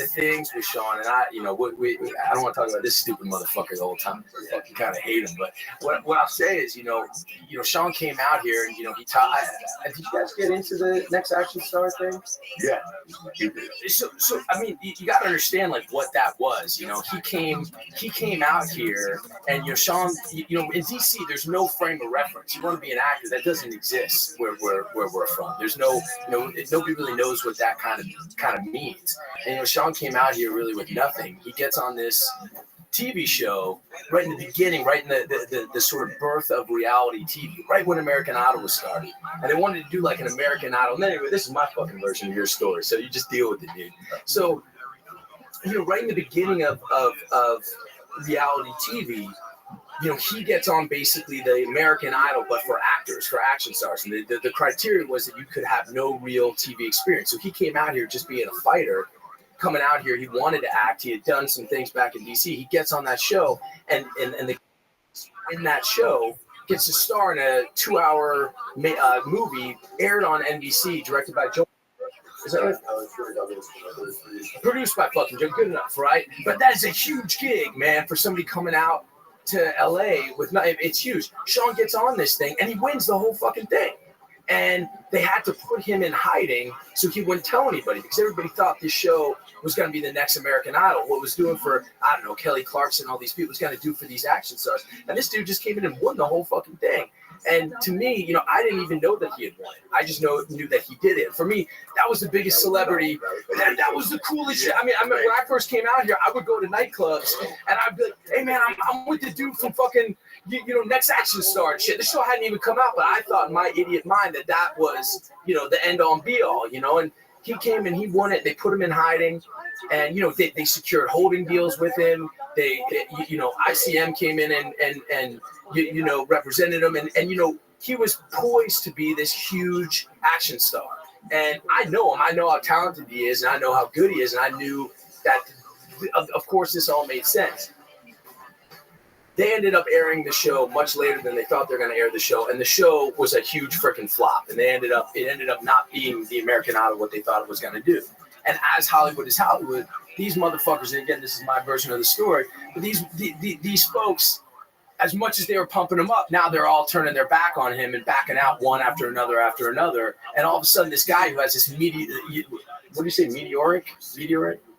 the things with Sean, and I, I don't want to talk about this stupid motherfucker the whole time. I fucking kind of hate him, but what I'll say is, Sean came out here and he taught. Did you guys get into the Next Action Star thing? Yeah. So I mean, you got to understand like what that was. He came out here, and Sean, in DC, there's no frame of reference. You want to be an actor, that doesn't exist where we're from. There's nobody really knows what that kind of means. And Sean came out here really with nothing. He gets on this TV show right in the beginning, right in the sort of birth of reality TV, right when American Idol was starting. And they wanted to do like an American Idol. And anyway, this is my fucking version of your story, so you just deal with it, dude. So, right in the beginning of reality TV, he gets on basically the American Idol, but for actors, for action stars. And the criteria was that you could have no real TV experience. So he came out here just being a fighter. Coming out here, he wanted to act. He had done some things back in DC. He gets on that show, and in that show gets to star in a 2-hour movie aired on NBC, directed by Joe. Is that right? Produced by fucking Joe. Good enough, right? But that is a huge gig, man, for somebody coming out to LA with nothing. It's huge. Sean gets on this thing, and he wins the whole fucking thing. And they had to put him in hiding so he wouldn't tell anybody, because everybody thought this show was going to be the next American Idol. What it was doing for, I don't know, Kelly Clarkson, all these people, was going to do for these action stars. And this dude just came in and won the whole fucking thing. And to me, I didn't even know that he had won it. I just knew that he did it. For me, that was the biggest celebrity. That was the coolest shit. I mean, when I first came out here, I would go to nightclubs and I'd be like, hey man, I'm with the dude from fucking, Next Action Star and shit. The show hadn't even come out, but I thought in my idiot mind that was, the end all and be all, and he came and he won it. They put him in hiding, and, they secured holding deals with him. They ICM came in and represented him, and he was poised to be this huge action star. And I know him. I know how talented he is, and I know how good he is, and I knew that, of course, this all made sense. They ended up airing the show much later than they thought they were going to air the show, and the show was a huge freaking flop. And it ended up not being the American Idol what they thought it was going to do. And as Hollywood is Hollywood, these motherfuckers, and again, this is my version of the story, but these folks, as much as they were pumping him up, now they're all turning their back on him and backing out one after another, and all of a sudden, this guy who has this what do you say, meteoric?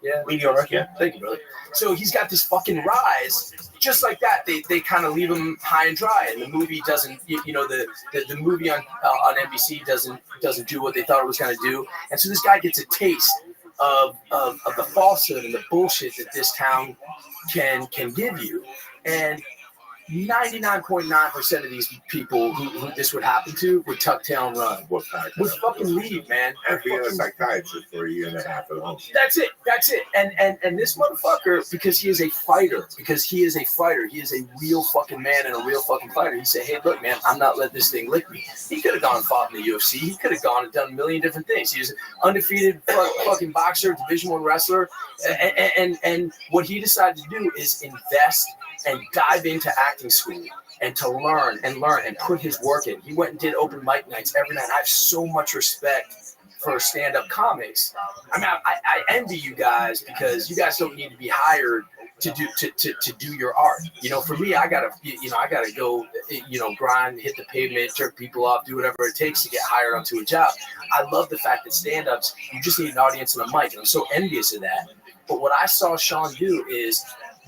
Yeah. Meteoric, yeah. Thank you, brother. So he's got this fucking rise. Just like that, they kind of leave him high and dry, and the movie doesn't, the movie on NBC doesn't do what they thought it was going to do, and so this guy gets a taste of the falsehood and the bullshit that this town can give you, and 99.9% of these people who this would happen to would tuck tail and run. Would fucking leave, man. And being a psychiatrist for a year and a half at home. That's it. And this motherfucker, because he is a fighter, he is a real fucking man and a real fucking fighter. He said, hey, look, man, I'm not letting this thing lick me. He could have gone and fought in the UFC. He could have gone and done a million different things. He was an undefeated fucking boxer, Division I wrestler. And what he decided to do is invest and dive into acting school and to learn and put his work in. He went and did open mic nights every night. I have so much respect for stand-up comics. I mean, I envy you guys, because you guys don't need to be hired to do your art. For me, I gotta go, grind, hit the pavement, jerk people off, do whatever it takes to get hired onto a job. I love the fact that stand-ups, you just need an audience and a mic, and I'm so envious of that. But what I saw Sean do is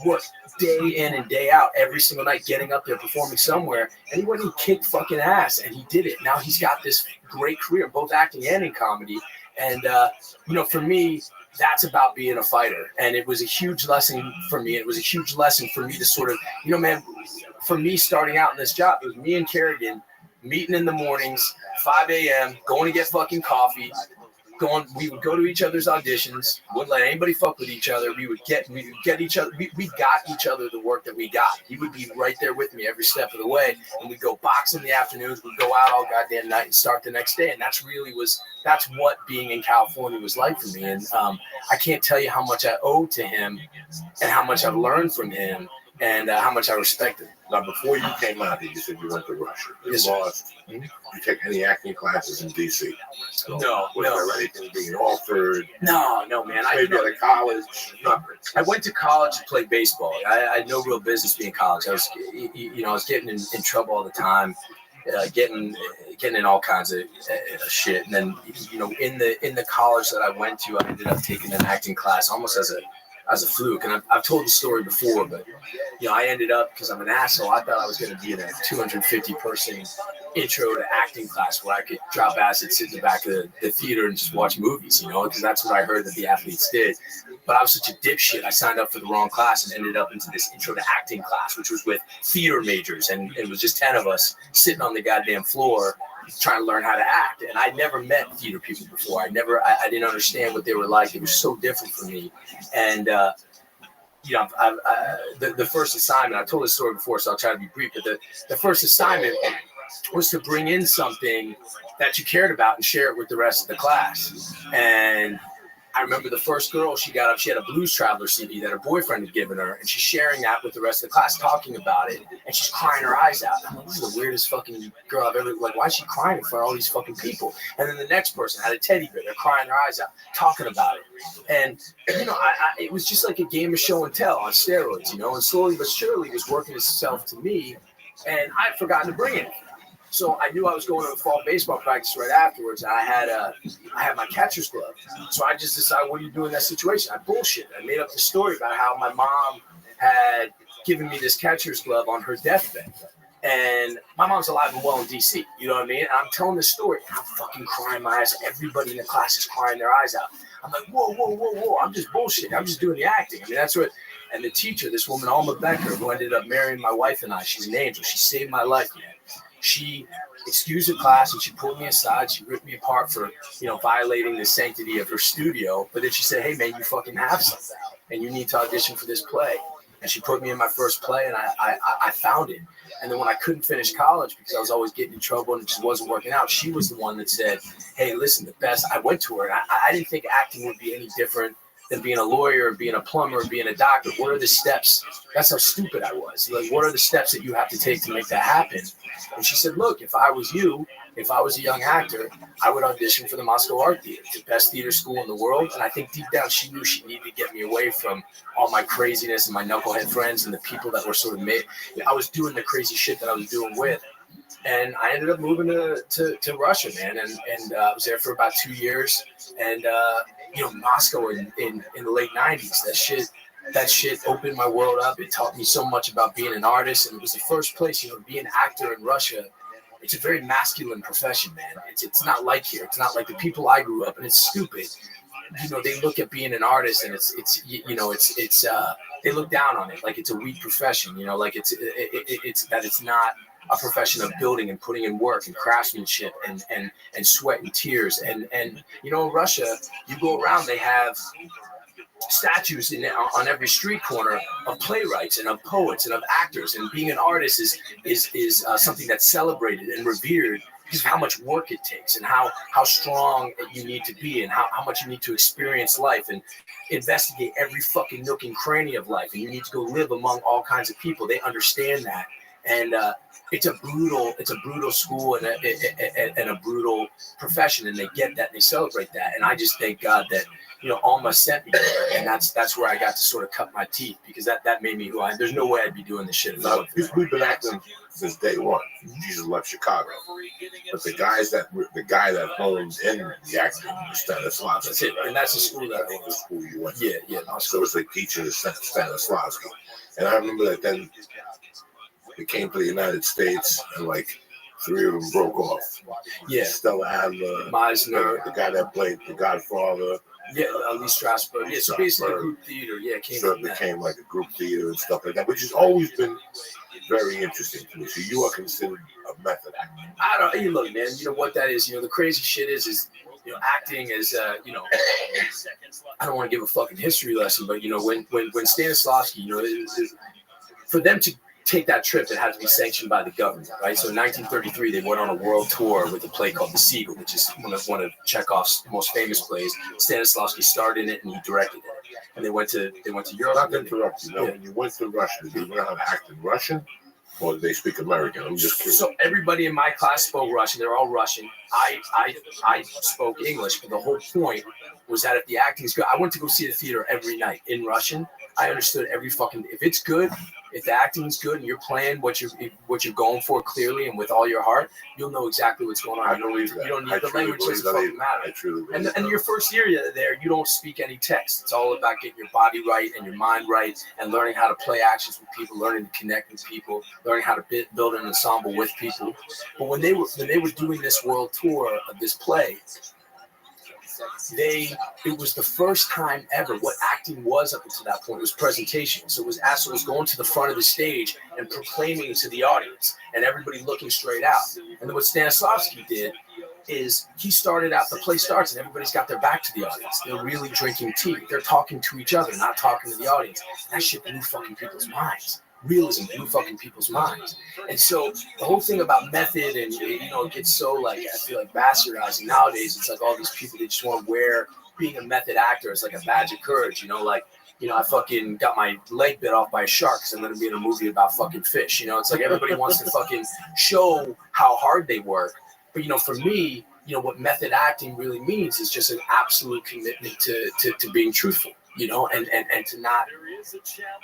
work day in and day out every single night, getting up there, performing somewhere, and he went and kicked fucking ass, and he did it. Now he's got this great career, both acting and in comedy. And for me, that's about being a fighter. And it was a huge lesson for me. It was a huge lesson for me to sort of, man, for me starting out in this job, it was me and Kerrigan meeting in the mornings, 5 a.m., going to get fucking coffee. We would go to each other's auditions, wouldn't let anybody fuck with each other. We would get each other. We got each other the work that we got. He would be right there with me every step of the way, and we'd go box in the afternoons. We'd go out all goddamn night and start the next day. And that's what being in California was like for me. And I can't tell you how much I owe to him and how much I've learned from him. and how much I respect him. Now, before you came out here, you said you went to Russia. You lost. You take any acting classes in D.C.? No. Was there anything being offered? No, man. Maybe at a college? Nothing. I went to college to play baseball. I had no real business being in college. I was getting in trouble all the time, getting in all kinds of shit. And then, in the college that I went to, I ended up taking an acting class almost as a fluke. And I've told the story before, but I ended up, because I'm an asshole, I thought I was going to be in a 250-person intro to acting class where I could drop acid, sit in the back of the theater and just watch movies, because that's what I heard that the athletes did. But I was such a dipshit. I signed up for the wrong class and ended up into this intro to acting class, which was with theater majors. And it was just 10 of us sitting on the goddamn floor trying to learn how to act. And I'd never met theater people before. I didn't understand what they were like. It was so different for me. And, the first assignment, I've told this story before, so I'll try to be brief, but the first assignment was to bring in something that you cared about and share it with the rest of the class. And I remember the first girl, she got up, she had a Blues Traveler CD that her boyfriend had given her, and she's sharing that with the rest of the class, talking about it, and she's crying her eyes out. I'm like, this is the weirdest fucking girl I've ever, why is she crying in front of all these fucking people? And then the next person had a teddy bear, they're crying their eyes out, talking about it. And, it was just like a game of show and tell on steroids, and slowly but surely it was working itself to me, and I'd forgotten to bring it. So I knew I was going to a fall baseball practice right afterwards. And I had my catcher's glove. So I just decided, what do you do in that situation? I bullshit. I made up the story about how my mom had given me this catcher's glove on her deathbed. And my mom's alive and well in D.C., you know what I mean? And I'm telling this story, and I'm fucking crying my eyes. Everybody in the class is crying their eyes out. I'm like, whoa. I'm just bullshitting. I'm just doing the acting. I mean, that's what... And the teacher, this woman, Alma Becker, who ended up marrying my wife and I, she's an angel. She saved my life, man. She excused the class and she pulled me aside. She ripped me apart for, violating the sanctity of her studio. But then she said, hey, man, you fucking have something and you need to audition for this play. And she put me in my first play, and I found it. And then when I couldn't finish college because I was always getting in trouble and it just wasn't working out, she was the one that said, hey, listen, the best. I went to her, and I didn't think acting would be any different than being a lawyer, being a plumber, being a doctor. What are the steps? That's how stupid I was. Like, what are the steps that you have to take to make that happen? And she said, look, if I was you, if I was a young actor, I would audition for the Moscow Art Theater, the best theater school in the world. And I think deep down she knew she needed to get me away from all my craziness and my knucklehead friends and the people that were sort of made. I was doing the crazy shit that I was doing with. And I ended up moving to Russia, man. And I was there for about 2 years. And, Moscow in the late 90s, that shit opened my world up. It taught me so much about being an artist. And it was the first place, to be an actor in Russia. It's a very masculine profession, man. It's not like here. It's not like the people I grew up, and it's stupid. They look at being an artist, and they look down on it like it's a weak profession. Like it's not a profession of building and putting in work and craftsmanship and sweat and tears. And in Russia, you go around, they have statues on every street corner of playwrights and of poets and of actors. And being an artist is something that's celebrated and revered because of how much work it takes and how strong you need to be and how much you need to experience life and investigate every fucking nook and cranny of life. And you need to go live among all kinds of people. They understand that. And it's a brutal school and a brutal profession, and they get that and they celebrate that. And I just thank God that Alma sent me there, and that's where I got to sort of cut my teeth, because that made me who I am. There's no way I'd be doing this shit. We've been acting since day one. Jesus left Chicago, but the guy that honed in the acting was Stanislavski. That's it, and that's the school that I went to. The school you went. Yeah. So it's like teaching Stanislavski, and I remember that then. They came to the United States, and like 3 of them broke off. Yeah. Stella Adler, Meisner, the guy that played The Godfather. Yeah, Lee Strasberg. Yeah, so basically a group theater. Yeah, it became like a group theater and stuff like that, which has always been very interesting to me. So you are considered a method actor. Look, man. You know what that is? The crazy shit is acting is, I don't want to give a fucking history lesson, but when Stanislavski, for them to take that trip, it had to be sanctioned by the government, right? So in 1933, they went on a world tour with a play called The Seagull, which is one of Chekhov's most famous plays. Stanislavski starred in it and he directed it. And they went to Europe. Not to interrupt you. When you went to Russia, did you learn how to act in Russian, or did they speak American? I'm just curious. So everybody in my class spoke Russian. They're all Russian. I spoke English, but the whole point was that if the acting's good, I went to go see the theater every night in Russian. I understood every fucking. If it's good, if the acting's good, and you're playing what you're going for clearly and with all your heart, you'll know exactly what's going on. I believe that. You don't need the language; it doesn't fucking matter. I truly believe and your first year there, you don't speak any text. It's all about getting your body right and your mind right, and learning how to play actions with people, learning to connect with people, learning how to build an ensemble with people. But when they were doing this world tour of this play, it was the first time ever. What acting was up until that point was presentation. So it was going to the front of the stage and proclaiming to the audience, and everybody looking straight out. And then what Stanislavski did is he started out, the play starts and everybody's got their back to the audience. They're really drinking tea. They're talking to each other, not talking to the audience. That shit blew fucking people's minds. Realism blew fucking people's minds. And so the whole thing about method and, it gets so, like, I feel like bastardizing nowadays. It's like all these people, they just want to wear being a method actor. It's like a badge of courage, I fucking got my leg bit off by a shark because I'm going to be in a movie about fucking fish. It's like everybody wants to fucking show how hard they work. But, for me, what method acting really means is just an absolute commitment to being truthful, and to not,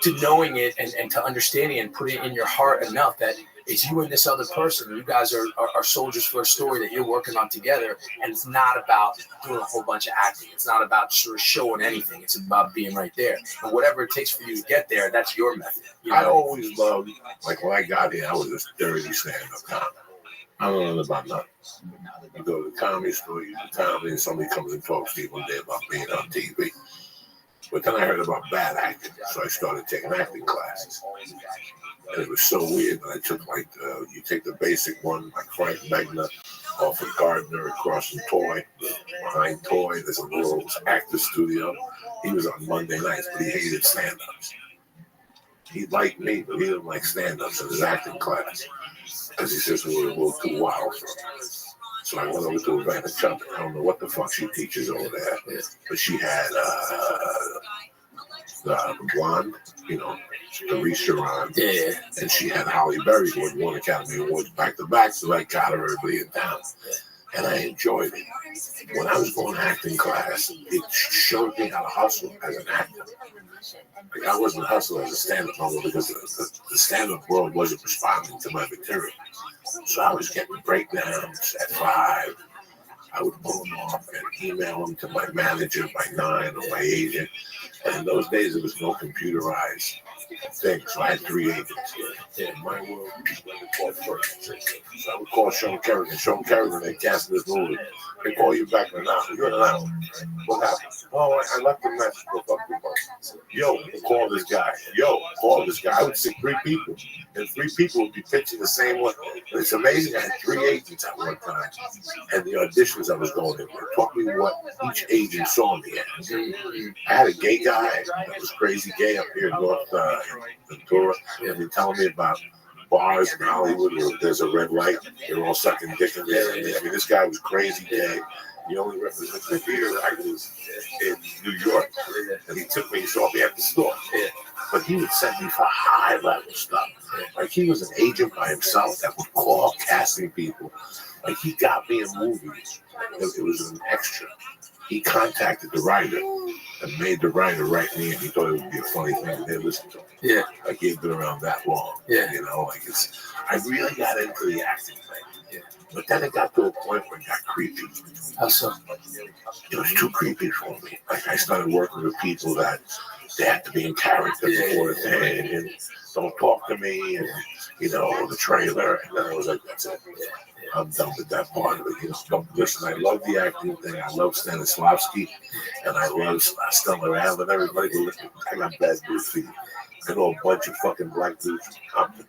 to knowing it and to understanding it and putting it in your heart enough that it's you and this other person. You guys are soldiers for a story that you're working on together. And it's not about doing a whole bunch of acting. It's not about sort of showing anything. It's about being right there. And whatever it takes for you to get there, that's your method. I always loved, like when I got here, I was a dirty stand-up comic. I don't know about nothing. You go to the comedy store, you do comedy, and somebody comes and talks to you one day about being on TV. But then I heard about bad acting, so I started taking acting classes. And it was so weird that I took, you take the basic one, like Frank Megna off of Gardner across from Toy. Behind Toy, there's a little actor studio. He was on Monday nights, but he hated stand-ups. He liked me, but he didn't like stand-ups in his acting class. Because he says we were a little too wild for him. So I went over to Vanna Chubb. I don't know what the fuck she teaches over there, but she had the blonde, Therese Sharon, and she had Holly Berry, who had won Academy Awards back to back, so I got her everybody in town. And I enjoyed it. When I was going to acting class, it showed me how to hustle as an actor. Like I wasn't hustling as a stand-up comic because the stand-up world wasn't responding to my material. So I was getting breakdowns at 5. I would pull them off and email them to my manager by 9 or my agent. And in those days, there was no computerized thing. So I had 3 agents. In my world, people would call first. So I would call Sean Kerrigan. Sean Kerrigan, they cast this movie. They call you back in an hour. You're in an hour. What happened? Oh, I left a message for fucking person. Yo, call this guy. Yo, call this guy. I would see 3 people. And 3 people would be pitching the same one. But it's amazing. I had 3 agents at one time. And the auditions I was going in taught me what each agent saw me as. I had a gay guy that was crazy gay up here in North Ventura. And he telling me about bars in Hollywood where there's a red light. They're all sucking dick in there. I mean, this guy was crazy gay. He only represented the theater actors in New York. And he took me, he saw me at the store. But he would send me for high-level stuff. Like he was an agent by himself that would call casting people. Like he got me in movies. It was an extra. He contacted the writer and made the writer write me, and he thought it would be a funny thing to listen to. Yeah. Like he'd been around that long. Yeah. I really got into the acting thing. Yeah. But then it got to a point where it got creepy. How so? It was too creepy for me. Like I started working with people that they had to be in character before the thing, and don't talk to me, and the trailer. And then I was like, that's it. I'm done with that part of it. Listen, I love the acting thing. I love Stanislavski, and I love Stellar Allen. Everybody, I got bad news for you. I know a bunch of fucking black dudes from Compton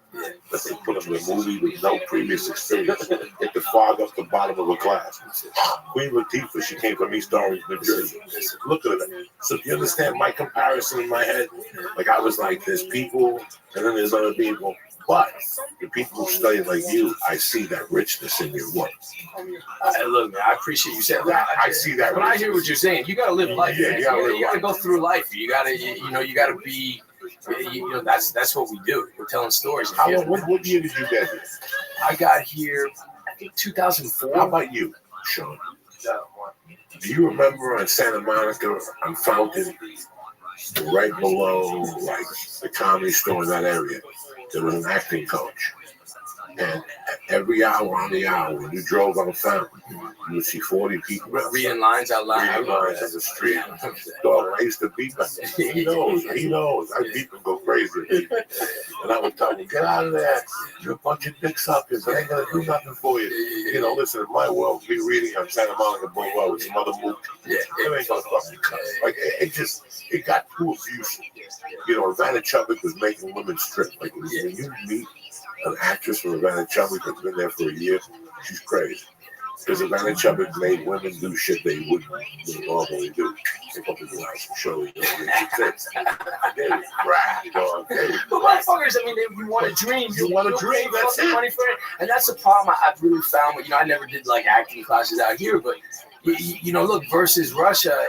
that they put them in a movie with no previous experience. They could fog up the bottom of a class. Queen Latifah, she came from East Orange, New Jersey. Look at it. So if you understand my comparison in my head, like I was like, there's people, and then there's other people. But the people who study like you, I see that richness in your work. Look, man, I appreciate you saying that. I see that. But I hear what you're saying. You got to live life. Yeah, you got to go through life. You got to, you got to be. That's what we do. We're telling stories. What year did you get here? I got here, I think 2004. How about you, Sean? Do you remember on Santa Monica on Fountain, right below like the Comedy Store in that area, there was an acting coach, and every hour on the hour when you drove on Fountain, you would see 40 people reading lines out loud. Reading lines on the street. Dog, I used to beat them. He knows. I beat them, go crazy. And I would tell them, get out of there. You're a bunch of dick suckers. I ain't going to do nothing for you. Listen, in my world, be reading on Santa Monica Boulevard with some other movie. It ain't going to fucking cut. Like, it got too abusive. Ivana Chubbuck was making women strip. Like, when you meet an actress from Ivana Chubbuck that's been there for a year, she's crazy. Because Ivana Chubbuck made women do shit they wouldn't normally do. They come to the house and show you. They would cry, dog. But motherfuckers, you want to dream. You want to dream, that's it. Money for it. And that's the problem I've really found. I never did like acting classes out here, but look, versus Russia,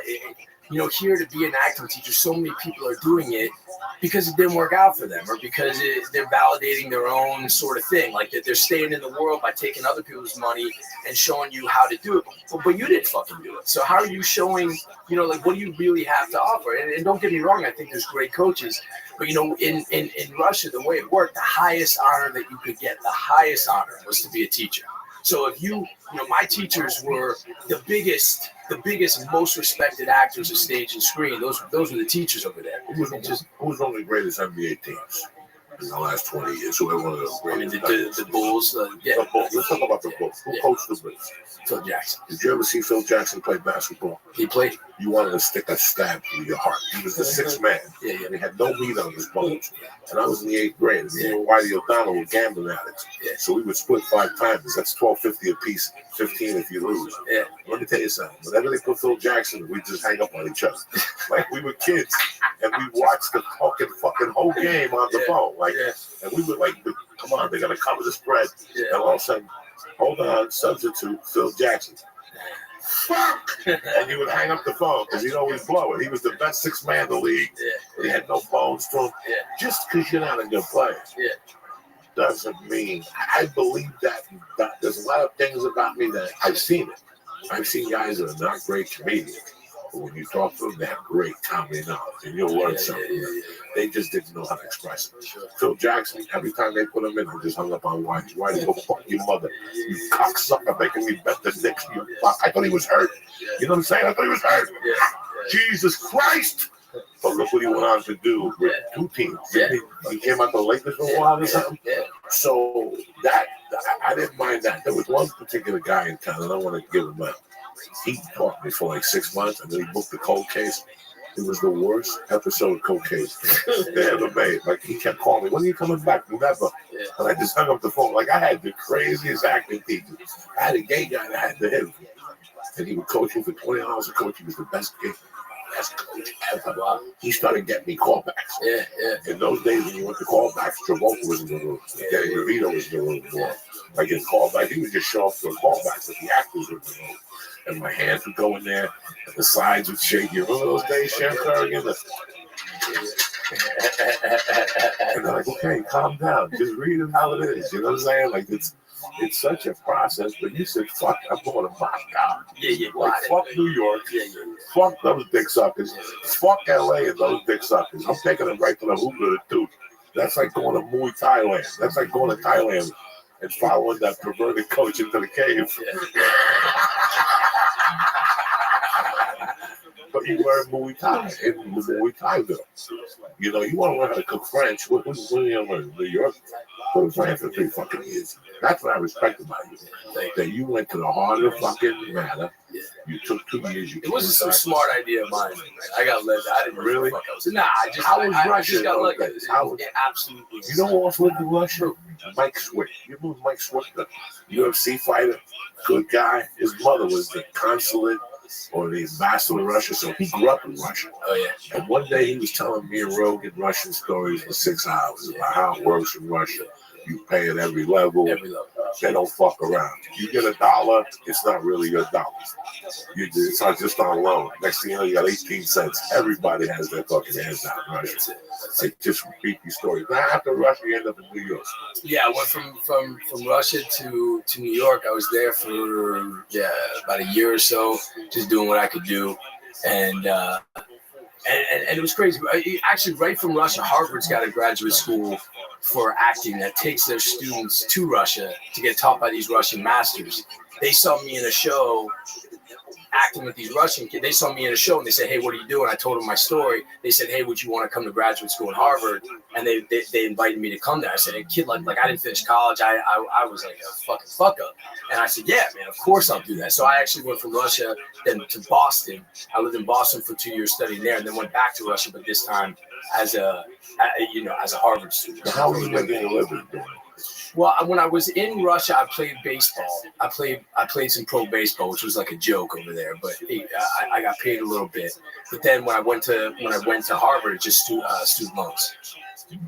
here to be an acting teacher, so many people are doing it because it didn't work out for them, or because they're validating their own sort of thing, like that they're staying in the world by taking other people's money and showing you how to do it. But you didn't fucking do it. So how are you showing, what do you really have to offer? And don't get me wrong, I think there's great coaches. But, in Russia, the way it worked, the highest honor that you could get, the highest honor was to be a teacher. So if my teachers were the biggest, most respected actors of stage and screen. Those were the teachers over there. Who's one of the greatest NBA teams in the last 20 years? Who are one of the greatest? The Bulls. The Bulls. Let's talk about the Bulls. Who coached the Bulls? Phil Jackson. Did you ever see Phil Jackson play basketball? He played. You wanted to stick a stab through your heart. He was the sixth man. Yeah. And he had no meat on his bones. And I was in the 8th grade. And me and Whitey O'Donnell were gambling addicts. Yeah. So we would split 5 times. That's $12.50 a piece, 15 if you lose. Yeah. Let me tell you something. Whenever they put Phil Jackson, we just hang up on each other. Like we were kids. And we watched the fucking whole game on the phone. And we were like, come on, they're going to cover the spread. Yeah. And all of a sudden, hold on, substitute Phil Jackson. Fuck! And he would hang up the phone because he'd always blow it. He was the best sixth man in the league. Yeah. He had no bones to him. Yeah. Just because you're not a good player doesn't mean I believe that. There's a lot of things about me that I've seen it. I've seen guys that are not great comedians. But when you talk to them, they have great comedy knowledge, and you'll learn something. They just didn't know how to express it. Sure. Phil Jackson, every time they put him in, I just hung up on Whitey. Whitey, go fuck your mother. You cocksucker making me bet the Knicks. You fuck. I thought he was hurt. You know what I'm saying? I thought he was hurt. Jesus Christ. But look what he went on to do with 2 teams. He came out the Lakers for a while or something. So that, I didn't mind that. There was one particular guy in town, and I want to give him up. He taught me for like 6 months, and then he booked the cold case. It was the worst episode of cold case they ever made. Like, he kept calling me, when are you coming back? Never. And I just hung up the phone. Like, I had the craziest acting teacher. I had a gay guy that had the hit. And he would coach me for 20 hours a coach. He was the best coach ever. Wow. He started getting me callbacks. In those days when you went to callbacks, Travolta was in the room. Danny DeVito was in the room. Like, in callback, he would just show up for a callback, but the actors were in the room. And my hands would go in there, and the sides would shake. You remember those days, Chef Carrigan? And they're like, okay, calm down. Just read it how it is. You know what I'm saying? Like, it's such a process. But you said, fuck, I'm going to Moscow. Like, fuck New York. Fuck those dick suckers. Fuck LA and those dick suckers. I'm taking them right to the Hoover too. That's like going to Muay Thai land. That's like going to Thailand and following that perverted coach into the cave. But you learn Muay Thai in the Muay Thai-ville. You want to learn how to cook French. What do you learn? New York? Go to France for 3 fucking years. That's what I respect about you. That you went to the heart of the fucking matter. You took 2 years. It wasn't some smart idea of mine. I got led. I didn't really. I just got lucky. Absolutely. You know who else lived in Russia? Mike Swick. You know Mike Swick, the UFC fighter, good guy. His mother was the consulate or the ambassador of Russia, so he grew up in Russia. Oh, and one day he was telling me and Rogan Russian stories for 6 hours about how it works in Russia. You pay at every level. Every level. They don't fuck around. You get $1, it's not really your dollar. It's not just on loan. Next thing you know, you got 18 cents. Everybody has their fucking hands out in Russia. Like, just repeat these stories. Now after Russia, you end up in New York. Yeah, I went from Russia to New York. I was there for about a year or so, just doing what I could do, and it was crazy. Actually, right from Russia, Harvard's got a graduate school for acting that takes their students to Russia to get taught by these Russian masters. They saw me in a show acting with these Russian kids. They saw me in a show and they said, "Hey, what are you doing?" I told them my story. They said, "Hey, would you want to come to graduate school in Harvard?" And they invited me to come there. I said, "Hey, kid, like I didn't finish college. I was like a fucking fuck up." And I said, "Yeah, man, of course I'll do that." So I actually went from Russia then to Boston. I lived in Boston for 2 years studying there, and then went back to Russia, but this time as a Harvard student. How were you making a living doing it? Well, when I was in Russia, I played baseball. I played some pro baseball, which was like a joke over there. But I got paid a little bit. But then when I went to Harvard, it's just student loans. Yeah.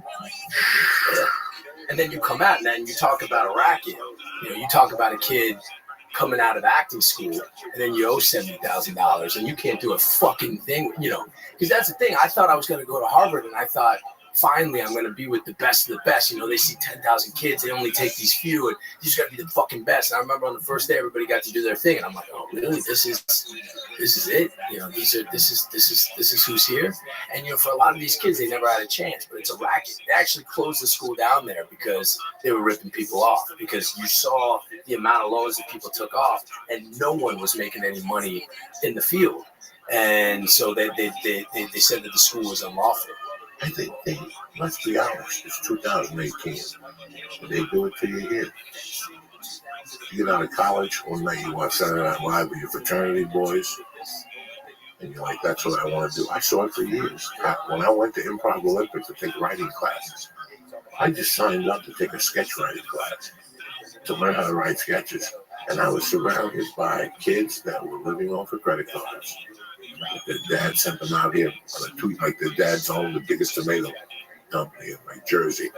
And then you come out and then you talk about a racket. You talk about a kid coming out of acting school, and then you owe $70,000, and you can't do a fucking thing. Because that's the thing. I thought I was going to go to Harvard, and I thought, finally, I'm going to be with the best of the best. They see 10,000 kids. They only take these few, and you just got to be the fucking best. And I remember on the first day, everybody got to do their thing, and I'm like, oh, really? This is it. This is who's here. And for a lot of these kids, they never had a chance. But it's a racket. They actually closed the school down there because they were ripping people off. Because you saw the amount of loans that people took off, and no one was making any money in the field. And so they said that the school was unlawful. I think let's be honest, it's 2018. They do it till you're here. You get out of college, one night you watch Saturday Night Live with your fraternity boys, and you're like, that's what I want to do. I saw it for years. When I went to Improv Olympics to take writing classes, I just signed up to take a sketch writing class to learn how to write sketches. And I was surrounded by kids that were living off of credit cards. Their dad sent them out here on a tweet, like their dad's owned the biggest tomato company in like Jersey.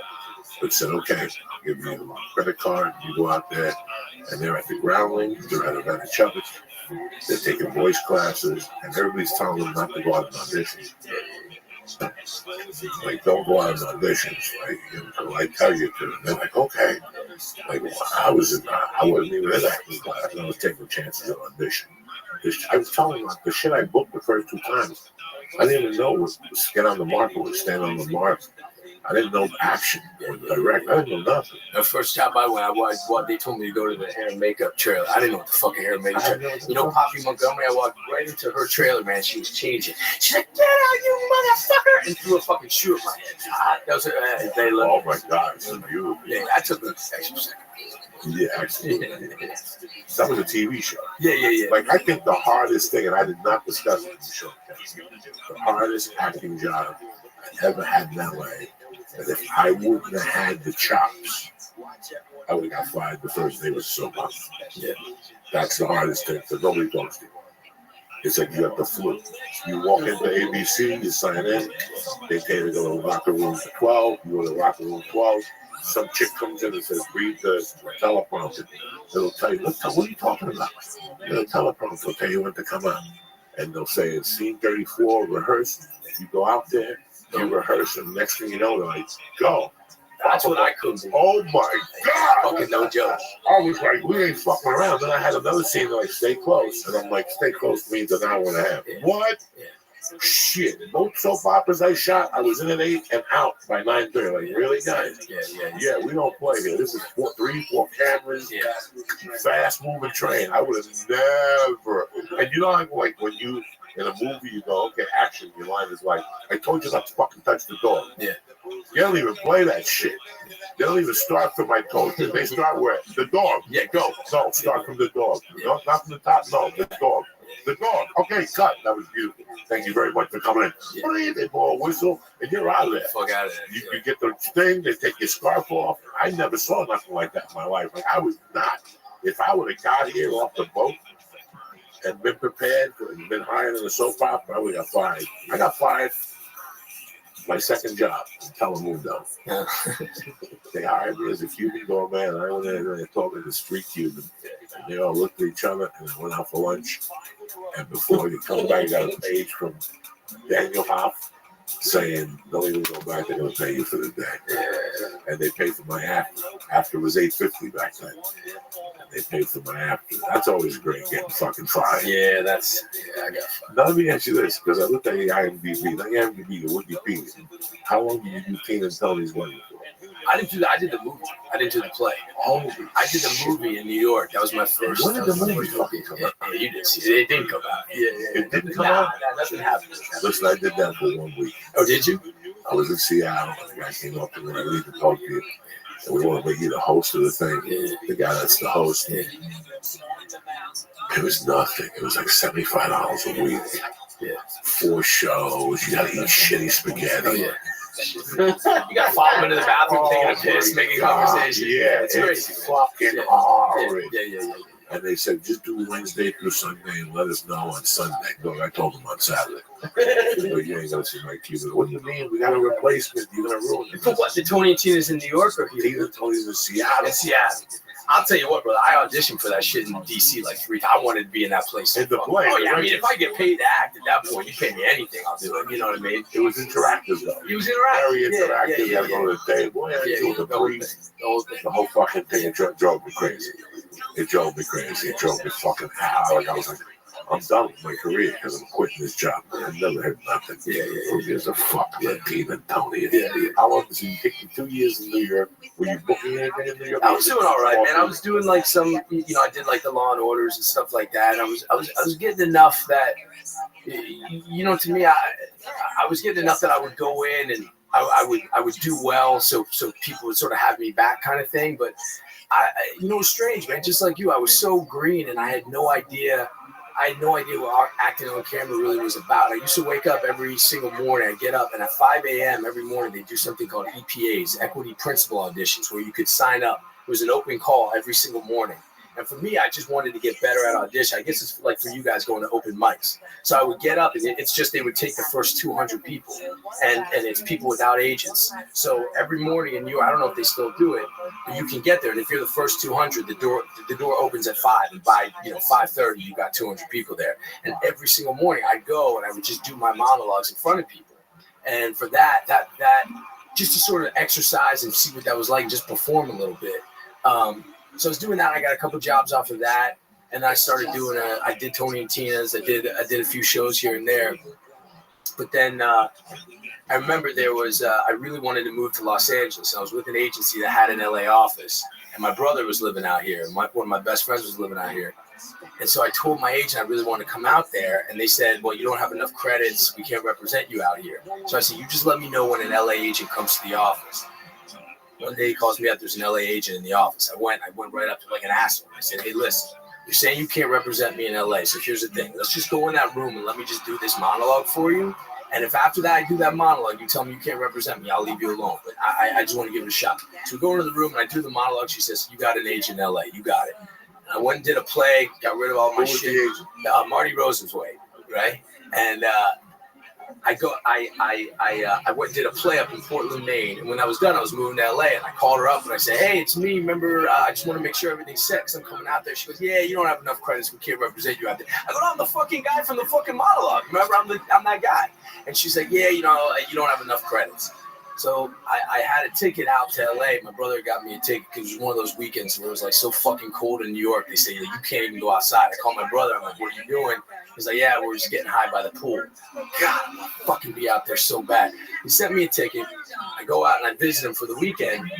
But said, okay, give you a credit card, you go out there, and they're at the Groundling, they're at Havana Chubbuck, they're taking voice classes, and everybody's telling them not to go out and audition. Like, don't go out and auditions, like, I tell you to. And they're like, okay. Like, I wasn't even in acting class, and I was taking chances of audition. I was telling you, the shit I booked the first 2 times, I didn't even know was get on the mark or stand on the mark. I didn't know action or direct. I didn't know nothing. The first job I went, they told me to go to the hair and makeup trailer. I didn't know what the fuck a hair and makeup trailer. Poppy Montgomery, I walked right into her trailer, man. She was changing. She's like, "Get out, you motherfucker!" and threw a fucking shoe at my head. That was they loved. Oh my God, it's beautiful. Yeah, I took an extra second. Yeah, actually. That was a TV show. Yeah. Like, I think the hardest thing, and I did not discuss it in the show, the hardest acting job I ever had in LA, and if I wouldn't have had the chops, I would have got fired the first day with soap opera. Yeah. That's the hardest thing, because nobody talks to you. It's like you have the flu. You walk into ABC, you sign in, they tell you to go to locker room 12, you go to locker room 12, some chick comes in and says, read the teleprompter. It'll tell you, what are you talking about? The teleprompter will tell you when to come out. And they'll say, it's scene 34, rehearse. You go out there, you rehearse, and next thing you know, they're like, go. That's what I couldn't do. Oh my God. Fucking no joke. I was like, we ain't fucking around. Then I had another scene like, stay close. And I'm like, stay close means an hour and a half. Yeah. What? Yeah. Shit. Both soap operas I shot, I was in at 8 and out by 9:30. Like, really, guys? Yeah, we don't play here. This is 4 cameras, fast moving train. I would have never. And you know, like when you in a movie, you go, okay, action. Your line is like, I told you not to fucking touch the dog. Yeah. You don't even play that shit. They don't even start from my toes. They start where? The dog. Yeah, go. No, start from the dog. No, not from the top. No, the dog. The dog. Okay, cut. That was beautiful. Thank you very much for coming in. They blow a whistle, and you're out of there. Fuck out of there. You get the thing. They take your scarf off. I never saw nothing like that in my life. Like, I was not. If I would have got here off the boat and been prepared and been hired in a soap opera, I would have got fired. I got fired my second job. Telemundo. They hired me as a Cuban doorman. I went in and talked to the street Cuban. And they all looked at each other and went out for lunch. And before you come back, you got a page from Daniel Hoff saying, don't even go back, they're going to pay you for the day. And they paid for my after. After was $8.50 back then. And they paid for my after. That's always great, getting fucking fired. Yeah, I got fired. Now let me ask you this, because I looked at the IMDb, the Wikipedia. How long did you do Tina and Tony's wedding for? I didn't do that. I did the movie. I didn't do the play. Oh, I did the movie in New York. That was my first. When did the movie fucking come out? Yeah, you didn't see it. It didn't come out. Yeah. It didn't come out? Nothing happened. Listen, I did that for 1 week. Oh, did you? I was in Seattle, and the guy came up to me, I need to talk to you. And we want to make you the host of the thing. The guy that's the host. It was nothing. It was like $75 a week. Yeah. 4 shows. You got to eat shitty spaghetti. Oh, yeah. You got to follow him into the bathroom, taking a piss, making conversation. Yeah, it's crazy. Fucking horrid. Yeah. And they said, just do Wednesday through Sunday and let us know on Sunday. No, I told them on Saturday. You ain't going to see my Cuban. What do you mean? We got a replacement. You're going to ruin it. For what? The Tony and Tina's in New York or here? Tina and Tony's in Seattle. In Seattle. I'll tell you what, brother. I auditioned for that shit in D.C. like 3 times. I wanted to be in that place. In the play. Oh, yeah. I mean, if I get paid to act at that point, you pay me anything, I'll do it. You know what I mean? It was interactive, though. It was interactive. Very interactive. You got to go to the table. The whole fucking thing. It drove me crazy. It drove me fucking out. Like, I was like, I'm done with my career because I'm quitting this job. I've never had nothing. Who gives a fuck about Tina and Tony? How long did you take 2 years in New York? Were you booking anything in New York? I was doing all right, man. I was doing like some, I did like the Law and Orders and stuff like that. And I was getting enough that, to me, I was getting enough that I would go in and I would do well, so people would sort of have me back, kind of thing. But it was strange, man. Just like you, I was so green, and I had no idea what acting on camera really was about. I used to wake up every single morning. I'd get up, and at 5 a.m. every morning, they do something called EPAs, Equity Principal Auditions, where you could sign up. It was an open call every single morning. And for me, I just wanted to get better at audition. I guess it's like for you guys going to open mics. So I would get up, and it's just they would take the first 200 people, and it's people without agents. So every morning, and I don't know if they still do it, but you can get there. And if you're the first 200, the door opens at 5, and by 5:30, you got 200 people there. And every single morning, I'd go and I would just do my monologues in front of people. And for that just to sort of exercise and see what that was like, and just perform a little bit. So I was doing that. I got a couple jobs off of that, and I started doing. I did Tony and Tina's. I did a few shows here and there, but then I remember there was. I really wanted to move to Los Angeles. I was with an agency that had an LA office, and my brother was living out here. One of my best friends was living out here, and so I told my agent I really wanted to come out there, and they said, "Well, you don't have enough credits. We can't represent you out here." So I said, "You just let me know when an LA agent comes to the office." One day he calls me up. There's an LA agent in the office. I went right up to like an asshole. I said, "Hey, listen, you're saying you can't represent me in LA. So here's the thing. Let's just go in that room and let me just do this monologue for you. And if after that I do that monologue, you tell me you can't represent me, I'll leave you alone. But I just want to give it a shot." So we go into the room and I do the monologue. She says, "You got an agent in LA. You got it." And I went and did a play, got rid of all my shit. Marty Rosenzweig, right? And I went and did a play up in Portland, Maine, and when I was done, I was moving to LA, and I called her up and I said, "Hey, it's me. Remember, I just want to make sure everything's set because I'm coming out there." She goes, "Yeah, you don't have enough credits. We can't represent you out there." I go, "No, I'm the fucking guy from the fucking monologue. Remember, I'm that guy." And she's like, "Yeah, you don't have enough credits." So I had a ticket out to LA. My brother got me a ticket because it was one of those weekends where it was like so fucking cold in New York. They say you can't even go outside. I called my brother. I'm like, "What are you doing?" He's like, "Yeah, we're just getting high by the pool." God, I'm gonna fucking be out there so bad. He sent me a ticket. I go out and I visit him for the weekend.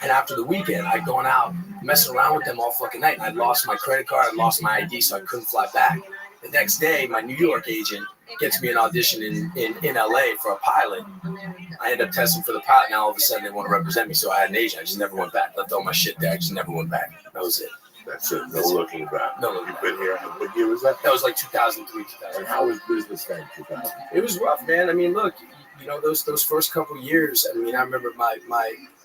And after the weekend, I'd gone out messing around with them all fucking night. And I'd lost my credit card. I'd lost my ID, so I couldn't fly back. The next day, my New York agent gets me an audition in LA for a pilot. I end up testing for the pilot. Now all of a sudden they want to represent me. So I had an agent. I just never went back. Left all my shit there. I just never went back. That was it. That's it. No looking back. No looking back. You've been here. What year was that? That was like 2003, 2000. And how was business then? 2000? It was rough, man. I mean, look, those first couple years. I mean, I remember my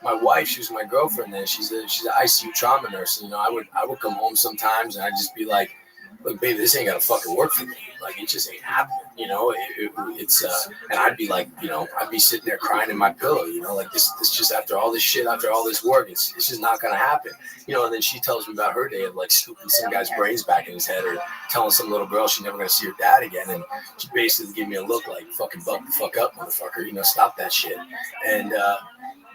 wife. She was my girlfriend then. She's an ICU trauma nurse. And, I would come home sometimes and I'd just be like, look, baby, this ain't gonna fucking work for me. Like, it just ain't happening, you know. It's and I'd be like, you know, I'd be sitting there crying in my pillow, you know, like this just after all this shit, after all this work, it's just not gonna happen, you know. And then she tells me about her day of like scooping some guy's brains back in his head, or telling some little girl she's never gonna see her dad again, and she basically gave me a look like, fucking buck the fuck up, motherfucker, you know, stop that shit. And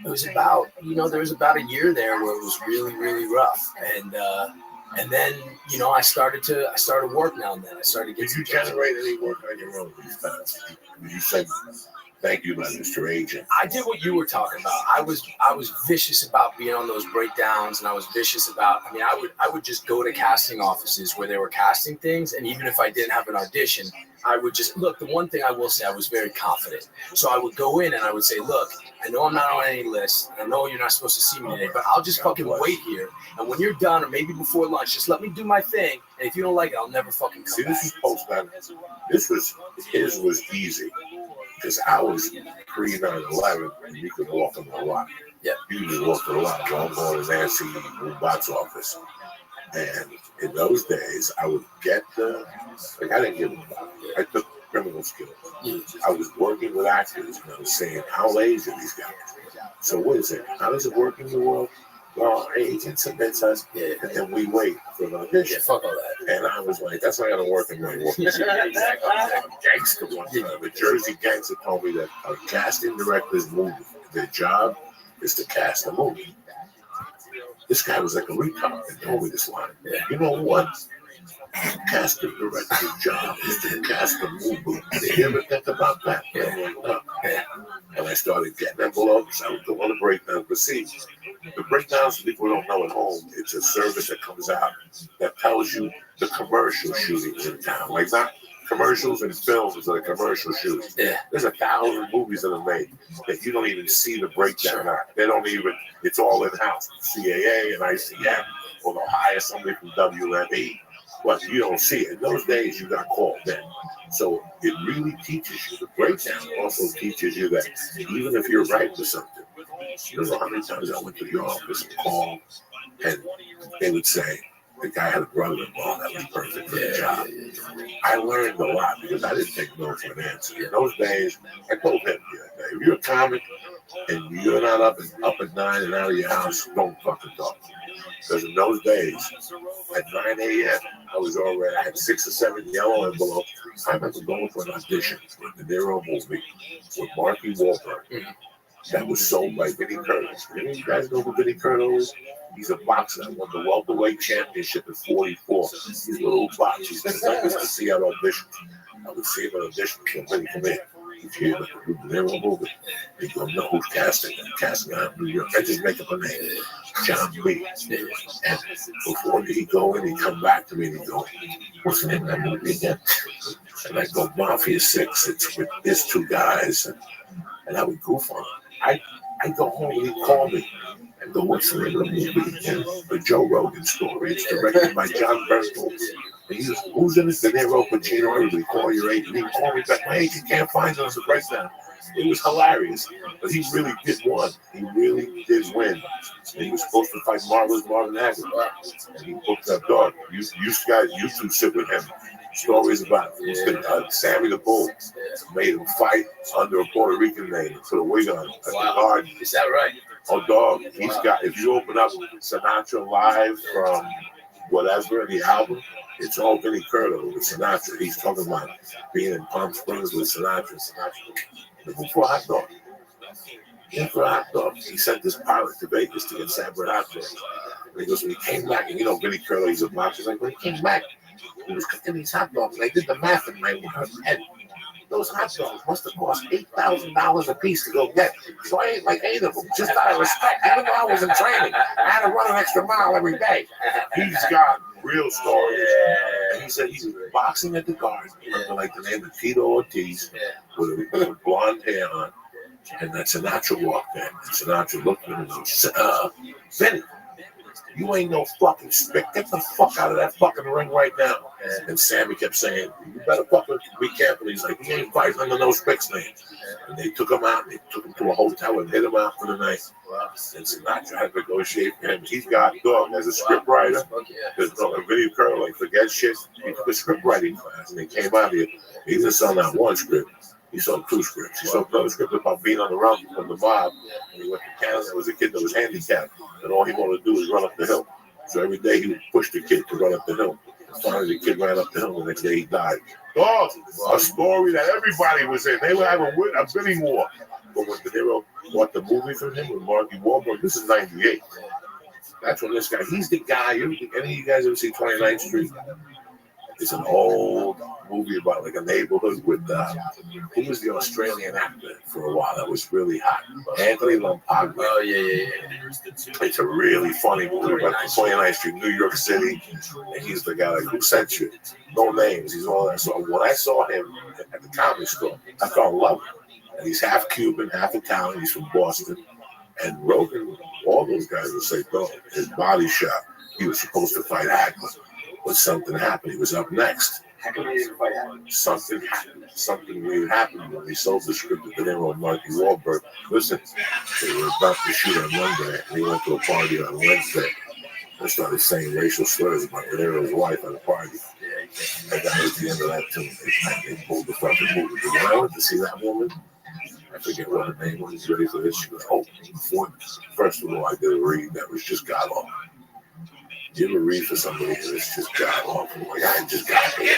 it was about, you know, there was about a year there where it was really, really rough, and then, you know, I started work now and then. I started getting. Did you generate any work on your own these times? You said, "Thank you, Mr. Agent." I did what you were talking about. I was vicious about being on those breakdowns, and I was vicious about. I mean, I would just go to casting offices where they were casting things, and even if I didn't have an audition, I would just look. The one thing I will say, I was very confident. So I would go in and I would say, "Look, I know I'm not on any list. I know you're not supposed to see me today, but I'll just fucking wait here. And when you're done, or maybe before lunch, just let me do my thing. And if you don't like it, I'll never fucking come back." This is post-9. His was easy because I was pre 9/11 and you could walk in the lot. Yeah, you could just walk in the lot. I'm going to Nancy Bot's office, and in those days, I would get I didn't give them about. I took criminal skills. Yeah. I was working with actors and I was saying, how lazy are these guys? So what is it? How does it work in the world? Well, agent submits us, and then we wait for the audition. Yeah, fuck all that. And I was like, that's not going to work in my work. Gangster one time, the Jersey gangster told me that a casting director's movie, their job is to cast a movie. This guy was like a retard and told me this line. You know what? Casting director's job is to cast a movie. Did you ever think about that? And I started getting envelopes. I was doing the breakdowns. But see, the breakdowns, people don't know at home, it's a service that comes out that tells you the commercial shootings in town. Like, not commercials and films are the commercial shootings. Yeah. There's 1,000 movies that are made that you don't even see the breakdown on. They don't even, it's all in-house. CAA and ICM, or they'll hire somebody from WME. But you don't see it. In those days, you got called in. So it really teaches you. The breakdown also teaches you that even if you're right for something, there's 100 times I went to your office and called, and they would say, the guy had a brother-in-law that was perfect for the job. I learned a lot because I didn't take no for an answer. In those days, I told him, if you're a comic and you're not up at 9 and out of your house, don't fucking talk. Because in those days, at 9 a.m., I had 6 or 7 yellow envelopes. I remember going for an audition for the De Niro movie with Marky Wahlberg that was sold by Vinnie Curtis. You guys know who Vinnie Curtis is? He's a boxer that won the welterweight championship at 44. He's a little box. He's I used to see at auditions. I would see him at auditions and Vinnie come in. He's here like a De Niro movie. He don't know who's casting. I'm casting out of New York. I just make up a name. John B. And before he'd go in, he'd come back to me and he'd go, what's the name of that movie again? And I'd go, Mafia 6. It's with these 2 guys. And I would goof on him. I'd go home and he'd call me and go, what's the name of the movie again? The Joe Rogan Story. It's directed by John Bernthal. And he goes, who's in it? De Niro, Pacino, everybody. Call your agent. He called me back. My agent can't find us a breakdown. It was hilarious, but he really did win. He really did win. And he was supposed to fight Marvelous Marvin Hagler. And he booked that dog. You guys used to sit with him. Stories about Sammy the Bull made him fight under a Puerto Rican name, put a wig on him. Wow. Is that right? Oh, dog. He's got, if you open up Sinatra Live from whatever, the album, it's all Vinnie Curtis with Sinatra. He's talking about being in Palm Springs with Sinatra. Looking for a hot dog. He sent this pilot to Vegas to get Sabra hot dogs. And he goes, when he came back, and Vinnie Curtis, he's a boxer. He's like, when he came back, he was cooking these hot dogs. And I did the math in my head. Those hot dogs must have cost $8,000 a piece to go get. So I ate like 8 of them, just out of respect. Even though I was in training, I had to run an extra mile every day. He's got real stories. And he said he's boxing at the guard under like the name of Tito Ortiz with a blonde hair on. And that Sinatra walked in. And Sinatra looked at him and goes, Vinny, you ain't no fucking spick. Get the fuck out of that fucking ring right now. And Sammy kept saying, you better fucking be careful. He's like, he ain't fighting under no spick's name. And they took him out. They took him to a hotel and hid him out for the night. And Sinatra had to negotiate for him. He's got dog as a script writer. There's no Vinnie Curl, like forget shit. He took a script writing class and he came out here. He didn't sell not one script. He sold 2 scripts. He sold another script about being on the run from the mob. And he went to Canada. There was a kid that was handicapped, and all he wanted to do was run up the hill. So every day he would push the kid to run up the hill. Finally, the kid ran up the hill. The next day he died. Oh, a story that everybody was in. They would have a bidding war. But when De Niro bought the movie from him with Marky Wahlberg, this is '98. That's when this guy. He's the guy. Any of you guys ever see 29th Street? It's an old movie about like a neighborhood with who was the Australian actor for a while that was really hot? Anthony Lampaglia. Oh yeah. It's a really funny movie about 29th Street, New York City, and he's the guy like who sent you? No names. He's all that. So when I saw him at the comedy store, I fell in love with him. And he's half Cuban, half Italian. He's from Boston. And Rogan, all those guys would say, "Bro, his body shot. He was supposed to fight Hackman. But something happened. He was up next. Something happened. Something weird happened when he sold the script to De Niro and Marky Wahlberg. Listen, they were about to shoot on Monday, and he went to a party on Wednesday and started saying racial slurs about De Niro's wife at a party. And that was the end of that tune. They pulled the fucking movie. But when I went to see that woman, I forget what her name was. Ready for this? She was open. First of all, I did a read that was just god awful. You ever read for somebody and it's just god awful? Like I just got there.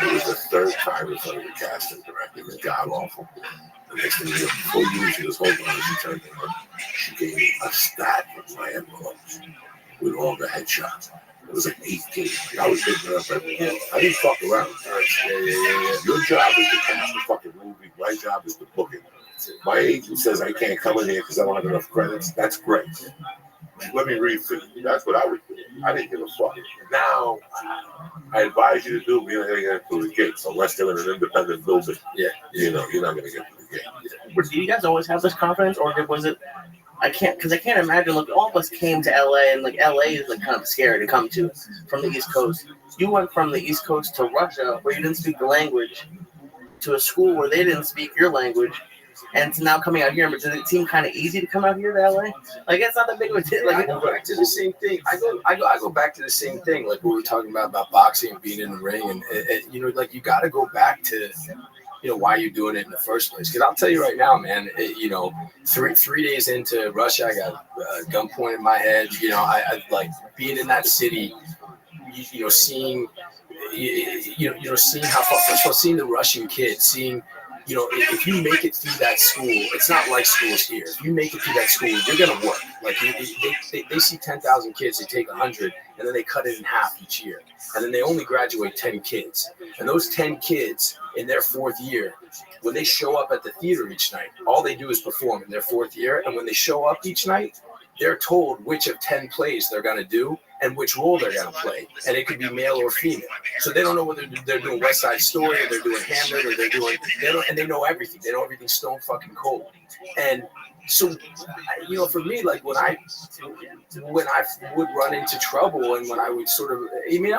It was the 3rd time in front of the casting director. It was god awful. The next thing you know, before you knew she was holding on, she turned around. She gave me a stack of my envelopes with all the headshots. It was like 18. I was hitting her up every day. I didn't fuck around. Yeah. Your job is to cast the fucking movie. My job is to book it. My agent says I can't come in here because I don't have enough credits. That's great. Let me read for you. That's what I would do. I didn't give a fuck. Now, I advise you to do, you're not going to get through the gates unless they're in an independent building. Yeah. You know, you're not going to get through the gate. But do you guys always have this confidence, or was it, I can't imagine, like, all of us came to LA, and, like, LA is, like, kind of scary to come to from the East Coast. You went from the East Coast to Russia, where you didn't speak the language, to a school where they didn't speak your language. And now coming out here, but does it seem kind of easy to come out here to LA? Like it's not that big of a deal. Like I go back to the same thing. I go back to the same thing. Like we were talking about boxing and being in the ring, and you know, like you got to go back to, you know, why you're doing it in the first place. Because I'll tell you right now, man. You know, three days into Russia, I got a gun pointed in my head. You know, I like being in that city. You know, seeing, seeing how far. First of all, seeing the Russian kids, seeing. You know, if you make it through that school, it's not like schools here. If you make it through that school, you're going to work. Like, they see 10,000 kids, they take 100, and then they cut it in half each year. And then they only graduate 10 kids. And those 10 kids, in their 4th year, when they show up at the theater each night, all they do is perform in their 4th year. And when they show up each night, they're told which of 10 plays they're going to do and which role they're going to play. And it could be male or female. So they don't know whether they're doing West Side Story or they're doing Hamlet or they know everything. They know everything stone fucking cold. And so, you know, for me, like when I would run into trouble and when I would sort of, I mean,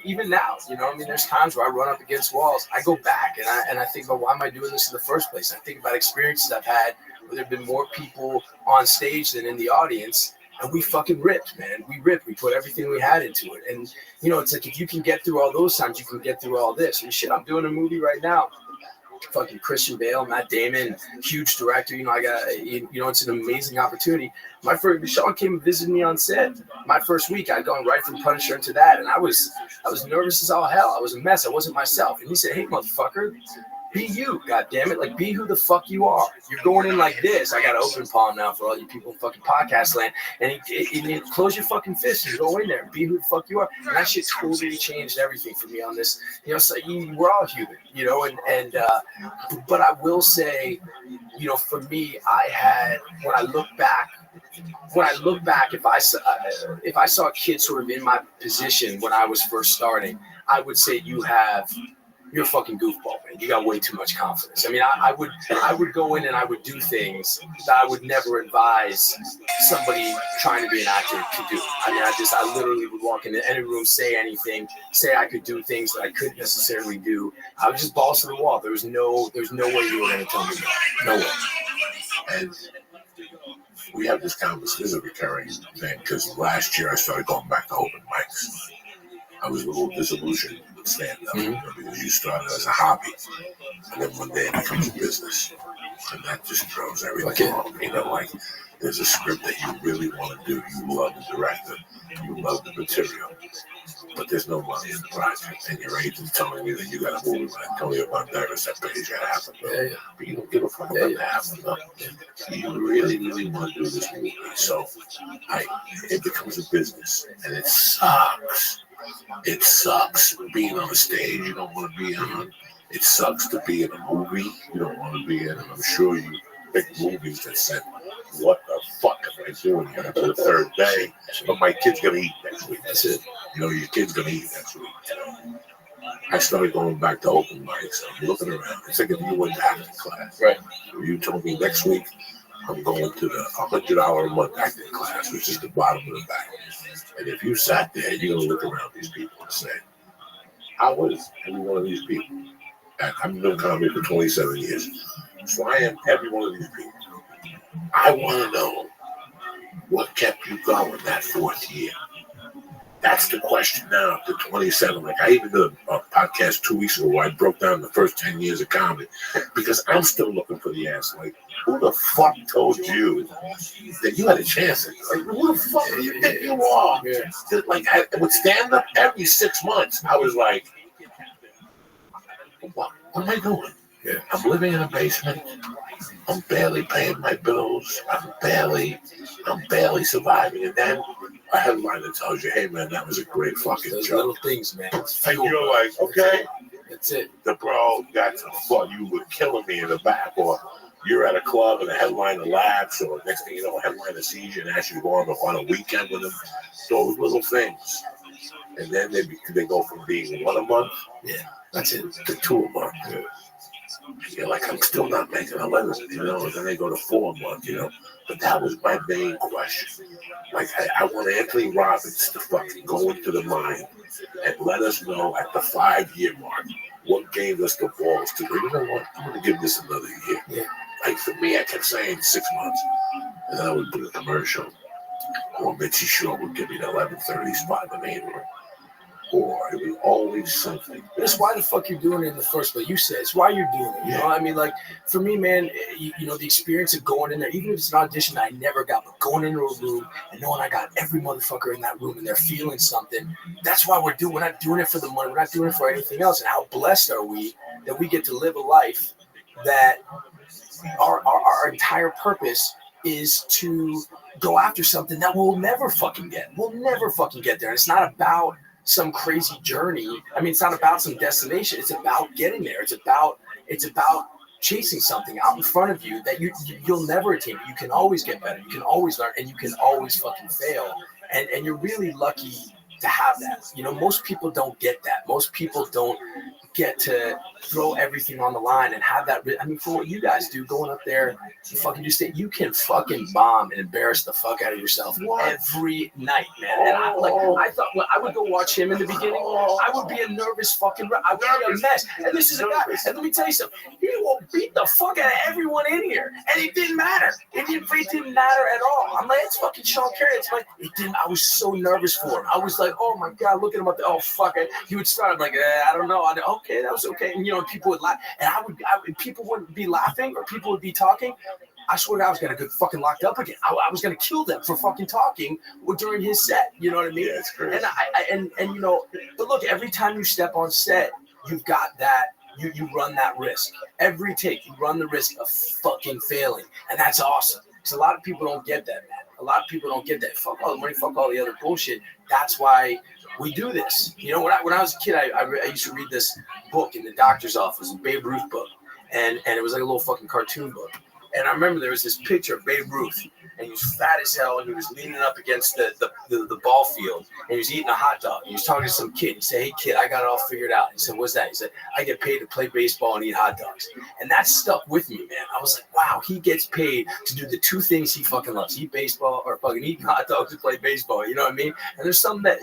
even now, you know, I mean, there's times where I run up against walls. I go back and I think about why am I doing this in the first place? I think about experiences I've had where there have been more people on stage than in the audience. And we fucking ripped, man. We ripped. We put everything we had into it. And, you know, it's like if you can get through all those times, you can get through all this. And shit, I'm doing a movie right now. Fucking Christian Bale, Matt Damon, huge director. You know, I got, you know, it's an amazing opportunity. Sean came and visited me on set. My first week, I'd gone right from Punisher into that. And I was nervous as all hell. I was a mess. I wasn't myself. And he said, hey, motherfucker. Be you, goddammit. Like, be who the fuck you are. You're going in like this. I got an open palm now for all you people in fucking podcast land. And he close your fucking fist and go in there and be who the fuck you are. And that shit totally changed everything for me on this. You know, so we're all human, you know, but I will say, you know, for me, I had, when I look back, if I saw a kid sort of in my position when I was first starting, I would say you have you're a fucking goofball, man. You got way too much confidence. I mean, I would go in and I would do things that I would never advise somebody trying to be an actor to do. I mean, I literally would walk into any room, say anything, say I could do things that I couldn't necessarily do. I was just balls to the wall. There's no way you were going to tell me that. No way. And we have this conversation. This is a recurring thing because last year I started going back to open mics. I was a little disillusioned with stand-up because you started as a hobby, and then one day it becomes a business, and that just throws everything off. You know, like there's a script that you really want to do. You love the director, you love the material, but there's no money in the project, and your agent's telling you that you got a movie with Antonio Banderas that pays you $500,000, but you don't give a fuck about the $500,000. You really, really want to do this movie, so it becomes a business, and it sucks. It sucks being on a stage you don't want to be on. It sucks to be in a movie you don't want to be in. And I'm sure you pick movies that said, what the fuck am I doing here for the third day? But my kid's going to eat next week. That's it. You know, your kid's going to eat next week. I started going back to open mics. I'm looking around. It's like if you went to acting class. Right. You told me next week I'm going to the $100 a month acting class, which is the bottom of the bag. And if you sat there, you're going to look around these people and say, how is every one of these people? And I've been doing comedy for 27 years. So I am every one of these people. I want to know what kept you going that fourth year. That's the question now after 27. Like I even did a podcast 2 weeks ago where I broke down the first 10 years of comedy because I'm still looking for the answer. Like, who the fuck told you that you had a chance? Like, who the fuck do you think you are? Yeah. Like, with stand up every 6 months, I was like, what am I doing? Yeah. I'm living in a basement. I'm barely paying my bills. I'm barely surviving. And then a headline that tells you, hey, man, that was a great fucking Those joke. little things, man. And you're like, okay. That's it. The bro got to fuck, you were killing me in the back. Or you're at a club and a headliner laughs. Or next thing you know, a headliner sees you and asks you to go on a weekend with them. Those little things. And then they go from being one a month, that's it, to 2 a month. Yeah. You're like, I'm still not making 11, you know, and then they go to 4 a month, you know. But that was my main question. Like, I want Anthony Robbins to fucking go into the mind and let us know at the 5-year mark what gave us the balls to go, you know what, I'm going to give this another year. Yeah. Like, for me, I kept saying 6 months, and then I would put a commercial, or Mitzi Shore would give me the 11:30 spot in the main room. Or it was always something. That's why the fuck you're doing it in the first place. You said it's why you're doing it. You know, I mean, like for me, man, you know, the experience of going in there, even if it's an audition that I never got, but going into a room and knowing I got every motherfucker in that room and they're feeling something. That's why we're not doing it for the money. We're not doing it for anything else. And how blessed are we that we get to live a life that our entire purpose is to go after something that we'll never fucking get. We'll never fucking get there. And it's not about some crazy journey. I mean, it's not about some destination. It's about getting there. It's about chasing something out in front of you that you'll never attain. You can always get better. You can always learn, and you can always fucking fail. And you're really lucky to have that. You know, most people don't get that. Most people don't get to throw everything on the line and have that. I mean, for what you guys do, going up there, you can fucking bomb and embarrass the fuck out of yourself every night, man. And I thought I would go watch him in the beginning. I would be a nervous fucking. I would be a mess. And this is a guy. And let me tell you something. He will beat the fuck out of everyone in here, and it didn't matter. It didn't matter at all. I'm like, it's fucking Sean Carey. It's like it didn't. I was so nervous for him. I was like, oh my god, look at him up there. Oh fuck it. He would start like, I don't know. Okay, that was okay. And you know, people would laugh, and people wouldn't be laughing, or people would be talking. I swear to God, I was gonna get fucking locked up again. I was gonna kill them for fucking talking during his set. You know what I mean? Yeah, it's crazy. And you know, but look, every time you step on set, you've got that. You run that risk. Every take, you run the risk of fucking failing, and that's awesome. Because a lot of people don't get that, man. A lot of people don't get that. Fuck all the money, fuck all the other bullshit. That's why we do this. You know, when I was a kid, I used to read this book in the doctor's office, a Babe Ruth book, and it was like a little fucking cartoon book. And I remember there was this picture of Babe Ruth, and he was fat as hell, and he was leaning up against the ball field, and he was eating a hot dog. He was talking to some kid. He said, "Hey kid, I got it all figured out." He said, "What's that?" He said, "I get paid to play baseball and eat hot dogs." And that stuck with me, man. I was like, wow, he gets paid to do the two things he fucking loves: eat baseball or fucking eat hot dogs and play baseball. You know what I mean? And there's something that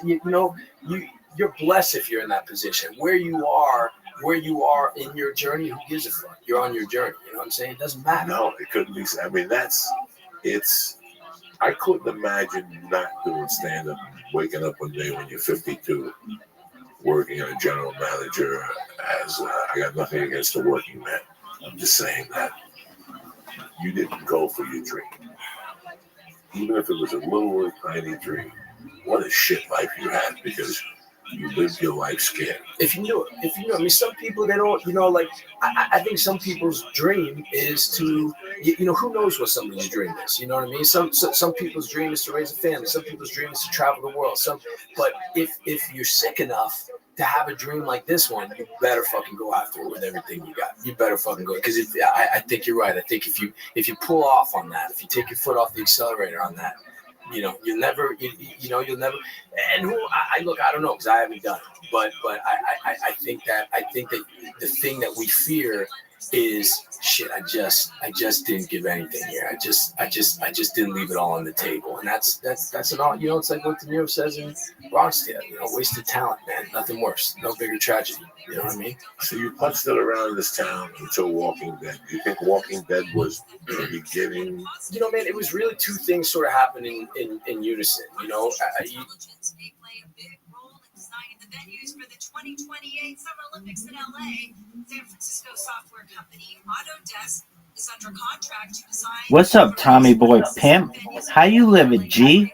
you're blessed if you're in that position. Where you are in your journey, who gives a fuck? You're on your journey. You know what I'm saying? It doesn't matter. No, it couldn't be. I mean, I couldn't imagine not doing stand-up, waking up one day when you're 52, working as a general manager. I got nothing against the working man. I'm just saying that you didn't go for your dream. Even if it was a little tiny dream, what a shit life you had, because you lived your life scared. If you knew it. I mean, some people, they don't, like, I think some people's dream is to, who knows what somebody's dream is, you know what I mean? Some people's dream is to raise a family. Some people's dream is to travel the world. But if you're sick enough to have a dream like this one, you better fucking go after it with everything you got. You better fucking go, because I think you're right. I think if you pull off on that, if you take your foot off the accelerator on that, you'll never, you'll never. And I don't know, because I haven't done it. But I think that the thing that we fear is shit. I just didn't give anything here. I just didn't leave it all on the table. And that's an all. It's like what De Niro says in Rothschild. Wasted talent, man. Nothing worse. No bigger tragedy. You know what I mean? So you punched it around this town until Walking Dead. Do you think Walking Dead was the beginning? Man, it was really two things sort of happening in unison. Venues for the 2028 Summer Olympics in LA. San Francisco software company Autodesk is under contract to design. What's up, Tommy Boy Pimp? How you living, G? The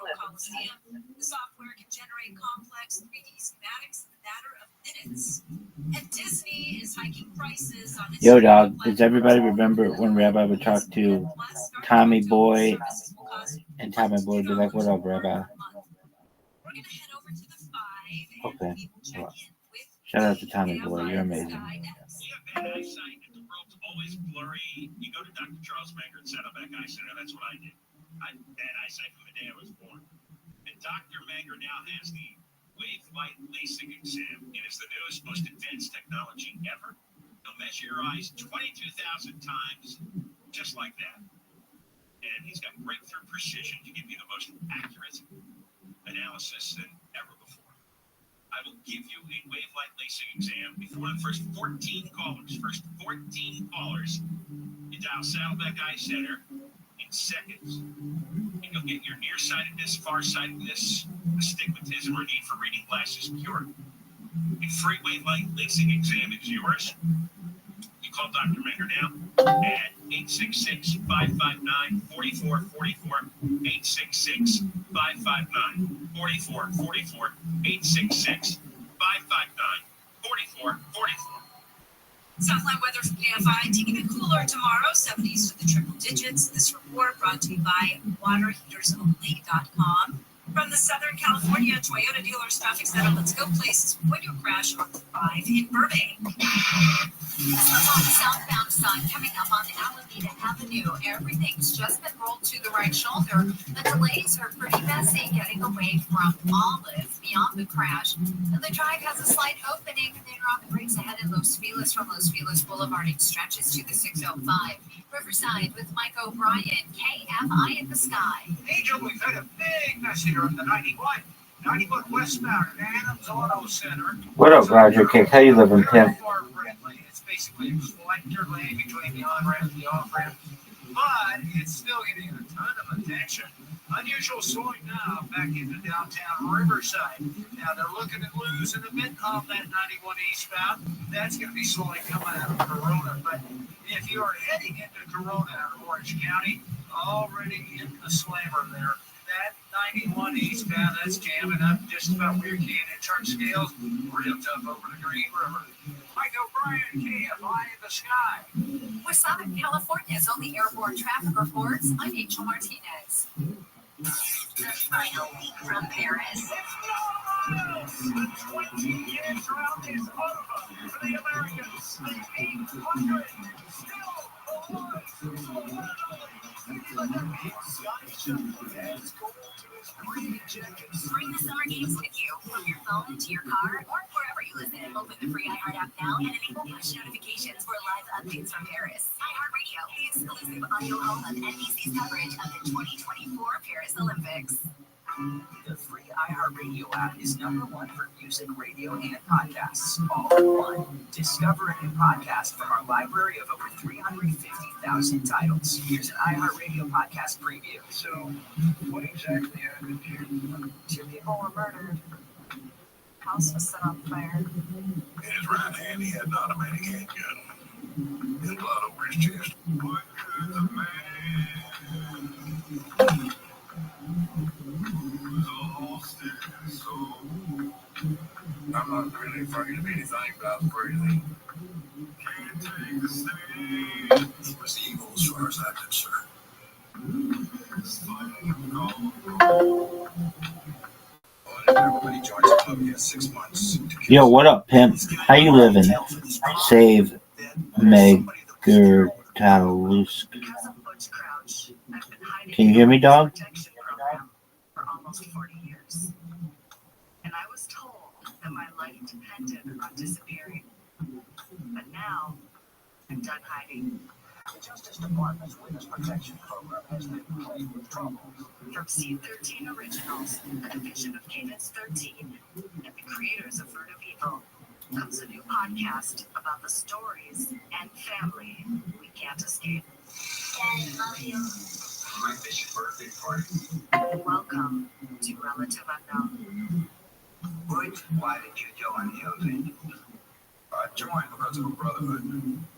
software can generate complex 3D schematics in a matter of minutes. And Disney is hiking prices on its. Yo, dog, does everybody remember when Rabbi would talk to Tommy Boy and Tommy Boy would be like, "What up, Rabbi?" We're gonna head over to the 5. Okay. Well, shout out to Tommy Boy. You're amazing. You have bad eyesight and the world's always blurry. You go to Dr. Charles Manger at Saddleback Eye Center. That's what I did. I had bad eyesight from the day I was born. And Dr. Manger now has the Wave Light LASIK exam. It is the newest, most advanced technology ever. He'll measure your eyes 22,000 times, just like that. And he's got breakthrough precision to give you the most accurate analysis than ever before. I will give you a Wave Light LASIK exam before the first 14 callers. You dial Saddleback Eye Center in seconds. And you'll get your nearsightedness, farsightedness, astigmatism, or need for reading glasses cured. A free Wave Light LASIK exam is yours. You call Dr. Manger now at 866-559-4444, 866-559-4444, 866-559-4444. Southline weather from KFI, taking it cooler tomorrow, 70s to the triple digits. This report brought to you by waterheatersonly.com. From the Southern California Toyota Dealers Traffic Center, let's go places when you crash on the 5 in Burbank. This was on the southbound side coming up on Alameda Avenue. Everything's just been rolled to the right shoulder. The delays are pretty messy getting away from Olive beyond the crash. And the drive has a slight opening and then on the brakes ahead in Los Feliz from Los Feliz Boulevard. It stretches to the 605. Riverside with Mike O'Brien, KFI in the sky. Angel, we've had a big mess here at the 91 westbound at Adams Auto Center. What up, Roger Kick? How you living, Pimp? It's basically a collector lane between the on-ramp and the off-ramp, but it's still getting a ton of attention. Unusual slowing now back into downtown Riverside. Now they're looking at losing a bit of that 91 eastbound. That's going to be slowing coming out of Corona. But if you are heading into Corona out of Orange County, already in the slammer there. That 91 eastbound, that's jamming up just about where you can in church scales. Real tough over the Green River. Mike O'Brien, KFI in the sky. With Southern California's only airborne traffic reports, I'm Angel Martinez. The final week from Paris. The 20 years round is over for the Americans. The 800 still awards for one and only. Bring the summer games with you from your phone to your car or wherever you listen. Open the free iHeart app now and enable push notifications for live updates from Paris. iHeartRadio, the exclusive audio home of NBC's coverage of the 2024 Paris Olympics. The free iHeartRadio app is #1 for music, radio, and podcasts, all in one. Discover a new podcast from our library of over 350,000 titles. Here's an iHeartRadio podcast preview. So, what exactly happened here? 2 people were murdered. House was set on fire. In his right hand, he had an automatic handgun. And blood over his chest. What could the man? I'm not really afraid of anything, but I'm crazy. Can't take the same. He was evil as far as I'm concerned. Everybody joins the club. He has 6 months. Yo, what up, pimp? How you living? Save Megertalusk. Can you hear me, dog? For almost 40 years. And I was told that my life depended on disappearing. But now, I'm done hiding. The Justice Department's Witness Protection Program has been plagued with trouble. From C13 Originals, a division of Cadence 13, and the creators of Fruit of Evil, comes a new podcast about the stories and family we can't escape. Daddy, love you. My official birthday party. Welcome to Relative Unknown. Butch, why did you join the I joined because of a brotherhood.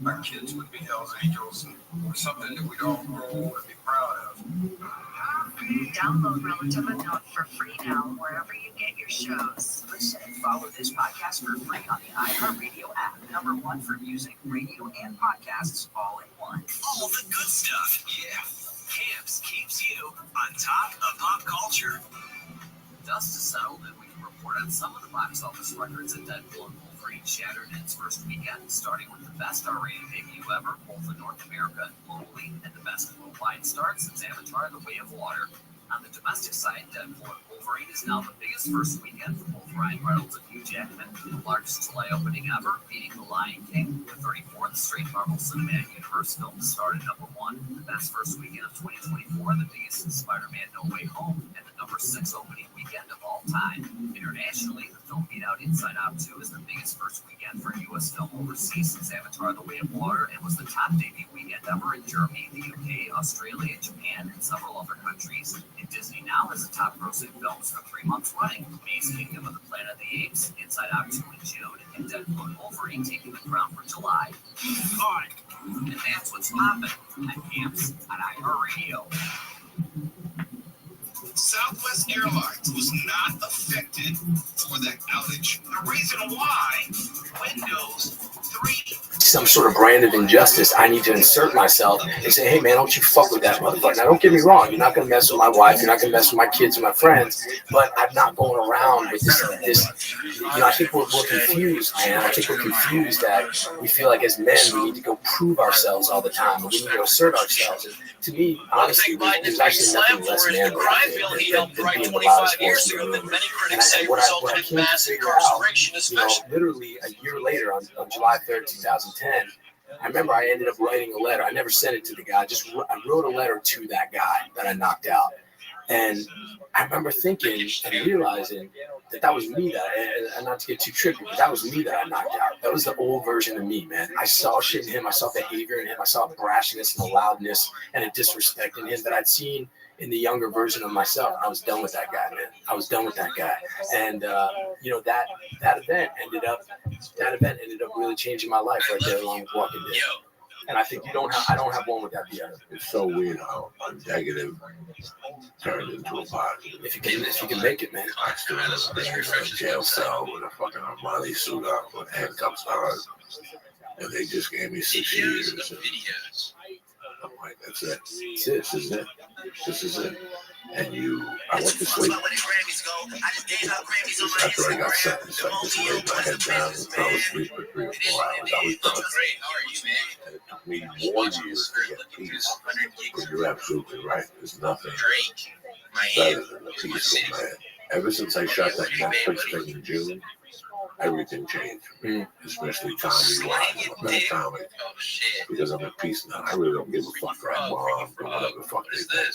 Our kids would be Hell's Angels, and something that we'd all grow and be proud of. Download Relative Unknown for free now wherever you get your shows. Listen and follow this podcast for free on the iHeartRadio app. #1 for music, radio, and podcasts, all in one. All the good stuff, yeah. Camps keeps you on top of pop culture. Dust has settled, and we can report on some of the box office records that Deadpool and Wolverine shattered in its first weekend, starting with the best R-rated debut ever, both in North America and globally, and the best worldwide start since Avatar: The Way of Water. On the domestic side, Deadpool and Wolverine is now the biggest first weekend for both Ryan Reynolds and Hugh Jackman, the largest July opening ever, beating The Lion King, the 34th straight Marvel Cinematic Universe film to start at #1, the best first weekend of 2024, the biggest in Spider-Man No Way Home, and the #6 opening weekend of all time. Internationally, the film beat out Inside Out 2 as the biggest first weekend for a U.S. film overseas since Avatar: The Way of Water, and was the top debut weekend ever in Germany, the UK, Australia, Japan, and several other countries. And Disney now has the top grossing films for 3 months running. May's Kingdom of the Planet of the Apes, Inside Out 2 in June, and Deadpool and Wolverine taking the crown for July. Alright, and that's what's poppin' at Camps on iHeartRadio. Southwest Airlines was not affected for that outage. The reason why, Windows 3. Some sort of brand of injustice, I need to insert myself and say, hey man, don't you fuck with that motherfucker. Now don't get me wrong, you're not gonna mess with my wife, you're not gonna mess with my kids and my friends, but I'm not going around with this I think we're confused, man. I think we're confused that we feel like as men we need to go prove ourselves all the time, and we need to assert ourselves. And to me, honestly, there's actually nothing less manly than being the loudest voice in the room. And what I came to figure out, literally a year later on July 3rd, 2010, I remember I ended up writing a letter. I never sent it to the guy. I wrote a letter to that guy that I knocked out. And I remember thinking and realizing that was me and not to get too trippy, but that was me that I knocked out. That was the old version of me, man. I saw shit in him. I saw behavior in him. I saw a brashness and a loudness and a disrespect in him that I'd seen in the younger version of myself. I was done with that guy, man. I was done with that guy. And, that event ended up really changing my life right there along with Walking Dead. And I think I don't have one without the other. It's so weird how a negative turned into a positive. If you can make it, man. I still in a jail cell with a fucking Armani suit on with handcuffs on. And they just gave me 6 years. I'm like, that's it. This is it. and I went to sleep. After I got sentenced, I just laid my head down and fell asleep for 3 or 4 hours. I was done. And it took me more years to get peace. But you're absolutely right. There's nothing better than a peaceful man. Ever since I shot that Netflix thing in June, everything changed. Especially comedy-wise. I'm a better comic because I'm at peace now. I really don't give a fuck for a bomb or whatever the fuck they think.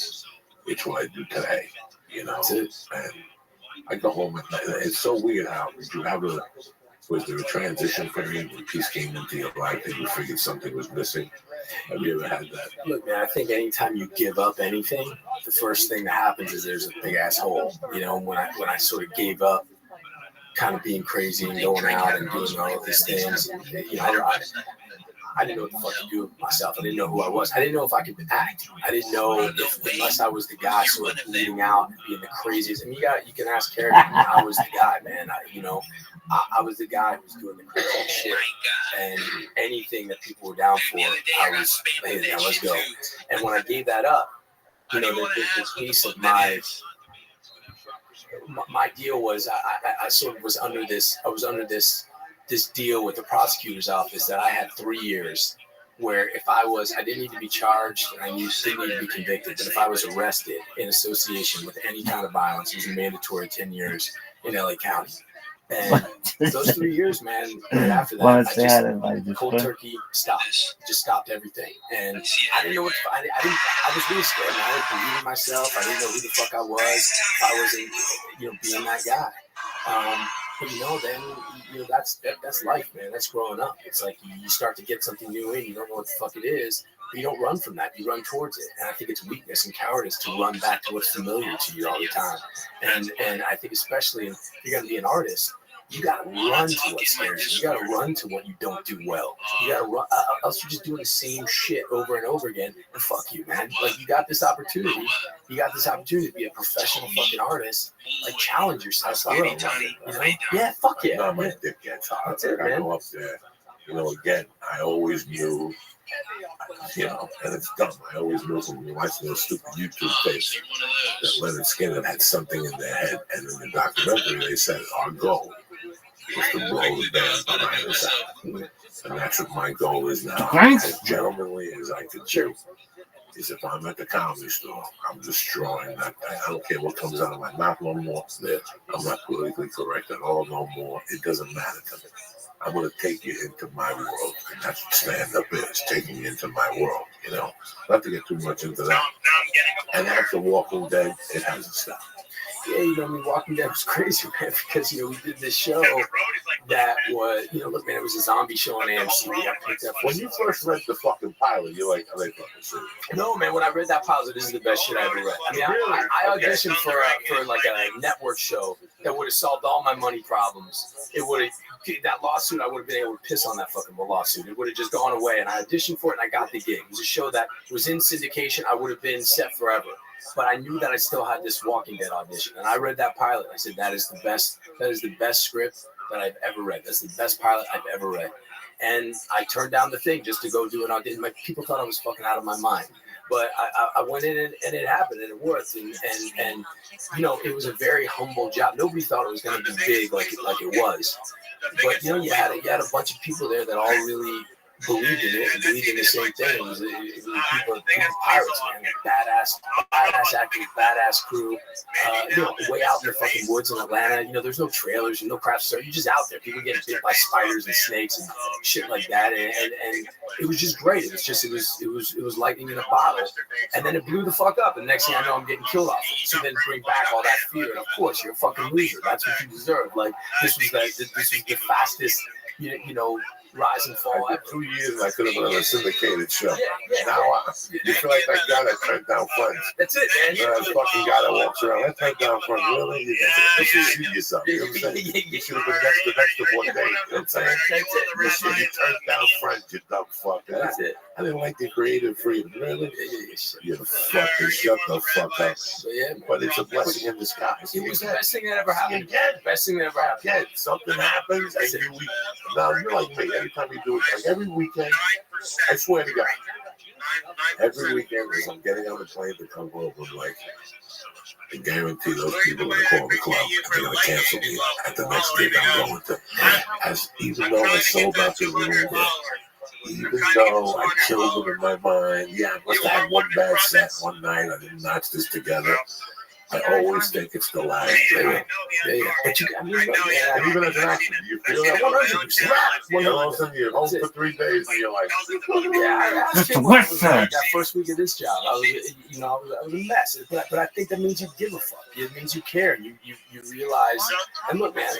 It's what I do today, you know. And I go home at night. It's so weird how was there a transition for you when peace came into your life and you figured something was missing? Have you ever had that? Look, man, I think anytime you give up anything, the first thing that happens is there's a big ass hole. You know, when I sort of gave up kind of being crazy and going out and doing all of these things, you know, I didn't know what the fuck to do with myself. I didn't know who I was. I didn't know if I could act. I didn't know if, unless I was the guy sort of bleeding out and being the craziest. And you can ask Kerry. I was the guy, man. I was the guy who was doing the crazy shit. And anything that people were down for, I was, hey, yeah, let's go. And when I gave that up, you know, the piece of my deal was I sort of was under this. I was under this deal with the prosecutor's office that I had 3 years where if I didn't need to be charged and I didn't need to be convicted, but if I was arrested in association with any kind of violence, it was a mandatory 10 years in LA County. And those 3 years, man, right after that, cold turkey stopped. Just stopped everything. And I didn't know I was really scared, man. I didn't believe in myself. I didn't know who the fuck I was. I wasn't, you know, being that guy. But you know, then you know that's life, man. That's growing up. It's like you start to get something new in. You don't know what the fuck it is, but you don't run from that. You run towards it. And I think it's weakness and cowardice to run back to what's familiar to you all the time. And I think especially if you're gonna be an artist, you gotta run to what scares you. You gotta run to what you don't do well. You gotta run. Else you're just doing the same shit over and over again. And fuck you, man. Like you got this opportunity. You got this opportunity to be a professional fucking artist. Like challenge yourself. You know? Yeah, fuck yeah. No, my dick gets hot. That's it, man. I go up there. You know, again, I always knew. You know, and it's dumb. I always knew from watching those stupid YouTube tapes that Leonard Skinner had something in their head. And in the documentary, they said our goal was to blow the band behind us out. And that's what my goal is now. As gentlemanly as I can do is if I'm at the comedy store, I'm destroying that thing. I don't care what comes out of my mouth no more. I'm not politically correct at all no more. It doesn't matter to me. I'm going to take you into my world. And that's what stand-up is, taking you into my world, you know. Not to get too much into that. And after Walking Dead, it hasn't stopped. Yeah, you know, I mean, Walking Dead was crazy, man, because, you know, we did this show that was, you know, look, man, it was a zombie show on AMC. I picked up. When you first read the fucking pilot, you're like, I fucking see it. No, man, when I read that pilot, this is the best shit I ever read. I mean, I auditioned for like a network show that would have solved all my money problems. It would have, that lawsuit, I would have been able to piss on that fucking lawsuit. It would have just gone away, and I auditioned for it, and I got the gig. It was a show that was in syndication. I would have been set forever. But I knew that I still had this Walking Dead audition. And I read that pilot. I said, that is the best script that I've ever read. That's the best pilot I've ever read. And I turned down the thing just to go do an audition. Like, people thought I was fucking out of my mind. But I went in and it happened and it worked. And you know, it was a very humble job. Nobody thought it was going to be big like it was. But, you know, you had a bunch of people there that all really believed in it and believed in the same thing. It was people pirates, man, badass actors, badass crew. You know, way out in the fucking woods in Atlanta. You know, there's no trailers and no craft service. You're just out there. People getting bit by spiders and snakes and shit like that. And it was just great. It was lightning in a bottle. And then it blew the fuck up. And next thing I know, I'm getting killed off it. So then bring back all that fear. And of course, you're a fucking loser. That's what you deserve. Like this was the fastest, you know, rise and fall. After 2 years, I could have been on a syndicated show. Now, you feel like that guy that turned down Friends. That's it, man. That fucking guy that walks around. That turned down Friends. Really? You should see yourself. You know what I'm saying? You should have been the next of one day. You know what I'm saying? That's it. You turned down Friends, you dumb fuck. That's it. I didn't like the creative freedom. Really? You fucking shut the fuck up. Yeah, but it's a blessing in disguise. It was the best thing that ever happened. Best thing that ever happened. Yeah, something happens, and now you're like me. Every time you do it, like every weekend, I swear to God, Every weekend, as I'm getting on the plane to come home, I'm like, I guarantee those people are going to call the club and they're going to cancel me at the next gig I'm going to. Even though I sold out the room, even though I killed them in my mind, I must have had one bad set one night, I didn't notch this together. I always think it's the last day. But you, I mean, And even as an actor, do you feel that 100%? You know, all of a sudden you're home for 3 days and you're like, That's the worst that first week of this job, I was a mess. But I think that means you give a fuck. It means you care. You realize. And look, man,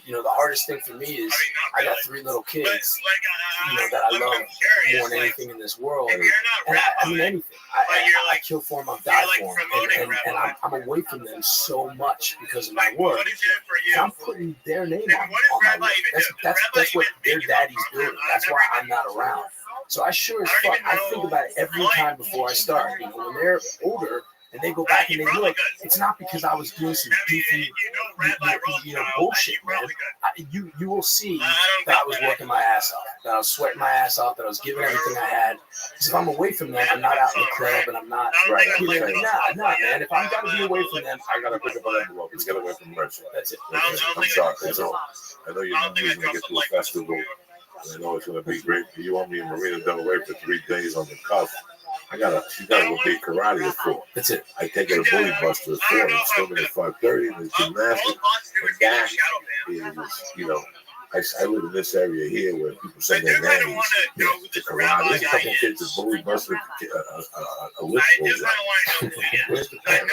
the hardest thing for me is I got 3 little kids, that I love more than anything in this world. And I mean anything. I kill for them, I'll die for them, and I'm away from them so much because of my work. And I'm putting their name on my work. That's what their daddy's doing. That's why I'm not around. So I sure as fuck, I think about it every time before I start. When they're older and they go back and they look, it's not because I was doing some goofy, bullshit, man. You will see that I was working my ass off, that I was sweating my ass off, that I was giving everything I had. Because if I'm away from them, I'm not out in the club and I'm not. Right. Nah, man. If I'm gotta be away from them, I got to pick up an envelope and get away from the merch. that's it. I'm sorry. That's all. I know you're usually get to a festival. And I know it's going to be great for you. I'm in Marina Del Rey for 3 days on the cuff. She's got to go be karate at 4. That's it. I take her to Bully Buster at 4 and swimming at 5:30. There's gymnastics. And that is, I live in this area here where people send their nannies to karate. There's a couple of kids at Bully Buster, a list goes out. Where's the parent?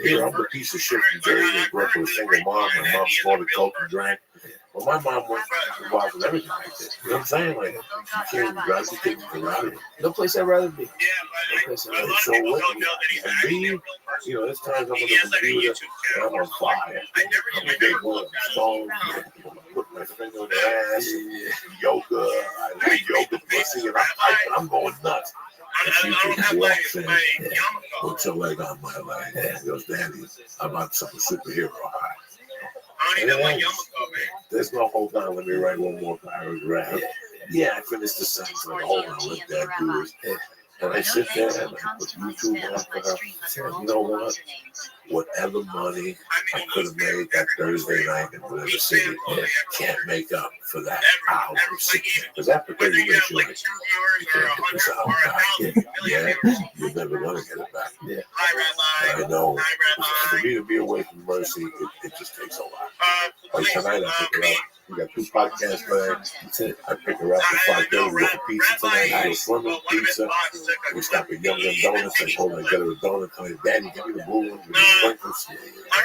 Here, I'm the piece of shit from Jersey. I grew up with a single mom. My mom snorted coke and drank. Well, my mom went involved in everything like this. You know what I'm saying? Like, she can't drive the kids to karate. No place I'd rather be. So with me, and me, there's times I'm on the computer and I'm on fire. I'm a big one, stone, put my finger in the ass, yoga, I like yoga pussy, and I'm going nuts. And she just walks in, puts her leg on my leg, and goes, Daddy, I'm on some superhero high. There's no hold on, let me write one more paragraph. I finished the sentence, like, hold on, let Dad do this. And I sit there and I put YouTube on for her. You know what? Whatever money I could have made that Thursday night in whatever city can't make up for that hour of sickness. Because after 30 minutes, you're like, you can't get this hour back. You're never going to get it back. I know. For me to be away from Mercy, it just takes a lot. Like tonight, I pick her up. We got 2 podcasts today. I pick her up at 5:30. We get a pizza tonight. We go swimming, pizza. We stop at Young Donuts. I told her to get her a donut. Tell her, Daddy, give me the blue one.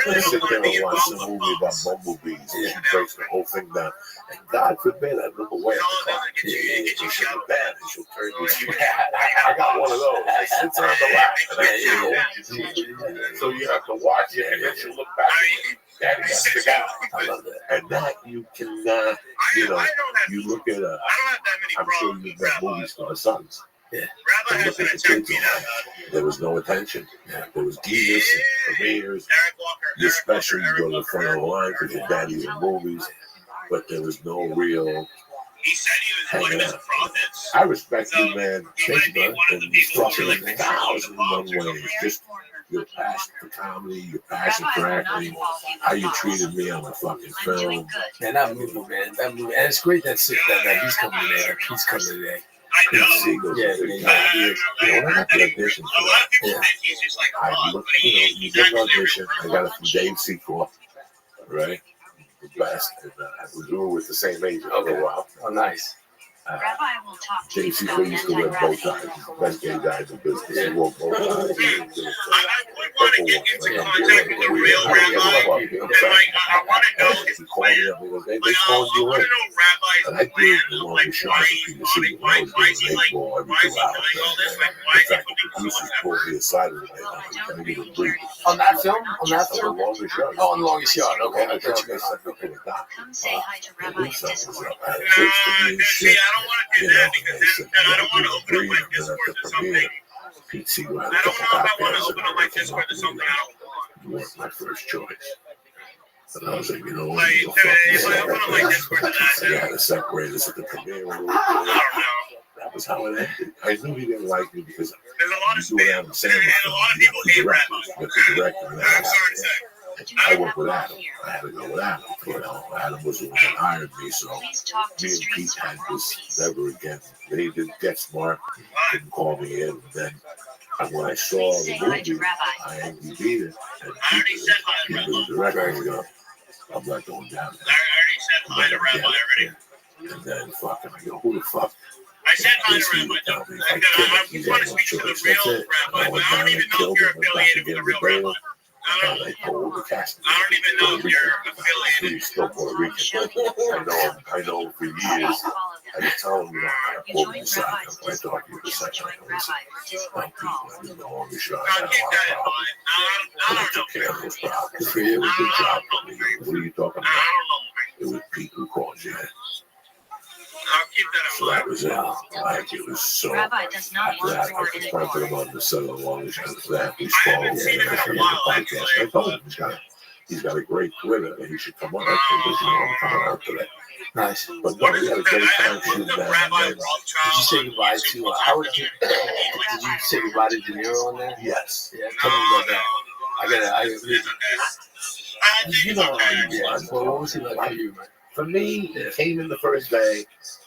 Let's sit there and watch some movie about bumblebees. And she breaks the whole thing down. And God forbid I look away at the clock. She'll look bad and she'll turn you. I got one of those. It sits on the lap. So you have to watch it and then she'll look back and Daddy, that's the guy. I love that. And that you cannot, you look at, I'm sure you've got movies for the sons. Look at the kids. There was no attention. There was Guinness and premieres. You're special. You go to the front of the line because your daddy's in movies. But there was no real hanging out. I respect you, man. Thank you, man. And you fucking 1,001 ways. Just your passion for comedy, your passion for acting, how you treated me on the fucking film. Man, that movie, man. That movie. And it's great that he's coming today. He's coming today. When I got the audition for that, I looked, you did an audition. I got it from Dave Secor, right? The best. And we were with the same agent for a while. Oh, nice. Dave Secor used to wear bow ties. He's the best gay guy in the business. He wore bow ties. I would want to get into contact with a real rabbi, and I want to know if He called me up. He goes, they called you in. And I did the longest shot for PDC when I was doing an 8-ball every 2 hours. In fact, the producers pulled me aside and they can I get a brief? On that film? The longest shot. Oh, on the longest yard. Okay. I thought you guys sent me to the doctor. The police officer I had a fix for me and shit. I don't want to do that because then I don't want to open up my Discord to something. Pete Segal I had a don't know couple if I want to podcasts open up my Discord to something I don't want. You weren't my first choice. But I was like, you know what? Like, You go fuck if I open up my yourself. Discord to that, I had to separate us at the premiere. I don't know. was how it ended. I knew he didn't like me because There's a lot of you do what Adam Sandler. and a lot of people hate Rabbi. The director, and I'm sorry to say. I went with Adam. I had to go with Adam. You know, Adam was the one that hired me, so me and Pete had this never again. They didn't get smart, didn't call me in. And then when I saw the movie, I IMDb'd it, and Pete was the director. And go, I'm not going down there. I already said hi to Rabbi already. And then fucking, I go, who the fuck? I said hi to Rabbi. I want to speak to the real Rabbi, but I don't even know if you're affiliated with the real Rabbi. I don't even know if you're affiliated. He's still Puerto Rican. I know for years. I just tell him, you know, I pulled him aside. I talked to you for a second. I did the longest shot. I'll keep that in mind. I took don't care of those problems. Good for you. Good job. What are you talking about? It was Pete who called you. I'll keep that in So mind. that was it. Like, it was so. Rabbi does not After want that, to I work confronted him on the set of the longest shot. After that, we I haven't spoke. seen him in a while, actually. I told him he's got a great Twitter and he should come on. I think I'm coming out today. Nice. But no, we had a great time shooting that. Rabbi Did you say goodbye to how did you say goodbye to De Niro on there? Yes. Yeah, tell me about that. You know, yeah. Well, what was he like for you? For me, it came in the first day,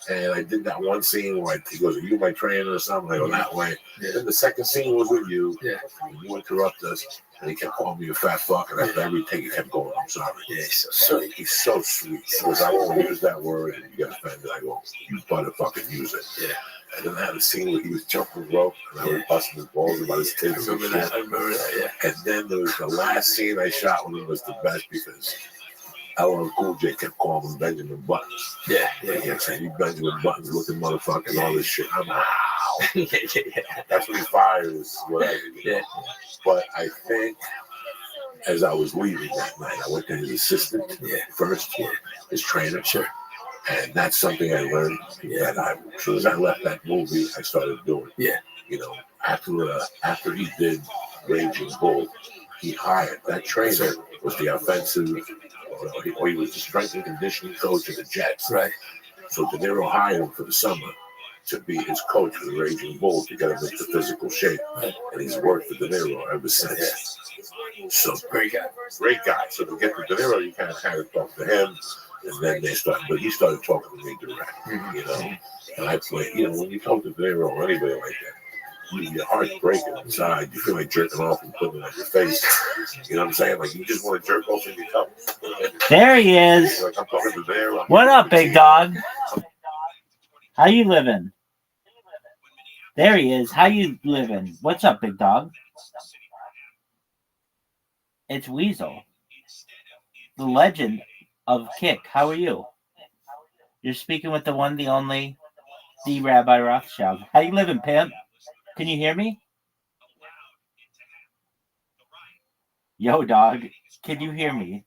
and I did that one scene where he goes, "Are you my trainer or something?" I go that way. Yeah. Then the second scene was with you. Yeah. And you interrupt us, and he kept calling me a fat fuck, and after every take, he kept going, "I'm sorry." Yeah, he's so sweet. He's so sweet. He goes, "I won't use that word," and you get offended. I go, "You better fucking use it." Yeah. And then I had a scene where he was jumping rope, and I was busting his balls about his I kids. remember that, yeah. And then there was the last scene I shot when he was the best because LL Cool J kept calling him Benjamin Buttons. Yeah. He kept saying, "You Benjamin Buttons looking motherfucker," and all this shit. I'm like, wow. That's when he fires, whatever. Yeah. But I think as I was leaving that night, I went to his assistant first, his trainer. Sure. And that's something I learned that as soon as I left that movie, I started doing. Yeah. You know, after he did Raging Bull, he hired that trainer was the offensive, or he was the strength and conditioning coach of the Jets. Right. So De Niro hired him for the summer to be his coach for the Raging Bull to get him into physical shape, and he's worked for De Niro ever since. So Great guy. Great guy. So to get to De Niro, you kind of had to talk to him. And then but he started talking to me direct, you know. And I play, you know, when you talk to De Niro or anybody like that, your heart's breaking inside. You feel like jerking off and putting it on your face. You know what I'm saying? Like you just want to jerk off in your cup. There he is. Like I'm talking to De Niro. What up, big dog? How you living? There he is. How you living? What's up, big dog? It's Weasel, the legend of Kick. How are you? You're speaking with the one, the only, the Rabbi Rothschild. How you living, pimp? Can you hear me? Yo, dog. Can you hear me?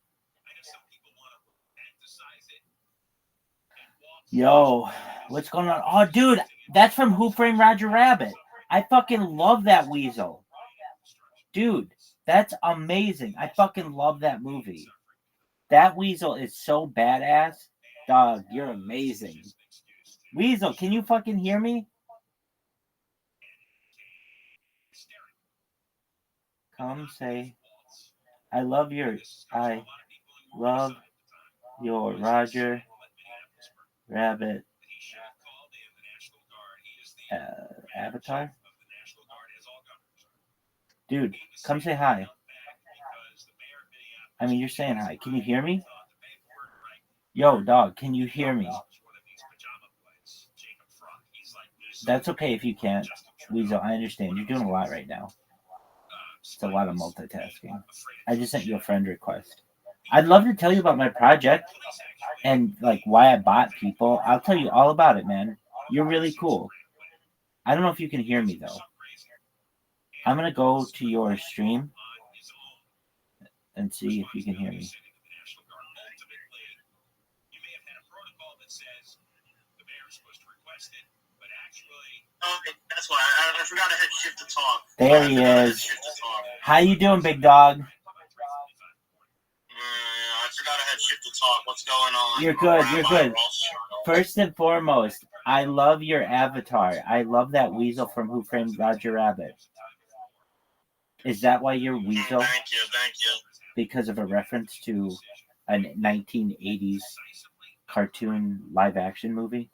Yo, what's going on? Oh, dude, that's from Who Framed Roger Rabbit. I fucking love that Weasel. Dude, that's amazing. I fucking love that movie. That Weasel is so badass. Dog, you're amazing. Weasel, can you fucking hear me? Come say, I love your Roger Rabbit avatar. Dude, come say hi. I mean, you're saying hi. Can you hear me? Yo, dog, can you hear me? That's okay if you can't. Weasel, I understand. You're doing a lot right now. It's a lot of multitasking. I just sent you a friend request. I'd love to tell you about my project and like why I bought people. I'll tell you all about it, man. You're really cool. I don't know if you can hear me though. I'm gonna go to your stream and see if you can hear me. Okay, that's why I forgot I had shift to talk. There he is. How you doing, big dog? I forgot I had shift to talk. What's going on? You're good. You're good. First and foremost, I love your avatar. I love that weasel from Who Framed Roger Rabbit. Is that why you're weasel? Thank you. Because of a reference to a 1980s cartoon live action movie?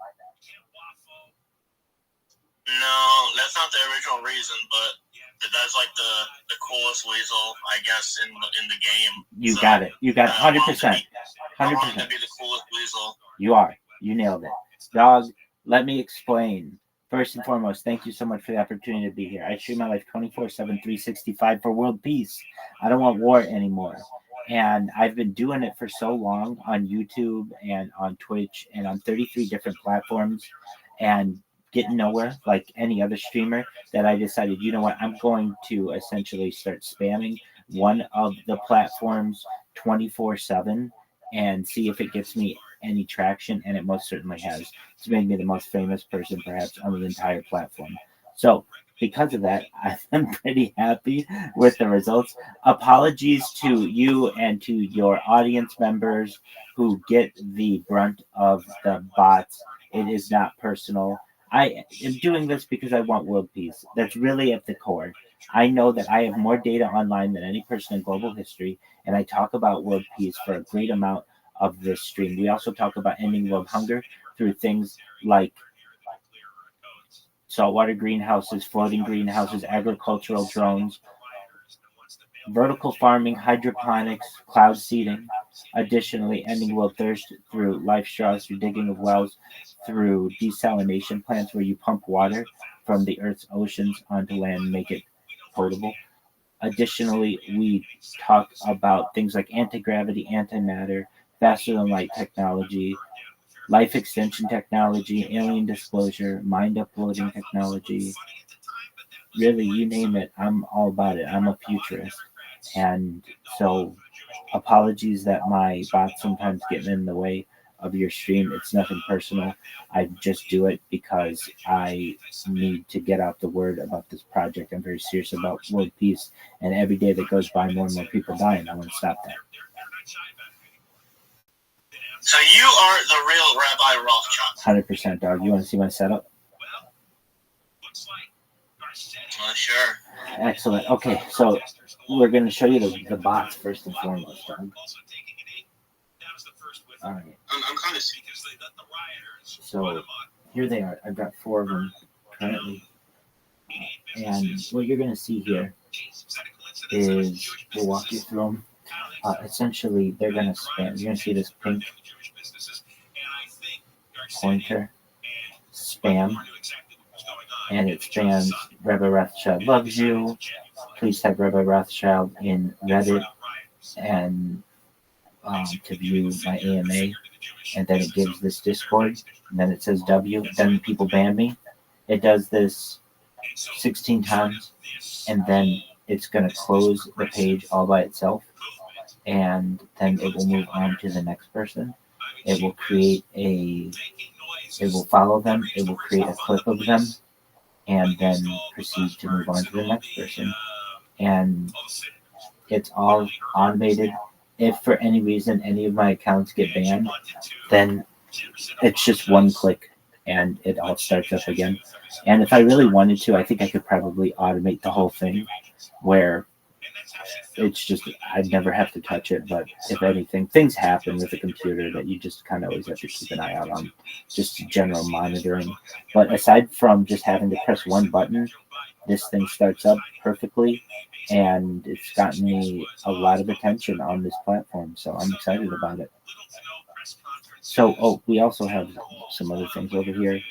No, that's not the original reason, but that's like the coolest weasel, I guess, in the game. You got it. You got it. 100%. I want to 100%. be the coolest weasel. You are. You nailed it. Dog, let me explain. First and foremost, thank you so much for the opportunity to be here. I stream my life 24/7, 365 for world peace. I don't want war anymore. And I've been doing it for so long on YouTube and on Twitch and on 33 different platforms and getting nowhere like any other streamer that I decided, you know what, I'm going to essentially start spamming one of the platforms 24/7 and see if it gets me any traction, and it most certainly has. It's made me the most famous person perhaps on the entire platform. So because of that, I'm pretty happy with the results. Apologies to you and to your audience members who get the brunt of the bots. It is not personal. I am doing this because I want world peace. That's really at the core. I know that I have more data online than any person in global history, and I talk about world peace for a great amount of this stream. We also talk about ending world hunger through things like saltwater greenhouses, floating greenhouses, agricultural drones, vertical farming, hydroponics, cloud seeding. Additionally, ending world thirst through life straws, through digging of wells, through desalination plants where you pump water from the Earth's oceans onto land and make it potable. Additionally, we talk about things like anti-gravity, antimatter, faster than light technology, life extension technology, alien disclosure, mind uploading technology. Really, you name it, I'm all about it. I'm a futurist. And so apologies that my bots sometimes get in the way of your stream. It's nothing personal. I just do it because I need to get out the word about this project. I'm very serious about world peace, and every day that goes by, more and more people die, and I want to stop that. So you are the real Rabbi Rothschild. 100%, dog. You want to see my setup? Sure. Excellent. Okay, so we're going to show you the bots first and foremost, dog. All right. I'm kind of So here they are. I've got 4 of them currently. And what you're going to see here is, we'll walk you through them. Essentially, they're going to spam. You're going to see this pink pointer, spam, and it spams Rabbi Rothschild loves you. Please type Rabbi Rothschild in Reddit and to view my AMA, and then it gives this Discord, and then it says W, then people ban me. It does this 16 times, and then it's going to close the page all by itself, and then it will move on to the next person. It will it will follow them, it will create a clip of them, and then proceed to move on to the next person. And it's all automated. If for any reason any of my accounts get banned, then it's just one click and it all starts up again. And if I really wanted to, I think I could probably automate the whole thing where it's just, I'd never have to touch it. But if anything, things happen with the computer that you just kind of always have to keep an eye out on, just general monitoring. But aside from just having to press one button, this thing starts up perfectly, and it's gotten me a lot of attention on this platform, so I'm excited about it. So, we also have some other things over here.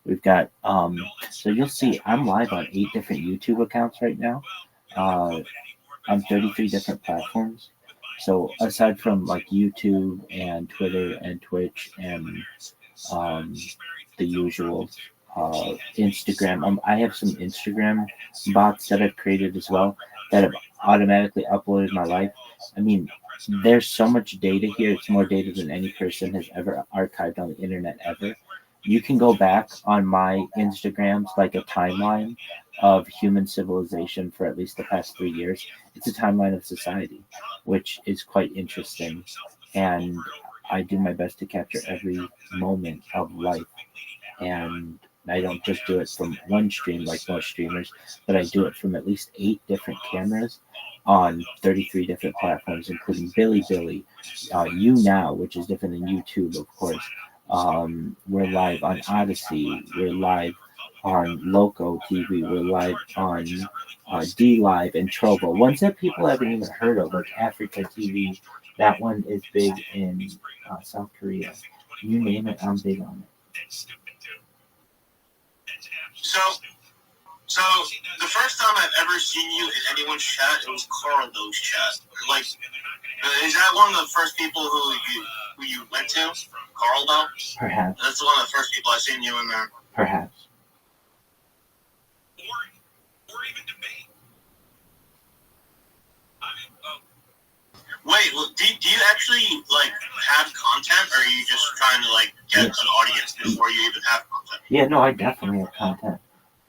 We've got, so you'll see I'm live on 8 different YouTube accounts right now, on 33 different platforms. So aside from like YouTube and Twitter and Twitch and the usual, Instagram. I have some Instagram bots that I've created as well that have automatically uploaded my life. I mean, there's so much data here. It's more data than any person has ever archived on the internet ever. You can go back on my Instagrams, like a timeline of human civilization for at least the past 3 years. It's a timeline of society, which is quite interesting. And I do my best to capture every moment of life. and I don't just do it from one stream like most streamers, but I do it from at least 8 different cameras on 33 different platforms, including Billy, YouNow, which is different than YouTube, of course. We're live on Odyssey. We're live on Loco TV. We're live on D Live and Trovo. Ones that people haven't even heard of, like Africa TV. That one is big in South Korea. You name it, I'm big on it. So the first time I've ever seen you in anyone's chat, it was Carl Doe's chat. Like, is that one of the first people who you went to? Carl Doe? Perhaps. That's one of the first people I've seen you in there. Perhaps. Or even debate. Wait, do you actually like have content, or are you just trying to like get an audience before you even have content? Yeah, no, I definitely have content.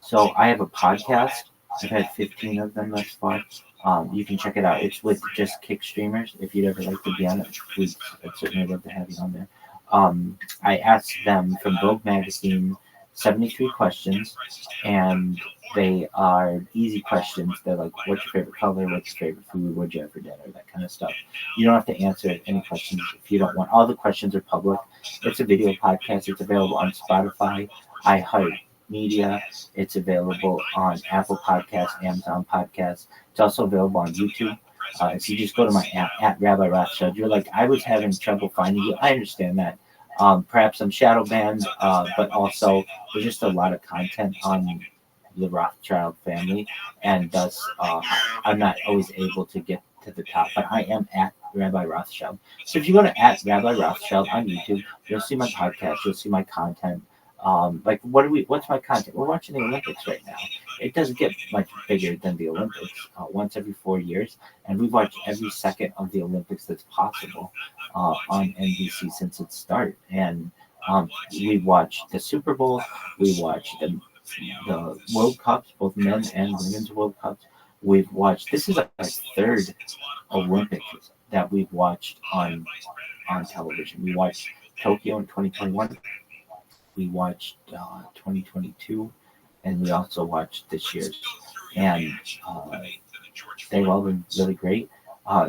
So I have a podcast. I've had 15 of them thus far. You can check it out. It's with just Kick streamers. If you'd ever like to be on it, I'd certainly love to have you on there. I asked them from Vogue Magazine 73 questions, and they are easy questions. They're like, what's your favorite color? What's your favorite food? What'd you have for dinner? That kind of stuff. You don't have to answer any questions if you don't want. All the questions are public. It's a video podcast. It's available on Spotify, iHeartMedia. It's available on Apple Podcasts, Amazon Podcasts. It's also available on YouTube. If you just go to my at Rabbi Rothschild, you're like, I was having trouble finding you. I understand that. Perhaps I'm shadow banned, but also there's just a lot of content on the Rothschild family, and thus I'm not always able to get to the top. But I am at Rabbi Rothschild. So if you go to at Rabbi Rothschild on YouTube, you'll see my podcast, you'll see my content. What's my content? We're watching the Olympics right now. It doesn't get much bigger than the Olympics once every 4 years, and we've watched every second of the Olympics that's possible on NBC since its start. And we watched the Super Bowl, we watched the World Cups, both men and women's World Cups. We've watched. This is our third Olympics that we've watched on television. We watched Tokyo in 2021. We watched 2022, and we also watched this year's, and they've all been really great.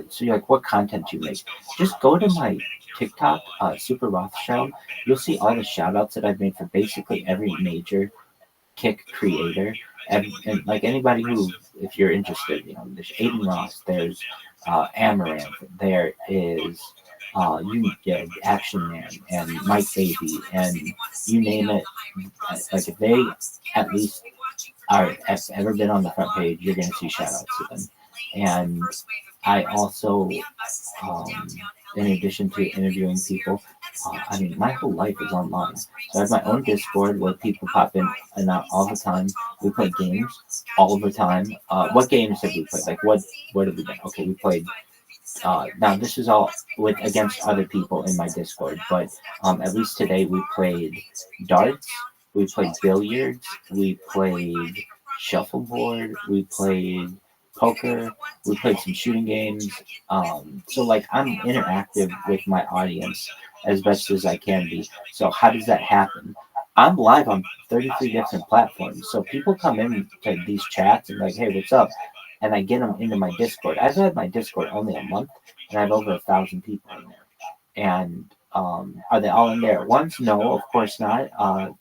So you're like, what content do you make? Just go to my TikTok, Super Rothschild. You'll see all the shout outs that I've made for basically every major Kick creator, and like anybody who, if you're interested, there's Aiden Ross, there's Amaranth, there is Action Man and Mike Baby, and you name it. Like if they at least have ever been on the front page, you're going to see shout outs to them. And I also, in addition to interviewing people, my whole life is online. So I have my own Discord where people pop in and out all the time. We play games all the time. What games have we played? Like what have we done? Okay, we played. Now this is all against other people in my Discord, but at least today we played darts, we played billiards, we played shuffleboard, we played poker, we played some shooting games. So like I'm interactive with my audience as best as I can be. So how does that happen? I'm live on 33 different platforms. So people come in to these chats and like, hey, what's up? And I get them into my Discord. I've had my Discord only a month, and I have over 1,000 people in there. And are they all in there at once? No, of course not.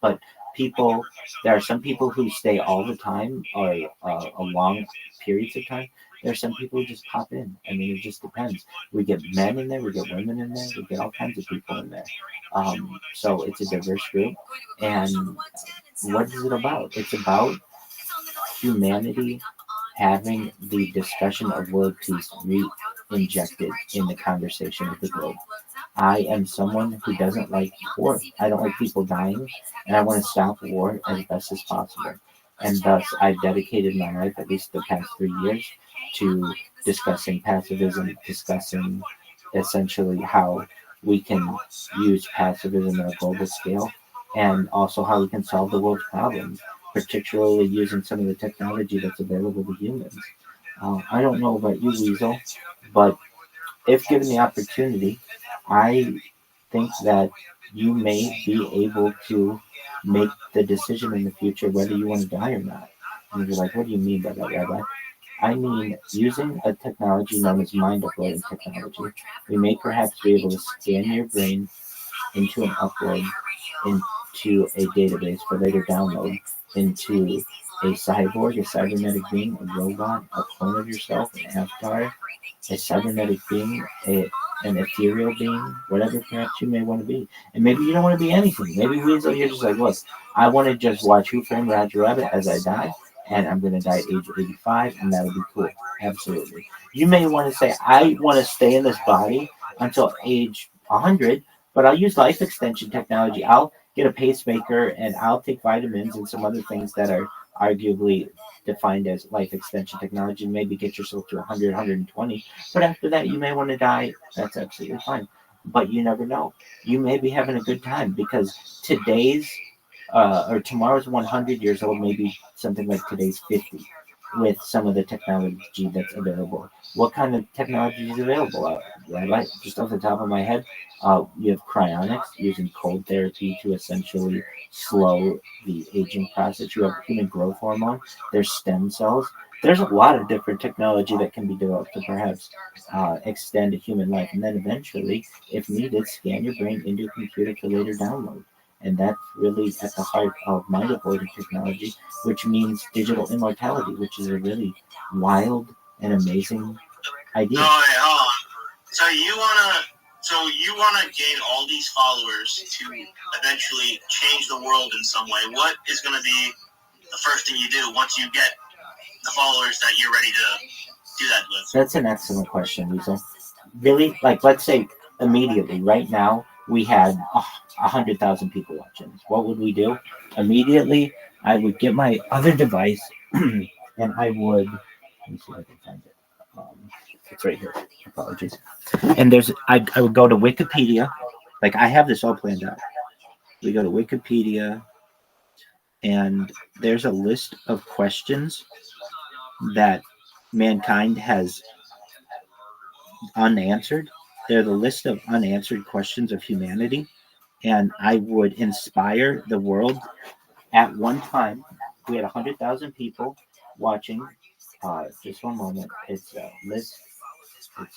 But there are some people who stay all the time or a long periods of time. There are some people who just pop in. I mean, it just depends. We get men in there, we get women in there, we get all kinds of people in there. So it's a diverse group. And what is it about? It's about humanity having the discussion of world peace re-injected in the conversation of the globe. I am someone who doesn't like war. I don't like people dying, and I want to stop war as best as possible. And thus, I've dedicated my life, at least the past 3 years, to discussing pacifism, discussing essentially how we can use pacifism on a global scale, and also how we can solve the world's problems, particularly using some of the technology that's available to humans. I don't know about you, Weasel, but if given the opportunity, I think that you may be able to make the decision in the future whether you want to die or not. And you're like, what do you mean by that, Rabbi? I mean, using a technology known as mind uploading technology, we may perhaps be able to scan your brain into an upload into a database for later download into a cyborg, a cybernetic being, a robot, a clone of yourself, an avatar, a cybernetic being, an ethereal being, whatever perhaps you may want to be. And maybe you don't want to be anything. Maybe Weasel, you're just like, look, I want to just watch Who Framed Roger Rabbit as I die, and I'm going to die at age 85, and that'll be cool. Absolutely. You may want to say, I want to stay in this body until age 100, but I'll use life extension technology. I'll get a pacemaker, and I'll take vitamins and some other things that are arguably defined as life extension technology. Maybe get yourself to 100, 120. But after that, you may want to die. That's absolutely fine. But you never know. You may be having a good time because today's or tomorrow's 100 years old, maybe something like today's 50 with some of the technology that's available. What kind of technology is available? Right, just off the top of my head, you have cryonics using cold therapy to essentially slow the aging process. You have human growth hormone. There's stem cells. There's a lot of different technology that can be developed to perhaps extend a human life. And then eventually, if needed, scan your brain into a computer for later download. And that's really at the heart of mind uploading technology, which means digital immortality, which is a really wild and amazing idea. No, wait, hold on. So you wanna gain all these followers to eventually change the world in some way. What is gonna be the first thing you do once you get the followers that you're ready to do that with? That's an excellent question, Lisa. Really, like, let's say immediately, right now, we had 100,000 people watching this. What would we do? Immediately, I would get my other device and I would, let me see if I can find it. It's right here. Apologies. And I would go to Wikipedia. Like, I have this all planned out. We go to Wikipedia, and there's a list of questions that mankind has unanswered. They're the list of unanswered questions of humanity. And I would inspire the world. At one time, we had 100,000 people watching. Just one moment. It's a list of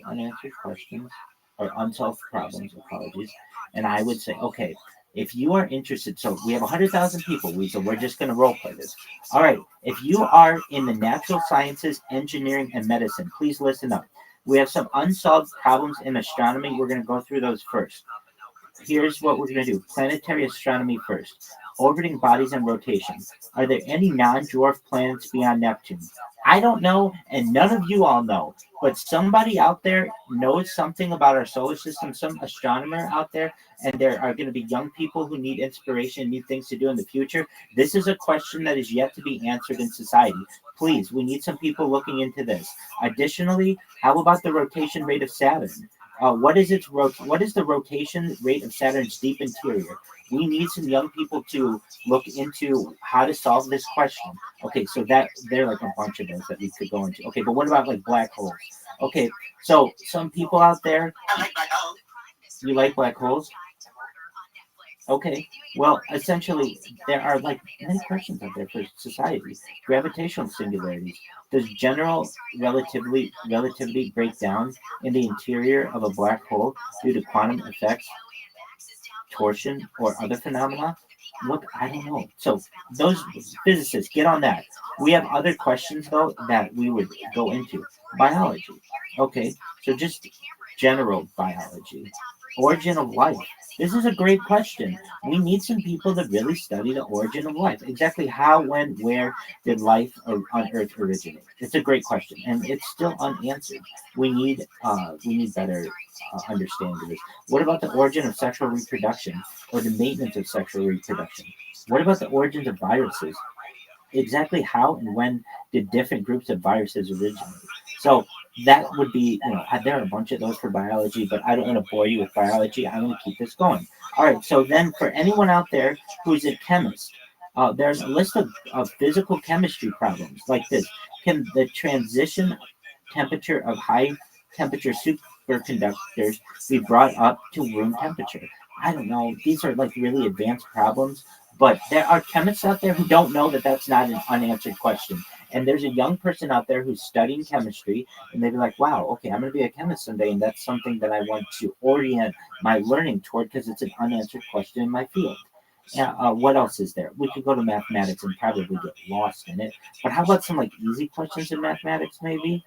unanswered questions or unsolved problems. Apologies. And I would say, okay, if you are interested, so we have 100,000 people, so we're just going to role play this. All right, if you are in the natural sciences, engineering, and medicine, please listen up. We have some unsolved problems in astronomy. We're going to go through those first. Here's what we're going to do. Planetary astronomy first. Orbiting bodies in rotation. Are there any non-dwarf planets beyond Neptune? I don't know, and none of you all know. But somebody out there knows something about our solar system, some astronomer out there, and there are going to be young people who need inspiration, need things to do in the future. This is a question that is yet to be answered in society. Please, we need some people looking into this. Additionally, how about the rotation rate of Saturn? What is the rotation rate of Saturn's deep interior? We need some young people to look into how to solve this question. Okay, so that there are like a bunch of those that we could go into. Okay, but what about like black holes? Okay, so some people out there, I like black holes. you like black holes? Okay, well, essentially, there are like many questions out there for society. Gravitational singularities. Does general relativity break down in the interior of a black hole due to quantum effects, torsion, or other phenomena? What? I don't know. So those physicists, get on that. We have other questions, though, that we would go into. Biology. Okay, so just general biology. Origin of life. This is a great question. We need some people to really study the origin of life. Exactly how, when, where did life on Earth originate? It's a great question, and it's still unanswered. We need better understanding of this. What about the origin of sexual reproduction or the maintenance of sexual reproduction? What about the origins of viruses? Exactly how and when did different groups of viruses originate? So that would be, there are a bunch of those for biology, but I don't want to bore you with biology. I'm going to keep this going. All right, so then for anyone out there who's a chemist, there's a list of physical chemistry problems like this. Can the transition temperature of high temperature superconductors be brought up to room temperature? I don't know. These are like really advanced problems, but there are chemists out there who don't know that that's not an unanswered question. And there's a young person out there who's studying chemistry, and they'd be like, wow, okay, I'm going to be a chemist someday, and that's something that I want to orient my learning toward because it's an unanswered question in my field. What else is there? We could go to mathematics and probably get lost in it. But how about some like easy questions in mathematics, maybe?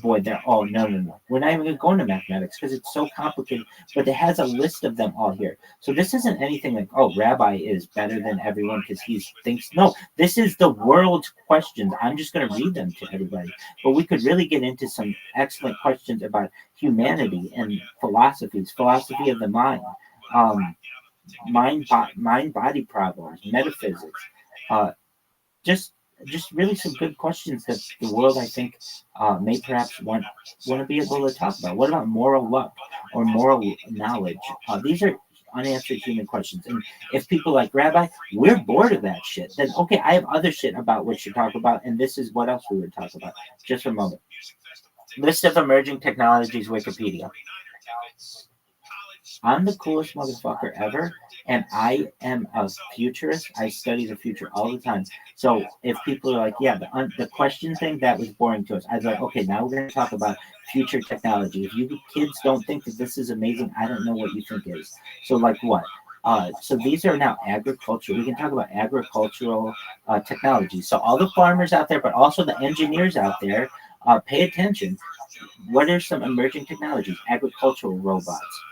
Boy, they're no. We're not even going to go into mathematics because it's so complicated. But it has a list of them all here. So this isn't anything like, oh, Rabbi is better than everyone because he thinks. No, this is the world's questions. I'm just going to read them to everybody. But we could really get into some excellent questions about humanity and philosophy of the mind. Mind-body problems, metaphysics, just really some good questions that the world, I think, may perhaps want to be able to talk about. What about moral luck or moral knowledge? These are unanswered human questions. And if people like, Rabbi, we're bored of that shit, then okay, I have other shit about which to talk about, and this is what else we would talk about. Just for a moment. List of emerging technologies, Wikipedia. I'm the coolest motherfucker ever, and I am a futurist. I study the future all the time. So if people are like, yeah, the question thing, that was boring to us, I'd be like, okay, now we're going to talk about future technology. If you kids don't think that this is amazing, I don't know what you think is. So like what? So these are now agriculture. We can talk about agricultural technology. So all the farmers out there, but also the engineers out there, pay attention. What are some emerging technologies? Agricultural robots.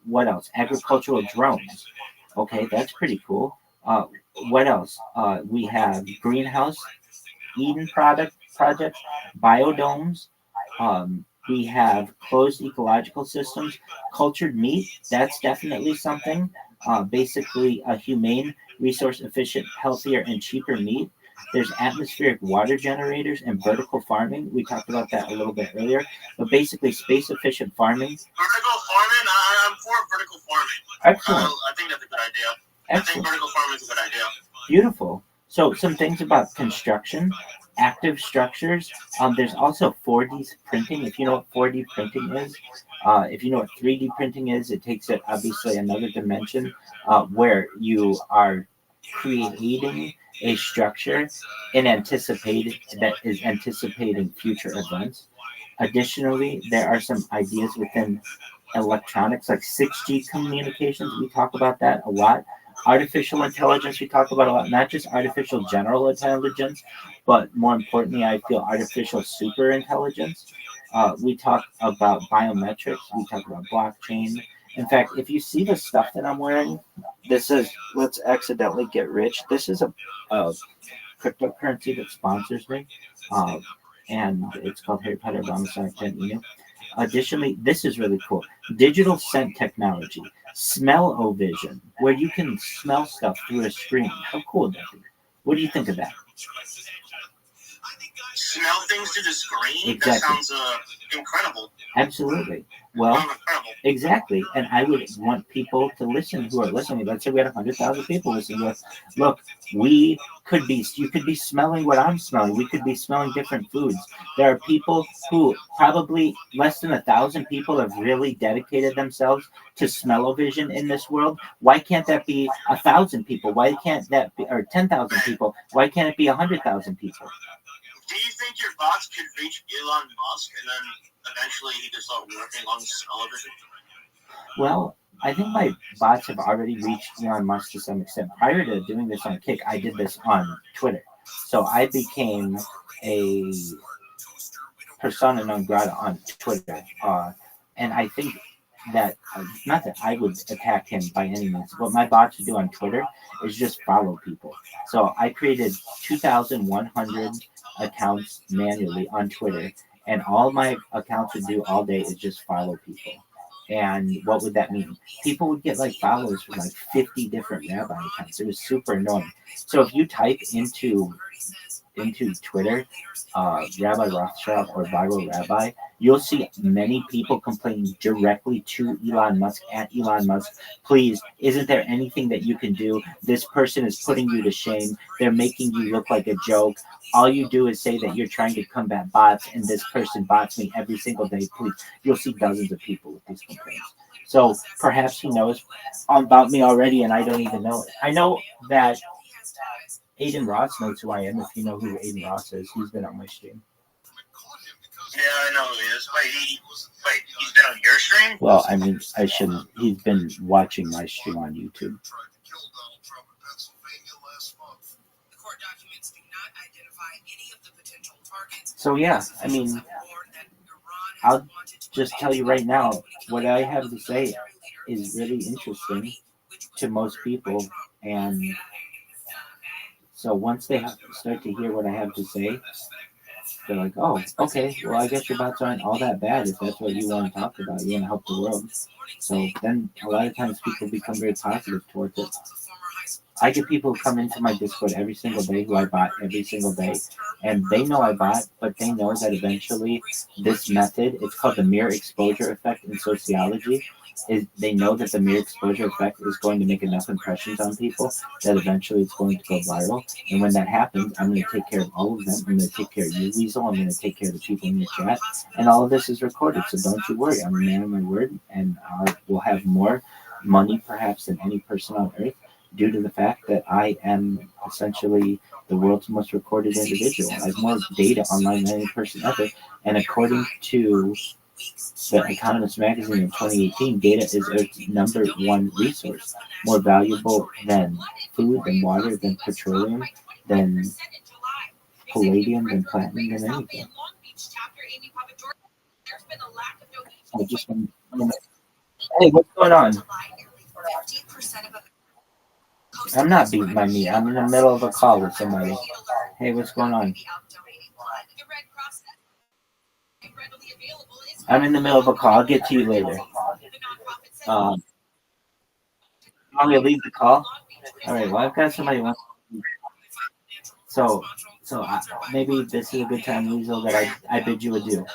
What else? Agricultural drones. Okay, that's pretty cool. What else? We have greenhouse, Eden projects, biodomes. We have closed ecological systems, cultured meat. That's definitely something. Basically, a humane, resource-efficient, healthier, and cheaper meat. There's atmospheric water generators and vertical farming. We talked about that a little bit earlier. But basically, space-efficient farming. Vertical farming? I'm for vertical farming. Excellent. I think that's a good idea. Excellent. I think vertical farming is a good idea. Beautiful. So some things about construction, active structures. There's also 4D printing. If you know what 4D printing is, if you know what 3D printing is, it takes it obviously another dimension where you are creating a structure that is anticipating future events. Additionally, there are some ideas within electronics like 6G communications. We talk about that a lot. Artificial intelligence, we talk about a lot, not just artificial general intelligence, but more importantly, I feel artificial super intelligence. We talk about biometrics, we talk about blockchain. In fact, if you see the stuff that I'm wearing, this is Let's Accidentally Get Rich. This is a cryptocurrency that sponsors me, and it's called Harry Potter Sonic 10 email. Additionally, this is really cool. Digital scent technology, smell-o-vision, where you can smell stuff through a screen. How cool would that be? What do you think of that? Smell things through the screen? Exactly. That sounds incredible. Absolutely. Well, exactly. And I would want people to listen who are listening. Let's say we had 100,000 people listening to us. Look, you could be smelling what I'm smelling. We could be smelling different foods. There are people who, probably less than 1,000 people, have really dedicated themselves to smell-o-vision in this world. Why can't that be 1,000 people? Why can't that be, or 10,000 people? Why can't it be 100,000 people? Do you think your bots could reach Elon Musk and then eventually he could start working on television? Well, I think my bots have already reached Elon Musk to some extent. Prior to doing this on Kick, I did this on Twitter. So I became a persona non grata on Twitter. And I think that, not that I would attack him by any means, what my bots do on Twitter is just follow people. So I created 2,100 accounts manually on Twitter, and all my accounts would do all day is just follow people. And what would that mean? People would get like followers from like 50 different rabbi accounts. It was super annoying. So if you type into Twitter, Rabbi Rothschild or Viral Rabbi, you'll see many people complaining directly to Elon Musk, at Elon Musk. Please, isn't there anything that you can do? This person is putting you to shame. They're making you look like a joke. All you do is say that you're trying to combat bots, and this person bots me every single day. Please, you'll see dozens of people with these complaints. So perhaps he knows about me already, and I don't even know it. I know that Aiden Ross knows who I am. If you know who Aiden Ross is, he's been on my stream. Yeah, I know who he is. Wait, he's been on your stream? Well, I mean, I shouldn't. He's been watching my stream on YouTube. So yeah, I mean, I'll just tell you right now, what I have to say is really interesting to most people, and so once they start to hear what I have to say, they're like, oh, okay, well, I guess your bots aren't all that bad if that's what you want to talk about. You want to help the world. So then a lot of times people become very positive towards it. I get people who come into my Discord every single day who I bot every single day, and they know I bot, but they know that eventually this method, it's called the mirror exposure effect in sociology, is they know that the mirror exposure effect is going to make enough impressions on people that eventually it's going to go viral. And when that happens, I'm going to take care of all of them. I'm going to take care of you, Weasel. I'm going to take care of the people in the chat. And all of this is recorded, so don't you worry. I'm a man of my word, and I will have more money perhaps than any person on earth, due to the fact that I am essentially the world's most recorded individual. I have more data online than any person ever. And according to the Economist magazine in 2018, data is Earth's number one resource, more valuable than food, than water, than petroleum, than palladium, than platinum, than anything. I just hey, what's going on? I'm not beating my meat. I'm in the middle of a call with somebody. Hey, what's going on? I'm in the middle of a call. I'll get to you later. I'm going to leave the call. All right. Well, I've got somebody wants. So maybe this is a good time, Weasel, that I bid you adieu.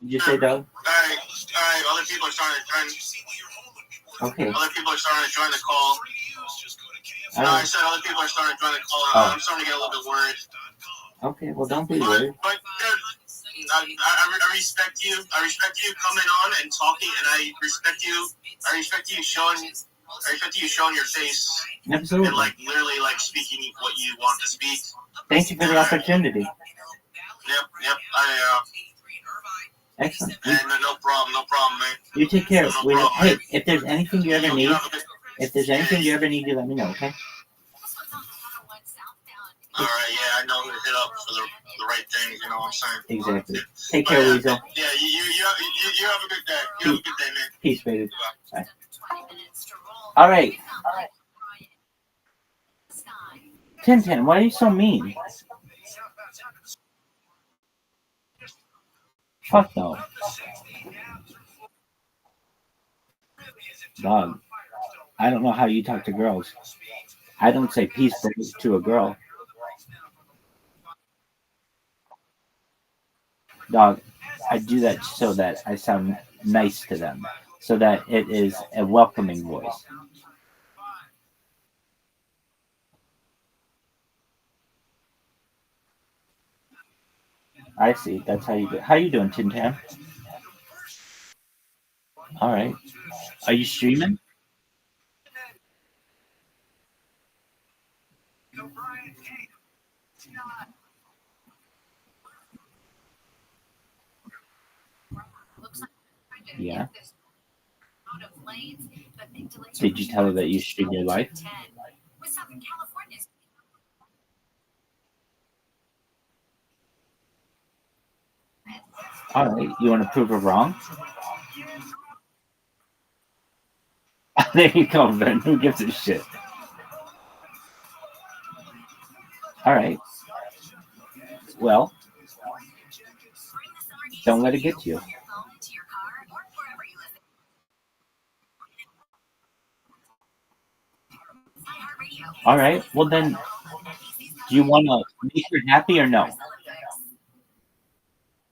Did you say, Doug? All right. Other people are starting to join. Okay. Other people are starting to join the call. No, I said other people are starting to join the call. Oh. I'm starting to get a little bit worried. Okay. Well, don't be worried. But I respect you. I respect you coming on and talking, and I respect you showing your face. Absolutely. And literally speaking what you want to speak. Thank you for the opportunity. Yep. Excellent. No problem, man. You take care. No hey, if there's anything you ever need, you let me know, okay? All right, yeah, I know who to hit up for the right things, you know what I'm saying? Exactly. Take care, Weasel. Yeah, you have a good day. You have a good day, man. Peace, baby. Bye. All right. Tintin, why are you so mean? Fuck no. Dog, I don't know how you talk to girls. I don't say peace to a girl. Dog, I do that so that I sound nice to them, so that it is a welcoming voice. I see. That's how you do. How you doing, Tintan? All right. Are you streaming? Yeah. Did you tell her that you stream your life? All right. You want to prove her wrong? There you go, Ben. Who gives a shit? All right. Well, don't let it get to you. All right. Well, then, do you want to make her happy or no?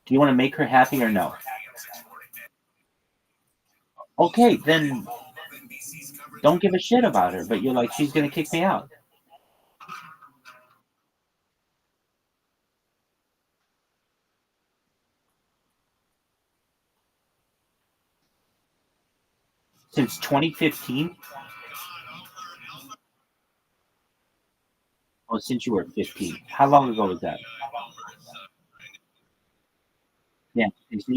Do you want to make her happy or no? Okay, then don't give a shit about her, but you're like, she's going to kick me out. Since 2015? Oh, since you were 15. How long ago was that? Yeah. So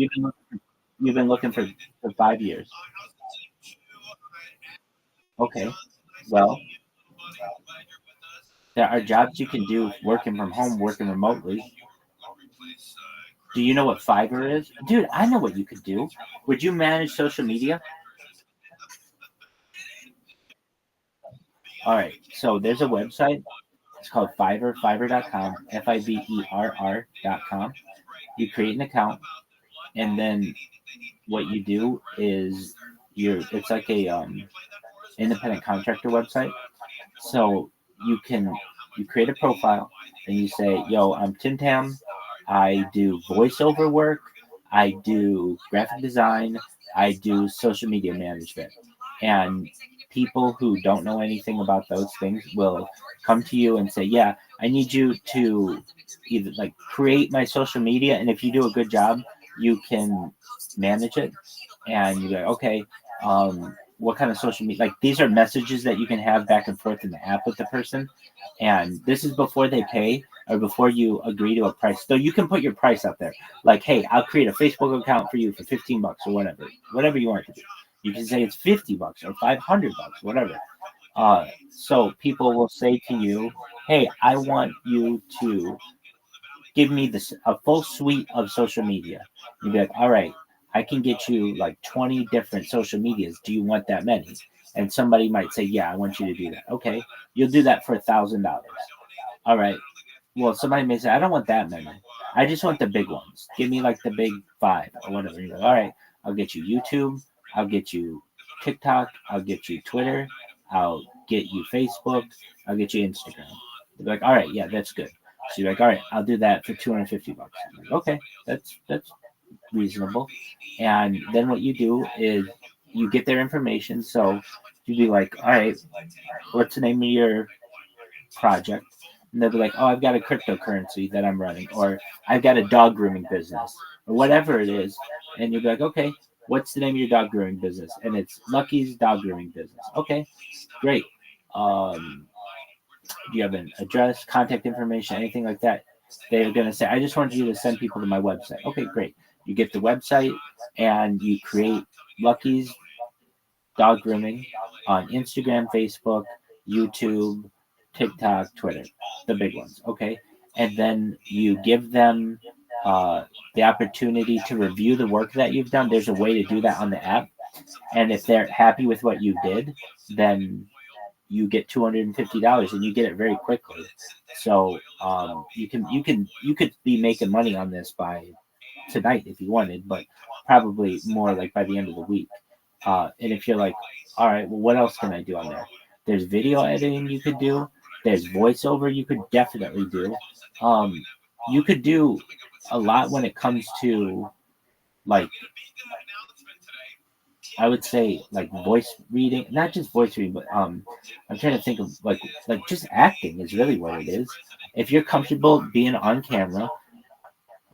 you've been looking for 5 years. Okay. Well, there are jobs you can do working from home, working remotely. Do you know what Fiverr is? Dude, I know what you could do. Would you manage social media? All right. So there's a website. It's called Fiverr, fiverr.com, Fiverr.com. You create an account, and then what you do is it's like a independent contractor website. So you create a profile and you say, yo, I'm Tim Tam. I do voiceover work. I do graphic design. I do social media management. And people who don't know anything about those things will come to you and say, yeah, I need you to either like create my social media. And if you do a good job, you can manage it. And you go, okay, what kind of social media? Like these are messages that you can have back and forth in the app with the person. And this is before they pay or before you agree to a price. So you can put your price out there. Like, hey, I'll create a Facebook account for you for $15 or whatever you want to do. You can say it's $50 or $500, whatever. So people will say to you, hey, I want you to give me a full suite of social media. You'd be like, all right, I can get you like 20 different social medias. Do you want that many? And somebody might say, yeah, I want you to do that. Okay, you'll do that for $1,000. All right. Well, somebody may say, I don't want that many. I just want the big ones. Give me like the big 5 or whatever. You're like, all right, I'll get you YouTube. I'll get you TikTok. I'll get you Twitter. I'll get you Facebook. I'll get you Instagram. You're like, all right, yeah, that's good. So you're like, all right, I'll do that for $250. I'm like, okay, that's reasonable. And then what you do is you get their information. So you'd be like, all right, what's the name of your project? And they'll be like, oh, I've got a cryptocurrency that I'm running, or I've got a dog grooming business, or whatever it is. And you'll be like, okay, what's the name of your dog grooming business? And it's Lucky's Dog Grooming Business. Okay, great. Do you have an address, contact information, anything like that? They're going to say, I just wanted you to send people to my website. Okay, great. You get the website and you create Lucky's Dog Grooming on Instagram, Facebook, YouTube, TikTok, Twitter, the big ones. Okay. And then you give them the opportunity to review the work that you've done. There's a way to do that on the app. And if they're happy with what you did, then you get $250 and you get it very quickly. So you could be making money on this by tonight if you wanted, but probably more like by the end of the week. And if you're like, all right, well, what else can I do on there? There's video editing you could do. There's voiceover you could definitely do. You could do a lot when it comes to like, I would say like voice reading, not just voice reading, but I'm trying to think of like just acting is really what it is. If you're comfortable being on camera,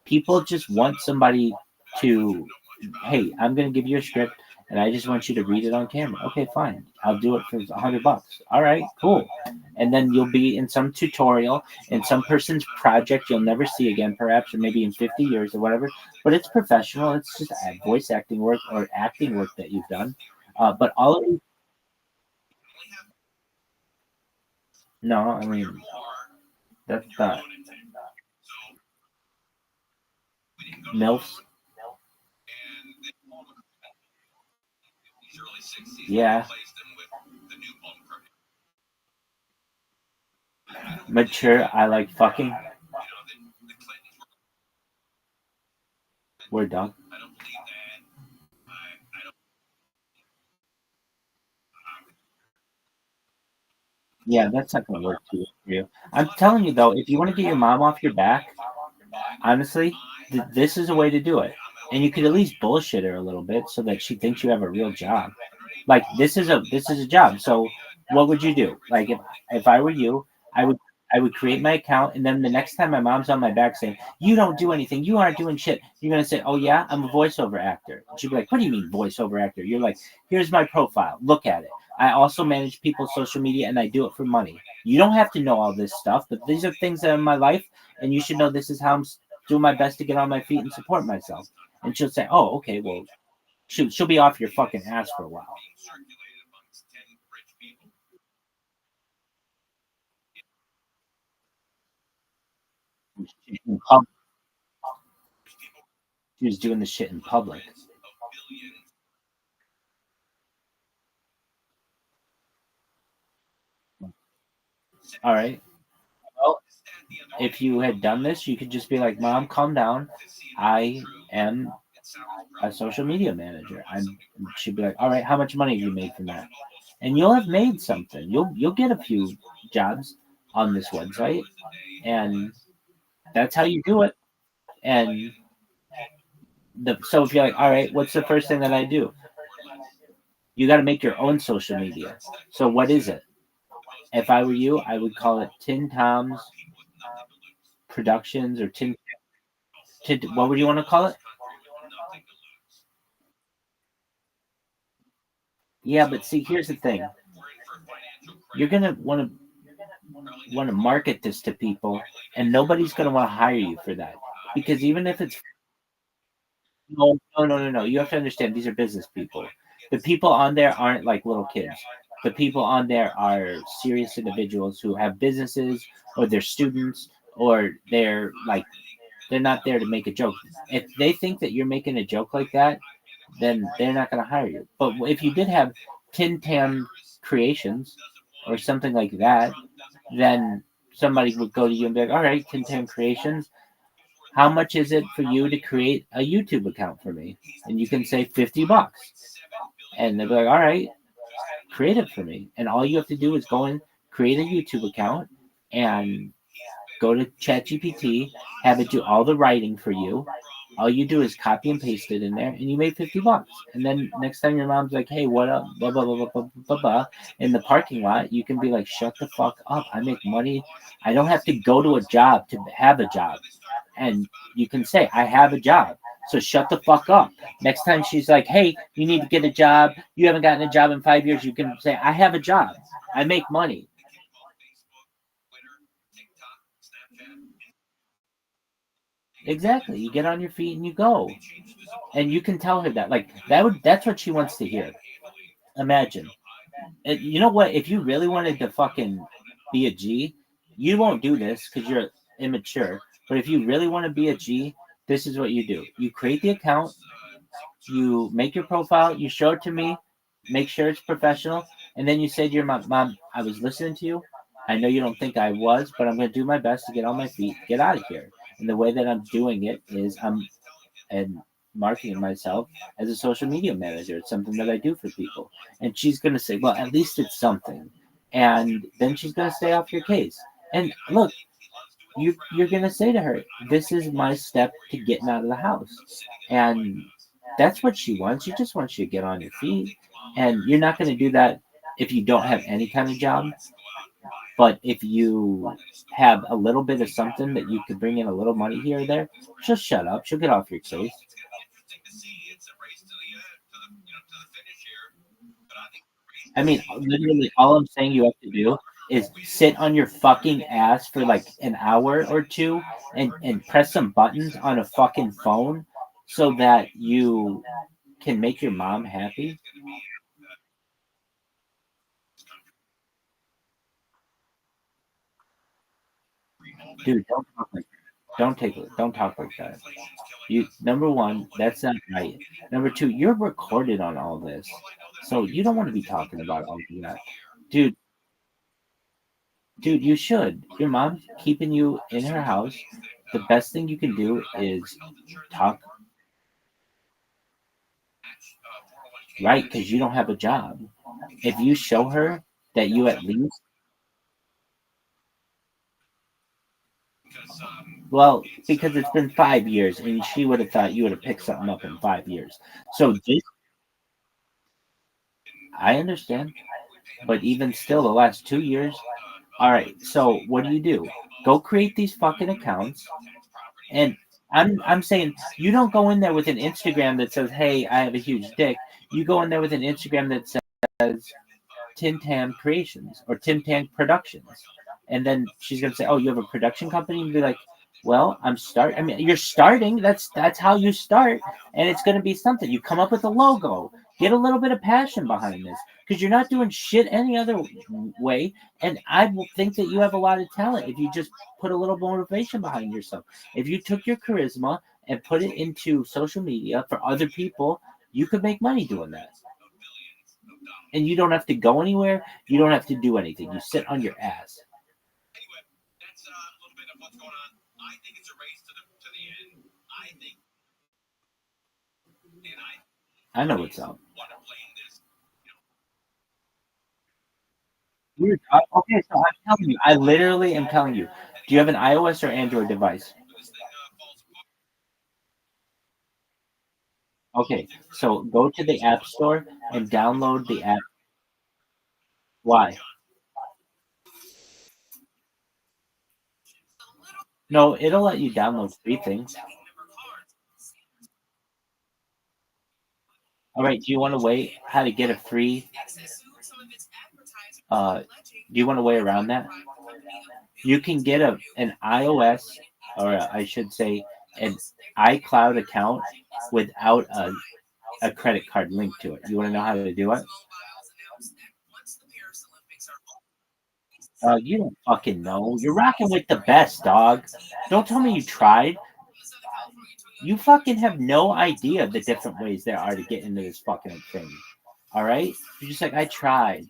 people just want somebody to, hey, I'm going to give you a script and I just want you to read it on camera. Okay, fine. I'll do it for $100. All right, cool. And then you'll be in some tutorial in some person's project you'll never see again, perhaps, or maybe in 50 years or whatever. But it's professional. It's just voice acting work or acting work that you've done. But all of these, no, I mean, that's not MILFs. Yeah. Mature, I like fucking. We're done. Yeah, that's not gonna work for you. I'm telling you though, if you want to get your mom off your back, honestly, this is a way to do it. And you could at least bullshit her a little bit so that she thinks you have a real job. Like this is a job. So what would you do? Like if I were you, I I would create my account, and then the next time my mom's on my back saying, "You don't do anything, you aren't doing shit," you're gonna say, "Oh yeah, I'm a voiceover actor." And she'd be like, "What do you mean voiceover actor?" You're like, "Here's my profile. Look at it. I also manage people's social media, and I do it for money. You don't have to know all this stuff, but these are things that are in my life, and you should know this is how I'm doing my best to get on my feet and support myself." And she'll say, "Oh, okay, well, she'll be off your fucking ass for a while." She was doing the shit in public. All right. Well, if you had done this, you could just be like, "Mom, calm down. I am a social media manager." She'd be like, "All right, how much money have you made from that?" And you'll have made something. You'll get a few jobs on this website, and that's how you do it. And so if you're like, "All right, what's the first thing that I do?" You got to make your own social media. So what is it? If I were you, I would call it Tin Tom's Productions or Tin. What would you want to call it? Yeah, but see, here's the thing. You're gonna want to market this to people, and nobody's gonna want to hire you for that, because even if it's no. You have to understand, these are business people. The people on there aren't like little kids. The people on there are serious individuals who have businesses, or they're students, or they're not there to make a joke. If they think that you're making a joke like that, then they're not going to hire you. But if you did have Tin Tam Creations or something like that, then somebody would go to you and be like, "All right, Tin Tam Creations, how much is it for you to create a YouTube account for me?" And you can say $50. And they'll be like, "All right, create it for me." And all you have to do is go in, create a YouTube account, and go to ChatGPT, have it do all the writing for you. All you do is copy and paste it in there, and you made $50. And then next time your mom's like, "Hey, what up?" Blah blah blah blah blah blah blah. In the parking lot, you can be like, "Shut the fuck up! I make money. I don't have to go to a job to have a job." And you can say, "I have a job, so shut the fuck up." Next time she's like, "Hey, you need to get a job. You haven't gotten a job in 5 years." You can say, "I have a job. I make money." Exactly. You get on your feet and you go. And you can tell her that. That's what she wants to hear. Imagine. You know what? If you really wanted to fucking be a G, you won't do this because you're immature. But if you really want to be a G, this is what you do. You create the account, you make your profile, you show it to me, make sure it's professional, and then you say to your mom, "Mom, I was listening to you. I know you don't think I was, but I'm going to do my best to get on my feet, get out of here." And the way that I'm doing it is and marketing myself as a social media manager. It's something that I do for people. And she's going to say, "Well, at least it's something." And then she's going to stay off your case. And look, you're going to say to her, "This is my step to getting out of the house." And that's what she wants. She just wants you to get on your feet. And you're not going to do that if you don't have any kind of job. But if you have a little bit of something that you could bring in a little money here or there, she'll shut up. She'll get off your case. I mean, literally, all I'm saying you have to do is sit on your fucking ass for like an hour or two and press some buttons on a fucking phone so that you can make your mom happy. Dude, don't talk like that. Don't talk like that. You number one, that's not right. Number two, you're recorded on all this. So you don't want to be talking about all of that. Dude, you should. Your mom's keeping you in her house. The best thing you can do is talk right because you don't have a job. If you show her that you at least, well, because it's been 5 years and she would have thought you would have picked something up in 5 years. So I understand, but even still, the last 2 years, All right. So what do? Go create these fucking accounts, and I'm saying you don't go in there with an Instagram that says, "Hey, I have a huge dick." You go in there with an Instagram that says Tim Tam Creations or Tim Tam Productions, and then she's gonna say, "Oh, you have a production company?" And be like, "Well, I mean, you're starting. That's how you start, and it's gonna be something. You come up with a logo, get a little bit of passion behind this, because you're not doing shit any other way. And I think that you have a lot of talent if you just put a little motivation behind yourself. If you took your charisma and put it into social media for other people, you could make money doing that." And you don't have to go anywhere. You don't have to do anything. You sit on your ass. Anyway, that's a little bit of what's going on. I think it's a race to the end. I think, and I know what's up. want to play in this. Okay, so I'm telling you. I literally am telling you. Do you have an iOS or Android device? Okay, so go to the App Store and download the app. Why? No, it'll let you download 3 things. All right, do you want to wait how to get a free? Do you want to wait around that? You can get an iOS, or I should say, an iCloud account without a credit card linked to it. You want to know how to do it? You don't fucking know. You're rocking with the best, dog. Don't tell me you tried. You fucking have no idea the different ways there are to get into this fucking thing. All right? You're just like, I tried.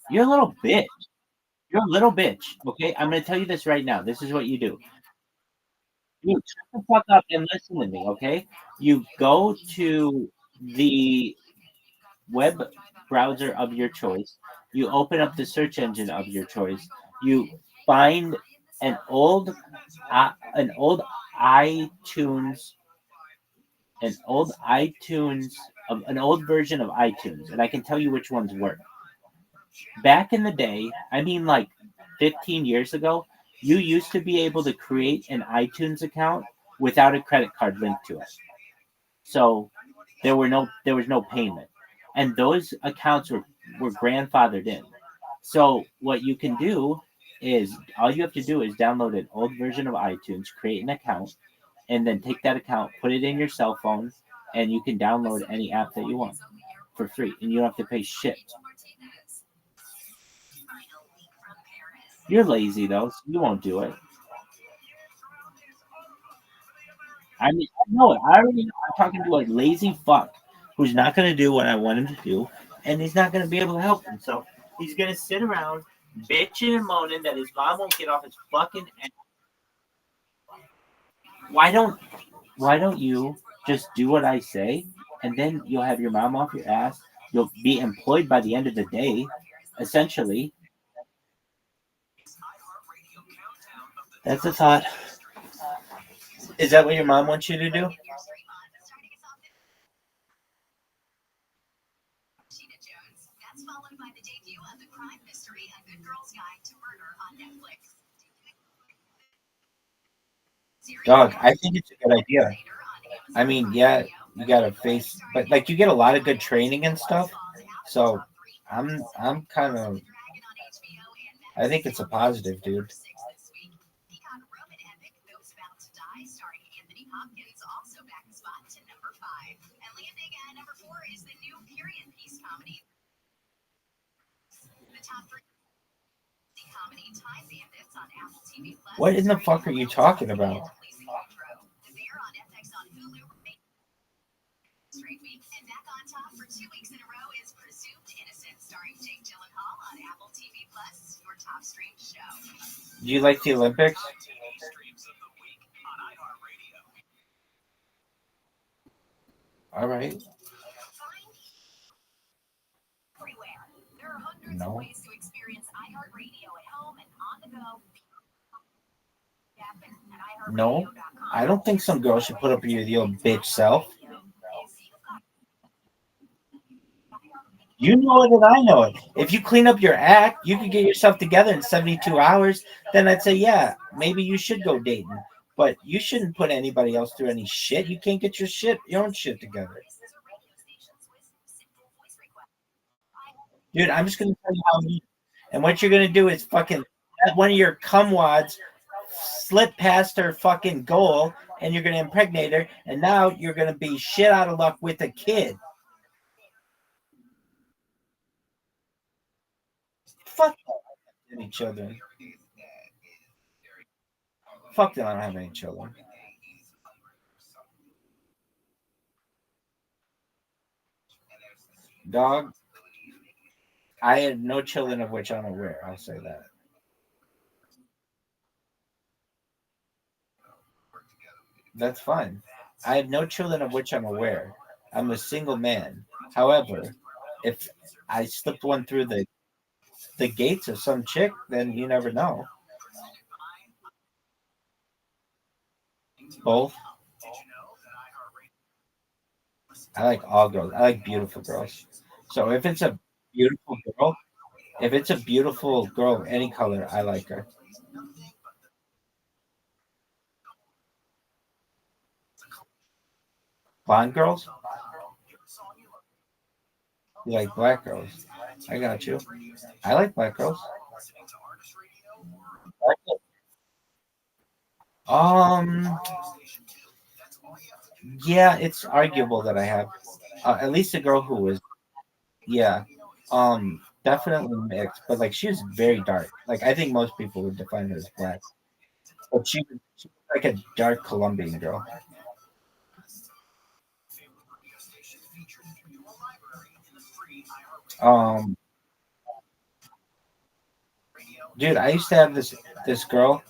You're a little bitch. You're a little bitch. Okay? I'm going to tell you this right now. This is what you do. You shut the fuck up and listen to me, okay? You go to the web browser of your choice. You open up the search engine of your choice. You find an old iTunes, an old version of iTunes, and I can tell you which ones work. Back in the day, I mean like 15 years ago, you used to be able to create an iTunes account without a credit card linked to it. So there was no payment. And those accounts were grandfathered in. So what you can do is all you have to do is download an old version of iTunes, create an account, and then take that account, put it in your cell phone, and you can download any app that you want for free, and you don't have to pay shit. You're lazy though, so you won't do it. I mean, I know it. I already know. I'm talking to a lazy fuck who's not going to do what I want him to do, and he's not going to be able to help himself. He's going to sit around bitching and moaning that his mom won't get off his fucking ass. Why don't you just do what I say, and then you'll have your mom off your ass. You'll be employed by the end of the day, essentially. That's a thought. Is that what your mom wants you to do? Dog, I think it's a good idea. I mean, yeah, you gotta face, but like you get a lot of good training and stuff. So I'm kind of, I think it's a positive, dude. What in the fuck are you talking about? Do you like the Olympics? All right. No. No, I don't think some girl should put up with your bitch self. You know it and I know it. If you clean up your act, you can get yourself together in 72 hours. Then I'd say, yeah, maybe you should go dating. But you shouldn't put anybody else through any shit. You can't get your own shit together. Dude, I'm just going to tell you how you. And what you're going to do is fucking let one of your cumwads slip past her fucking goal and you're going to impregnate her. And now you're going to be shit out of luck with a kid. Fuck any children. Fuck them, I don't have any children. Dog, I had no children of which I'm aware. I'll say that. That's fine. I have no children of which I'm aware. I'm a single man. However, if I slipped one through the gates of some chick, then you never know. Both. I like all girls. I like beautiful girls. So if it's a beautiful girl, of any color, I like her. Blonde girls? You like black girls? I got you. I like black girls. Um, yeah, it's arguable that I have at least a girl who was, yeah, definitely mixed, but like she was very dark. Like I think most people would define her as black, but she was like a dark Colombian girl. Um, dude, I used to have this girl.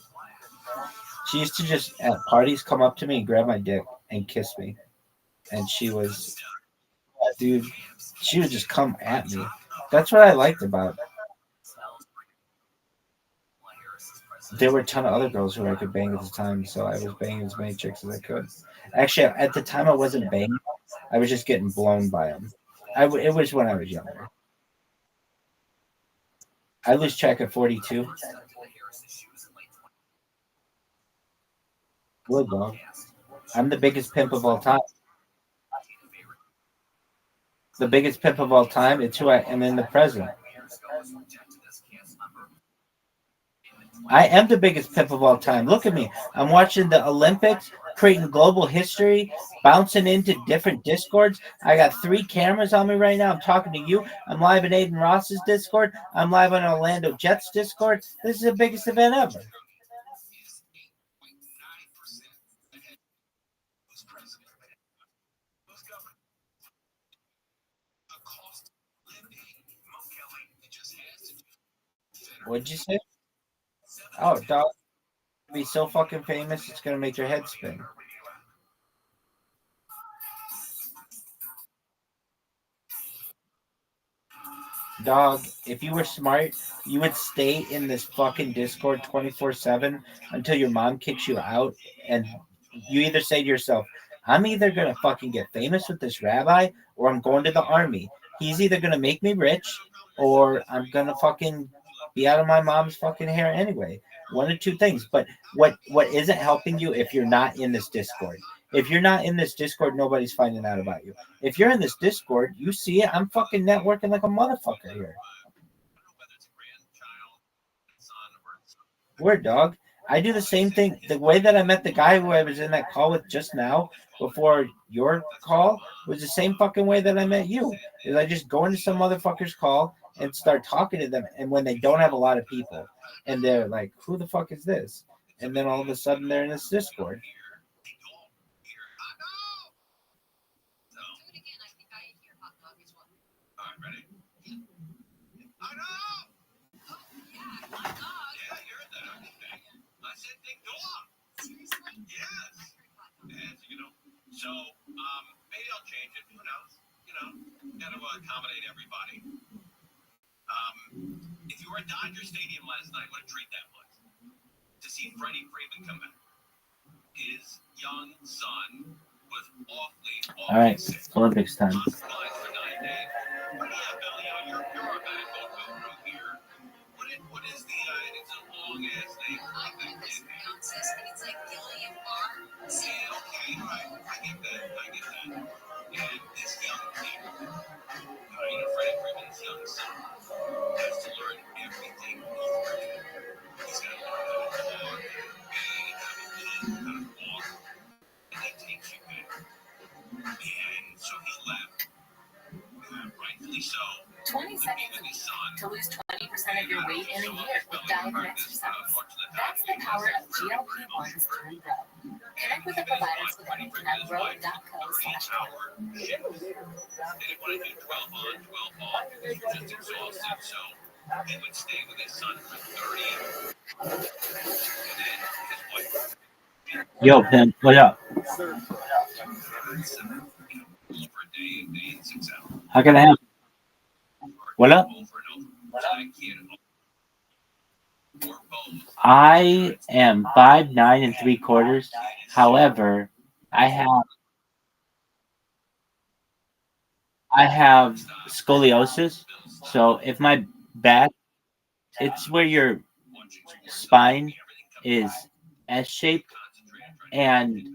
She used to just at parties come up to me and grab my dick and kiss me, and she was, dude, she would just come at me. That's what I liked about it. There were a ton of other girls who I could bang at the time, so I was banging as many chicks as I could. Actually, at the time, I wasn't banging; I was just getting blown by them. It was when I was younger. I lose track at 42. Good dog. I'm the biggest pimp of all time. The biggest pimp of all time. It's who I am in the present. I am the biggest pimp of all time. Look at me. I'm watching the Olympics, creating global history, bouncing into different discords. I got 3 cameras on me right now. I'm talking to you. I'm live in Aiden Ross's Discord. I'm live on Orlando Jets Discord. This is the biggest event ever. What'd you say? Oh, dog. Be so fucking famous, it's gonna make your head spin. Dog, if you were smart, you would stay in this fucking Discord 24/7 until your mom kicks you out, and you either say to yourself, I'm either gonna fucking get famous with this rabbi, or I'm going to the army. He's either gonna make me rich, or I'm gonna fucking be out of my mom's fucking hair anyway. One of two things. But what isn't helping you if you're not in this Discord? If you're not in this Discord, nobody's finding out about you. If you're in this Discord, you see it. I'm fucking networking like a motherfucker here. Word, dog. I do the same thing. The way that I met the guy who I was in that call with just now, before your call, was the same fucking way that I met you. Is I just go into some motherfucker's call and start talking to them, and when they don't have a lot of people, and they're like, "Who the fuck is this?" And then all of a sudden they're in this Discord. So maybe I'll change it. Who knows? Kind of accommodate everybody. If you were at Dodger Stadium last night, what a treat that was to see Freddie Freeman come back. His young son was awfully all right, sick. Olympics time. Hospitalized for 9 days. Freddie had belly to lose 20% of your weight in a year with diet and exercise. That's the power of GLP-1s through Grow. Connect with the providers with anything at grow.co/grow. And if I do 12 on, 12 off, he's just exhausted, so he would stay with his son for 30. And then his wife. Yo, Pimp, what up? For a day, and 6 hours. How can I help? What up? I am 5'9" 3/4. However, I have scoliosis. So if my back, it's where your spine is S-shaped, and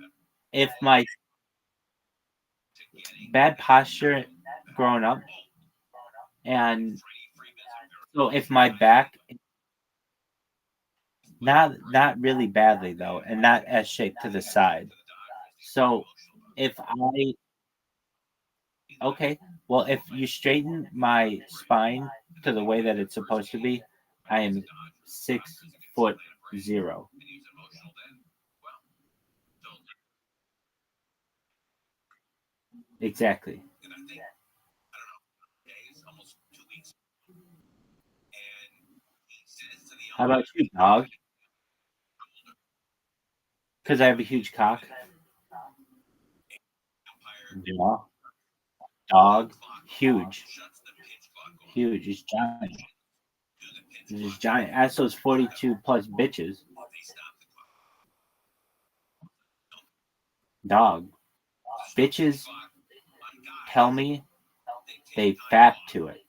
if my bad posture growing up, and so if my back, not really badly though, and not S-shaped to the side. So if well, if you straighten my spine to the way that it's supposed to be, I am 6'0". Exactly. How about you, dog? Because I have a huge cock. Yeah. Dog. Huge. Huge. It's giant. It's giant. Ask those 42 plus bitches. Dog. Bitches tell me they fap to it.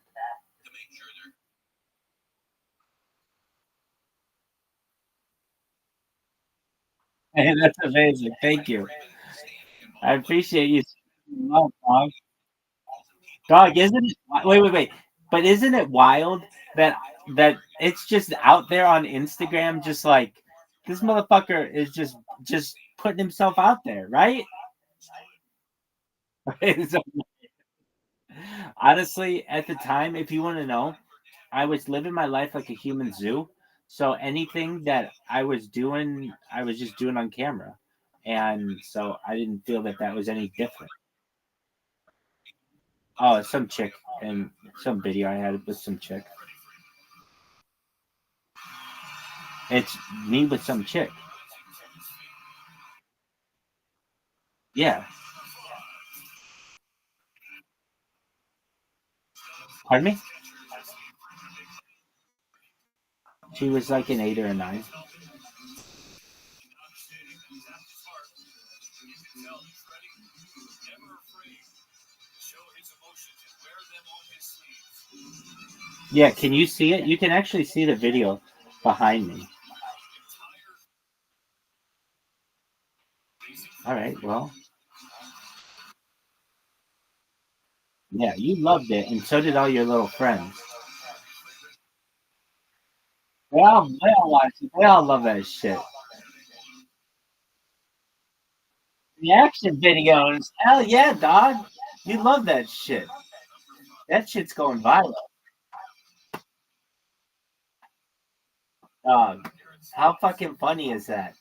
Hey, that's amazing. Thank you. I appreciate you. Love, dog. Dog, isn't it? Wait. But isn't it wild that it's just out there on Instagram, just like this motherfucker is just putting himself out there, right? Honestly, at the time, if you want to know, I was living my life like a human zoo. So anything that I was doing, I was just doing on camera. And so I didn't feel that was any different. Oh, some chick and some video I had with some chick. It's me with some chick. Yeah. Pardon me? She was like an 8 or a 9. Yeah, can you see it? You can actually see the video behind me. All right, well. Yeah, you loved it, and so did all your little friends. They all watch it. They all love that shit. Reaction videos. Hell yeah, dog. You love that shit. That shit's going viral. Dog. How fucking funny is that?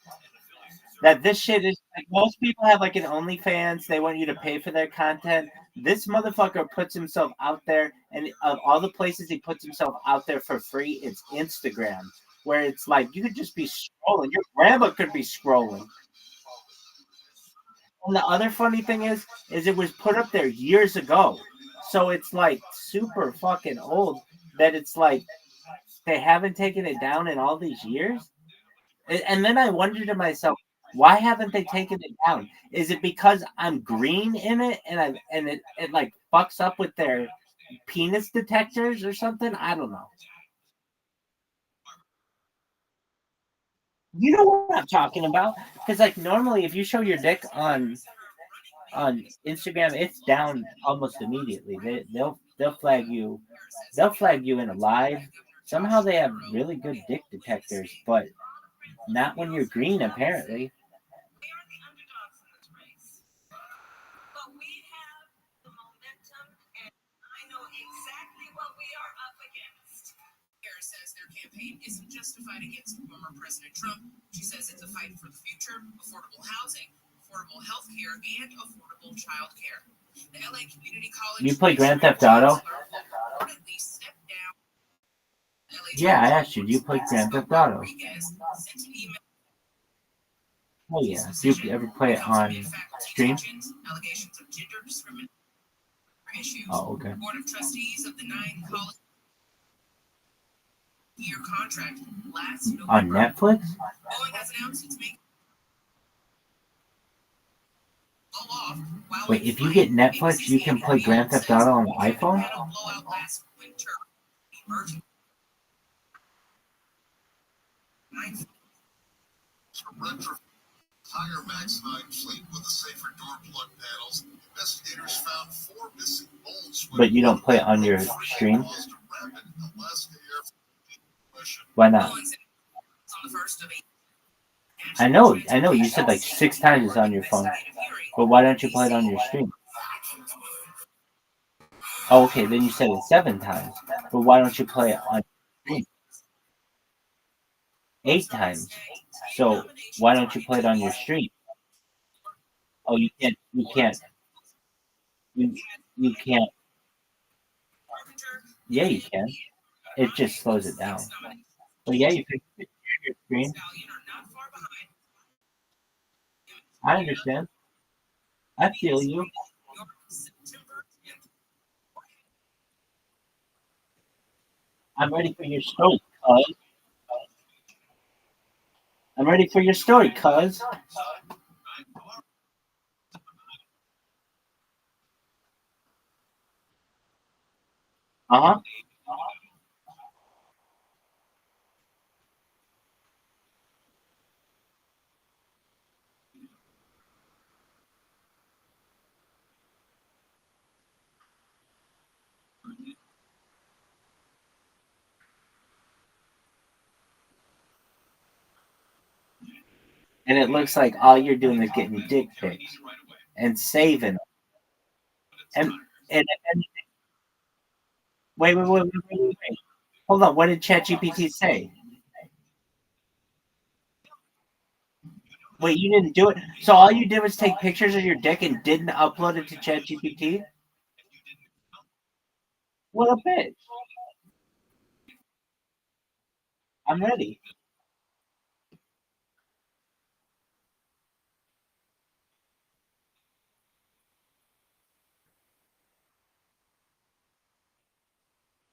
That this shit is like most people have like an OnlyFans. They want you to pay for their content. This motherfucker puts himself out there, and of all the places he puts himself out there for free, it's Instagram, where it's like you could just be scrolling. Your grandma could be scrolling. And the other funny thing is it was put up there years ago, so it's like super fucking old. That it's like they haven't taken it down in all these years. And then I wonder to myself, why haven't they taken it down? Is it because I'm green in it and it like fucks up with their penis detectors or something? I don't know. You know what I'm talking about? Because like normally, if you show your dick on Instagram, it's down almost immediately. They'll flag you. They'll flag you in a live. Somehow they have really good dick detectors, but not when you're green, apparently. Harris says their campaign isn't justified against former President Trump. She says it's a fight for the future, affordable housing, affordable health care, and affordable child care. The LA Community College. You play Grand Theft Auto? Yeah, I asked you. Do you play Grand Theft Auto? Oh yeah. Do you ever play it on stream? Oh, okay. Board of Trustees of the 9 college year contract last November. On Netflix? Boeing has announced it's making Wait, if you get Netflix, you can play Grand Theft Auto on the iPhone? Entire Max 9 fleet with the safer door plug panels. Investigators found 4 missing bolts. But you don't play it on your stream? Why not? I know. You said like 6 times it's on your phone. But why don't you play it on your stream? Oh, okay, then you said it 7 times. But why don't you play it on your stream? 8 times. So why don't you play it on your stream? Oh, you can't. You can't. Yeah, you can. It just slows it down. But yeah, you can put your screen. I understand. I feel you. I'm ready for your story, cuz. I'm ready for your story, cuz. Uh-huh. And it looks like all you're doing is getting dick pics and saving them. And wait. Hold on. What did ChatGPT say? Wait, you didn't do it? So all you did was take pictures of your dick and didn't upload it to ChatGPT? What a bitch. I'm ready.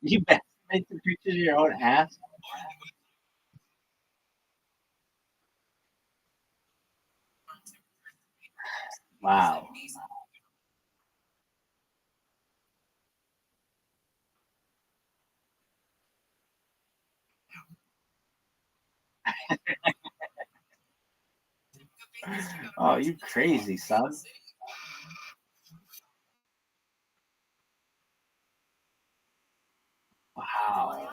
You better make some pictures of your own ass. Wow. Oh, you crazy, son. Wow.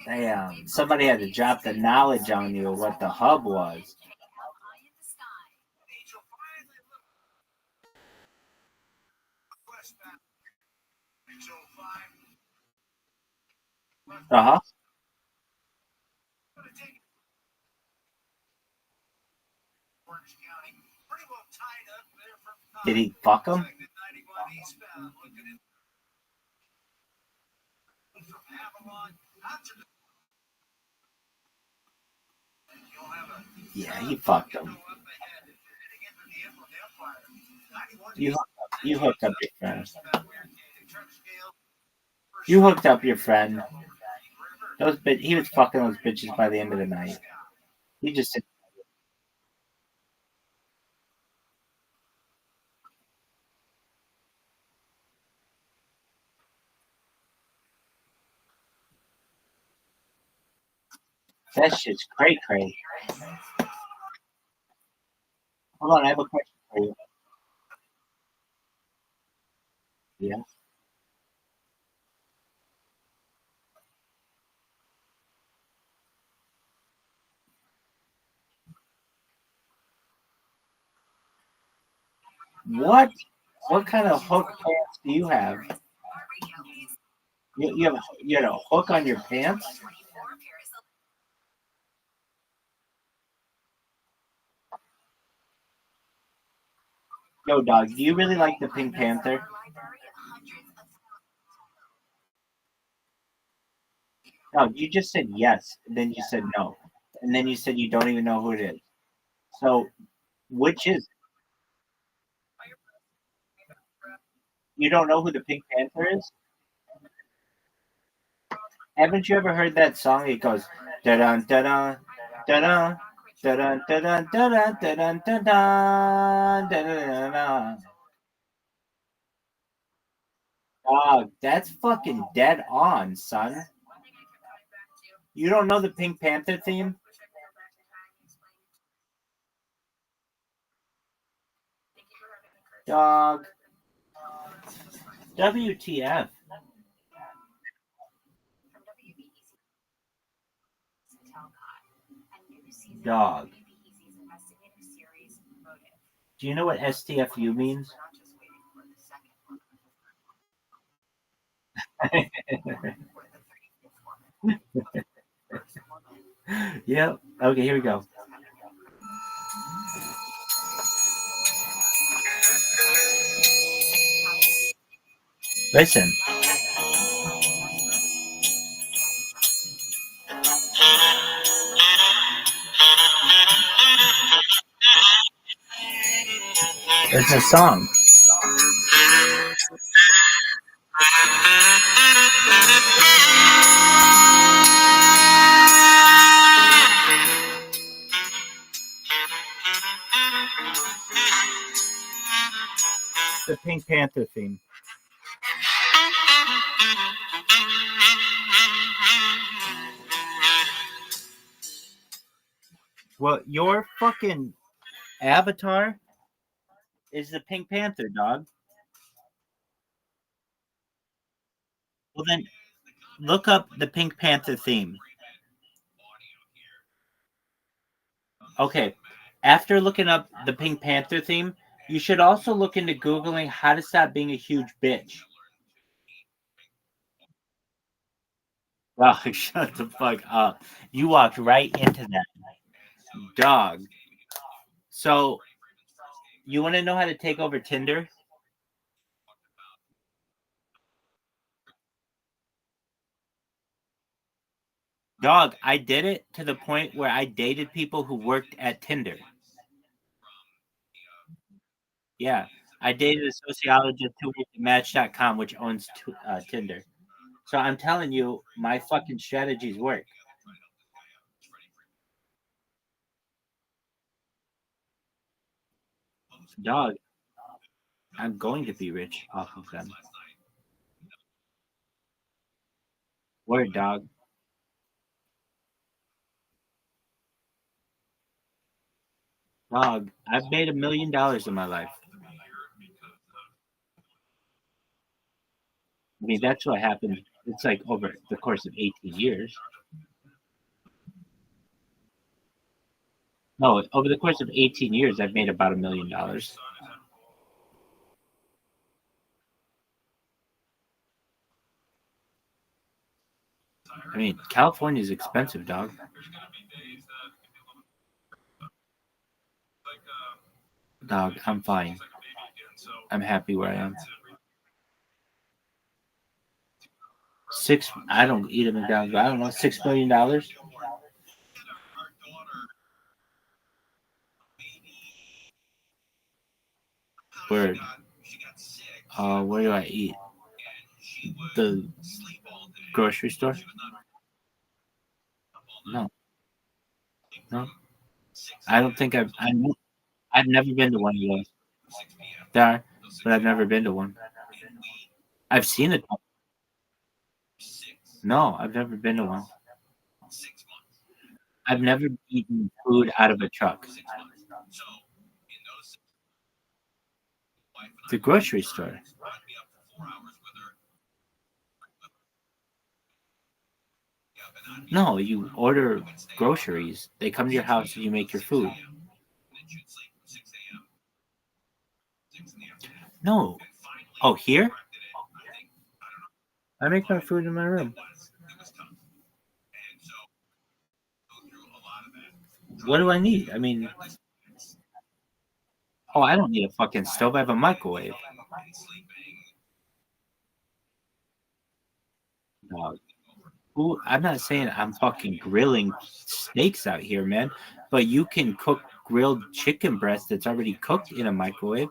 Damn. Somebody had to drop the knowledge on you of what the hub was. Uh-huh. Did he fuck him? Yeah, he fucked him. You hooked up your friend. You hooked up your friend. He was fucking those bitches by the end of the night. He just said, that shit's cray. Hold on, I have a question for you. Yeah. What kind of hook pants do you have? You had a hook on your pants? Yo, dog, do you really like the Pink Panther? No, you just said yes, and then you said no. And then you said you don't even know who it is. So, which is it? You don't know who the Pink Panther is? Haven't you ever heard that song? It goes da dun da dun da dun da dun da dun da dun da dun da dun da dun da. Dog, that's fucking dead on, son. You don't know the Pink Panther theme? Dog. WTF? Dog. Do you know what STFU means? Yep. Okay, here we go. Listen. It's a song. The Pink Panther theme. Well, your fucking avatar is the Pink Panther, dog. Well, then look up the Pink Panther theme. Okay. After looking up the Pink Panther theme, you should also look into Googling how to stop being a huge bitch. Oh, shut the fuck up. You walked right into that. Dog. So, you want to know how to take over Tinder? Dog, I did it to the point where I dated people who worked at Tinder. Yeah. I dated a sociologist who worked at Match.com, which owns Tinder. So I'm telling you, my fucking strategies work. Dog, I'm going to be rich off of them. Word, dog. Dog, I've made $1 million in my life. I mean, that's what happened. It's like over the course of 18 years. No, over the course of 18 years, I've made about $1 million. I mean, California is expensive, dog. Dog, I'm fine. I'm happy where I am. I don't eat at McDonald's, but I don't know, $6 million? Word. Where do I eat? The grocery store? No. I don't think I've never been to one of those. There are, but I've never been to one. I've seen it. No, I've never been to one. I've never eaten food out of a truck. The grocery store. No, you order groceries. They come to your house and you make your food. No. Oh, here? I make my food in my room. What do I need? I mean, I don't need a fucking stove. I have a microwave. Dog. I'm not saying I'm fucking grilling steaks out here, man, but you can cook grilled chicken breast that's already cooked in a microwave.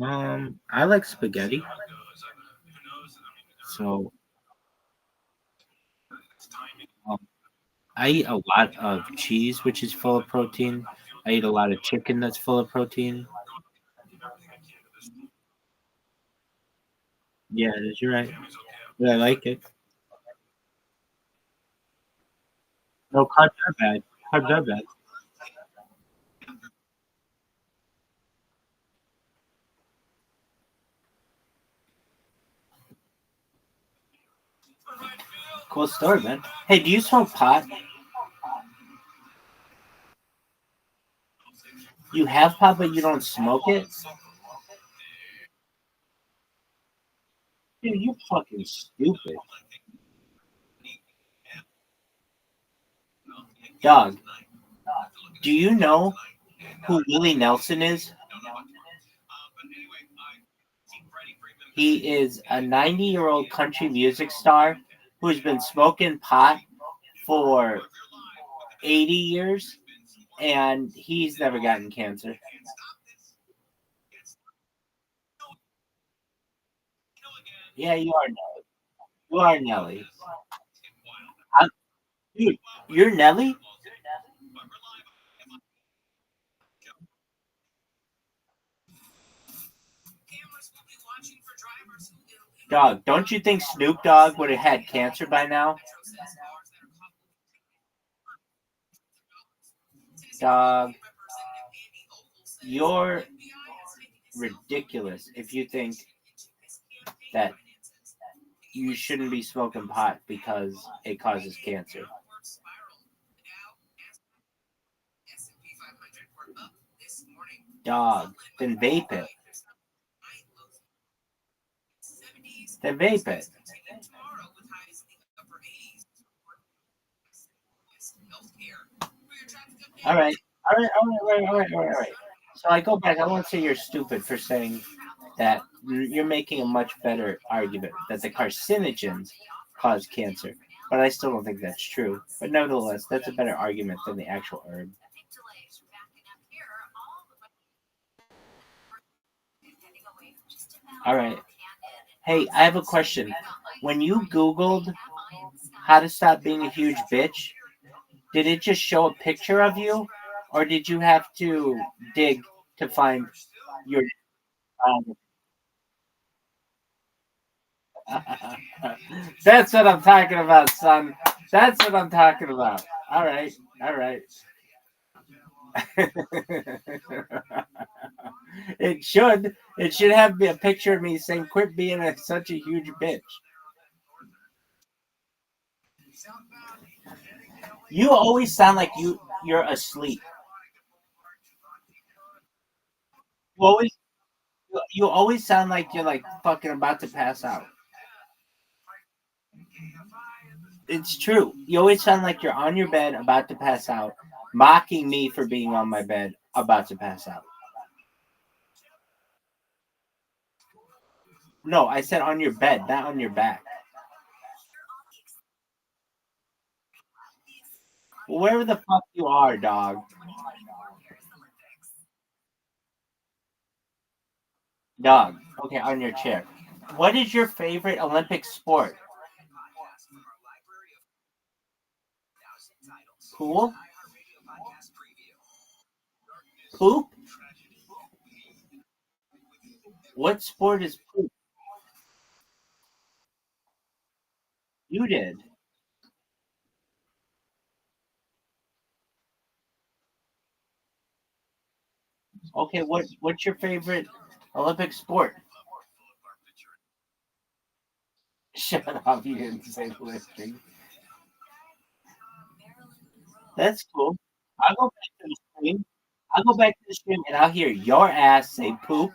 I like spaghetti. So I eat a lot of cheese, which is full of protein. I eat a lot of chicken that's full of protein. Yeah, you're right. But I like it. No, carbs are bad. Carbs are bad. Cool story, man. Hey, do you smoke pot? You have pot, but you don't smoke it? Dude, you fucking stupid. Dog, do you know who Willie Nelson is? He is a 90-year-old country music star who's been smoking pot for 80 years, and he's never gotten cancer. Yeah, you are Nelly. You are Nelly. Dude, you're Nelly? Dog, don't you think Snoop Dogg would have had cancer by now? Dog, you're ridiculous if you think that you shouldn't be smoking pot because it causes cancer. Dog, then vape it. Then vape it. All right. All right. So I go back. I won't say you're stupid for saying that you're making a much better argument that the carcinogens cause cancer. But I still don't think that's true. But nevertheless, that's a better argument than the actual herb. All right. Hey, I have a question. When you Googled how to stop being a huge bitch, did it just show a picture of you? Or did you have to dig to find your. That's what I'm talking about, son. That's what I'm talking about. All right. All right. It should. It should have a picture of me saying, "Quit being such a huge bitch." You always sound like you're asleep. You always sound like you're like fucking about to pass out. It's true. You always sound like you're on your bed about to pass out, mocking me for being on my bed about to pass out. No, I said on your bed, not on your back. Wherever the fuck you are, dog. Dog. Okay, on your chair. What is your favorite Olympic sport? Pool? Poop? What sport is poop? You did. Okay, what's your favorite Olympic sport? Shut up, you didn't say lifting. That's cool. I'll go back to the swing. I'll go back to the stream and I'll hear your ass say poop,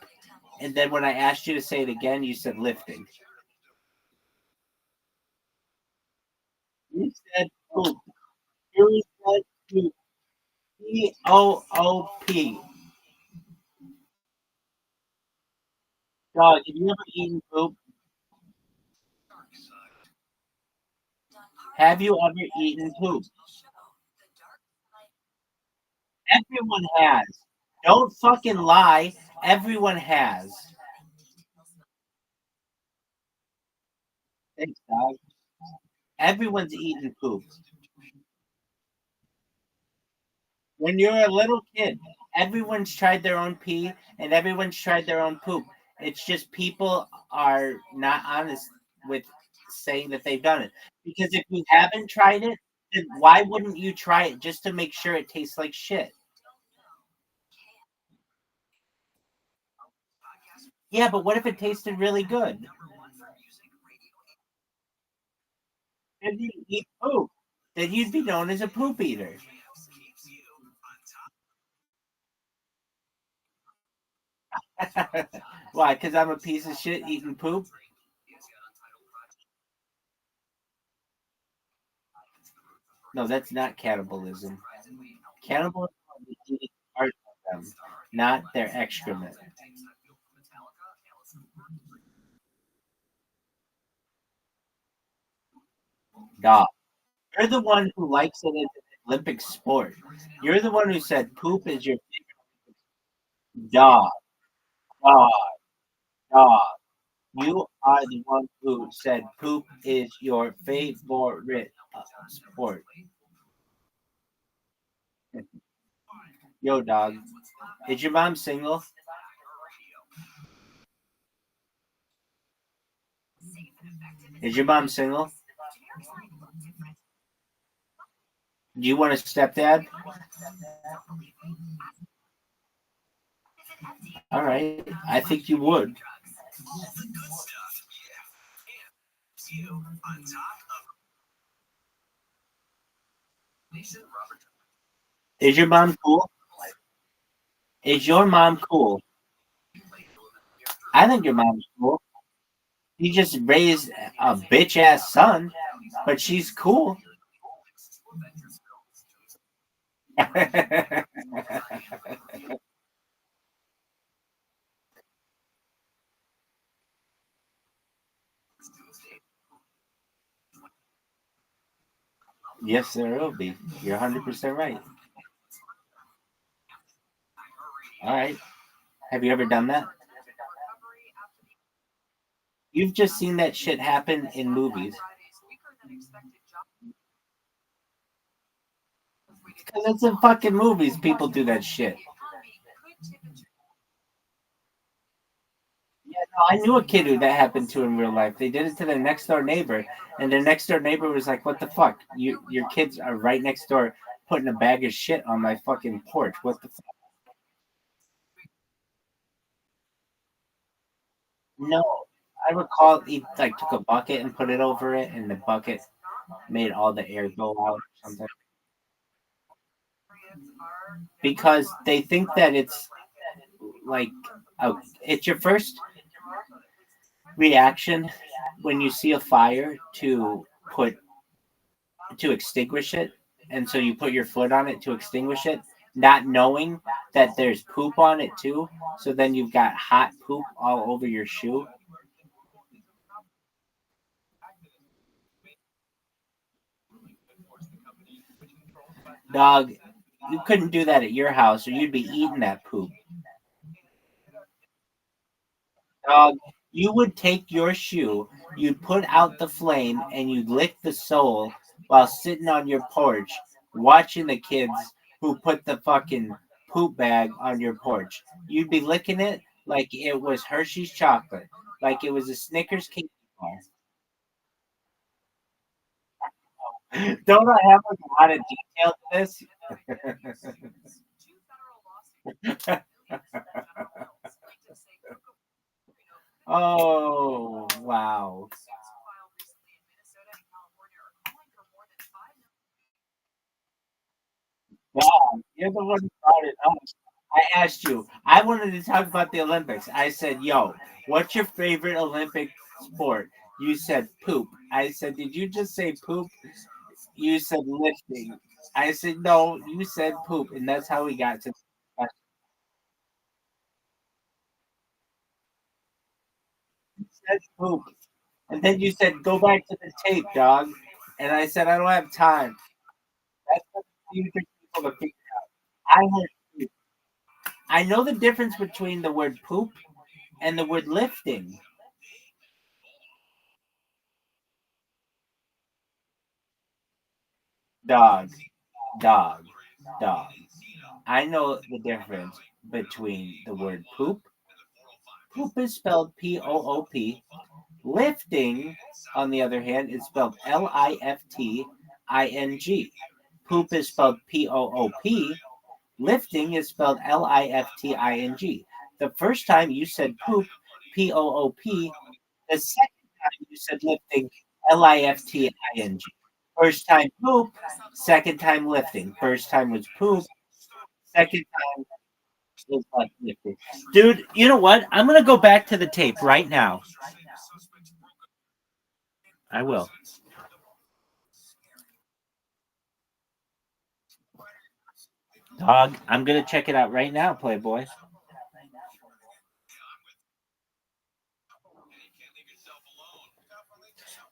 and then when I asked you to say it again, you said lifting. You said poop. You said poop. Poop. Dog, have you ever eaten poop? Have you ever eaten poop? Everyone has. Don't fucking lie. Everyone has. Thanks, dog. Everyone's eaten poop. When you're a little kid, everyone's tried their own pee and everyone's tried their own poop. It's just people are not honest with saying that they've done it. Because if you haven't tried it, then why wouldn't you try it just to make sure it tastes like shit? Yeah, but what if it tasted really good? Then you eat poop. Then you'd be known as a poop eater. Why? Because I'm a piece of shit eating poop? No, that's not cannibalism. Cannibalism is eating parts of them, not their excrement. Dog. You're the one who likes it as an Olympic sport. You're the one who said poop is your dog. Dog. Dog. You are the one who said poop is your favorite sport. Yo, dog. Is your mom single? Is your mom single? Do you want a stepdad? All right. I think you would. Is your mom cool? Is your mom cool? I think your mom's cool. She just raised a bitch ass son, but she's cool. Yes, there will be. You're 100% right. All right. Have you ever done that? You've just seen that shit happen in movies. Because it's in fucking movies, people do that shit. Yeah, no, I knew a kid who that happened to in real life. They did it to their next door neighbor, and their next door neighbor was like, "What the fuck? Your kids are right next door putting a bag of shit on my fucking porch. What the fuck?" No, I recall he like took a bucket and put it over it, and the bucket made all the air go out or something. Because they think that it's like it's your first reaction when you see a fire to extinguish it, and so you put your foot on it to extinguish it, not knowing that there's poop on it too. So then you've got hot poop all over your shoe. Dog, you couldn't do that at your house, or you'd be eating that poop. Dog, you would take your shoe, you'd put out the flame, and you'd lick the sole while sitting on your porch watching the kids who put the fucking poop bag on your porch. You'd be licking it like it was Hershey's chocolate, like it was a Snickers candy bar. Don't I have like a lot of detail to this? Oh, wow. Wow, you're the one who brought it up. I asked you. I wanted to talk about the Olympics. I said, "Yo, what's your favorite Olympic sport?" You said poop. I said, "Did you just say poop?" You said lifting. I said, "No, you said poop," and that's how we got to. You said poop, and then you said, "Go back to the tape, dog," and I said, "I don't have time." That's what you think people to figure out. I heard poop. I know the difference between the word poop and the word lifting. Dog, dog, dog. I know the difference between the word poop. Poop is spelled Poop. Lifting, on the other hand, is spelled Lifting. Poop is spelled Poop. Lifting is spelled Lifting. The first time you said poop, Poop. The second time you said lifting, Lifting. First time poop, second time lifting. First time was poop, second time was lifting. Dude, you know what? I'm gonna go back to the tape right now. I will. Dog, I'm gonna check it out right now, Playboy.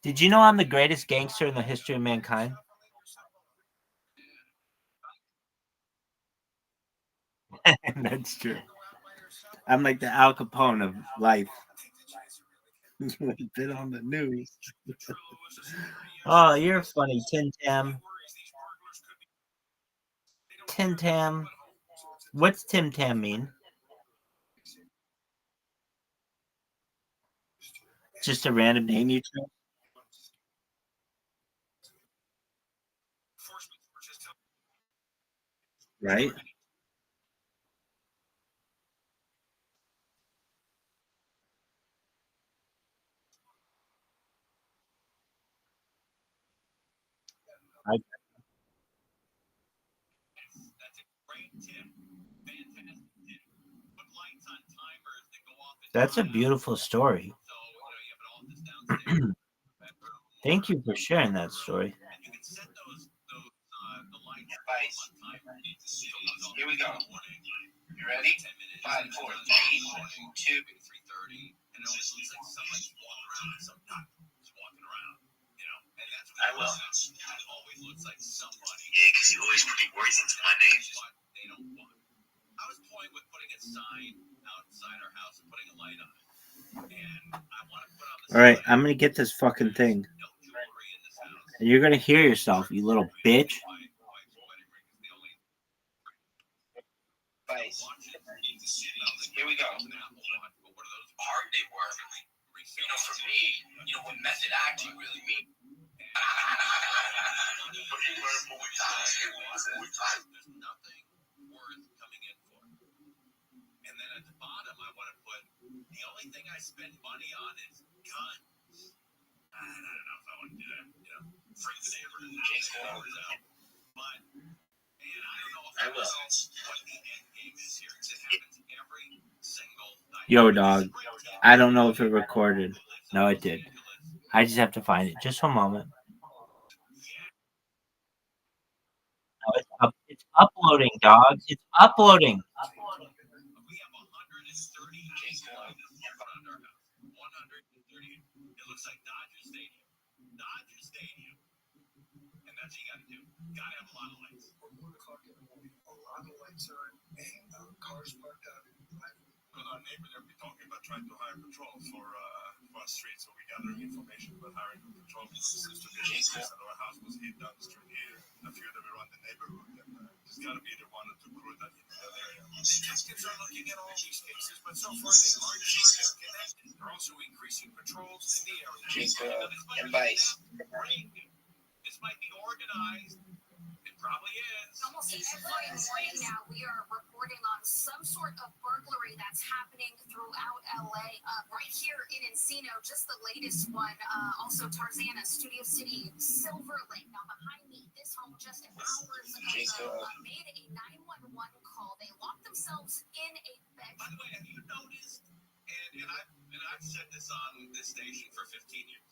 Did you know I'm the greatest gangster in the history of mankind? That's true. I'm like the Al Capone of life. Been on the news. Oh, you're funny, Tim Tam. Tim Tam. What's Tim Tam mean? Just a random name you chose, right? I, that's a beautiful story. Thank you for sharing that story. Here we go. You ready? 5, 4, 3, 2. I will. Yeah, because you always put words into my name. I was toying with putting a sign outside our house and putting a light on it. And I want to put on the All right, I'm gonna get this fucking thing. And you're gonna hear yourself, you little bitch. Vice. Here we go. Hard they were. For me, what method acting really means. But you learn more times. There's nothing worth coming in for. And then at the bottom, I want to put the only thing I spend money on is guns. I don't know if I want to do that. Freak the neighborhood out. But, and I don't know if I will. What the end game is here. Because it happens every single night. Yo, dog. I don't know if it recorded. No, it did. I just have to find it. Just one moment. No, it's uploading, dog. It's uploading. We have 130 around our house. 130. It looks like Dodger Stadium. Dodger Stadium. And that's what you got to do. Got to have a lot of lights. 1 o'clock in the morning. A lot of lights are and cars parked out in the driveway. Our neighbor there be talking about trying to hire patrol for our street, so we gathering information about hiring a patrol. Seems to be a case that our house was hit down the street here. A few that were around the neighborhood, and there's got to be either 1 or 2 crew that hit that area. Detectives are looking at all these cases, but so far they aren't sure they're connected. They're also increasing patrols in the area. And Vice. This might be organized. It probably is. Almost every morning now, we are reporting on some sort of burglary that's happening throughout LA. Right here in Encino, just the latest one. Also, Tarzana, Studio City, Silver Lake. Now, behind me, this home just hours ago made a 911 call. They locked themselves station for 15 years.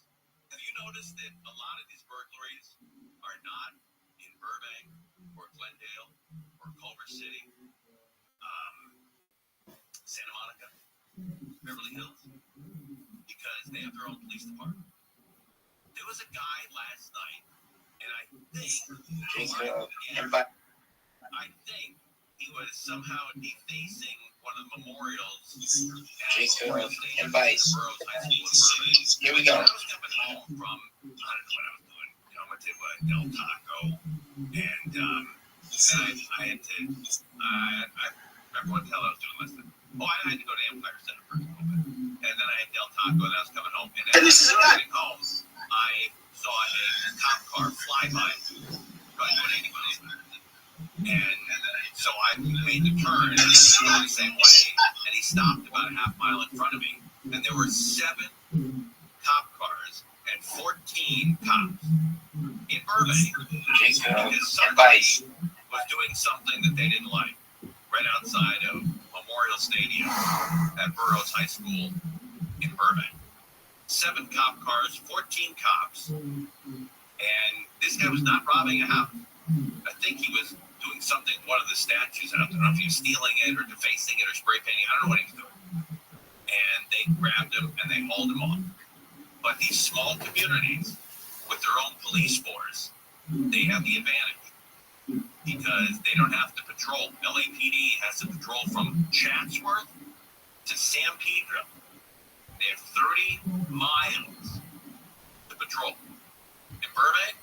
Have you noticed that a lot of these burglaries are not in Burbank or Glendale or Culver City, Santa Monica, Beverly Hills? Because they have their own police department. There was a guy last night, and I think he was somehow defacing one of the memorials at Memorial Stadium at Burroughs High School in Burbank. Here we go. I was coming home from, I don't know what I was doing. I went to Del Taco, and I had to, I remember what the hell I was doing last night. Oh, I had to go to Empire Center first a little bit. And then I had Del Taco, and I was coming home. And as I was getting home, I saw a cop car fly by, going 180 miles an hour. And so I made the turn and going the same way, and he stopped about a half mile in front of me, and there were 7 cop cars and 14 cops in Burbank because somebody was doing something that they didn't like right outside of Memorial Stadium at Burroughs High School in Burbank. 7 cop cars, 14 cops, and this guy was not robbing a house. I think he was doing something, one of the statues. I don't know if he was stealing it or defacing it or spray painting. I don't know what he was doing. And they grabbed him and they hauled him off. But these small communities with their own police force, they have the advantage because they don't have to patrol. LAPD has to patrol from Chatsworth to San Pedro. They have 30 miles to patrol. In Burbank,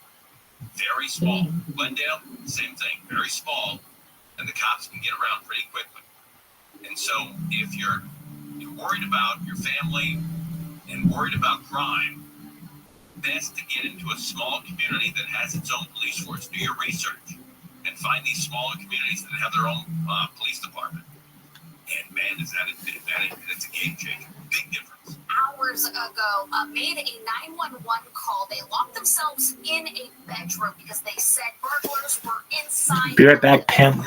very small. Glendale, same thing, very small, and the cops can get around pretty quickly. And so if you're worried about your family and worried about crime, best to get into a small community that has its own police force. Do your research and find these smaller communities that have their own police department. And man, it's a game changer. Big difference. Hours ago, made a 911 call. They locked themselves in a bedroom because they said burglars were inside. Be right back, Pam.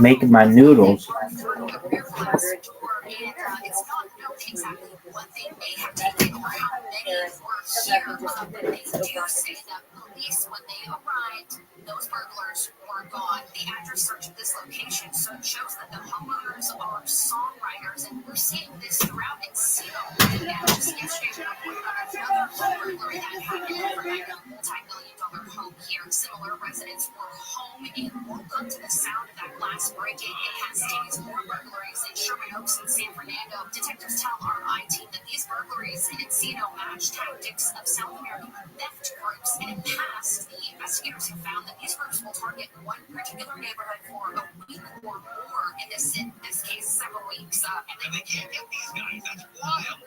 Making my noodles. And it's not known exactly what they may have taken or how many were here. But they do say that police, when they arrived, those burglars were gone. The address search of this location shows that the homeowners are songwriters, and we're seeing this throughout Encino. And just yesterday, we reported on another home burglary that happened overnight at a multi-million-dollar home here. Similar residents were home and woke up to the sound of that glass breaking. It has days more burglaries in Sherman Oaks and San Fernando. Detectives tell our I-team that these burglaries in Encino match tactics of South American theft groups. And in the past, the investigators have found that these groups will target one particular neighborhood for a week or more. In this case, several weeks. And they can't get these guys. That's wild.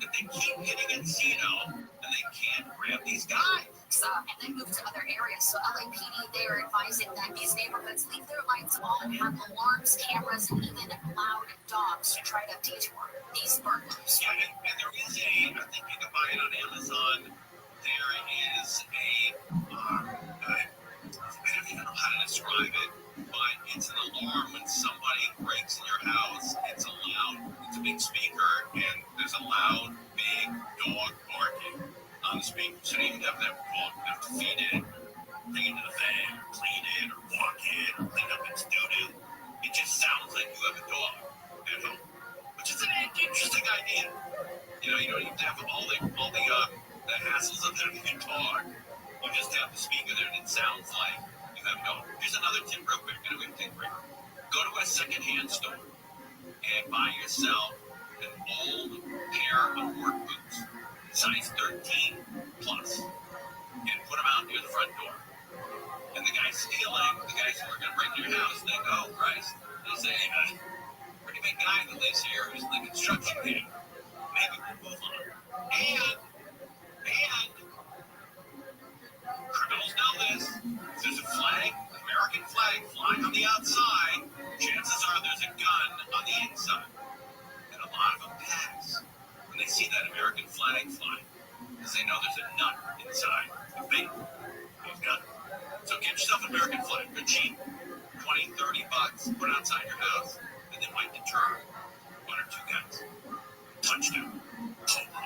That they keep hitting Encino and they can't grab these guys. And then move to other areas. So LAPD, they are advising that these neighborhoods leave their lights on, have alarms, cameras, and even loud dogs to try to detour these burglars. Yeah, and there is I think you can buy it on Amazon. There is I don't even know how to describe it, but it's an alarm when somebody breaks in your house. It's a big speaker, and there's a loud, big dog barking on the speaker. So you even have that dog, you have to feed it, bring it to the van, clean it, or walk it, or clean up its doo-doo. It just sounds like you have a dog at home, which is an interesting idea. You know, you don't even have all the hassles of having a dog. You just have the speaker there, and it sounds like you have a dog. Here's another tip real quick. We're going to take a break. Go to a secondhand store and buy yourself an old pair of work boots, size 13 plus, and put them out near the front door. And the guys who are going to break your house think, oh, Christ, they say, pretty big guy that lives here who's in the construction game. Maybe we'll move on. And criminals know this. If there's a flag, American flag, flying on the outside, chances are there's a gun on the inside. And a lot of them pass when they see that American flag flying, because they know there's a nut inside the bait of gun. So get yourself an American flag. They're cheap, $20, $30. Put it outside your house, and they might deter one or two guys. Touchdown. Home run.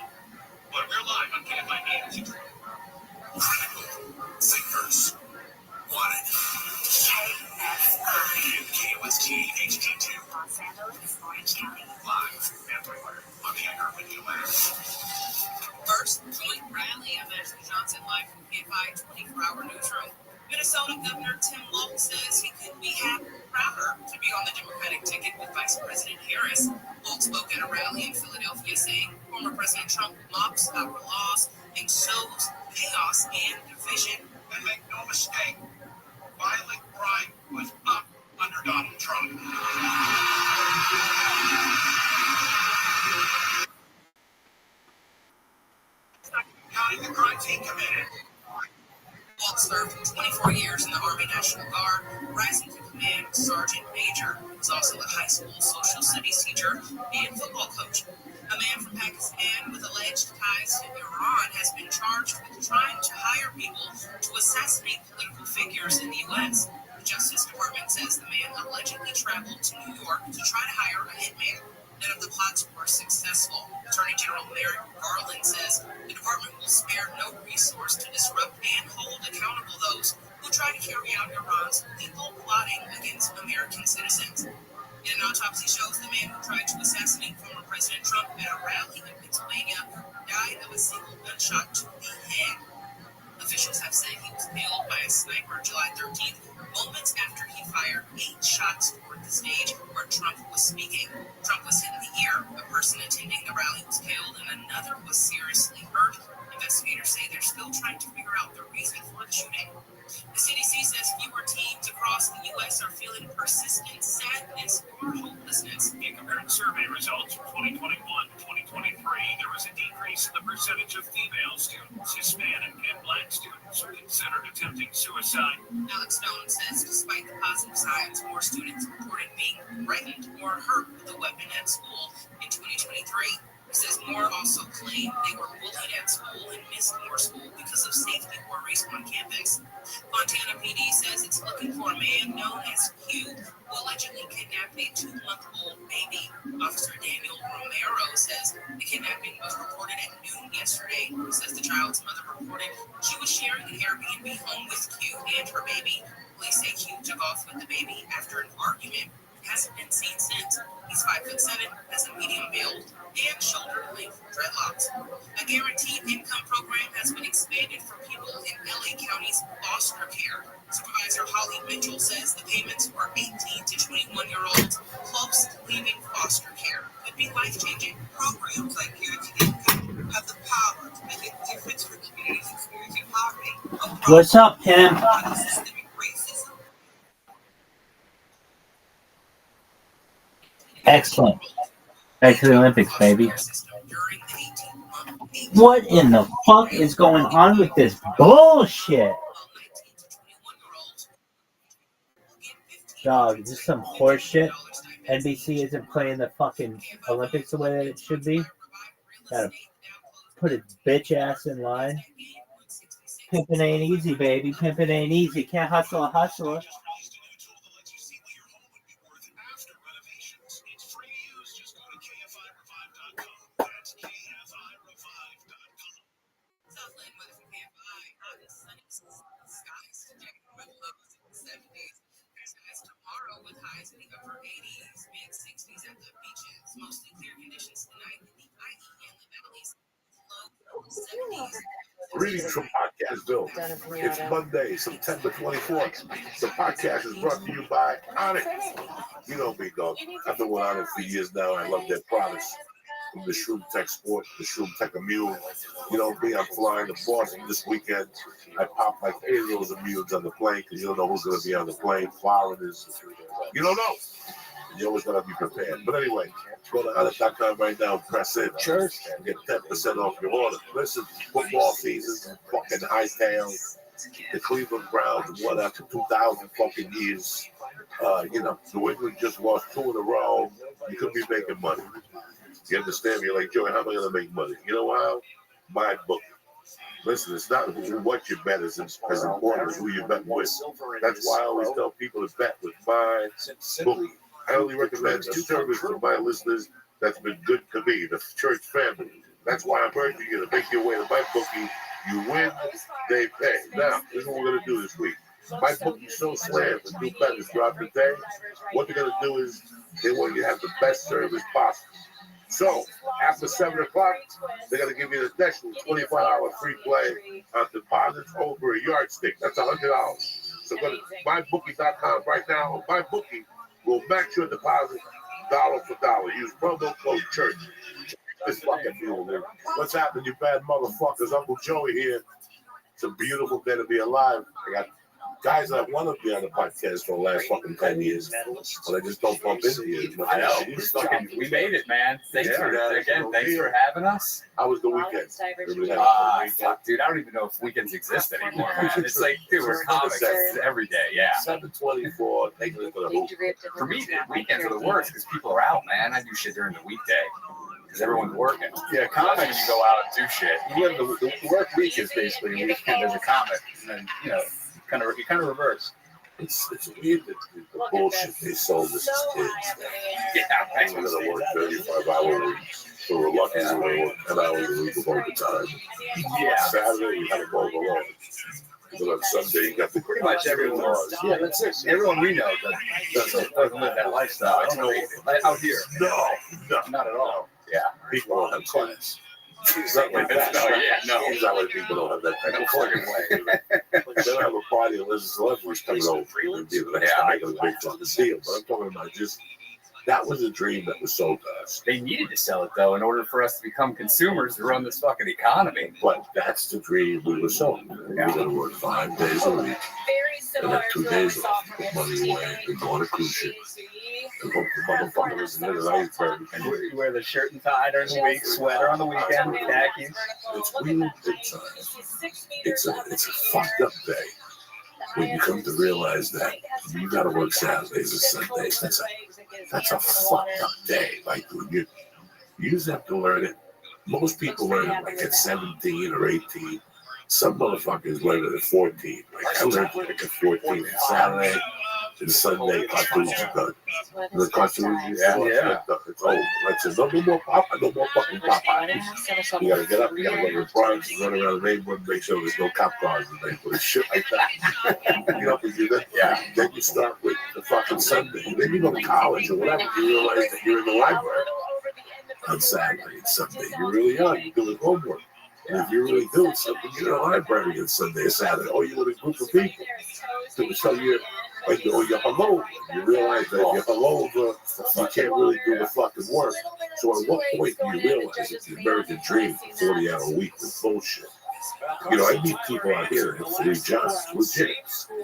Carter to be on the Democratic ticket with Vice President Harris. Holt spoke at a rally in Philadelphia saying former President Trump mocks our laws and sows chaos and division. And make no mistake, violent crime was up under Donald Trump. Counting the crimes he committed. Walt served 24 years in the Army National Guard, rising to command Sergeant Major. He was also a high school social studies teacher and football coach. A man from Pakistan with alleged ties to Iran has been charged with trying to hire people to assassinate political figures in the U.S. The Justice Department says the man allegedly traveled to New York to try to hire a hitman. None of the plots were successful. Attorney General Merrick Garland says the department will spare no resource to disrupt and hold accountable those who try to carry out Iran's lethal plotting against American citizens. An autopsy shows the man who tried to assassinate former President Trump at a rally in Pennsylvania died of a single gunshot to the head. Officials have said he was killed by a sniper July 13th, moments after he fired 8 shots toward the stage where Trump was speaking. Trump was hit in the ear. A person attending the rally was killed and another was seriously hurt. Investigators say they're still trying to figure out the reason for the shooting. The CDC says fewer teens across the U.S. are feeling persistent sadness or hopelessness. In comparing survey results from 2021 to 2023, there was a decrease in the percentage of female students, Hispanic, and Black students who considered attempting suicide. Alex Stone says despite the positive signs, more students reported being threatened or hurt with a weapon at school in 2023. He says more also claimed they were bullied at school and missed more school because of safety worries on campus. Montana PD says it's looking for a man known as Q who allegedly kidnapped a 2-month-old baby. Officer Daniel Romero says the kidnapping was reported at noon yesterday. He says the child's mother reported she was sharing an Airbnb home with Q and her baby. Police say Q took off with the baby after an argument. Hasn't been seen since. He's 5'7", has a medium build, and shoulder-length dreadlocks. A guaranteed income program has been expanded for people in LA County's foster care. Supervisor Holly Mitchell says the payments for 18 to 21-year-olds close to leaving foster care could be life-changing. Programs like Guaranteed Income have the power to make a difference for communities experiencing poverty. What's up, Pam? Systemic racism. Excellent. Back to the Olympics, baby. What in the fuck is going on with this bullshit? Dog, is this some horse shit? NBC isn't playing the fucking Olympics the way that it should be. Gotta put its bitch ass in line. Pimpin' ain't easy, baby. Pimpin' ain't easy. Can't hustle a hustler. Mostly clear conditions tonight in the IE and the valleys. 70s. Greetings from Podcastville. It's Monday, September 24th. The podcast is brought to you by Onyx. You know me, dog. I've been with Onyx for years now. I love their products. From the Shroom Tech Sport, the Shroom Tech Immune. You know me, I'm flying to Boston this weekend. I popped like 8 of those immunes on the plane because you don't know who's going to be on the plane. Foreigners. You don't know. You always got to be prepared. But anyway, go to Onyx.com right now, press in church, and get 10% off your order. Listen, football season, fucking hightail, the Cleveland Browns won after 2,000 fucking years. New England just lost 2 in a row. You could be making money. You understand me? You're like, Joey, how am I going to make money? You know how? My book. Listen, it's not what you bet is as important as who you bet with. That's why I always tell people to bet with my book. I only recommend a service to my listeners that's been good to me, the church family. That's why I'm urging you to make your way to my bookie. You win, they pay. Now, this is what we're going to do this week. My bookie's so slammed with new bettors throughout the day. What they're going to do is they want you to have the best service possible. So, after 7 o'clock, they're going to give you an additional 24-hour free play on deposits over a yardstick. That's $100. So go to mybookie.com right now. MyBookie We'll match your deposit dollar for dollar. Use promo code church. This fucking deal, man. What's happening, you bad motherfuckers? Uncle Joey here. It's a beautiful day to be alive. I got guys that want to be on the podcast for the last fucking 10 years, but I just don't bump into you. I know. We made it, man. Thanks for having us. How was the weekend? Fuck, dude, I don't even know if weekends exist anymore, man. It's like, dude, we're comics every day, yeah. 7/24, taking it to the hoop. For me, weekends are the worst because people are out, man. I do shit during the weekday because everyone's working. Yeah, comics, you go out and do shit. You have the work week is basically a weekend as a comic, and then, you know, you kind of reverse. It's weird that the bullshit they sold us as kids. Yeah, I'm going to work 35-hour weeks. So we're lucky to work 10 hours a week of overtime. Yeah. Saturday, we had to go alone. But on Sunday, you got the pretty much everyone. Yeah, that's it. Everyone we know doesn't live that lifestyle. It's crazy. Out here. No, not at all. Yeah. People don't have class. It's not like that. It's not like people don't have that type of fucking way. They don't have a party unless it's celebrities coming over. They're making a big fucking deal. But I'm talking about just, that was a dream that was sold to us. They needed to sell it, though, in order for us to become consumers to run this fucking economy. But that's the dream we were sold. We're going to work 5 days a week. And have 2 days off, put money away, and go on a cruise ship. And hope the motherfucker was in the iceberg. And you wear the shirt and tie during the week, sweater on the weekend, khakis. It's weird big time. It's a fucked up day when you come to realize that you got to work Saturdays and Sundays. That's a fucked up day. Like, you just have to learn it. Most people learn it like at 17 or 18. Some motherfuckers learn it at 14. Like, I learned it at 14 on Saturday and Sunday. Cartoons are done. The cartoons, it's over. That's it. No more Popeye. No more fucking Popeye. You gotta get up. You gotta go to the Bronx and run around the neighborhood and make sure there's no cop cars in the neighborhood. Shit like that. You know, you do that. Yeah. Then you start with the fucking Sunday. Then you go to college or whatever. You realize that you're in the library on Saturday and Sunday. You really are. You're doing homework. And if you're really doing something, you're in a library on Sunday or Saturday, or you're with a group of people. So you're hello. You realize that you're hello, you can't really do the fucking work. So at what point do you realize that the American dream, 40-hour week, was bullshit? You know, I meet people out here that have 3 jobs, legit.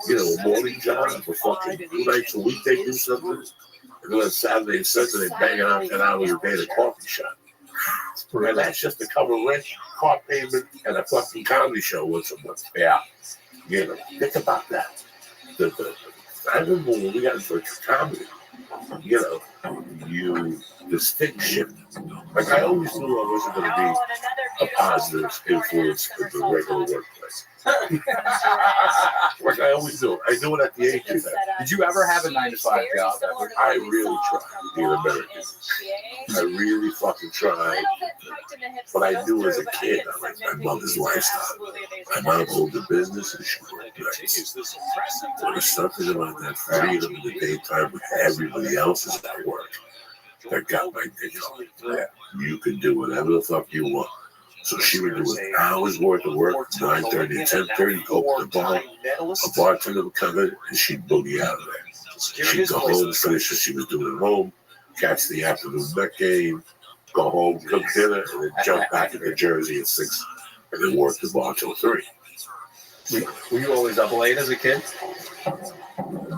You know, a morning job for fucking 2 nights a week they do something. And then on Saturday and Sunday they bang out 10 hours a day at a coffee shop. And that's just to cover rent, car payment, and a fucking comedy show once a month. Yeah. You know, think about that. I remember when we got into comedy, you know, the stick shift. Like, I always knew I wasn't going to be a positive influence in the regular workplace. Like, I always do. I do it at the age of that. Did you ever have a 9-to-5 job? I really tried to be an American. I really fucking tried. But I knew as a kid, I like my mother's lifestyle. My mom owned a business and she worked nights. There was something about that freedom in the daytime when everybody else is at work that got my dick on. Yeah. You can do whatever the fuck you want. So she would do an hour's worth of work, 9:30 to 10:30, open the bar, a bartender would come in, and she'd boogie out of there. She'd go home, finish what she was doing at home, catch the afternoon Met game, go home, cook dinner, and then jump back into Jersey at 6, and then work the bar till 3. Were you always up late as a kid?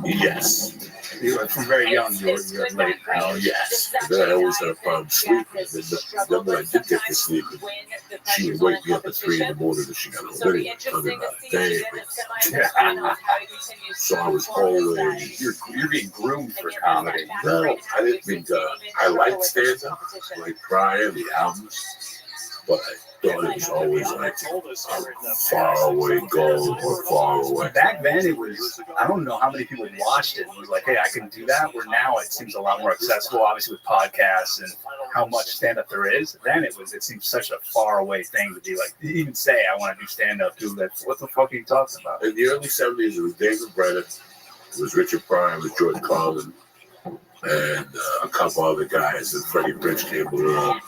Yes. You were from very young, you were late. Oh, yes. And then I always had a problem sleeping. And then when I did get to sleep, she would wake me up at 3 in the morning and she got a video talking about a day. So I was always... You're being groomed for comedy. No, I didn't think... I liked stand-up, like Brian, the albums, but I thought it was always like a faraway goal or far away. Back then, it was, I don't know how many people watched it and was like, hey, I can do that. Where now it seems a lot more accessible, obviously with podcasts and how much stand-up there is. Then it seems such a far away thing to be like, even say, I want to do stand-up, dude. That's what the fuck are you talking about? In the early 70s, it was David Brennan, it was Richard Pryor, it was George Carlin, and a couple other guys, and Freddie Prinze came along.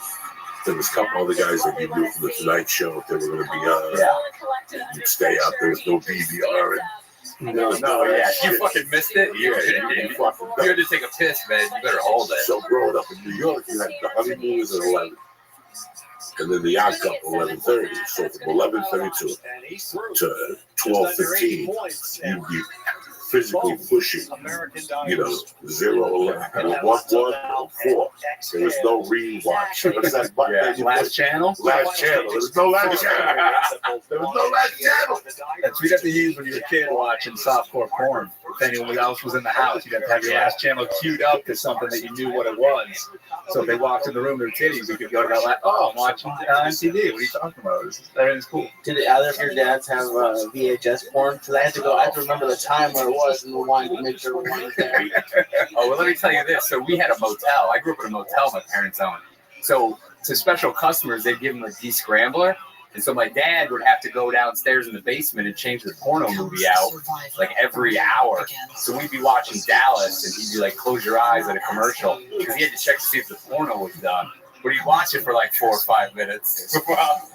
There was a couple other guys that you knew from the Tonight Show if they were going to be on. Yeah. You'd stay out there with no DVR. And Yeah, you fucking missed it. You had to take a piss, man. You better hold it. So growing up in New York, you had the honeymoon was at 11. And then the yacht cup 11:30. So from 11:32 to 12:15, you'd be physically pushing, 0, 1, 4. There was no rewatch. What's that button? Yeah, last channel. Last channel. There was no last channel. There was no last channel. That's what you got to use when you were a kid watching softcore porn. If anyone else was in the house, you'd have to have your last channel queued up to something that you knew what it was. So if they walked in the room, their titties, you could go to that, like, oh, I'm watching MTV. What are you talking about? Everything's cool. Did either of your dads have VHS porn? Because I had to remember the time where it was and rewind to make sure rewind was there. Oh, well, let me tell you this. So we had a motel. I grew up in a motel my parents owned. So to special customers, they'd give them a descrambler. And so my dad would have to go downstairs in the basement and change the porno movie out like every hour. So we'd be watching Dallas and he'd be like, close your eyes at a commercial because he had to check to see if the porno was done. But he'd watch it for like 4 or 5 minutes.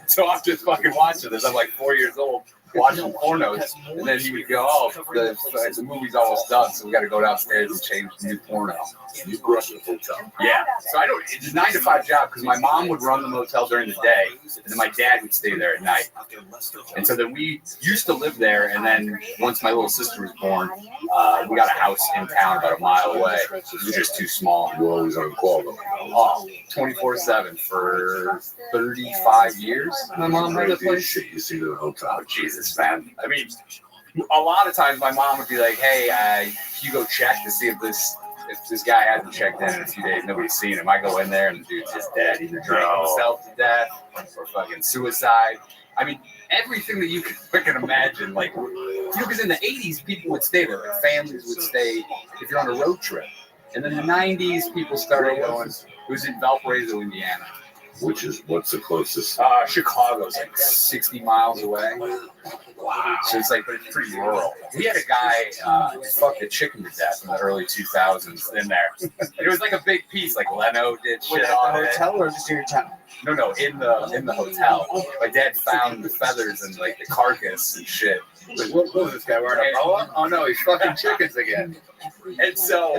So I'm just fucking watching this. I'm like 4 years old watching pornos. And then he would go, oh, the movie's almost done. So we got to go downstairs and change the new porno. You grew up in a hotel. Yeah. So it's a 9 to 5 job because my mom would run the motel during the day and then my dad would stay there at night. And so then we used to live there. And then once my little sister was born, we got a house in town about a mile away. It was just too small. You were always on call though. Oh, 24/7 for 35 years. My mom had a place. Shit you see in the hotel. Oh, Jesus, man. I mean, a lot of times my mom would be like, hey, you go check to see if this guy hasn't checked in a few days, nobody's seen him. I go in there and the dude's just dead, either drinking himself to death or fucking suicide. I mean, everything that you can freaking imagine. Like, because in the 80s, people would stay there. Like, families would stay if you're on a road trip. And then in the 90s, people started going. It was in Valparaiso, Indiana. What's the closest? Chicago's like 60 miles away. Wow. So it's like, but it's pretty rural. We had a guy fuck a chicken to death in the early 2000s in there. It was like a big piece, like Leno did shit on it. Hotel or just in your town? No, in the hotel. My dad found the feathers and like the carcass and shit. Like, what was this guy wearing a boa? Oh no, he's fucking chickens again. And so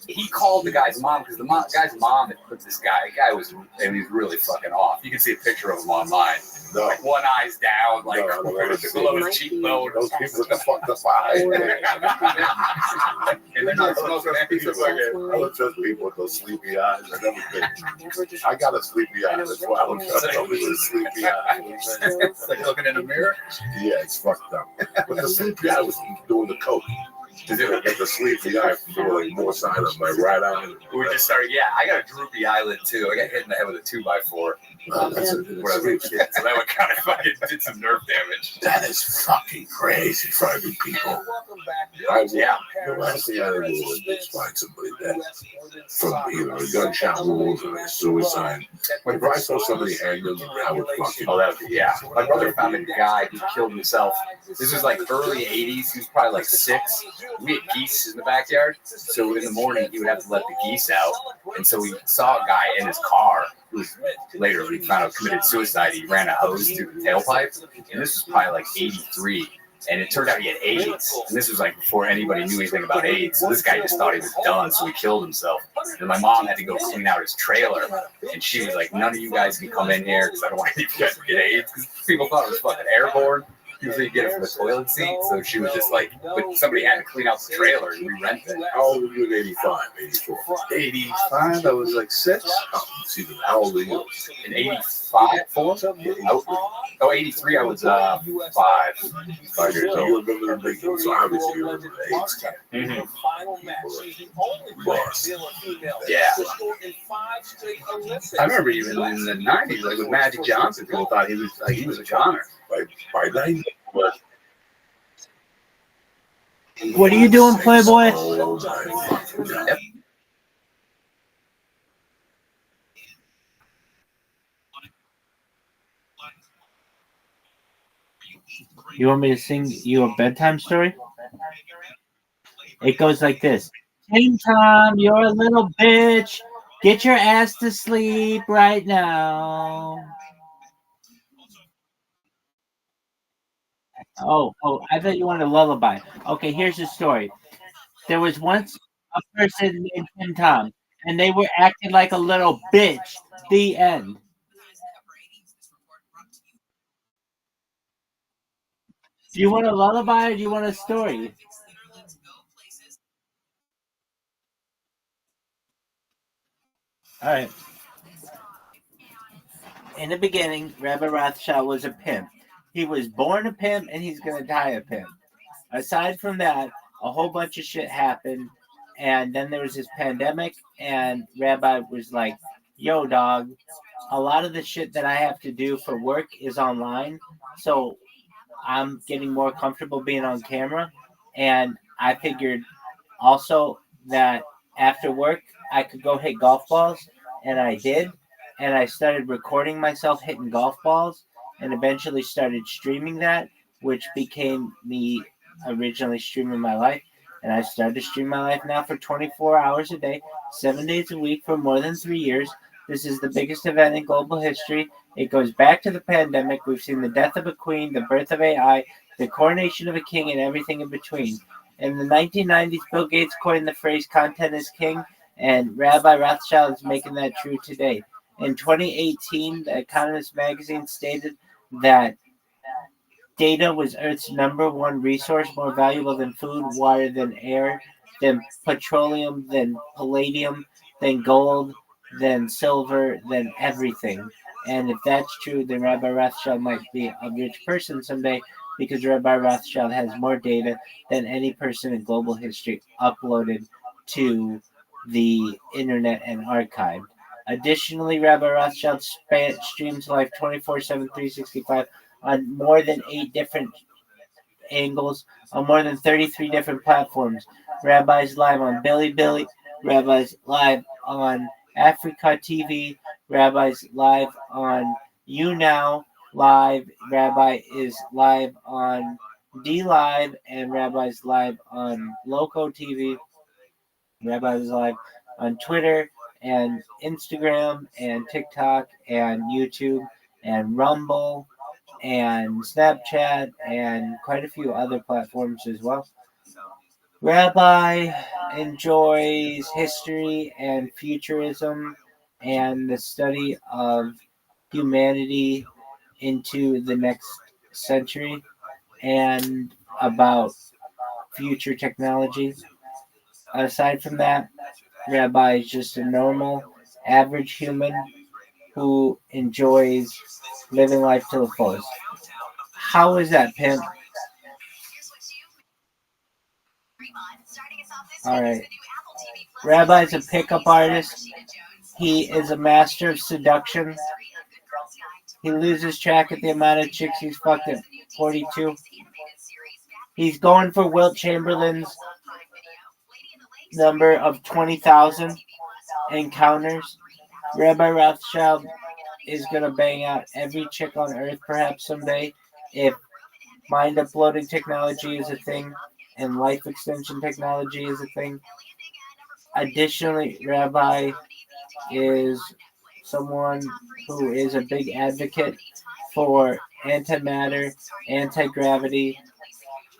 he called the guy's mom because the guy's mom had put this guy. The guy was really fucking off. You can see a picture of him online. No. Like one eye's down, like below his cheekbone. Those people with the fucked up eye. And they're not smoking that piece of fucking. I don't trust people with those sleepy eyes. I got a sleepy eye. That's why I don't trust somebody with a sleepy eye. It's like looking in a mirror. Yeah, it's fucked up. But the sleepy eye was doing the coke. To get the sleepy eye for like more side of my right eye. We just started. Yeah, I got a droopy eyelid too. I got hit in the head with a 2x4 when I was a kid. So that would kind of fucking did some nerve damage. That is fucking crazy for every people. The last thing I ever would is find somebody dead from either a gunshot wound or a suicide. If I saw somebody hang them, I would fucking. Oh, that would be, yeah. My brother found a guy who killed himself. This was like early 80s. He was probably like 6. We had geese in the backyard, so in the morning he would have to let the geese out. And so we saw a guy in his car who later we found out committed suicide. He ran a hose through the tailpipe, and this was probably like 83. And it turned out he had AIDS. And this was like before anybody knew anything about AIDS. So this guy just thought he was done, so he killed himself. And my mom had to go clean out his trailer. And she was like, none of you guys can come in here because I don't want any of you guys to get AIDS. Because people thought it was fucking airborne. Usually you get it from the toilet seat. So she was just like, but somebody had to clean out the trailer and re-rent it. How old were you in 85, 84? 85, I was like 6. How old are you? In 85, 4? 83, I was 5. 5 years old. You remember the big thing, so obviously you remember the AIDS camp. Yeah. I remember even in the 90s, like with Magic Johnson, people thought he was a goner. By 90. What are you doing, Playboy? Yep. You want me to sing you a bedtime story? It goes like this. King Tom, you're a little bitch. Get your ass to sleep right now. Oh, I thought you wanted a lullaby. Okay, here's the story. There was once a person named Tim Tom, and they were acting like a little bitch. The end. Do you want a lullaby or do you want a story? All right. In the beginning, Rabbi Rothschild was a pimp. He was born a pimp and he's going to die a pimp. Aside from that, a whole bunch of shit happened. And then there was this pandemic, and Rabbi was like, yo, dog, a lot of the shit that I have to do for work is online. So I'm getting more comfortable being on camera. And I figured also that after work, I could go hit golf balls. And I did. And I started recording myself hitting golf balls and eventually started streaming that, which became me originally streaming my life. And I started to stream my life now for 24 hours a day, 7 days a week for more than 3 years. This is the biggest event in global history. It goes back to the pandemic. We've seen the death of a queen, the birth of AI, the coronation of a king, and everything in between. In the 1990s, Bill Gates coined the phrase content is king, and Rabbi Rothschild is making that true today. In 2018, The Economist magazine stated that data was Earth's number one resource, more valuable than food, water, than air, than petroleum, than palladium, than gold, than silver, than everything. And if that's true, then Rabbi Rothschild might be a rich person someday because Rabbi Rothschild has more data than any person in global history uploaded to the internet and archived. Additionally, Rabbi Rothschild streams live 24/7, 365 on more than 8 different angles on more than 33 different platforms. Rabbi's live on Bilibili, Rabbi's live on Africa TV, Rabbi's live on YouNow Live, Rabbi is live on D Live, and Rabbi's live on Loco TV. Rabbi is live on Twitter and Instagram and TikTok and YouTube and Rumble and Snapchat and quite a few other platforms as well. Rabbi enjoys history and futurism and the study of humanity into the next century and about future technology. Aside from that, Rabbi is just a normal, average human who enjoys living life to the fullest. How is that, pimp? All right. Rabbi's a pickup artist. He is a master of seduction. He loses track of the amount of chicks he's fucked at 42. He's going for Wilt Chamberlain's number of 20,000 encounters. Rabbi Rothschild is going to bang out every chick on earth perhaps someday if mind uploading technology is a thing and life extension technology is a thing. Additionally, Rabbi is someone who is a big advocate for antimatter, anti-gravity,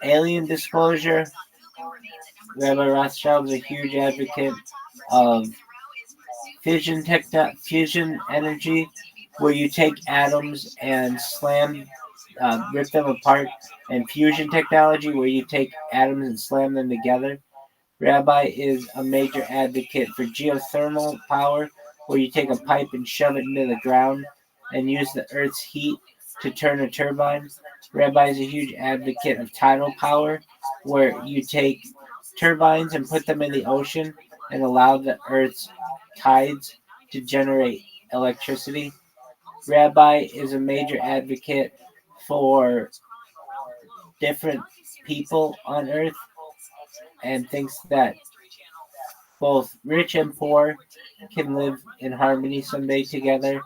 alien disclosure. Rabbi Rothschild is a huge advocate of fusion energy, where you take atoms and rip them apart, and fusion technology, where you take atoms and slam them together. Rabbi is a major advocate for geothermal power, where you take a pipe and shove it into the ground and use the Earth's heat to turn a turbine. Rabbi is a huge advocate of tidal power, where you take turbines and put them in the ocean and allow the Earth's tides to generate electricity. Rabbi is a major advocate for different people on Earth and thinks that both rich and poor can live in harmony someday together.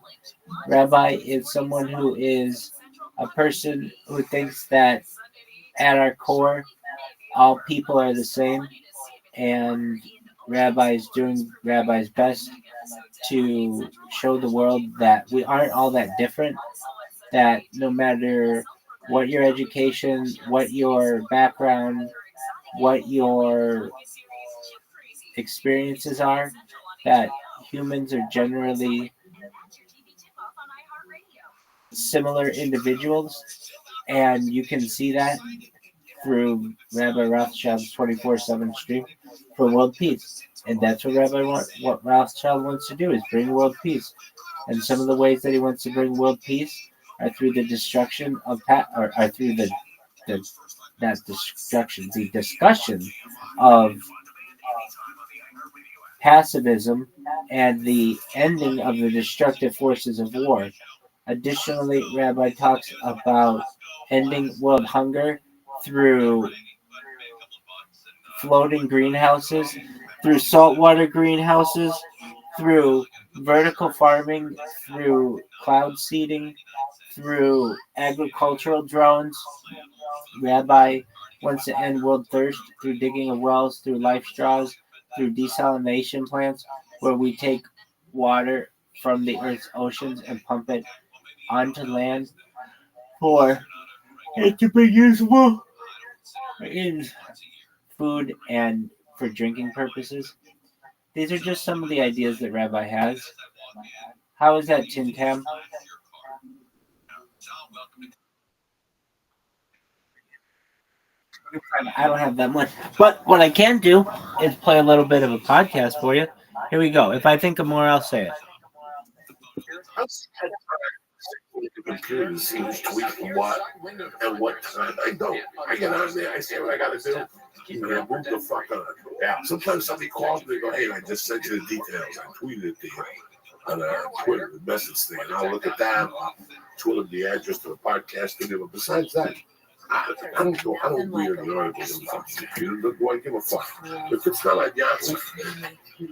Rabbi is someone who is a person who thinks that at our core, all people are the same, and Rabbi is doing Rabbi's best to show the world that we aren't all that different, that no matter what your education, what your background, what your experiences are, that humans are generally similar individuals, and you can see that through Rabbi Rothschild's 24/7 stream for world peace. And that's what Rothschild wants to do, is bring world peace. And some of the ways that he wants to bring world peace are through the destruction of are through the discussion of pacifism and the ending of the destructive forces of war. Additionally, Rabbi talks about ending world hunger through floating greenhouses, through saltwater greenhouses, through vertical farming, through cloud seeding, through agricultural drones. Rabbi wants to end world thirst through digging of wells, through life straws, through desalination plants, where we take water from the Earth's oceans and pump it onto land for it to be usable in food and for drinking purposes. These are just some of the ideas that Rabbi has. How is that, Tim Tam? I don't have that much. But what I can do is play a little bit of a podcast for you. Here we go. If I think of more, I'll say it. The computer to see who's tweeting what and what time. I don't. I get on there. I say what I got to do. And I move the fuck on. Yeah. Sometimes somebody calls me and go, "Hey, I just sent you the details. I tweeted it to you on Twitter, the message thing." And I'll look at that. I'll Twitter the address to the podcast. But besides that, I don't read the articles on the fucking computer. Do I give a fuck? If it's not on Yahoo,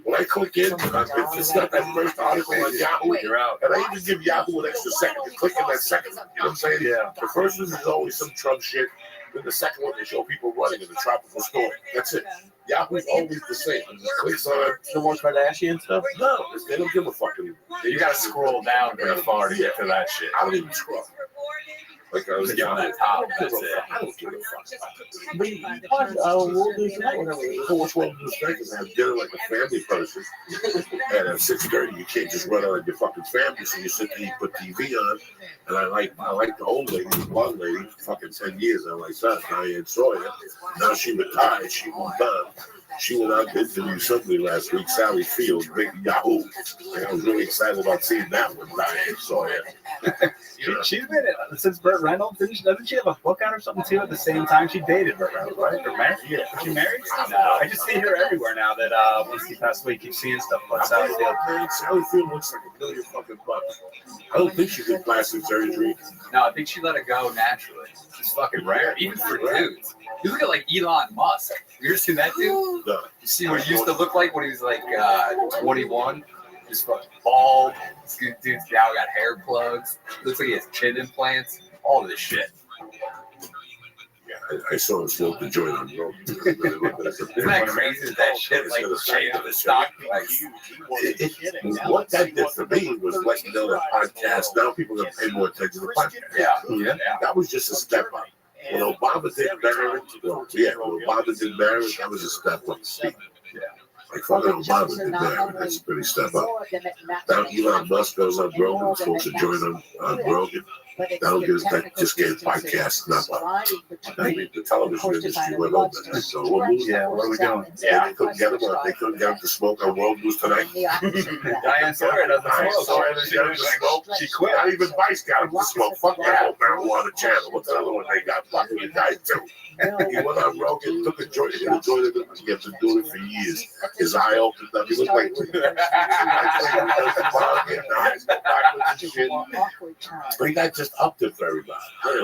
when I click in, if it's not that first article on Yahoo, you're out. And I even give Yahoo an extra second to click in that second. You know what I'm saying? Yeah. The first one is always some Trump shit. Then the second one, they show people running in a tropical storm. That's it. Yahoo's always the same. Clicks on the more Kardashian stuff? No, they don't give a fuck anymore. You gotta scroll down very far to get to that shit. I don't even scroll. Like I was on that top. That's it. I don't give a fuck. We'll do so much more to this have dinner like a family person. And at 6:30, you can't just run out of your fucking family, so you sit there, you put TV on. And I like the old lady, the blonde lady, fucking 10 years. I like that. Diane Sawyer. Now she retired. She moved on. She went out to interview somebody last week, Sally Field, big Yahoo. And I was really excited about seeing that one, Diane Sawyer. She's been since Burt Reynolds. Doesn't she have a book out or something too? At the same time, she dated Burt Reynolds, right? Or married? Yeah. Is she married? No. I just see her everywhere now. That once he passed away, keep seeing stuff about Sally Field. Sally Field looks like $1 million fucking bucks. I don't think she did plastic surgery. No, I think she let it go naturally. It's fucking rare, even for dudes. You look at like Elon Musk. You ever seen that dude? No. You see what he used to look like when he was like 21? Just fucking bald. This dude's now got hair plugs. Looks like he has chin implants. All this shit. Yeah, I saw him smoke the joint on the road. Isn't that crazy? That shit like changed the stock. Like, what that did for me was let you know that podcast. Now people are going to pay more attention to the podcast. Yeah. That was just a step up. When Obama did Barrett, when Obama did Barrett, that was a step up. Yeah. Like fucking Obama did Barrett, that's a pretty step up. Now Elon Musk goes on Rogan, folks are joining on Rogan. That just gave podcasts not up. I mean, the television industry went open. So what are we doing? Yeah, they couldn't get them. They couldn't get them to smoke on World News tonight. Diane Sawyer doesn't smoke. She quit. Not even Vice got him to smoke. Fuck that whole marijuana channel. What's the other one they got? Fucking you guys too. He went on Rogan, took a joint. He enjoyed it. He had been doing it for years. His eye opened up. He looked like but he got just upped it very bad.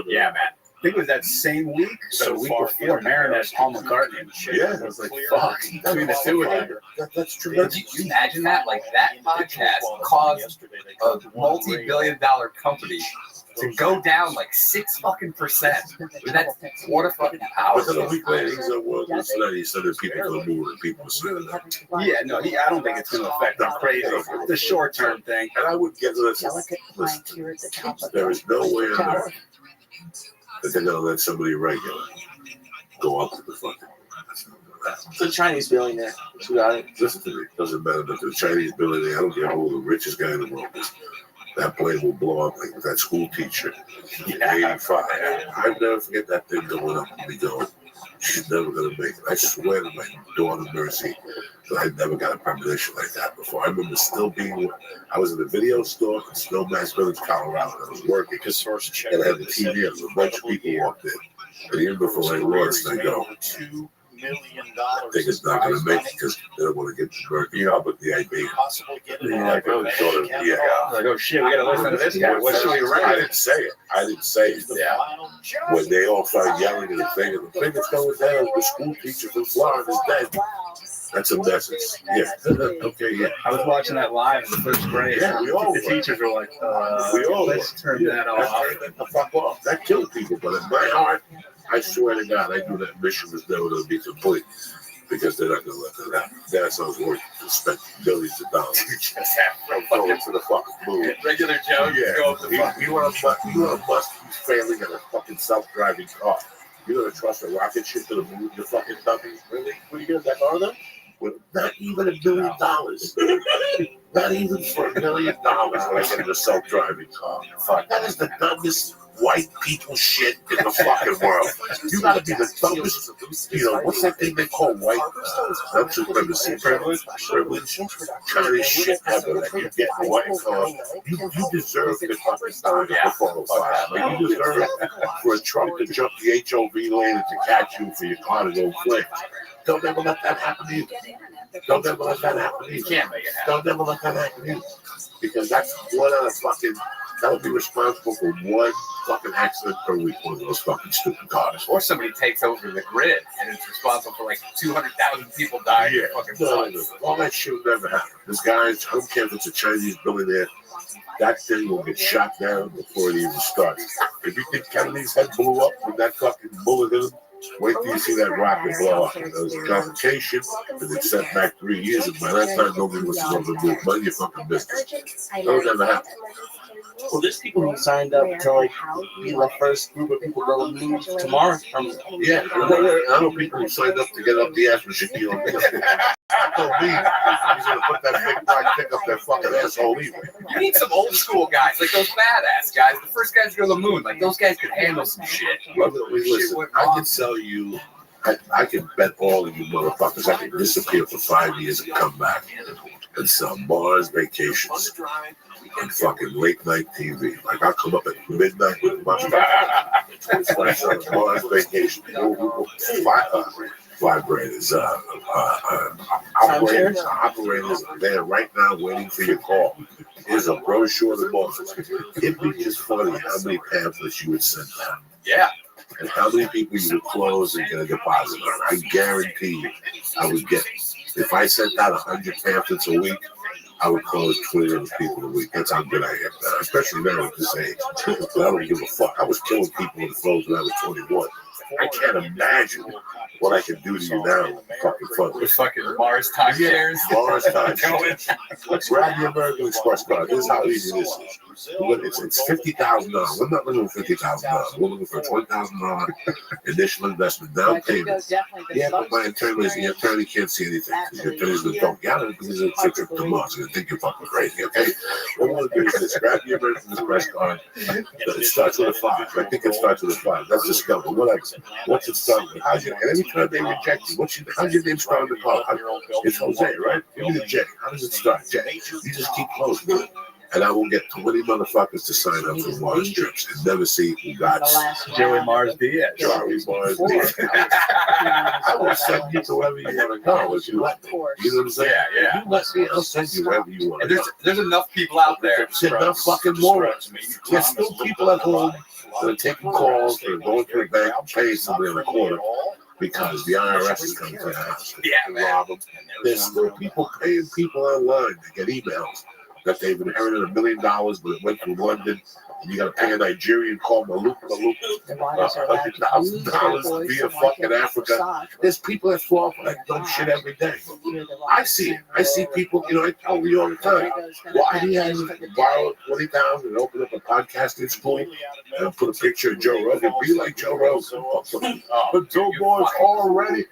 Yeah, man. I think it was that same week, so the week before, Marinette, Paul McCartney and shit. Yeah. I was like, fuck, between the two of them. That's true. Did you imagine that? Like, that podcast caused a multi-billion-dollar company to go down like 6% That's what a fucking power. Within a week later, he's at World News tonight. He said that people are going to move and people are saying that. Yeah, no, I don't think it's going to affect them crazy. It's a short-term thing. And I would get this. Listen, there is no way on earth But they're gonna let somebody regular go up to the fucking. It's a Chinese billionaire. Who got it? Listen to me. It doesn't matter if the Chinese billionaire. I don't care who the richest guy in the world is. That plane will blow up like that school teacher. 85. I'll never forget that thing going up and me going, she's never going to make it. I swear to my daughter Mercy that I never got a premonition like that before. I remember still being, I was in a video store in Snowmass Village, Colorado, and I was working. And I had the TV, and a bunch of people walked in. And even before I launched, I go, I think it's not going to make it because they don't want to get the burger. You know, but the idea. Yeah, like, oh shit, we got to listen to this guy. What should we write? I didn't say it. Yeah. When they all started yelling at the thing, and the thing is going down, the school teacher from Florida is dead. That's a message. Yeah. Okay, yeah. I was watching that live in the first grade. Yeah, we all the teachers were like, we all let's turn that off. Turn that the fuck off. That killed people, but in my heart, I swear to God, I knew that mission was never going to be complete because they're not going to let that happen. That's how it's worth to spend billions of dollars. Go into the fucking moon. Regular Joe, yeah. You want to bust his family in a fucking self-driving car. You're going to trust a rocket ship to the moon, you fucking dummy? Really? What are you going to that car though? With not even $1 billion. Not even for $1 million when I get in a self-driving car. Fuck, that is the dumbest white people shit in the fucking world. You gotta be the dumbest, what's that thing they call white? That's supremacy. Privilege kind of shit ever that you get in a white car. You deserve to fucking die before 405. Like, you deserve for a truck to jump the HOV lane and to catch you for your car to go flick. Don't ever let that happen to you. Don't ever let that happen to you. Can't make it happen. Don't ever let that happen to you. Because that's one of the fucking, that would be responsible for one fucking accident per week, one of those fucking stupid cars. Or somebody takes over the grid and is responsible for like 200,000 people dying. Yeah, all that shit would never happen. This guy, I don't care if it's a Chinese billionaire, that thing will get shot down before it even starts. If you think Kennedy's head blew up with that fucking bullet in him, wait till you see that rocket blow up. There was a complication, and it's set back 3 years, and by that time, nobody was going to move. Mind your fucking business. That'll never happen. Well, there's people who signed up to like be the first group of people to move tomorrow. Yeah, I know people who signed up to get up the ass with Shaquille O'Neal. Don't leave. He's gonna put that big black dick up their fucking asshole anyway. You need some old school guys, like those badass guys. The first guys to go to the moon, like those guys could handle some shit. Listen, I can sell you. I can bet all of you motherfuckers I can disappear for 5 years and come back and sell Mars vacations and fucking late night TV. Like I'll come up at midnight with my Mars vacation. Vibrators, operators are there right now waiting for your call. Here's a brochure of Mars. It'd be just funny how many pamphlets you would send out. Yeah. And how many people you would close and get a deposit on. I guarantee you, I would get, if I sent out 100 pamphlets a week, I would close 20 of those people a week. That's how good I am now, especially now at this age. I don't give a fuck. I was killing people in the phones when I was 21. I can't imagine what I can do to you now. Fucking fun. With fucking Mars time shares. Mars time shares. Grab your American Express card. This is how easy this is. It's $50,000. We're not looking for $50,000. We're looking for $20,000 initial investment down payment. Yeah, but my attorney can't see anything. Your attorney's going to don't get it because it's a trip to Mars. They're going to think you're fucking crazy, okay? What I want to do is this. Grab your American Express card. It starts with a 5. I think it starts with a 5. That's the skeleton. Whatever. What's it start with? And every time they reject you, how's your name start on the call? It's Jose, right? Give me the J. How does it start? J. You just keep closing it. And I will get 20 motherfuckers to sign up for Mars trips and never see who got Joey Mars Diaz. Joey Mars Diaz. I will send you to wherever you want to go. You know what I'm saying? Yeah. You let me, I'll send you wherever you want to go. There's enough people out there. There's enough fucking morons. There's still people at home that are taking calls, that are going to the bank and paying somebody on the corner because the IRS is coming to the house. Yeah, man. There's still people paying people online to get emails that they've inherited $1 million, but it went through London, and you got to pay a Nigerian called $100,000 via fucking Africa. There's people that fall for that dumb shit every day. I see people, I tell you all the time, why he hasn't borrowed $20,000 and opened up a podcasting school and put a picture of Joe Rogan. Be like Joe Rogan. Put billboards already.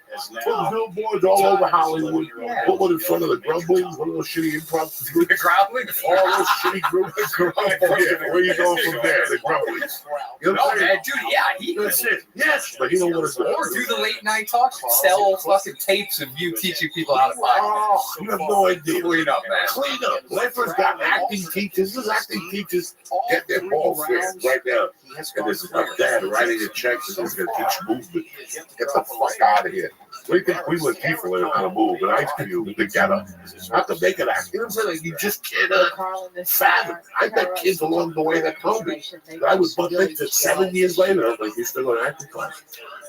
Put billboards all over Hollywood. Put one in front of the Grumblings, one of those shitty improv groups. The Grumblings? All those shitty groups. Where you going from there? The Grumblings. You know what I'm saying? Dude, yeah, That's it. Yes, but you know what it's like. Or do the late night talk, sell fucking tapes of you teaching people how to podcast. Oh, you have no idea. Clean up, man. Clean up. Leffler's got acting teachers. These acting teachers get their ball fixed right now. And there's my dad writing a check and he's going to teach movement. Get the fuck out of here. We think we were people learn how to move, and I tell you, together. Not to make it act. You know what I'm saying? Like, you just can't fathom. I met kids along the way that told me that I would bump into 7 years later. I'm like, you still going to acting class?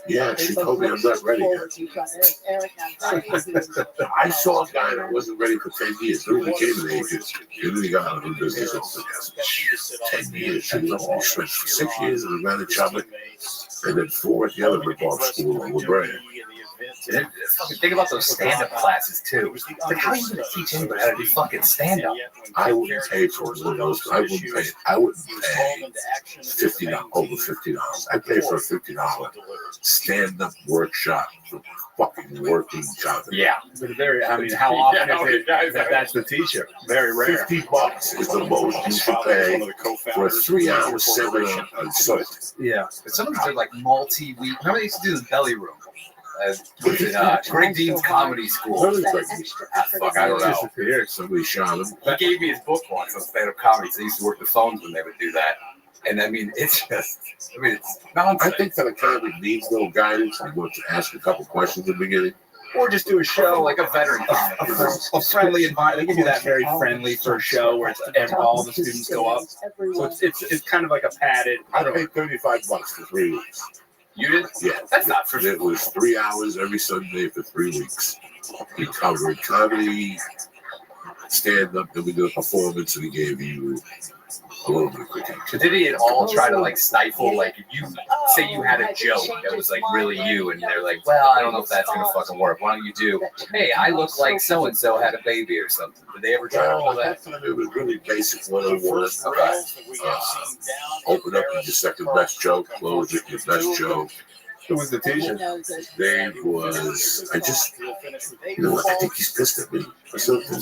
Yeah, she told me I'm not ready yet. I saw a guy that wasn't ready for 10 years. Then he came to the ages. And then he got out of the business. 10 years. He spent 6 years in the Manitoba and then 4 at the other rip-off school on La Brea. Think about those stand-up classes too. It's like, how are you going to teach anybody how to do fucking stand-up? I wouldn't pay for one of those. I wouldn't pay $50 over $50. I'd pay for a $50 stand-up workshop for fucking working comedy. Yeah, but how often is it that that's the teacher? Very rare. $50 is the most you should pay for a 3-hour seminar on something. Yeah, some of these are like multi-week. Remember they used to do the belly room? Was it Greg Dean's Comedy School? Fuck, I don't know. Somebody shot him. He gave me his book once on stand-up comedy. So I used to work the phones when they would do that. And I mean, it's just, it's nonsense. I think that a comic needs little guidance. I want to ask a couple questions at the beginning. Or just do a show like a veteran comic. A friendly environment. They can do that very friendly for a show where all the students go up. So it's kind of like a padded. I paid $35 for 3 weeks. You did? Yeah. That's not for It was 3 hours every Sunday for 3 weeks. He covered comedy, stand-up, then we did a performance, and he gave you a little bit of critique. But did he at all try to like stifle, like if you say you had a joke that was like really you, and they're like, well, I don't know if that's gonna fucking work. Why don't you do, hey, I look like so and so had a baby or something? Did they ever try to pull that? It was really basic 101. Open up with your second best joke, close with your best joke. Who was the teacher? Name was, I think he's pissed at me or something.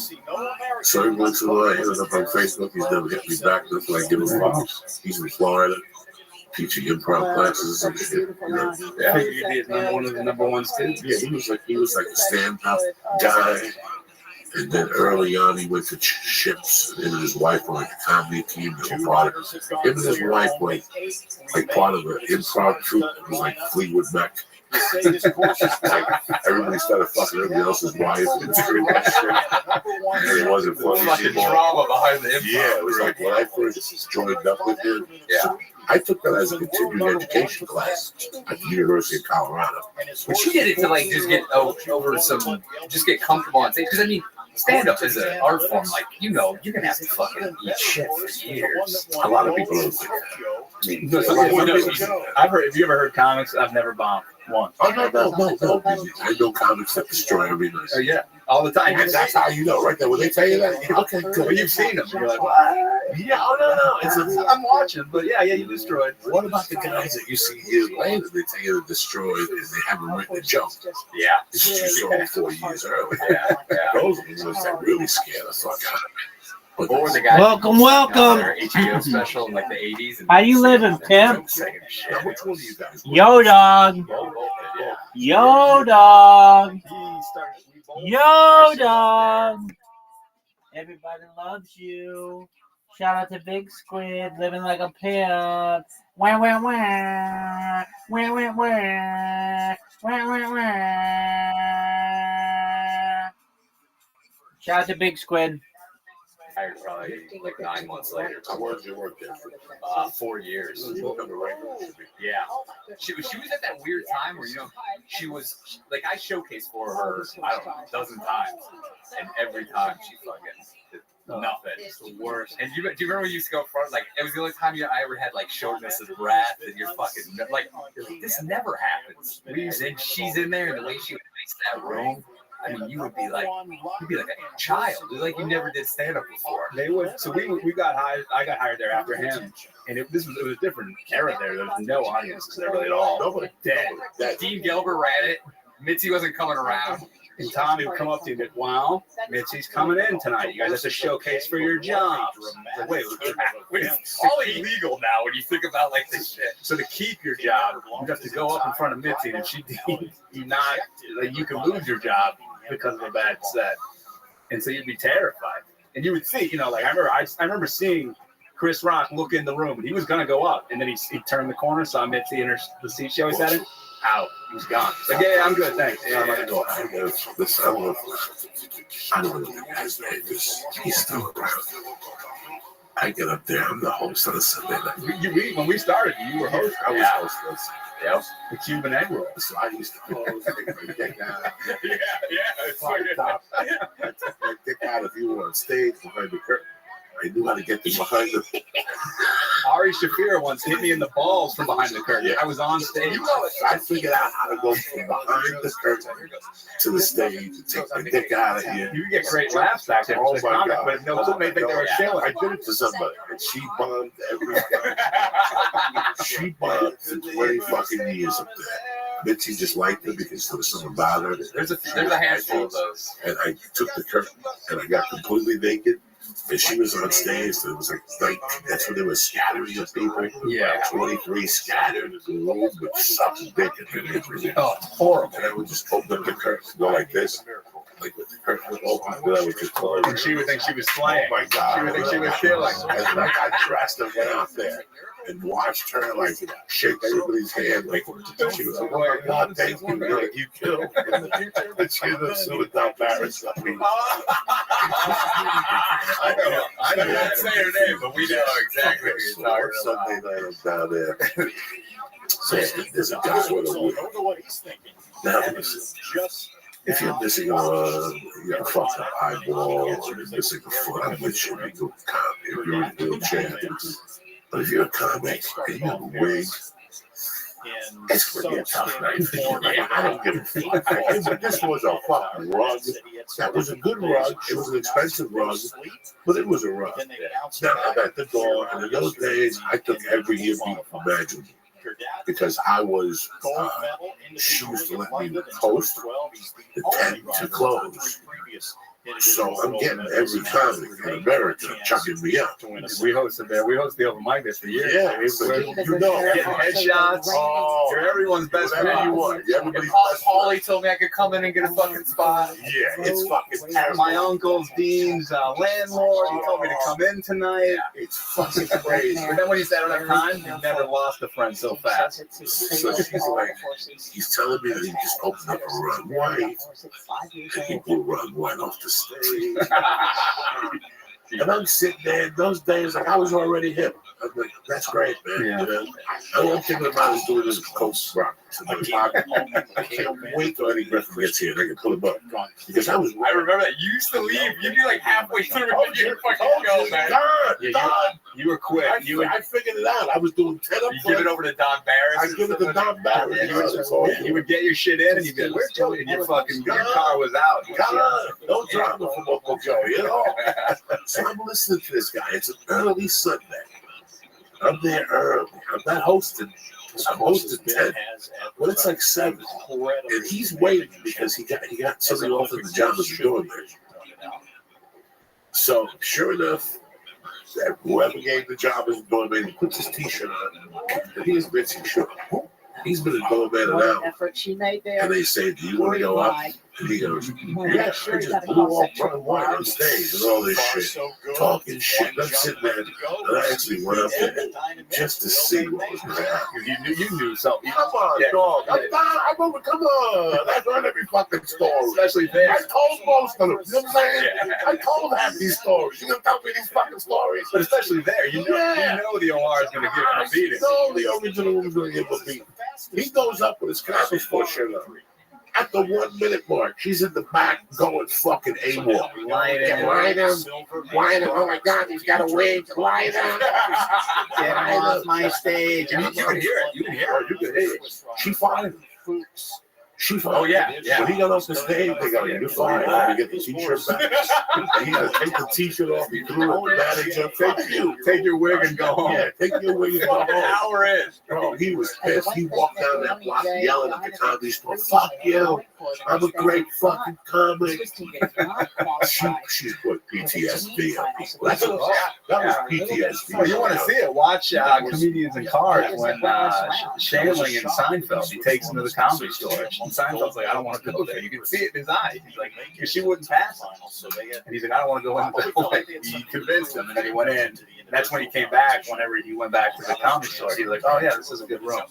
So every once in a while, I hit it up on Facebook. He's never hit me back. That's why I give him a fuck. He's in Florida, teaching improv classes and shit. Yeah, he'd be one of the number one students. Yeah, he was like a stand-up guy. And then early on, he went to Ships, and his wife were like a comedy team. They were part of it. Him and his wife were like part of an improv troupe. It was like Fleetwood Mac. Everybody started fucking everybody else's wife and doing that shit. And it wasn't funny anymore. Drama behind the improv. Yeah, it was like when I first joined up with him. Yeah. I took that as a continuing education class at the University of Colorado. But you did it to like just get over some, just get comfortable on stage. Because I mean, stand-up is an art form. Like, you're gonna have to fucking eat shit for years. A lot of people don't think that. I've heard. Have you ever heard comics? I've never bombed once. Oh no! I know comics that destroy every night. Oh yeah, all the time. And that's how you know, right there. When they tell you that, okay, good. Well, you've seen them. You're like, what? Yeah, no. I'm watching, but yeah, you destroyed. What about the guys that you see years later? They tell you they're destroyed and they haven't written a joke. Yeah, this is you saw 4 years earlier. Yeah. Those are the ones that really scare the fuck out of me. Or the guys welcome. Their HBO special in like the 80s. And how you living, pimp? Now, which one of you guys? Yo, dog. Yo, dog. Yo, dog. Everybody loves you. Shout out to Big Squid, living like a pimp. Wah, wah, wah. Wah, wah, wah. Wah, wah, wah. Shout out to Big Squid. Hired probably like 9 months later. How long did you work there? 4 years. Yeah. She was at that weird time where, she was, like, I showcased for her, I don't know, a dozen times. And every time she fucking did nothing. It's the worst. And do you remember when you used to go front? Like, it was the only time I ever had, like, shortness of breath and you're fucking, like, this never happens. And then she's in there and the way she would ice that room. I mean, you'd be like a child. It was like you never did stand up before. They would. So we got hired. I got hired there after him, and it was a different era there. There was no audiences there really at all. Nobody. Dead. Dean Gelber ran it. Mitzi wasn't coming around. And Tommy would come up to you and go, "Wow, Mitzi's coming in tonight. You guys have to showcase for your jobs." Like, wait, It's all illegal now when you think about like this shit. so to keep your job, you have to go up in front of Mitzi, and if she deemed you not, like, you can lose your job because of a bad set. And so you'd be terrified. And you would see, like I remember seeing Chris Rock look in the room, and he was gonna go up, and then he turned the corner, saw Mitzi in the seat she always sat in. Out. He was gone. Like, yeah, I'm good, thanks. I don't know if the guy's name is. He's still around. I get up there. I'm the host on a Sunday night. When we started, you were host. I was host. Yeah, the Cuban egg roll. So I used to close. Dick out. It's My dick out if you were on stage behind the curtain. I knew how to get them behind the. Ari Shafir once hit me in the balls from behind the curtain. Yeah. I was on stage. I figured out how to go from behind the curtain to the stage and take my dick out of here. You get great laughs back there. Oh my God. But no, they think they were shilling. I did it to somebody, and she bombed every time. She bombed for 20 fucking years up there. Mitzi just liked her because there was something about her. There's a handful of those. And I took the curtain, and I got completely naked. And she was on stage. So it was like that's when they were scattering of people. Yeah. 23 scattered in the room with sucking dick and everything. Oh, horrible. And I would just open up the curtain, go like this. Like with the curtain was open, then I would just close. And she would think she was playing. Oh my God. She would think she was killing. And then I got dressed and went out there and watched her like shake everybody's hand. Like she was like, "Oh my God, thank you, girl, you killed." And she was so embarrassed of me. I didn't say her name, but we know exactly what you're talking about. Sunday night I'm down there. So there's a guy with a wig. Now listen, if you're missing a fucking eyeball or you're missing a foot, I'm with you. You go comic. If you're in a wheelchair. But if you're a comic and you have a wig, it's gonna be a tough night. I don't give a fuck. This was a fucking rug. That was a good rug. It was an expensive rug, but it was a rug. Now I'm at the door, and in those days, I took every year imaginable. Because I was, she used to let me host the tent to close. So I'm getting every comic in America chucking me up. We hosted there. We hosted the open mic there for years. Yeah, you know, getting headshots. Oh, you're everyone's best whatever friend. you want. Everybody's best Paulie told me I could come in and get a fucking spot. Yeah, it's fucking terrible. My uncle's Dean's landlord. He told me to come in tonight. It's fucking crazy. But then when he said I don't have time, you never lost a friend so fast. So she's like, he's telling me that he just opened up a runway, and he blew runway off the stage. And I'm sitting there in those days, like I was already hip. I'm like, that's great, man. Yeah. You know, all I'm thinking about is doing this Coast Rock. I can't wait till Eddie Griffin gets here and I can pull him up. Because I remember that. You used to leave. You'd be like halfway through your fucking show, man. You were quick. I figured it out. I was doing 10 up. You give it over to Don Barris. I give it to Don Barris. You would get your shit in and you'd be like, where's Joey? And your car was out. God, no drama from Uncle Joey at all. So I'm listening to this guy. It's an early Sunday. I'm there early. I'm not hosting. I'm hosting 10. Well, it's like 7. And he's waiting because he got somebody offered the job of doing this. So sure enough, whoever gave the job as doorman, he puts his t-shirt on. And he's Mitzi Short. He's been a doorman an hour. Effort she made there. And they say, do you want to go up? And he goes, yeah, sure. Just blew off running white on stage and all this shit. Talking shit. I'm sitting there. And I actually went up there just to see what was going to happen. You knew something. Come on, dog. Come on. I've heard every fucking story. Especially there. I told most of them. You know what I'm saying? I told half these stories. You gonna tell me these fucking stories? But especially there, you know the OR is going to give him a beating. No, the original was going to give him a beating. He goes up with his Cosby Sports shirt on. At the 1 minute mark, she's in the back going fucking AWOL. Lying down. Oh my God, he's got a wig. Lying down. Get off my stage. You can hear it. You can hear it. She fired him. She fine. Oh, yeah, yeah. When he got off the stage, they go, you're fine. Let me get the t-shirt back. And he had to take the t-shirt off. He threw it at manager. Take your wig and go home. Yeah, take your wig and go home. Hour in. Bro, he was pissed. He walked down that block yelling at the comedy store, fuck you. I'm a great fucking comic. She put PTSD on people. That was PTSD. Oh, you want to see it? Watch Comedians in Cars when Shanley and Seinfeld, he takes him to the comedy store. And Seinfeld's like, I don't want to go there. You can see it in his eyes. He's like, because she wouldn't pass him. And he's like, I don't want to go in. Like, he convinced him, and then he went in. And that's when he came back. Whenever he went back to the comedy store, he was like, oh yeah, this is a good room.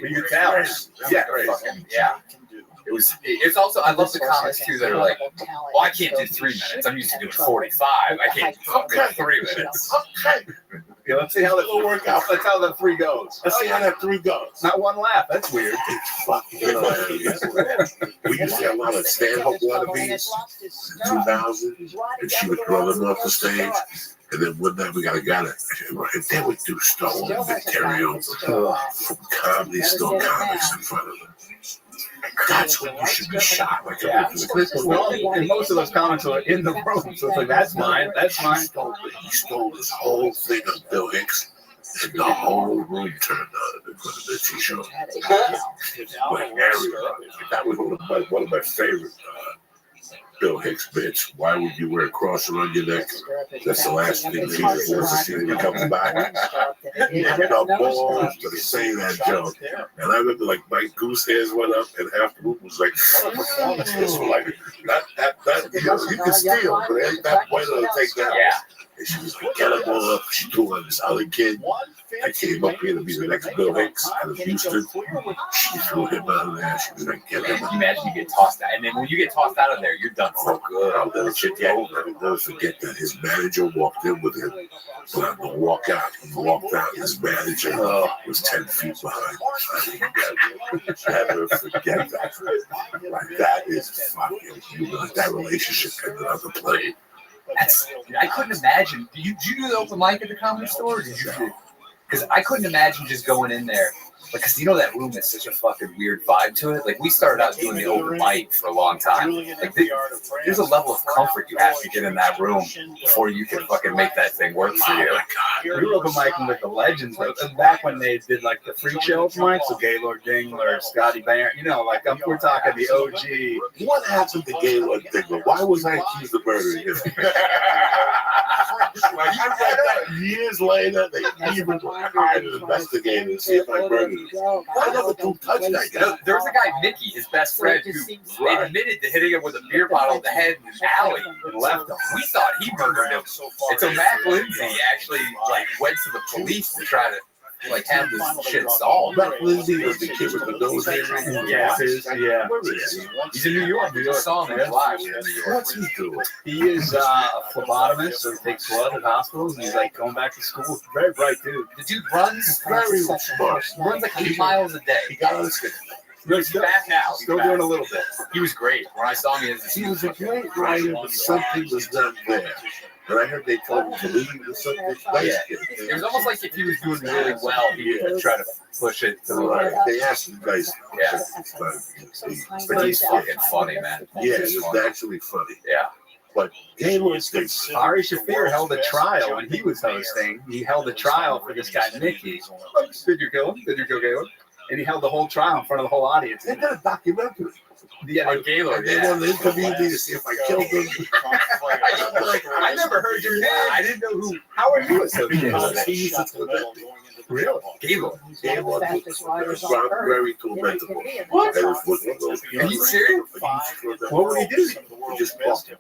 But you can tell. Yeah, fucking, yeah. It's also, I love the comics too that are like, well, I can't do 3 minutes. I'm used to doing 45. I can't do 3 minutes. Okay. Yeah, let's see how that will work out. Let's see how that 3 goes. Let's see how that 3 goes. Not one laugh. That's weird. It's fucking hilarious. We used to have a lot of stand-up wannabes in 2000, and she was running off the stage. And then one night we got a guy that, and they would do stolen material from comedy store comics in front of them. That's when you should be shot. Like well, and most of those comics are in the room, so it's like, that's mine, that's mine. He stole this whole thing of Bill Hicks, and the whole room turned on because of the t-shirt. Like everybody. That was one of my favorite Bill Hicks bits. Why would you wear a cross around your neck? That's the last thing Jesus wants to see when he comes back. The balls to say that joke. And I remember, like, my goose hairs went up, and half the room was like, this was like, that, you can steal, but ain't that point to take that. Yeah. And she was like, get him all up. She threw on this other kid. I came up here to be the next Bill Hicks out of Houston. She threw him out of there. She was like, get him Can out. you imagine you get tossed out? And then when you get tossed out of there, you're done for good. I'll never forget that his manager walked in with him. But on the walk out, he walked out. His manager was 10 feet behind him. I never forget that. Like, that is fucking human. That relationship ended on the plane. I couldn't imagine. Did you do the open mic at the comedy store? Because I couldn't imagine just going in there. Because you know that room has such a fucking weird vibe to it. Like, we started out doing the open mic for a long time. Like, there's a level of comfort you have to get in that room before you can fucking make that thing work for you. We were open micing with the legends, but back when they did like the freak show open mics, so Gaylord Dingler, Scotty Barron, you know, like we're talking the OG. What happened to Gaylord Dingler? Why was I accused of murdering him? Years later, they even hired an investigator to see if I murdered him. Why never touch that guy? There was a guy, Mickey, his best friend, who admitted to hitting him with a beer bottle in the head in the alley and left him. We thought he murdered him. And so Mac Lindsay actually like went to the police to try to like have this shit solved. Mac Lindsay was the kid with the nose hair. Yeah. He's in New York. We just saw him live. What's he doing? He is a phlebotomist, so he takes blood at hospitals, and he's like going back to school. Very bright dude. The dude runs Very smart. runs like 8 miles a day. He got on his feet. He's back now. Still doing a little bit. He was great. When I saw him, He was a great writer, but something was not there. And I heard they told him to leave or something. It was almost like if he was doing really well, he would try to push it to the right. They asked him guys. Yeah. But he's fucking funny, man. Yeah, it was actually funny. Yeah. But Gaylord thinks Ari Shaffir held a trial when he was hosting. He held a trial for this guy, Mickey. Did you kill him? Did you kill Gaylord? And he held the whole trial in front of the whole audience. they did a documentary. Yeah, On Gaylord, They wanted to interview me to see if I killed him. I never heard your name. I didn't know who. How are you associated with that? He used to torment me. Really? Gaylord. Gaylord was very tormentable. What? And it was one of those people. Are you serious? What would he do? He just walked.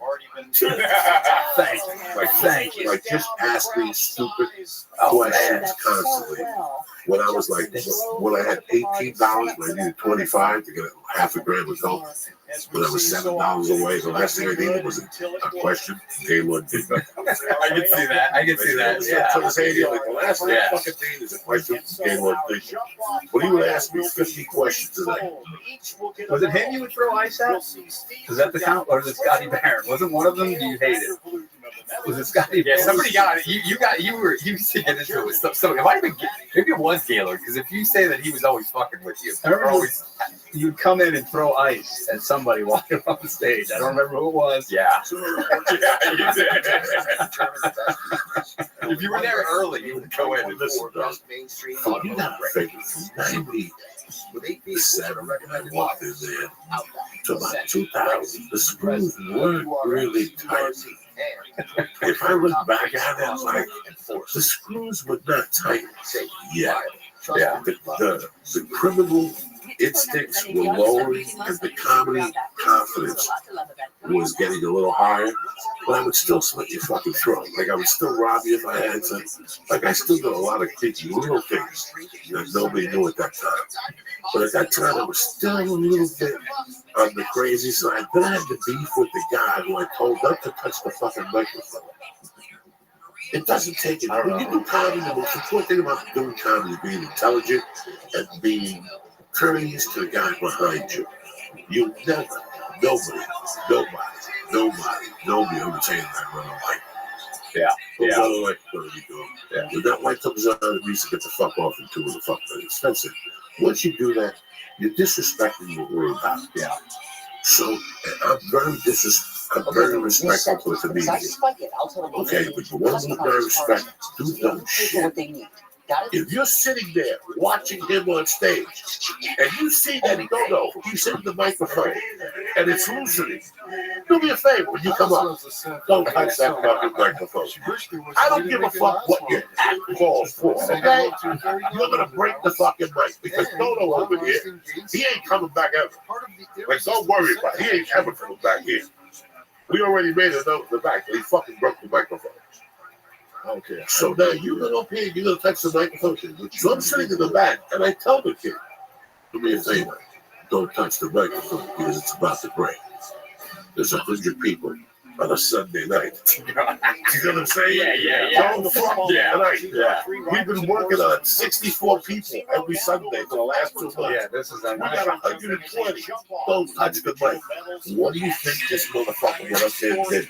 Thank you. Thank you. Like, just ask me stupid questions constantly. When I was like, when I had $18, when I needed $25 to get half a gram of dope, when I was $7 away, the last thing I needed was a question. Gaylord did that. I can see that. I can see that. Yeah. So the last thing I fucking need is a question. Gaylord did. But he would ask me 50 questions a day. Was it him you would throw ice at? Was that the count, or was it Scotty Barron? Wasn't one of them? Do you hate it? Was it Scotty? Yeah, somebody got it. You were getting into it with somebody. It might have been, maybe it was Gaylord, because if you say that he was always fucking with you, I remember you'd come in and throw ice at somebody walking on the stage. I don't remember who it was. Yeah. You did. If you were there early, you would go in and listen. Main Street. Oh, you gotta think from 97, I walked in there to about 2000. The screws weren't really tight. If I look back at it, like, the screws were not tight yet. Yeah, the criminal instincts were lowering and the comedy confidence was getting a little higher, but I would still slit your fucking throat. Like, I would still rob you if I had to. Like, I still did a lot of creepy little things that nobody knew at that time. But at that time, I was still a little bit on the crazy side. Then I had to beef with the guy who I told not to touch the fucking microphone. It doesn't take it. When you do comedy, the most important thing about doing comedy is being intelligent and being courteous to the guy behind you. You never, nobody, I'm saying that, brother. Like, Yeah. what are you doing? Yeah. When that light comes on, it needs to get the fuck off and do the fuck that expensive. Once you do that, you're disrespecting your word about. Yeah. So I'm very respectful to the comedian. Okay, but you want to lose my respect, do dumb shit. If you're sitting there watching him on stage and you see that he's hitting the microphone and it's loosening, do me a favor when you come up. Don't touch that fucking microphone. I don't give a fuck what your act calls for, okay? You're going to break the fucking mic because Dodo over here, he ain't coming back ever. Like, don't worry about it. He ain't ever coming back here. We already made a note in the back that he fucking broke the microphone. Okay. So now you go up here, you're going to touch the microphone. So I'm sitting in the back, and I tell the kid, do me a favor, don't touch the microphone because it's about to break. There's 100 people on a Sunday night. You know what I'm saying? Yeah. Don't fuck tonight. Yeah. We've been working on 64 people every Sunday for the last 2 months. Yeah, this is We got 120. Don't touch the mic. What do you think this motherfucker went up there and did?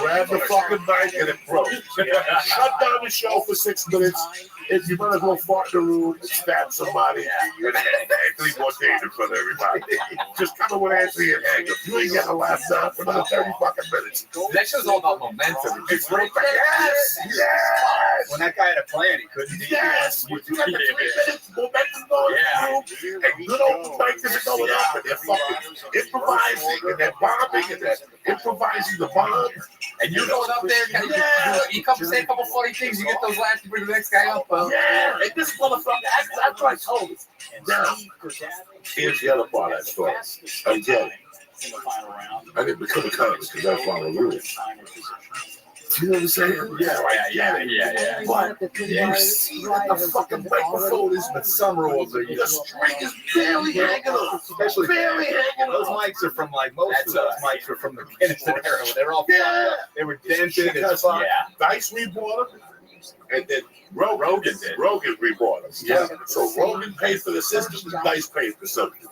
Grab the fucking mic and it broke. Shut down the show for 6 minutes. If you want to go fart in the room and stab somebody, and Anthony Bourdain in front of everybody. Just come in with Anthony and hang up. You ain't got to laugh now for another 30 fucking minutes. That show's all about momentum. It's right there. Yes. When that guy had a plan, he couldn't. Yes. You got the 3 minutes, momentum going through, and good old bikers are going up, and they're fucking improvising, and they're bombing, and they're improvising the bomb. And you're going up there, you come say a couple funny things, you get those laughs, you bring the next guy up. Yeah, and this motherfucker, that's what I told him. Now, here's the other part of that story. Again, I didn't become a comic because I follow rules. You know what I'm saying? Yeah. But you see that the fucking microphone is the some rules are the string is barely hanging on. Especially barely hanging those on. mics are from like most of those mics are from the Guinness era. They're all they were dented. Because Dice rebought them, and then Rogan rebought them. Yeah. So Rogan paid for the system, and Dice paid for something.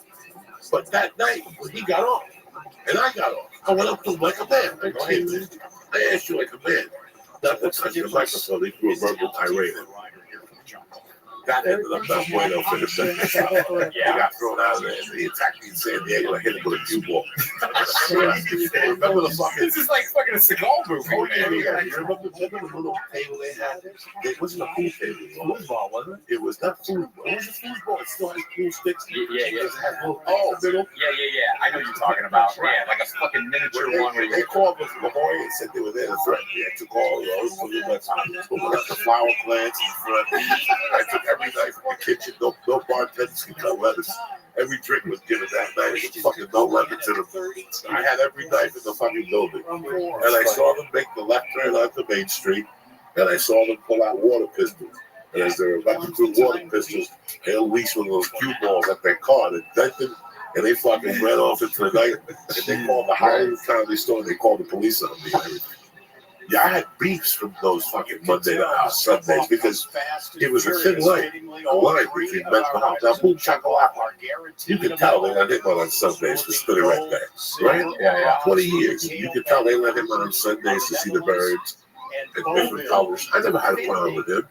But that night when he got off, and I got off, I went up to him like a man. I go, hey, man, I asked you like a man, not to touch the microphone. He threw a verbal tirade. That ended up not bueno for the second shot. He got thrown out of there. He attacked me in San Diego. I hit him with a cue ball. Remember the fucking... This is like fucking a Seagal movie. Oh, yeah. Remember the little table they had? It wasn't a pool table. It was a foosball, wasn't it? It was not foosball. It was a foosball. It still has pool sticks. Yeah. It has little middle. Yeah. I know what you're talking about. Yeah, like a fucking miniature one. They called us the boy and said they were there to threaten me. I took all those. Put the flower plants in front. I took every night from the kitchen. No bartenders could cut lettuce. Every drink was given that night. It was fucking no lemons in them. I had every knife in the fucking building. And I saw them make the left turn onto Main Street. And I saw them pull out water pistols. And as they were about to do water pistols, they unleashed one of those cue balls at their car. They bent them, and they fucking ran off into the night. And they called the Hollywood Comedy Store. And they called the police on me and everything. Yeah, I had beefs from those fucking Monday to Sundays because it was a thin line between mental health. Now, boom, shakalaka. You can tell they let him on Sundays to spin it right back, right? Yeah. 20 years. You can tell they let him on Sundays to see the birds. in different colors. I never had a problem with him.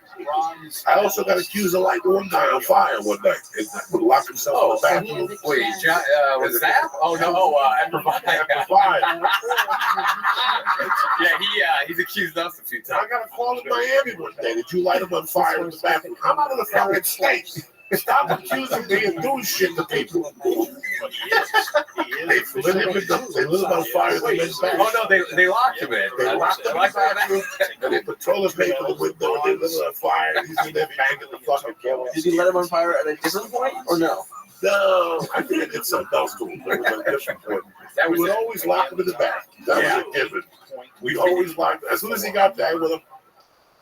I also got accused of lighting one guy on fire one night. And would lock himself in the bathroom. Wait, John, was that? Oh no, yeah, he's accused us a few times. I got a call in Miami one day. Did you light him on fire in the bathroom? I'm out of the fucking state. Stop accusing me of doing shit to people. They lit him on fire in the men's bathroom. Oh no, they locked him in. They locked him in the bathroom, and they put toilet paper in the window, and they lit him on fire, and he's in there banging the fucking door. Did you let him on fire at a different point, or no? No, I think I did something else to him. It was a different point. We would always lock him in the back. That was a given. We always locked him. As soon as he got there with him,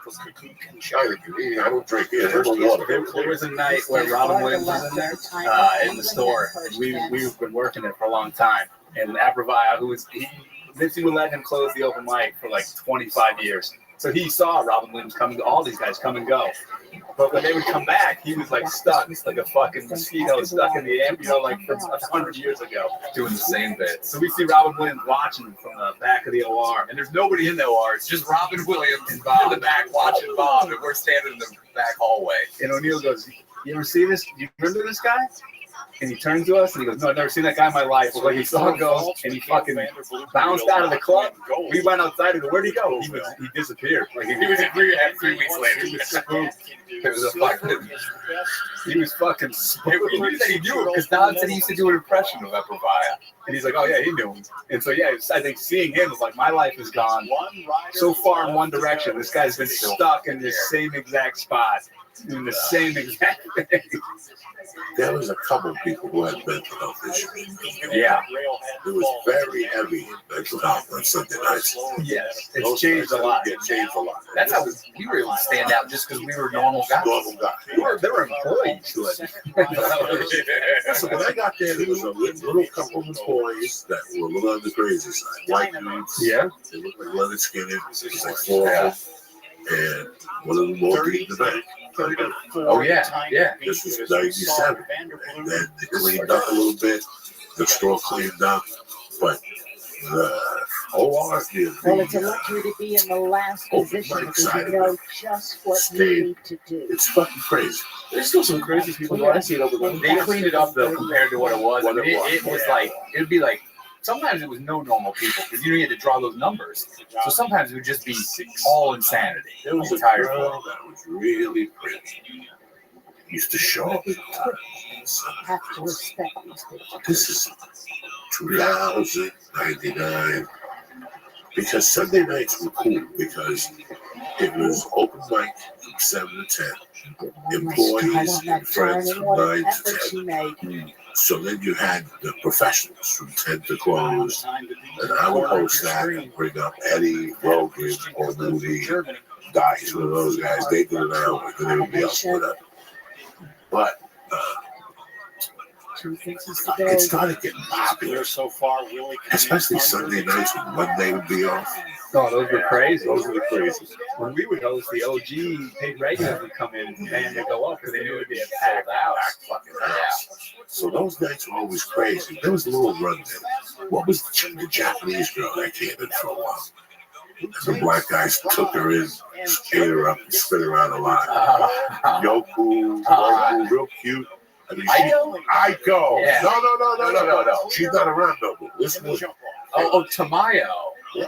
I don't drink here. There was a night where Robin Williams was in there in the store. We've been working it for a long time. And Aprovia, Vinci would let him close the open mic for like 25 years. So he saw Robin Williams come, all these guys come and go. But when they would come back, he was like stuck. It's like a fucking mosquito stuck in the amp, like from 100 years ago, doing the same bit. So we see Robin Williams watching him from the back of the OR, and there's nobody in the OR. It's just Robin Williams and Bob in the back watching Bob, and we're standing in the back hallway. And O'Neill goes, "You ever see this? You remember this guy?" And he turns to us and he goes, "No, I've never seen that guy in my life." But he saw him go, and he fucking bounced out of the club. We went outside and where did he go? He disappeared. Like he was in rehab 3 weeks later. He was spooked. It was a fucking. He was fucking spooked. He knew that he knew him because Don said he used to do an impression of Aprovia. And he's like, "Oh yeah, he knew him." And so yeah, I think seeing him was like, my life is gone so far in one direction. This guy's been stuck in the same exact spot, doing the same exact thing. There was a couple of people who had mental health issues. Yeah. It was very heavy mental health on Sunday nights. Yes. It's changed a lot. It changed a lot. That's how we were able to stand out just because we were normal guys. Normal guys. They were employees. So when I got there was a little couple of employees that were a little on the crazy side. White dudes. Yeah. They looked like Leonard Skinner. It was like 4 of them. And one of them walked in the bank. Oh yeah. This was 97. And then they cleaned up a little bit. The store cleaned up. But the OR did. Well, it's a luxury to be in the last position because you know just what you need to do. It's fucking crazy. There's still some crazy people. I see it over there. They cleaned it up though compared to what it was. It was like, it would be like, sometimes it was no normal people because you had to draw those numbers. So sometimes it would just be all insanity. There was a girl that was really pretty. Used to show up. Have to respect these people. This is 2099. Because Sunday nights were cool because it was open mic from 7 to 10. Employees and friends from 9 to 10. So then you had the professionals from 10 to close. And I would host that and bring up Eddie, Rogan, or Moody, Dice, one of those guys. They did an hour and then everybody else went up. But it started getting popular so far, really, especially Sunday nights when Monday would be off. Oh, those were crazy. Those were the craziest. When we would host, the OG paid regulars would come in and demand to go up because they knew it would be a packed house. So those nights were always crazy. There was a little run there. What was the Japanese girl that came in for a while? The black guys took her in, ate her up, and spit her around a lot. Yoku, real cute. I mean, Aiko. Yeah. No. She's not around no more. This was. Tamayo.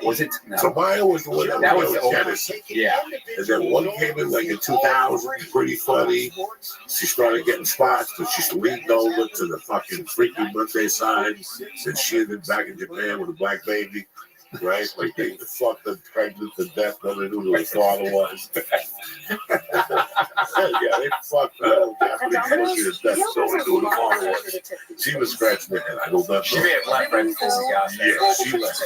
Was it? No. Tamayo was the one that was Dennis. Yeah. And then one came in like in 2000, pretty funny. She started getting spots, but she leaned over to the fucking Freaky Monday side. And she ended back in Japan with a black baby. Right? Like they fucked them pregnant to death. Nobody knew who her father was. Yeah, they fucked her Japanese to death. So we knew who the father was. She was scratching her head. I don't know. She made a black friend before we got there. Yeah, she left.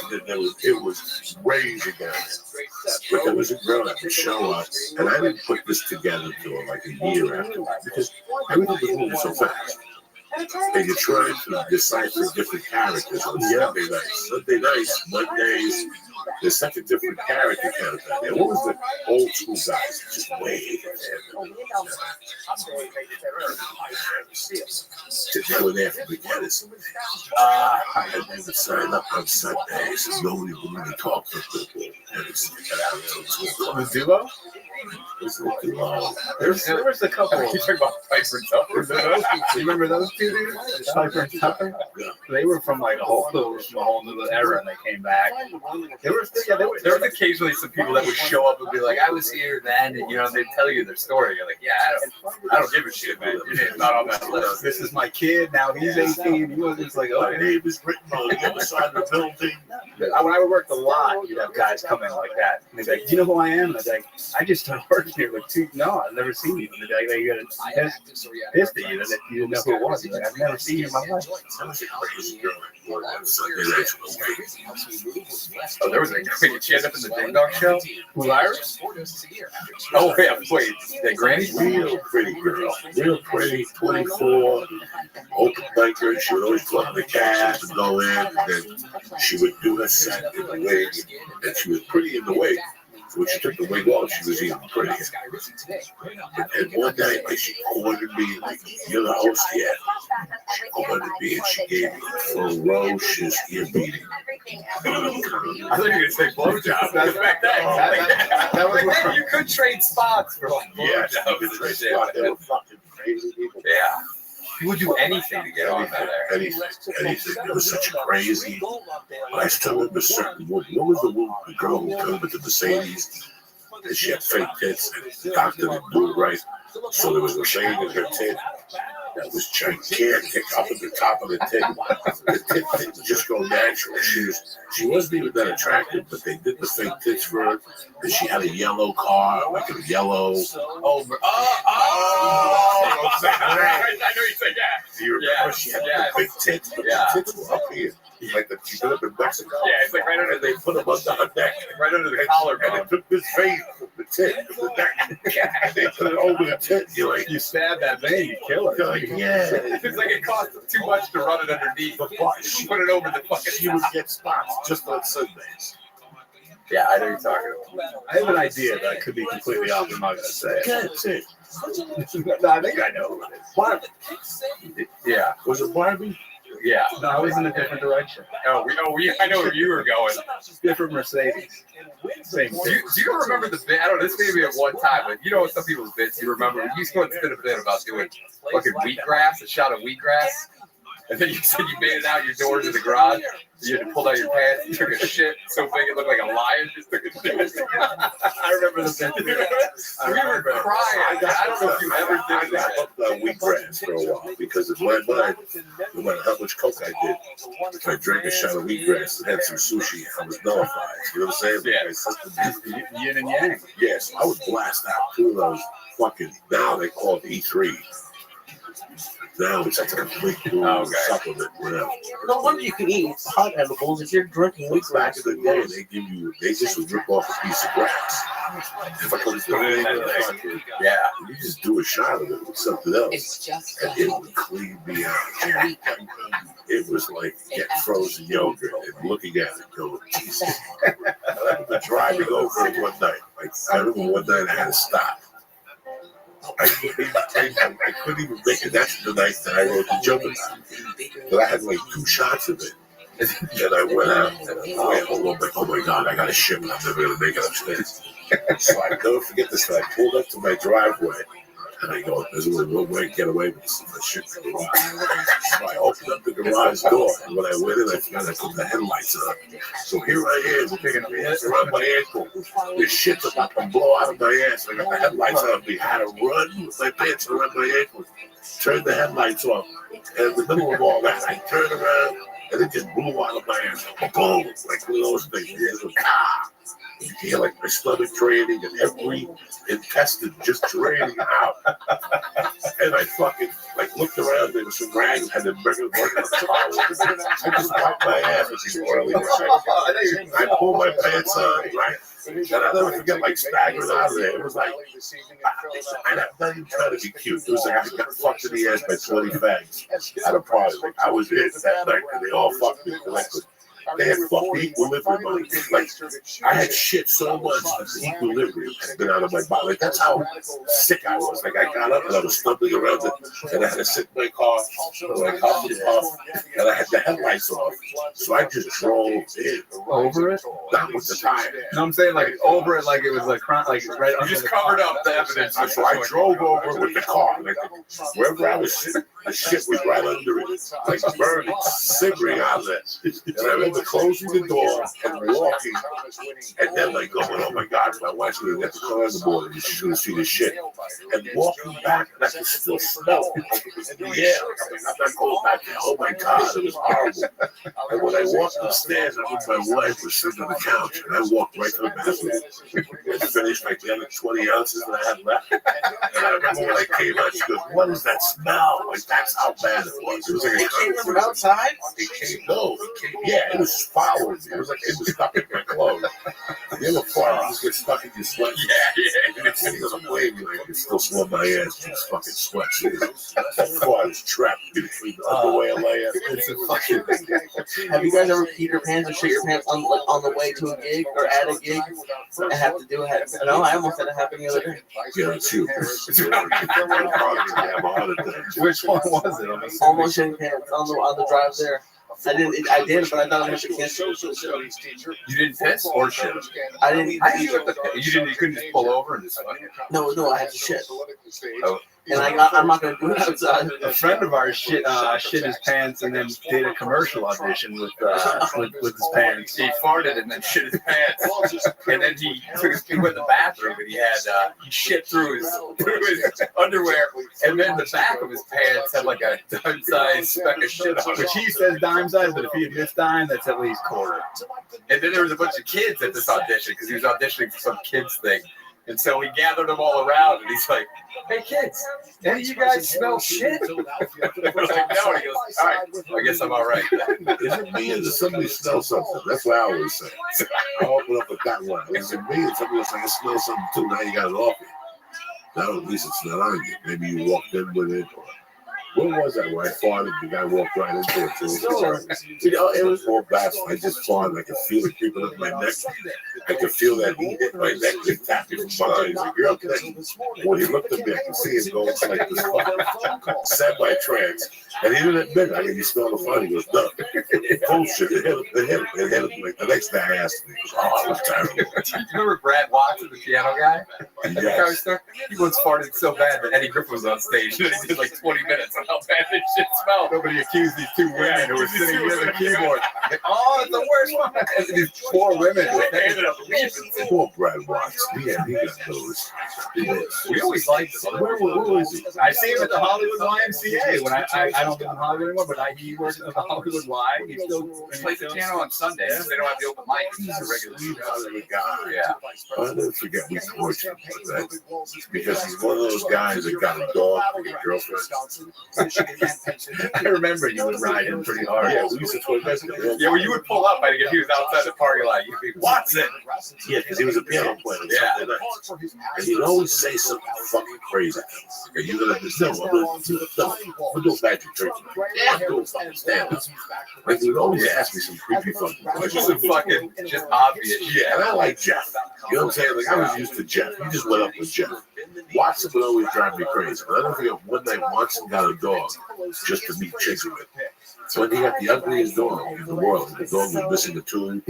It was raging down there. But there was a girl that would show up, and I didn't put this together until like a year after because everything was moving so fast. And you're trying to decipher different characters on Sunday nights. Sunday nights, Mondays, there's such a different character count out there. What was the old school guys? Just way ahead. They were there for the Guinness. And they would sign up on Sundays. And nobody would really talk to people. And it's The duo? There was a couple. You talking about Piper and Tupper? You remember those two dudes? Piper and Tupper? They were from like a whole new era, and they came back. There was occasionally some people that would show up and be like, I was here then, and they'd tell you their story. You're like, yeah, I don't give a shit, man. Your name's not on that list. This is my kid. Now he's 18. He was just like, oh, my name is written on the other side of the building. When I worked a lot, you'd have guys come in like that. And they'd be like, do you know who I am? And I'd be like, I just started working here. Like, no, I've never seen you. And they'd be like, you got pissed at you that you didn't know who it was. You're like, I've never seen you in my life. Oh, there was a great. She ended up in the Ding Dong show. Who, Iris? Oh, yeah, wait. That Granny? Real pretty girl. Real pretty, 24. Open biker. She would always go on the cab and go in. And then she would do her set in the wig. And she was pretty in the wig. When she took the wig off, she was even prettier. And one night, like, she cornered me, like, you're the host yet. She cornered me and she gave me a ferocious ear beating. I thought you were going to say blowjob. That's back then. That was like, you could trade spots for like blowjobs. Yeah, you could trade spots. They were fucking crazy people. Yeah. You would do anything to get on there. Anything. It was such a crazy. I still remember certain woman. What was the girl who came with the Mercedes? And she had fake tits, and the doctor didn't do it right. So there was a vein in her tit that was gigantic up at the top of the tit. The tit didn't just go natural. She wasn't even that attractive, but they did the fake tits for her. And she had a yellow car, like a yellow. I know you said yeah. Do you remember? She had the big tits, but the tits were up here. Like she did up in Mexico. Yeah, it's like right under. They put them under her neck, right under the collarbone. And they took this vein from the tit, the neck, and they put it over the tit. You're like, you stab that vein, you kill her. You're like, yeah. It's like it costs too much to run it underneath. But she put it over the fucking. She would get spots just on Sundays. Yeah, I know you're talking about. I have an idea, but I could be completely off. I'm not going to say it. No, I think I know what it is. Barbie. Yeah. Was it Barbie? Yeah. No, I was in a different direction. I know where you were going. Different Mercedes. Same do you remember the bit? I don't know, this may be at one time, but you know what some people's bits you remember? You used to go and spit a bit about doing fucking wheatgrass, a shot of wheatgrass. And then you said you made it out your door to the garage. You had to pull out your pants and took a shit so big it looked like a lion just took a shit. I remember the bit. We were crying. I don't know if you ever did that. I loved wheatgrass for a while because in my mind, no matter how much coke I did, if I drank a shot of wheatgrass and had some sushi, I was nullified. You know what I'm saying? Yeah. Yin and yang. Yes, I would blast out two of those fucking, now they call it E3. Now it's a complete supplement, whatever. No wonder you can eat hot edibles if you're drinking wheatgrass. Back in the day, they just would rip off a piece of grass. If I could put it in there, yeah, you just do a shot of it with something else, and it would clean me out. It was like getting frozen yogurt and looking at it going, Jesus. I remember driving over it one night. I remember one night I had to stop. I couldn't even make it. That's the night that I wrote the jumping out. But I had like 2 shots of it. And I went out and I went home. I'm like, oh my God, I got a ship and I'm never going to make it upstairs. So I never forget this. I pulled up to my driveway and I go, there's only one way to get away with this. My shit in the garage. So I opened up the garage door. And when I went in, I forgot I put the headlights on. So here I am, picking up around my ankle. This shit's about to blow out of my ass. I got the headlights on. I had to run with my pants around my ankle. Turned the headlights off. And in the middle of all that, I turned around and it just blew out of my ass. Boom! Like one of those things. It was, you hear like my stomach draining and every intestine just draining out. And I fucking like looked around. There was some rags had been working on the car. I just wiped my ass with these oily rags. I pulled my pants on, right? And I'll never forget, like, staggering out of there. It was like, I'm not even trying to be cute. It was like I got fucked in the ass by 20 fags at a party. Like, I was in that night, and they all fucked me. they had fucked the equilibrium on me. Like, I had shit so much that the equilibrium had been out of my body. Like, that's how sick I was. Like, I got up and I was stumbling around it, and I had to sit in my car, and I hopped the puff, and I had the headlights off. So I just drove in. Over it? That was the tire. No, I'm saying like over it, like it was like right under. You just the covered car. up the evidence. So I drove over with the car. Like, wherever I was sitting, the shit was right under it. Like burning, simmering out there. And I remember closing the door and walking. And then like going, oh my God, my wife's going to get the car on the board and she's going to see the shit. And walking back, and I could still smell it. Like it was in the air. I mean, I'm not going back there. Oh my God, it was horrible. And when I walked upstairs, I remember my wife was sitting on the couch. And I walked right to the bathroom and finished like the other 20 ounces that I had left. And I remember when I came out, she goes, what is that smell? Like, that's how bad it was. It was like It came from outside? It came, yeah, it was following me. It was like, it was stuck in my clothes. You ever fart, you just get stuck in your sweat? Yeah. And he doesn't blame me, like, you still smell my ass, just fucking sweat. That fart is trapped between the underwear layer. It's a fucking... Have you guys ever peed your pants or shit your pants on the way to a gig or at a gig? I have to do it. No, I almost had it happen the other day. Yeah, it's you. Which one was it? Almost shitting pants on the drive there. I did, but I thought I had to cancel. You didn't piss or shit? I didn't. How did you have to piss? You couldn't just pull over and just fucking... No, I had to shit. Oh. And I'm not going to do it outside. A friend of ours shit his pants and then did a commercial audition with his pants. He farted and then shit his pants, and then he went to the bathroom and he shit through his underwear, and then the back of his pants had like a dime-sized speck of shit on it. Which he says dime size, but if he admits dime, that's at least quarter. And then there was a bunch of kids at this audition because he was auditioning for some kids thing. And so he gathered them all around, and he's like, "Hey kids, any of you guys smell shit?" I was like, "No." And he goes, "All right, I guess I'm all right." Is it me or does somebody smell something? That's what I always say. I open up with that one. Is it me or somebody else like, I smell something too? Now you got it off you. Now at least it's not on you. Maybe you walked in with it. What was that? Where I farted, the guy walked right into it. It was more bad. I just farted. I could feel it creeping up my neck. I could feel that he hit my neck and tapped me from behind. He's like, "You're okay." When he looked at me, I could see him going like this fucking semi-trance. And he didn't admit it. I mean, he smelled the fart. He goes, "No." Bullshit. It hit him. Like the next day I asked him, he goes, "Oh, it was terrible." You remember Brad Watson, the piano guy? Yes. He once farted so bad that Eddie Griffin was on stage and he did like 20 minutes on how bad this shit smelled. Nobody accused these two women who were sitting near the keyboard. Like, oh, it's the worst one. And these poor women. They ended up leaving. Poor Brad Watson. Yeah, he got those. We always liked him. Where was he? I see him at the Hollywood YMCA. When I don't live in Hollywood anymore, but he works at the Hollywood Y. He plays the piano on Sundays. They don't have the open mic. He's a regular guy. Yeah. I'll never forget we tortured him for that. Because he's one of those guys that got a dog for your girlfriend. I remember you would ride him pretty hard. Yeah, we used to torture him. Yeah, when you would pull up, if he was outside the parking lot, you'd be, Watson! Yeah, because he was a piano player. Yeah. And he'd always say something fucking crazy. And you're going to understand, I'm going to do a magic trick. I'm doing fucking stand-up. Like, he'd always ask me some creepy fucking questions. Which is fucking just obvious. Yeah, and I like Jeff. You know what I'm saying? Like, I was used to Jeff. You just went up with Jeff. Watson would always drive me crazy. But I don't forget one night Watson got a dog just to meet chicks with. So he got the ugliest dog in the world. The dog was missing a tooth.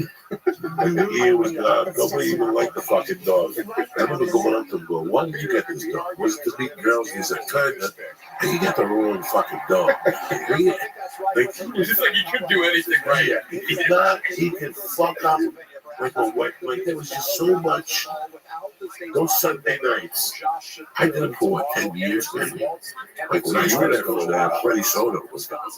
And the ear was nobody even liked the fucking dog. I remember going up to him going, "Why did you get this dog? Was it to meet girls?" He said, "Kinda." And you got the wrong fucking dog. It's just like he couldn't do anything right. He could fuck up like a wet, like there was just so much. Those Sunday nights, I did them for 10 years, maybe. Like when I started going, Freddie Soto was gone.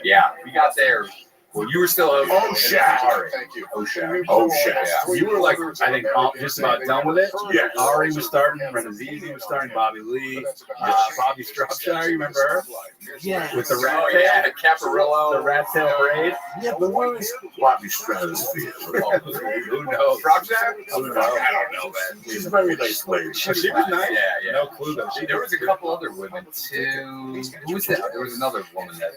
Yeah, we got there. Well, you were still over. Oh, Shaq. Thank you. Oh, Shaq. Oh, Shaq. Yeah. You were like, I think, just about done with it. Yeah. Ari was starting, Renazizi was starting, Bobby Lee, Bobby Stropshire, you remember her? Yeah. With the rat tail. Yeah, Caparillo. The rat tail braid. Yeah, but where is Bobby Stratosphere? Who knows? Stropshire? I don't know. know, man. She's a very nice lady. She was nice. Yeah. No clue though. There was a couple other women too. Who was that? There was another woman that.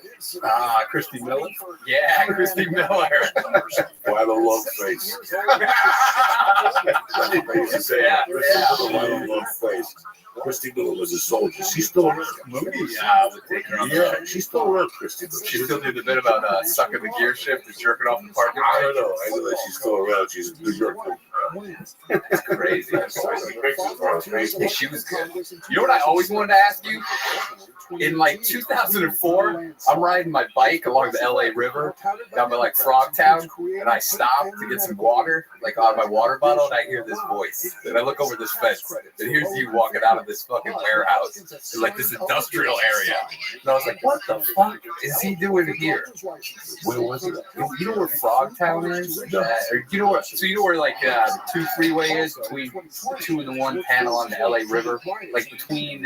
Christy Miller. Yeah, Christy Miller. Quite a love face. Quite a love face. Christy Miller was a soldier. She's still around. Would take her on Yeah, she's still around, Christy Miller. She still did the bit about sucking the gear shift and jerking off the parking I lot. don't know. I know that she's still around. She's in New York. It's crazy. Yeah, she was good. You know what I always wanted to ask you? In like 2004, I'm riding my bike along the LA River down by like Frogtown, and I stop to get some water, like on my water bottle, and I hear this voice. And I look over this fence, and here's you walking out of this fucking warehouse, in like this industrial area. And I was like, what the fuck is he doing here? Where was it? You know where Frogtown is? No. Or you know where? So you know where like the 2 freeway is between the 2 and the 1 panel on the LA River, like between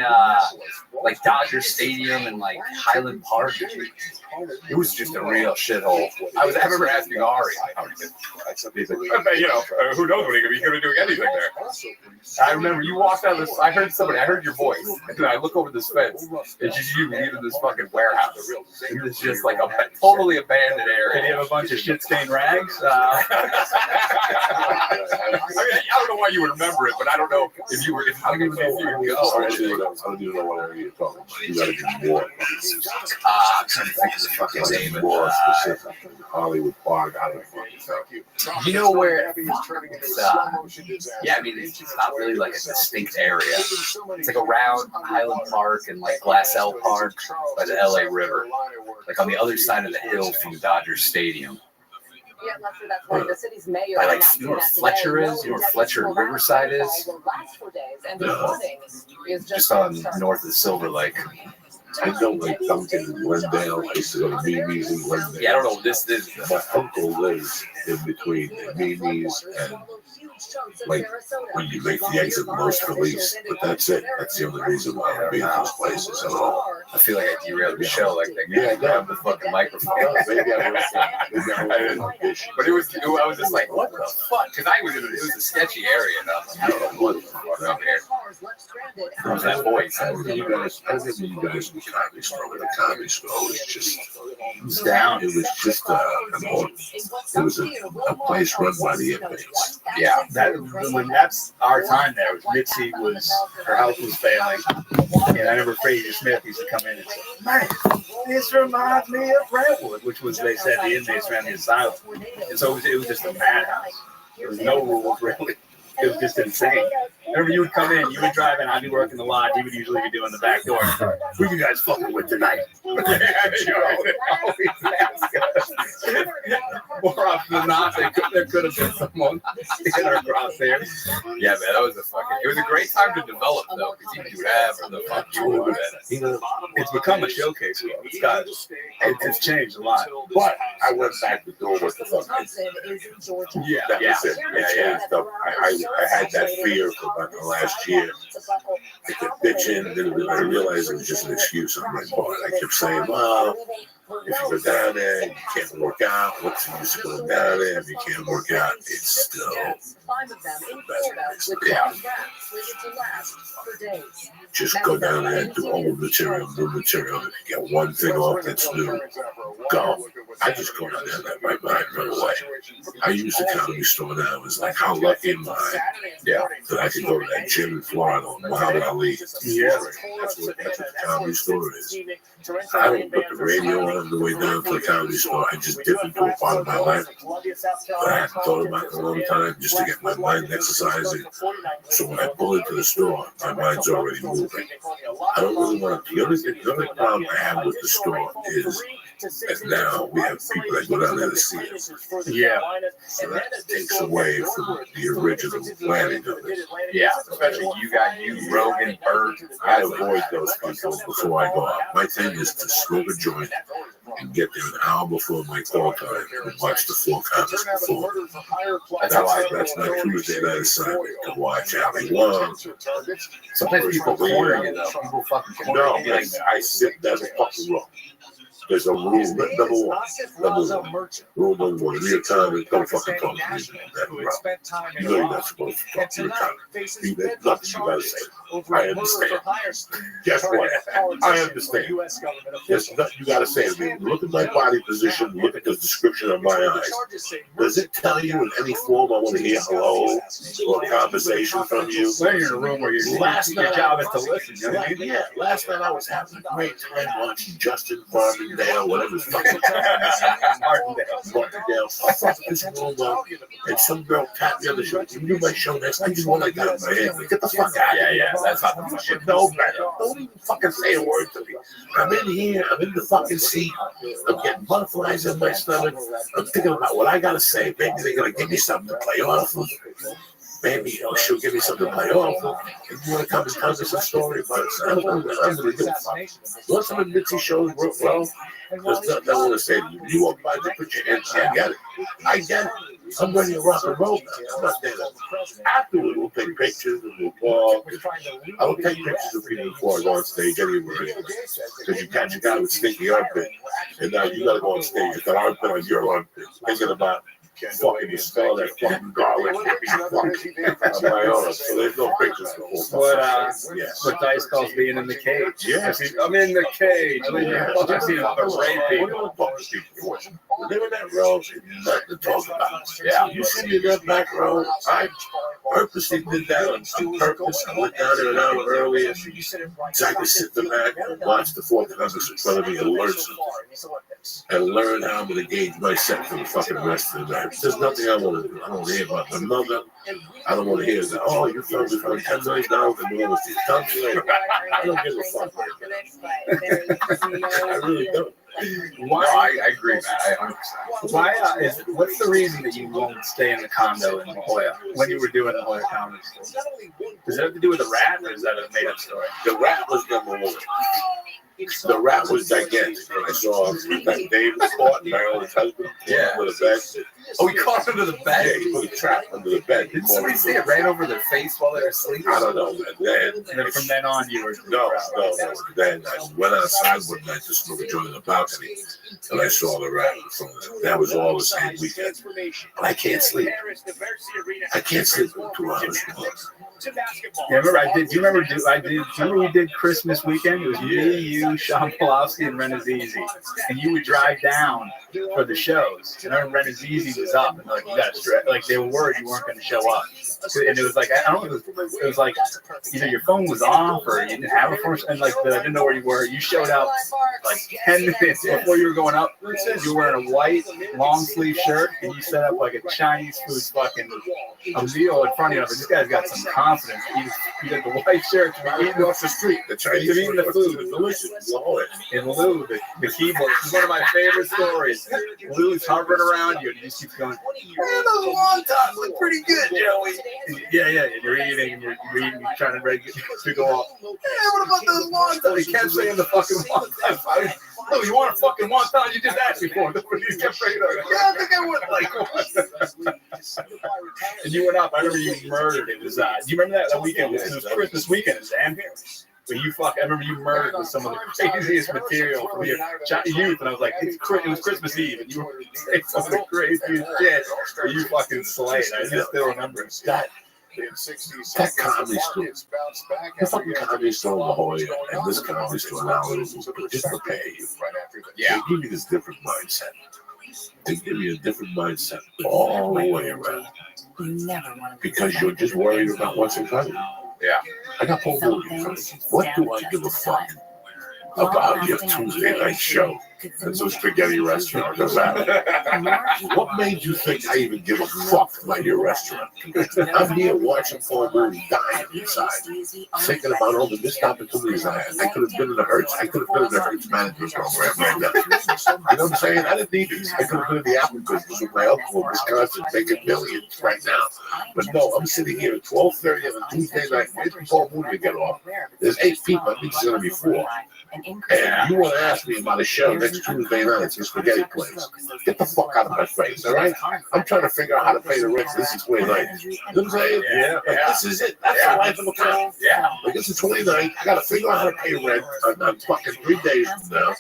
like Dodger Stadium and like Highland Park. It was just a real shithole. I remember asking Ari, he's like, you know, who knows what he's going to be doing anything there. I remember you walked out of this. I heard your voice, and I look over this fence. It's just you leaving this fucking warehouse. It's just like a totally abandoned area. Did you have a bunch of shit-stained rags? I don't know why you would remember it, but I don't know if you were. I don't even know if you would go. I don't even know what area you're talking about. You gotta be more. I'm trying to think of the fucking name of More it. specific. Hollywood Park. I don't know. You know where? Yeah, I mean, it's just not really like a distinct area. It's like around Highland Park and like Glassell Park by the LA River, like on the other side of the hill from Dodger Stadium. Yeah, Lester, that's why the city's mayor. By like, you know where Fletcher is? You know where Fletcher and Riverside is? Just on north of Silver Lake. I know like Duncan and Glendale. I used to go to Mimi's in Glendale. Yeah, I don't know what this is. My uncle lives in between Mimi's and like when you make the exit most release. But that's it. That's the only reason why I'm being in those places at all. I feel like I derailed the show like that. Yeah, grab the fucking microphone. Maybe I was, But I was just like, what the fuck? Because it was a sketchy area enough. I don't know what the fuck up here. What was that voice? I remember you guys in the comedy store. When the comedy store was just down. It was just it was a place run by the inmates. Yeah, that's our time there. Mitzi her health was failing, and I remember Fraser Smith used to come in and say, "Man, this reminds me of Brentwood," which was, they said, the inmates around the asylum. And so it was just a madhouse. There was no rules really. It was just insane. Whenever you would come in, you would drive in, I'd be working the lot, he would usually be doing the back door. Who you guys fucking with tonight? More often than not, there could have been someone in our crosshairs. Yeah, man, it was a great time to develop though, because you could do whatever the fuck you wanted. It's become a showcase. It's changed a lot. But I went back to doing what the fuck I did. Yeah. I had that fear for about the last year. I kept bitching, and then I realized it was just an excuse on my part. I kept saying, well, if you go down there, you can't work out. What's the use of going down there if you can't work out? It's still yeah. Just go down there and do old material, new material. If you get one thing off that's new, go. I just go down there and let my mind run away. I use the comedy store now. It was like, how lucky am I that I could go to that gym in Florida on Muhammad Ali. Yeah. That's what the comedy store is. I don't put the radio on the way down to the comedy store. I just dip into a part of my life. But I haven't thought about it in a long time just to get my mind exercising. So when I pull into the store, my mind's already moving. I don't really want to. The only problem I have with the store is that now we have people that go down there to see it. Yeah. So that takes away from the original planning of it. Yeah, especially you, Rogan, Bird. I avoid those people before I go out. My thing is to smoke a joint and get there an hour before my call time and watch the 4 comics before. That's my Tuesday night assignment, to watch Ali Wong. Sometimes people corner you though. People fucking corner you. No, I sit down the fucking row. There's a rule, number one. Rule number one, New York Times, don't fucking talk to me. You know you're not supposed to talk to your time. There's nothing you gotta say. I understand. Guess what? I understand. There's nothing you gotta say to me. Look at my body position, look at the description of my eyes. Does it tell you in any form I want to hear hello or conversation from you? When you're in a room where your job is to listen, you know what I mean? Yeah, last night I was having a great time watching Justin Martindale, whatever his fucking Martindale. Fuck this room up. And some girl tapped me on the shoulder. You do my show next time. You know what I got in my head. Get the fuck out of here. Yeah, that's not the shit. No better. Don't even fucking say a word to me. I'm in here. I'm in the fucking seat. I'm getting butterflies in my stomach. I'm thinking about what I gotta say. Maybe they're gonna give me something to play off of. Maybe she'll give me something to play off of. If you want to come and tell me some story about it, I'm gonna give a fuck. Once some of the Mitzi shows work well, there's nothing I want to say to you. You walk by, they put your hands down. I get it. I get it. I'm ready to rock and roll now. I'm not there. Afterward, we'll take pictures and we'll walk. I will take pictures of people before I go on stage anywhere. Because you catch a guy with stinky armpit, and now you got to go on stage with that armpit on your armpit. Thinking about fucking you smell that fucking garlic on my own. So there's no pictures before. What Dice calls being in the cage. Yeah. I'm in the cage. I've seen him berate people. They're in that row, nothing to talk about. Yeah. You see me in that back row, I purposely did that on purpose. I went down there an hour earlier so I could sit in the back and watch the fourth numbers in front of me and learn something. And learn how I'm going to gauge my set for the fucking rest of the night. There's nothing I want to do. I don't want to hear about the mother. I don't want to hear that, oh, you found me for $10 million and you almost come to later. I don't give a fuck. I really don't. Why? I agree, man. I 100%. Why? What's the reason that you won't stay in the condo in La Jolla when you were doing the Jolla Comedy Store? Does that have to do with the rat, or is that a made-up story? The rat was number one. The rat was gigantic. I saw that David caught Marilyn's husband under the bed. Oh, he caught under the bed? Yeah, he put a trap under the bed. Didn't somebody say it ran over their face while they were sleeping? I don't know. And then from then on, you were... No. Then I went outside one night to smoke a joint on the balcony, and I saw the rat in front of them. That was all the same weekend. But I can't sleep. I can't sleep for 2 hours. Yeah, remember do you remember we did Christmas weekend? It was me, you, Sean Polowski, and Renazizi. And you would drive down for the shows. And I remember Renazizi was up, and like, you got to like, they were worried you weren't going to show up. And it was like, I don't know, it was like either your phone was off or you didn't have a phone, and like I didn't know where you were. You showed up like 10 minutes before you were going up. You were wearing a white long sleeve shirt, and you set up like a Chinese food fucking a meal in front of you. This guy's got some confidence. He had the white shirt to be eating off the street. The Chinese to be eating the food was delicious. And Lou, the keyboard, this is one of my favorite stories. Lou's hovering around you, and he just keeps going, man, that was a long time. Look pretty good, Joey. Yeah. And you're eating, you're trying to ready to go off. Hey, what about those wontons? He kept saying the fucking wonton. No, you want a fucking wonton? You just asked me for it. He kept saying, yeah, I think I would like one. And you went up. I remember you murdered. It was, do you remember that weekend? It was Christmas weekend in Zambia. But I remember you murdered with some of the craziest material from your youth, and I was like, it was Christmas Eve, and you were saying some of the craziest shit, but you fucking slayed. I just still remember that comedy store. The fucking comedy store in La Jolla and this comedy store now just prepare you. Yeah. They give you this different mindset. They give you a different mindset all the way around. Because you're just worried about what's in front of you. Yeah. I got Paul Mooney in front of me. What do I give a fuck about your Tuesday night show at some spaghetti restaurant? What made you think I even give a fuck about your restaurant? I'm here watching Paul Mooney dying inside, thinking about all the missed opportunities I had. I could have been in the Hertz. I could have been in the Hertz management program right now. You know what I'm saying? I didn't need this. I could have been in the apple business with my uncle in Wisconsin making millions right now. But no, I'm sitting here at 12:30 on a Tuesday night waiting for Paul Mooney to get off. There's 8 people. I think it's going to be 4. An increase in And you want to ask me about a show next Tuesday night at the spaghetti place. Get the fuck out of my face, all right? I'm trying to figure out how to pay the rent. This is 29th. You know what I'm saying? Yeah. Like, this is it. That's the life of the town. Yeah. Like, it's the 29th. I got to figure out how to pay rent on fucking 3 days from now.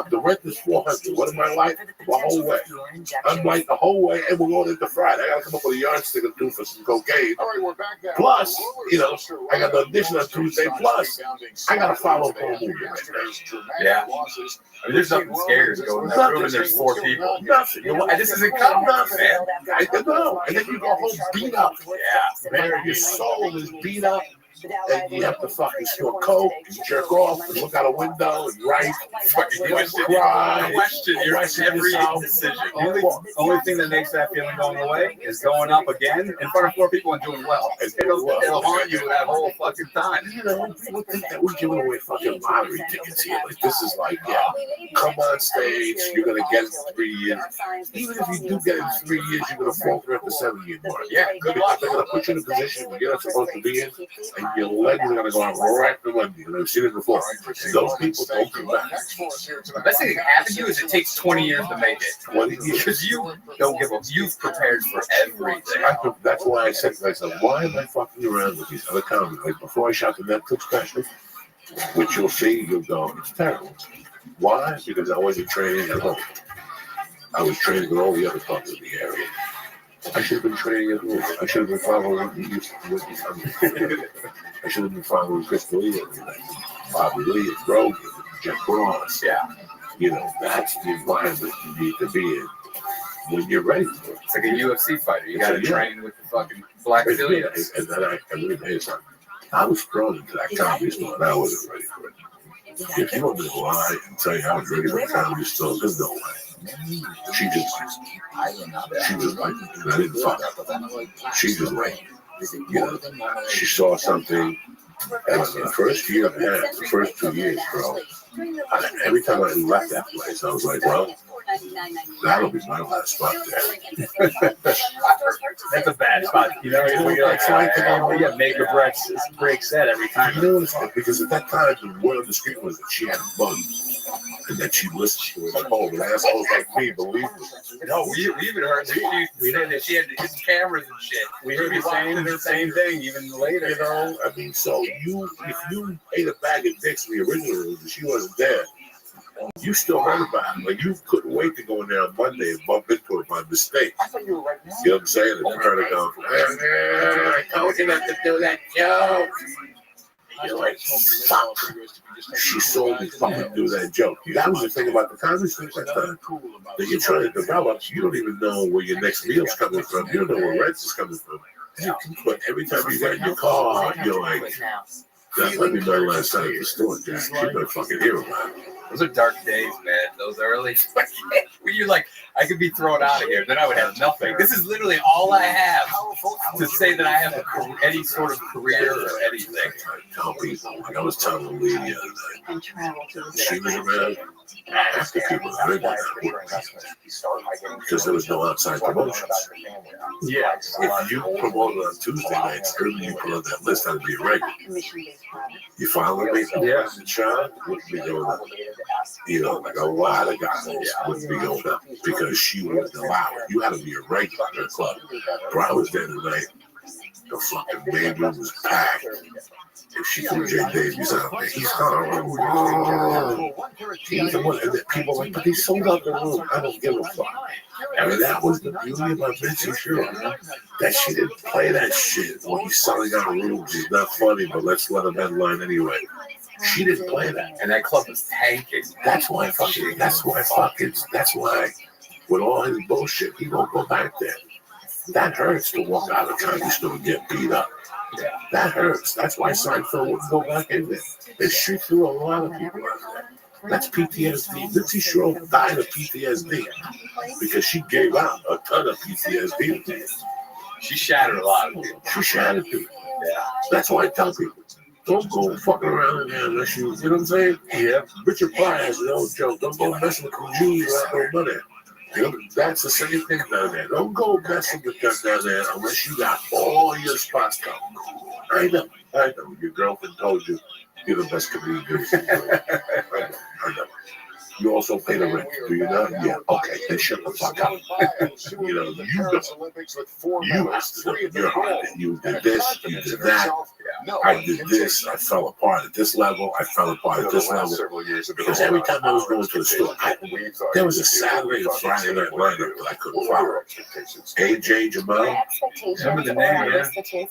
The rent is $400. What am I like? The whole way. I'm like the whole way, and we're going into Friday. I got to come up with a yardstick or two for some cocaine. All right, we're back now. Plus, you know, I got the audition on Tuesday. Plus, I got to follow the whole movie right now. Yeah. I mean, there's nothing scary to go in that room and there's 4 people. Nothing. This isn't comedy, man. I don't know. And then you go home beat up. Yeah. Man, your soul is beat up. And you have to fucking snort coke and jerk off and look out a window and write. Fucking cry. Question your every decision. Only thing that makes that feeling going away is going up again in front of 4 people and doing well. It'll haunt you that whole fucking time. You know, people think that we're giving away fucking lottery tickets here. Like, this is like, yeah, come on stage, you're going to get it in 3 years. Even if you do get it in 3 years, you're going to falter at the 7-year mark. Yeah, good luck. They're going to put you in a position where you're not supposed to be in, and your legs are going to go out right the Monday. And I've seen it before. Those people don't come back. The best thing that can happen to you is it takes 20 years to make it. 20 years. Because you don't give up. You've prepared for everything. That's why I said to myself, why am I fucking around with these other comics? Like, before I shot the Netflix special, which you'll see, you'll go, it's terrible. Why? Because I wasn't training at home. I was training with all the other clubs in the area. I should have been training at home. I should have been following I should have been following Chris Lee, Bobby Lee, Brogan, Jeff Ross. Yeah. You know, that's the environment you need to be in when you're ready for it. It's like a UFC fighter. You got to train with the fucking black affiliates. And then I really made something. I was thrown into that comedy store and I wasn't ready for it. If you want me to lie and tell you I was ready for a comedy store, there's no way. She just like, I didn't fuck up. She just like, you know, she saw something. And the first year and a half, the first 2 years, bro, every time I left that place, I was like, well, that'll be my last spot there. That's a bad spot. You know, you're like trying to make or break set every time. You know, because at that time, the word on the street was that she had a bug. And that she listened to it at home. And assholes like me believe it. No, we even heard that she said that she had his cameras and shit. We heard you saying the same thing even later. You know, I mean, so if you ate a bag of dicks in the original room and she wasn't there, you still heard about it. Like, you couldn't wait to go in there on Monday and bump into it by mistake. You know what I'm saying? And you heard her go, I told you not to do that joke. You're like, fuck. She saw me fucking do that joke. That was the thing about the comedy thing like that you're trying to develop. You don't even know where your next meal's coming from. You don't know where rent is coming from. But every time you get in your car, you're like, that might be my last time at the store, Jack. She better fucking hear about it. Those are dark days, man. Those early. When you're like, I could be thrown out of here, then I would have nothing. This is literally all I have to say that I have any sort of career or anything. I tell people, like I was telling Lee the other night, she was around. Half the people that heard that because there was no outside promotions. Yeah. If you promoted on Tuesday nights, early you put on that list, that'd be a regular. You following me? Yeah. Sean wouldn't be going up. You know, like a lot of guys wouldn't be going up because she wouldn't allow it. You had to be a regular in her club. Bro, I was there tonight. The fucking main room was packed. If she threw Jay Davies out there, he's gone. He's the one, and then people like, but he sold out the room. I don't give a fuck. I mean, that was the beauty of my bitch, sure. That she didn't play that shit. Well, he's selling out rooms. He's not funny, but let's let him headline anyway. She didn't play that. And that club was tanking. That's why with all his bullshit, he won't go back there. That hurts to walk out of the comedy store and get beat up. That hurts. That's why Seinfeld wouldn't go back in there. And she threw a lot of people out there. That's PTSD. Lindsay Shrove died of PTSD because she gave out a ton of PTSD. She shattered a lot of people. She shattered people. Yeah. That's why I tell people, don't go fucking around in there unless you know what I'm saying? Yeah. Richard Pryor has an old joke. Don't go messing with the Jews without no money. You know, that's the same thing down there. Don't go messing with them down there unless you got all your spots covered. I know. Your girlfriend told you, You're the best comedian. I know. You also pay the rent, do you not? Yeah. Okay, then shut the fuck up. You know, you have to do it. You're hard. You did this, you did that. I did this, I fell apart at this level, I fell apart at this level. Because every time I was going to the store, there was a Saturday or Friday night lineup that I couldn't follow. AJ Jamal. Remember the name, yeah?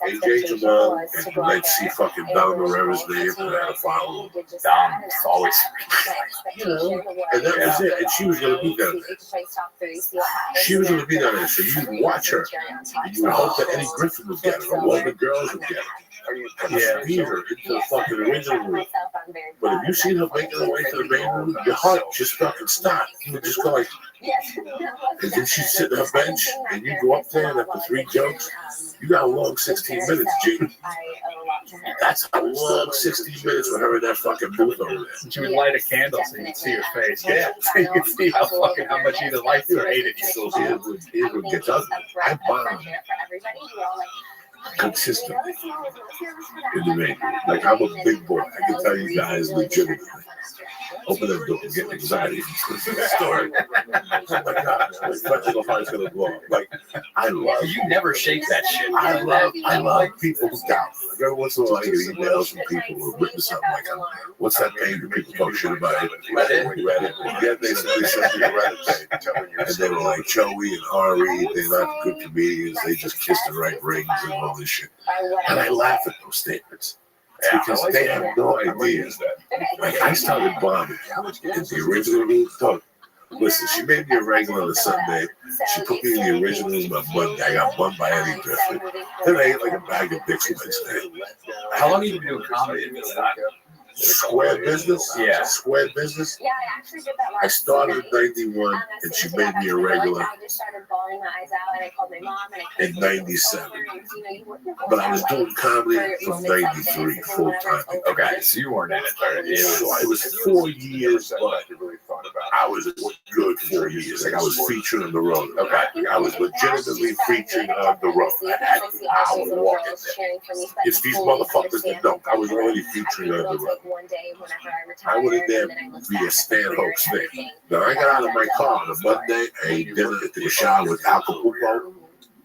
AJ Jamal, and you might see fucking Dom Herrera's name, and I had to follow him. Dom, always. You know, and that was it. And she was going to be down there. She was going to be down there, so you would watch her. And you would hope that Eddie Griffin would get her, or one of the girls would get her. Yeah, feed her into the fucking original room. But if you seen her making her way to the main room, your heart just fucking stopped. You would just go like, and then she'd sit on her bench, and you go up there, and after 3 jokes, you got a long 16 minutes, G. That's a long 16 minutes with her in that fucking booth over there. She would light a candle so you could see her face. Yeah, so you could see how much you either liked you or hated you. So it would get ugly. I bombed consistently in the main. Like, I'm a big boy. I can tell you guys legitimately. Open that door and get anxiety from the story. Oh my God, my heart's gonna blow up. Like, I love. You never shake that shit. I love people who doubt. Like, every once in a while, I get emails from people who have written something like, "What's that page where people talk shit about it?" Reddit. Yeah, basically something Reddit page. And they were like, Joey and Ari, they're not good comedians. They just kiss the right rings and all this shit. And I laugh at those statements. Because they have no idea. Like, I started bombing in the original room. So, listen, she made me a regular on a Sunday. She put me in the original room on Monday. I got bumped by Eddie Griffin. Then I ate like a bag of dicks Wednesday. How long have you been doing comedy at this time? Square business? Yeah. Square business? I started in 91 and she made me a regular in 97. But I was doing comedy from 93 full time. Okay, so you weren't in it 30 years. So I was 4 years, but I was good 4 years. Like, I was featured on the road. Okay. I was legitimately featured on the road. I was walking there. It's these motherfuckers that don't. I was already featuring on the road. I would have done be a Stanhope's thing. Now, I got out of my car on a Monday. I ate dinner at the shower with Acapulco,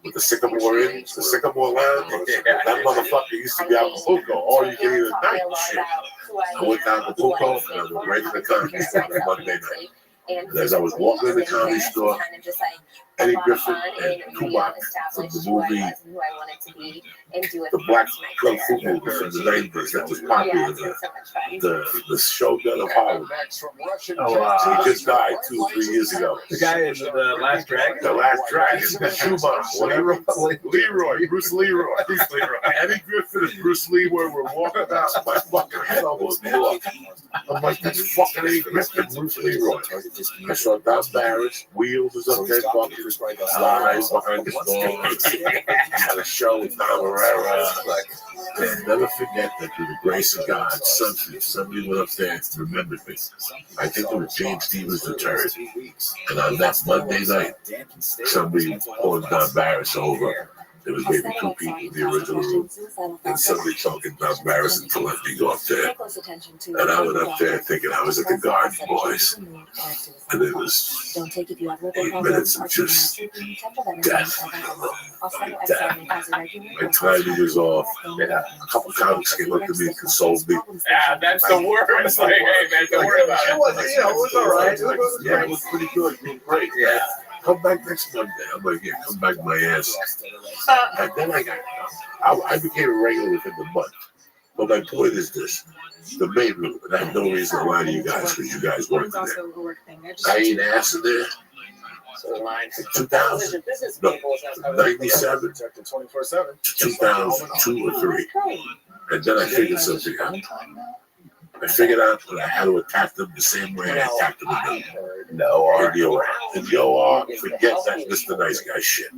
with the Sycamore Inn, the Sycamore Lounge. That motherfucker used to be Acapulco. All you can eat at night and shit. I went to Acapulco and I went right to the comedy store on Monday night. And as I was walking in the comedy store, Eddie Griffin and Tupac from the movie, the Black Kung Fu movie from the 90s that was popular, the Shogun of Harlem. He just died 2 or 3 years ago. The guy in the Last Dragon? The Last Dragon, Schumacher, Leroy, Bruce Leroy. Eddie Griffin and Bruce Leroy were walking out, my fucking head almost blew up. I'm like, that's fucking Eddie Griffin, Bruce Leroy. I saw Don Barris, Wheels was up there, Lies behind the door. Had a show with Don Herrera. And never forget that through the grace of God, somebody went up there and remembered me. I think it was James Stevens III. And on that Monday night, somebody pulled Don Barris over. There was maybe 2 people in the original room, and somebody talking Don Barris to let me go up there. And I went up there thinking I was at the Garden Boys. And it was 8 minutes of just death. Death. My timing was off. A couple comics came up to me and consoled me. Yeah, that's the worst. Like, hey, man, don't worry about it. It was all right. Yeah, it was pretty good. It was great. Yeah. Come back next Monday. I'm like, yeah, come back my ass. And then I became a regular within the month. But my point is this. The main room, and I have no reason to lie to you guys because you guys worked in there. I ate ass in there. In 2000, no, 97 to 2002 or 3. And then I figured something out. I figured out that I had to attack them the same way I attacked them in the OR. In the OR, forget that Mr. Nice Guy shit.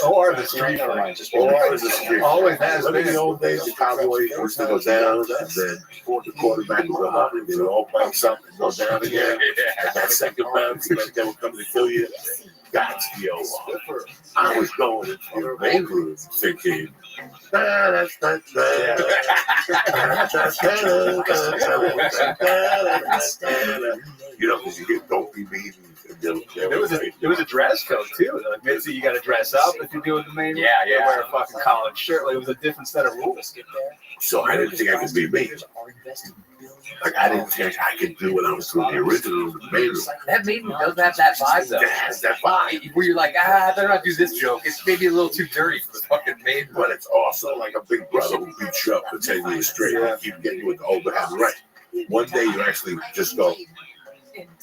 OR the street fight. OR is the street. Always has been. In the old days, the Cowboys used to go down, and then the quarterback would go up, and they would all bounce up and go down again. And that second bounce meant they were coming to kill you. That's yo. I was going into the main room thinking, you know, because you get dopey meetings. There was a dress code too. Like Mitzi, you got to dress up if you're doing the main room. Yeah. You wear a fucking collared shirt. Like, it was a different set of rules. So I didn't think I could be me. Like I didn't think I could do what I was doing the original the main room. That maiden does have that vibe though. It has that vibe. Where you're like, I better not do this joke. It's maybe a little too dirty for the fucking maiden. But it's also like a big brother who beats you up for 10 years straight and keep getting you with the overhand right. One day you actually just go,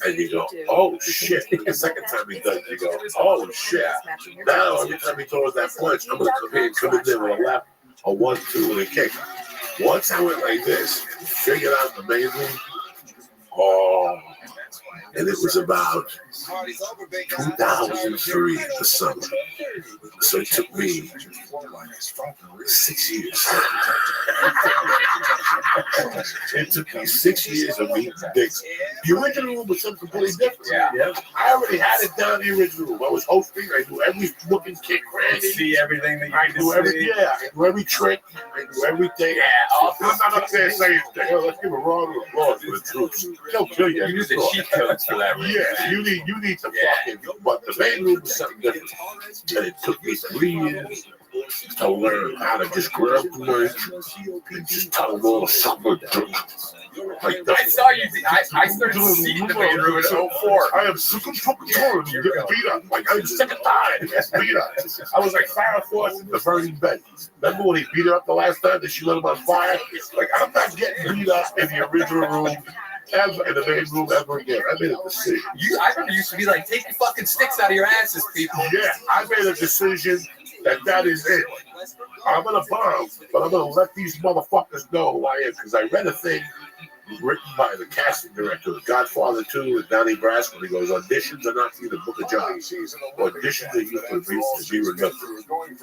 and you go, oh shit. The second time he does it, you go, oh shit. Now every time he throws that punch, I'm gonna come in there with a left, a 1-2, and a kick. Once I went like this, figured out the main room, and it was about 2003, the summer. So it took me 6 years. It took me 6 years of meeting dicks. The original room was something completely different. Yeah. I already had it down the original room. I was hosting. I knew every fucking kick, Randy. See everything that you I knew every trick. I knew everything. I'm not up there saying, let's give a round of applause for the troops. They'll kill you. You use the cheat codes for that. Yeah, you need to fucking. But the main room was something different, and it took me 3 years to learn how to just grab the words and just tell them all something. Like I saw you. I started seeing the main room in 04. I am sick of fucking touring and getting beat up. Like I'm sick of dying. Beat up. I was like Farrah Fawcett in the burning bed. Remember when he beat her up the last time that she lit him on fire? Like I'm not getting beat up in the original room. Ever in the main room ever again. I made a decision. I remember you used to be like, take the fucking sticks out of your asses, people. Yeah, I made a decision that is it. I'm gonna bomb, but I'm gonna let these motherfuckers know who I am because I read a thing written by the casting director of Godfather 2 with Donnie Brasco. He goes, auditions are not for you to book a job. Auditions are you to be remembered.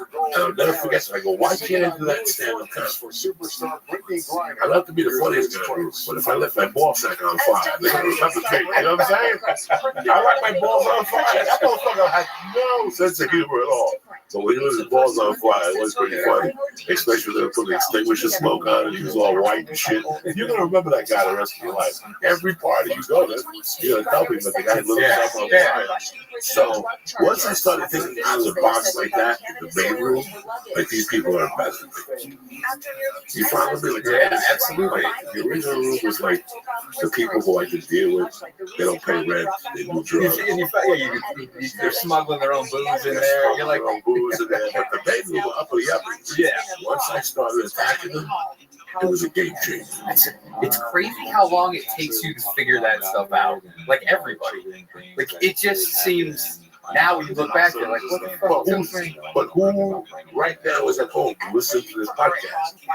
And I'll never forget that. I go, why can't I do that stand-up comedy? I love to be the funniest guy, but if I left my ball sack on fire, they're going to remember me. You know what I'm saying? I left my balls on fire. That motherfucker had no sense of humor at all. So when he lit his balls on fire, it was pretty funny. Especially when they put the extinguisher smoke on and he was all white and shit. You're going to remember that guy the rest of your life. Every party you go to, you're going to tell people that the guy lit himself on fire. So once I started thinking out of the box like that in the main room, like these people are better than me. You follow me? Like, yeah, absolutely. The original room was like the people who I could deal with. They don't pay rent. They do drugs. They're smuggling their own booze in there. You're like, booze in there. But the main room were uppity. Yeah. Once I started attacking them, it was a game changer. It's crazy how long it takes you to figure that stuff out. Like everybody. Like it just seems. Now when you look back, you're like, what the fuck? But who right now is at home listening to this podcast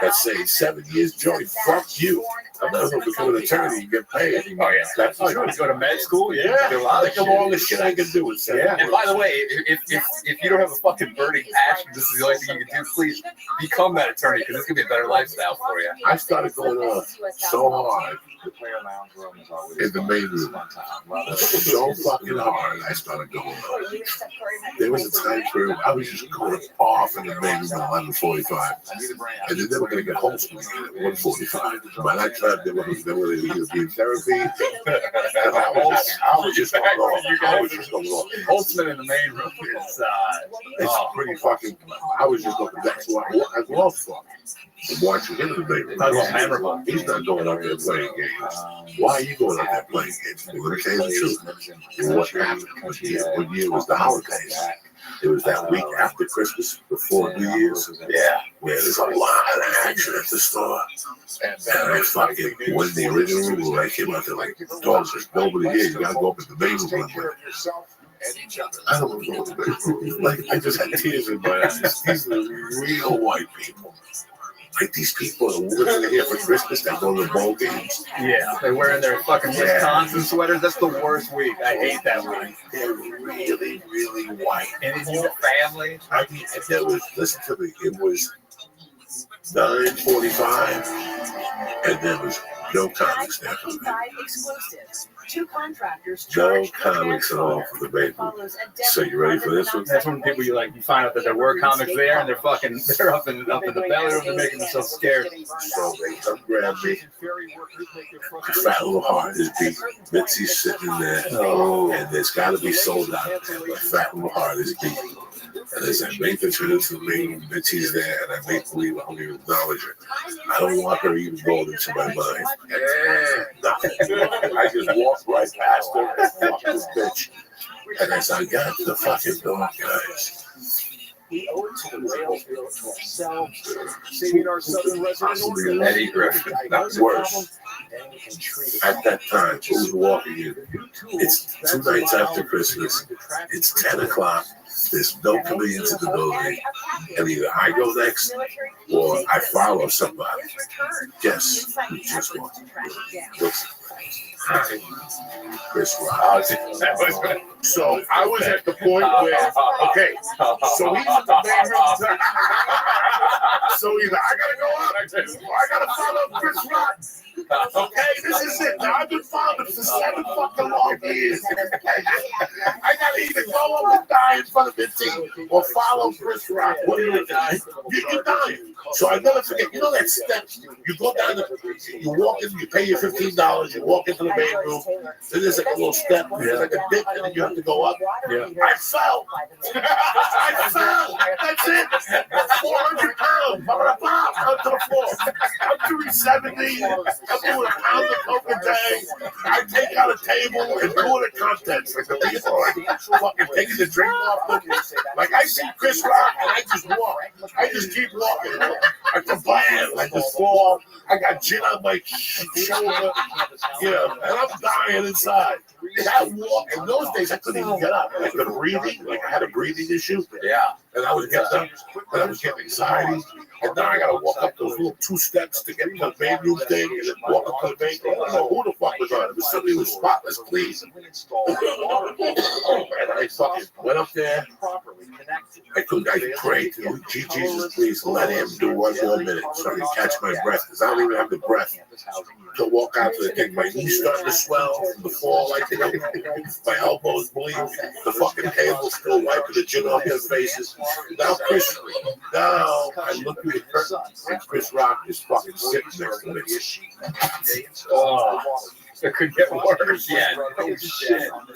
that's saying 7 years, Joey, fuck you. I'm not going to become an attorney and get paid. Oh, yeah. That's true. Go to med school? Yeah. Think of all the shit I can do. Yeah. And by the way, if you don't have a fucking burning passion, this is the only thing you can do, please become that attorney because it's going to be a better lifestyle for you. I started going on so hard in the main room. So fucking hard, I started going on. There was a time where I was just going off in the main room at 11:45. And then they were going to get Holtzman at 1:45. By that time, they were either being therapy. And I was just going off. Holtzman in the main room is it's pretty fucking. I was just looking back. So I love fun. I'm watching him in the main room. He's not going out there playing games. Why are you going out there playing games? Let me tell you the truth. And what happened one year was the holidays. It was that week after Christmas, before New Year's. Yeah, where there's a lot of action at the store. And I fucking went in the original room where I came out there like, dogs, there's nobody here. You gotta go up in the main room. I don't want to go to the main room. Like, I just had tears in my eyes. These are real white people. Like these people are living here for Christmas, they go to the ball games. Yeah, they're wearing their fucking Wisconsin sweaters. That's the worst week. I hate that week. They're really, really white. And it's a family. I mean, there was, listen to me, it was 9:45, and there was No comics there. Exclusive. Two contractors No comics at all for the baby. So you ready for this one? That's when people you find out that there were comics there and they're up in the belly room, they're making themselves scared. So they come grab me. The fat little heart is beat. Mitzi's sitting there, and it's got to be sold out. My fat little heart is beat. And as I make the turn to the main, Mitzi's there, and I make believe I don't even acknowledge her. I don't want her even going into my mind. Nothing. I just walk right past her and fuck this bitch. And as I got to the fucking door, guys, possibly Eddie Griffin, not worse. At that time, who's walking in? It's 2 nights after Christmas. It's 10 o'clock. There's no coming into the building. And either I go next or I follow somebody. Guess who just walked in? Hi, Chris Rock. So I was at the point where, okay, so he's at the main room. So either I gotta go out or I gotta follow Chris Rock. Okay, this is it. Now I've been following for 7 fucking long years. I gotta either go up and die in front of Mitzi or follow Chris Rock. What are you dying? You're dying. So I never forget. You know that step? You go down you walk in, you pay your $15, you walk into the main room, then there's like a little step, there's like a dip, and then you have to go up. Yeah. I fell. I fell. That's it. 400 pounds. I'm gonna pop up to the floor. I'm 370. I'm doing a pound of coke a day. I take out a table and doing the contents. Like the people are fucking taking the drink off them. Like I see Chris Rock and I just walk. I just keep walking. I complain. I just fall. I got gin on my shoulder. Yeah, and I'm dying inside. That walk, in those days I couldn't even get up. Like the breathing, like I had a breathing issue. Yeah. And I was getting up, and I was getting anxiety. And now I gotta walk up those little 2 steps to get to the main room thing, and then walk up to the main room. I don't know who the fuck was on it. It was somebody who was spotless clean. And I fucking went up there. I prayed, Jesus, please let him do 1 more minute so I can catch my breath, because I don't even have the breath to walk out to the thing. My knees starting to swell from the fall. I think my elbows bleed. The fucking table's still wiping the gin off their faces. Now I look through the curtain and Chris Rock is fucking sitting next to me. Oh, it could get worse. Yeah.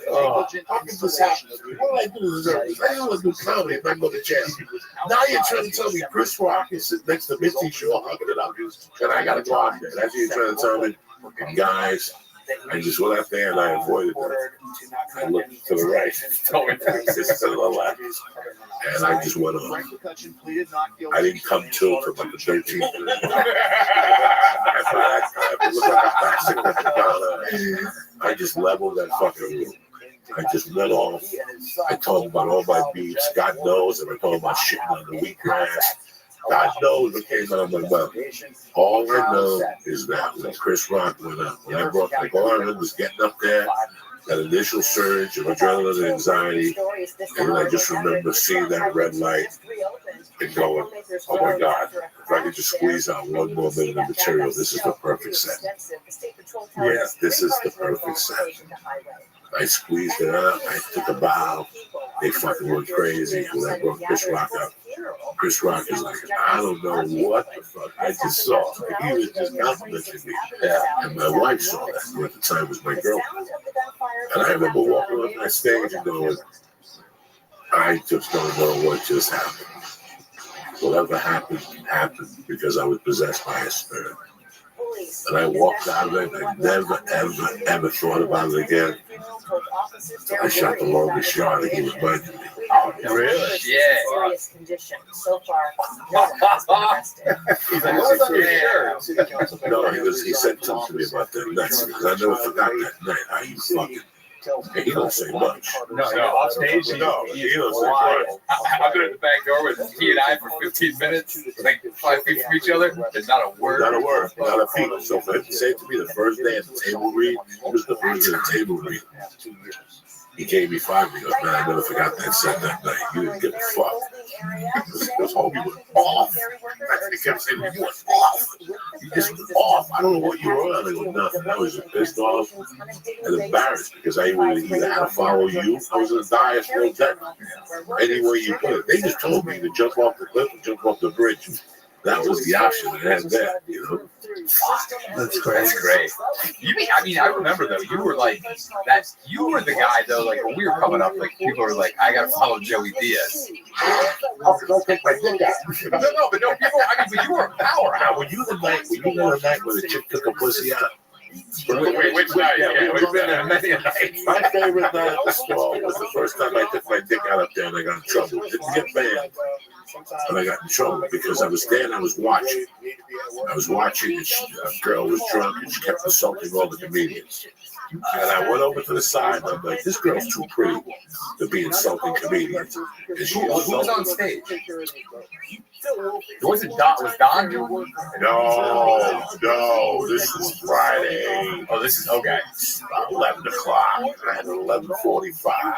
Oh, how can this happen? What do I do to deserve this? I don't want to do comedy if I go to jail. Now you're trying to tell me Chris Rock is sitting next to Mitzi Shaw hugging it up, and I got to go out there. That's what you're trying to tell me. Guys, I just went out there and I avoided them. I looked to the right, to the left, and I just went on. I didn't come to for about the 13th minute. I just leveled that fucking room. I just went off. I told about all my beats. God knows, and I told about shitting on the wheat grass. God knows what came out of my mouth. All I know is that when Chris Rock went up, when I brought like all I remember was getting up there, that initial surge of adrenaline and anxiety, and then I just remember seeing that red light and going, oh my God, if I could just squeeze out 1 more minute of material, this is the perfect set. Yes, this is the perfect set. I squeezed it out. I took a bow. They fucking went crazy when I brought Chris Rock up. Chris Rock is like, I don't know what the fuck I just saw. He was just complimenting me. Yeah. And my wife saw that, who at the time was my girlfriend. And I remember walking on that stage and going, I just don't know what just happened. Whatever happened, happened because I was possessed by a spirit. And I walked out of it and I never, ever, ever thought about it again. I shot the longest shot and he reminded me. Oh, really? Yeah. So far, He's like, what about no, he said something to me about that night because I never forgot that night. How you fucking. He don't say much. No, off stage, he don't say much. I've been at the back door with he and I for 15 minutes, like 5 feet from each other. There's not a word. Not a word. Not a peep. So for him to say to me the first day at the table read, it was the first day at the table read. He gave me 5 and he goes, man, I never forgot that set that night. You didn't give a fuck. Because homie was off. That's what he kept saying. You was off. You just was off. I don't know what you were on. I go, nothing. I was pissed off and embarrassed because I either had to follow you. I was in a dire slow death. Any way you put it. They just told me to jump off the cliff and jump off the bridge. That was the option I had there, you know. That's great. That's great. I remember though, you were like that. You were the guy though. Like when we were coming up, like people were like, "I gotta follow Joey Diaz." I'll take my dick out. No, but people. But you were a powerhouse. Were you the night where the chick took a pussy out? Which night? Yeah, we've been there many a night. My favorite night at the store was the first time I took my dick out up there and I got in trouble. It didn't get banned, but I got in trouble because I was there and I was watching. And a girl was drunk and she kept assaulting all the comedians. And I went over to the side and I'm like, this girl's too pretty to be insulting comedians. And she Who was on stage? Was Don doing it? No, this is Friday. Oh, this is okay. About 11 o'clock. I had 11:45.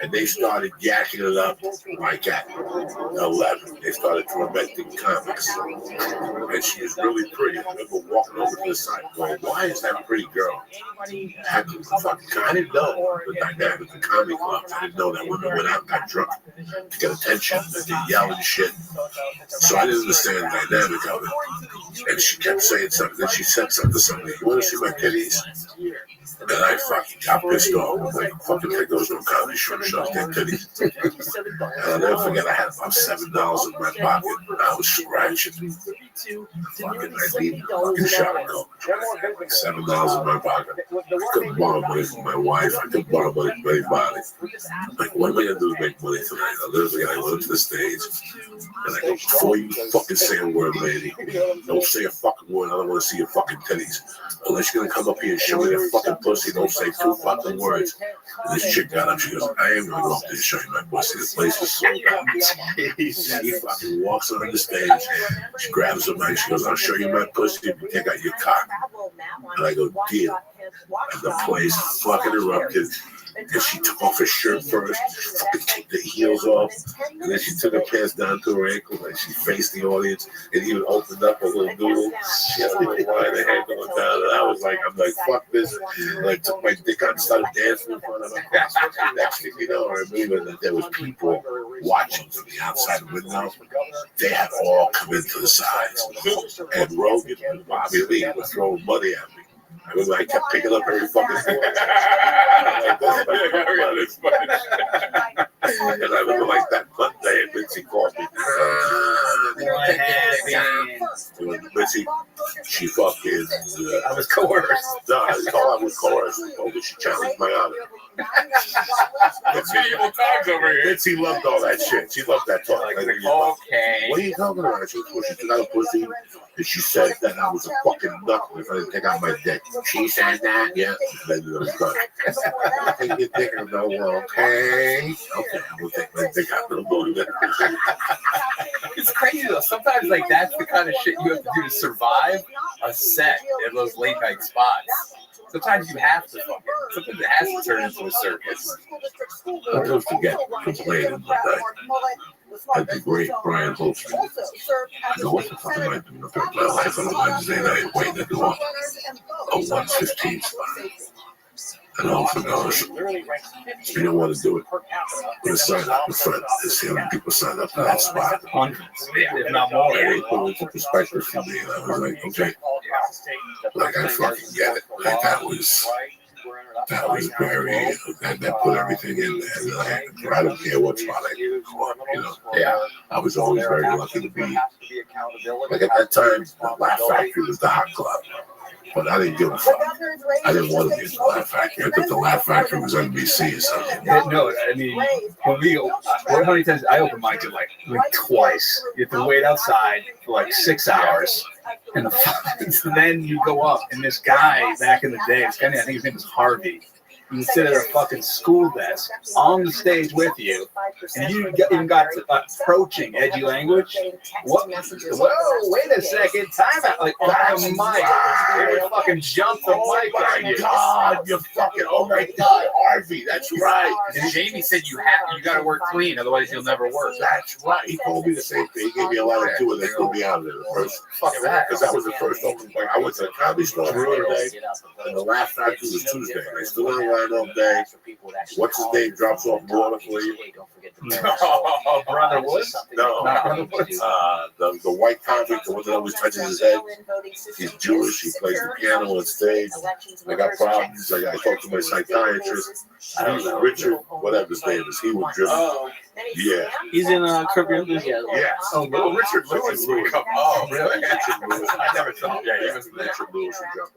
And they started jacking it up like at 11. They started tormenting comics. And she was really pretty. I remember walking over to the side going, why is that pretty girl acting fucking I didn't know the dynamic of comedy clubs. I didn't know that women went out and got drunk to get attention and they yell and shit. So I didn't understand the dynamic of it. And she kept saying something. Then she said something to somebody. You want to see my titties? And I fucking got pissed off. I'm like, fucking take those no comedy show shows, their titties. And I'll never forget, I had about $7 in my pocket. I was scratching. Fucking, I needed a fucking shot of coke. $7 in my pocket. I couldn't borrow money from my wife. I couldn't borrow money from anybody. Like, what am I going to do to make money tonight? I literally I went to the stage and I go, before you fucking say a word, lady, don't say a fucking word. I don't want to see your fucking titties. Unless you're going to come up here and show me that fucking pussy, don't say 2 fucking words. And this chick got up, she goes, I am going to go up there and show you my pussy. The place is so bad. She fucking walks on the stage, she grabs the mic, she goes, I'll show you my pussy if you take out your cock. And I go, deal. And the place fucking erupted. And she took off her shirt first, fucking kicked the heels off, and then she took her pants down to her ankle, and she faced the audience, and even opened up a little noodle. She had a little line of hair going down, and I'm like, fuck this. And I took my dick out and started dancing in front of her. Next thing you know, I remember that there was people watching from the outside window. They had all come into the sides. And Rogan and Bobby Lee were throwing money at me. I remember I kept picking up every fucking thing. And I remember like that Monday, and Mitzi called me. Mitzi, she fucking. I was coerced. No, I thought I was coerced. She challenged my honor. That's medieval times over here. Mitzi loved all that shit. She loved that talk. Okay. What are you talking about? She took out a pussy. And she said that I was a fucking knuckle if I didn't take out my dick. She said that? Yeah. And then it was done. I think you're thinking, no, well, okay. Okay, I'm going to take my dick out. It's crazy though. Sometimes like that's the kind of shit you have to do to survive a set in those late night spots. Sometimes you have to fucking. Sometimes it has to turn into a circus. I'll never forget complaining one night at the great Brian Holtzman. I go, what the fuck am I doing up there in my life on a Wednesday night waiting to go up a 1:15 spot? And all for dollars. You don't want to do it. Put a sign up in front and see how many people sign up for that spot. Hundreds, if not more. And they put it into perspective for me. And I was like, okay. Like, I fucking get it. Like, that was very, that put everything in there. And I don't care what spot I get caught, you know. Yeah. I was always very lucky to be. Like, at that time, the Laugh Factory was the hot club. But I didn't give a fuck. I didn't want to be in the Laugh Factory. I thought the Laugh Factory was NBC or something. No, I mean, how many times I opened mic like twice. You have to wait outside for like 6 hours. And then you go up, and this guy back in the day, I think his name was Harvey. You can sit at a fucking school desk on the stage with you, and you even got to approaching edgy language. What? Whoa, wait a second, time out. Like, oh my God, you fucking jump the mic. Oh my God, you fucking, oh my God, Harvey, that's right. And Jamie said you got to work clean, otherwise you'll never work. That's right. He told me the same thing. He gave me a lot of do and they threw me out of there the first. Fuck that. Because that was the first open mic. I went to the Comedy Store Friday, and the last factory was Tuesday. I still on the line all day. What's his name drops off water for you? Oh, Brother Woods? No, the white convict, the one that always touches his head. He's Jewish. He plays the piano on stage. I got problems. I talked to my psychiatrist. I don't know, Richard, whatever his name is. He would drip. Yeah. He's in Curb Your Enthusiasm. Yes. Oh, Richard Lewis would come. Oh, really? Richard Lewis. I never saw him. Yeah, Richard Lewis would jump.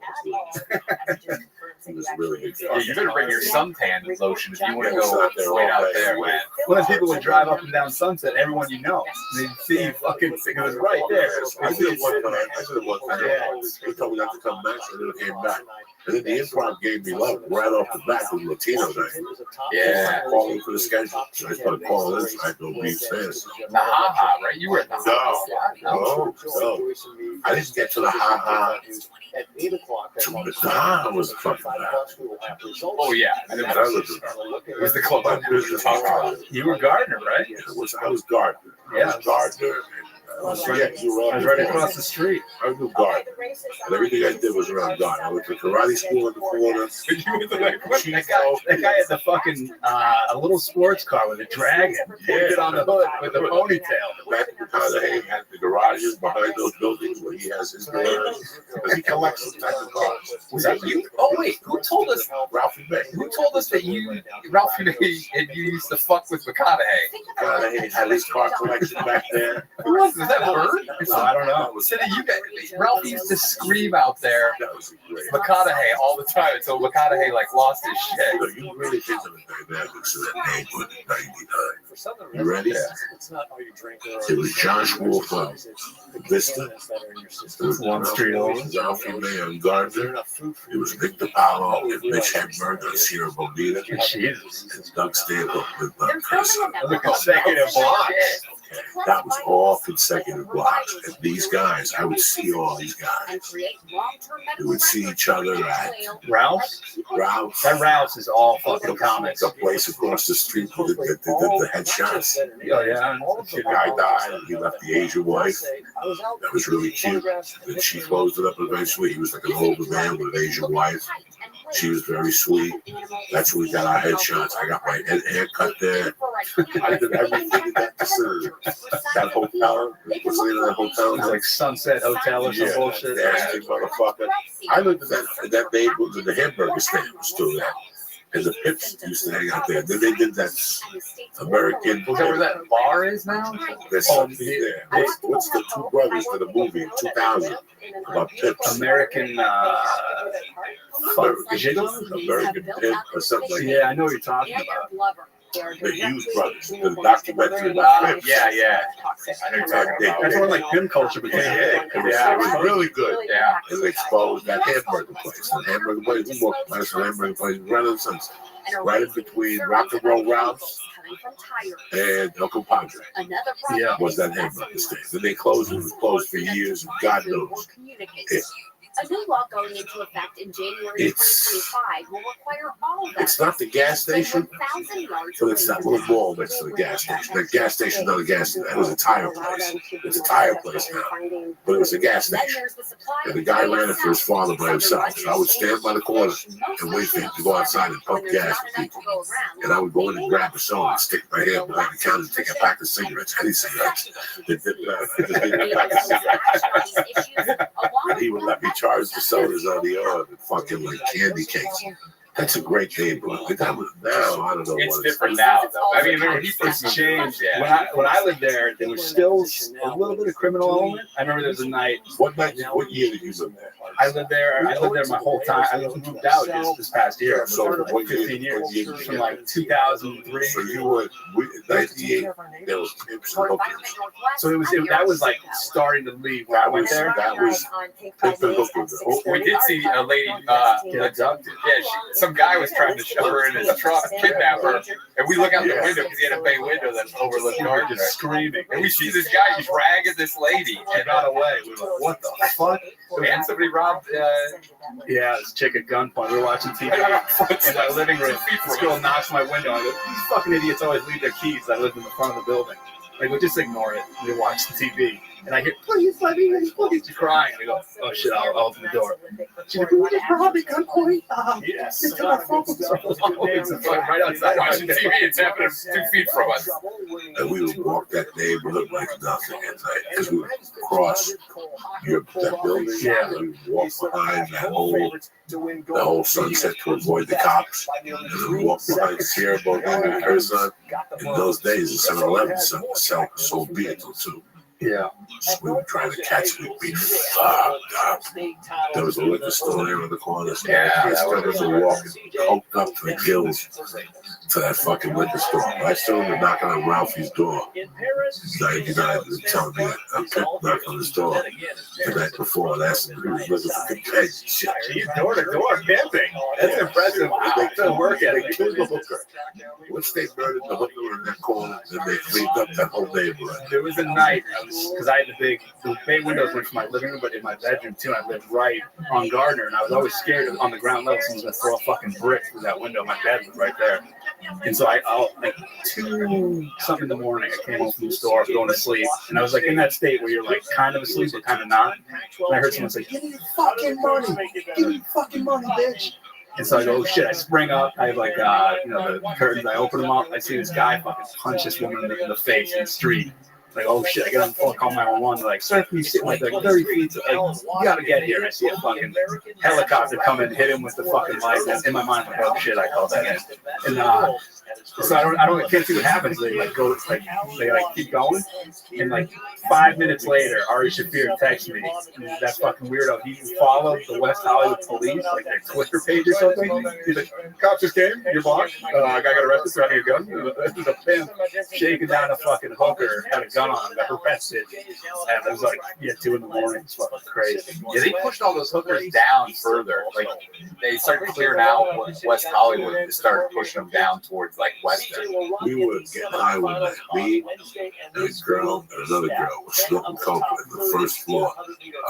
He was really big. Yeah, you better bring your suntan lotion if you want to go out there, right out there, man. One of the people would drive up and down Sunset, everyone you know, they'd see you fucking, it was right there. I did it one time. Yeah. They told me not to come back, so they came back. And then the improv gave me love right off the bat with Latino night. Yeah. Calling for the schedule. So I started calling in, so I go beat fast. The ha-ha, right? You were at the No. I didn't get to the ha-ha. The ha-ha was fucking bad. Oh, yeah. It was the club I was talking about. You were Gardner, right? I was Gardner. Yeah. I was Gardner. I was right across the street. I was Gardner. And everything I did was around Gardner. I went to karate school in the corner. That guy had the fucking a little sports car with a dragon. Yeah. On the hood with a ponytail. Matt McConaughey had the garages behind those buildings where he has his garage. Because he collects those type of cars. Was that you? Oh, wait. Who told us? Ralphie May. Who told us that Ralphie May, and you used to fuck with McConaughey? McConaughey had his car collection back there. Who was that, Bird? I don't know. Ralphie used to scream out there, McConaughey, all the time until McConaughey lost his shit. You really think of the dynamics of that neighborhood in '99. You ready? It was Josh Wolf on Vista. It was One street over. Ralphie May on Gardner. It was Nick DiPaolo and Mitch Hedberg on Sierra Bonita. Jesus. And Doug Stanhope with Chris. The consecutive blocks. That was all consecutive blocks. And these guys, I would see all these guys. We would see each other at Ralph's? Ralph's. That Ralph's is all fucking comics. The place across the street with the headshots. Oh, yeah. The guy died and he left the Asian wife. That was really cute. And she closed it up eventually. He was like an older man with an Asian wife. She was very sweet. That's where we got our headshots. I got my haircut there. I did everything in that facility. That hotel. What's the name of that hotel? It was like Sunset Hotel or some bullshit. Nasty motherfucker. I lived in that neighborhood with the hamburger stand was still there. And the Pips used to hang out there. Then they did that American. Was that where that bar is now? There's something there. What's the two brothers to the movie in 2000 about Pips? American American Pip or something like that. Yeah, I know what you're talking about. The Hughes brothers, the documentary about Pips. Yeah. I know you're talking about. That's when Pimp culture became big. Yeah, it was really good. Yeah. And they exposed that hamburger place. The hamburger place, we walked past the hamburger place, Renaissance, right in between Rock and Roll Ralph's and Uncle Padre. Yeah. Was that hamburger stand. Then they closed it. It was closed for years, and God knows. A new law going into effect in January 2025 will require all It's not the gas station, but it's that little mall next to the gas station. That gas station, not a gas station. That was a tire place. It's a tire place now, but it was a gas station. And the guy ran it for his father by himself. So I would stand by the corner and wait for him to go outside and pump gas for people. And I would go in and grab a soda and stick my hand behind the counter and take a pack of cigarettes, any cigarettes. And he would let me charge the sodas on the other fucking like candy cakes. That's a great neighborhood. But that was now, I don't know. It's different now, though. I mean, when he first changed. When I lived there was still a little bit of criminal element. I remember there was a night. What year did you live there? I lived there my whole time. I moved out this past year. So for 15 years. From like 2003. So you were 98. There was Pips and hookers. So that was like starting to leave when I went there. That was Pips and hookers. We did see a lady get abducted. Yeah, some guy was trying to shove her in his truck, kidnap her, and we look out the window because he had a bay window that overlooked Gardner, just screaming. and we see this guy dragging this lady, She got away. We were like, what the fuck? and somebody robbed. Yeah, this chick at gunpoint. We were watching TV in my living room. This girl knocks my window. I go, these fucking idiots always leave their keys. I live in the front of the building. Like, we just ignore it. We watch the TV. And I hear, please let me in. She's crying. I go, oh shit, I'll open the door. She's like, we just robbed at gunpoint. Yes. They took our phones. Right outside watching TV. It's happening 2 feet from us. And we would walk that neighborhood like nothing at night because we would cross that building. Yeah. And we would walk behind the whole sunset to avoid the cops. And then walk behind Sierra Boat and her son. In those days, the 7-Eleven sold beer till 2. Yeah. So we were trying to catch it. We'd be fucked up. There was a liquor store there in the corner. So that was a walking, coked up to the gills to that fucking liquor store. I still remember knocking on Ralphie's door. 99 and telling me that I kept knocking on his door the night before and asking if he was looking for the kegs and shit. She's door-to-door camping. That's impressive. They killed the hooker. Once they murdered the hooker in that corner, then they cleaned up that whole neighborhood. There was a night, because I had the bay windows went from my living room, but in my bedroom too, and I lived right on Gardner, and I was always scared on the ground level someone's going to throw a fucking brick through that window. My bed was right there. And so I'll like 2-something in the morning, I came home from the store, going to sleep, and I was like in that state where you're like kind of asleep but kind of not. And I heard someone say, "Give me your fucking money! Give me your fucking money, bitch!" And so I go, oh shit, I spring up, I have like, the curtains, I open them up, I see this guy fucking punch this woman in the face in the street. Like, oh shit, I get on the phone, call 911. They're like, sir, can you sit like 30 feet? Like, you gotta get here. I see a fucking helicopter come and hit him with the fucking light. And in my mind, I'm like, oh shit, I called that in. And so I can't see what happens. They like go, like they like keep going, and like 5 minutes later, Ari Shafir texts me. And that fucking weirdo, he followed the West Hollywood police, like their Twitter page or something. He's like, cops just came, you're blocked. Guy got arrested for having a gun. There's a pimp shaking down a fucking hooker, had a gun on him, got arrested. And it was like, 2 in the morning. It's fucking crazy. Yeah, they pushed all those hookers down further. Like they started clearing out West Hollywood and started pushing them down towards like West End. We would get high one night. Me and a girl and another girl were smoking coke on the first floor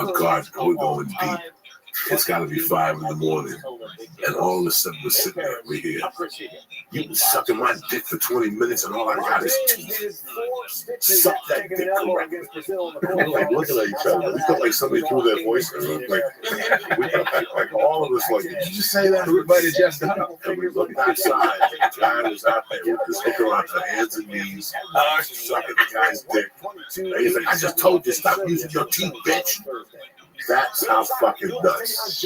of Gardner. We're going deep. It's got to be 5 in the morning. And all of a sudden, we're sitting there. We hear, you been sucking my dick for 20 minutes and all I got is teeth. Suck that dick correctly. We're like looking at each other. We felt like somebody threw their voice in. Like, we felt like all of us, like, did you just say that? Everybody just done it. And we looked outside. The guy was out there with his hooker on her hands and knees, sucking the guy's dick. And he's like, I just told you, stop using your teeth, bitch. That's how fucking nuts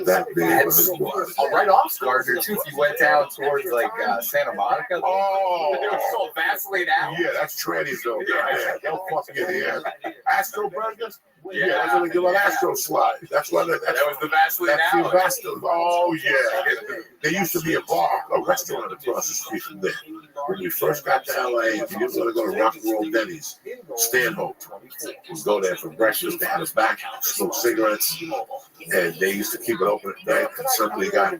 that neighborhood was. Right off Gardner, too, if you went down towards, like, Santa Monica. Oh. They were so Vaseline out. Yeah, that's Trannyville. Yeah, they'll fucking get here. Astro Burgers? Yeah, that's when they give an Astro slide. That's why that was the Vaseline out. Oh, yeah. There used to be a bar, a restaurant across the street from there. When we first got to LA, if you didn't want to go to Rock and Roll Denny's, Stanhope would go there for breakfast. They had a back, smoke cigarettes, and they used to keep it open at night. And somebody got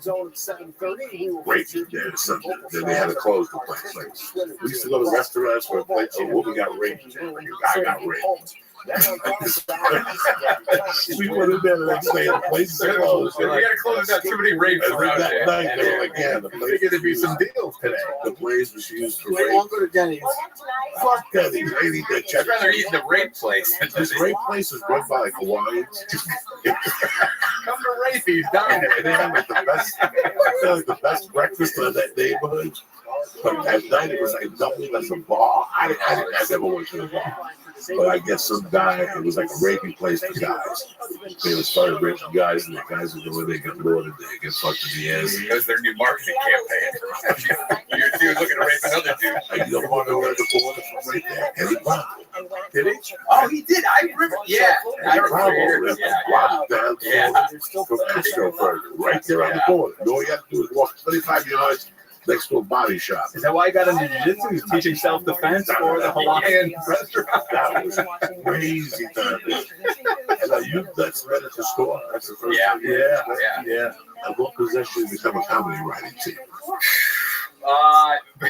raped there or something. Then they had to close the place. Like, we used to go to restaurants where a woman got raped, and a guy got raped. We went in there the next day, the place is closed. We got to close out too many rapes around that night. They were like, yeah, there's going to be some deals today. The place was used for They rape. won't go to Denny's. Fuck Denny's. They need that check. I'd rather eat in the rape place. This rape place is run by like Hawaiians. Come to Rapey's down there. They have like the best breakfast in that neighborhood. But at night it was like double as a bar. I never went to the bar. But I guess some guy, it was like a raping place for guys. They would start raping guys, and the guys would go in there, get loaded, they get fucked in the ass. That was their new marketing campaign. You're a dude looking to rape another dude. And you don't want to know where the border from right there. And he bought. Did he? Oh, he did. I remember. Yeah. I remember. Yeah. From Astro Burger, right there on the corner. And all you have to do is walk 25 yards next to a body shop. Is that why you got into jiu-jitsu? He's teaching self-defense for the Hawaiian restaurant? That was crazy time. And I used that at the store. That's the first time. Yeah. And what possessed you to become a comedy writing team?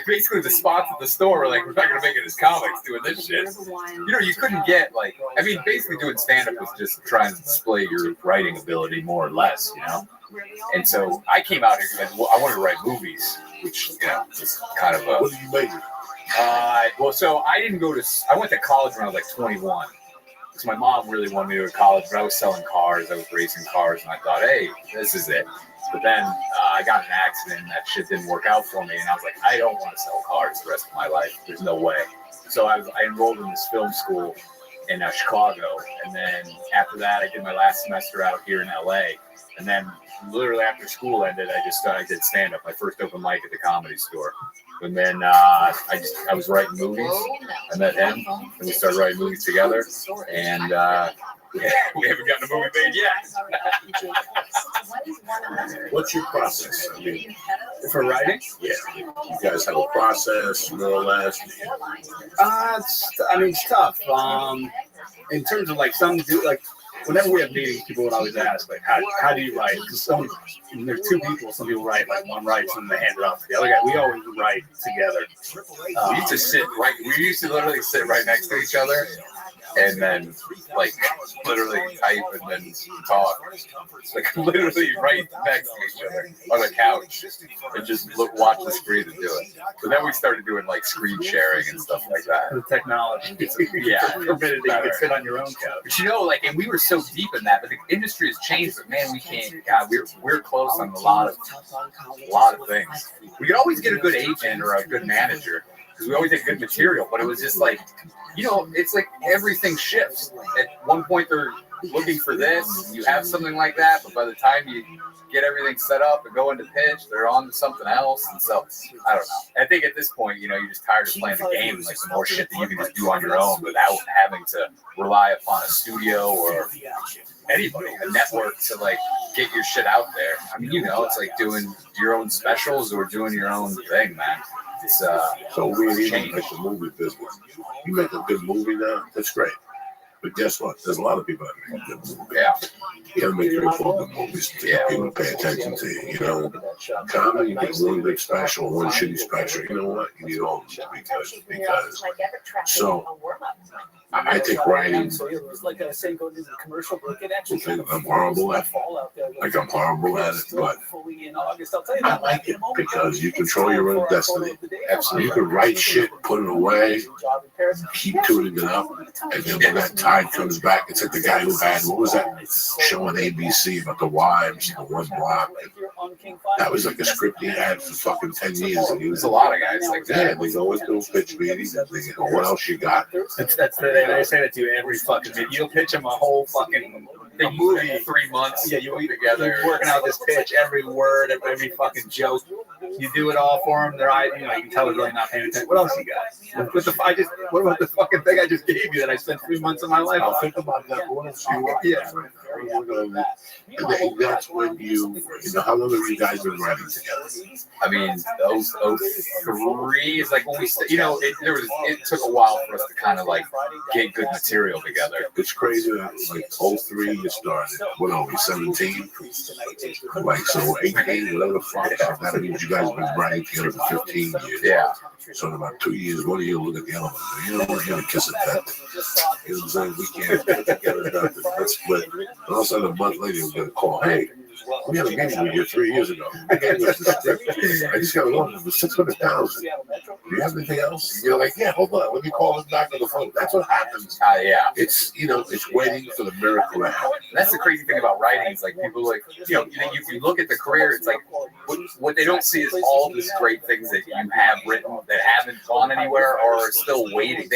Basically the spots at the store were like, we're not gonna make it as comics doing this shit. You know, you couldn't get like, I mean, basically doing stand-up was just trying to display your writing ability more or less, you know. And so I came out here because I wanted to write movies, which you know is kind of a. What did you make? Well, so I didn't go to. I went to college when I was like 21. Because my mom really wanted me to go to college, but I was selling cars, I was racing cars, and I thought, hey, this is it. But then I got in an accident, and that shit didn't work out for me, and I was like, I don't want to sell cars the rest of my life. There's no way. So I enrolled in this film school in Chicago, and then after that, I did my last semester out here in LA, and then literally after school ended, I did stand-up, my first open mic at the Comedy Store. And then I was writing movies. I met him, and we started writing movies together. And we haven't gotten a movie made yet. What's your process? I mean, For writing? yeah, you guys have a process, more or less. It's tough. In terms of like some do like. Whenever we have meetings, people would always ask, like, how do you write? Because there's two people. Some people write, like, one writes and they hand it off to the other guy. We always write together. We used to sit right. We used to literally sit right next to each other, and then like literally type and then talk. Like literally right next to each other on a couch, and just watch the screen and do it. But then we started doing like screen sharing and stuff like that. The technology, yeah, permitted that you could sit on your own couch. But you know, like, and we were so deep in that, but the industry has changed. But man, we can't. God, we're close on a lot of things. We could always get a good agent or a good manager because we always had good material. But it was just like, you know, it's like everything shifts. At one point, they're looking for this. You have something like that, but by the time you get everything set up and go into pitch, they're on to something else. And so, I don't know. I think at this point, you know, you're just tired of playing the game. Like, the more shit that you can just do on your own without having to rely upon a studio or anybody, a network to, like, get your shit out there. I mean, you know, it's like doing your own specials or doing your own thing, man. It's, so we even like the movie business. You make a good movie now, that's great. But guess what? There's a lot of people that make good movies. Yeah. You gotta make 3 or 4 good movies to get people to pay attention to you. You know, comedy, you get one big special, one shitty special. You know what? You need all of them because. So, I think writing. I'm horrible at it. Like, I'm horrible at it, but I like it because you control your own destiny. Absolutely. You can write shit, put it away, keep tuning it up, and then when that tide comes back, it's like the guy who had, what was that show on ABC about the wives, the one block? That was like a script he had for fucking 10 years. And There's a lot of guys like that. Yeah, they go into a pitch meeting and they go, what else you got? They say that to you every fucking meeting. You'll pitch them a whole fucking movie. 3 months. Yeah, you'll be together. You're working out this pitch, every word, every fucking joke. You do it all for them. They're, you know, you can tell they're really not paying attention. What else you got? What about the fucking thing I just gave you that I spent 3 months of my life? I'll think about that. What else you want? Yeah. And then that's when you know, how long have you guys been writing together? I mean, those 03 is like when we, you know, it took a while for us to kind of like get good material together. It's crazy that like 03 you started. What are we, 17? Like, so 18, whatever the fuck. That means you guys have been writing together for 15 years. Yeah. So in about 2 years, one of you look at the other one. You know, we're going to kiss a pet. You know what I'm saying? We can't get together. Nothing. Let's split. And all of a sudden, a month later, we're going to call, hey, we had a meeting with you 3 years ago. I just got a loan for $600,000. Do you have anything else? And you're like, yeah, hold on. Let me call him back on the phone. That's what happens. Yeah. It's, you know, it's waiting for the miracle to happen. That's the crazy thing about writing. It's like people like, you know, if you look at the career, it's like what they don't see is all these great things that you have written that haven't gone anywhere or are still waiting.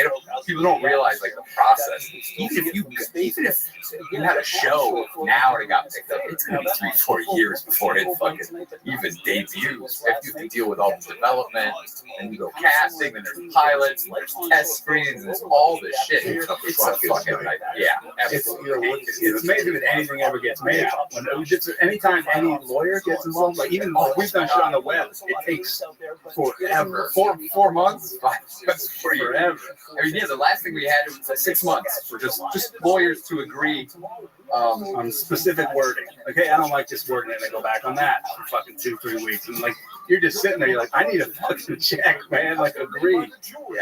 People don't realize like the process. Even if you had a show now and it got picked up, it's gonna be 3-4 years before it fucking even debuts. You have to deal with all the development, and you go casting, and there's pilots, and there's test screens, and there's all this shit. It's a fucking like, yeah. It's amazing that anything ever gets made. Anytime any lawyer gets involved, like even we've done shit on the web, it takes forever. 4 months? That's forever. I mean, yeah, the last thing we had was 6 months for just lawyers to agree on specific wording. Like, hey, I don't like this wording, and they go back on that for fucking 2-3 weeks. And like, you're just sitting there, you're like, I need a fucking check, man. Like, agree.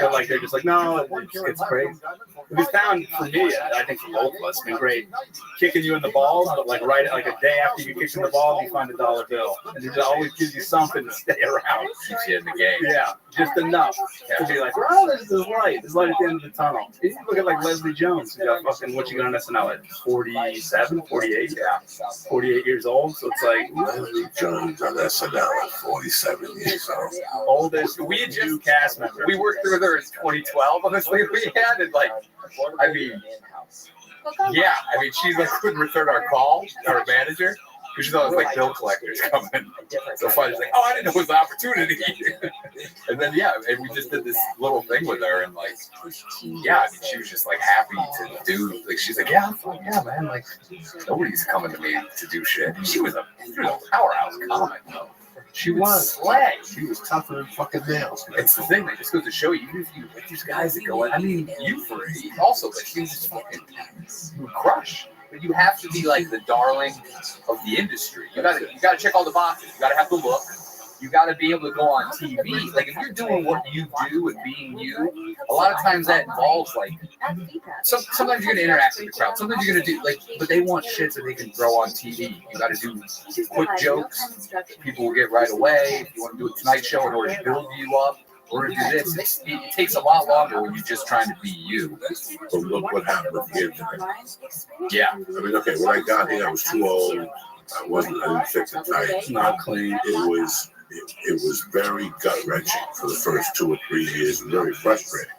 But like, they're just like, no, it's crazy. We found, for me, I think for both of us, it's been great kicking you in the balls, but like right like a day after you kick in the ball, you find a $1 bill, and it always gives you something to stay around. Keeps you in the game. Yeah, just enough to be like, oh, there's light. There's light at the end of the tunnel. You look at like Leslie Jones, who got fucking, what you got on SNL at 47, 48? Yeah, 48 years old. So it's like, Leslie Jones on SNL at 47 years old. Oldest We had just new cast member. we worked with her in 2012 on this league we had, and like, I mean, yeah, I mean, she like couldn't return our call, our manager, because she's always like bill collectors coming. So finally, she's like, oh, I didn't know it was an opportunity. And then yeah, and we just did this little thing with her, and like, yeah, I mean, she was just like happy to do. Like, she's like, yeah, yeah, man, like nobody's coming to me to do shit. She was a powerhouse comic, though. She was. Slag. She was tougher than fucking nails, man. It's the thing that just goes to show you, even if you like these guys that go in, I mean, you for also, but she was just fucking you crush. But you have to be like the darling of the industry. You gotta check all the boxes. You gotta have the look. You gotta be able to go on TV. Like, if you're doing what you do and being you, a lot of times that involves like sometimes you're gonna interact with the crowd. Sometimes you're gonna do like, but they want shit that they can throw on TV. You gotta do quick jokes. People will get right away. If you want to do a Tonight Show in order to build you up, or to do this, it takes a lot longer when you're just trying to be you. But look what happened with the internet. Yeah. I mean, okay, when I got here, I was too old. I didn't fix it tight. Not clean. It was very gut-wrenching for the first 2 or 3 years, and very frustrating,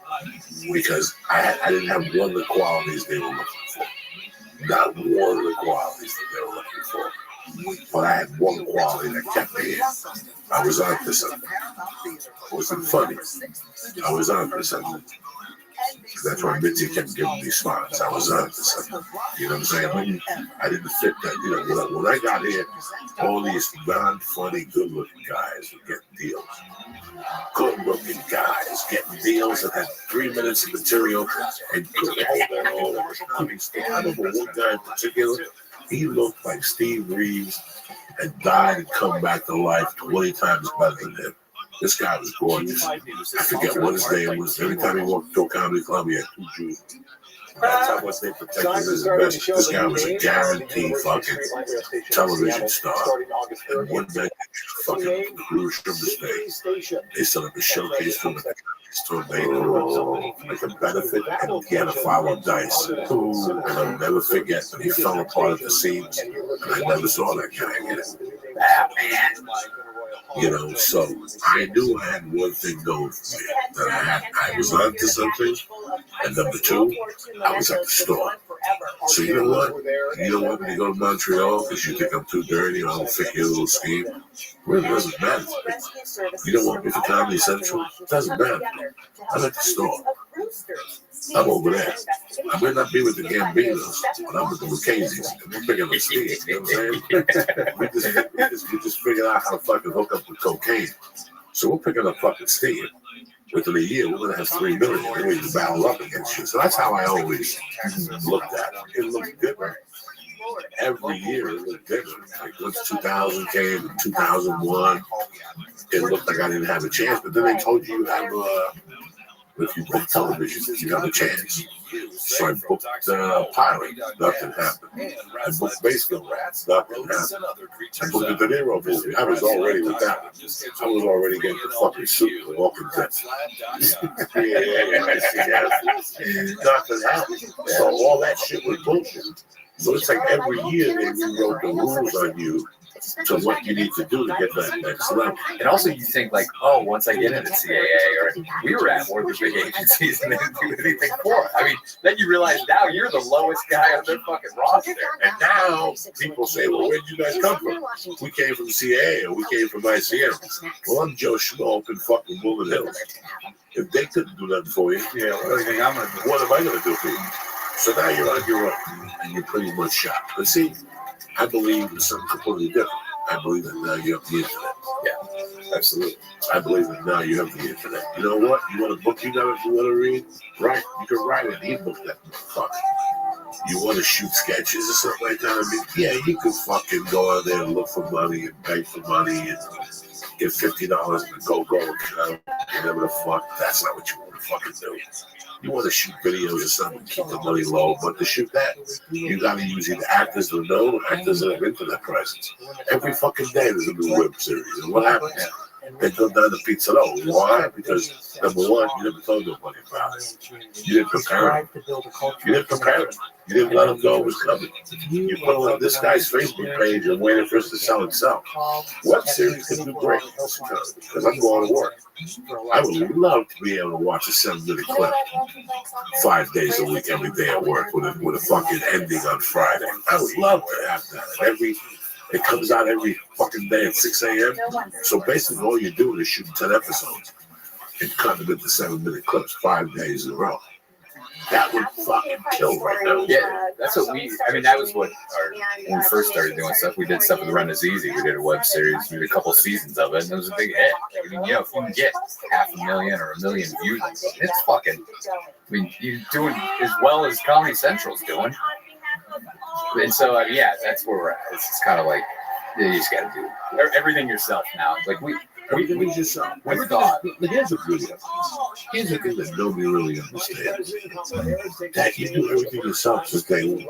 because I didn't have one of the qualities they were looking for. Not one of the qualities that they were looking for. But I had one quality that kept me in. I was on to something. It wasn't funny. I was on to something. That's why Mitzi kept giving me smiles. I was on to something. You know what I'm saying? I didn't fit that. You know, when I got here, all these non-funny, good-looking guys were getting deals. Good-looking guys getting deals that had 3 minutes of material and couldn't hold their own. I mean, I remember one guy in particular. He looked like Steve Reeves had died and come back to life 20 times better than him. This guy was gorgeous. I forget what his name was. Every time he walked to a comedy club, he had 2 Jews. That's how much they protected his best. This guy was a guaranteed fucking television star. And one day, fucking cruise from the States. They set up a showcase for him. Like a benefit, and he had to follow dice. And I'll never forget that he fell apart at the seams, and I never saw that guy again. Man. You know, so I knew I had one thing going for me, that I was onto something, and number 2, I was at the store. So you know what? You don't want me to go to Montreal because you think I'm too dirty or I don't fit your little scheme? It really doesn't matter to me. You don't want me for Comedy Central? It doesn't matter. I'm at the store. I'm over there. I may not be with the Gambinos, but I'm with the Lucchese's. We're picking up steam, you know what I'm saying? we just figured out how to fucking hook up with cocaine. So we're picking up fucking steam. Within a year, we're going to have 3 million. Then we can battle up against you. So that's how I always looked at it. It looked different. Every year it looked different. Like once 2000 came, 2001, it looked like I didn't have a chance. But then they told you have if you book television, you have a chance. So I booked Pilot, nothing happened. I booked Baseball Rats, nothing happened. I booked the De Niro movie. I was already with that one. I was already getting the fucking suit with Walking Dead. Nothing happened. So all that shit was bullshit. So it's like every year they rewrote the rules on you to what you need to do to get that next level. And also you think like, oh, once I get into CAA, or we were at more of the big agencies and they didn't do anything for it. I mean, then you realize now you're the lowest guy on their fucking roster. And now people say, well, where'd you guys come from? We came from CAA or we came from ICM. Well, I'm Joe Schmo up in fucking Woodland Hills. If they couldn't do that for you, what am I going to do for you? So now you're on your own and you're pretty much shot. But see, I believe in something completely different. I believe that now you have the internet. Yeah, absolutely. I believe that now you have the internet. You know what? You want a book you never want to read? Right? You can write an ebook that motherfucker. You want to shoot sketches or something like that? I mean, yeah, you could fucking go out there and look for money and beg for money and get $50 to go account, whatever the fuck. That's not what you want to fucking do. You want to shoot videos or something, keep the money low, but to shoot that, you got to use either actors that know or actors that have internet presence. Every fucking day there's a new web series. And what happens? They go down to Pizza Row. Why? Because, number one, you never told nobody about it. You didn't prepare them. You didn't prepare them. You didn't let them know it was coming. You put it on this guy's Facebook page and waited for it to sell itself. Web series can do great because I'm going to work. I would love to be able to watch a 7-minute clip 5 days a week, every day at work with a fucking ending on Friday. I would love to have that. It comes out every fucking day at 6 a.m. So basically all you're doing is shooting 10 episodes and cut them into 7-minute clips 5 days in a row. That would fucking kill right now. Yeah, that's what that was what when we first started doing stuff. We did stuff with Run Is Easy. We did a web series. We did a couple seasons of it, and it was a big hit. I mean, if you can get 500,000 or 1 million views, it's fucking, you're doing as well as Comedy Central's doing. And so, that's where we're at. It's just kind of like, you just got to do everything yourself now. Like, everything is yourself. Here's the beauty of it. Here's the thing that nobody really understands. That you do everything yourself since day one.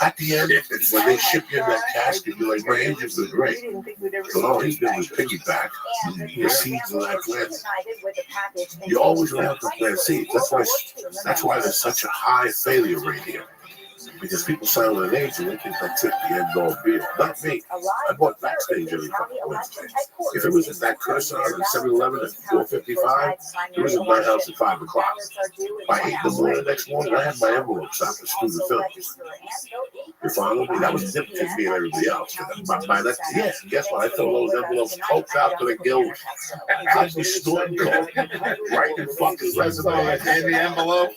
At the end, when they ship you in that casket, you're like, my agent was great. But all he did was piggyback the seeds of that plant. You always have to plant seeds. That's why there's such a high failure rate here. Because people sign with an agent, they think that's it, the end all be all. Not me. I bought backstage every fucking Wednesday. If it was at that cursor at 7-Eleven at 4:55, it was at my house at 5 o'clock. By 8 in the morning the next morning, I had my envelopes out for student films. You follow me? That was different between me and everybody else. By that, guess what? I throw those envelopes coked out to the gills. I'd be snorting coke, writing fucking resume in the envelope,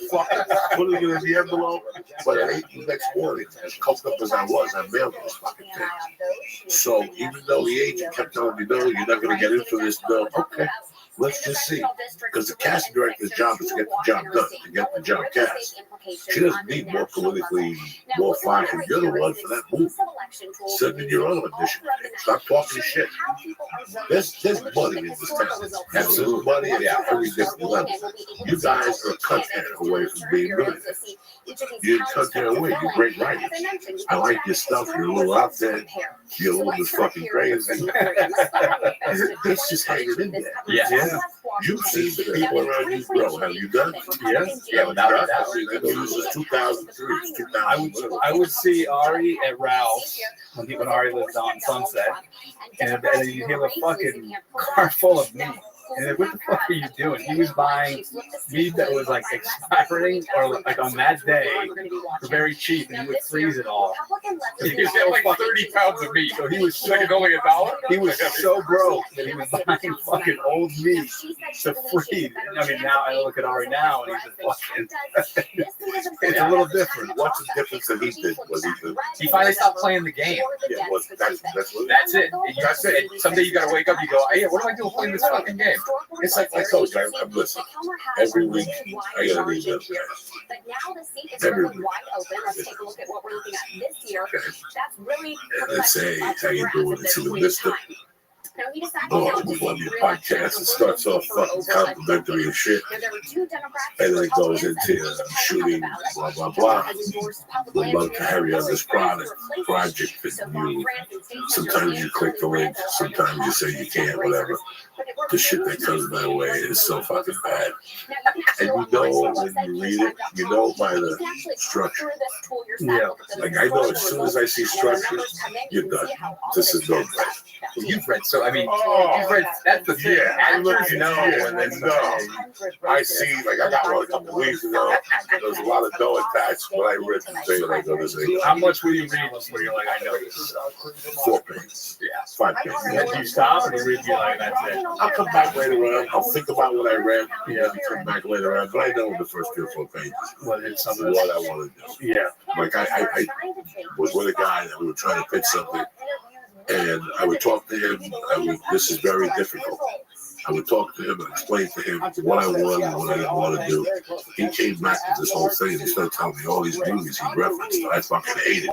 putting it in the envelope. But at 8 the next morning, as coked up as I was, I mailed those fucking things. So even though the agent kept telling me, no, you're not going to get in for this, no, okay. Let's just see. Because the casting director's job is to get the job done, to get the job cast. She doesn't need more politically more fire. You're the one for that movie. Send in your own audition. Stop talking shit. There's money in this town. Absolute money at every different level. You guys are a cut hair away from being millionaires. You're a cut hair away. You're great writers. I like your stuff. You're a little out there. You're a little bit fucking crazy. It's just hanging in there. Yeah. You've seen the people around you grow. Have you done? Yes. Yeah, without a doubt. This is 2003. 2000. I would see Ari at Ralph's when Ari lived on Sunset, and you have a fucking car full of meat. And like, what the fuck are you doing? He was buying meat that was like expiring or like on that day for very cheap, and he would freeze it all. He was like 30 pounds of meat. So he was so, like only $1. He was so broke that he was buying fucking old meat to freeze. I mean, now I look at Ari now, and he's just fucking. It's a little different. What's the difference that he did? He finally stopped playing the game. Yeah, that's it. That's it. Someday you gotta wake up. You go, hey, what do I do playing this fucking game? It's like I told you, I'm listening. Every week, I gotta read that. But now the seat is really wide open. Let's take a look at what we're looking at this year. That's really. Let's say, how you doing? It's in the midst of. Oh, we love your podcast. It starts off fucking complimentary and shit. And then it goes into shooting, blah, blah, blah. We'd love to have you on this project for you. Sometimes you click the link. Sometimes you say you can't, whatever. The shit that comes my way is so fucking bad. And you know when you read it, you know by the structure. Yeah. Like I know as soon as I see structure, you're done. This is no break. You've read so. I mean, you've read. That's the thing. Actors know, and then I see. Like I got one a couple weeks ago. There was a lot of dough attached. When I read the thing, I go, "This ain't." How much will you read before you're like, I know this? 4 pages. Yeah, 5 pages. And do you stop and you read? You're like, that's it. I'll come back later on. I'll think about what I read. Yeah, come back later on. But I know in the first 3 or 4 pages what I want to do. Yeah. Like I was with a guy that we were trying to pitch something. And I would talk to him. This is very difficult. I would talk to him and explain to him what I wanted and what I didn't want to do. He came back to this whole thing and he started telling me all these movies he referenced that I fucking hated.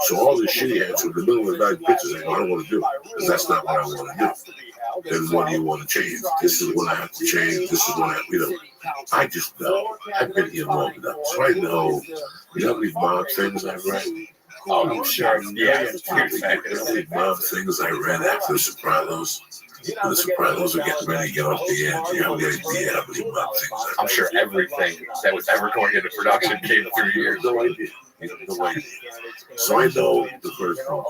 So all this shit he had, so in the middle of the night pictures, I don't want to do because that's not what I want to do. Then what do you want to change? This is what I have to change. This is what I just know. I've been here long enough. So I know, you know how many mob things I've read? Oh, I'm sure. Yeah, how many mob things I read after The Sopranos? When The Sopranos are getting ready to get off the air. Do you have any idea how many mob things I've read? I'm sure everything that was ever going into production came through years. No idea. No idea. So I know the first one.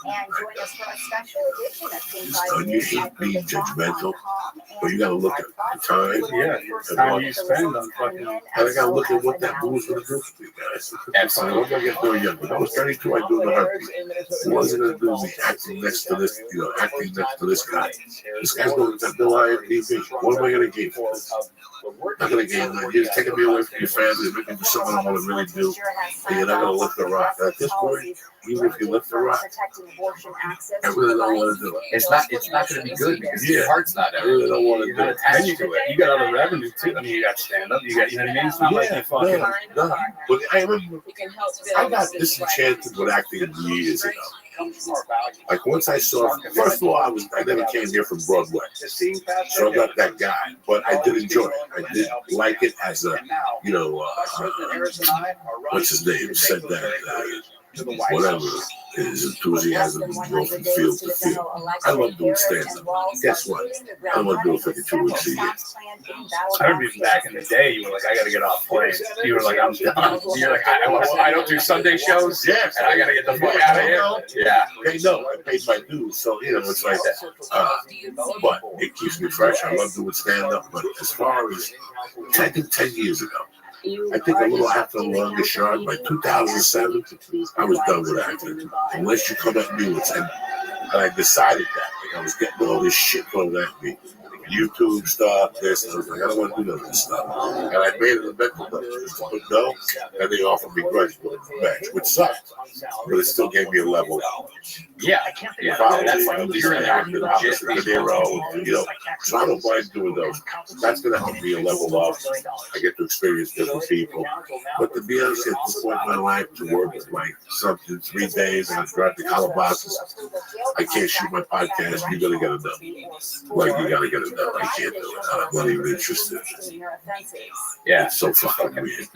And join us for a special edition of Things I You hate being judgmental, but you gotta look at the time. Yeah, the time you spend on fucking. And I gotta look at what that movie's gonna do for you guys. Absolutely. What am I gonna do young? When I was 32, I do the heartbeat. What is it gonna do? Be acting next to this, acting next to this guy. This guy's going to Bill IMDb. What am I gonna gain for this? I'm not gonna gain that. You're taking me away from your family, making me do something I want to really do, and you're not gonna lift the rock. At this point, even if you lift the rock, I really don't want to do it. It's not going to be good because your heart's not I really don't want to You're do not it. attached to it. You got other revenue too. I mean, you got stand up. You got, you know what I mean? It's not like you fucking. No. But I remember I got disenchanted with acting years ago. Like once I saw, first of all, I never came here from Broadway, so I'm not that guy. But I did enjoy it. I did like it as a, what's his name said that. Whatever his enthusiasm drove from field to field. I love doing stand-up. Guess what? I want to do it 52 weeks a year. I remember even back in the day, you were like, I got to get off planes. You were like, I'm done. You're like, I don't do Sunday shows. Yeah, and I got to get the fuck out of here. Yeah. They know I paid my dues, so it's like that. But it keeps me fresh. I love doing stand-up. But as far as I think 10 years ago, I think a little after the longest shot, by 2007, I was done with acting. Unless you come at me with, and I decided that. Like I was getting all this shit thrown at me. YouTube stuff, this, and I was like, I don't want to do none of this stuff. And I made it a mental note. But no, and they offered me grudge match, which sucked. But it still gave me a level up. Yeah. That's like you're an actor, De Niro, so I don't mind doing those. That's going to help me a level up. I get to experience different people. But to be honest, at this point in my life, to work with my son in 3 days, and I drive to Calabasas, I can't shoot my podcast. You got to get it done. Like, you got to get it done. I can't do it. I'm not even interested. Yeah. It's so fucking weird.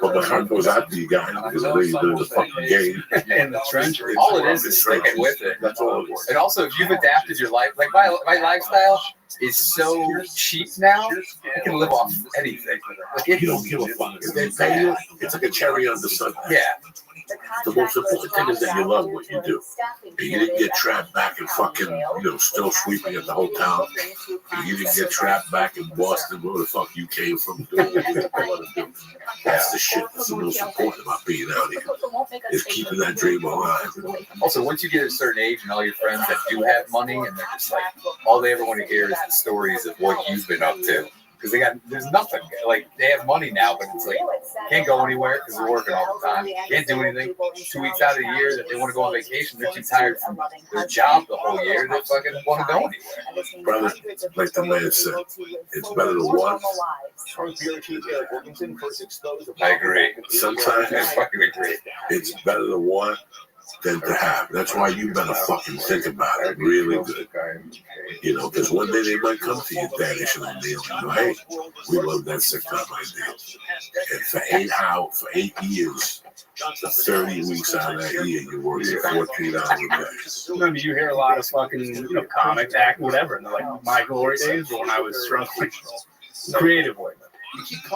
But my heart goes out to you guys because I know you're doing the fucking game. In the trenches. All it is sticking with it. That's all it is. And also, if you've adapted your life, like my lifestyle is so cheap now, I can live off anything. Like, You don't give a fuck. If they pay you, it's like a cherry on the sundae. Yeah. The most important thing is that you love what you do. And you didn't get trapped back in fucking, still sweeping at the hotel. And you didn't get trapped back in Boston, where the fuck you came from, doing what you didn't want to do. That's the shit that's the most important about being out here, is keeping that dream alive. Also, once you get a certain age and all your friends that do have money, and they're just like, all they ever want to hear is the stories of what you've been up to. Because there's nothing. Like, they have money now, but it's like, can't go anywhere because they're working all the time. Can't do anything. 2 weeks out of the year that they want to go on vacation, they're too tired from their job the whole year. They fucking want to go anywhere. Brother, like the man said, it's better to want. I agree. Sometimes I fucking agree. it's better to want than to have. That's why you better fucking think about it really good. Because one day they might come to you, Danish, and they'll go, hey, we love that sitcom idea. And for 8 years, for 30 weeks out of that year, you're working 14 hours a day. I mean, you hear a lot of fucking, comic act, whatever. And they're like, my glory days, or when I was struggling creatively.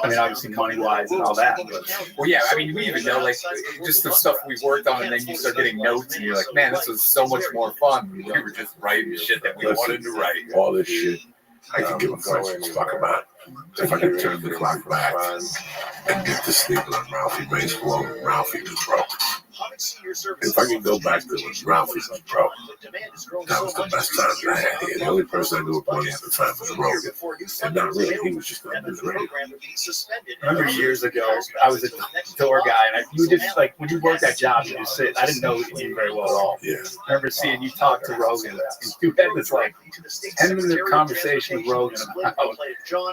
I mean, obviously money-wise and all that. But. Well, yeah, I mean, we even know, like, just the stuff we worked on, and then you start getting notes, and you're like, man, this was so much more fun. We were just writing shit that we wanted to write. All this shit, I can give a fuck about. If I could turn the clock back and get to sleep on Ralphie May's floor, Ralphie the throat. If I can go back to when Ralphie was pro, that was the best time that I had here. The only person I knew with money at the time was Rogan. And not really, he was just on his radio. I remember years ago, I was a door guy, and you just like when you work that job, you just sit. I didn't know you very well at all. Yeah. I remember seeing you talk to Rogan, and you had this like 10-minute conversation with Rogan about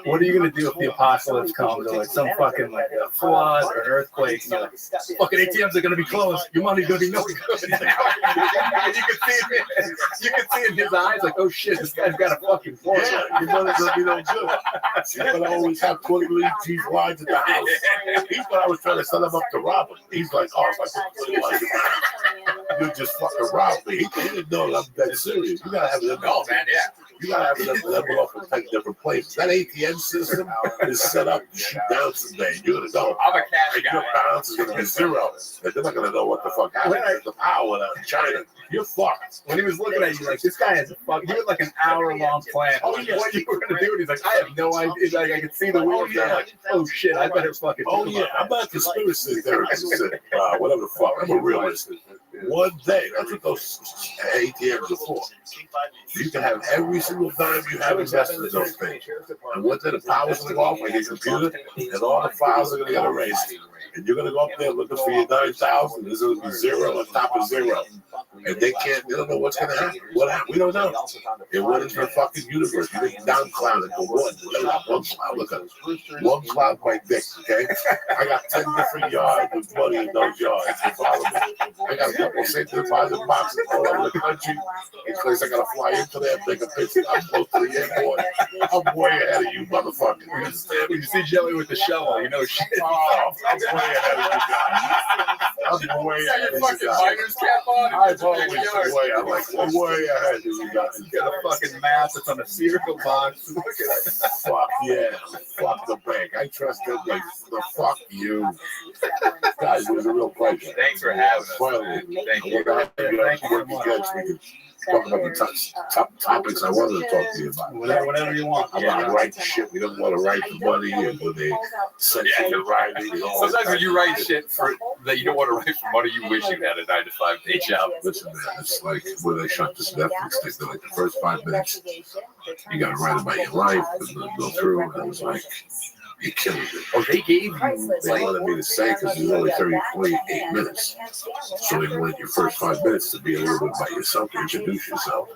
what are you gonna do if the apocalypse comes, or like some fucking like a flood or an earthquake. And you're like, fucking ATMs are gonna be closed. Your money's gonna be no good. You can see in his eyes like, oh shit, this guy's got a fucking force. Yeah, your money's gonna be no good. But I always have 20 cheese lines at the house. He thought I was trying to set him up to rob him. He's like, oh, if I put 20 lines in my house, you just fucking rob me. He didn't know I'm that serious. You gotta have it. Oh man, yeah. You gotta have it level up and take different places. That ATM system is set up to shoot down someday. You're gonna go. I'm a cash guy. Your balance is gonna be zero. And they're not gonna know what the fuck happened. There's the power out in China. You're fucked. When he was looking at you, like, this guy has a fuck. He had like an hour-long plan. Oh, yeah. What you were gonna do? And he's like, I have no idea. Like, I could see the wheels. yeah. Like, oh shit, I better fucking. Oh yeah, I'm not a conspiracy theorist. Whatever the fuck. I'm a realist. One day, that's what those ATMs are for. You can have every single dime you have invested in those things. And one day the power's going to go off like your computer, and all the files are going to get erased. And you're going to go up there looking for your 9,000. There's going to be zero on top of zero. And they don't know what's going to happen. What happened? We don't know. It went into the fucking universe. You get down cloud and go one cloud. Look at it. One cloud quite big, okay? I got 10 different yards with money in those yards. You follow me? I got a couple of safe deposit boxes all over the country. In case I got to fly into there and take a picture. I'm close to the airport. I'm way ahead of you, motherfucker. You understand me? You see Jelly with the shovel, you know shit. Oh, I'm way ahead of you guys. I'm way ahead of you guys. Miner's cap on. I've always been way ahead of you guys. You got a fucking map that's on a cereal box. Look at it. Fuck yeah. Fuck the bank. I trust them like the fuck you. Guys, it was a real pleasure. Thanks for having us. Finally. Thank you. We're going to have to work together so we can talk about the top topics I wanted to talk to you about. Whatever you want. About writing shit. We don't want to write the money and when they send you the writing. Sometimes when you write shit for that you don't want to write for money, you wish you had a 9-to-5 day job. Listen, man, it's like when they shut this Netflix thing, they're like the first 5 minutes, you got to write about your life and then go through, and it was like, you killed it. Oh, they gave you. They wanted me to say because it was only 48 minutes. So they wanted your first 5 minutes to be a little bit about yourself, to introduce yourself.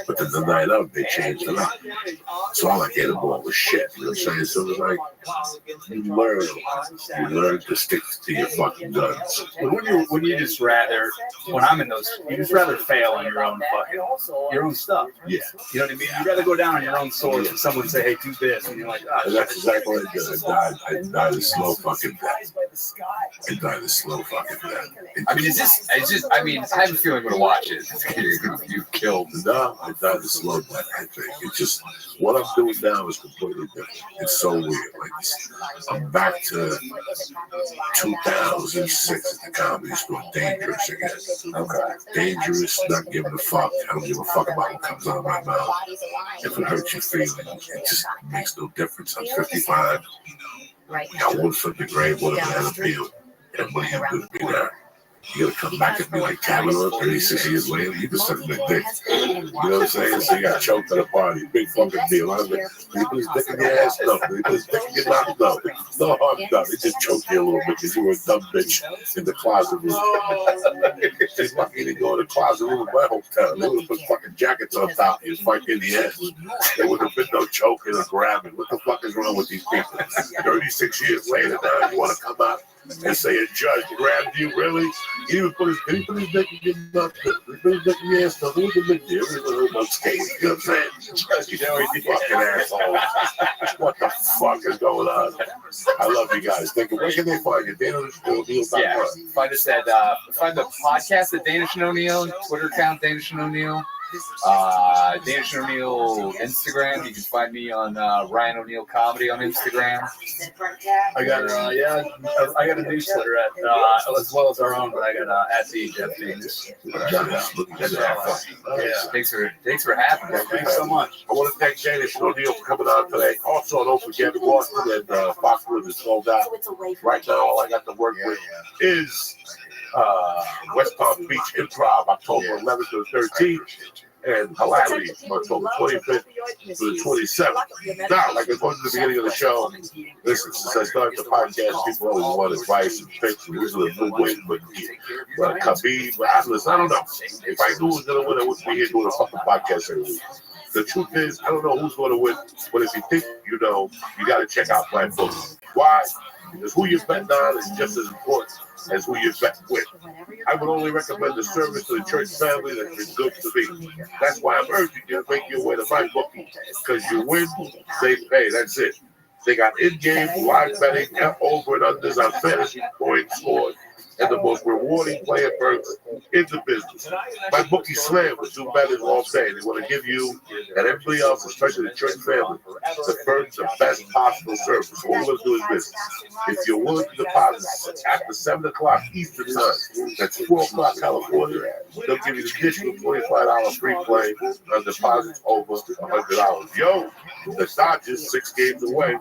But then the night of, they changed it up. So all I gave them all was shit. You know what I'm saying? So it was like, you learn to stick to your fucking guns. When you just rather, when I'm in those, you just rather fail on your own stuff. Yeah. You know what I mean? You rather go down on your own sword and someone say, hey, do this. And you're like, ah, and that's exactly what I did. I died a slow fucking death. I died a slow fucking death. I mean, I have a feeling when I watch it, you killed. No, I died a slow death, I think. It's just, what I'm doing now is completely different. It's so weird. Like, I'm back to 2006 at the Comedy Store, dangerous again. Okay. Dangerous, not giving a fuck. I don't give a fuck about what comes out of my mouth. If it hurts your feelings, it just makes no difference. I'm 55. Got one foot in the grave, one in the field. And what are you going to be there? You gotta come back and be like Kavanaugh 36 years later. You can suck my dick. You know what I'm saying? So you got choked at a party. Big fucking deal. I was like, you put his dick in your ass? No. You put his dick in your mouth? No. No harm done. They just choked you a little bit because you were a dumb bitch in the closet room. They fucking didn't go in the closet room in my hotel. They would have put fucking jackets on top of you and fight in the ass. There would have been no choking or grabbing. What the fuck is wrong with these people? 36 years later now, you want to come out and say a judge grabbed you? Really? He would put his dick in your mouth. He put his dick in your ass. So who's the big deal? You know what I'm saying? You fucking asshole. What the fuck is going on? I love you guys. Where can they find you? DanishAndO'Neill.com. Yeah, find us at find the podcast at Danish and O'Neill, Twitter account Danish and O'Neill. Danish and O'Neill Instagram. You can find me on Ryan O'Neill Comedy on Instagram. I got a newsletter at as well as our own, but I got at the Jeff Davis. Thanks for having us. Thanks so much. I want to thank Danish and O'Neill for coming on today. Also, don't forget Boston and Foxwood is sold out. Right now, all I got to work with is West Palm Beach Improv, October 11th to the 13th. And Hilarity, October 25th to the 27th. Now, like I told you at the beginning of the show, listen, since I started the podcast, people always want advice and picks, and usually a good way, but Khabib, I don't know. If I knew who was going to win, I wouldn't be here doing a fucking podcast every week. The truth is, I don't know who's going to win, but if you think you know, you got to check out my book. Why? Because who you bet on is just as important as who you bet with. I would only recommend the service to the church family that's been good to me. That's why I'm urging you to make your way to my bookie, because you win, they pay. That's it. They got in-game live betting, over and unders on fantasy points scored, and the most rewarding player perks in the business. My bookie slam will do better all day. They want to give you and everybody else, especially the church family, the best possible service. All we're going to do is this. If you're willing to deposit after 7 o'clock Eastern time, that's 4 o'clock California, they'll give you the additional $25 free play on deposits over $100. Yo, the Dodgers 6 games away.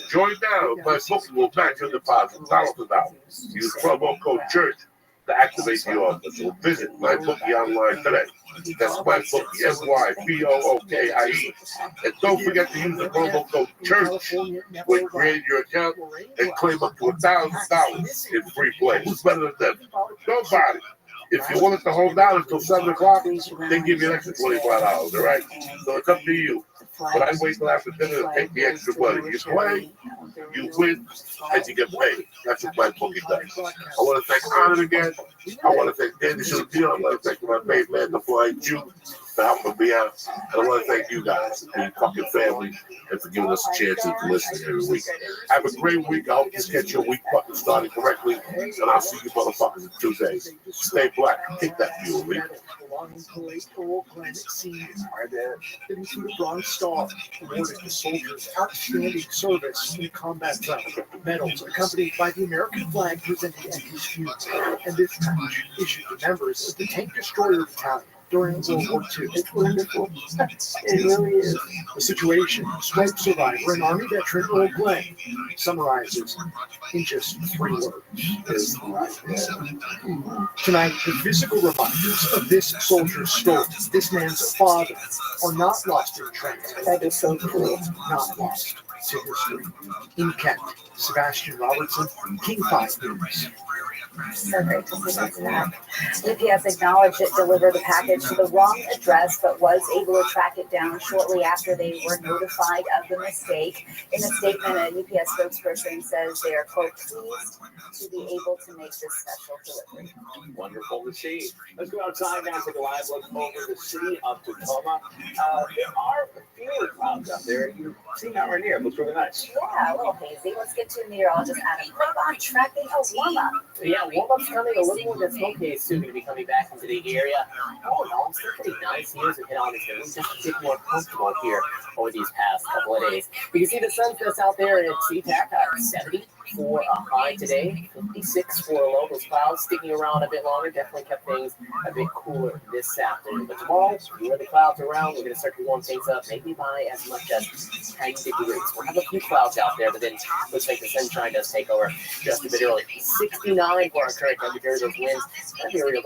Join now. My bookie will match your deposit dollar for dollar. Use promo code CHURCH to activate the offer. So visit my bookie online today. That's my bookie, MyBookie. And don't forget to use the promo code CHURCH when creating your account and claim up to $1,000 in free play. Who's better than them? Nobody. If you're willing to hold down until 7 o'clock, they give you an extra $25, all right? So it's up to you. But I wait till after dinner to take the extra money. You play, you win, and you get paid. That's what my bookie does. I want to thank Arnold again. I want to thank Danny Shildil. I want to thank my main man, the Flying Jew, for helping me out. And I want to thank you guys for being fucking family and for giving us a chance to listen every week. Have a great week. I hope you get your week fucking started correctly. And I'll see you motherfuckers in 2 days. Stay black. Take that fuel, Lee. The Bronze Star awarded the soldiers outstanding service in combat zone. Medals accompanied by the American flag presented at his funeral. And this patch issued to members of the Tank Destroyer Battalion during World War II. It's wonderful. It really is. The situation smoke survivor and Army veteran Earl Glenn summarizes in just 3 words. Tonight, the physical reminders of this soldier's story, this man's father, are not lost in transit. That is so true. Not lost to history. In Kent, Sebastian Robertson, King 5 News. So great to see that. UPS acknowledged it delivered the package to the wrong address, but was able to track it down shortly after they were notified of the mistake. In a statement, a UPS spokesperson says they are, quote, pleased to be able to make this special delivery. Wonderful to see. Let's go outside now and take a live look over the city of Tacoma. There are fewer clouds out there. You've seen that right here. It looks really nice. Yeah, a little hazy. Let's get to meteorologist Adam Quick on tracking a warm-up. Yeah, warm-up's coming a little more. That smoke haze soon going to be coming back into the area. Oh, no, it's still pretty nice. He hasn't hit on this thing. Just a bit more comfortable here over these past couple of days. You can see the sun that's out there at SeaTac, 70 for a high today, 56 for a low. Those clouds sticking around a bit longer definitely kept things a bit cooler this afternoon. But tomorrow, where the clouds are around, we're going to start to warm things up, maybe by as much as 10 degrees. We'll have a few clouds out there, but then looks like the sunshine does take over just a bit early. 69 for our current temperature. Those winds might be around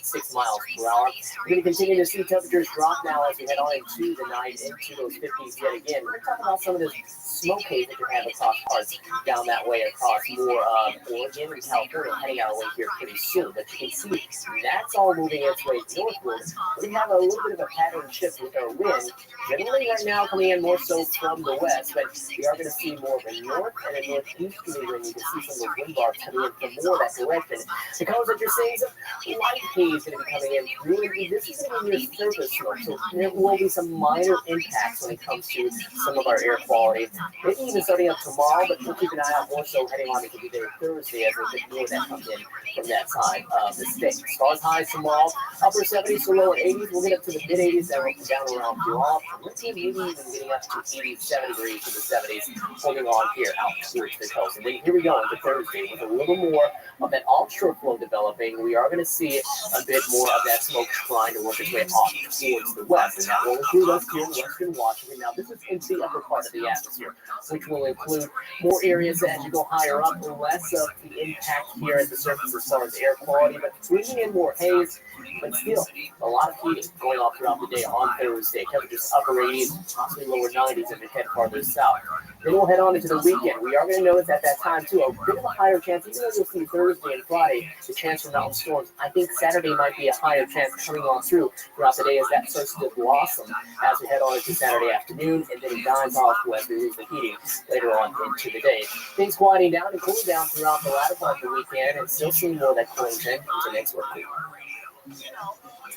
6 miles per hour. We're going to continue to see temperatures drop now as we head on into the night, into those 50s yet again. We're going to talk about some of this smoke haze that we have across parts down that way across more Oregon and California heading our way here pretty soon. But you can see that's all moving its way northward. We have a little bit of a pattern shift with our wind. Generally right now coming in more so from the west, but we are going to see more of a north and a northeasterly wind. You can see some of those wind bars coming in from more that direction. The colors that you're seeing, some light haze going to be coming in. Really, this is going to be near surface smoke, so there will be some minor impacts when it comes to some of our air quality. Maybe even starting up tomorrow, but we'll keep an eye out more so heading on into the day Thursday as a bit more of that comes in from that side of the state. Stars highs tomorrow, upper 70s to lower 80s. We'll get up to the mid 80s and we'll come down around to off. Maybe even getting up to 87 degrees to the 70s, holding on here out towards the coast. And then here we go into Thursday with a little more of that offshore flow developing. We are going to see a bit more of that smoke trying to work its way off towards the west. And that will include us here in western Washington. Now, this is into the upper part of the atmosphere, which will include more areas that you go higher up, less of the impact here at the surface as far as air quality, but bringing in more haze, but still a lot of heating going on throughout the day on Thursday. Temperatures upper 80s, possibly lower 90s as we head farther south. Then we'll head on into the weekend. We are going to notice at that time, too, a bit of a higher chance, even though you'll see Thursday and Friday, the chance for mountain storms. I think Saturday might be a higher chance coming on throughout the day as that starts to blossom as we head on into Saturday afternoon, and then it dies off as we lose the heating later on into the day. Things quieting down and cooling down throughout the latter part of the weekend, and still seeing more of that cooling trend into next work week.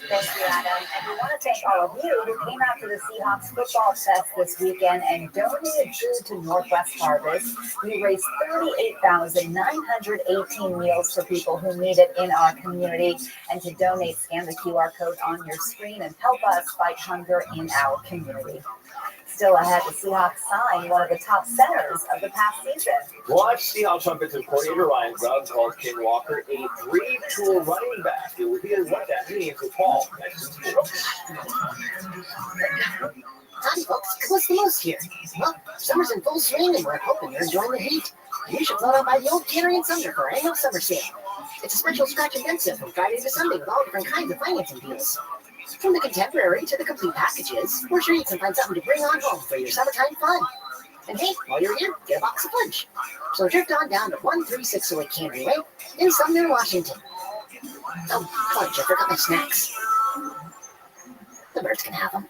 Thank you, Adam. And we want to thank all of you who came out to the Seahawks Football Fest this weekend and donated food to Northwest Harvest. We raised 38,918 meals for people who need it in our community. And to donate, scan the QR code on your screen and help us fight hunger in our community. Still ahead, the Seahawks signed one of the top centers of the past season. Watch Seahawks offensive coordinator Ryan Grubb calls Ken Walker a three-tool running back. You'll hear what that means with Paul next to sports. Howdy, folks. What's the most here? Well, summer's in full swing, and we're hoping you're enjoying the heat. You should float out by the old Cannery and Sumner for our annual summer sale. It's a special scratch and dent sale from Friday to Sunday with all different kinds of financing deals. From the contemporary to the complete packages, we're sure you can find something to bring on home for your summertime fun. And hey, while you're here, get a box of lunch. So drift on down to 13608 Cannery Way in Sumner, Washington. Oh, fudge, I forgot my snacks. The birds can have them.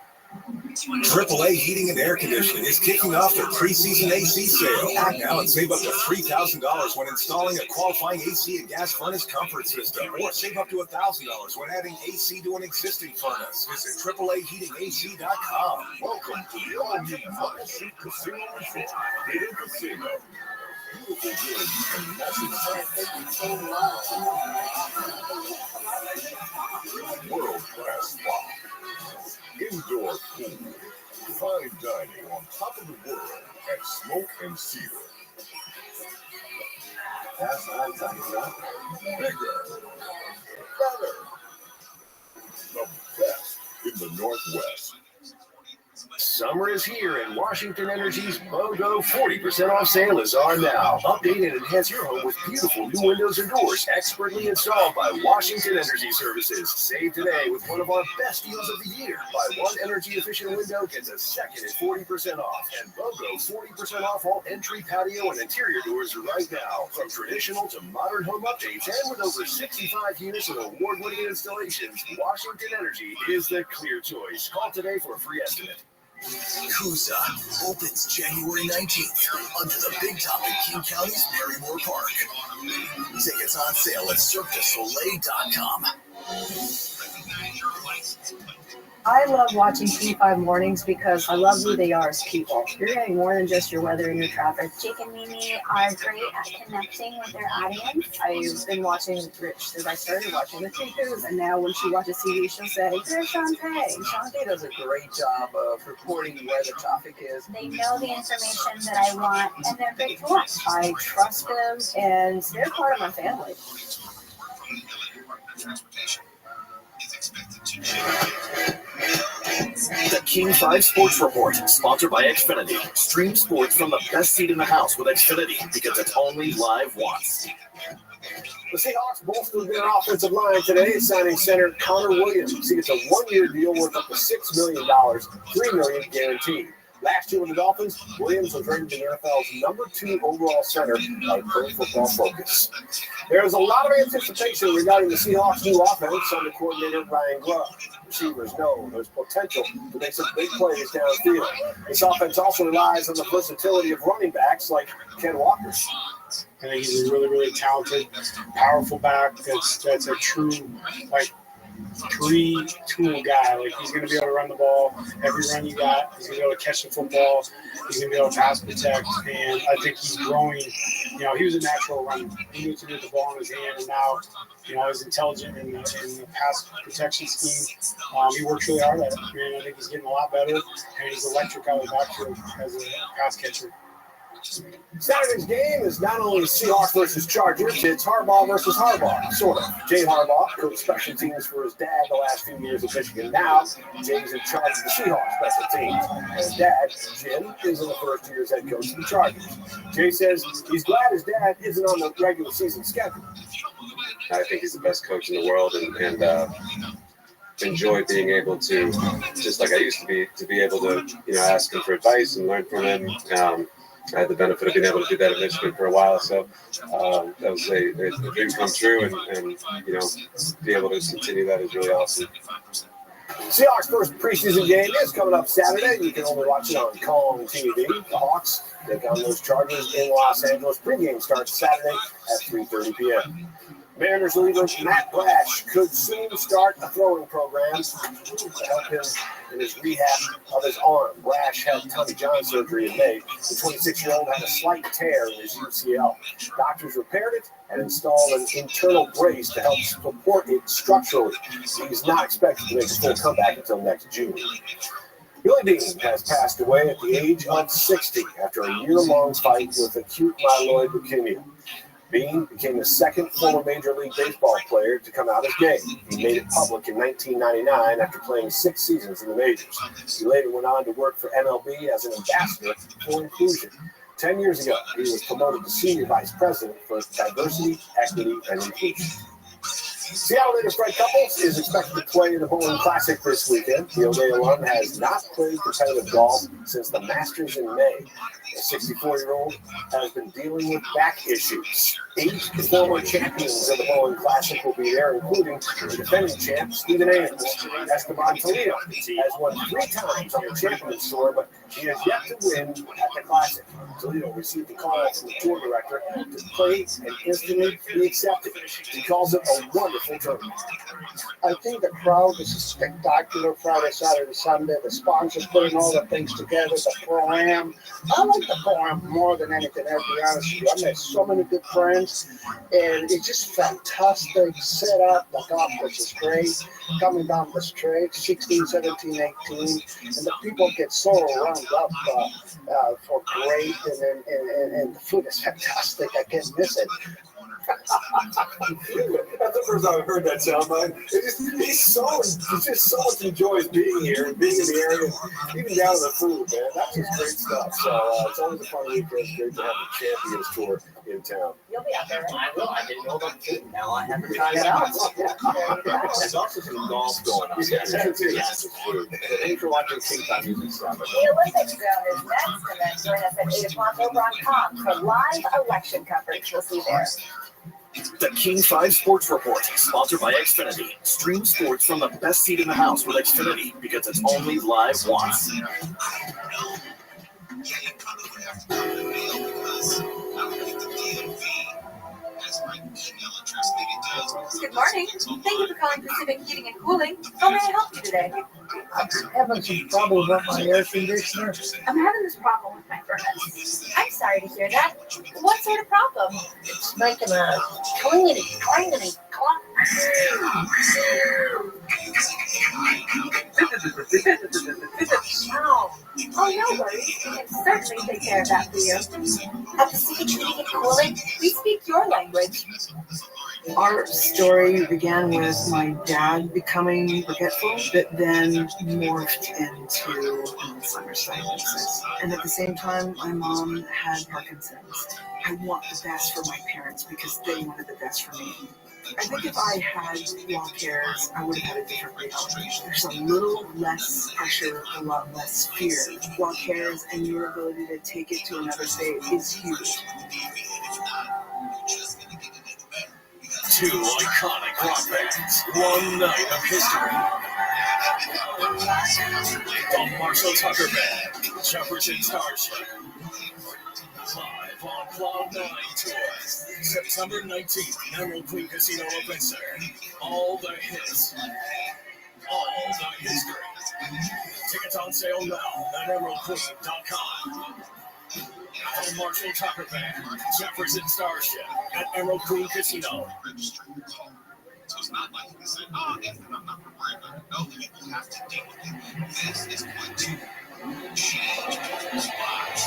AAA Heating and Air Conditioning is kicking off their preseason AC sale. Act now and save up to $3,000 when installing a qualifying AC and gas furnace comfort system, or save up to $1,000 when adding AC to an existing furnace. Visit AAAHeatingAC.com. Welcome to the all-new Mile Street Casino Resort. Gator Casino. Beautiful woods and massive world-class spa. Indoor pool, fine dining on top of the world at Smoke and Cedar. That's what I'm talking about. Bigger, better, the best in the Northwest. Summer is here, and Washington Energy's BOGO 40% off sale is on now. Update and enhance your home with beautiful new windows and doors, expertly installed by Washington Energy Services. Save today with one of our best deals of the year. Buy one energy-efficient window, gets a second at 40% off. And BOGO 40% off all entry, patio, and interior doors right now. From traditional to modern home updates, and with over 65 units of award-winning installations, Washington Energy is the clear choice. Call today for a free estimate. Coosa opens January 19th under the Big Top in King County's Barrymore Park. Tickets on sale at CirqueDuSoleil.com. I love watching P5 mornings because I love who they are as people. You're getting more than just your weather and your traffic. Jake and Mimi are great at connecting with their audience. I've been watching Rich since I started watching the Tinkers, and now when she watches TV, she'll say, "There's Shantae." And Shantae does a great job of reporting where the traffic is. They know the information that I want, and they're great to watch. I trust them, and they're part of my family. The King 5 Sports Report, sponsored by Xfinity. Stream sports from the best seat in the house with Xfinity, because it's only live once. The Seahawks bolstered their offensive line today, signing center Connor Williams. He gets a one-year deal worth up to $6 million, $3 million guaranteed. Last year with the Dolphins, Williams was rated the NFL's #2 overall center by Pro Football Focus. There is a lot of anticipation regarding the Seahawks' new offense under coordinator Ryan Grubb. Receivers know there's potential to make some big plays downfield. This offense also relies on the versatility of running backs like Ken Walker. I think he's a really, really talented, powerful back. That's a true, three-tool guy. He's going to be able to run the ball every run you got. He's going to be able to catch the football. He's going to be able to pass protect. And I think he's growing. He was a natural runner. He knew to get the ball in his hand, and now, he's intelligent in the pass protection scheme. He works really hard at it, and I think he's getting a lot better. And he's electric out of the backfield as a pass catcher. Saturday's game is not only Seahawks versus Chargers, it's Harbaugh versus Harbaugh, sort of. Jay Harbaugh coached special teams for his dad the last few years at Michigan. Now, Jay's in charge of the Seahawks special teams. And his dad, Jim, is in the first year as head coach of the Chargers. Jay says he's glad his dad isn't on the regular season schedule. I think he's the best coach in the world, and enjoy being able to, just like I used to be able to, ask him for advice and learn from him. I had the benefit of being able to do that at Michigan for a while, so that was a dream come true, and be able to continue that is really awesome. Seahawks' first preseason game is coming up Saturday. You can only watch it on Kong TV. The Hawks take on those Chargers in Los Angeles. Pregame starts Saturday at 3:30 p.m. Mariners reliever Matt Brash could soon start a throwing program to help him in his rehab of his arm. Brash had Tommy John surgery in May. The 26-year-old had a slight tear in his UCL. Doctors repaired it and installed an internal brace to help support it structurally. He's not expected to make a full comeback until next June. Billy Dean has passed away at the age of 60 after a year-long fight with acute myeloid leukemia. Bean became the second former Major League Baseball player to come out as gay. He made it public in 1999 after playing 6 seasons in the majors. He later went on to work for MLB as an ambassador for inclusion. 10 years ago, he was promoted to Senior Vice President for Diversity, Equity, and Inclusion. Seattle native Fred Couples is expected to play in the Bowling Classic this weekend. The O'Day alum has not played competitive golf since the Masters in May. The 64-year-old has been dealing with back issues. 8 former champions of the Bowling Classic will be there, including the defending champ, Stephen Ames. Esteban Toledo has won 3 times on the Champions Tour, but he has yet to win at the Classic. Toledo received a call from the tour director to play and instantly be accepted. He calls it a wonderful tournament. I think the crowd is spectacular Friday, Saturday, Sunday. The sponsors putting all the things together, the Pro-Am. I like the Pro-Am more than anything, I'll be honest with you. I met so many good friends, and it's just fantastic setup. The golf course is great. Coming down the straight, 16, 17, 18, and the people get so rounded up for great, and the food is fantastic. I can't miss it. That's the first time I've heard that soundbite. He just so much enjoys being here and being in the area, even down to the food, man. That's just great stuff. So it's always a fun weekend. It's great to have the Champions Tour in town. You'll be out there. I will. I didn't know about food. Now I have to try it out. There's also some golf going on. Yes, food. Thanks for watching King Time Music Stuff. The Olympics Zone is next, and then join us at 8 o'clock over on Comm for live election coverage. We'll see you there. The King 5 Sports Report, sponsored by Xfinity. Stream sports from the best seat in the house with Xfinity, because it's only live once. Good morning. Thank you for calling Pacific Heating and Cooling. How may I help you today? I'm having some trouble with my air conditioner. I'm having this problem with my furnace. I'm sorry to hear that. What sort of problem? It's making a clangety, clangety, clunk. Oh, no worries. We can certainly take care of that for you. At Pacific Heating and Cooling, we speak your language. Our story began with my dad becoming forgetful, but then morphed into Alzheimer's diagnosis. And at the same time, my mom had Parkinson's. I want the best for my parents because they wanted the best for me. I think if I had long hairs, I would have had a different reality. There's a little less pressure, a lot less fear. Long hairs and your ability to take it to another stage is huge. 2 iconic rock bands, 1 night of history. The Marshall Tucker Band, Jefferson Starship. Live on Cloud 9 Tour, September 19th, Emerald Queen Casino of Windsor. All the hits, all the history. Tickets on sale now at emeraldqueen.com. The Marshall Tucker Band, Jefferson Starship at Emerald Queen Casino. So it's not like you can say, oh, yes, I'm not going to worry about it. No, people have to deal with it. This is going to change people's lives.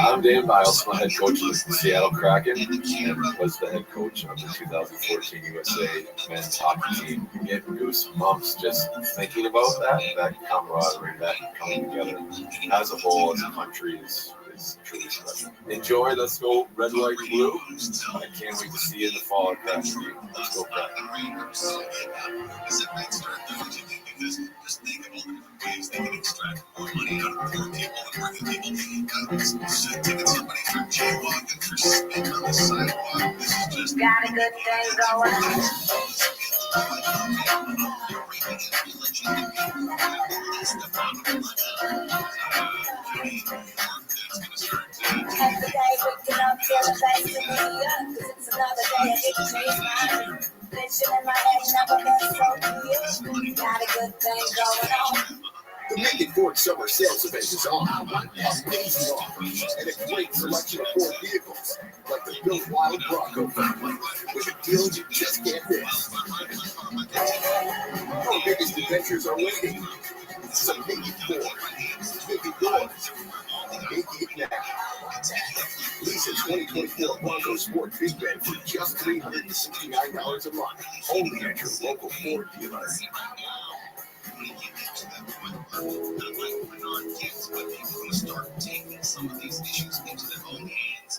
I'm Dan Biles, my head coach of the Seattle Kraken, and was the head coach of the 2014 USA men's hockey team. Getting goosebumps just thinking about that camaraderie, that coming together as a whole, as a country is truly special. Enjoy. Let's go red, white, and blue. I can't wait to see you in the fall at Kraken. Let's go Kraken. Just think of all the different ways they can extract more money out of poor people and working people. Visit Ticket Company for Jaywalk and for Speak on the Sidewalk. This is just got a good thing going on. Every day waking up feeling thanks to me, 'cause it's another day I get to chase my vision in my head, never been so clear. Got a good thing going on. The Make It Ford Summer Sales Event is on. Amazing offers and a great selection of Ford vehicles, like the Built Wild Bronco family, with a deal you just can't miss. Our biggest adventures are waiting. So make it Ford. Make it yours. Make it now. Lease a 2024 Bronco Sport Big Bend for just $369 a month. Only at your local Ford dealer.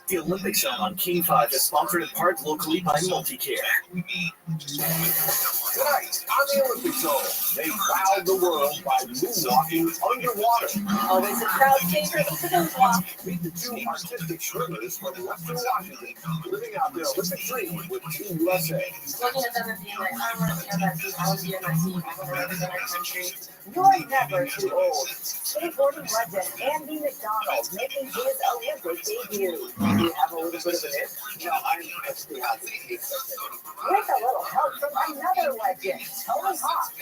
The Olympics on King 5 is sponsored in part locally by Multicare. Tonight, on the Olympic Zone, they wowed the world by moonwalking underwater. Always a crowd favorite with the moonwalk. Meet the two artistic swimmers from Western Washington, living out their Olympic dream with Team USA. Looking at them and being like, I want to be on that team, I want to be on that team, I want to represent our country. You're never too old. Skateboarding legend Andy McDonald making his Olympic debut. Do you have a little bit of an itch? No, I'm actually happy to see With a little help from another legend, Tony Hawk.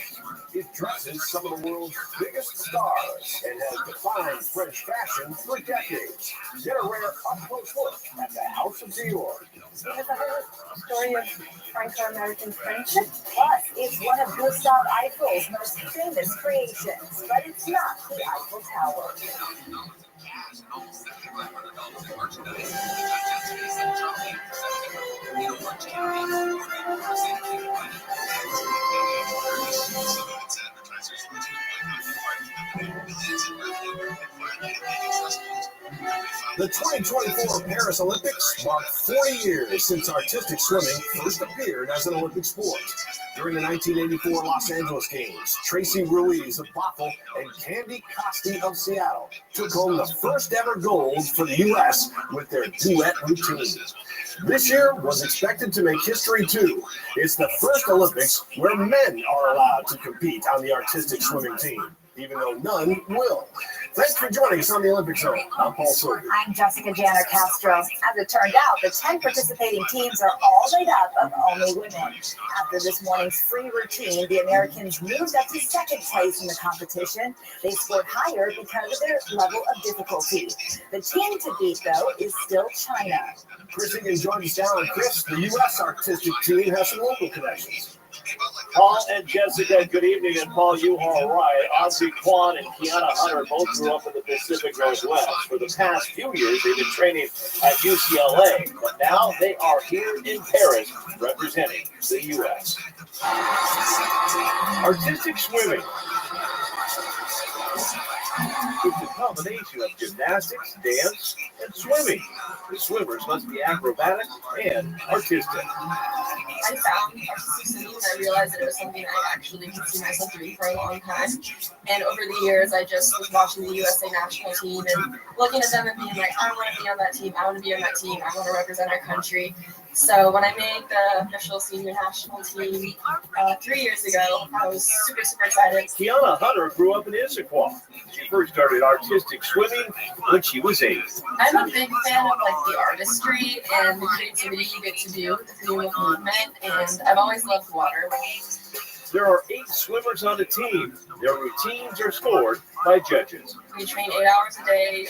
It dresses some of the world's biggest stars and has defined French fashion for decades. Get a rare up-close look at the House of Dior. You have heard the story of Franco-American friendship? Plus, it's one of Gustave Eiffel's most famous creations, but it's not the Eiffel Tower. The 2024 Paris Olympics marked 40 years since artistic swimming first appeared as an Olympic sport. During the 1984 Los Angeles Games, Tracy Ruiz of Bothell and Candy Costi of Seattle took home the first ever gold for the U.S. with their duet routine. This year was expected to make history too. It's the first Olympics where men are allowed to compete on the artistic swimming team, even though none will. Thanks for joining us on the Olympic Zone. I'm Paul Silver. I'm Jessica Janner Castro. As it turned out, the 10 participating teams are all made up of only women. After this morning's free routine, the Americans moved up to second place in the competition. They scored higher because of their level of difficulty. The team to beat, though, is still China. Chris Higgins joins us now. And Chris, the U.S. artistic team has some local connections. Paul and Jessica, good evening. And Paul, you are right. Ozzy Kwan and Kiana Hunter both grew up in the Pacific Northwest. For the past few years, they've been training at UCLA, but now they are here in Paris representing the U.S. Artistic swimming. It's a combination of gymnastics, dance, and swimming. The swimmers must be acrobatic and artistic. I found artistic swimming and I realized that it was something I actually could see myself doing for a long time. And over the years, I just was watching the USA national team and looking at them and being like, I want to be on that team, I want to be on that team, I want to represent our country. So when I made the official senior national team 3 years ago, I was super, super excited. Kiana Hunter grew up in Issaquah. She first started artistic swimming when she was 8. I'm a big fan of like the artistry and the creativity you get to do with the freedom of movement, and I've always loved water. There are 8 swimmers on the team. Their routines are scored by judges. We train 8 hours a day,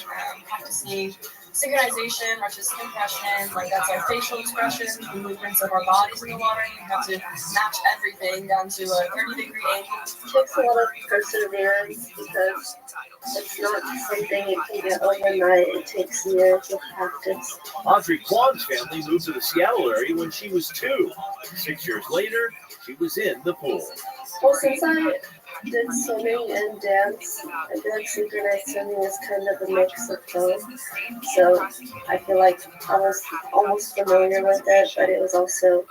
practicing synchronization, artistic impression, like that's our facial expressions, the movements of our bodies in the water. You have to match everything down to a 30-degree angle. It takes a lot of perseverance because it's not something you can get overnight. It takes years of practice. Audrey Kwan's family moved to the Seattle area when she was 2. 6 years later, she was in the pool. Well, since I did swimming and dance, I feel like synchronized swimming is kind of a mix of both. So I feel like I was almost familiar with it, but it was also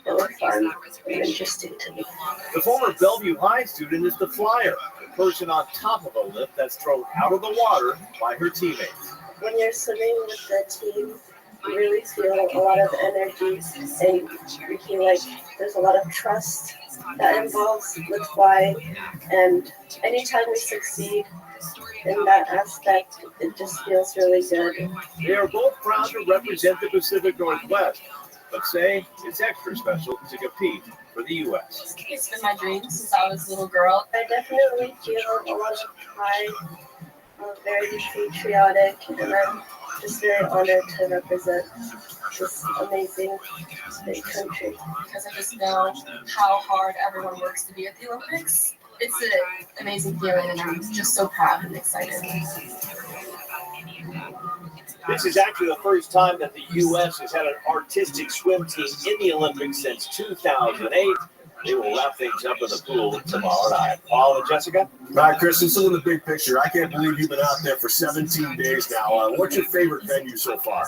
really fun and interesting to me. The former Bellevue High student is the flyer, the person on top of a lift that's thrown out of the water by her teammates. When you're swimming with the team, you really feel a lot of energy, and you feel like there's a lot of trust that involves with flying, and anytime we succeed in that aspect, it just feels really good. They are both proud to represent the Pacific Northwest, but say it's extra special to compete for the U.S. It's been my dream since I was a little girl. I definitely feel a lot of pride. I'm very patriotic, and I'm just very honored to represent this amazing big country. Because I just know how hard everyone works to be at the Olympics. It's an amazing feeling, and I'm just so proud and excited. This is actually the first time that the U.S. has had an artistic swim team in the Olympics since 2008. They will wrap things up in the pool tomorrow night. Paul and Jessica? All right, Chris, let's look at the big picture. I can't believe you've been out there for 17 days now. What's your favorite venue so far?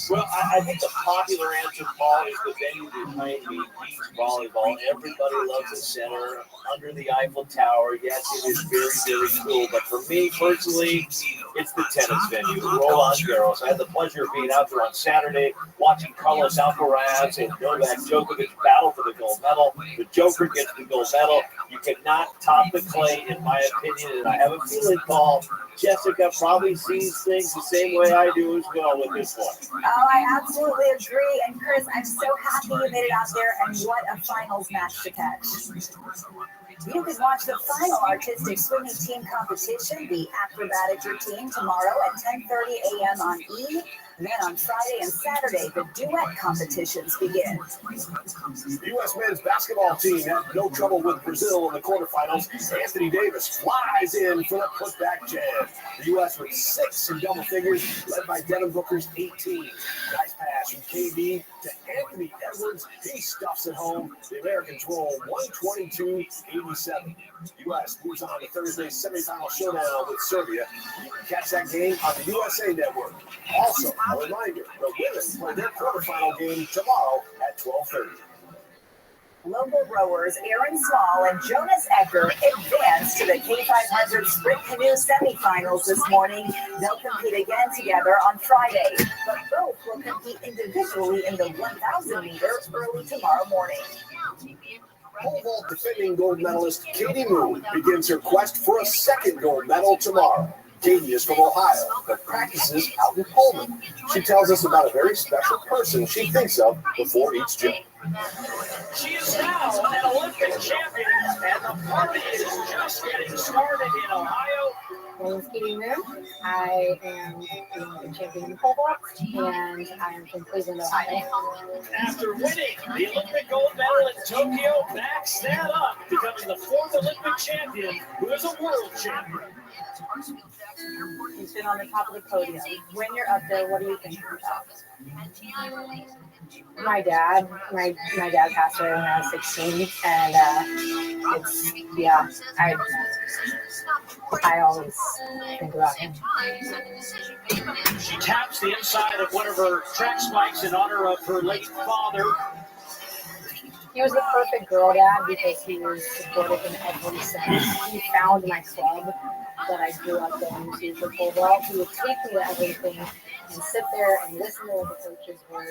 Well, I think the popular answer, Paul, is the venue behind me, beach volleyball. Everybody loves the center, under the Eiffel Tower. Yes, it is very, very cool. But for me, personally, it's the tennis venue, Roland Garros. I had the pleasure of being out there on Saturday, watching Carlos Alcaraz and Novak Djokovic battle for the gold medal. The Joker gets the gold medal. You cannot top the clay, in my opinion, and I have a feeling, Paul, Jessica probably sees things the same way I do as well with this one. Oh, I absolutely agree. And Chris, I'm so happy you made it out there, and what a finals match to catch. You can watch the final artistic swimming team competition, the acrobatic routine, tomorrow at 10:30 a.m. on E! And then on Friday and Saturday, the duet competitions begin. The U.S. men's basketball team had no trouble with Brazil in the quarterfinals. Anthony Davis flies in for the putback jam. The U.S. with 6 in double figures, led by Devin Booker's 18. Nice pass from KD to Anthony Edwards. He stuffs it home. The Americans roll 122-87. The U.S. moves on to Thursday's semifinal showdown with Serbia. You can catch that game on the USA Network. Also, a reminder, the women play their quarterfinal game tomorrow at 12:30. Local rowers Aaron Small and Jonas Ecker advanced to the K500 Sprint Canoe semifinals this morning. They'll compete again together on Friday, but both will compete individually in the 1,000 meter early tomorrow morning. Pole vault defending gold medalist Katie Moon begins her quest for a second gold medal tomorrow. Katie is from Ohio, but practices out in Pullman. She tells us about a very special person she thinks of before each jump. She is now an Olympic champion, and the party is just getting started in Ohio. My name is Katie Moon. I am the Olympic champion in pole vault, and I am from Cleveland, Ohio. After winning the Olympic gold medal in Tokyo, backs that up, becoming the 4th Olympic champion who is a world champion. He's been on the top of the podium. When you're up there, what do you think about? My dad passed away when I was 16, and I always think about him. She taps the inside of one of her track spikes in honor of her late father. He was the perfect girl dad because he was supportive in every sense. He found my club that I grew up going to for pole vault. He would take me to everything and sit there and listen to what the coaches were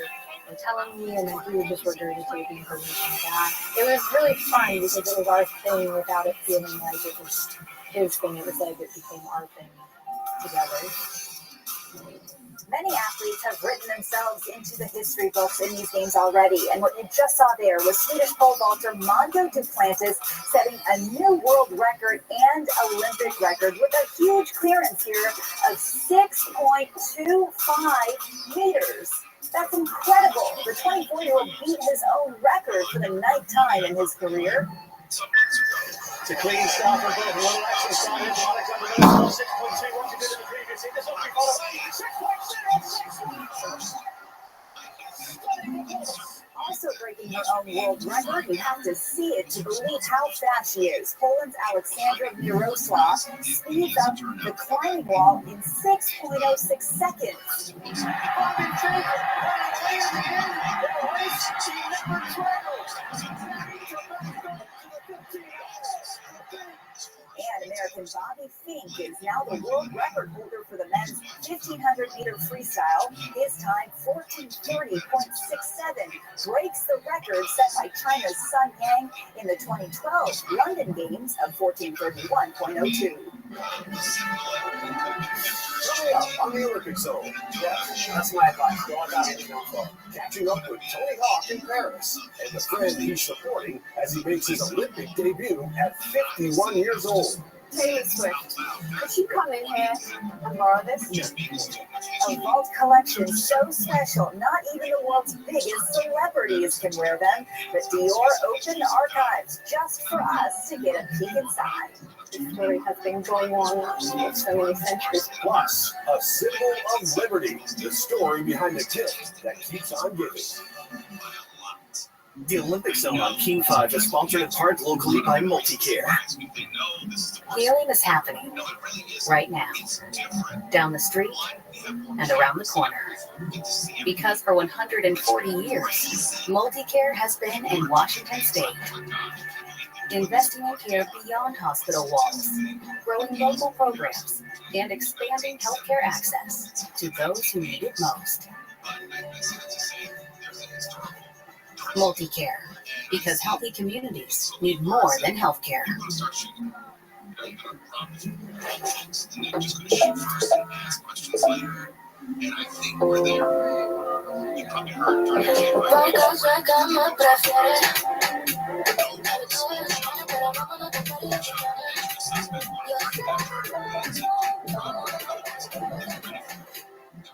and telling me, and then he would just regurgitate the information back. It was really fun because it was our thing without it feeling like it was his thing. It was like it became our thing together. Many athletes have written themselves into the history books in these games already, and what you just saw there was Swedish pole vaulter Mondo Duplantis setting a new world record and Olympic record with a huge clearance here of 6.25 meters. That's incredible. The 24-year-old beat his own record for the ninth time in his career. It's a clean start for both. One Alexis started, Alexander Miller, 6.2, what you did in the previous scene. This will be followed 6.06. Also breaking her own world record, you have to see it to believe how fast she is. Poland's Alexandra Miroslav speeds up the climbing wall in 6.06 seconds. And American Bobby Fink is now the world record holder for the men's 1,500-meter freestyle. His time, 14:30.67, breaks the record set by China's Sun Yang in the 2012 London Games of 14:31.02. Coming up on the Olympic Zone. Yes, that's my advice. Go on down any phone. Catching up with Tony Hawk in Paris and the friend he's supporting as he makes his Olympic debut at 51 years old. Taylor Swift, could you come in here and borrow this? A vault collection so special, not even the world's biggest celebrities can wear them, but Dior opened the archives just for us to get a peek inside. This story has been going on for so many centuries. Plus, a symbol of liberty, the story behind the gift that keeps on giving. The Olympic Zone on King 5 is sponsored in part locally by Multicare. Healing is happening right now, down the street and around the corner. Because for 140 years, Multicare has been in Washington State, investing in care beyond hospital walls, growing local programs, and expanding healthcare access to those who need it most. Multicare, because healthy communities need more than healthcare.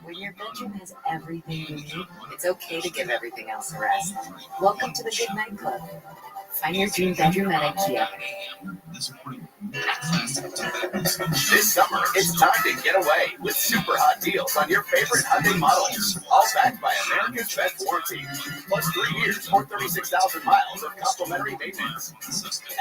When your bedroom has everything you need, it's okay to give everything else a rest. Welcome to the Good Night Club. Find your dream bedroom at IKEA. This summer, it's time to get away with super hot deals on your favorite Hyundai models. All backed by America's best warranty. Plus 3 years or 36,000 miles of complimentary maintenance.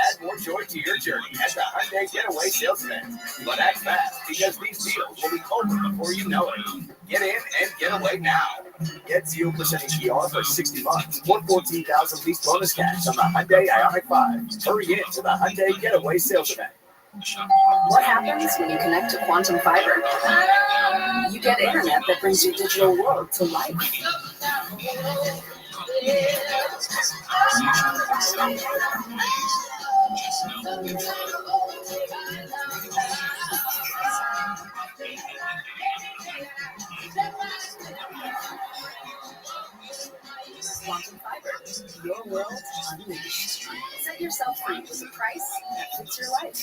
Add more joy to your journey at the Hyundai Getaway Sales Event. But act fast, because these deals will be over before you know it. Get in and get away now. Get 0% APR for 60 months or 14,000 lease bonus cash on the Hyundai Ioniq 5. Hurry in to the Hyundai Getaway Sales Event. What happens when you connect to Quantum Fiber? You get internet that brings your digital world to life. Quantum Fiber, your world unleashed. Set yourself free with a price that fits your life.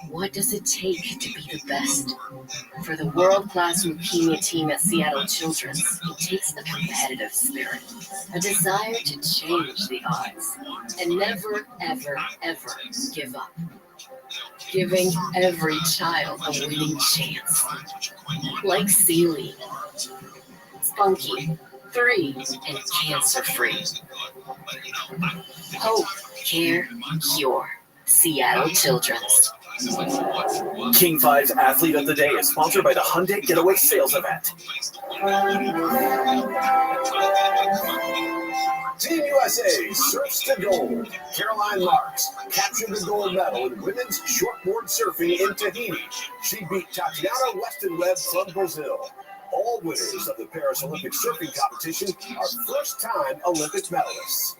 What does it take to be the best? For the world-class leukemia team at Seattle Children's, it takes a competitive spirit, a desire to change the odds, and never, ever, ever give up. Giving every child a winning chance. Like Sealy, Spunky, 3, and cancer-free. Hope, care, cure. Seattle Children's. King 5's Athlete of the Day is sponsored by the Hyundai Getaway Sales Event. Team USA surfs to gold. Caroline Marks captured the gold medal in women's shortboard surfing in Tahiti. She beat Tatiana Weston-Webb from Brazil. All winners of the Paris Olympic surfing competition are first-time Olympic medalists.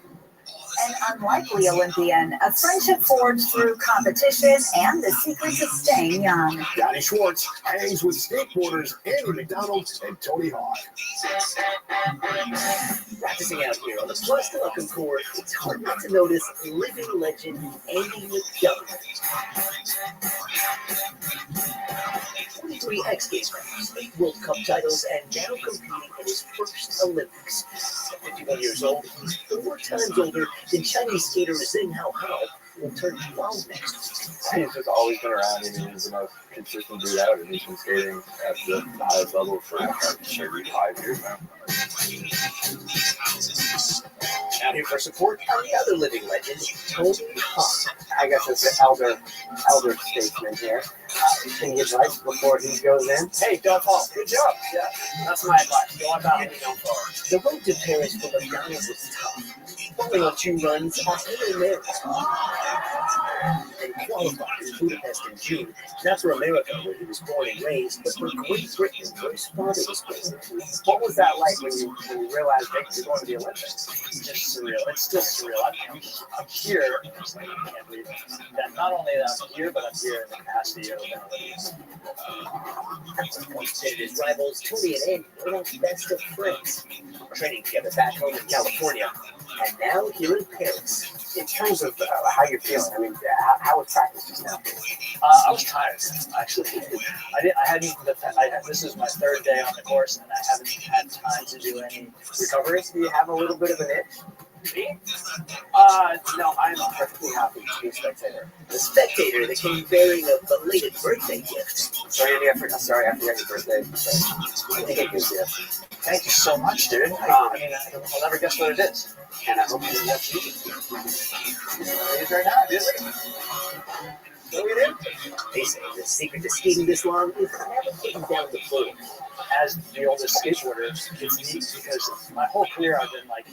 An unlikely Olympian, a friendship forged through competition, and the secrets of staying young. Johnny Schwartz hangs with skateboarders Andy McDonald and Tony Hawk. Practicing out here on the Plus Welcome Court, it's hard not to notice living legend Andy McDonald. 23 X Games, 8 World Cup titles, and now competing in his first Olympics. At 51 years old, he's 4 times older than Chinese skater Zheng Hao will turn 12 next week. He's just always been around. I mean, he's the most consistent dude out, and he's been skating at the highest level for 5 years now. Out here for support, another living legend, Tony Hawk. I guess it's the elder statesman here. Any advice before he goes in? Hey, don't fall. Good job. Yeah, that's my advice. Go about it, don't fall. The road to Paris for the guys was tough. Falling on 2 runs off in there. And qualified in Budapest in June. Not for America, where he was born and raised, but for Great Britain, where his father was born. What was that like when you realized that you're going to the Olympics? It's just surreal. It's still surreal. I'm here. I can't believe that not only that I'm here, but I'm here in the capacity of an Olympian. And his rivals, Tony and Andy, were like best of friends, training together back home in California, and now here in Paris. In terms of how you're feeling, I mean, how was practice just now? I was tired, actually. This is my 3rd day on the course, and I haven't had time to do any recovery. Do you have a little bit of an itch? Me? No, I'm perfectly happy to be a spectator. A spectator that came bearing a belated birthday gift. Sorry, I forgot your birthday. I think I gives you. Thank you so much, dude. I'll never guess what it is. And I hope you didn't have to eat it. It's right now, is it? What do we do? They say the secret to skating this long is never getting down the floor. As the oldest skateboarder, it's neat because my whole career I've been like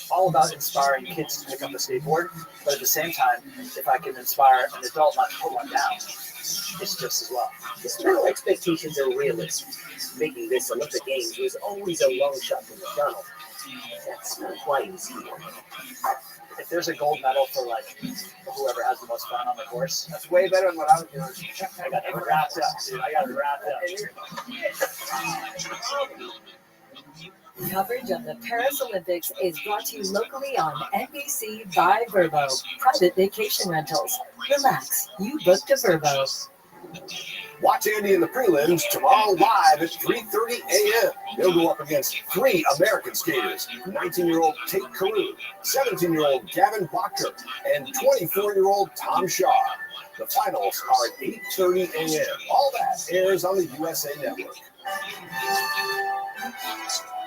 all about inspiring kids to pick up a skateboard, but at the same time, if I can inspire an adult not to put one down, it's just as well. His mental expectations are realistic. Making this Olympic Games was always a long shot for McDonald. That's not why he's here. If there's a gold medal for like whoever has the most fun on the course, that's way better than what I was doing. I got it wrapped up, dude. I got it wrapped up. Coverage of the Paris Olympics is brought to you locally on NBC by Verbo, private vacation rentals. Relax, you booked a Verbo. Watch Andy in the prelims tomorrow live at 3:30 a.m. He'll go up against 3 American skaters, 19-year-old Tate Carew, 17-year-old Gavin Bacher, and 24-year-old Tom Shaw. The finals are at 8:30 a.m. All that airs on the USA Network.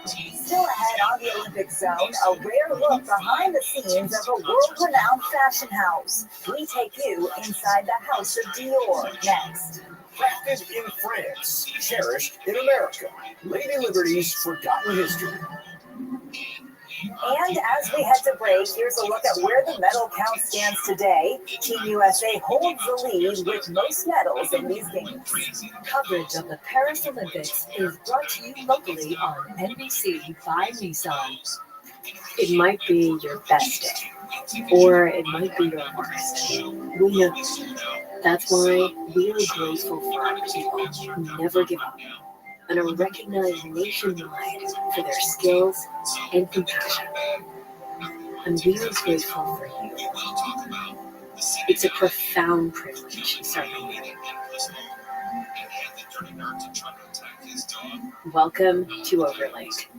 Still ahead on the Olympic Zone, a rare look behind the scenes of a world-renowned fashion house. We take you inside the House of Dior next. Crafted in France, cherished in America. Lady Liberty's forgotten history. And as we head to break, here's a look at where the medal count stands today. Team USA holds the lead with most medals in these games. Coverage of the Paris Olympics is brought to you locally on NBC by Nissan. It might be your best day, or it might be your worst. Who knows? That's why we are grateful for our people who never give up and are recognized nationwide for their skills and compassion. And we are grateful for you. It's a profound privilege serving you. Welcome to Overlake.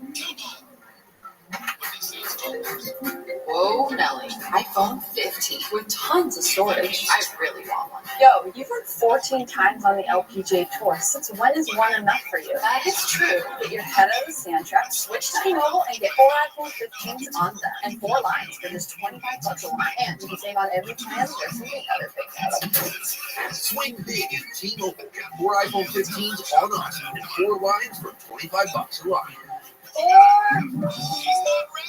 Whoa, Nelly. iPhone 15 with tons of storage. I really want one. Yo, you've run 14 times on the LPGA Tour. Since when is one enough for you? That is true. Get your head out of the sand trap, switch to T-Mobile, and get 4 iPhone 15s on them. And 4 lines for just $25 a line. And you can save on every plan. There's something other things. Swing big in T-Mobile. 4 iPhone 15s on us and 4 lines for $25 a line. Or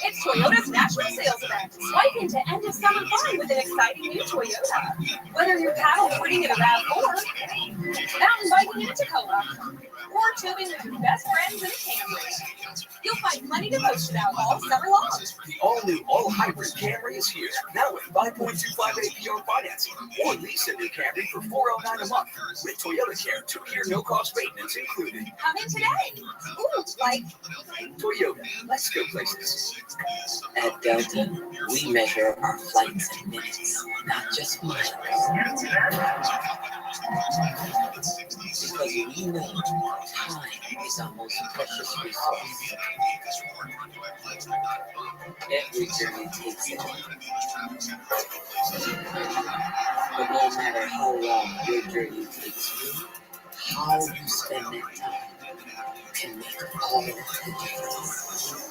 it's Toyota's national sales event. Swipe into end of summer fun with an exciting new Toyota. Whether you're paddleboarding in a RAV4, mountain biking in a Tacoma, or tubing with your best friends in a Camry, you'll find plenty to post about all summer long. The all-new, all-hybrid Camry is here, now with 5.25 APR financing, or lease a new Camry for $409 a month, with Toyota Care 2-year no-cost maintenance included. Come in today. Ooh, like Toyota, let's go places. At Delta, we measure our flights in minutes, not just miles. Because we know time is our most precious resource. Every journey takes it. But no matter how long your journey takes you, how you spend that time can make all the difference.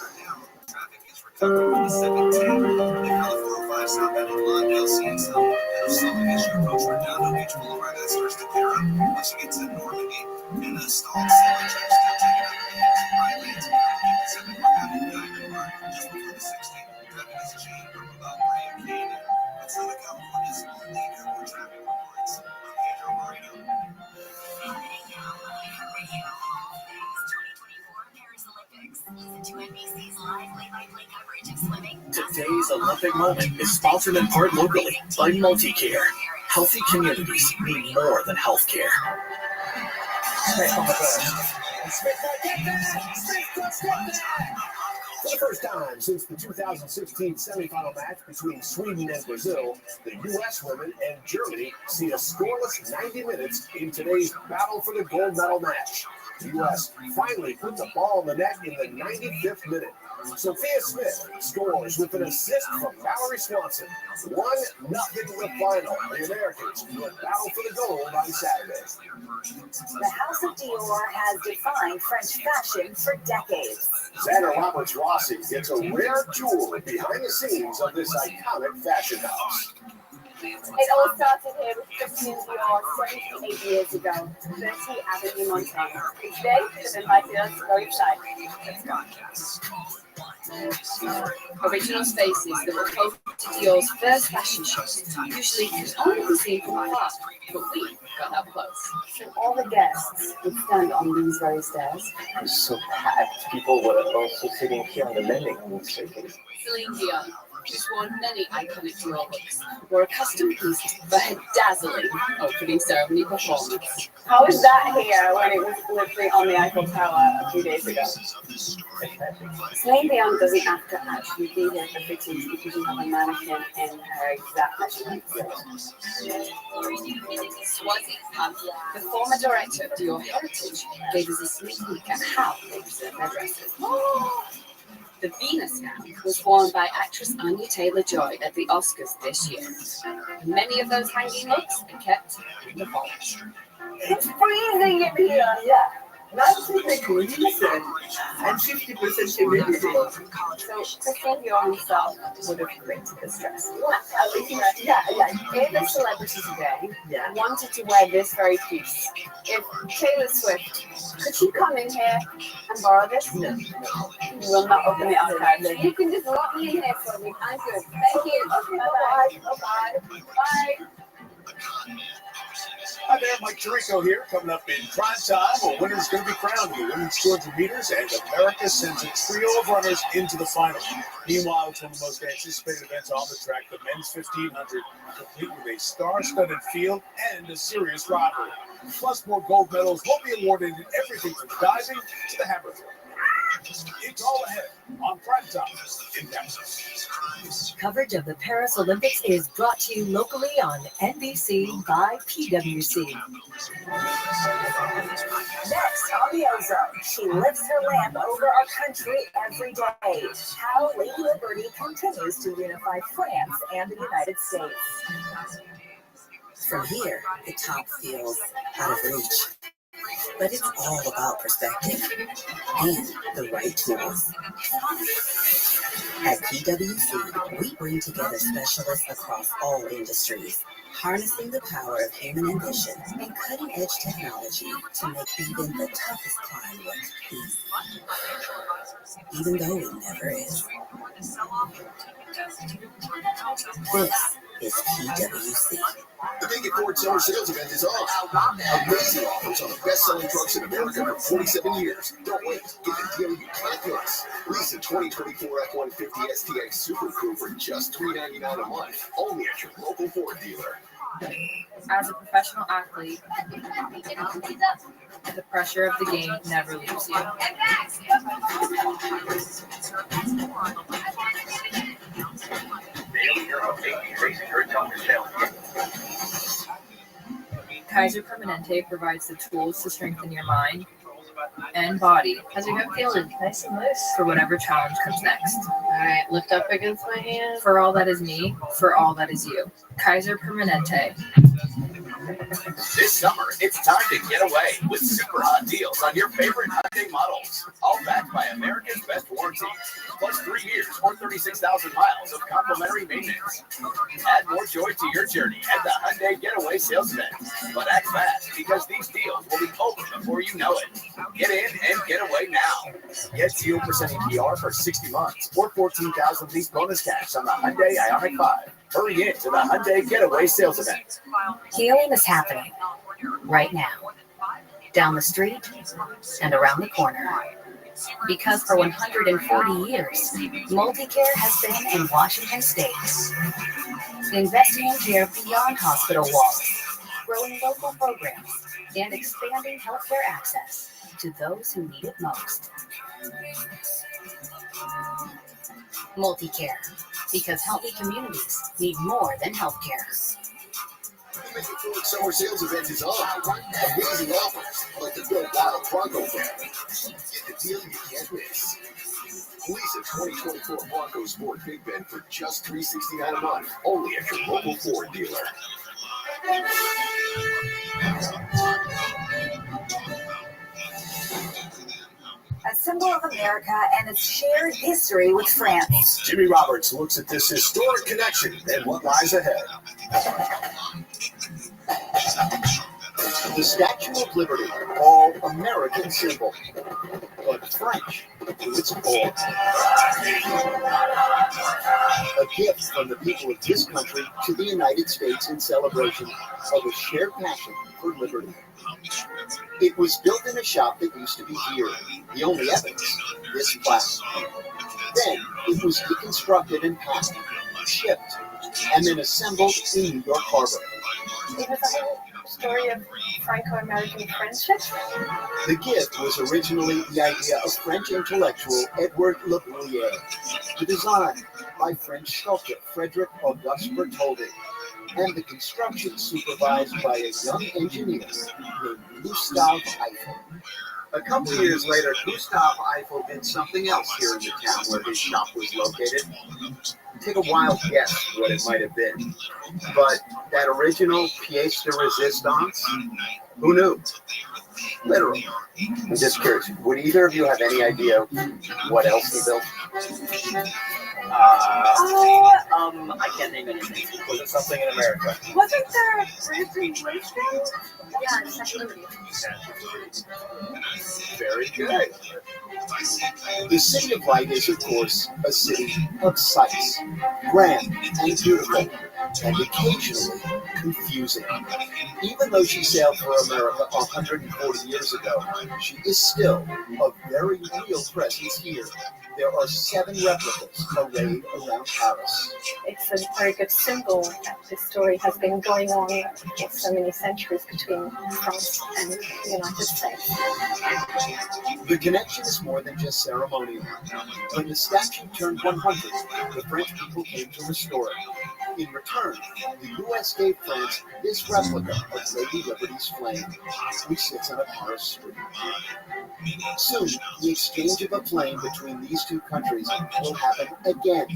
Today's Olympic moment is sponsored in part locally by Multicare. Healthy communities mean more than healthcare. For the first time since the 2016 semifinal match between Sweden and Brazil, the U.S. women and Germany see a scoreless 90 minutes in today's battle for the gold medal match. The U.S. finally put the ball in the net in the 95th minute. Sophia Smith scores with an assist from Valerie Swanson. 1-0 the final. The Americans will battle for the gold on Saturday. The House of Dior has defined French fashion for decades. Xander Roberts Rossi gets a rare tour behind the scenes of this iconic fashion house. It all started here with Christian Dior 78 years ago, 30 Avenue, Montana. Today, they've invited us to go inside. Let's go. Original spaces that were close to Dior's first fashion show usually could only be seen from afar, but we got up close. So all the guests would stand on these very stairs. It was so packed. People were also sitting here on the landing on the staircase. Celine Dion, who's worn many iconic Dior looks, wore a custom piece for her dazzling opening ceremony performance. How was that here when it was literally on the Eiffel Tower a few days ago? Celine Dion doesn't have to actually be here for fittings because you have a mannequin in her exact measurement. Swazi Khan, the former director of Dior Heritage, gave us a sneak peek at how they present their dresses. The Venus gown was worn by actress Anya Taylor-Joy at the Oscars this year. Many of those hanging looks are kept in the vault. It's freezing in here. Yeah. That's the coincidence. And 50% humidity. So Christian Dior himself would have created this dress. Yeah. If a celebrity today wanted to wear this very piece, if Taylor Swift, could she come in here and borrow this? No. You will not open it up, guys. You can just lock me in here for me. I'm good. Thank you. Bye-bye. Bye-bye. Bye. Hi there, Mike Tirico here, coming up in prime time. A winner's going to be crowned in the women's 200 meters, and America sends a trio of runners into the final. Meanwhile, it's one of the most anticipated events on the track, the men's 1500, complete with a star-studded field and a serious rivalry. Plus, more gold medals will be awarded in everything from diving to the hammer throw. It's all ahead on prime time in Paris. Coverage of the Paris Olympics is brought to you locally on NBC by PwC. Next on the Ozone, she lifts her lamp over our country every day. How Lady Liberty continues to unify France and the United States. From here, the top feels out of reach. But it's all about perspective and the right tools. At PwC, we bring together specialists across all industries, harnessing the power of human ambition and cutting-edge technology to make even the toughest climb look easy, even though it never is. This is PWC. The Big Ford Summer Sales Event is on. Amazing offers on the best-selling trucks in America for 47 years. Don't wait. Get a deal you can't miss. Lease a 2024 F-150 STX Super Crew for just $399 a month. Only at your local Ford dealer. As a professional athlete, the pressure of the game never leaves you. Kaiser Permanente provides the tools to strengthen your mind and body. How's your hip feeling? Nice and loose. For whatever challenge comes next. All right, lift up against my hand. For all that is me, for all that is you. Kaiser Permanente. This summer, it's time to get away with super hot deals on your favorite Hyundai models. All backed by America's best warranties. Plus 3 years or 36,000 miles of complimentary maintenance. Add more joy to your journey at the Hyundai Getaway Sales Event. But act fast because these deals will be over before you know it. Get in and get away now. Get 0% APR for 60 months or 14,000 lease bonus cash on the Hyundai Ioniq 5. Hurry in to the Hyundai Getaway Sales Event. Healing is happening right now, down the street and around the corner. Because for 140 years, Multicare has been in Washington State, investing in care beyond hospital walls, growing local programs, and expanding healthcare access to those who need it most. Multicare, because healthy communities need more than healthcare. The Big Ford Summer Sales Event is on. Amazing offers like the Bill Wild Bronco family. Get the deal you can't miss. Lease a 2024 Bronco Sport Big Ben for just $369 a month. Only at your local Ford dealer. A symbol of America and its shared history with France. Jimmy Roberts looks at this historic connection and what lies ahead. The Statue of Liberty, all American symbol, but French to its core. A gift from the people of this country to the United States in celebration of a shared passion for liberty. It was built in a shop that used to be here. The only evidence, this plaque. Then it was deconstructed and packed, shipped, and then assembled in New York Harbor. It was a whole story of Franco-American friendship. The gift was originally the idea of French intellectual Edward Le Bruyere. The design by French sculptor Frederic Auguste Bertholdi, and the construction supervised by a young engineer named Gustave Eiffel. A couple years later, Gustave Eiffel did something else here in the town where his shop was located. Take a wild guess what it might have been. But that original pièce de résistance, who knew? Literally. I'm just curious, would either of you have any idea what else he built? I can't name anything. Was it something in America? Wasn't there a bridge in Lisbon? Yeah, in Statue of Liberty. Very good. The City of Light is, of course, a city of sights, grand and beautiful, and occasionally confusing. Even though she sailed for America 140 years ago, she is still a very real presence here. There are 7 replicas arrayed around Paris. It's a very good symbol that this story has been going on for so many centuries between France and the United States. The connection is more than just ceremonial. When the statue turned 100, the French people came to restore it. In return, the U.S. gave France this replica of Lady Liberty's flame, which sits on a Paris street. Soon, the exchange of a flame between these two countries will happen again,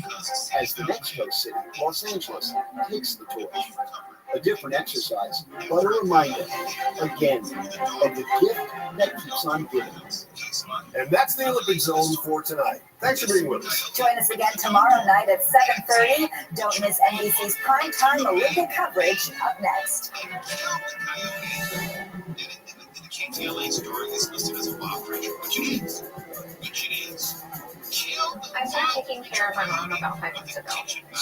as the next host city, Los Angeles, takes the torch. A different exercise, but a reminder, again, of the gift that keeps on giving. And that's the Olympic Zone for tonight. Thanks for being with us. Join us again tomorrow night at 7:30. Don't miss NBC's primetime Olympic coverage up next. KTLA story is listed as a wild creature, which it is. I started taking care of my mom about 5 months ago.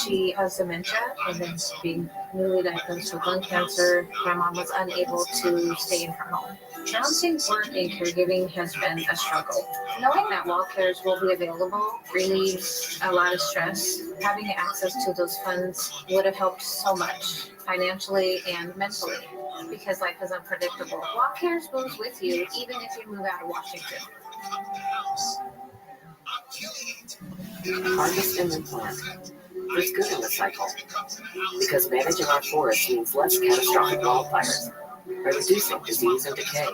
She has dementia and then being newly diagnosed with lung cancer. My mom was unable to stay in her home. Balancing work and caregiving has been a struggle. Knowing that wall cares will be available relieves a lot of stress. Having access to those funds would have helped so much financially and mentally because life is unpredictable. Wall cares moves with you even if you move out of Washington. Harvest and replant. There's good in the cycle, because managing our forests means less catastrophic wildfires, by reducing disease and decay,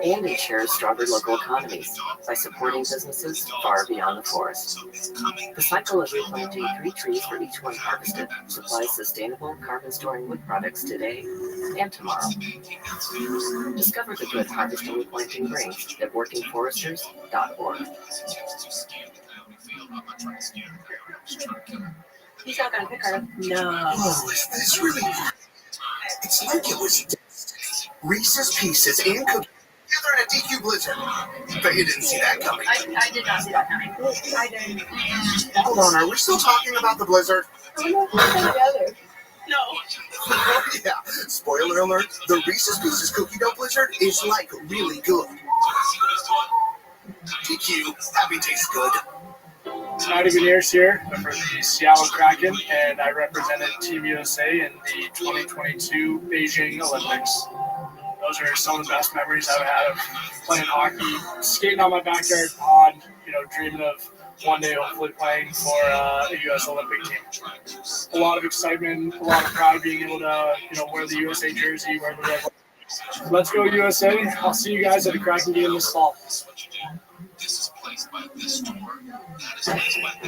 and ensures stronger local economies by supporting businesses far beyond the forest. The cycle of replanting 3 trees for each one harvested supplies sustainable carbon-storing wood products today and tomorrow. Discover the good harvest and replanting brings at workingforesters.org. He's not gonna pick her. No. Oh, is this really? It's like it was Reese's Pieces and cookies together in a DQ blizzard. But you didn't see that coming. I did not see that coming. I didn't. Hold on, are we still talking about the blizzard? No. Oh, yeah. Spoiler alert, the Reese's Pieces cookie dough blizzard is like really good. DQ, happy tastes good. Scotty Veneers here for the Seattle Kraken, and I represented Team USA in the 2022 Beijing Olympics. Those are some of the best memories I've had of playing hockey, skating on my backyard pond, dreaming of one day hopefully playing for a U.S. Olympic team. A lot of excitement, a lot of pride being able to, wear the USA jersey, wear the red. Let's go USA. I'll see you guys at the Kraken game this fall.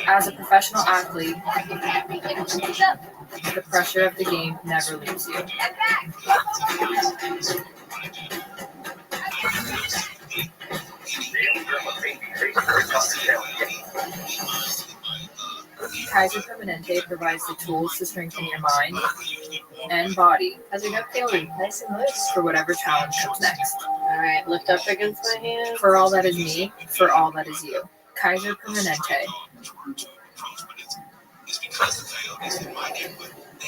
As a professional athlete, the pressure of the game never leaves you. Kaiser Permanente provides the tools to strengthen your mind and body as your gut feeling nice and loose for whatever challenge comes next. All right, lift up against my hand. For all that is me, for all that is you. Kaiser Permanente.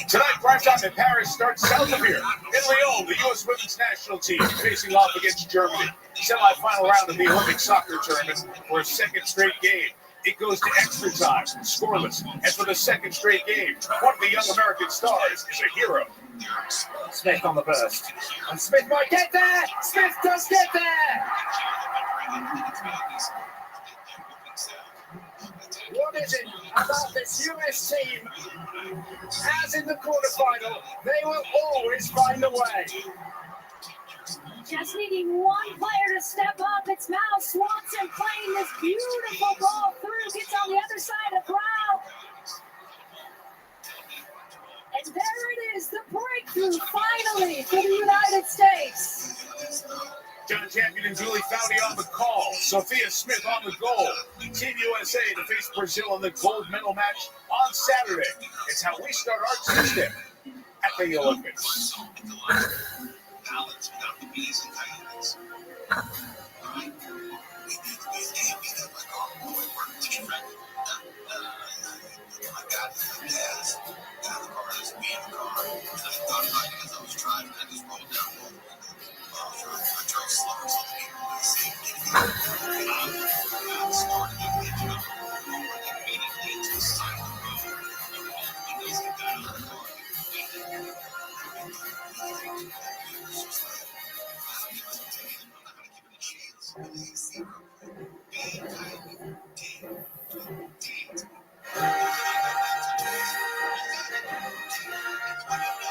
Tonight, primetime in Paris starts south of here. In Lyon, the U.S. women's national team facing off against Germany. Semi-final round of the Olympic soccer tournament for a second straight game. It goes to extra time, scoreless, and for the second straight game, one of the young American stars is a hero. Smith on the burst. And Smith might get there! Smith does get there! What is it about this US team? As in the quarterfinal, they will always find a way. Just needing one player to step up. It's Mal Swanson playing this beautiful ball through. Gets on the other side of Brown. And there it is, the breakthrough finally for the United States. John Champion and Julie Foudy on the call. Sophia Smith on the goal. Team USA to face Brazil in the gold medal match on Saturday. It's how we start our Tuesday at the Olympics.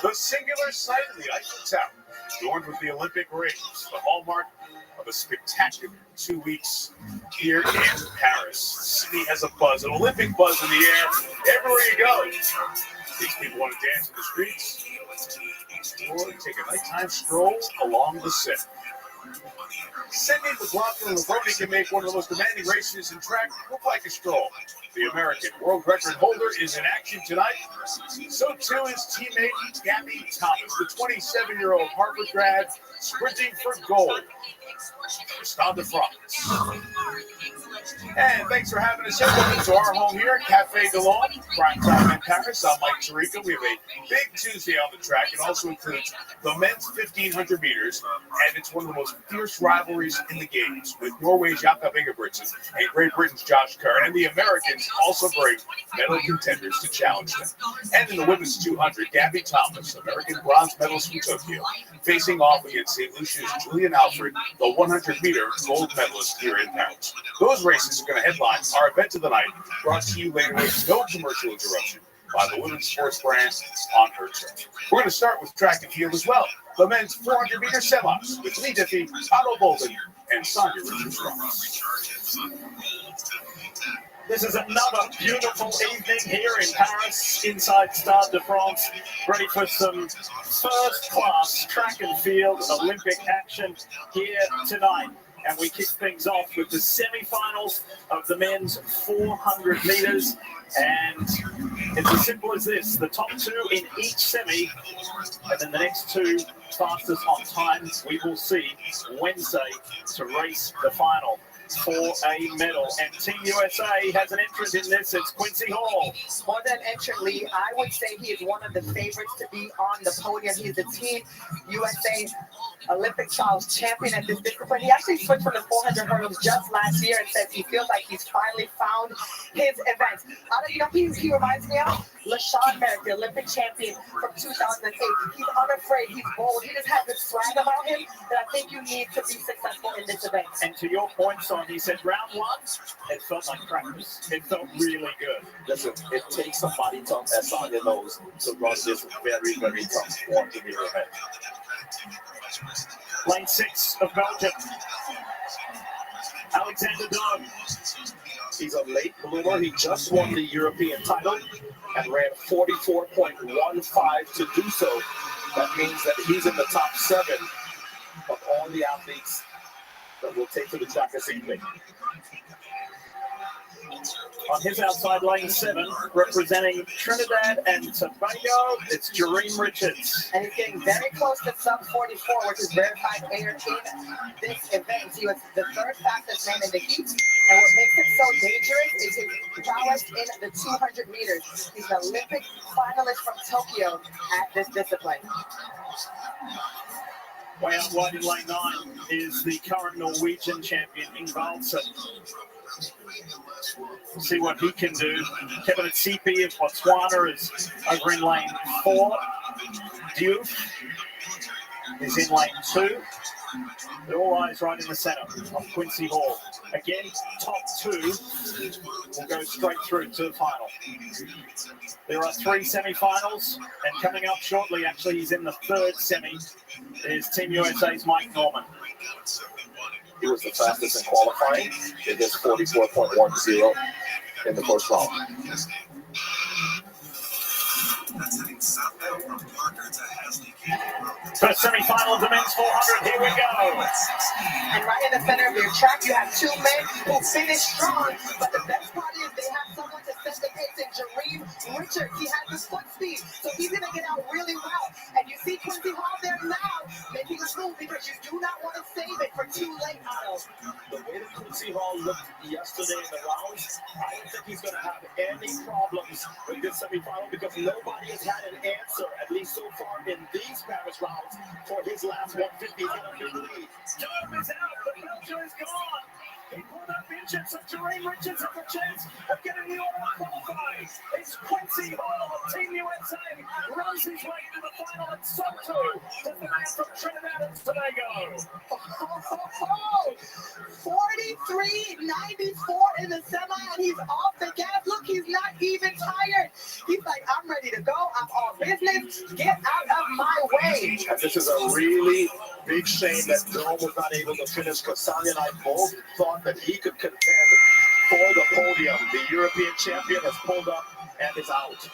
The singular site of the Eiffel Tower, adorned with the Olympic rings, the hallmark of a spectacular 2 weeks here in Paris. The city has a buzz, an Olympic buzz in the air everywhere you go. These people want to dance in the streets or take a nighttime stroll along the Seine. Sydney McLaughlin Laverne can make one of the most demanding races in track look like a stroll. The American world record holder is in action tonight. So too is teammate Gabby Thomas, the 27-year-old Harvard grad, sprinting for gold. Stade de France. And thanks for having us here. Welcome to our home here at Café de Lyon, prime time in Paris. I'm Mike Tirico. We have a big Tuesday on the track. It also includes the men's 1,500 meters, and it's one of the most fierce rivalries in the games, with Norway's Jakob Ingebrigtsen and Great Britain's Josh Kerr, and the Americans also bring medal contenders to challenge them. And in the women's 200, Gabby Thomas, American bronze medalist from Tokyo, facing off against St. Lucia's Julian Alfred, the 100-meter gold medalist here in Paris. Those races are going to headline our event of the night, brought to you later with no commercial interruption by the women's sports brand on her turf. We're going to start with track and field as well. The men's 400-meter semis with Lee Diffie, Otto Bolden, and Sonia Richards-Ross. This is another beautiful evening here in Paris, inside Stade de France, ready for some first-class track and field Olympic action here tonight. And we kick things off with the semi-finals of the men's 400 meters. And it's as simple as this. The top two in each semi, and then the next two fastest on time, we will see Wednesday to race the final for a medal. And Team USA has an entrant in this. It's Quincy Hall. More than entrant, Lee, I would say he is one of the favorites to be on the podium. He's the Team USA Olympic trials champion at this discipline. He actually switched from the 400 hurdles just last year and says he feels like he's finally found his event. You know, he reminds me of LaShawn Merrick, the Olympic champion from 2008. He's unafraid. He's bold. He just has this swag about him that I think you need to be successful in this event. And to your point, Son, he said round one, it felt like practice. It felt really good. Listen, it takes somebody tough, as Sonya knows, to run this very, very tough 400-meter event. Lane 6 of Belgium. Alexander Doug. He's a late bloomer. He just won the European title and ran 44.15 to do so. That means that he's in the top 7 of all the athletes that will take to the track this evening. On his outside, lane 7, representing Trinidad and Tobago, it's Jareem Richards. And he's getting very close to sub 44, which is verified air in this event. He was the third fastest man in the heat. And what makes him so dangerous is his prowess in the 200 meters. He's an Olympic finalist from Tokyo at this discipline. Way out wide in lane 9 is the current Norwegian champion, Ingvaldsen. See what he can do. Kevin Tsipi of Botswana is over in lane 4. Diouf is in lane 2. But all eyes right in the center of Quincy Hall. Again, top 2 will go straight through to the final. There are 3 semi-finals, and coming up shortly, actually, he's in the 3rd semi, is Team USA's Mike Norman. He was the fastest in qualifying. It is 44.10 in the first round. First semi-final of the men's 400. Here we go. And right in the center of your track, you have 2 men who finish strong. But the best part is they have someone to set the pace in Jareem Richards. He has the foot speed, so he's going to get out really well. And you see Quincy Hall there now making a move because you do not want to save it for too late, Otto. The way that Quincy Hall looked yesterday in the rounds, I don't think he's going to have any problems with this semifinal because nobody has had an answer, at least so far in these Paris rounds, for his last 150 lead. Time is out, but Belgium is gone. He pulled up inches, so Jareem Richards has a chance of getting the order qualified. It's Quincy Hall of Team USA, runs his way into the final, and so too does the man from Trinidad and Tobago. 43.94 in the semi, and he's off the gas. Look, he's not even tired. He's like, I'm ready to go. I'm all business. Get out of my way. And this is a really big shame that Dome was not able to finish because Sonia and I both thought that he could contend for the podium. The European champion has pulled up and is out.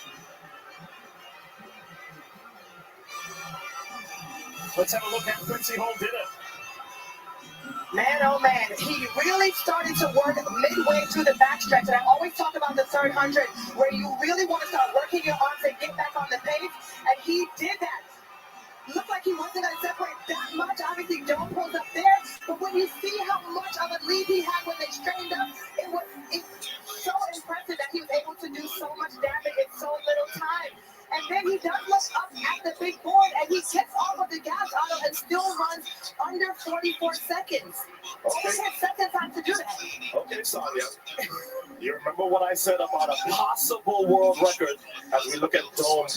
Let's have a look at Quincy Hall did it. Man, oh man, he really started to work midway through the backstretch. And I always talk about the third 100 where you really want to start working your arms and get back on the pace. And he did that. Looked like he wasn't going to separate that much. Obviously, Joe pulls up there. But when you see how much of a lead he had when they straightened up, it's so impressive that he was able to do so much damage in so little time. And then he does look up at the big board, and he gets off of the gas auto and still runs under 44 seconds. Okay. He had second time to do that. Okay, Sonia. You remember what I said about a possible world record as we look at Dome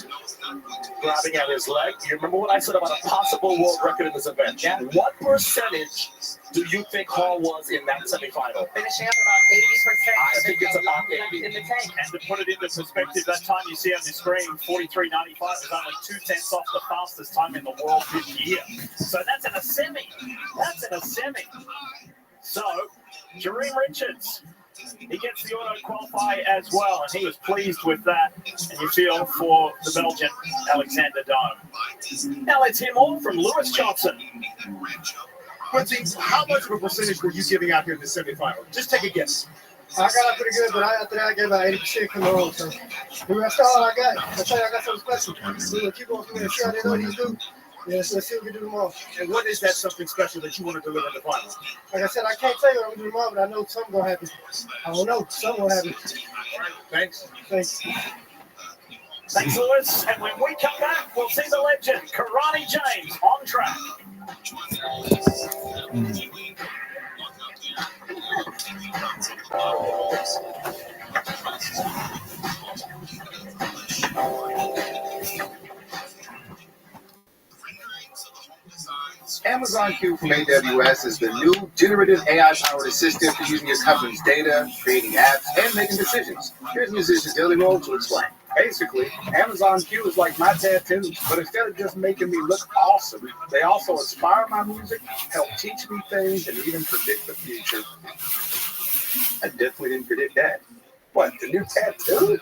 grabbing at his leg? You remember what I said about a possible world record in this event? Yeah. What percentage do you think Hall was in that semifinal? Finishing up about 80%. I think it's about 80. In the tank. And to put it into perspective, that time you see on the screen, 43.95 is only 2/10 off the fastest time in the world this year. So that's in a semi. That's in a semi. So, Jareem Richards, he gets the auto qualify as well, and he was pleased with that. And you feel for the Belgian, Alexander Dome. Now let's hear more from Lewis Johnson. Quincy, how much of a percentage were you giving out here in the semifinal? Just take a guess. I got out pretty good, but after that, I gave about 80% from the road. So that's all I got. I tell you, I got something special. We're going to keep going from there. See how they know what he's doing. Yeah, let's see what we can do tomorrow. And what is that something special that you want to deliver in the final? Like I said, I can't tell you what I'm going to do tomorrow, but I know something going to happen. I don't know. Something going to happen. Thanks. Thanks. Thanks, Lewis. And when we come back, we'll see the legend, Karani James, on track. Amazon Q from AWS is the new generative AI-powered assistant for using your company's data, creating apps, and making decisions. Here's Musician's Daily Role to explain. Basically, Amazon Q is like my tattoo, but instead of just making me look awesome, they also inspire my music, help teach me things, and even predict the future. I definitely didn't predict that. What, the new tattoo?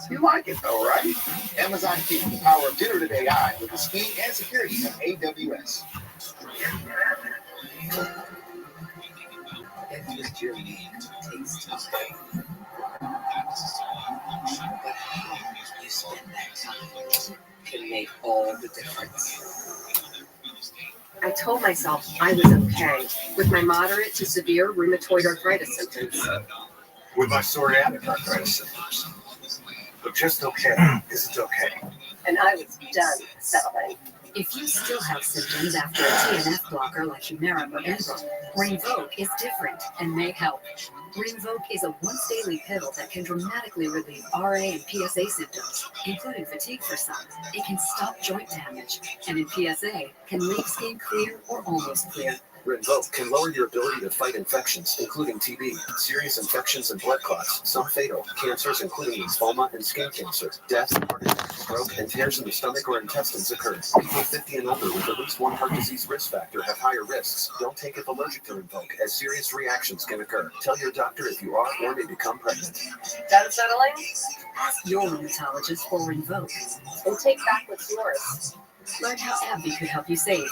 You like it though, right? Amazon Q, the power of generative AI with the speed and security of AWS. Every journey takes time. But how you spend that time can make all the difference. I told myself I was okay with my moderate to severe rheumatoid arthritis symptoms. With my psoriatic arthritis symptoms. But just okay isn't okay. And I was done settling. If you still have symptoms after a TNF blocker like Humira or Enbrel, Rinvoq is different and may help. Rinvoq is a once-daily pill that can dramatically relieve RA and PSA symptoms, including fatigue for some. It can stop joint damage, and in PSA, can leave skin clear or almost clear. Rinvoq can lower your ability to fight infections, including TB, serious infections and blood clots, some fatal, cancers including lymphoma and skin cancer, death, heart attack, stroke, and tears in the stomach or intestines occur. People 50 and older with at least one heart disease risk factor have higher risks. Don't take if allergic to Rinvoq, as serious reactions can occur. Tell your doctor if you are or may become pregnant. Done settling? Ask your rheumatologist for Rinvoq. And take back what's yours. Learn how AbbVie could help you save.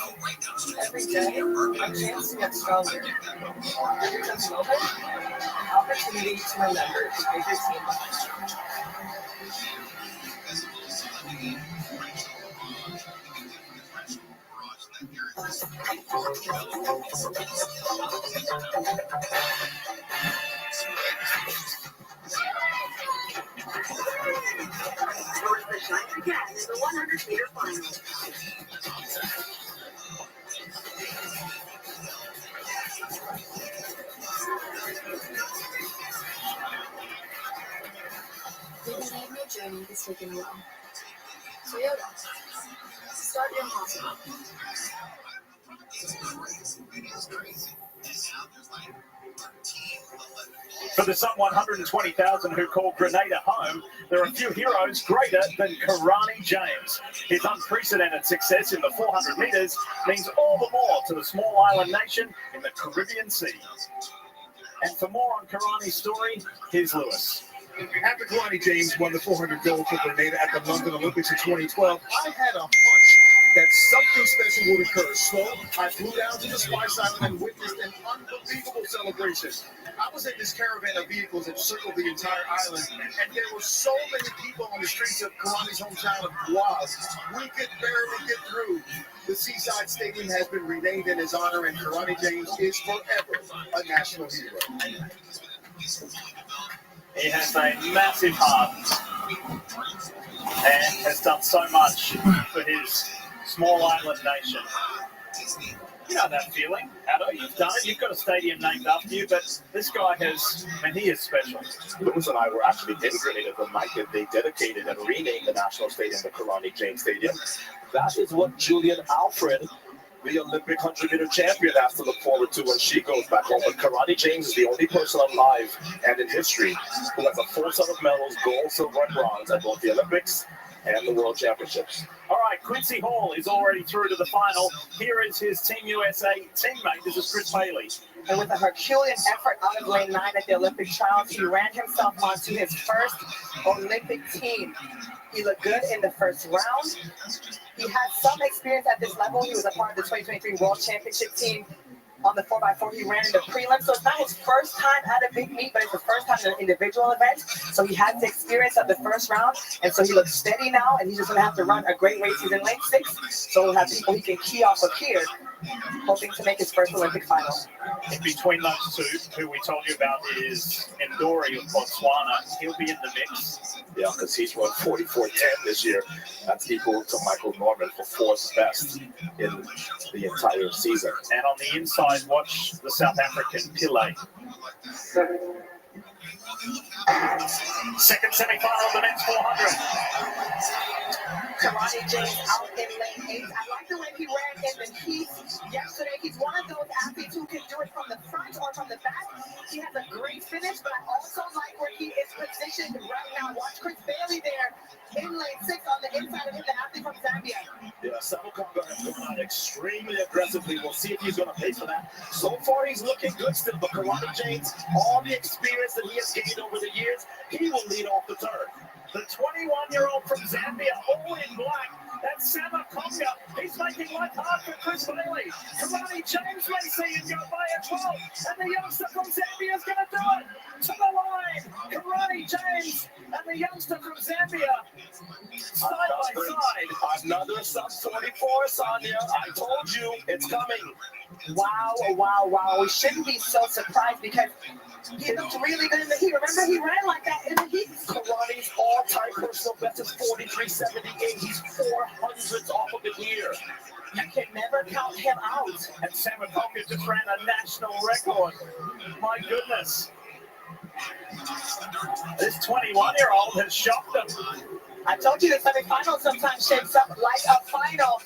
Every day, a chance to get stronger. Every touch moment, an opportunity to remember the bigger team behind Towards the Shiner Cat in the 100-meter final. Maybe I have no journey that's taken a while. Toyota. Start your impossible. For the some 120,000 who call Grenada home, there are few heroes greater than Karani James. His unprecedented success in the 400 metres means all the more to the small island nation in the Caribbean Sea. And for more on Karani's story, here's Lewis. After Karani James won the 400 gold for Grenada at the London Olympics in 2012, I had a hunch that something special would occur. So I flew down to the Spice Island and witnessed an unbelievable celebration. I was in this caravan of vehicles that circled the entire island, and there were so many people on the streets of Karani's hometown of Guaz. We could barely get through. The Seaside Stadium has been renamed in his honor, and Karani James is forever a national hero. He has a massive heart and has done so much for his small island nation. You know that feeling, Addo. You've done it. You've got a stadium named after you, but this guy he is special. Lewis and I were actually in Grenada the night that they dedicated and renamed the national stadium the Karani James Stadium. That is what Julian Alfred, the Olympic 100-meter champion, has to look forward to when she goes back home. But Karani James is the only person alive and in history who has a full set of medals, gold, silver, and bronze at both the Olympics and the World Championships. All right, Quincy Hall is already through to the final. Here is his Team USA teammate. This is Chris Bailey. And with a Herculean effort out of lane 9 at the Olympic trials, he ran himself onto his first Olympic team. He looked good in the first round. He had some experience at this level. He was a part of the 2023 World Championship team. On the 4x4, he ran in the prelim, so it's not his first time at a big meet, but it's the first time in an individual event. So he had the experience of the first round, and so he looks steady now, and he's just going to have to run a great race. He's in lane 6, so he'll have people he can key off of here, hoping to make his first Olympic final. In between those two, who we told you about is Ndori of Botswana. He'll be in the mix. Yeah, because he's run 44.10 this year. That's equal to Michael Norman for fourth best in the entire season. And on the inside, watch the South African Pillay. Second semi-final of the men's 400. Karani James out in lane 8. I like the way he ran in the heat yesterday. He's one of those athletes who can do it from the front or from the back. He has a great finish, but I also like where he is positioned right now. Watch Chris Bailey there in lane 6 on the inside of him, the athlete from Zambia. Yeah, Samakonga has gone out extremely aggressively. We'll see if he's going to pay for that. So far, he's looking good still, but Karani James, all the experience that he has gained over the years, he will lead off the turn. The 21-year-old from Zambia, all in black. That's Samakonga. He's making life hard for Chris Bailey. Karani James may see him go by at 12. And the youngster from Zambia is going to do it. To the line. Karani James and the youngster from Zambia. Side by side. Another sub-24, Sonia. I told you, it's coming. Wow, wow, wow. We shouldn't be so surprised because he looked really good in the heat. Remember, he ran like that in the heat. Karani's all-time personal best is 43.78. He's 400s off of the year. You can never count him out. And Samakonga just ran a national record. My goodness. This 21-year-old has shocked them. I told you the semifinal sometimes shapes up like a final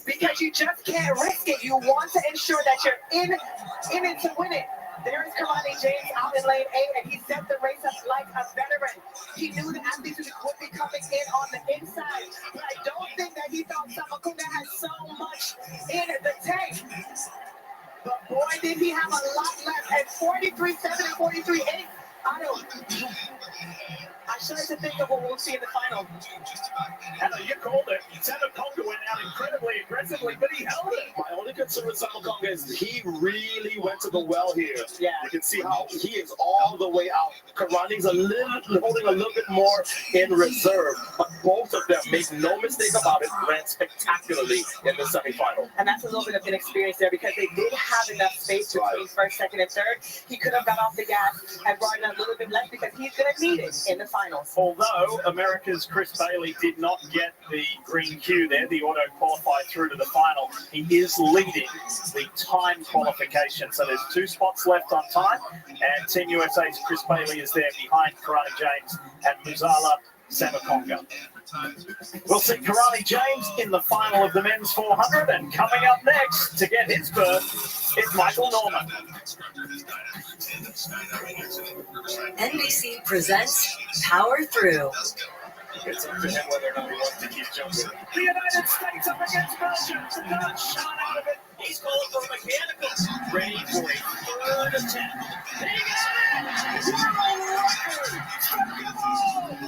because you just can't risk it. You want to ensure that you're in it to win it. There is Karani James out in lane 8, and he set the race up like a veteran. He knew the athletes would be coming in on the inside, but I don't think that he thought Samakonga had so much in the tank. But boy, did he have a lot left at 43.7 and 43.8. I started to think of what we'll see in the final. Anna, you called it. Samakonga went out incredibly aggressively, but he held it. My only concern with Samakonga is he really went to the well here. Yeah. You can see how he is all the way out. Karani's holding a little bit more in reserve, but both of them, make no mistake about it, ran spectacularly in the semifinal. And that's a little bit of inexperience there because they did have enough space between first, second, and third. He could have got off the gas and brought in a little bit less because he's going to need it in the finals. Although America's Chris Bailey did not get the green cue there, the auto qualified through to the final, he is leading the time qualification. So there's 2 spots left on time, and Team USA's Chris Bailey is there behind Karani James and Muzala Samakonga. We'll see Karani James in the final of the men's 400, and coming up next to get his berth is Michael Norman. NBC presents Power Through. It's up to him whether or not he wants to keep jumping. The United States up against Belgium. The Dutch shot out of it. He's calling for mechanical. Ready for a third attempt. He got it! World record!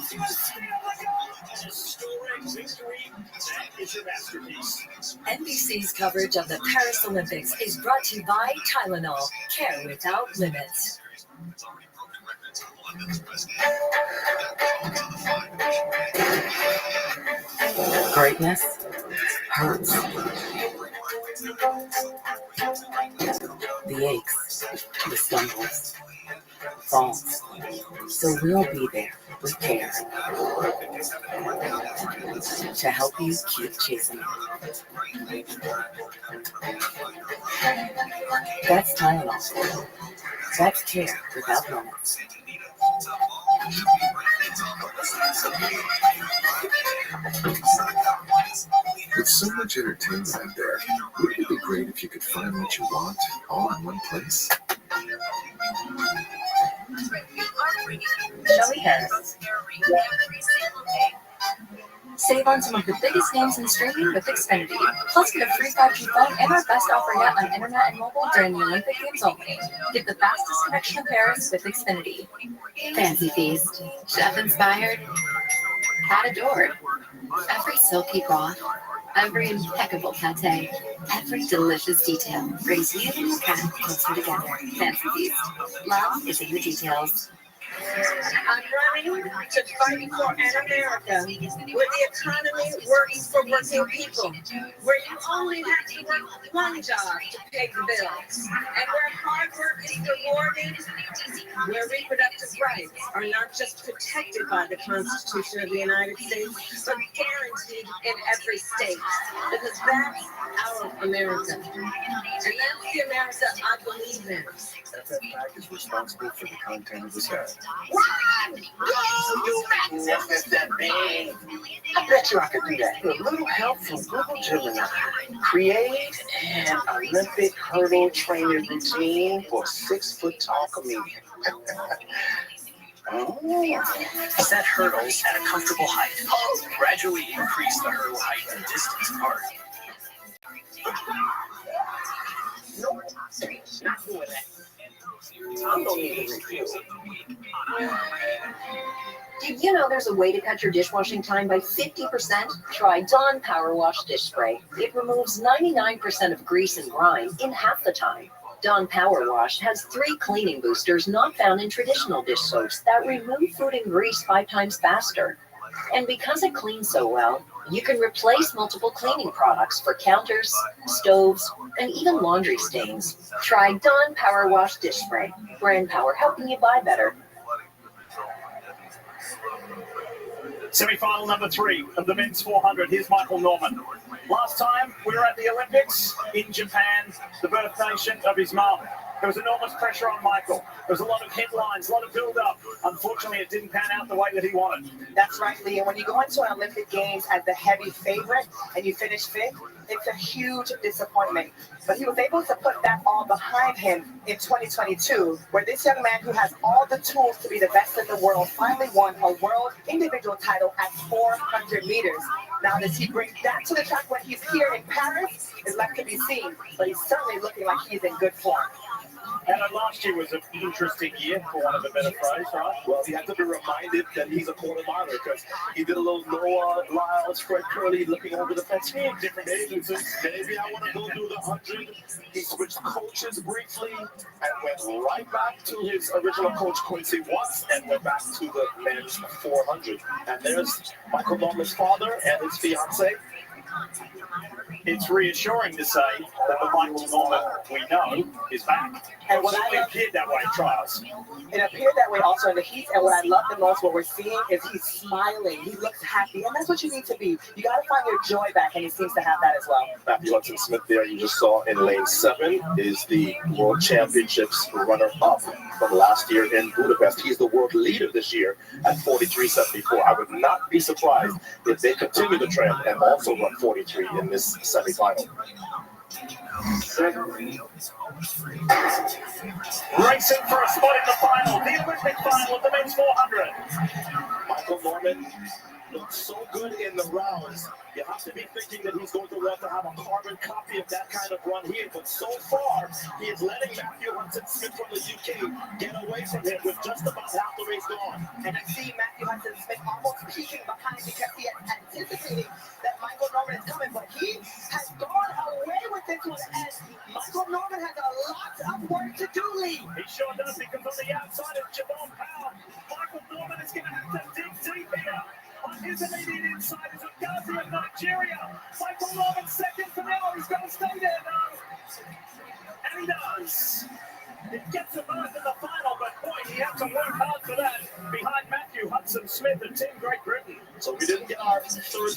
Steal the goal! A historic victory. That is your masterpiece. NBC's coverage of the Paris Olympics is brought to you by Tylenol, care without limits. Greatness hurts. The aches, the stumbles, falls. So we'll be there with care to help you keep chasing it. That's Tylenol. That's care without limits. With so much entertainment out there, wouldn't it be great if you could find what you want all in one place? Shelly Harris. Save on some of the biggest names in streaming with Xfinity. Plus, get a free 5G phone and our best offer yet on internet and mobile during the Olympic Games only. Get the fastest connection to Paris with Xfinity. Fancy feast. Chef inspired. Cat adored. Every silky broth. Every impeccable pate. Every delicious detail brings you and your cat closer together. Fancy feast. Love is in the details. I'm running to fight for an America where the economy works for working people, where you only have to work one job to pay the bills, and where hard work is rewarded, where reproductive rights are not just protected by the Constitution of the United States, but guaranteed in every state, because that's our America, and that's the America I believe in. FFPAC is responsible for the content of this ad. Run! Go, you magnificent being! I bet you I could do that. With a little help from Google Gemini. Create an Olympic hurdle training routine for a 6-foot-tall comedian. Set hurdles at a comfortable height. Gradually increase the hurdle height and distance apart. Did you know there's a way to cut your dishwashing time by 50%? Try Dawn Power Wash Dish Spray. It removes 99% of grease and grime in half the time. Dawn Power Wash has 3 cleaning boosters not found in traditional dish soaps that remove food and grease 5 times faster. And because it cleans so well, you can replace multiple cleaning products for counters, stoves, and even laundry stains. Try Dawn Power Wash Dish Spray. Brand power helping you buy better. Semi-final number 3 of the men's 400. Here's Michael Norman. Last time we were at the Olympics in Japan, the birth nation of his mum. There was enormous pressure on Michael. There was a lot of headlines, a lot of build-up. Unfortunately, it didn't pan out the way that he wanted. That's right, Lee. And when you go into an Olympic Games as the heavy favorite and you finish 5th, it's a huge disappointment. But he was able to put that all behind him in 2022, where this young man who has all the tools to be the best in the world finally won a world individual title at 400 meters. Now, does he bring that to the track when he's here in Paris is left to be seen, but he's certainly looking like he's in good form. And last year was an interesting year, for want of a better phrase, right? Well, he has to be reminded that he's a quarter miler because he did a little Noah Lyles, Fred Curley looking over the fence. Different agencies. Maybe I want to go do the 100. He switched coaches briefly and went right back to his original coach, Quincy Watts, and went back to the men's 400. And there's Michael Norman's father and his fiance. It's reassuring to say that the Michael Norman we know is back. And what it appeared that way in trials. It appeared that way also in the heat. And what I love the most, what we're seeing, is he's smiling. He looks happy. And that's what you need to be. You got to find your joy back, and he seems to have that as well. Matthew Hudson-Smith there, you just saw in lane 7, is the World Championships runner-up from last year in Budapest. He's the world leader this year at 43.74. I would not be surprised if they continue the trend and also run 43 in this semifinal. Racing for a spot in the final, the Olympic final of the men's 400. Michael Michael Norman looks so good in the rounds. You have to be thinking that he's going to want to have a carbon copy of that kind of run here. But so far, he is letting Matthew Hudson-Smith from the UK get away from him with just about half the race gone. And I see Matthew Hudson-Smith almost peeking behind because he is anticipating that Michael Norman is coming, but he has gone away with this one, and Michael Norman has a lot of work to do, Lee. He sure does, because on the outside of Javon Powell, Michael Norman is going to have to dig deep here. On his immediate inside is Ghazi of Nigeria. Michael Norman second for now. He's going to stay there now. And he does. It gets him both in the final, but boy, he had to work hard for that behind Matthew Hudson-Smith and Team Great Britain. So we didn't get our third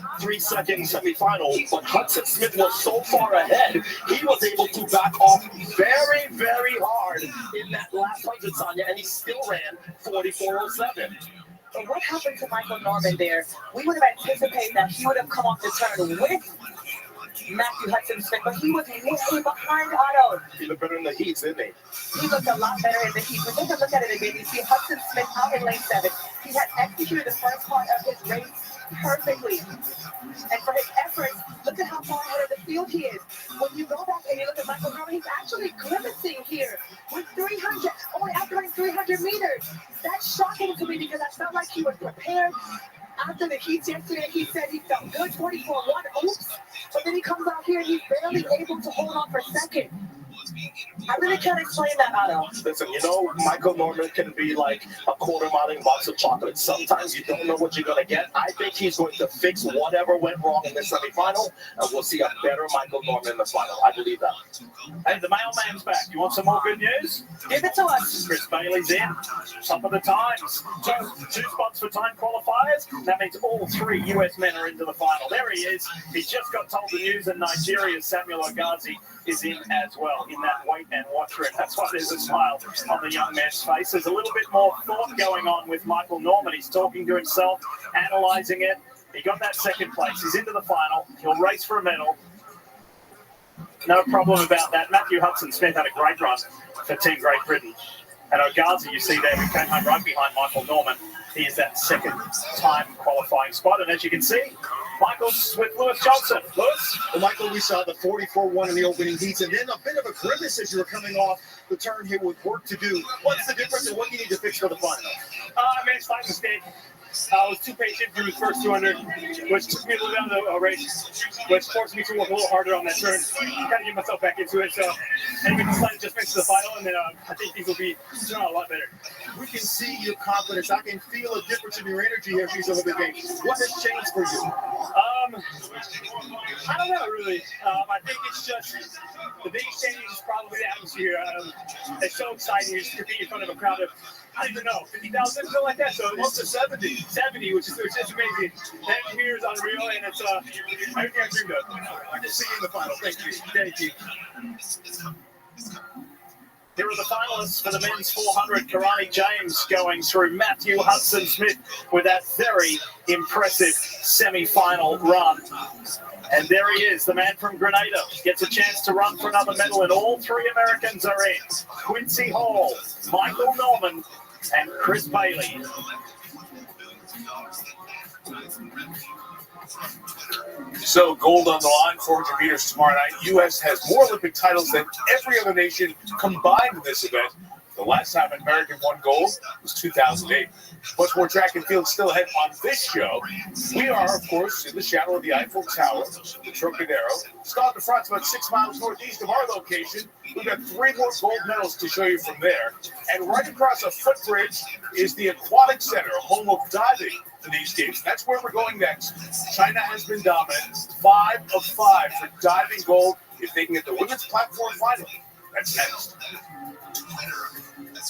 43-second semifinal, but Hudson-Smith was so far ahead, he was able to back off very, very hard in that last 100, Sonia, and he still ran 44.07. But what happened to Michael Norman there? We would have anticipated that he would have come off the turn with Matthew Hudson-Smith, but he was way behind Otto. He looked better in the heats, didn't he? He looked a lot better in the heat. But take a look at it again. You see Hudson-Smith out in lane 7. He had executed the first part of his race perfectly. And for his efforts, look at how far ahead of the field he is. When you go back and you look at Michael Norman, he's actually grimacing here with 300, only after running 300 meters. That's shocking to me because I felt like he was prepared. After the heats yesterday, he said he felt good, 44.1, oops. But then he comes out here and he's barely able to hold on for second. I really can't explain that, Otto. Listen, you know, Michael Norman can be like a quarter-mile box of chocolate. Sometimes you don't know what you're going to get. I think he's going to fix whatever went wrong in the semifinal, and we'll see a better Michael Norman in the final. I believe that. Hey, the mailman's back. You want some more good news? Give it to us. Chris Bailey's in. Top of the times. Two spots for time qualifiers. That means all 3 U.S. men are into the final. There he is. He just got told the news, and Nigeria's Samuel Ogazi is in as well in that wait and watch room. That's why there's a smile on the young man's face. There's a little bit more thought going on with Michael Norman. He's talking to himself, analysing it. He got that second place. He's into the final. He'll race for a medal. No problem about that. Matthew Hudson-Smith had a great run for Team Great Britain. And Ogazi, you see there, who came home right behind Michael Norman. He is that second time qualifying spot. And as you can see, Michael's with Lewis Johnson. Lewis? Well, Michael, we saw the 44.1 in the opening heats, and then a bit of a grimace as you were coming off the turn here with work to do. What's the difference, and what do you need to fix for the final? I made a slight mistake. I was too patient through his first 200, which took me a little down the race, which forced me to work a little harder on that turn. Kind of get myself back into it. So, and we decided just finish the final, and then I think things will be a lot better. We can see your confidence. I can feel a difference in your energy here these other games. What has changed for you? I don't know, really. I think it's just the biggest change is probably the atmosphere. It's so exciting. You just compete in front of a crowd of, I don't even know, 50,000, something like that. So close to 70. 70, which is amazing. That here is unreal, and it's everything I dreamed of. I will see you in the final. Thank you. Thank you. Here are the finalists for the men's 400. Karani James going through. Matthew Hudson-Smith with that very impressive semi-final run. And there he is, the man from Grenada. Gets a chance to run for another medal, and all 3 Americans are in. Quincy Hall, Michael Norman, and Chris Bailey. So gold on the line, 400 meters tomorrow night. U.S. has more Olympic titles than every other nation combined in this event. The last time an American won gold was 2008. Much more track and field still ahead on this show. We are, of course, in the shadow of the Eiffel Tower, the Trocadero. Start the front's about 6 miles northeast of our location. We've got 3 more gold medals to show you from there. And right across a footbridge is the Aquatic Center, home of diving for these games. That's where we're going next. China has been dominant. 5 of 5 for diving gold if they can get the women's platform final. That's next. I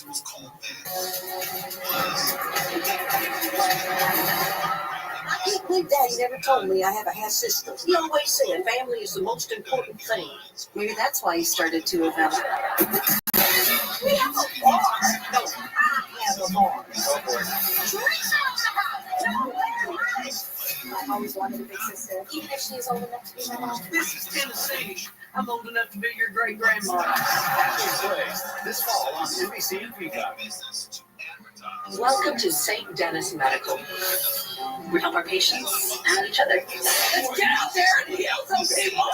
can't believe Daddy never told me I have a half sister. He always said family is the most important thing. Maybe that's why he started 2 of them. We have a bar. No, I have a bar. I've always wanted a big sister, even if she is old enough to be my mom. This is Tennessee. I'm old enough to be your great-grandma. This fall on NBC and Peacock. Welcome to St. Dennis Medical. We help our patients and each other. Let's get out there and heal some people.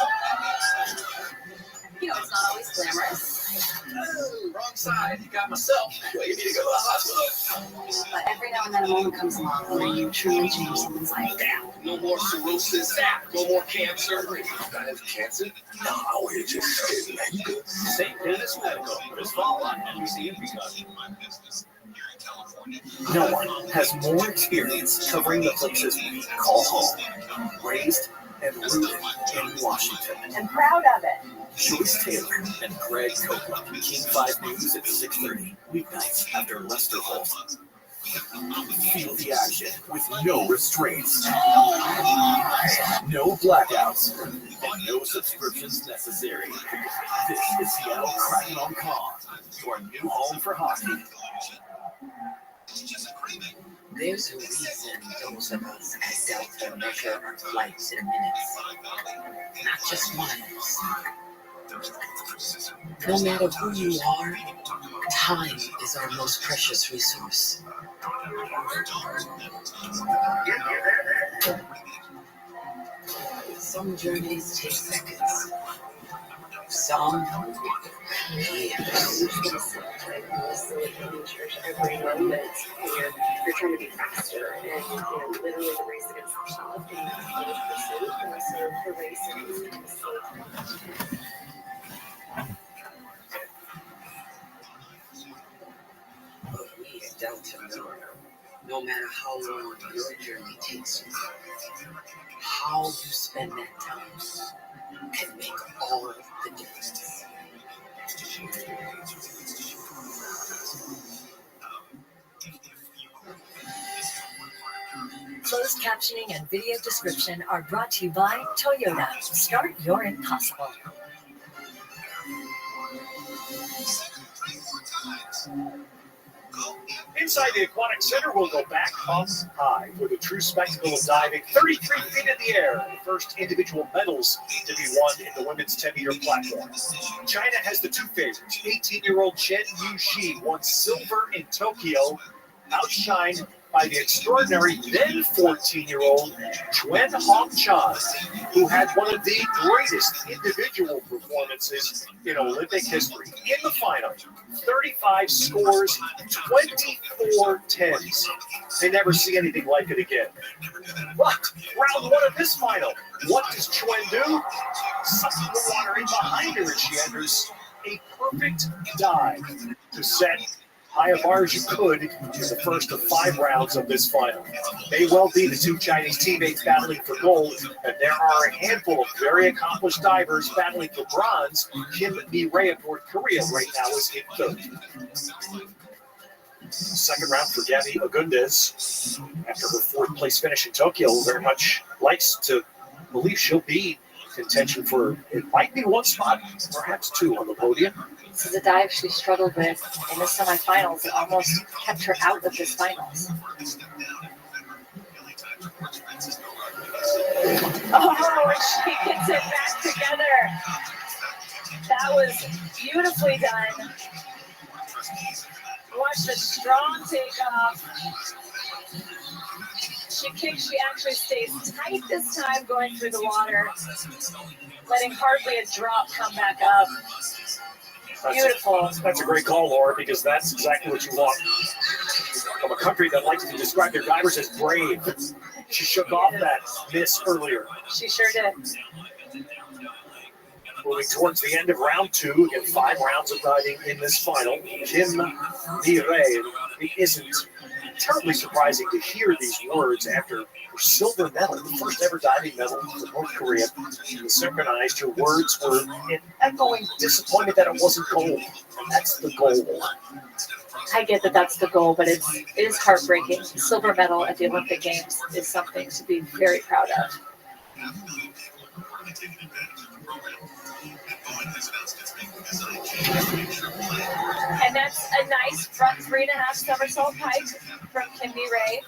You know, it's not always glamorous. Oh, wrong side. You got myself. Well, you need to go to the hospital. But every now and then a moment comes along where you truly change someone's life. Damn. No more cirrhosis. No more cancer. I have cancer? No, we're just kidding. You good. St. Dennis Medical. This fall on NBC and Peacock. No one has more experience covering the places we call home. Raised and rooted in Washington. I'm proud of it. Joyce Taylor and Greg Copeland, King 5 News at 6:30, weeknights after Lester Holt. Feel the action with no restraints, no blackouts, and no subscriptions necessary. This is Seattle Kraken on Con, your new home for hockey. There's a reason those of us at Delta measure our flights in minutes, not just miles. No matter who you are, time is our most precious resource. Some journeys take seconds. Some years. Every moment you're trying to be faster, and literally the race against yourself, and the pursuit, and also the race against But we at Delta know, no matter how long your journey takes you, how you spend that time can make all the difference. Closed captioning and video description are brought to you by Toyota. Start your impossible. Inside the Aquatic Center, we'll go back up high for the true spectacle of diving. 33 feet in the air, the first individual medals to be won in the women's 10-meter platform. China has the two favorites. 18-year-old Chen Yuxi won silver in Tokyo, outshined by the extraordinary then 14-year-old Chuen Hong-chan, who had one of the greatest individual performances in Olympic history. In the final, 35 scores, 24 tens. They never see anything like it again. But round one of this final, what does Chuen do? Sucking the water in behind her as she enters a perfect dive to set high as far as you could in the first of 5 rounds of this final. May well be the two Chinese teammates battling for gold, and there are a handful of very accomplished divers battling for bronze. Kim Mi-rae of North Korea right now is in third. Second round for Gabby Agundez. After her 4th place finish in Tokyo, very much likes to believe she'll be in contention for, it might be 1 spot, perhaps 2 on the podium. This is a dive she struggled with in the semifinals. It almost kept her out of this finals. Oh, and she gets it back together. That was beautifully done. Watch the strong takeoff. She actually stays tight this time going through the water, letting hardly a drop come back up. Beautiful. That's a great call, Laura, because that's exactly what you want from a country that likes to describe their divers as brave. She shook off that miss earlier. She sure did. Moving towards the end of round 2, again 5 rounds of diving in this final. Kim Mi-rae. It isn't terribly surprising to hear these words after her silver medal, the first ever diving medal for North Korea. She was synchronized. Her words were an echoing disappointment that it wasn't gold. And that's the goal. I get that that's the goal, but it is heartbreaking. Silver medal at the Olympic Games is something to be very proud of. And that's a nice front 3.5 somersault pike from Kim Mi-rae.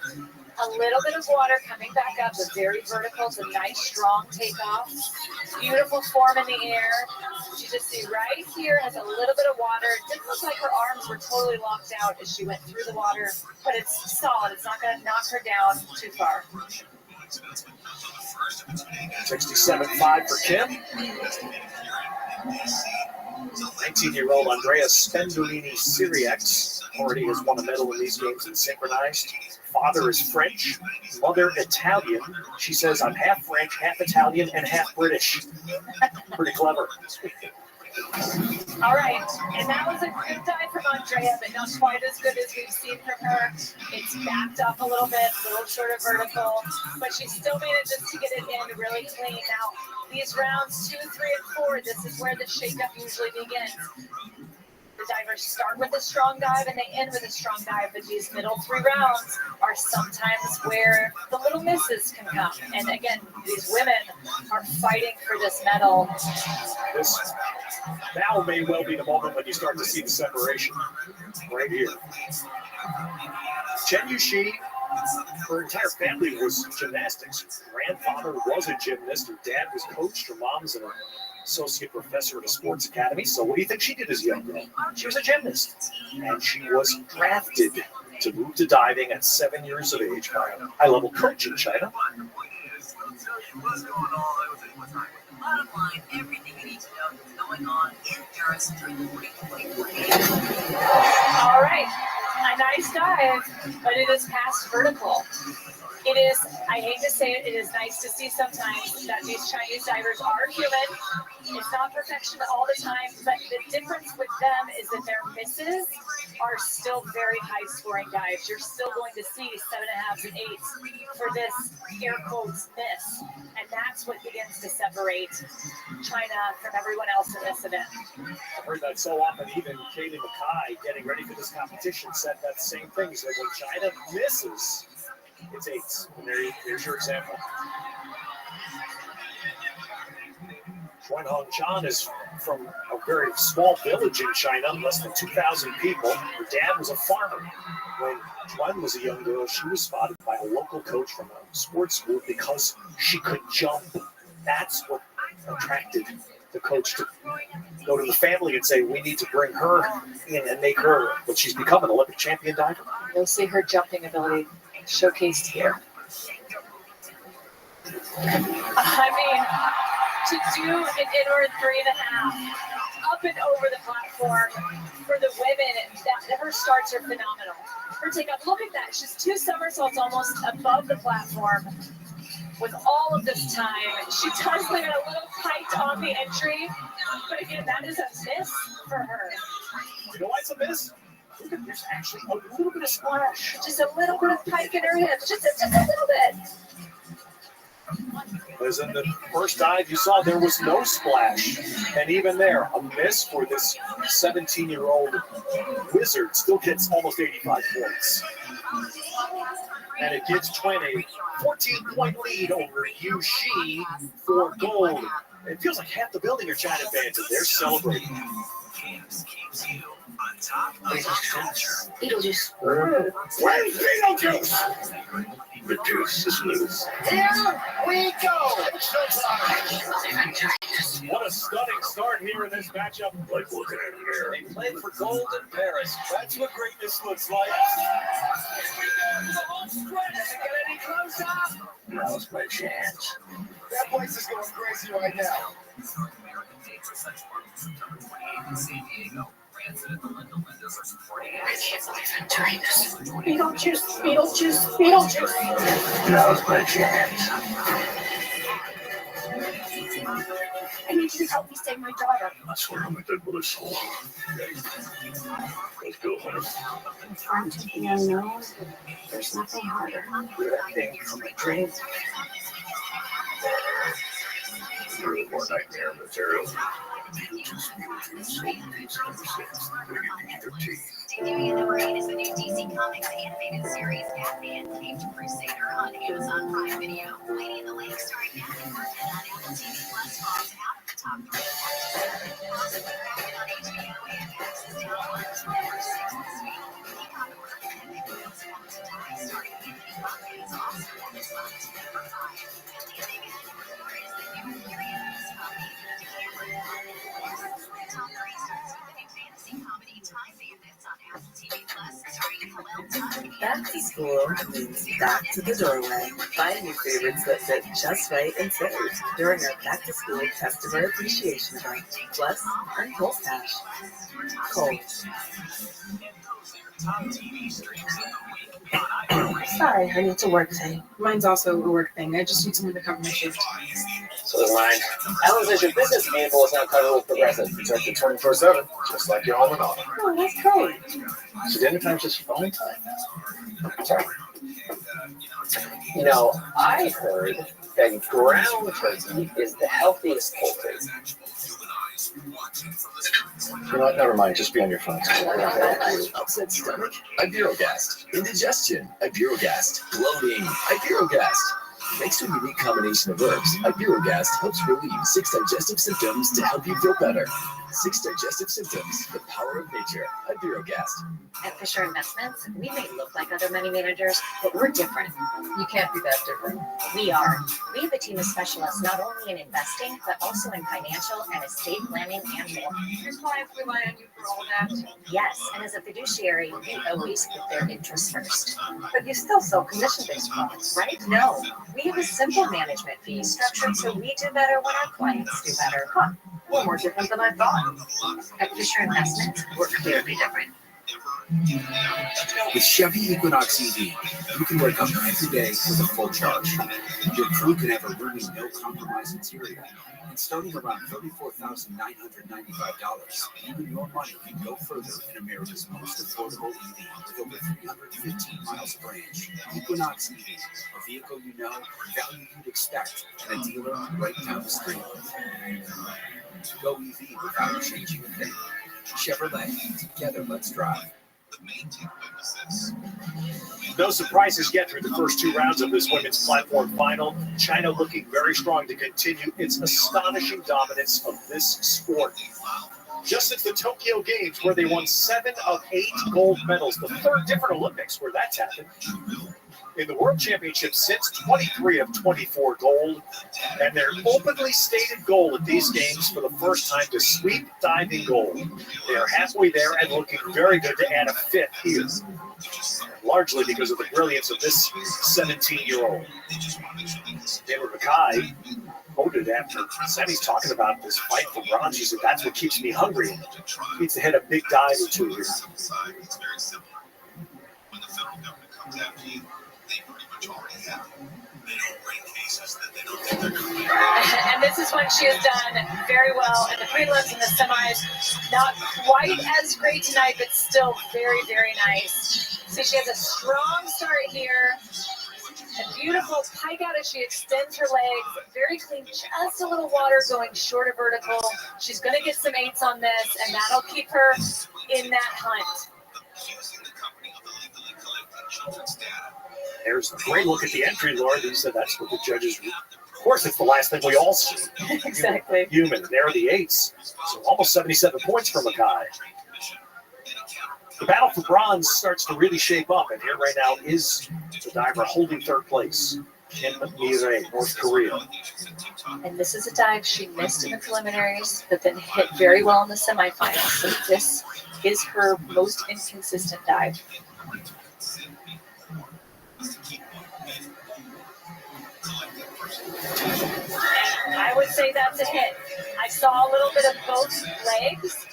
A little bit of water coming back up, but very vertical. It's a nice, strong takeoff. Beautiful form in the air. You just see right here has a little bit of water. It didn't look like her arms were totally locked out as she went through the water, but it's solid. It's not going to knock her down too far. 67.5 for Kim. 19-year-old Andrea Spendolini-Syriax already has won a medal in these games in synchronized. Father is French, mother Italian. She says, I'm half French, half Italian, and half British. Pretty clever. All right, and that was a good dive from Andrea, but not quite as good as we've seen from her. It's backed up a little bit, a little short of vertical, but she still made it just to get it in really clean. Now, these rounds 2, 3, and 4, this is where the shakeup usually begins. The divers start with a strong dive and they end with a strong dive, but these middle 3 rounds are sometimes where the little misses can come. And again, these women are fighting for this medal. This now may well be the moment when you start to see the separation right here. Chen Yuxi, her entire family was gymnastics. Her grandfather was a gymnast. Her dad was coached. Her mom's an associate professor at a sports academy. So what do you think she did as a young girl? She was a gymnast. And she was drafted to move to diving at 7 years of age by a high-level coach in China. Bottom line, everything you need to know is going on in Paris during the 2020. All right, a nice dive, but it is past vertical. It is, I hate to say it, it is nice to see sometimes that these Chinese divers are human. It's not perfection all the time, but the difference with them is that their misses are still very high-scoring dives. You're still going to see 7.5s and 8s for this air quotes miss, and that's what begins to separate China from everyone else in this event. I've heard that so often. Even Katie Mackay, getting ready for this competition, said that same thing. So when China misses, it's 8s. And there's your example. Xuanhong Chan is from a very small village in China, less than 2,000 people. Her dad was a farmer. When Xuan was a young girl, she was spotted by a local coach from a sports school because she could jump. That's what attracted the coach to go to the family and say, we need to bring her in and make her what she's become, an Olympic champion diver. You'll see her jumping ability showcased here. I mean, to do an inward 3.5 up and over the platform for the women, her starts are phenomenal. Her takeoff, look at that. She's 2 somersaults almost above the platform with all of this time. She does get a little tight on the entry, but again, that is a miss for her. You know why it's a miss? Look at, there's actually a little bit of splash. Just a little bit of pike in her hips, just a little bit. As in the first dive you saw, there was no splash. And even there, a miss for this 17-year-old wizard still gets almost 85 points. And it gives Twain a 14-point lead over Yu Shi for gold. It feels like half the building are China fans, and they're celebrating. Beetlejuice. Where's Beetlejuice? The juice is loose. Here we go. What a stunning start here in this matchup. Like looking at it here. They played for gold in Paris. That's what greatness looks like. Doesn't get any closer. Now's my chance. That place is going crazy right now. I can't believe I'm doing this. Beetlejuice, Beetlejuice, Beetlejuice. Now's my chance. I need you to help me save my daughter. I swear I'm a dead mother's soul. Let's go, honey. Confronting the unknown. There's nothing harder. That thing from a dream. There's more nightmare material. Debuting in number 8 is the new DC Comics animated series Batman Caped Crusader on Amazon Prime Video. Lady in the Lake starring Batman on Apple TV Plus falls out of the top 3. Also be back on HBO and Access Channel on November 6th this week. Back to school means back to the doorway. Find new favorites that fit just right and saved during our back to school customer appreciation event. Plus, earn Kohl's Cash. Kohl's. Sorry, I need to work today. Mine's also a work thing. I just need someone to cover my shift. So is mine. Alan says your business vehicle is now covered with Progressive. Protected 24/7, just like your home and auto. Oh, that's great. So dinner time's just phone time. Sorry. You know, I heard that ground turkey is the healthiest poultry. You know what? Never mind. Just be on your phone. Upset stomach? Ibirogast. Indigestion? Ibirogast. Bloating? Ibirogast. Thanks to a unique combination of herbs, Ibirogast helps relieve 6 digestive symptoms to help you feel better. 6 digestive symptoms, the power of nature. Ibirogast. At Fisher Investments, we may look like other money managers, but we're different. You can't be that different. We are. We have a team of specialists not only in investing, but also in financial and estate planning and more. Your clients rely on you for all that. Yes, and as a fiduciary, we always put their interests first. But you still sell commission-based products, right? No, we have a simple management fee structured so we do better when our clients do better. Huh. Well, more different than I thought. At Fisher Investments, we're clearly different. With Chevy Equinox EV, you can wake up every day with a full charge. Your crew can have a roomy, no-compromise interior. And starting around $34,995, you and your money can go further in America's most affordable EV with over 315 miles of range. Equinox EV, a vehicle you know, value you'd expect, and a dealer right down the street. Go EV without changing a thing. Chevrolet, together let's drive. No surprises yet through the first 2 rounds of this women's platform final. China looking very strong to continue its astonishing dominance of this sport. Just since the Tokyo Games, where they won 7 of 8 gold medals, the 3rd different Olympics where that's happened. In the World Championships since 23 of 24 gold, and their openly stated goal at these games for the first time to sweep diving gold. They are halfway there and looking very good to add a 5th here, largely because of the brilliance of this 17-year-old. David Mackay quoted after semis talking about this fight for bronze. He said, "That's what keeps me hungry." He needs to hit a big dive or 2 here. When the federal government comes after you, they pretty much already have it. They don't bring cases that they don't think they're going to win. And this is when she has done very well in the prelims and the semis. Not quite as great tonight, but still very, very nice. So she has a strong start here. A beautiful pike out as she extends her legs. Very clean, just a little water going short of vertical. She's going to get some 8s on this, and that'll keep her in that hunt. There's a great look at the entry, Laura. He said that's what the judges. Of course, it's the last thing we all see. Exactly. Human. There are the 8s. So almost 77 points for Mackay. The battle for bronze starts to really shape up, and here right now is the diver holding 3rd place, Kim Mi-rae, North Korea. And this is a dive she missed in the preliminaries, but then hit very well in the semifinals. So this is her most inconsistent dive. I would say that's a hit. I saw a little bit of both legs,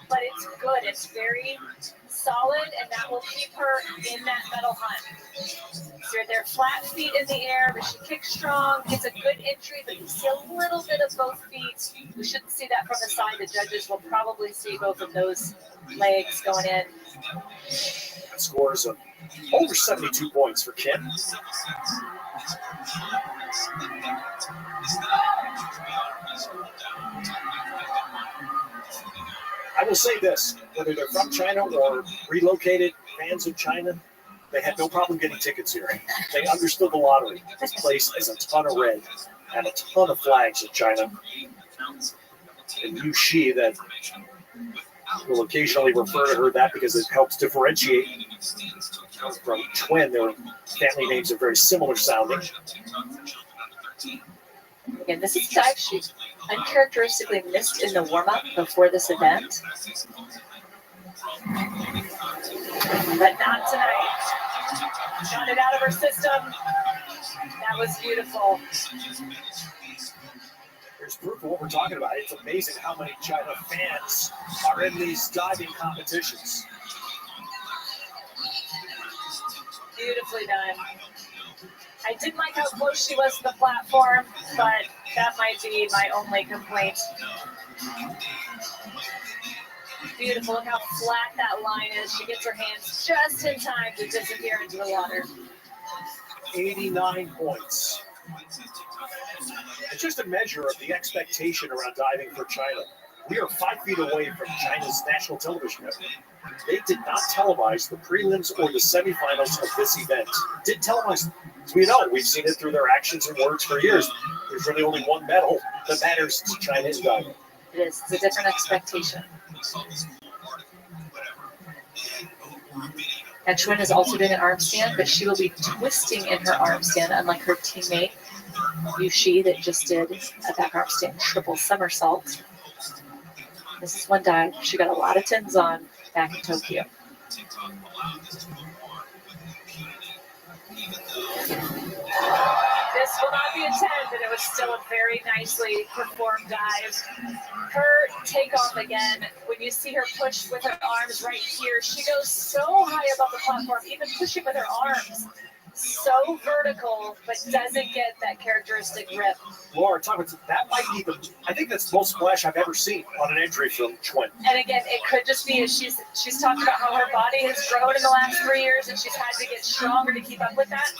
but it's good. It's very solid, and that will keep her in that medal hunt. So they're flat feet in the air, but she kicks strong, gets a good entry, but you see a little bit of both feet. We shouldn't see that from the side. The judges will probably see both of those legs going in. That scores of over 72 points for Kim. I will say this, whether they're from China or relocated fans of China, they had no problem getting tickets here. They understood the lottery. This place has a ton of red and a ton of flags of China. And Yu Shi, that will occasionally refer to her that because it helps differentiate from Twin. Their family names are very similar sounding. Again, this is a dive she uncharacteristically missed in the warm-up before this event. But not tonight. Got it out of her system. That was beautiful. There's proof of what we're talking about. It's amazing how many China fans are in these diving competitions. Beautifully done. I didn't like how close she was to the platform, but that might be my only complaint. Beautiful. Look how flat that line is. She gets her hands just in time to disappear into the water. 89 points. It's just a measure of the expectation around diving for China. We are 5 feet away from China's national television network. They did not televise the prelims or the semifinals of this event. Did televise, we know, we've seen it through their actions and words for years. There's really only one medal that matters to China in diving. It is. It's a different expectation. And Chuan is also doing an arm stand, but she will be twisting in her arm stand, unlike her teammate, Yu Shi, that just did a back arm stand triple somersault. This is one dive she got a lot of tins on back in Tokyo. This will not be a 10, but it was still a very nicely performed dive. Her takeoff again, when you see her push with her arms right here, she goes so high above the platform, even pushing with her arms. So vertical, but doesn't get that characteristic rip. Laura, that might be I think that's the most splash I've ever seen on an entry from Chuan. And again, it could just be as she's talked about how her body has grown in the last 3 years and she's had to get stronger to keep up with that.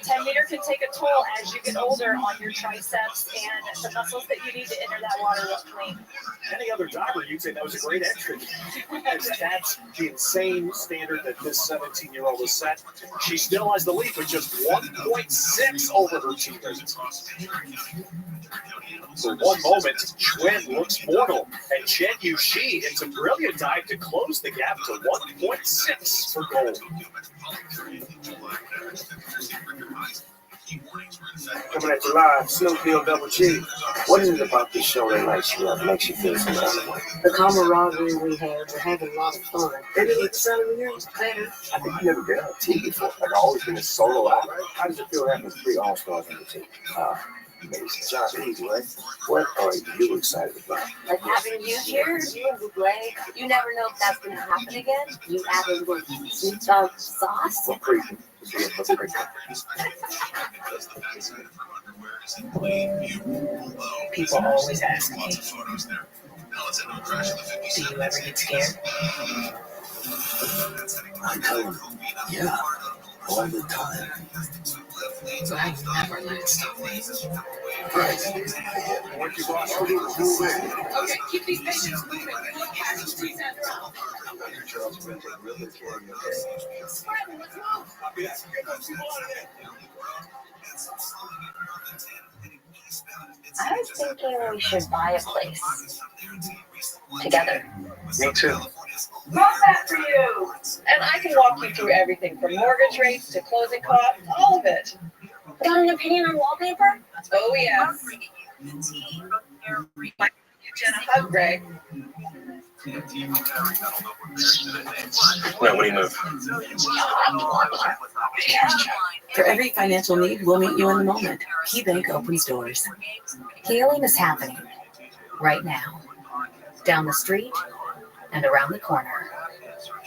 10 meter can take a toll as you get older on your triceps and the muscles that you need to enter that water real clean. Any other diver, you'd say that was a great entry. That's the insane standard that this 17-year-old has set. She still has the lead with just 1.6 over her teammates. For one moment, Chuan looks mortal, and Chen Yushi, it's a brilliant dive to close the gap to 1.6 for gold. Coming at you live, Snoop Hill Double G. What is it about this show that lights you up, makes you feel some kind of way? The camaraderie we have, we're having a lot of fun. Maybe like the sound of the music. I think you've never been on TV before. Like, I've always been a solo act. How does it feel having 3 All-Stars on the team? Amazing. It's not easy, right? What are you excited about? Like having you here, you and Buble, you never know if that's going to happen again. You add a little sweet sauce. What creepy. People always ask me, do you ever get scared? I tell them, yeah, all the time. So I never let it stop me. Okay, keep these patients moving. Look casualties after all. Spread, let's move. I was thinking we should buy a place together. Me too. Love that for you. And I can walk you through everything from mortgage rates to closing costs, all of it. Got an opinion on wallpaper? Oh, yes. Jenna, hug, Greg. Now, what do you move? For every financial need, we'll meet you in the moment. KeyBank opens doors. Healing is happening right now, down the street and around the corner.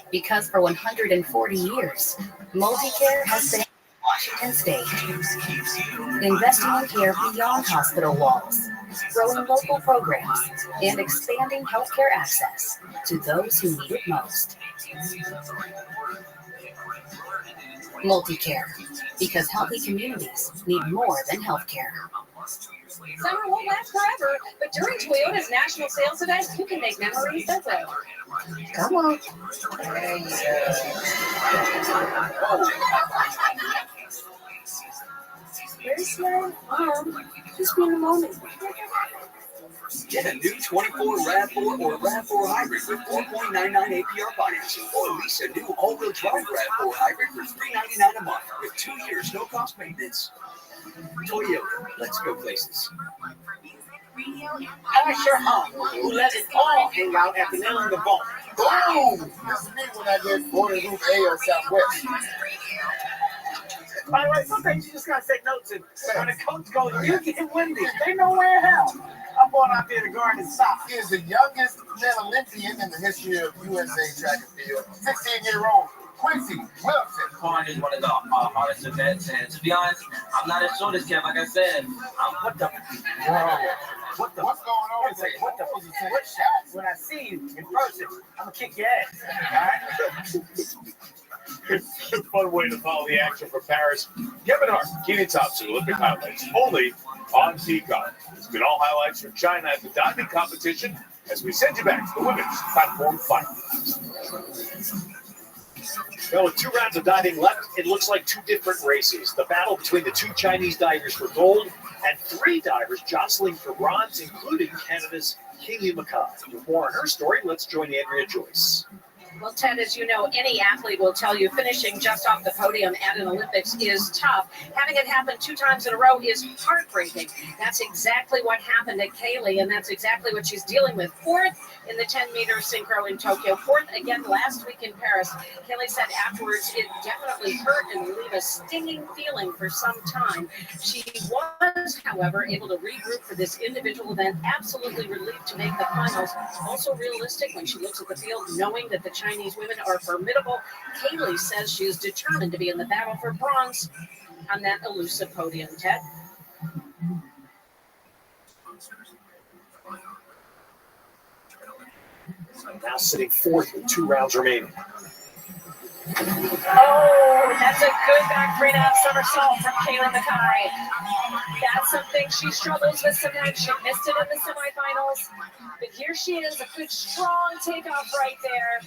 Because for 140 years, Multicare has been Washington State, investing in care beyond hospital walls, growing local programs, and expanding healthcare access to those who need it most. Multicare, because healthy communities need more than healthcare. Summer won't last forever, but during Toyota's national sales event, you can make memories that way. Come on. There you Where's my just be in a moment. Get a new 24 RAV4 or RAV4 Hybrid with 4.99 APR financing, or lease a new all-wheel drive RAV4 Hybrid for $399 a month with 2 years no cost maintenance. Toyota, let's go places. Asher Hawk, who let it all hang out at the nail in the vault. Boom! This is me when I get boarding group A or Southwest. By the way, sometimes you just gotta take notes, and when the coach goes, you get windy. They know where hell. I'm going out there to guard and stop. He is the youngest male Olympian in the history of USA track and field. 16-year-old Quincy Wilson. Corn is one of the hardest events, and to be honest, I'm not as short as Kev. Like I said, I'm what the. What's going on? What the fuck is it? What shots? When I see you in person, I'm gonna kick your ass. All right? It's a fun way to follow the action from Paris. Kevin Hart, Keenan Thompson, Olympic highlights, only on Peacock. It's been all highlights from China at the diving competition as we send you back to the women's platform final. Well, with 2 rounds of diving left, it looks like 2 different races. The battle between the 2 Chinese divers for gold and 3 divers jostling for bronze, including Canada's Kaylee McKay. For more on her story, let's join Andrea Joyce. Well, Ted, as you know, any athlete will tell you finishing just off the podium at an Olympics is tough. Having it happen 2 times in a row is heartbreaking. That's exactly what happened to Kaylee, and that's exactly what she's dealing with. 4th in the 10-meter synchro in Tokyo. 4th again last week in Paris. Kaylee said afterwards it definitely hurt and leave a stinging feeling for some time. She was, however, able to regroup for this individual event, absolutely relieved to make the finals. Also realistic when she looks at the field, knowing that the Chinese women are formidable. Kaylee says she is determined to be in the battle for bronze on that elusive podium. Ted? Now sitting 4th with 2 rounds remaining. Oh, that's a good back 3.5 somersault from Kaylee McKay. That's something she struggles with sometimes. She missed it in the semifinals. But here she is, a good strong takeoff right there.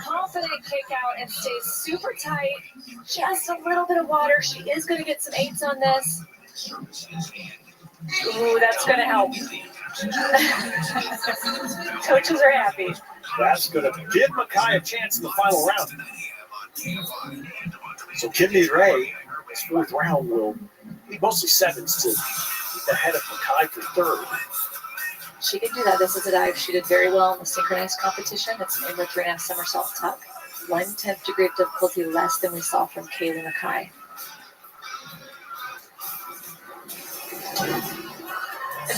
Confident kick out and stays super tight. Just a little bit of water. She is going to get some 8s on this. Ooh, that's going to help. Coaches are happy. That's going to give McKay a chance in the final round. So Kidney Ray, his 4th round, will need mostly 7s to keep ahead of McKay for 3rd. She can do that. This is a dive she did very well in the synchronized competition. It's in the 3.5 somersault tuck. 1/10 degree of difficulty less than we saw from Kaylee McKay.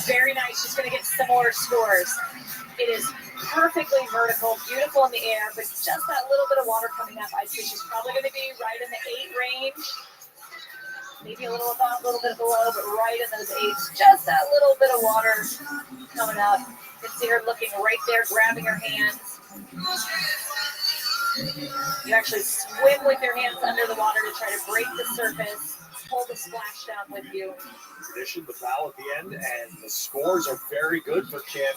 Very nice. She's going to get similar scores. It is perfectly vertical, beautiful in the air, but just that little bit of water coming up. I see she's probably going to be right in the 8 range. Maybe a little above, a little bit below, but right in those 8s. Just that little bit of water coming up. You can see her looking right there, grabbing her hands. You actually swim with your hands under the water to try to break the surface, pull the splash down with you. Tradition, the foul at the end, and the scores are very good for Kim.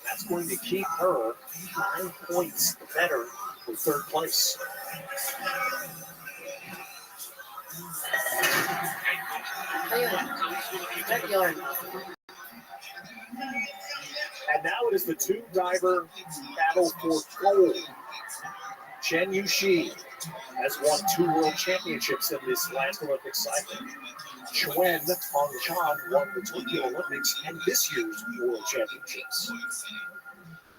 That's going to keep her 9 points better for 3rd place. And now it is the 2-diver battle for gold. Chen Yuxi has won 2 world championships in this last Olympic cycle. Chuen Hongchan won the Tokyo Olympics and this year's World Championships.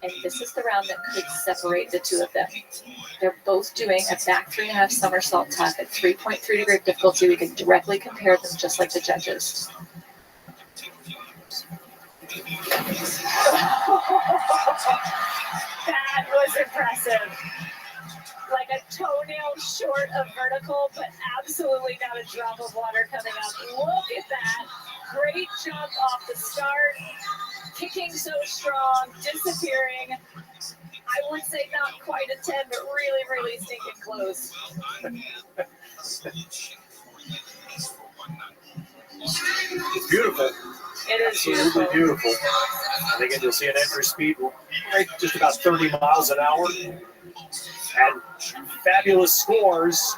And this is the round that could separate the 2 of them. They're both doing a back 3.5 somersault tuck at 3.3 degree of difficulty. We can directly compare them just like the judges. That was impressive. Like a toenail short of vertical, but absolutely not a drop of water coming up. Look at that. Great jump off the start. Kicking so strong, disappearing. I would say not quite a 10, but really, really stinking close. It's beautiful. It is absolutely beautiful. And again, you'll see an entry speed right just about 30 miles an hour. And fabulous scores,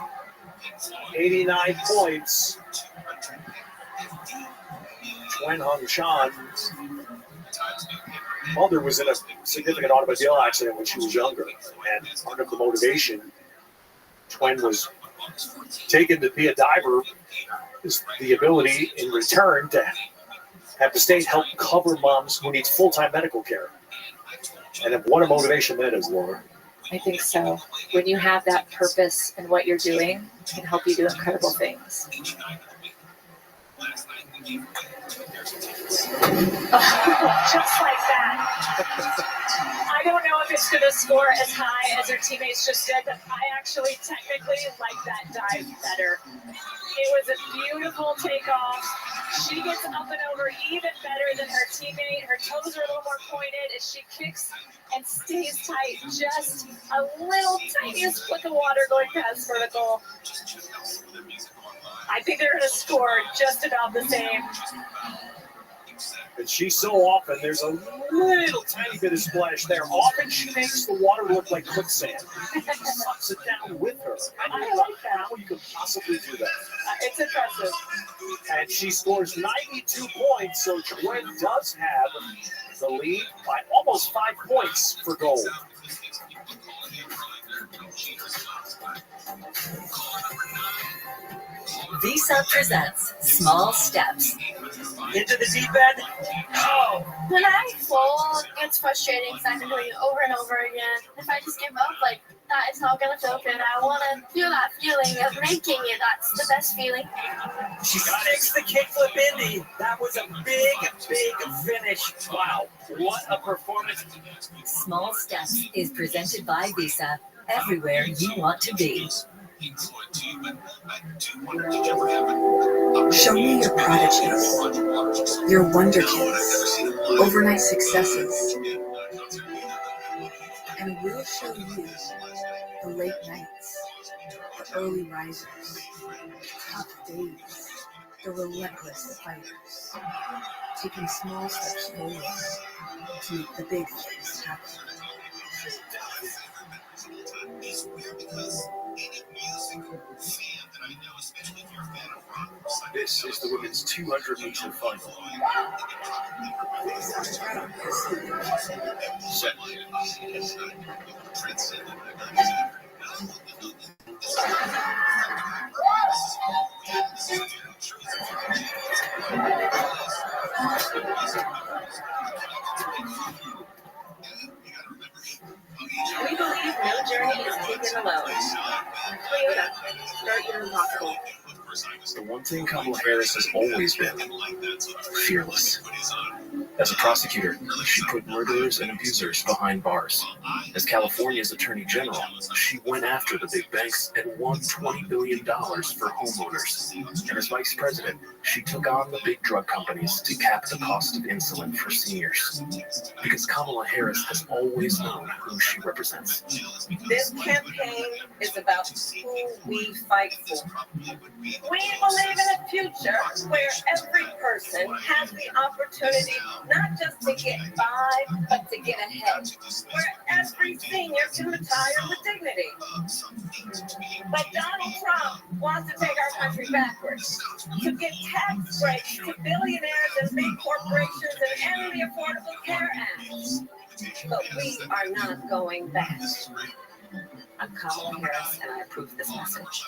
89 points. Chuen Hongchan mother was in a significant automobile accident when she was younger, and under the motivation, Twen was taken to be a diver. Is the ability in return to have the state help cover moms who need full-time medical care. And what a motivation that is, Laura. I think so. When you have that purpose in what you're doing, it can help you do incredible things. Just like that. I don't know if it's going to score as high as her teammates just did, but I actually technically like that dive better. It was a beautiful takeoff. She gets up and over even better than her teammate. Her toes are a little more pointed as she kicks and stays tight. Just a little tiniest flick of water going past vertical. I think they're going to score just about the same. And she so often, there's a little tiny bit of splash there. Often she makes the water look like quicksand. She sucks it down with her. I like that. How you could possibly do that? It's impressive. And she scores 92 points, so Twen does have the lead by almost 5 points for gold. Visa presents Small Steps. Into the deep end? Oh! When I fall, it's frustrating because I've been doing it over and over again. If I just give up, like, that is not going to feel good. I want to feel that feeling of making it. That's the best feeling. She sticks the kickflip Indy. That was a big, big finish. Wow, what a performance. Small Steps is presented by Visa, everywhere you want to be. Show me your prodigies, your wonder kids, overnight successes, and we'll show you the late nights, the early risers, the tough days, the relentless fighters, taking small steps forward to make the big things happen. This is the women's 200-meter final. Set. We believe no journey is taken alone. Toyota, start your impossible. The one thing Kamala Harris has always been: fearless. As a prosecutor, she put murderers and abusers behind bars. As California's Attorney General, she went after the big banks and won $20 billion for homeowners. And as Vice President, she took on the big drug companies to cap the cost of insulin for seniors. Because Kamala Harris has always known who she represents. This campaign is about who we fight for. We believe in a future where every person has the opportunity not just to get by, but to get ahead. Where every senior can retire with dignity. But Donald Trump wants to take our country backwards. To give tax breaks to billionaires and big corporations and end the Affordable Care Act. But we are not going back. I'm Kamala Harris, and I approve this message.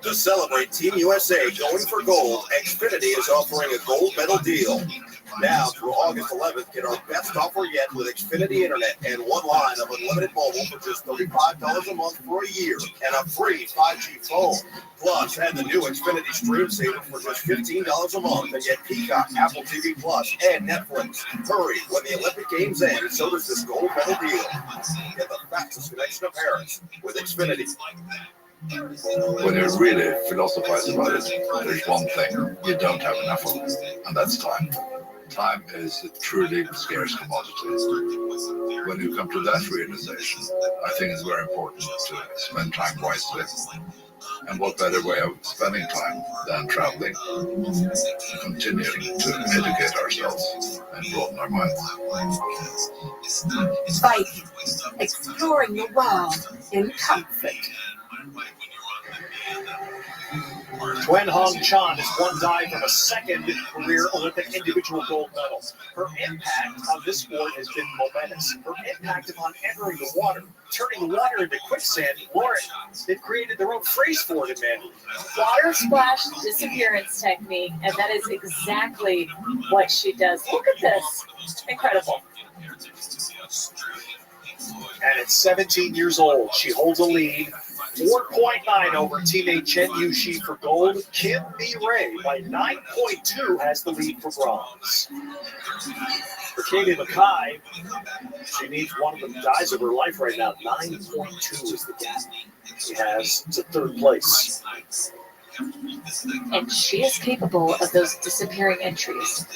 To celebrate Team USA going for gold, Xfinity is offering a gold medal deal. Now through August 11th, get our best offer yet with Xfinity Internet and one line of unlimited mobile for just $35 a month for a year and a free 5G phone. Plus, add the new Xfinity Stream Saver for just $15 a month and get Peacock, Apple TV Plus, and Netflix. Hurry, when the Olympic Games end, so does this gold medal deal. Get the fastest connection to Paris with Xfinity. When you really philosophize about it, there's one thing you don't have enough of, and that's time. Time is a truly scarce commodity. When you come to that realization, I think it's very important to spend time wisely. And what better way of spending time than traveling, continuing to educate ourselves and broaden our minds. Biking, exploring the world in comfort. Tuen Hong Chan is one dive from a second career Olympic individual gold medal. Her impact on this sport has been momentous. Her impact upon entering the water, turning the water into quicksand. Lauren, they've created their own phrase for it in Manly. Water splash disappearance technique, and that is exactly what she does. Look at this. Incredible. And at 17 years old, she holds a lead, 4.9 over teammate Chen Yushi for gold. Kim Mi Ray, by 9.2, has the lead for bronze. For Kaylee Mackay, she needs one of the dives of her life right now. 9.2 is the gap she has to third place. And she is capable of those disappearing entries.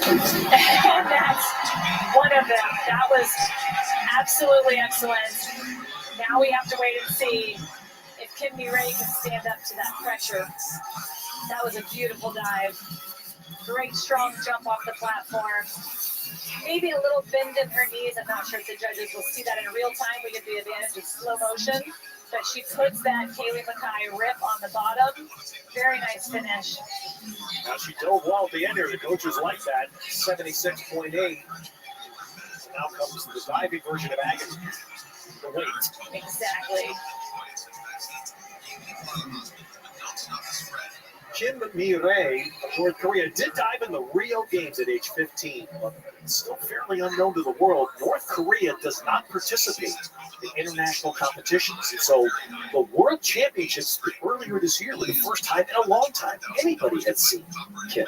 And that's one of them. That was absolutely excellent. Now we have to wait and see if Kim Mi Ray can stand up to that pressure. That was a beautiful dive. Great strong jump off the platform. Maybe a little bend in her knees. I'm not sure if the judges will see that in real time. We get the advantage of slow motion. But she puts that Kaylee Mackay rip on the bottom. Very nice finish. Now she dove well at the end here. The coaches like that. 76.8. Now comes the diving version of agony. The weight. Exactly. Kim Mi Ray of North Korea did dive in the Rio Games at age 15, but it's still fairly unknown to the world. North Korea does not participate in international competitions, and so the World Championships earlier this year were the first time in a long time anybody had seen Kim.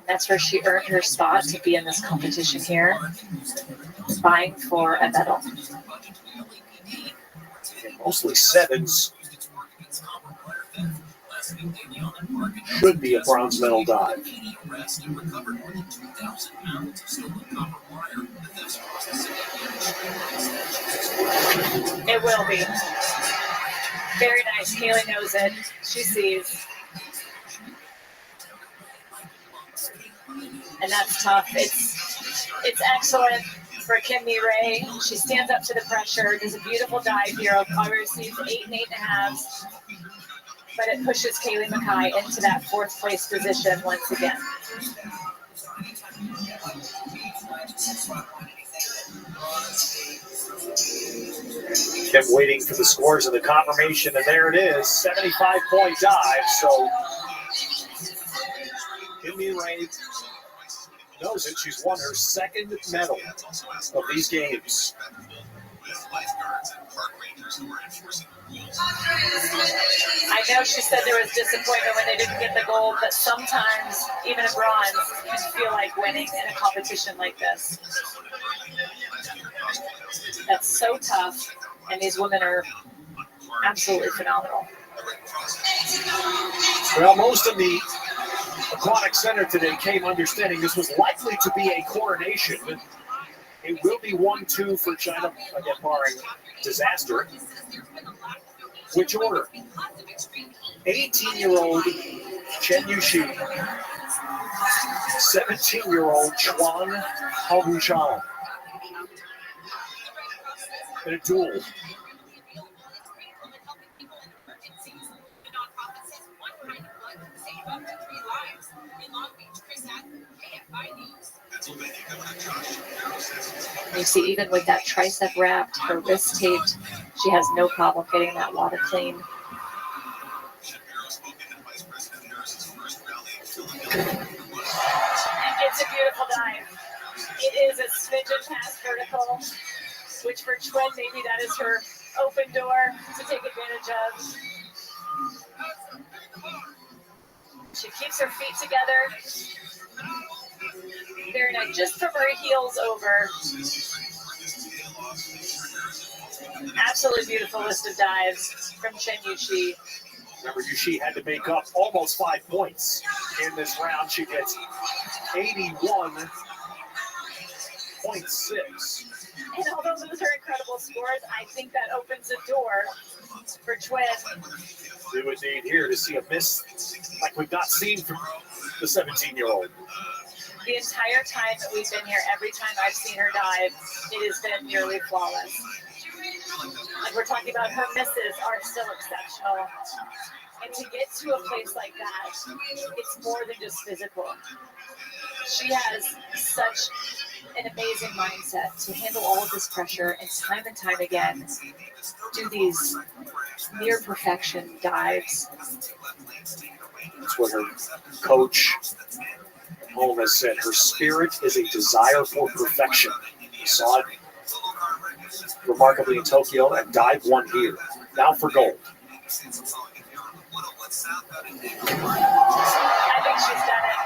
That's where she earned her spot to be in this competition here, vying for a medal. And mostly sevens. Should be a bronze medal dive. It will be. Very nice. Kaylee knows it. She sees. And that's tough. It's excellent for Kim Mi Ray. She stands up to the pressure, does a beautiful dive here. Probably receives 8 and 8.5. But it pushes Kaylee Mackay into that fourth place position once again. Kept waiting for the scores of the confirmation, and there it is, 75-point dive. So Kim Mi Ray knows it. She's won her second medal of these games. I know she said there was disappointment when they didn't get the gold, but sometimes even a bronze can feel like winning in a competition like this. That's so tough, and these women are absolutely phenomenal. Well, most of the Aquatic Center today came understanding this was likely to be a coronation. It will be 1-2 for China, again, barring disaster. Which order? 18-year-old Chen Yushi, 17-year-old Chuan Haobuchan. In a duel. You see, even with that tricep wrapped, her wrist taped, she has no problem getting that water clean. It's a beautiful dive. It is a smidgen past vertical, which for Twin, maybe that is her open door to take advantage of. She keeps her feet together. Very nice, just from her heels over. Absolutely beautiful list of dives from Chen Yushi. Remember, Yushi had to make up almost 5 points in this round. She gets 81.6. And although those are incredible scores, I think that opens a door for Twin. We would need here to see a miss like we've not seen from the 17-year-old. The entire time that we've been here, every time I've seen her dive, it has been nearly flawless. Like we're talking about, her misses are still exceptional. And to get to a place like that, it's more than just physical. She has such an amazing mindset to handle all of this pressure and time again do these near perfection dives. That's what her coach at home has said. Her spirit is a desire for perfection. We saw it remarkably in Tokyo and dive one here. Now for gold. I think she's done it.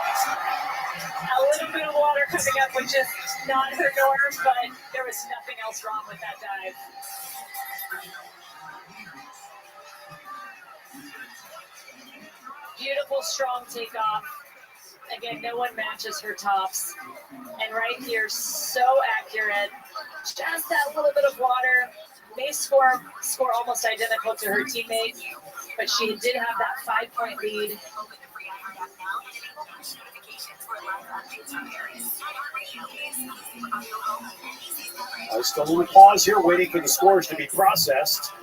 A little bit of water coming up, which is not her norm, but there was nothing else wrong with that dive. Beautiful, strong takeoff. Again, no one matches her tops. And right here, so accurate. Just that little bit of water. May score almost identical to her teammate, but she did have that 5-point lead. Just a little pause here, waiting for the scores to be processed.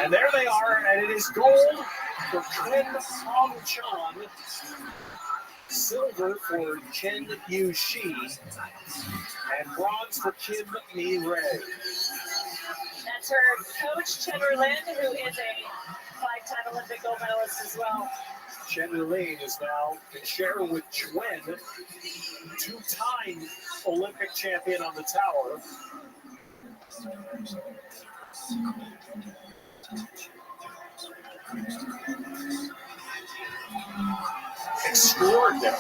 And there they are, and it is gold for Chen Hong-chan, silver for Chen Yu-shi, and bronze for Kim Mi-rae. That's her coach, Chen Lin, who is a 5-time Olympic gold medalist as well. Chen Lin is now in share with Chuen, 2-time Olympic champion on the tower. Extraordinary.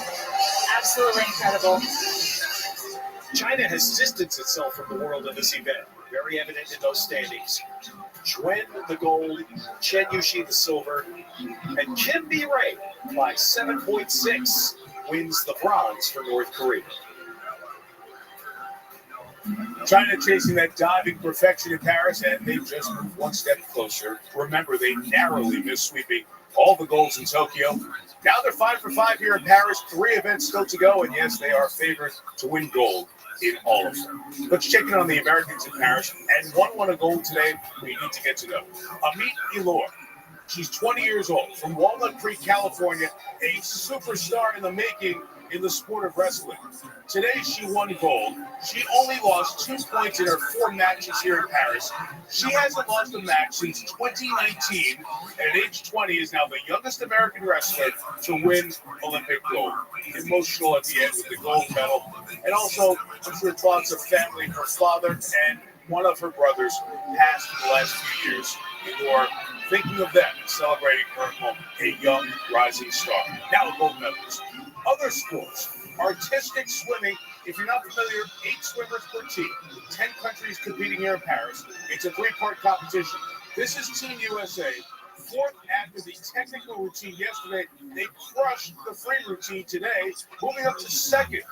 Absolutely incredible. China has distanced itself from the world in this event. Very evident in those standings. Chuen the gold, Chen Yu-shi the silver, and Kim Mi-rae by 7.6 wins the bronze for North Korea. China chasing that diving perfection in Paris, and they've just moved one step closer. Remember, they narrowly missed sweeping all the golds in Tokyo. Now they're 5 for 5 here in Paris. 3 events still to go, and yes, they are favored to win gold in all of them. Let's check in on the Americans in Paris, and one won a gold today we need to get to know. Amit Elor. She's 20 years old, from Walnut Creek, California, a superstar in the making in the sport of wrestling. Today, she won gold. She only lost 2 points in her 4 matches here in Paris. She hasn't lost a match since 2019, and at age 20 is now the youngest American wrestler to win Olympic gold. Emotional at the end with the gold medal. And also, I'm sure thoughts of family. Her father and one of her brothers passed in the last few years. You are thinking of them and celebrating her moment, a young rising star. Now a gold medalist. Other sports, artistic swimming. If you're not familiar, 8 swimmers per team, 10 countries competing here in Paris. It's a 3-part competition. This is Team USA. 4th after the technical routine yesterday. They crushed the free routine today, moving up to 2nd.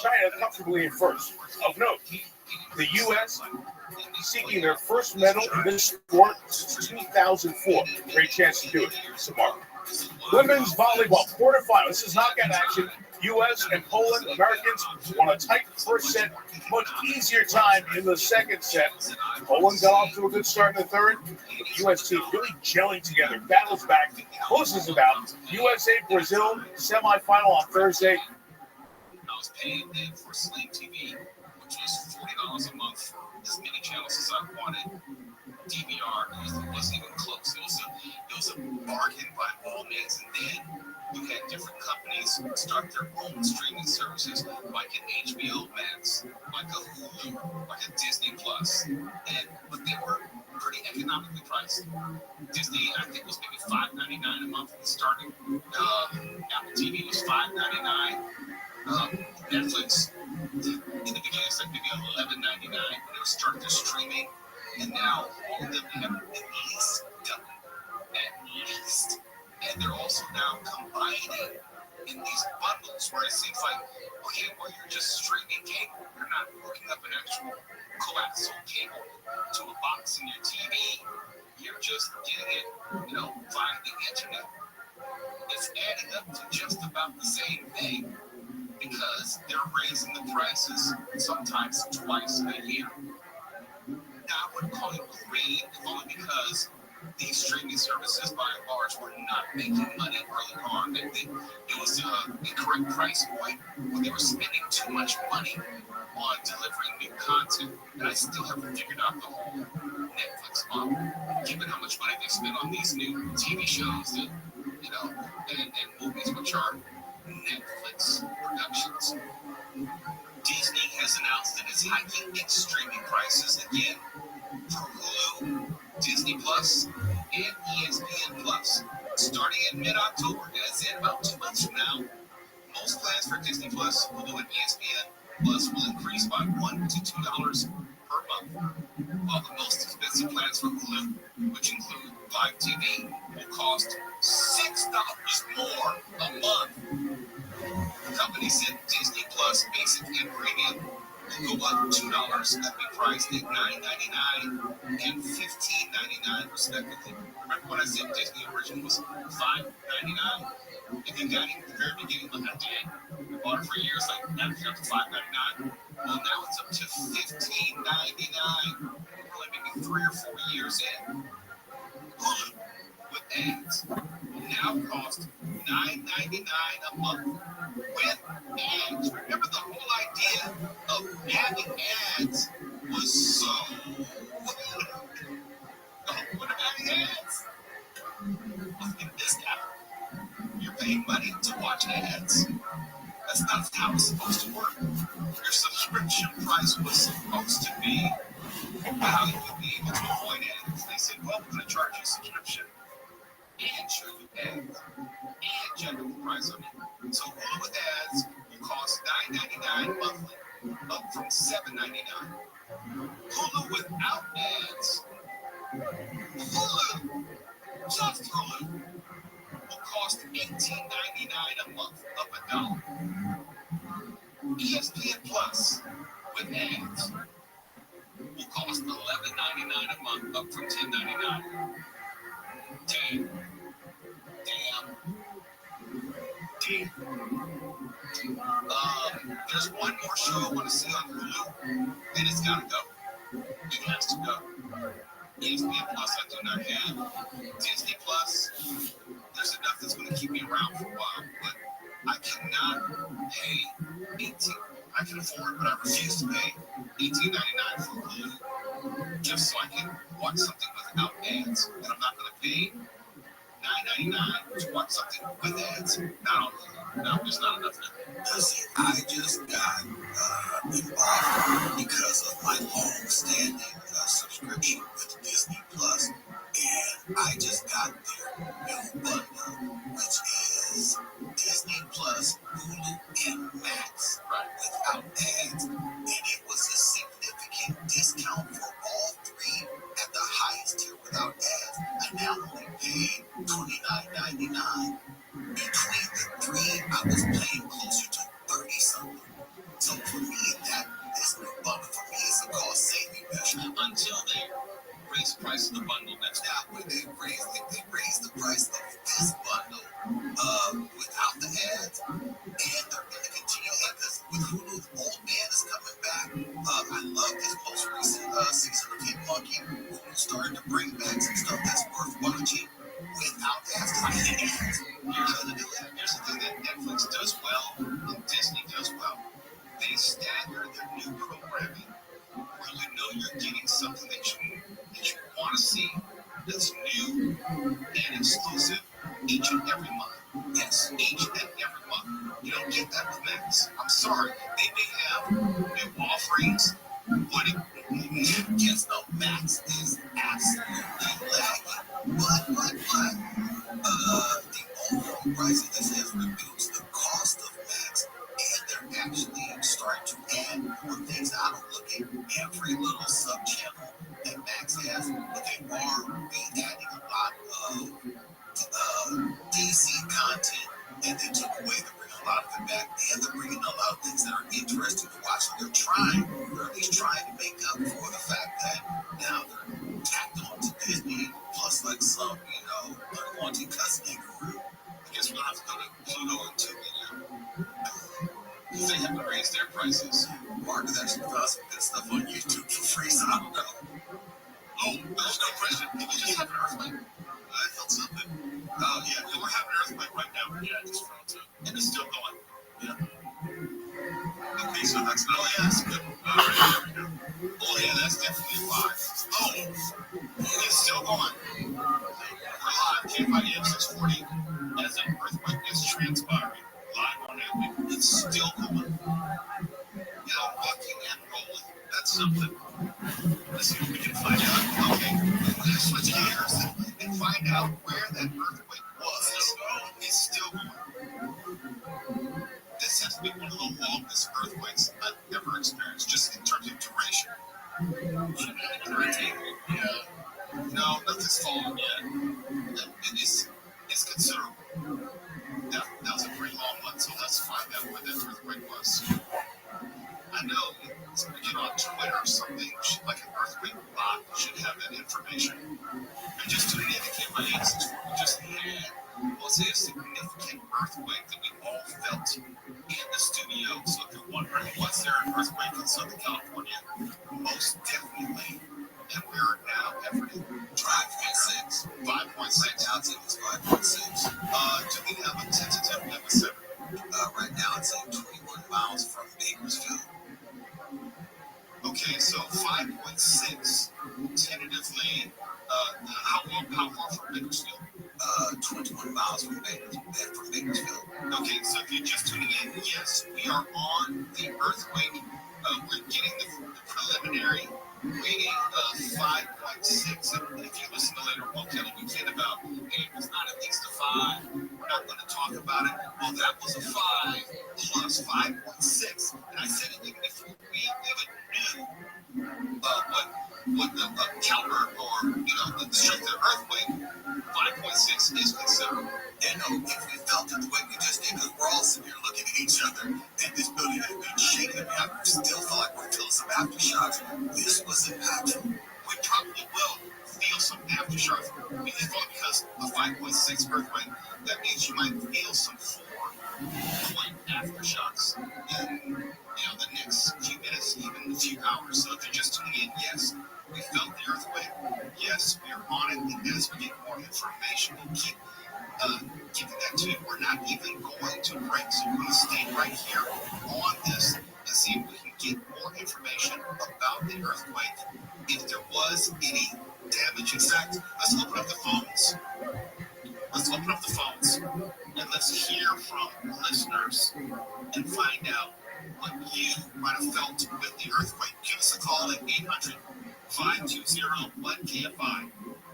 China comfortably in 1st. Of note, the U.S. seeking their first medal in this sport since 2004. Great chance to do it tomorrow. Women's volleyball quarterfinals. This is knockout action. U.S. and Poland, Americans, won a tight first set. Much easier time in the second set. Poland got off to a good start in the third. But the U.S. team really gelling together. Battles back. Closes it out. USA-Brazil semifinal on Thursday. I was paying then for Sling TV, which was $40 a month for as many channels as I wanted. DVR wasn't even close. It was a bargain by all means. And then you had different companies start their own streaming services, like an HBO Max, like a Hulu, like a Disney Plus, but they were pretty economically priced. Disney, I think, was maybe $5.99 a month starting. Apple TV was $5.99. Netflix, in the beginning, it's like maybe $11.99 when they started their streaming. And now all of them have at least double. At least. And they're also now combining in these bundles where it seems like, okay, well, you're just streaming cable. You're not hooking up an actual coaxial cable to a box in your TV. You're just getting it, via the internet. It's adding up to just about the same thing because they're raising the prices sometimes twice a year. Now, I wouldn't call it greed, only because these streaming services, by and large, were not making money early on. It was an incorrect price point when they were spending too much money on delivering new content. And I still haven't figured out the whole Netflix model, given how much money they spend on these new TV shows and movies, which are Netflix productions. Disney has announced that it's hiking its streaming prices again for Hulu, Disney Plus, and ESPN Plus, starting in mid-October, as in about 2 months from now. Most plans for Disney Plus, Hulu, and ESPN Plus will increase by $1 to $2 per month, while the most expensive plans for Hulu, which include live TV, will cost $6 more a month. The company said Disney Plus Basic and Premium will go up $2 and be priced at $9.99 and $15.99 respectively. Remember when I said Disney original was $5.99? If you got it at the very beginning, like I did, we bought it for years, like averaging up to $5.99. Well, now it's up to $15.99. We're only maybe 3 or 4 years in. Hulu with ads will now cost $9.99 a month with ads. Remember, the whole idea of having ads was so what about having ads? Well, in this guy, you're paying money to watch ads. That's not how it's supposed to work. Your subscription price was supposed to be how you would be able to avoid ads. They said, well, we're going to charge you a subscription and show you ads and general price on it. So Hulu with ads will cost $9.99 monthly, up from $7.99. Hulu without ads, Hulu, just Hulu, will cost $18.99 a month, up $1. ESPN Plus with ads will cost $11.99 a month, up from $10.99. Damn. There's one more show I want to see on Hulu, and it's got to go. It has to go. ESPN Plus I do not have. Disney Plus, there's enough that's going to keep me around for a while, but I cannot pay $18. I can afford, but I refuse to pay $18.99 for Hulu just so I can watch something without ads. And I'm not going to pay $9.99 to watch something with ads. Not on Hulu. No, there's not enough. See, I just got involved because of my long-standing subscription with Disney Plus, and I just got their new bundle, which is Disney Plus, Hulu, and Max, without ads, and it was a significant discount for all three at the highest tier without ads. I now only pay $29.99. Between the three, I was paying closer to 30-something. So for me, this new bundle for me is a cost-saving measure. Until they raise the price of the bundle, that's not when they raise the price of this bundle without the ads, and they're going to continue because with Hulu, the old man is coming back. I love this most recent season of Kid Monkey. Hulu's starting to bring back some stuff that's worth watching without ads. Here's the thing that Netflix does well and Disney does well. They stagger their new programming where you know you're getting something that you want to see that's new and exclusive each and every month. Yes, each and every month. You don't get that with Max. I'm sorry. They may have new offerings, but yes, no, Max is absolutely lagging. But the overall price of this has reduced the cost of Max, and they're actually starting to add more things. I don't look at every little sub channel that Max has, but they are adding a lot of DC content, and they took away, they're bringing a lot of it back, and they're bringing a lot of things that are interesting to watch. They're at least trying to make up for the fact that now they're tacked on to Disney, plus like some, unwanted cousin group. I guess we're going to have to go to Pluto and Tubi now. They haven't raised their prices. Mark has actually found some good stuff on YouTube for free, so I don't know. Oh, there's no question. Did you just have an earthquake? I felt something. Yeah, we're having an earthquake right now. Yeah, I just felt it. And it's still going. Yeah. Okay, so that's not. Oh, yeah, that's good. All right, there we go. Oh, yeah, that's definitely a 5. Oh, it's still going. We're live, KFIDM 640, as an earthquake is transpiring. Live on that. It's still going. Rocking and rolling. That's something. Let's see if we can find out. Okay, let's switch gears and find out where that earthquake was. It's still going. This has to be one of the longest earthquakes I've ever experienced, just in terms of duration. Yeah. No, nothing's fallen yet. It's considerable. That was a pretty long one, so let's find out where that earthquake was. I know, on Twitter or something, like an earthquake bot should have that information. I just tuned in to KYX. We just had, we'll say, a significant earthquake that we all felt in the studio. So if you're wondering, was there an earthquake in Southern California? Most definitely. And we are now at 5.6. 5.6. Now it's 5.6. Do we have a tentative epicenter? Right now it's at 21 miles from Bakersfield. Okay, so 5.6 tentatively. How far from Bakersfield? 21 miles from Bakersfield. Okay, so if you're just tuning in, yes, we are on the earthquake. We're getting the preliminary rating of 5.6. And if you listen to later, we'll tell you again about, hey, it was not at least a 5. We're not going to talk about it. Well, that was a 5 plus 5.6. And I said it even if we even knew what the caliber or the strength of the earthquake, 5.6 is considerable. And if we felt it the way we just did, because we're all sitting here looking at each other, and this building has been shaking, and we still feel like we're feeling some aftershocks. This was impactful. We probably will feel some aftershocks because a 5.6 earthquake, that means you might feel some 4-point aftershocks in the next few minutes, even a few hours. So if you're just tuning in, yes, we felt the earthquake. Yes, we are on it, and as we get more information, we'll keep giving that to you. We're not even going to break, so we're going to stay right here on this and see if we can get more information about the earthquake, if there was any damage. In fact, let's open up the phones. And let's hear from listeners and find out what you might have felt with the earthquake. Give us a call at 800-520-1KFI.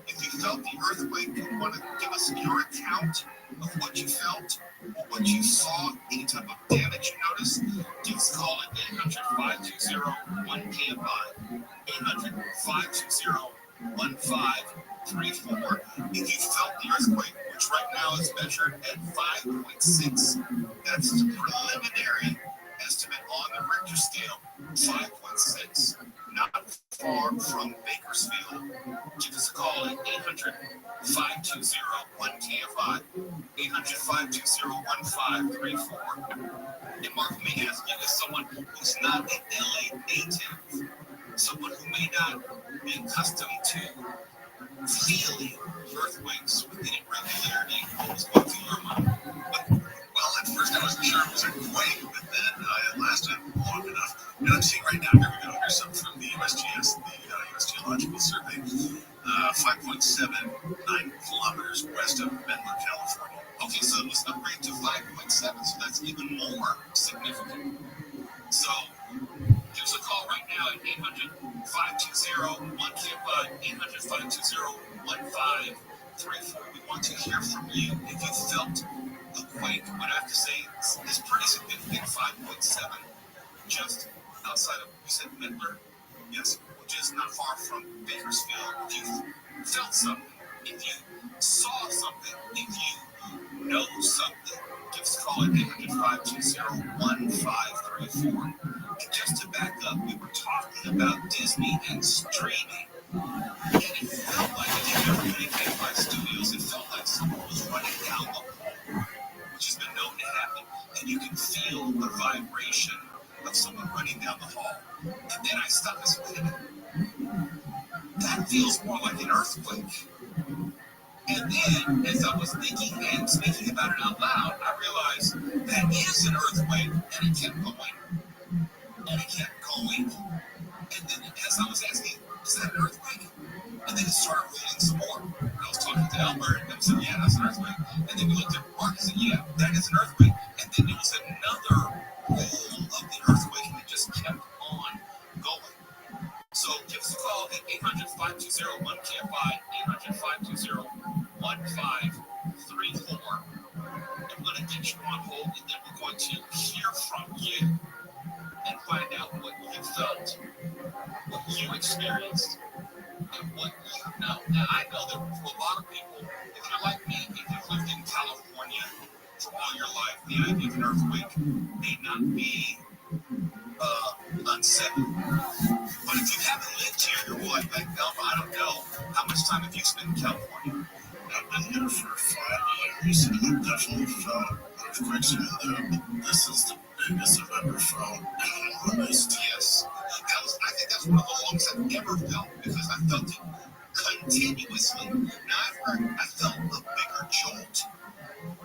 If you felt the earthquake, you want to give us your account of what you felt or what you saw, any type of damage you noticed, give us a call at 800-520-1KFI. 800-520-1534. If you felt the earthquake, which right now is measured at 5.6, that's the preliminary estimate on the Richter scale, 5.6. Not far from Bakersfield. Give us a call at 800-520-1KFI. 800-520-1534. And Mark, may ask you, as someone who's not an LA native, someone who may not be accustomed to feeling earthquakes with any regularity, what was going through your mind? Well, at first I wasn't sure it was a quake, but then it lasted long enough. And I'm seeing right now, here we go, here's something from the USGS, the U.S. Geological Survey, 5.79 kilometers west of Menlo, California. Okay, so it was upgraded to 5.7, so that's even more significant. So give us a call right now at 800-520-1KFI, 800-520-1534. We want to hear from you if you felt a quake. What I have to say is pretty significant, 5.7, just outside of, we said Midler, yes, which is not far from Bakersfield. If you felt something, if you saw something, if you know something, give us a call at 800-520-1534. And just to back up, we were talking about Disney and streaming. And it felt like, if you've ever been in KFI Studios, it felt like someone was running down the hall, which has been known to happen. And you can feel the vibration of someone running down the hall. And then I stopped and said, that feels more like an earthquake. And then, as I was thinking and speaking about it out loud, I realized that is an earthquake, and it kept going, and it kept going. And then, as I was asking, is that an earthquake? And then it started rolling some more. And I was talking to Albert, and I said, yeah, that's an earthquake. And then we looked at Mark and said, yeah, that is an earthquake. And then there was another roll of the earthquake, and it just kept on going. So give us a call at 800-520-1KFI, 800-520-1534. I'm going to get you on hold, and then we're going to hear from you and find out what you felt, what you experienced, and what you know. Now, I know that for a lot of people, if you're like me, if you've lived in California for all your life, the idea of an earthquake may not be unsettling. But if you haven't lived here your whole life, like Belva, I don't know, how much time have you spent in California? I've been here for 5 years, and I've definitely felt earthquakes here and there, but this is the biggest I've ever felt, and I'm honest. Yes. I think that's one of the longest I've ever felt, because I felt it continuously. Now, I felt a bigger jolt.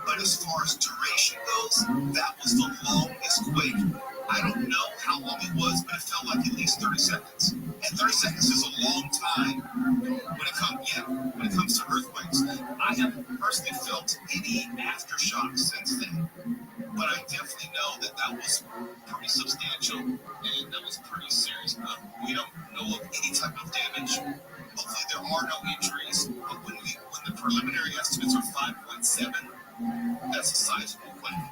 But as far as duration goes, that was the longest quake. I don't know how long it was, but it felt like at least 30 seconds. And 30 seconds is a long time when it comes to earthquakes. I haven't personally felt any aftershocks since then. But I definitely know that was pretty substantial and that was pretty serious. We don't know of any type of damage. Hopefully there are no injuries. But when the preliminary estimates are 5.7, that's a sizable quake.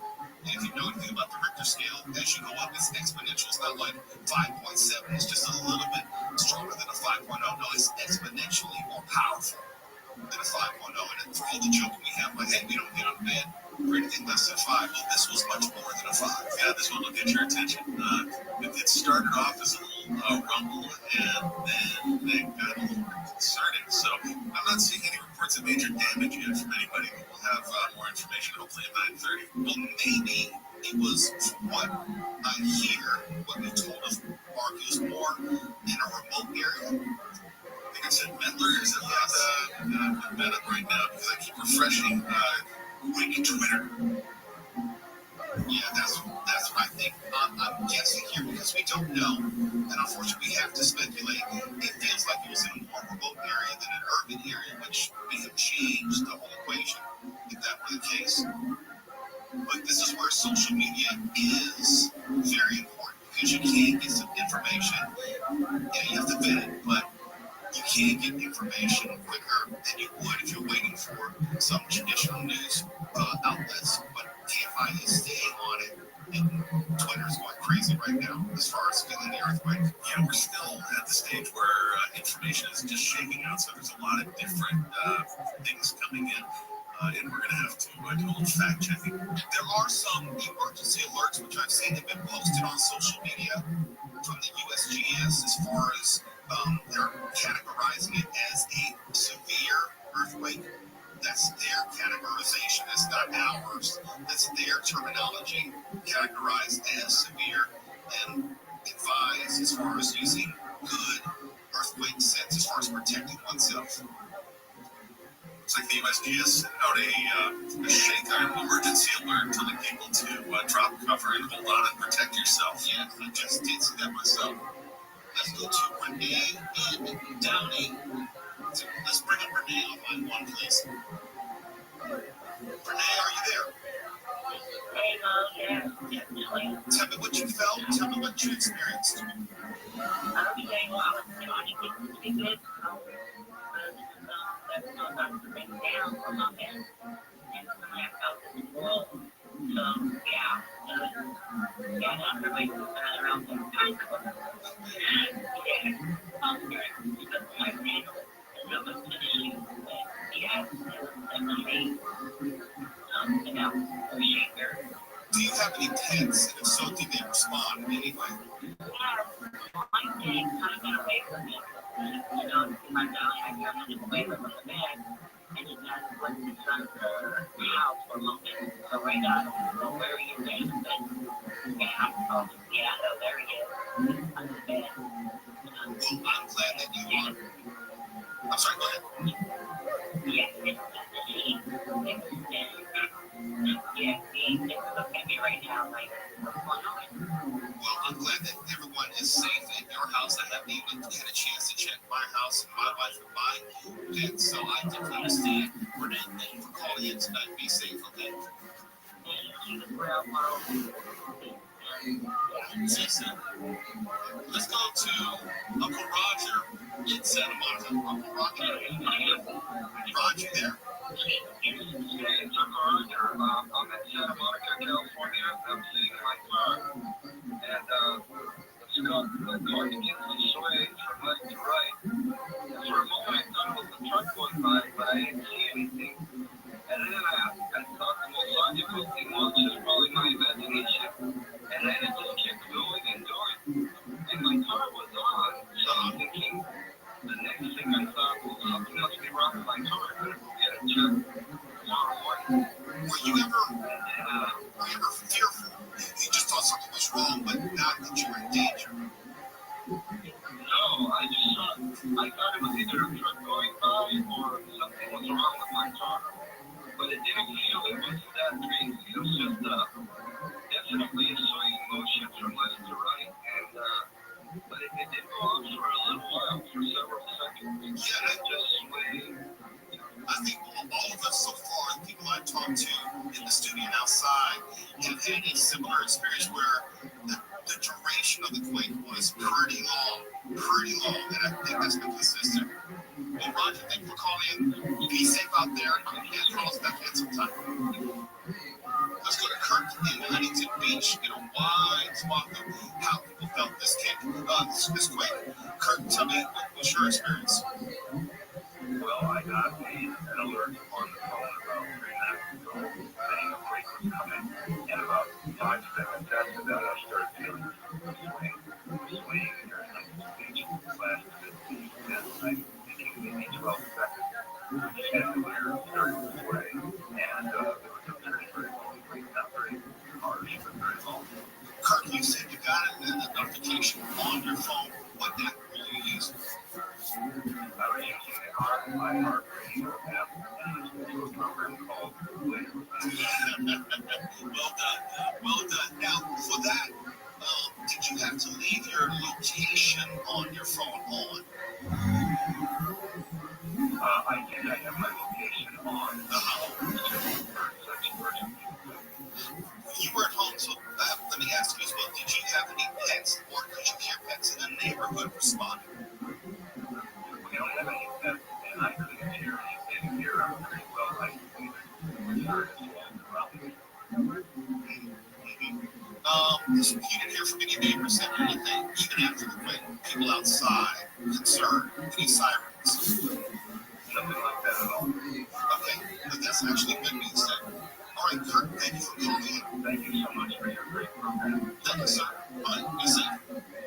And if you know anything about the Richter scale, as you go up, it's exponential. It's not like 5.7. It's just a little bit stronger than a 5.0. No, it's exponentially more powerful than a 5.0. And for all the joking we have, like, hey, we don't get on bed for anything less than 5. Well, this was much more than a 5. Yeah, this one will get your attention. It started off as a little rumble, and then got a little concerning. So I'm not seeing any reports of major damage yet from anybody, but we'll have more information hopefully at 9:30. Well, maybe it was, from what I hear, what you told us, Mark, it was more in a remote area. I think it said Medler. Is it I'm at it right now because I keep refreshing Twitter. Yeah, that's what I think. I'm guessing here because we don't know, and unfortunately we have to speculate. It feels like it was in a more remote area than an urban area, which may have changed the whole equation if that were the case. But this is where social media is very important because you can get some information. Yeah, you have to vet it, but you can get information quicker than you would if you're waiting for some traditional news outlets. But KFI is staying on it, and Twitter's going crazy right now as far as feeling the earthquake. Yeah, we're still at the stage where information is just shaking out, so there's a lot of different things coming in. And we're going to have to do a little fact checking. There are some emergency alerts, which I've seen have been posted on social media from the USGS as far as they're categorizing it as a severe earthquake. That's their categorization. It's not ours. That's their terminology, categorized as severe and advised as far as using good earthquake sets as far as protecting oneself. It's like the USGS sent out a shake emergency alert telling people to drop cover and hold on and protect yourself. Yeah, I just did see that myself. Let's go to Renee in Downey. So let's bring up Renee on line 1, please. Renee, are you there? Hey, Mom, yeah, definitely. Tell me what you felt. Tell me what you experienced. Okay, well, I was trying to get to be good. That's not about to bring down from my head. And I'm going to have to go to the world. So, yeah, I'm going to around the time. Yeah, I'm very good at my handle. And I'm going to shoot. Yeah, definitely. Do you have any pets? And if so, did they respond in any way? My dad kind of got away from me. You know, my dad had to away from the bed, and he got to put inside the house for a little bit. So right now, I don't know where he is, but yeah, no, there he is. On the bed. I'm glad that you I'm sorry, go ahead. Yeah, it's look at me right now like, what's going on? Well, I'm glad that everyone is safe at your house. I haven't even had a chance to check my house, my wife, and mine. And so I definitely understand. Renee, thank you for calling in tonight. Be safe, okay? Cece, let's go to Uncle Roger in Santa Monica. Uncle Roger. Roger there? It's Uncle Roger. I'm in Santa Monica, California. I'm sitting in my car. And the car begins to sway from left to right. And for a moment, I thought it was a truck going by, but I didn't see anything. And then I thought the most logical thing was just probably my imagination. And then it just kept going and going. And my car was on. So I'm thinking, the next thing I thought was something else be wrong with my car. I better go get it checked. Were you ever fearful? You just thought something was wrong, but not that you were in danger. No, I thought it was either a truck going by or something was wrong with my car. But it didn't feel, it wasn't that crazy. It was just definitely a swaying motion from left to right. And but it did go on for a little while, for several seconds. Yeah, just swaying. I think all of us so far, the people I've talked to in the studio and outside, have had a similar experience where the duration of the quake was pretty long, and I think that's been consistent. Well, Roger, thank you for calling in. Be safe out there, and call us back in sometime. Let's go to Kirk in Huntington Beach, get a wide swath of how people felt this quake. Kirk, tell me, what was your experience? Well, I got an alert on the phone about 3 minutes ago saying a quake was coming, and about 5 seconds after that, I started feeling swaying here in Huntington Beach for the last 15 minutes. I'm thinking maybe 12 seconds. The chandelier started to sway, and there was a very, very long quake, not very harsh, but very long. Kirk, you said you got a notification on your phone. What app were you using? I was using my heart radio app to a program called Guinness. Well done. Now, for that, did you have to leave your location on your phone on? I did. I have my location on. You were at home, so let me ask you as well, did you have any pets, or could you hear pets in the neighborhood responding? We don't have any pets, and I couldn't hear anything here. I'm pretty well isolated. You didn't hear from any neighbors saying anything, even after the quake. People outside, concerned, any sirens? Nothing like that at all. Okay, but that's actually good news then. All right, Kirk, thank you for calling in. Thank you so much for your great program. Thank you, sir. All right, be safe.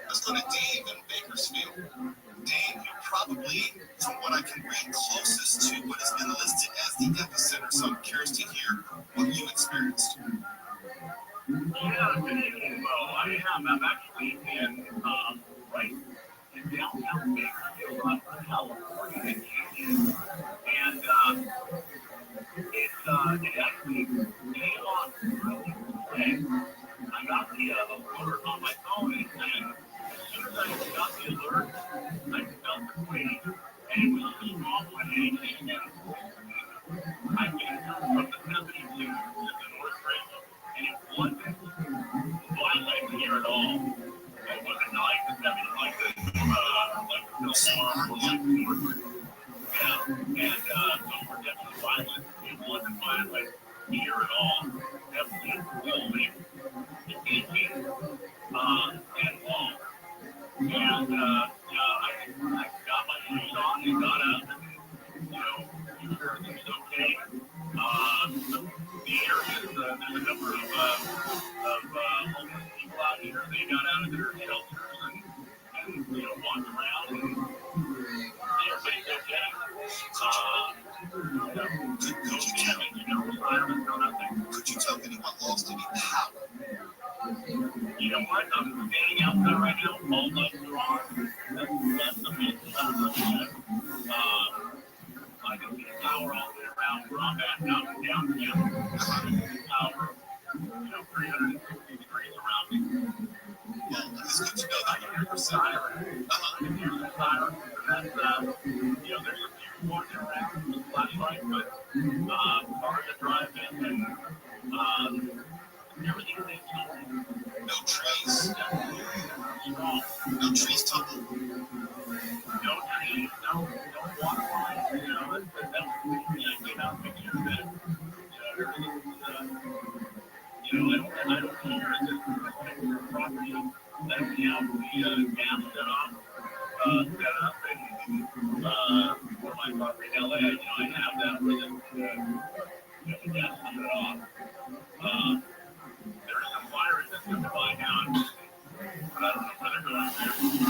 Let's go to Dave in Bakersfield. Dave, you're probably, from what I can read, closest to what has been listed as the epicenter, so I'm curious to hear what you experienced. Yeah, good evening. Well, I am. I'm actually in, right in downtown Bakersfield, California. And it actually came on really quick. I got the alert on my phone, and as soon as I got the alert, I felt the quake, and it was so strong when it came down. I came from the 72 to the North Ridge, and it wasn't violent here at all. It wasn't like the 7 like the North Ridge. Yeah, and those were definitely violent. It wasn't violent here at all. Definitely building, speaking, and long. And I got my shoes on and got up and, everything's okay. The area, there's a number of homeless people out here. They got out of their shelters and walked around and everybody's okay. Could you tell anyone lost any power? You know what? I'm standing outside right now. All lights are on. That's the main I can see power all the way around where I'm at now, down, power, 360 degrees around me. Well, it's good to know that you're a siren. Here's the siren, and that's, there's a few walking around with flashlight, but cars that drive in, and everything is no trees. strong. No trees tumble. No trees, no water lines, that's the thing I came out and make sure that, everything's, I don't care if it's particular property that we have the gas set up, and, for my property in LA, I have that with it, the gas set off. There's some fires that's going to die down, but I don't know where they're going to.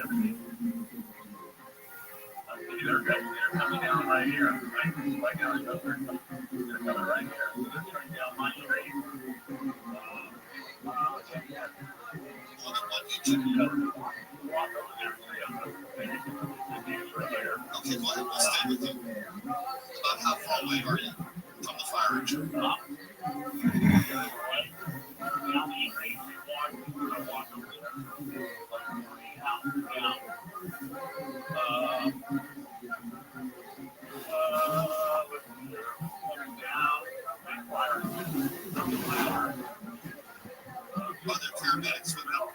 Everything. They're coming down right here. Right now, they're coming right here. So they're turning down my street. Walk over there and see right there. Okay, well, I'll stay with you. About how far away are you from the fire engine? Down the street, walk over there. Down. Are there paramedics with help?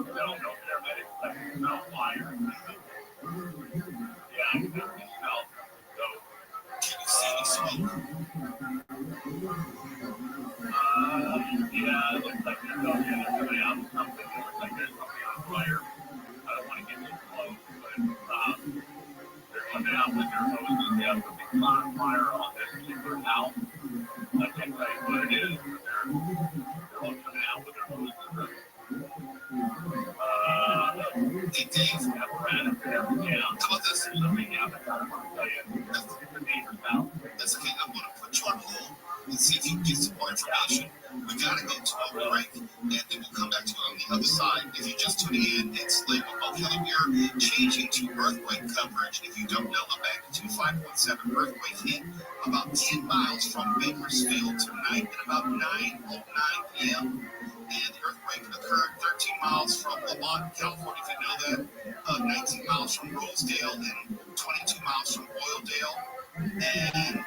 No paramedics, but no fire. Yeah, I can definitely smell. Can you see any smoke? Yeah, it looks like they're coming out something. It looks like there's something on fire. I don't want to get too close, but they're coming out with their hoses. They have something on fire on this particular house. I can't tell you what it is, but they're all coming out with their hoses. Hey, Dave. Apparatus and everything. Yeah. How about this? There's something happened. I don't want to tell you. It's the neighbor's house. That's okay. I'm going to put you on hold and see if you can get some more information. We got to go to a break, and then we'll come back to it on the other side. If you're just tuning in, it's labeled, okay, we're changing to earthquake coverage. If you don't know, a magnitude 5.7 earthquake hit about 10 miles from Bakersfield tonight at about 9:09 p.m. And the earthquake occurred 13 miles from Lamont, California, if you know that, 19 miles from Rosedale, and 22 miles from Oildale. And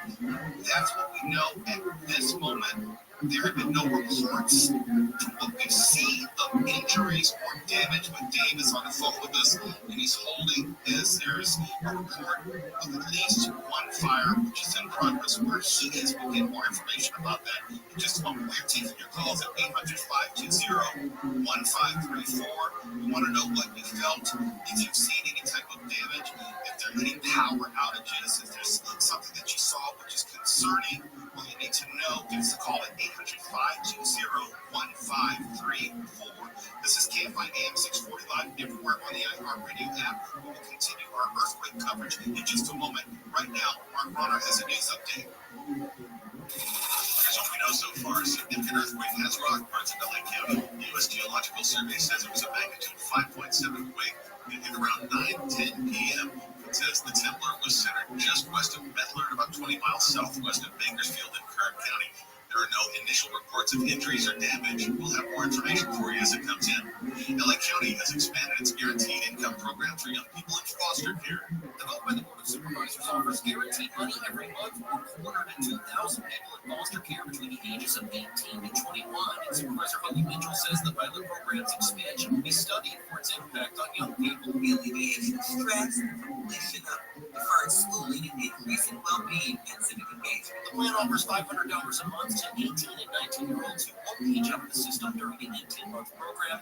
that's what we know at this moment. There have been no reports from what we've seen of injuries or damage, but Dave is on the phone with us, and he's holding as there's a report of at least one fire, which is in progress. Where he is, we'll get more information about that in just a moment. We're taking your calls at 800-520-1534. We want to know what you felt, if you've seen any type of damage, if there are any power outages, if there's something that you saw which is concerning. Well, you need to know. Give us a call at 800-520-1534. This is KFI AM 640 live everywhere on the iHeartRadio app. We will continue our earthquake coverage in just a moment. Right now, Mark Bronner has a news update. Here's what we know so far. A significant earthquake has rocked parts of LA County. The U.S. Geological Survey says it was a magnitude 5.7 quake. It hit around 9:10 p.m. It says the Templar was centered just west of Bethler and about 20 miles southwest of Bakersfield in Kern County. There are no initial reports of injuries or damage. We'll have more information for you as it comes in. LA County has expanded its guaranteed income program for young people in foster care. Developed by the Board of Supervisors offers guaranteed money every month for 400 to 2,000 people in foster care between the ages of 18 and 21. And Supervisor Huggy Mitchell says the pilot program's expansion will be studied for its impact on young people. Alleviation of stress, completion of deferred schooling, and increasing well-being and civic engagement. The plan offers $500 a month to 18 and 19-year-olds who won't age out of the system during the 18-month program,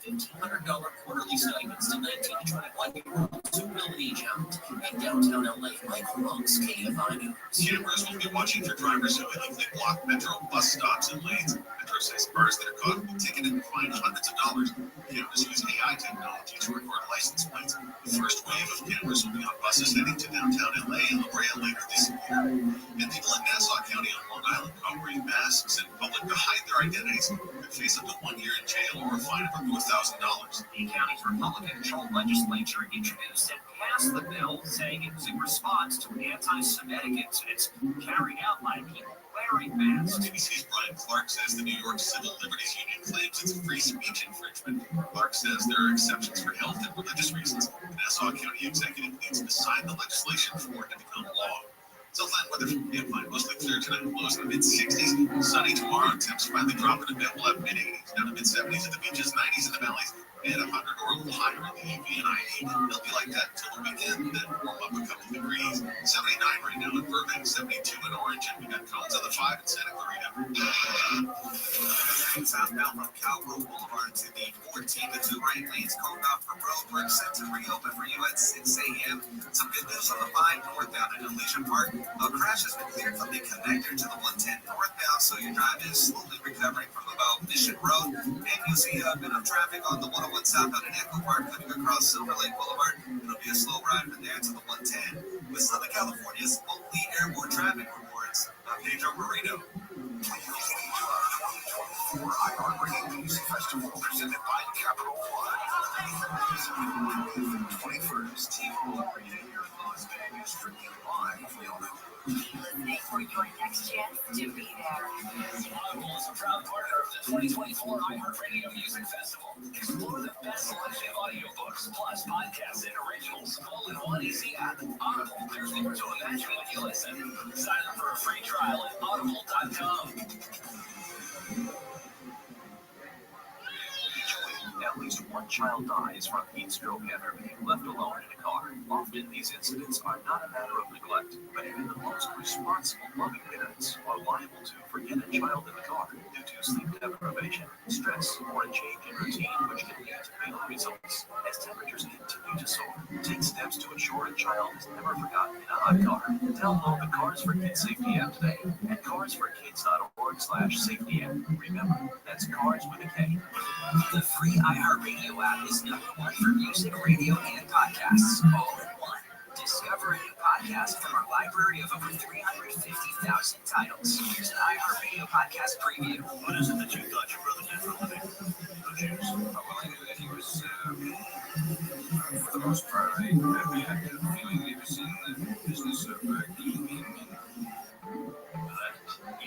and $1,500 quarterly stipends to 19 to 21-year-olds who will age out. In downtown LA, Michael Monks, KFI News. Cameras will be watching for drivers who illegally block Metro bus stops and lanes. Metro says cars that are caught will be ticketed and fined hundreds of dollars. Cameras use AI technology to record license plates. The first wave of cameras will be on buses heading to downtown LA and La Brea later this year. And people in Nassau County on Long Island are wearing masks in public to hide their identities. They're face up to 1 year in jail or a fine of up to $1,000. The county's Republican-controlled legislature introduced and passed the bill, saying it was in response to anti-Semitic incidents carried out by people wearing masks. CBC's Brian Clark says the New York Civil Liberties Union claims it's a free speech infringement. Clark says there are exceptions for health and religious reasons. The Nassau County executive needs to sign the legislation for it to become law. Southland weather from Campfire, mostly clear tonight, lows in the mid-60s. Sunny tomorrow, temps finally dropping a bit. We'll have mid-80s, down to mid-70s at the beaches, 90s in the valleys, and 100 or a little higher in the UV and IE. They'll be like that until the weekend, then warm up a couple degrees. 79 right now in Burbank, 72 in Orange, and we got cones on the 5 in Santa Clarita. Southbound from Cowboy Boulevard to the 14th, the 2 right lanes called off for road work set to reopen for you at 6 a.m. Some good news on the 5 northbound in Elysian Park. A crash has been cleared from the connector to the 110 northbound, so your drive is slowly recovering from about Mission Road. And you'll see a bit of traffic on the 101 southbound in Echo Park coming across Silver Lake Boulevard. It'll be a slow ride from there to the 110. With Southern California's only airborne traffic reports, I'm Pedro Marino. 2024 iHeartRadio Music Festival presented by Capital One. 21st, T-Mobile Arena here in Las Vegas, streaming live. You'll know. Listening for your next chance to be there. Audible is a proud partner of the 2024 iHeartRadio Music Festival. Explore the best selection of audiobooks, plus podcasts and originals, all in one easy app. Audible, there's more to imagine when you listen. Sign up for a free trial at audible.com. At least one child dies from heat stroke after being left alone in a car. Often, these incidents are not a matter of neglect, but even the most responsible, loving parents are liable to forget a child in the car due to sleep deprivation, stress, or a change in routine, which can lead to fatal results. As temperatures continue to soar, take steps to ensure a child is never forgotten in a hot car. Download the Cars for Kids Safety app today at carsforkids.org/safety app. Remember, that's Cars with a K. The free iHeartRadio app is #1 for music, radio, and podcasts, all in one. Discover a new podcast from our library of over 350,000 titles. Here's an iHeartRadio podcast preview. What is it that you thought your brother did for a living? No shoes. Well, I knew that he was, for the most part, I had the feeling that he was in the business of gaming. That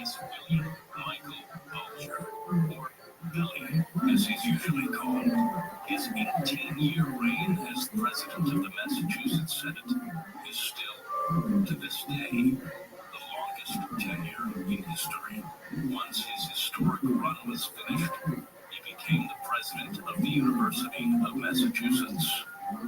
is William Michael Bulger, or Billy, as he's usually called. His 18-year reign as president of the Massachusetts Senate is still, to this day, the longest tenure in history. Once his historic run was finished, he became the president of the University of Massachusetts.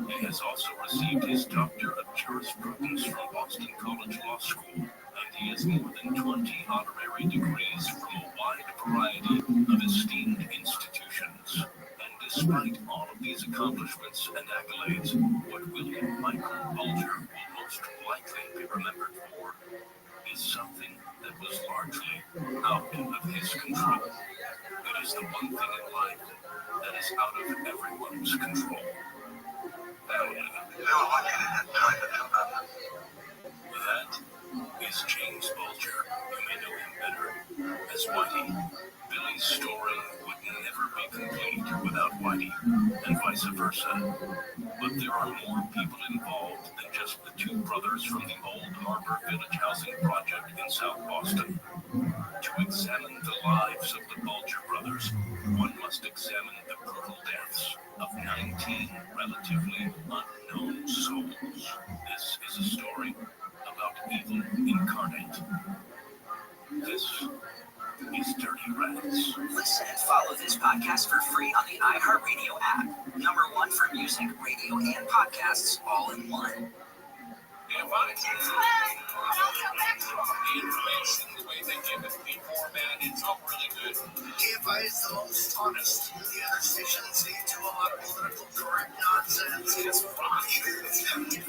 He has also received his Doctor of Jurisprudence from Boston College Law School, and he has more than 20 honorary degrees from a wide variety of esteemed institutions. And despite all of these accomplishments and accolades, what William Michael Bulger will most likely be remembered for is something that was largely out of his control. It is the one thing in life that is out of everyone's control. Family. That is James Bulger. You may know him better as Whitey. Billy's story would never be complete without Whitey, and vice versa. But there are more people involved than just the two brothers from the old Harbor Village Housing Project in South Boston. To examine the lives of the Bulger brothers, one must examine the brutal deaths of 19 relatively unknown souls. This is a story about evil incarnate. This is Dirty Rats. Listen and follow this podcast for free on the iHeartRadio app. #1 for music, radio, and podcasts, all in one. The information, the way they give it before, man, it's all really good. KFI is the most honest. The other stations lead to a lot of political correct nonsense. It's fun. Consistency,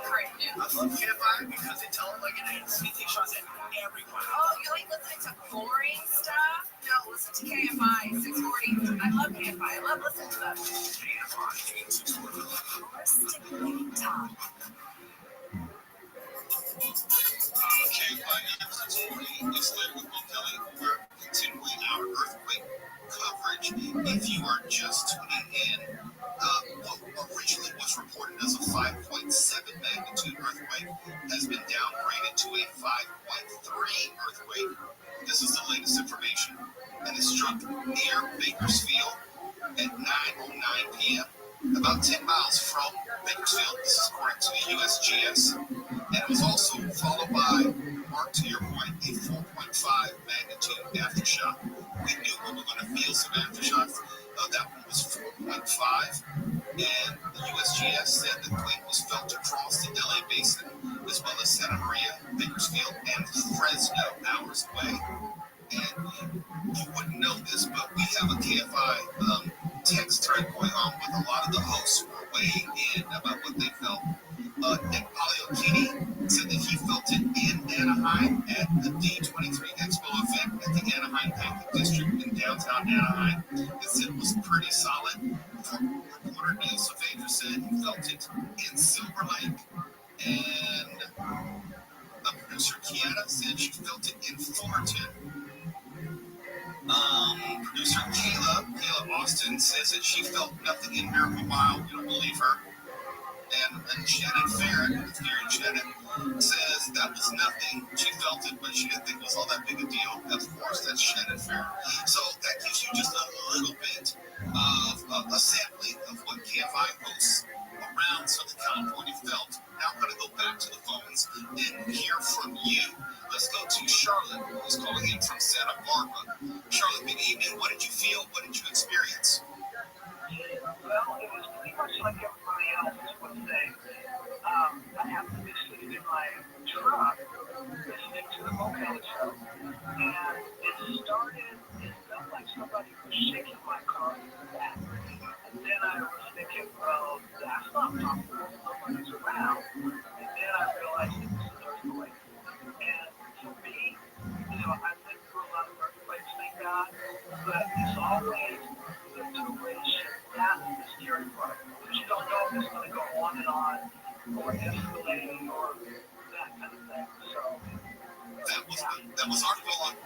correctness. I love KFI because they tell it like it is. They take shots at everyone. Oh, you like listening to boring stuff? No, listen to KFI 640. I love KFI. I love listening to them. KFI 640. Stimulating talk. KFI 640 is led with Bill Kelly. We're continuing our Earth If you are just tuning in, what originally was reported as a 5.7 magnitude earthquake has been downgraded to a 5.3 earthquake. This is the latest information, and it struck near Bakersfield at 9:09 p.m., about 10 miles from Bakersfield. This is according to the USGS. And it was also followed by, Mark, to your point, a 4.5 magnitude aftershock. We knew we were going to feel some aftershocks. That one was 4.5. And the USGS said the quake was felt across the LA basin, as well as Santa Maria, Bakersfield, and Fresno, hours away. And you wouldn't know this, but we have a KFI text thread going on with a lot of the hosts who are weighing in about what they felt. Nick Pagliocchini said that he felt it in Anaheim at the D23 Expo event at the Anaheim Banking District in downtown Anaheim. He said it was pretty solid. Reporter Neil Saavedra said he felt it in Silver Lake. And producer Kiana said she felt it in Fullerton. Producer Kayla Austin says that she felt nothing in Miracle Mile. We don't believe her. And Shannon Farron, here in Shannon, says that was nothing. She felt it, but she didn't think it was all that big a deal. Of course, that's Shannon Farron. So that gives you just a little bit of a sampling of what KFI hosts around Southern California felt. Now I'm going to go back to the phones and hear from you. Let's go to Charlotte, who's calling in from Santa Barbara. Charlotte, good evening. What did you feel? What did you experience? Well, it was pretty much like everybody else would say. I happened to be sitting in my truck listening to the Motel show, and it felt like somebody was shaking my car in the back. And then I was thinking, well, that's not possible. Nobody's around. And then I realized it was an earthquake. And for me, I've been through a lot of earthquakes, thank God, but it's always the duration. That is the scary part. Because you don't know if it's going to go on and on, or escalating, or that kind of thing. So that was our feeling.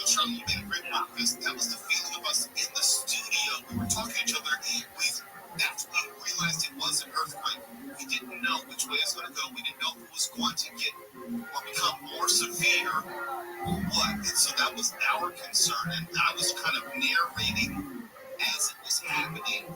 Charlie, you made a great point, because that was the feeling of us in the studio. We were talking to each other. After we realized it was an earthquake, we didn't know which way it was going to go. We didn't know if it was going to get or become more severe or what. And so that was our concern. And I was kind of narrating as it was happening.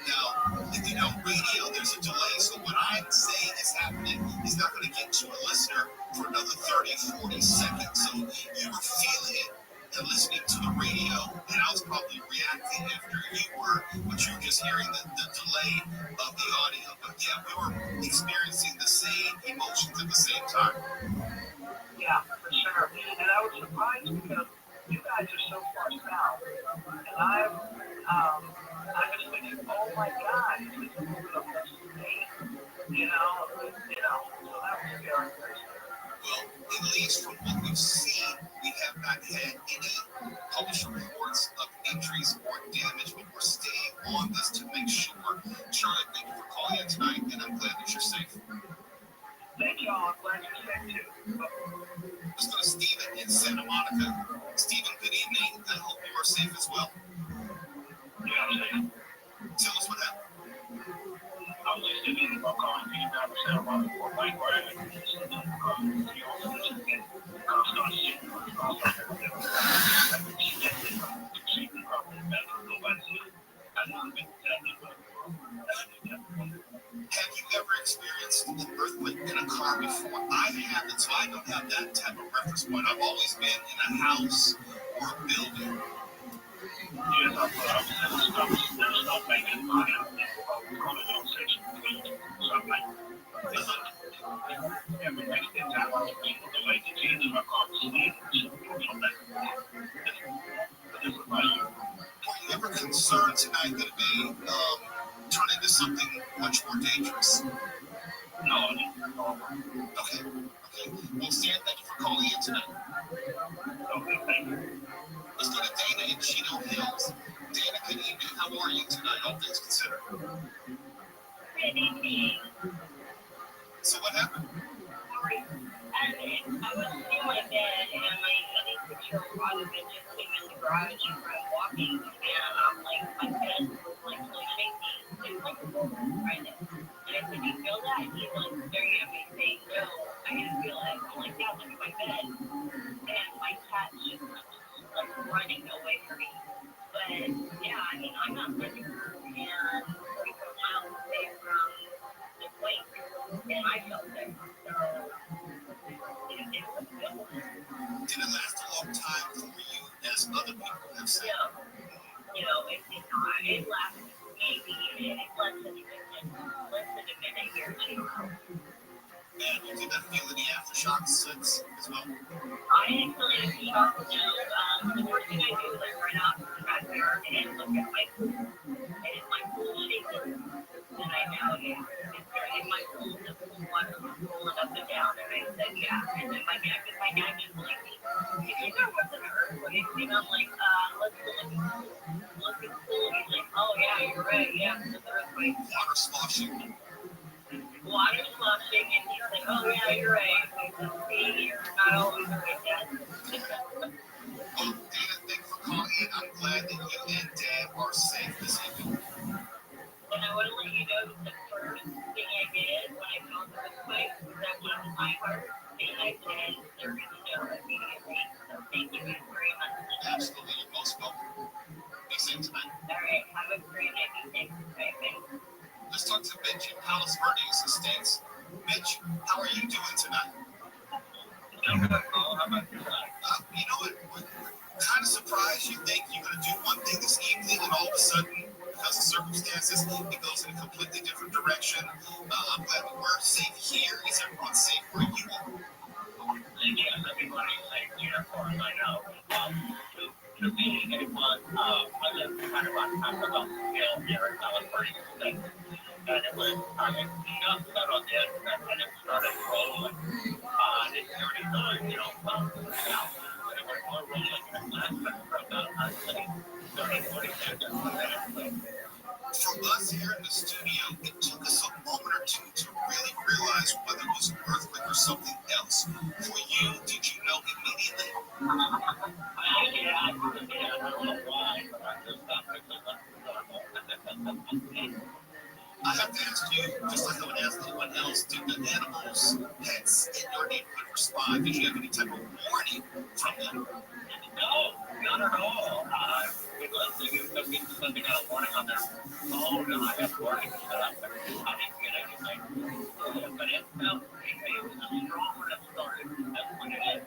Now, if you know radio, there's a delay. So what I'm saying is happening is not going to get to a listener for another 30, 40 seconds. So you were feeling it and listening to the radio, and I was probably reacting after you were, but you were just hearing the delay of the audio. But yeah, we were experiencing the same emotions at the same time. yeah, for sure. And I was surprised because you guys are so far south, and I'm just thinking, oh my God, this is moving up this state, so that was scary. Well, at least from what we've seen, we have not had any published reports of injuries or damage, but we're staying on this to make sure. Charlotte, thank you for calling in tonight, and I'm glad that you're safe. Thank you all. I'm glad you're safe too. Let's go to Stephen in Santa Monica. Stephen, good evening. I hope you are safe as well. Yeah, I'm safe. Tell us what happened. I was just sitting in my car and getting down to Santa Monica for a bike ride. And sitting in the car, and the car started shaking. I Have you ever experienced an earthquake in a car before? I haven't, so I don't have that type of reference point. I've always been in a house or a building. Yes, I was making my house. We call it on section 2. So I'm like, every next day, I was people to like to change my car to sleep. Were you ever concerned tonight that it may turn into something much more dangerous? No. Okay. Well, Stan, thank you for calling in tonight. Okay, thank you. Let's go to Dana in Chino Hills. Dana, good evening. How are you tonight, all things considered? Good evening. So what happened? I was in my bed and my little picture was just sitting in the garage and I'm walking and I'm like, my things other people have said. You know, it lasts maybe less than a minute here or two. And did that feel any aftershocks since as well? I didn't feel any aftershocks, no. The first thing I do is I run out to the backyard and look at my pool. And is my pool shaking? And I know, if my pool, the pool water was rolling up and down, and I said, yeah. And then my dad is like, you think there was an earthquake? And I'm like, let's go look at the pool. Look at the pool. He's like, oh, yeah, you're right. Yeah, there's an earthquake. Water sloshing. Water sloshing, and he's like, oh, yeah, you're right. See, you're not always right, Dad. Well, Dana, thank you for calling in. I'm glad that you and Dad are safe this evening. And I want to let you know that the first thing I did when I found the earthquake was I went to my heart and I said, they're going to know immediately. So thank you guys very much. Absolutely, you're most welcome. Be safe tonight. All right, have a great night. Be safe. Okay. Let's talk to Mitch in Palos Verdes Estates. Mitch, how are you doing tonight? How about you? You know what? We're kind of surprised. You think you're going to do one thing this evening, and all of a sudden, because of circumstances, it goes in a completely different direction. I'm glad we're safe here. Is everyone safe where you are? Yes, everybody's safe here, as far as I know. To me, it was, I live kind of on top of the hill here in Palos Verdes Estates. And it was, just settled in, and it started rolling. It's already done, you know, well, now, but it was more rolling than last, but for about, I'd say, 30, 40 seconds. For us here in the studio, it took us a moment or two to really realize whether it was an earthquake or something else. For you, did you know immediately? Yeah, I don't know why, but I just thought it was normal. I have to ask you, just like I would ask anyone else, did the animals, pets in your neighborhood respond? Did you have any type of warning from them? No, not at all. We listened to them sending out a warning on their phone, and I had warnings set up, but I didn't get anything. But it felt, it was a strong when it started. That's when it is.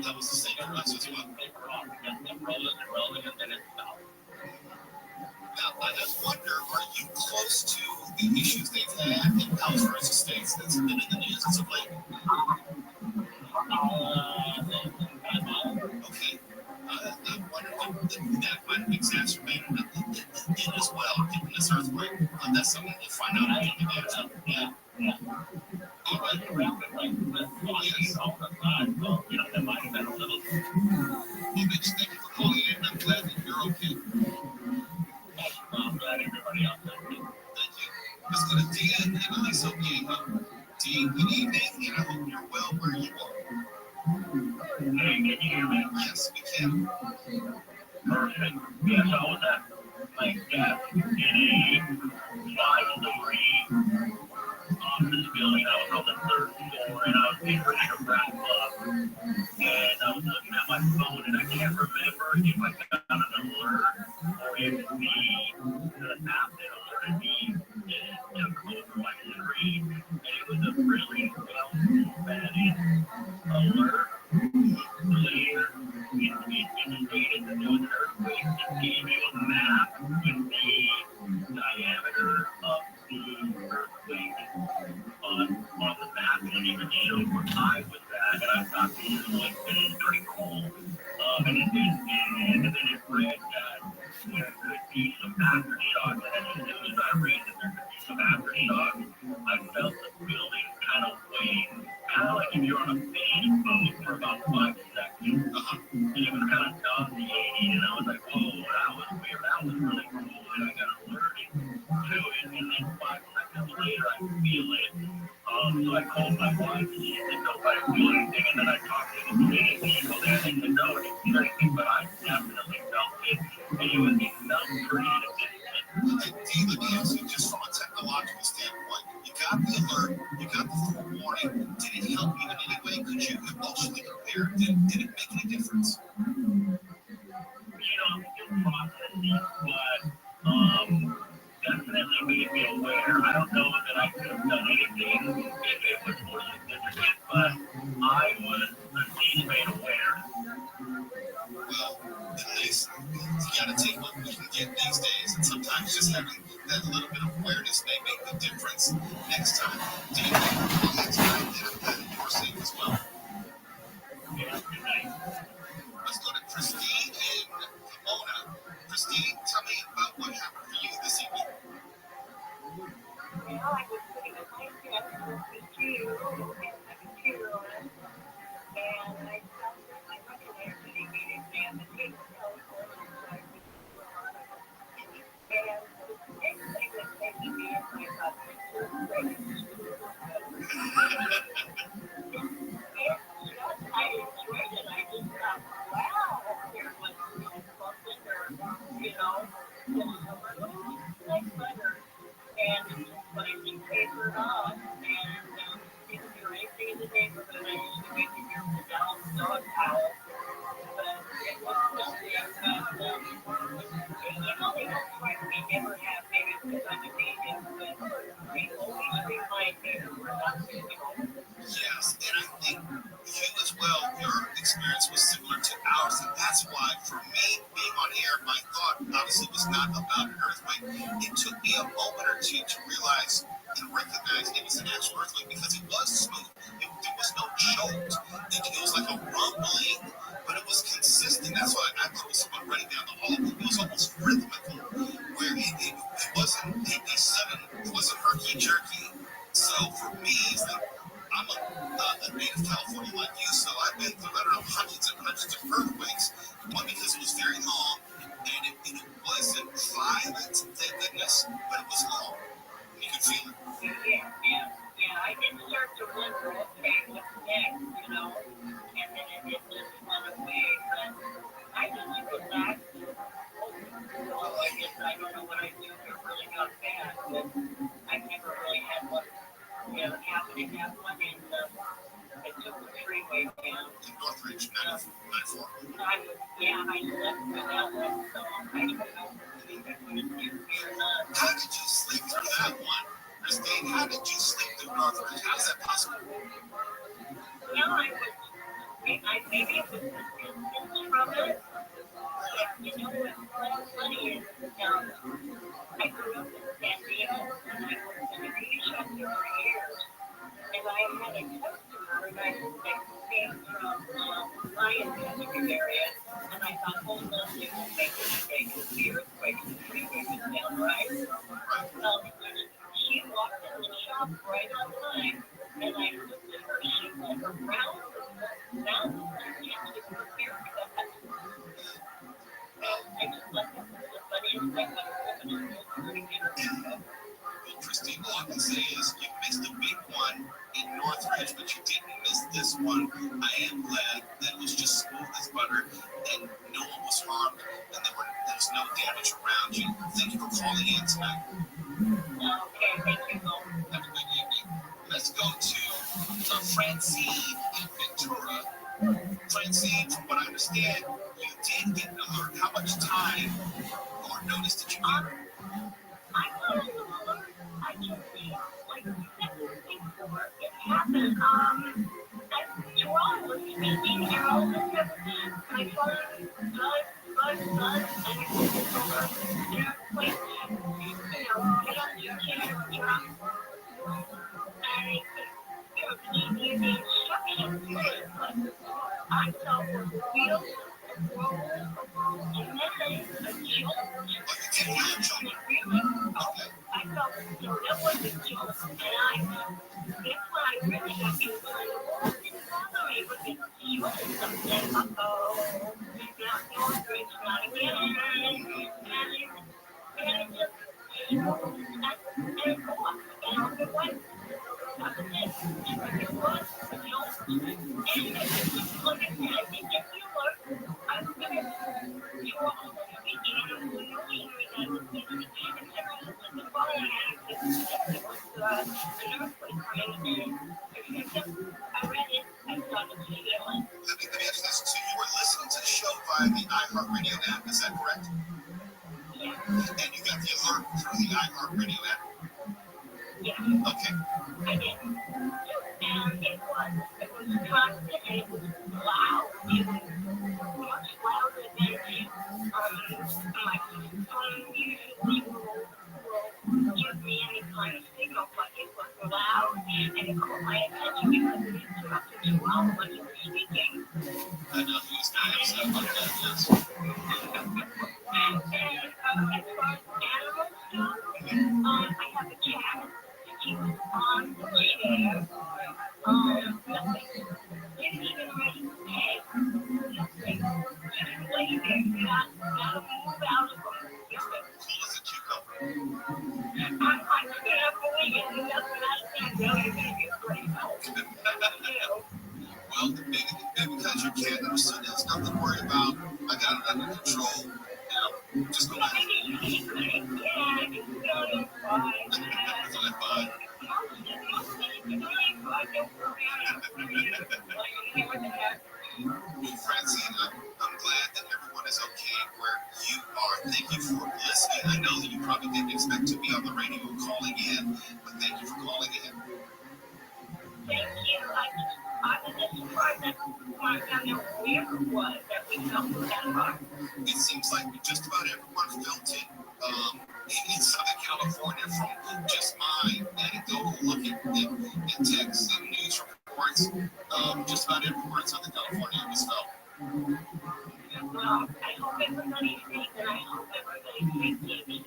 That was the same for us as well. It rolling, and then it stopped. Now, I just wonder, are you close to the issues they've had in Palos Verdes Estates that's been in the news as of late? Okay. I wonder if that might have exacerbated it as well, given this earthquake. That's something we'll find out in the news. Yeah. All right. Yes. All the time, so, you know, there might have been a little. Well, Mitch, thank you for calling in. I'm glad that you're okay. I'm glad everybody else is okay. Thank you. Let's go to Dean in Aliso Viejo. Dean, good evening, and I hope you're well where you are. Hey, can you hear me? Yes, we can. Perfect. Yes, I was at my desk in a 5-story office building. I was on the 3rd floor, and I was getting ready to wrap up. And I was looking at my phone, and I can't remember if I got an alert or if the app that alerted me took over my screen. And it was a really well-formatted alert. Clear. It stated that there was an earthquake. It gave you a map with the diameter of the earthquake on the map, and it even showed where I was at, and I thought this is pretty cool. And then it read that there could be some aftershocks, and as soon as I read that there could be some aftershocks, I felt the building kind of wave, kind of like if you're on a fishing boat for about 5 seconds. And it was kind of nauseating, and I was like, whoa, that was weird, that was really cool, and I got alerted to it, and then 5 seconds later I feel it. So I called my wife, and she said, no, I didn't feel anything, and then I talked to the cleaning people there, and they said, no, I didn't feel anything, but I definitely felt it, and it was enough for me to get it. Dean, let me ask you, just from a technological standpoint, you got the alert, you got the forewarning. Did it help you in any way? Could you emotionally prepare? Did it make any difference? You know, I'm still processing, but definitely made me aware. I don't know that I could have done anything if it was more significant, but I was at least made aware. Well, nice. You gotta take what we can get these days, and sometimes just having that little bit of awareness may make the difference next time. Dave, next time, that you're safe as well. Let's go to Christine in Pomona. Christine, tell me about what happened for you this evening. Well, I was sitting at my desk listening to you and my computer on, and I found that my recommender TV and the cable telephone was and the next thing that came to me is my thought, this is great. I enjoyed it. I just thought, wow, there was something or, like butter. And when I think paper on, and didn't do anything in the neighborhood, I used to wait to hear the dog howl. But it was nothing. They don't quite never have, maybe because I'm a vegan, but they always remind me that we're not vegan. Yes, and I think you as well, your experience was similar to ours, and that's why, for me, being on air, my thought obviously was not about an earthquake. It took me a moment or two to realize and recognize it was an actual earthquake because it was smooth. There was no jolt. It was like a rumbling, but it was consistent. That's why I thought it was someone running down the hall. It was almost rhythmical, where it wasn't a sudden, it wasn't herky-jerky. So for me, it's like, I'm a native California like you, so I've been through, hundreds and hundreds of earthquakes. One, because it was very long, and it wasn't violent, thank goodness, but it was long. You could feel it. Yeah, I did start to wonder, okay, what's next, and then it just went away, but I just relaxed. I don't know what I do if it really got bad, but I've never really had one. Happening that one, and I took the freeway down. In Northridge, 94. I left for that one, so I don't know if it would have been here or not. How did you sleep through that one, Christine? How did you sleep through Northridge? How is that possible? Maybe it was the distance from it. What's funny is, I grew up in San Diego, and I worked in a beauty shop there for years. And I had a customer, and I came from the Lion Country area, and I thought, hold on, they won't make a mistake because the earthquake and the freeway was down, right? Well, she walked in the shop right on time, and I looked at her, she went around the mountain into her haircut. I just thought that was the funniest thing I've ever done. Well, Christine, all I can say is you missed a big one in Northridge, but you didn't miss this one. I am glad that it was just smooth as butter, that no one was harmed, and there was no damage around you. Thank you for calling in tonight. Okay, thank you, Bo. Have a good evening. Let's go to Francine in Ventura. Francine, from what I understand, you did get an alert. How much time or notice did you get? I got an alert. I can see like seconds before it happened. As Joel was speaking, and all of a sudden my phone buzz, and it was over. And like, get on your chair, drop. And it gave me the instructions. I felt the wheels roll, and then a jolt. I felt that was a jolt, and that's when I really got concerned. Didn't bother me, but it jolt something. Uh-oh, not Northridge, not again. And it just jolt, and it go up, and I was like, that was it. It was a jolt. And like I said, I didn't get the alert. I was going to draw all the speaking, and I was noticing that I was listening, and then I looked at the phone, and it was an earthquake coming, and I read it, I started to feel it. Let me ask this. So you were listening to the show via the iHeartRadio app, is that correct? Yeah. And you got the alert through the iHeartRadio app? Yeah. Okay. I did. And it was constant, and it was loud. It was much louder than my phone usually will give me any kind of signal, but it was loud and it caught my attention because it interrupted you all when you were speaking. I know he was kind of upset about that, yes. And as far as animals go, I have a cat. He was on the chair. Nothing. Didn't even raise his head. Nothing. Just lay there. Not a move out of him. Nothing. Cool as a cucumber. I can't believe it. That's what I said. Well, you're going to be great help. Well, maybe because you can't understand, there's nothing to worry about. I got it under control. Just go ahead. Fine. Well, Francine, I'm glad that everyone is okay where you are. Thank you for listening. I know that you probably didn't expect to be on the radio calling in, but thank you for calling in. Thank you. I was just surprised that when I found out where it was that we felt that hard. It seems like just about everyone felt it in Southern California, from just my anecdotal look at texts and news reports. Just about everywhere in Southern California it was felt. Well, I hope everybody's safe and I hope everybody's safe.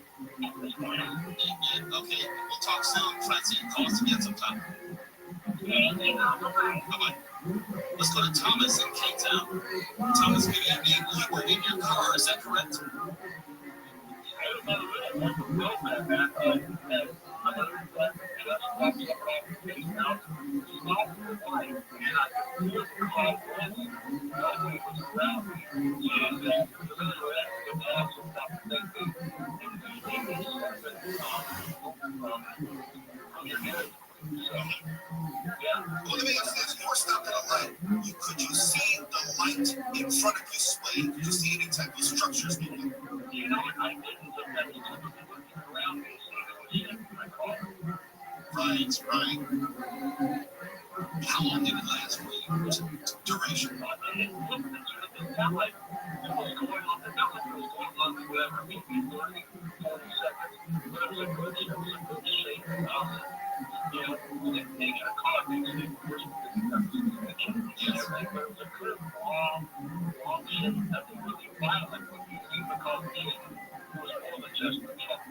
Okay, we'll talk soon. Francine, call us again sometime. Thank you. Bye-bye. Bye-bye. Let's go to Thomas in K-Town. Thomas, good evening. You were in your car, is that correct? Well, let me ask you this. You were stopped at a light. Could you see the light in front of you sway? Could you see any type of structures moving? You know, I didn't look at it. I was looking around me, so it was in my car. Right. How long did it last for you? Duration? It felt like it was going on. It felt like it was going on forever. Maybe 30, 40 seconds. But it was a good shape. You know, being in a car makes it worse because you have to switch it. Yes. But it was a good, long shape. Nothing really violent when you leave the car shape. It was more than just a check.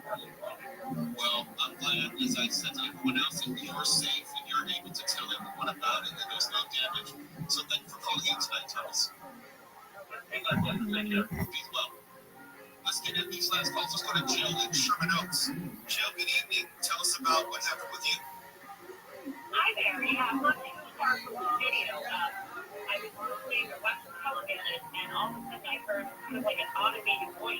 Well, I'm glad, as I said to everyone else, that you're safe and you're able to tell everyone about it and there's no damage. So thank you for calling in tonight, Thomas. Be well. Let's get in these last calls. Let's go to Jill in Sherman Oaks. Jill, good evening. Tell us about what happened with you. Hi there. Yeah, let's start with the video. I was listening to watching television, and all of a sudden I heard kind of like an automated voice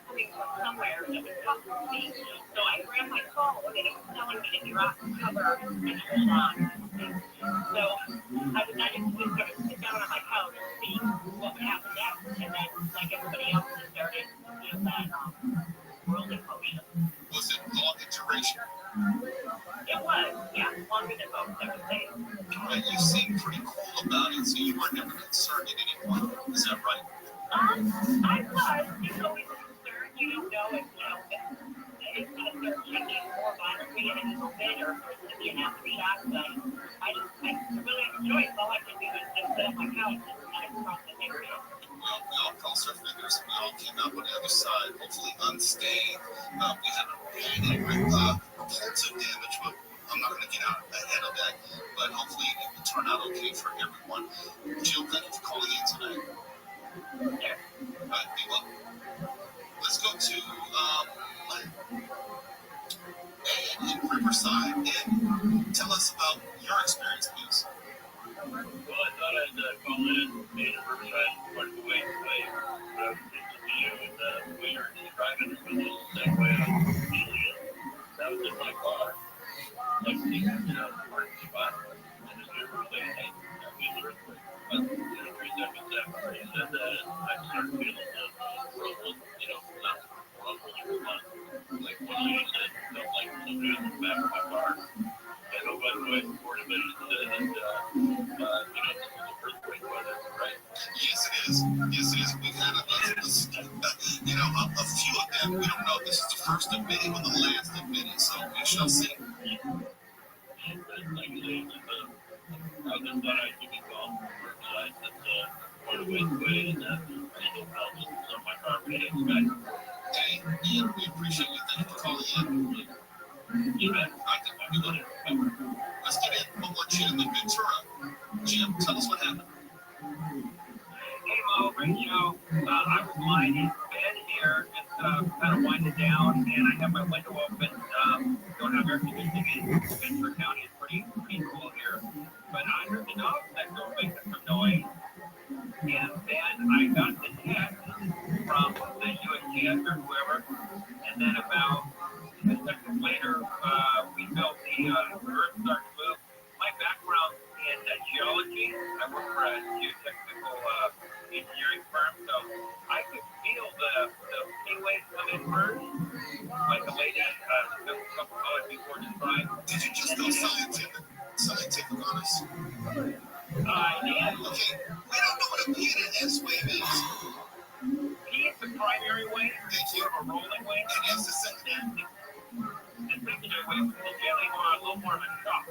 coming from somewhere that was talking to me. So I grabbed my phone, and it was telling me to drop the cover and hold on. So I decided to just sort of sit down on my couch and see what would happen next. And then, like everybody else, it started, you know, that world in motion. Was it long in duration? It was, yeah, longer than most, I would say. And you seem pretty cool about it, so you were never concerned at any point. Is that right? I was. It's always a concern. You don't know if, it's going to start checking more violently in a little bit, or if it's going to be an aftershock. But I really enjoy it. All I can do is just sit on my couch and process everything. Well, we all crossed our fingers and we all came out on the other side, hopefully unscathed. We haven't had any reports of damage, but I'm not going to get out ahead of that. But hopefully it will turn out okay for everyone. Jill, thank you for calling in tonight. Be well. Let's go to Ed in Riverside. Ed, tell us about your experience, please. Well, I thought I'd call in and Riverside quite a ways away. But I was just view and we were just driving from the same way on Julia. That was in my car. Like, the parking spot. And just we were saying, hey, we were earthquake. But 377. He said that I started feeling the rumble, not rumble, like what you said, felt like somebody in the back of my car. And oh, by the way, 40 minutes said that, this is earthquake weather, right? Yes, it is. Yes, it is. We've had a few of them. We don't know if this is the first of many or the last of many, so we shall see. Hey, Ian, we appreciate you. Thank you for calling in. You bet. I think we'll be good. Let's get in. We'll let Jim in Ventura. Jim, tell us what happened. Hey, Mo, great show. I was lying in bed here, just kind of winding down, and I have my window open. Don't have air conditioning in Ventura County. It's pretty cool here. But I heard the dogs next door making some noise, and then I got the text from the USGS or whoever, and then about 2 seconds later, we felt the earth start to move. My background in geology, I work for a geotechnical engineering firm, so I could feel the sea waves come in first, like the lady a couple hours before described. Did you just go scientific on us? I did. Okay, we don't know what a P and an S wave is. P is the primary wave, sort of a rolling wave, and S is the secondary. The secondary wave is generally a little more of a shock.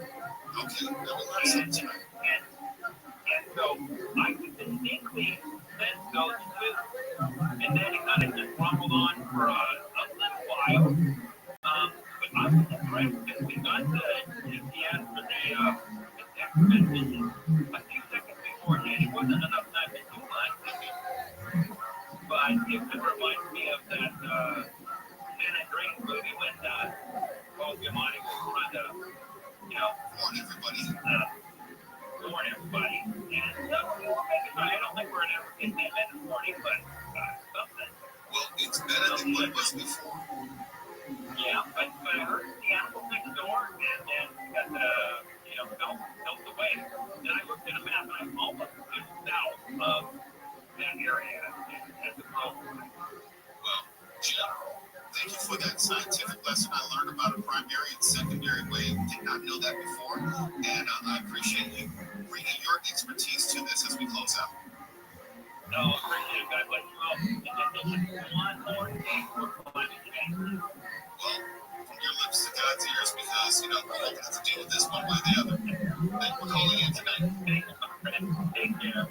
Okay, that was sense. And so I could distinctly sense those two. And then it kind of just rumbled on for a little while. But I was impressed because we got the GPS for the text message a few seconds before it. It wasn't enough time to do much. But it kind of reminds me of that San Andreas movie when Paul Giamatti was trying to, warn everybody. And I don't think we're ever getting that many warning, but something. Well, it's better than what it was before. Yeah, but I heard the animal next door and got the, felt the way. Then I looked at a map and I'm almost just south of that area at the coast. Well, Jim, thank you for that scientific lesson. I learned about a primary and secondary wave. Did not know that before. And I appreciate you bringing your expertise to this as we close out. No, I appreciate it. God bless you all. And then there's one more thing for climate change. Well, from your lips to God's ears, because, we're going to have to deal with this one way or the other. Thank you for calling in tonight. Take care.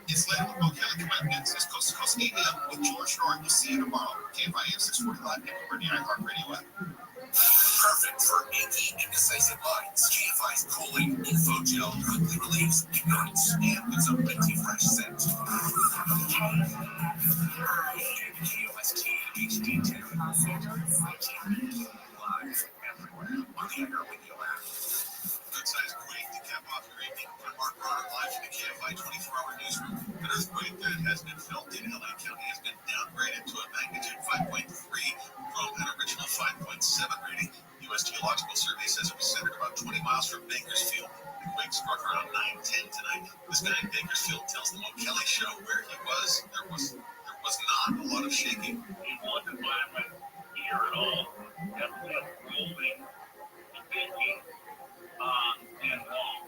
It's later with Mo Kelly coming up next. It's Coast to Coast AM with George Norton. We'll see you tomorrow. KFIM 645 and the iHeartRadio app. Perfect for achy, indecisive minds. KFI's cooling info gel quickly relieves, ignites, and with a minty fresh scent. KOST HD2 Los Angeles, live everywhere on the iHeartRadio app. Good size quake to cap off your evening. Mark Ron live in the KFI 24-hour newsroom. An earthquake that has been felt in LA County has been downgraded to a magnitude 5.3 from an original 5.7 rating. U.S. Geological Survey says it was centered about 20 miles from Bakersfield. The quake struck around 9:10 tonight. This guy in Bakersfield tells the Mo Kelly show where he was. There was not a lot of shaking. It wasn't violent here at all. Definitely moving, pitching, and long.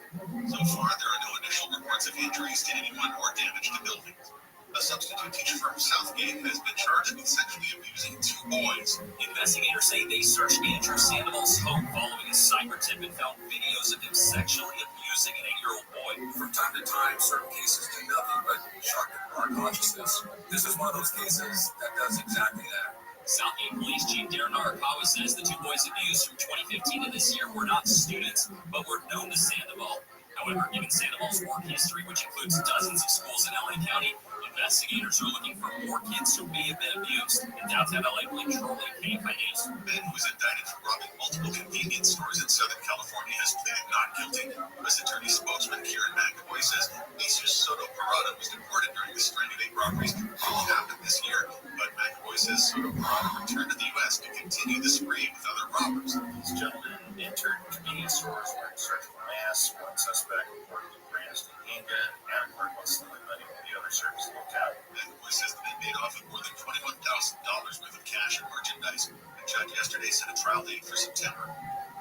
So far, there are no initial reports of injuries to anyone or damage to buildings. A substitute teacher from Southgate has been charged with sexually abusing 2 boys. Investigators say they searched Andrew Sandoval's home following a cyber tip and found videos of him sexually abusing an 8-year-old boy. From time to time, certain cases do nothing but shock our consciousness. This is one of those cases that does exactly that. Southgate Police Chief Darren Arakawa says the 2 boys abused from 2015 to this year were not students, but were known to Sandoval. However, given Sandoval's work history, which includes dozens of schools in LA County, investigators are looking for more kids who may have been abused. In downtown LA, Blake Trolley, KFI News. The man who was indicted for robbing multiple convenience stores in Southern California has pleaded not guilty. U.S. Attorney spokesman Kieran McAvoy says Jesus Soto Parada was deported during the string of 8 robberies that happened this year. But McAvoy says Soto Parada returned to the U.S. to continue the spree with other robbers. These gentlemen entered convenience stores wearing surgical masks. One suspect reportedly brandished a handgun and reported stealing money from the other service locale. McAvoy says the men made off with more than $21,000 worth of cash and merchandise. The judge yesterday set a trial date for September.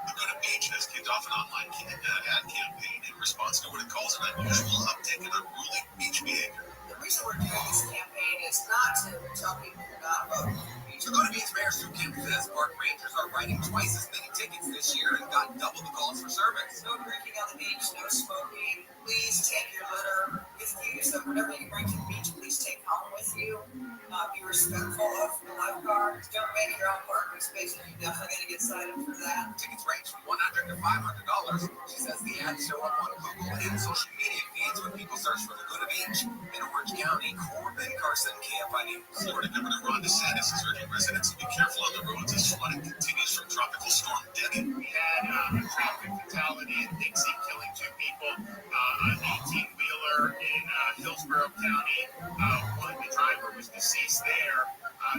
Laguna Beach has kicked off an online ad campaign in response to what it calls an unusual uptick in unruly beach behavior. The reason we're doing this campaign It's not to tell people you're not voting. So go to Beans Mayor Sue King says park rangers are writing twice as many tickets this year and got double the calls for service. No drinking on the beach, no smoking. Please take your litter with you. So whatever you bring to the beach, please take home with you. Be respectful of the lifeguards. Don't make your own parking space. You're definitely going to get cited for that. Tickets range from $100 to $500. She says the ads show up on Google and social media feeds when people search for Laguna Beach in Orange County. Corbin Carson, KFI News. Florida Governor Ron DeSantis is urging residents to be careful on the roads as flooding continues from Tropical Storm Debbie. We had a traffic fatality in Dixie, killing 2 people. An 18-wheeler in Hillsborough County. The driver was deceased there.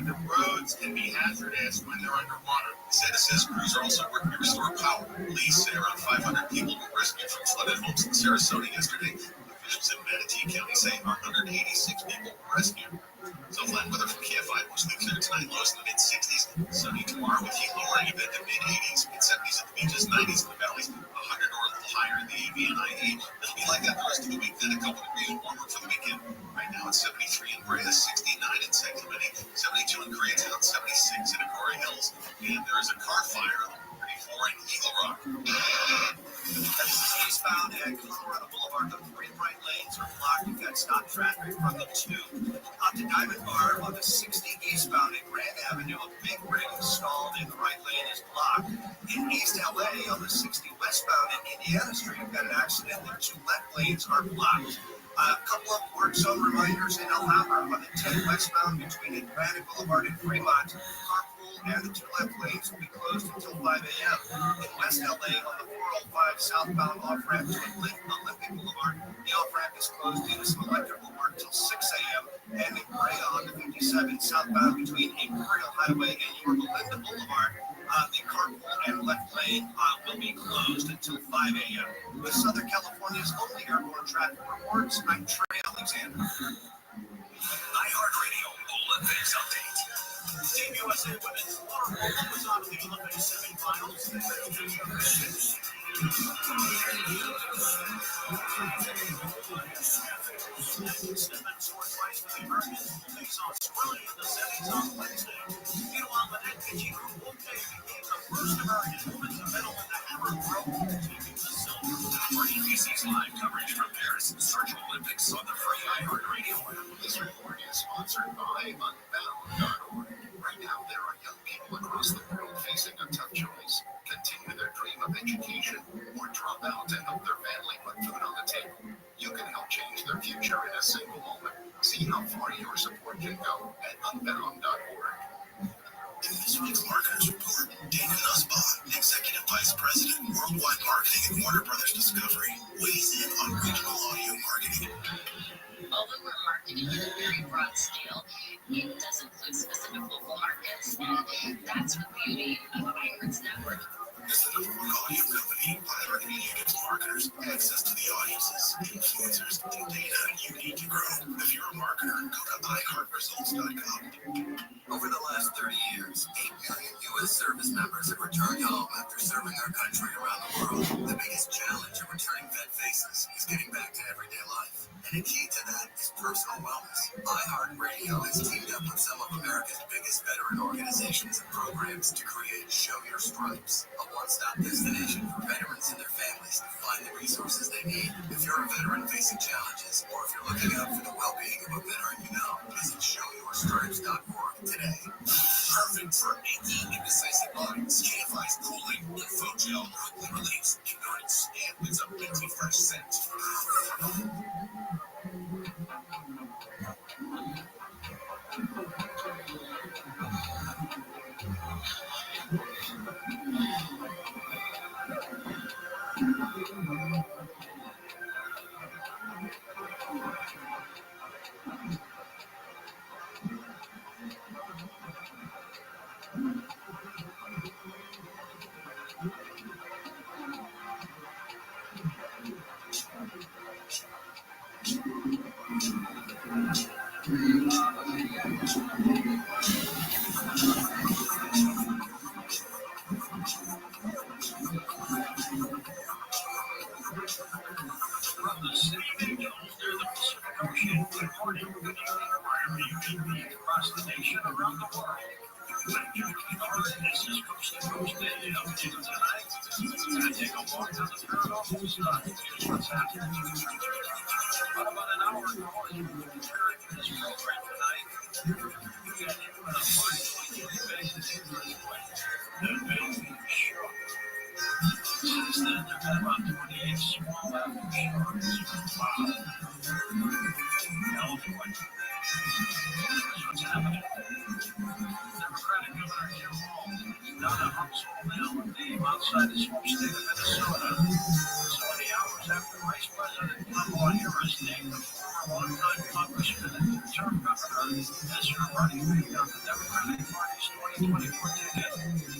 The roads can be hazardous when they're underwater. DeSantis says crews are also working to restore power. Police say around 500 people were rescued from flooded homes in Sarasota yesterday. Officials in Manatee County say 186 people were rescued. So flat weather from KFI, mostly clear tonight, lows in the mid-60s. Sunny tomorrow with heat lowering a bit to mid-80s, mid-70s at the beaches, 90s in the valleys, 100 or a little higher in the AV and IE. It'll be like that the rest of the week, then a couple degrees warmer for the weekend. Right now it's 73 in Brea, 69 in San Clemente, 72 in Koreatown, 76 in Agoura Hills, and there is a car fire on 34 in Eagle Rock. Eastbound at Colorado Boulevard, the 3 right lanes are blocked. You've got stop traffic from the 2 up to Diamond Bar on the 60 eastbound at Grand Avenue. A big rig is stalled and the right lane is blocked. In East LA on the 60 westbound at Indiana Street, you've got an accident. The 2 left lanes are blocked. A couple of work zone reminders in El Harbor on the 10 westbound between Atlantic Boulevard and Fremont. Carpool and the 2 left lanes will be closed until 5 a.m. In West LA on the 405 southbound off-ramp to Olympic Boulevard, the off-ramp is closed due to some electrical work till 6 a.m. And in Brea on the 57 southbound between Imperial Highway and Yorba Linda Boulevard, the carpool and left lane will be closed until 5 a.m. With Southern California's only airborne traffic reports, I'm Trey Alexander. iHeartRadio Olympics update. Team USA women's floorball was on the Olympic semifinals. Stephen scored twice for the Americans. Face Australia in the semis on Wednesday. Meanwhile, the NPG group will take the first American woman to medal in the hammer throw, taking the silver. For NBC's live coverage from Paris, search Olympics on the free iHeartRadio app. This report is sponsored by Unbound.org. Right now, there are young people across the world facing a tough choice. Continue their dream of education or drop out and help their family put food on the table. You can help change their future in a single moment. See how far your support can go at Unbound.org. In this week's Marketers Report, Dana Nussbaum, Executive Vice President, Worldwide Marketing at Warner Brothers Discovery, weighs in on regional audio marketing. Although we're marketing in a very broad scale, it does include specific local markets, and that's the beauty of iHeart's network. As the number one audio company, iHeartMedia gives marketers access to the audiences, influencers, and data you need to grow. If you're a marketer, go to iHeartResults.com. Over the last 30 years, 8 million U.S. service members have returned home after serving our country around the world. The biggest challenge of returning vet faces is getting back to everyday life. And a key to that is personal wellness. iHeartRadio has teamed up with some of America's biggest veteran organizations and programs to create Show Your Stripes, a one-stop destination for veterans and their families to find the resources they need. If you're a veteran facing challenges, or if you're looking out for the well-being of a veteran you know, visit showyourstripes.org today. Perfect for achy, indecisive minds. KFI's cooling info gel quickly relieves, ignites, and with a minty fresh scent. across the nation, around the world. This is Coast to Coast Radio. Tonight, we're going to take a walk down the paranormal side. Here's what's happening. About an hour ago, as we were preparing for this program tonight, we got hit with a 5.3 magnitude earthquake. The building shook. Since then, there have been about 28 small aftershocks. Wow. Earthquake. Here's what's happening. Democratic Governor Jim Walz is not a household name outside the swamp state of Minnesota. So many hours after Vice President Kamala Harris named the former longtime congressman and term governor as her running mate on the Democratic Party's 2024 ticket,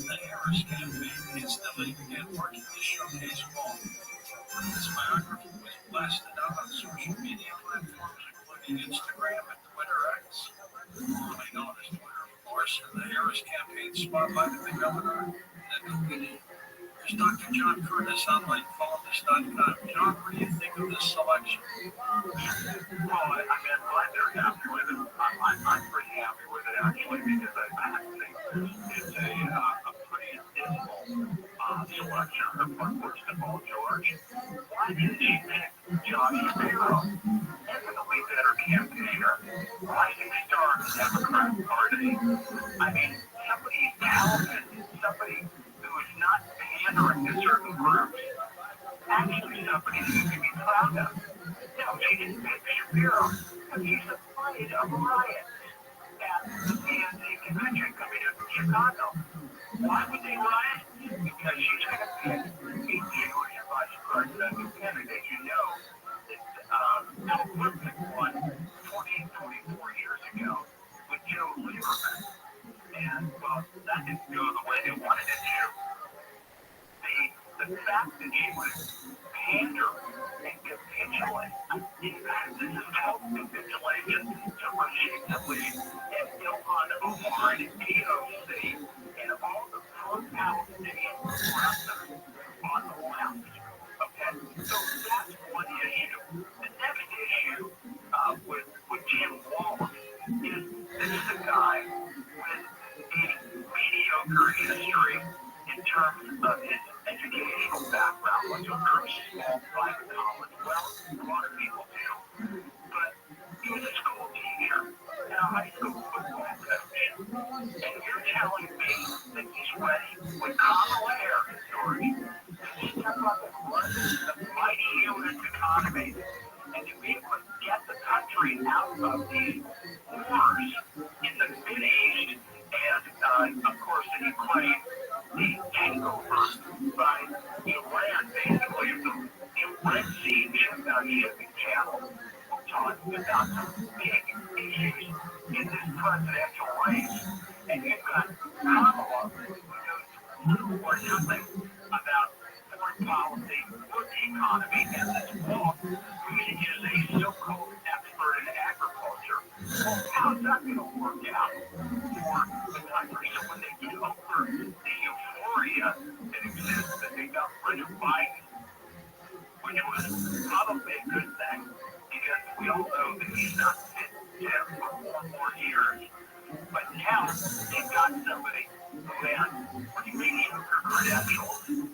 the Harris campaign instantly began working to showcase Walz. This biography was blasted out on social media platforms including Instagram and Twitter X, formerly known as Twitter, of course, and the Harris campaign spotlighted the governor and committee. Here's Dr. John Curtis, onlinecolumnist.com. John, what do you think of this selection? Well, I'm glad they're happy with it. I'm pretty happy with it, actually, because I think it's a pretty dismal selection of first of all, George. Why didn't she pick Josh Shapiro? Infinitely better campaigner, rising star of the Democrat Party. I mean, somebody talented, somebody who is not pandering to certain groups. Actually, somebody that you can be proud of. She didn't pick Shapiro because he's afraid of riots at the PNC convention coming up in Chicago. Why would they riot? Because she's going to pick a Jewish vice president candidate. You know that Bill Clinton won 24 years ago with Joe Lieberman. And, well, that didn't go the way they wanted it to. The fact that she would pander and capitulate, in fact, this is self-capitulation to Rashid Tlaib and Ilhan Omar and AOC and all the pro-Palestinian progressives on the left. Okay? So that's one issue. The next issue with Jim Walz is this is a guy with a mediocre history in terms of his educational background. Went to a very small private college. Well, a lot of people do. But he was a school teacher and a high school football coach. And you're telling me that he's ready with Kamala Harris, George, to step up and run the mighty U.S. economy and to be able to get the country out of these wars in the Mideast and, of course, in Ukraine, the takeover by Iran, basically, of the Red Sea shipping channel. We're talking about some big issues in this presidential race. And you've got Kamala, who knows little or nothing about foreign policy or the economy, and this Walz, who is a so-called expert in agriculture. Well, how's that going to work out for the country? So when they get over the euphoria that exists that they got rid of Biden, which was probably a good thing, because we all know that he's not fit for 4 more years. But now they've got somebody who has pretty mediocre credentials, and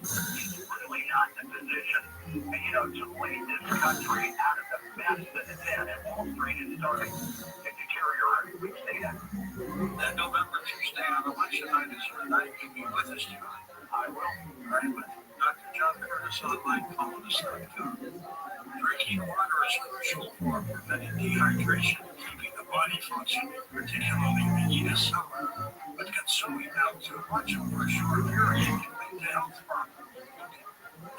he's really not in a position, to lead this country out of the mess that it's in. And Wall Street is starting to deteriorate. We see that. That November Tuesday on election night is your night. You'll be with us, John. I will. Right with Dr. John Curtis, onlinecolumnist.com. Drinking water is crucial for preventing dehydration and keeping the body functioning, particularly in the heat of summer. But consuming out too much over a short period can lead to health problems.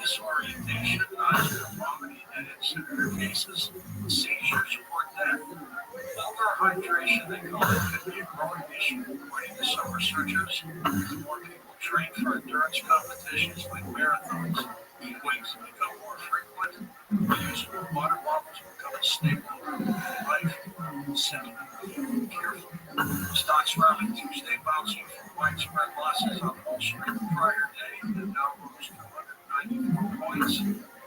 Disorientation, nausea, vomiting, and in severe cases, seizures or death. Overhydration, they call it, could be a growing issue, according to some researchers. The more people train for endurance competitions like marathons, heat waves become more frequent. Reusable water bottles become a staple of life. Second, be careful. Stocks were on Tuesday, bouncing from widespread losses on Wall Street the prior day, and now rose to 194 points.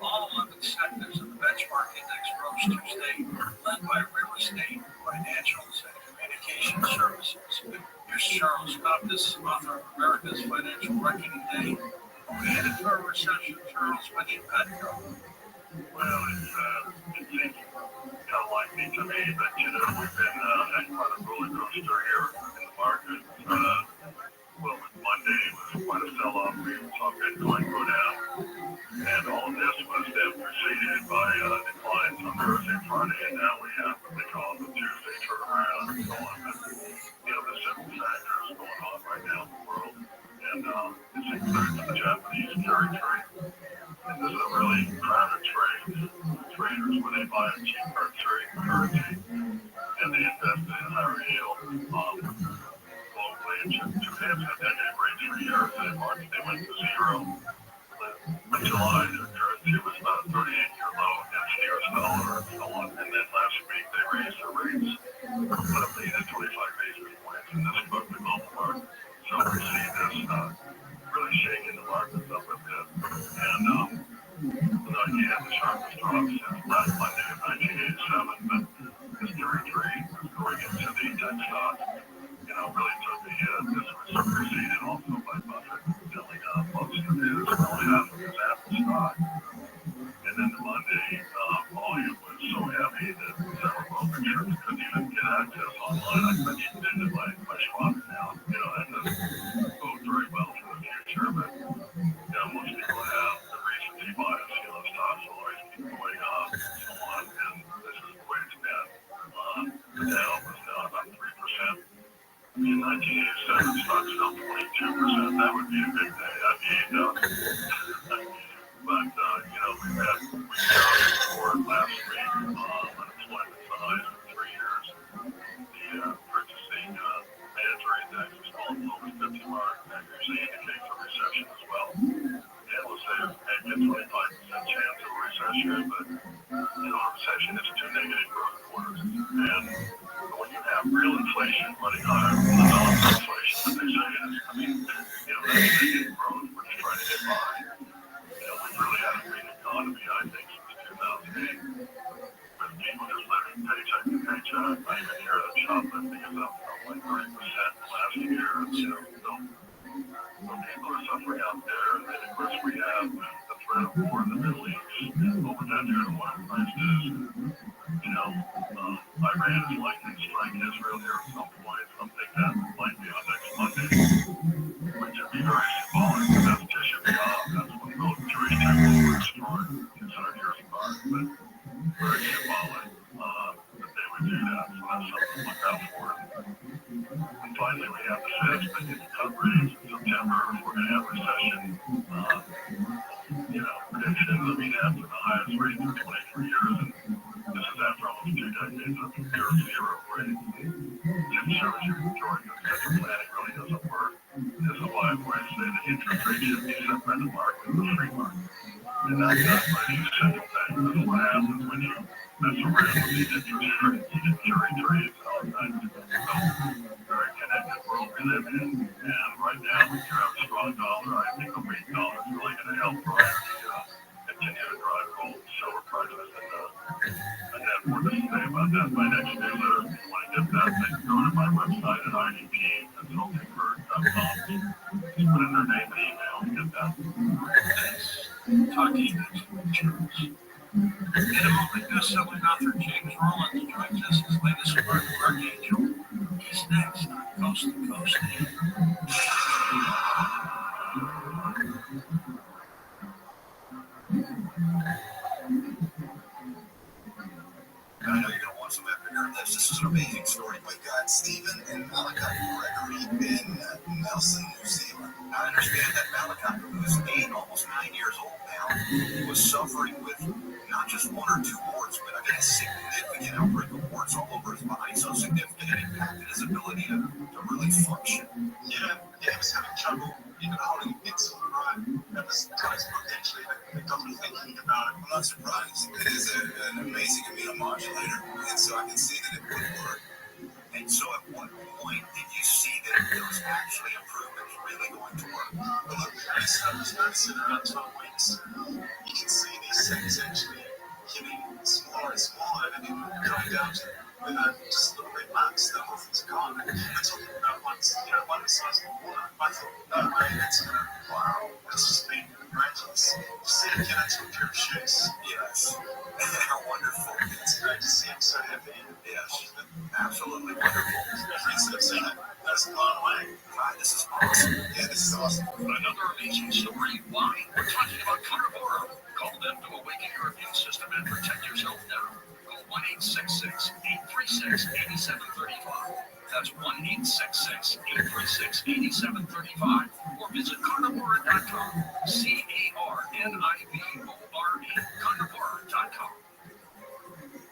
All 11 sectors of the benchmark index rose Tuesday, led by real estate. State Financial Communication Services. Here's Charles Coptis, author of America's Financial Reckoning Day. Who headed for a recession? Charles, what do you got? Well, it seems kind of likely to me that, we've been at quite a roller coaster here in the market. Monday was quite a sell-off. We saw Bitcoin go down. And all of this was then preceded by declines on Thursday, Friday, and now we have what they call the Tuesday turnaround and so on. But, there's several factors going on right now in the world. And this includes the Japanese carry trade. And this is a really crowded trade. Traders, when they buy a cheap currency and they invest in higher yield, globally, Japan had negative rates for years. And in March, they went to zero. In July, their currency was about a 38-year low against the US dollar and so on. And then last week, they raised their rates, put up 8 to 25 basis points, and this broke the global market. So we see this really shaking the markets up a bit. And he had the sharpest drop since last Monday of 1987, but this carry trade was going into the tech stock, really took the hit. This was preceded also by Buffett selling most of his, only half of his Apple stock. And then the Monday volume was so heavy that several brokers couldn't even get access online. I mentioned it by Schwab now, that doesn't bode very well for the future, but, most people have the recency bias, stocks will always keep going up and so on, and this is the way it's been. The Dow was down about 3%. In 1987, stocks fell 22%. That would be a good day. I'd be but, we got report last week. Unemployment's the highest in 3 years. The purchasing manager index is falling below the 50 mark. That usually indicates a recession as well. Analysts say maybe a 25% chance of a recession, but, a recession is 2 negative growth quarters. And when you have real inflation running higher than the non-inflation that they say is, that's negative growth, we're just trying to get by. We've really had a great economy, I think, since 2008. With people just living paycheck to paycheck. I even hear that shoplifting is up like 30% last year. So people are suffering out there. And then, of course, we have the threat of war in the Middle East. And what would that do to oil prices? Iran is likely to strike Israel here at some point. Some think that might be on next Monday, which would be very symbolic. That's Tisha B'Av. That's when both Jewish temples were destroyed. Considered years apart, but very symbolic that they would do that. So that's something to look out for. And finally, we have the Fed making cut rates in September. We're going to have recession. Predictions. After the highest rate in 23 years, and this is after almost 2 decades of near zero rates. It shows you Georgia central planning really doesn't work. This is why I always say that interest rates should be set by the market, the free market. And that's not by these central banks. This is what happens when you mess around with these interest rates. You get carry trades and all kinds of things. So, very connected world we live in. And right now, we do have a strong dollar. I think a weak dollar is really going to help drive continue to drive gold, silver prices, and have more to say about that in my next newsletter. If you want to get that, then go to my website at idpconsultinggroup.com. Just put in their name and email and get that. Thanks. Talk to you next week, Charles. In a moment, best-selling author James Rollins joins us. His latest work, Archangel. He's next on Coast to Coast. I know you're going to want some after hearing this. This is an amazing story. We've got Stephen and Malachi Gregory in Nelson, New Zealand. I understand that Malachi, who is almost 9 years old now, was suffering with not just 1 or 2 warts, but a significant outbreak of warts all over his body. So significant it impacted his ability to really function. Yeah, he was having trouble even holding insulin, right? That was potentially the doctor thinking about it. I'm not surprised. It is an amazing immunomodulator, and so I can see that it would work. And so at what point did you see that there was actually improvements really going to work? Well, look, I started medicine around 12 weeks. You can see these things actually getting smaller and smaller, and then coming down to with just a little bit max, the whole thing's gone. We're talking about once the size of the water. I thought, no way, that's wow, that's just been miraculous. To see a kid into a pair of shoes, yes. How wonderful. It's great to see him so happy. Yeah, she's been absolutely wonderful. Friends that have seen it, that's blown away. Wow, this is awesome. Yeah, this is awesome. Another amazing story. Why? We're talking about Carnivora. Call them to awaken your immune system and protect yourself now. Call 1-866-836-8735. That's 1-866-836-8735. Or visit carnivora.com. CARNIVORE. Carnivora.com.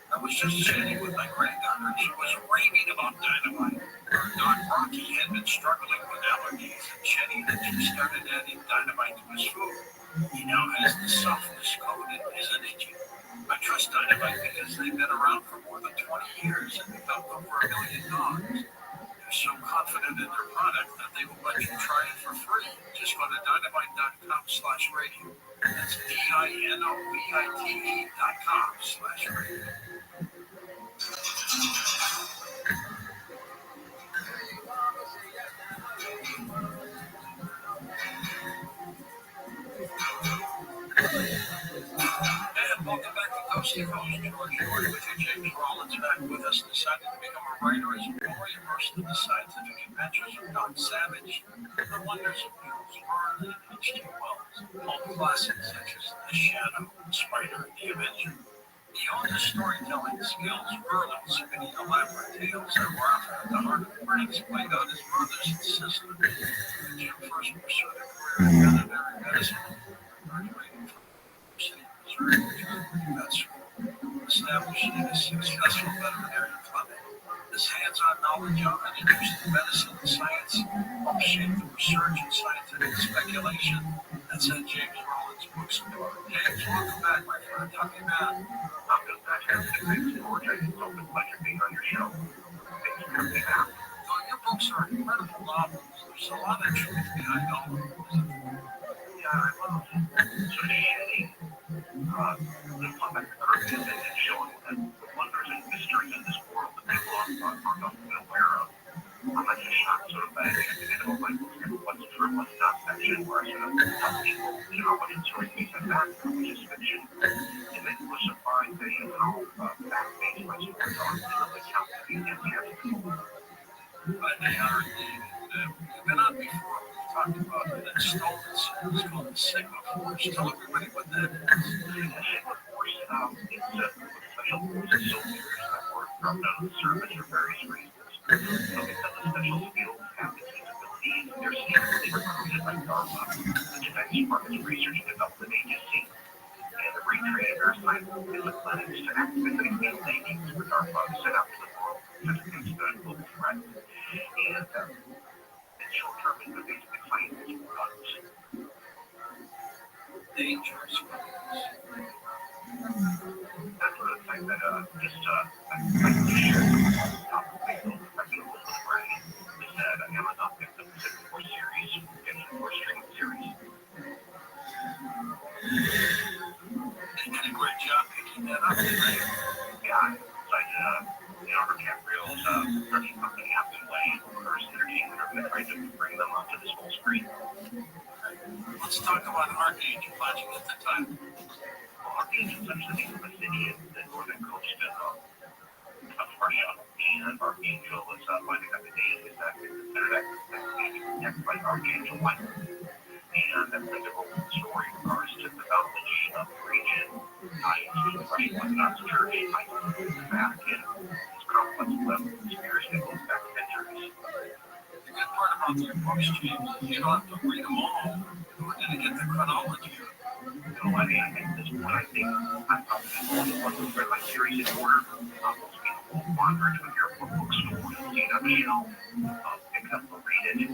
I was just chatting with my granddaughter. She was raving about dynamite. Her dog Rocky had been struggling with allergies, and Jenny had just started adding dynamite to his food. He now has the softest coat in his energy. I trust Dynamite because they've been around for more than 20 years and they've helped over 1 million dogs. They're so confident in their product that they will let you try it for free. Just go to dynamite.com/radio. That's DINOVITE.com/radio. And welcome back to Coast to Coast. George Shorty with you. James Rollins back with us. Decided to become a writer as fully immersed in the scientific adventures of Don Savage, the wonders of Jules Verne and H.G. Wells, all classics such as The Shadow, Spider, and The Avenger. Beyond the storytelling skills, Verlin spinning elaborate tales that were often at the heart of the British played out his brothers and sisters. Jim first pursued a career in veterinary medicine, graduating from Missouri establishing a successful veterinary clinic. This hands-on knowledge of and interest in medicine and science helped shape the research and scientific speculation that set James Rollins' books apart. James, welcome back, my friend. How have you been? I'm good, fantastic. Thanks, George. It's always a pleasure being on your show. Thanks for having me back. So your books are incredible novels. There's a lot of truth behind all of them. Yeah, I love shedding the public purpose and showing that the wonders and mysteries in this world that people are not aware of. I'm like a shock sort of bag at the end of my book, what's true, what's not fiction, where I sort of tell people, what intrigues me and that which is fiction. And then we're surprised at how fact-based my stories are, really count to be enthusiastic. They are indeed. You've been on before. We've talked about an installment series called the Sigma Force. Tell everybody what that is. The Sigma Force, it's a special force of soldiers that were thrown out of the service for various reasons. So because the special skills have the capabilities, they're secretly recruited by DARPA, the Defense Department's Research and Development Agency, and the retraining their assignment in the clinics to act physically skilled agents for DARPA sent out to the world to face the global threat. And in short term, it's basically fighting these guns. Dangerous weapons. That's what it's like that, I shared top of Facebook, professional Ray, is that Amazon picked up the Sigma Force series, getting more streaming series. They did a great job picking that up today. Yeah, like, Leonardo DiCaprio's production company, Apple Way, Curse Entertainment, are going to try to bring them onto the small screen. Let's talk about Archangel. How'd you get the title? Well, Archangel is actually from a city in the northern coast of Russia, and Archangel is finding out the name is that it's considered next by Archangel Michael. And that's like a whole story in regards to the foundation of the region, into the Russian Orthodox Church, the Vatican, this complex web of conspiracy that goes back centuries. The good part about your books, James, is you don't have to read them all in order to get the chronology. I mean, at this point, I think I'm probably one of the ones who read my series in order. Most people will wander into your bookstore and see it on the shelf, pick it up and read it,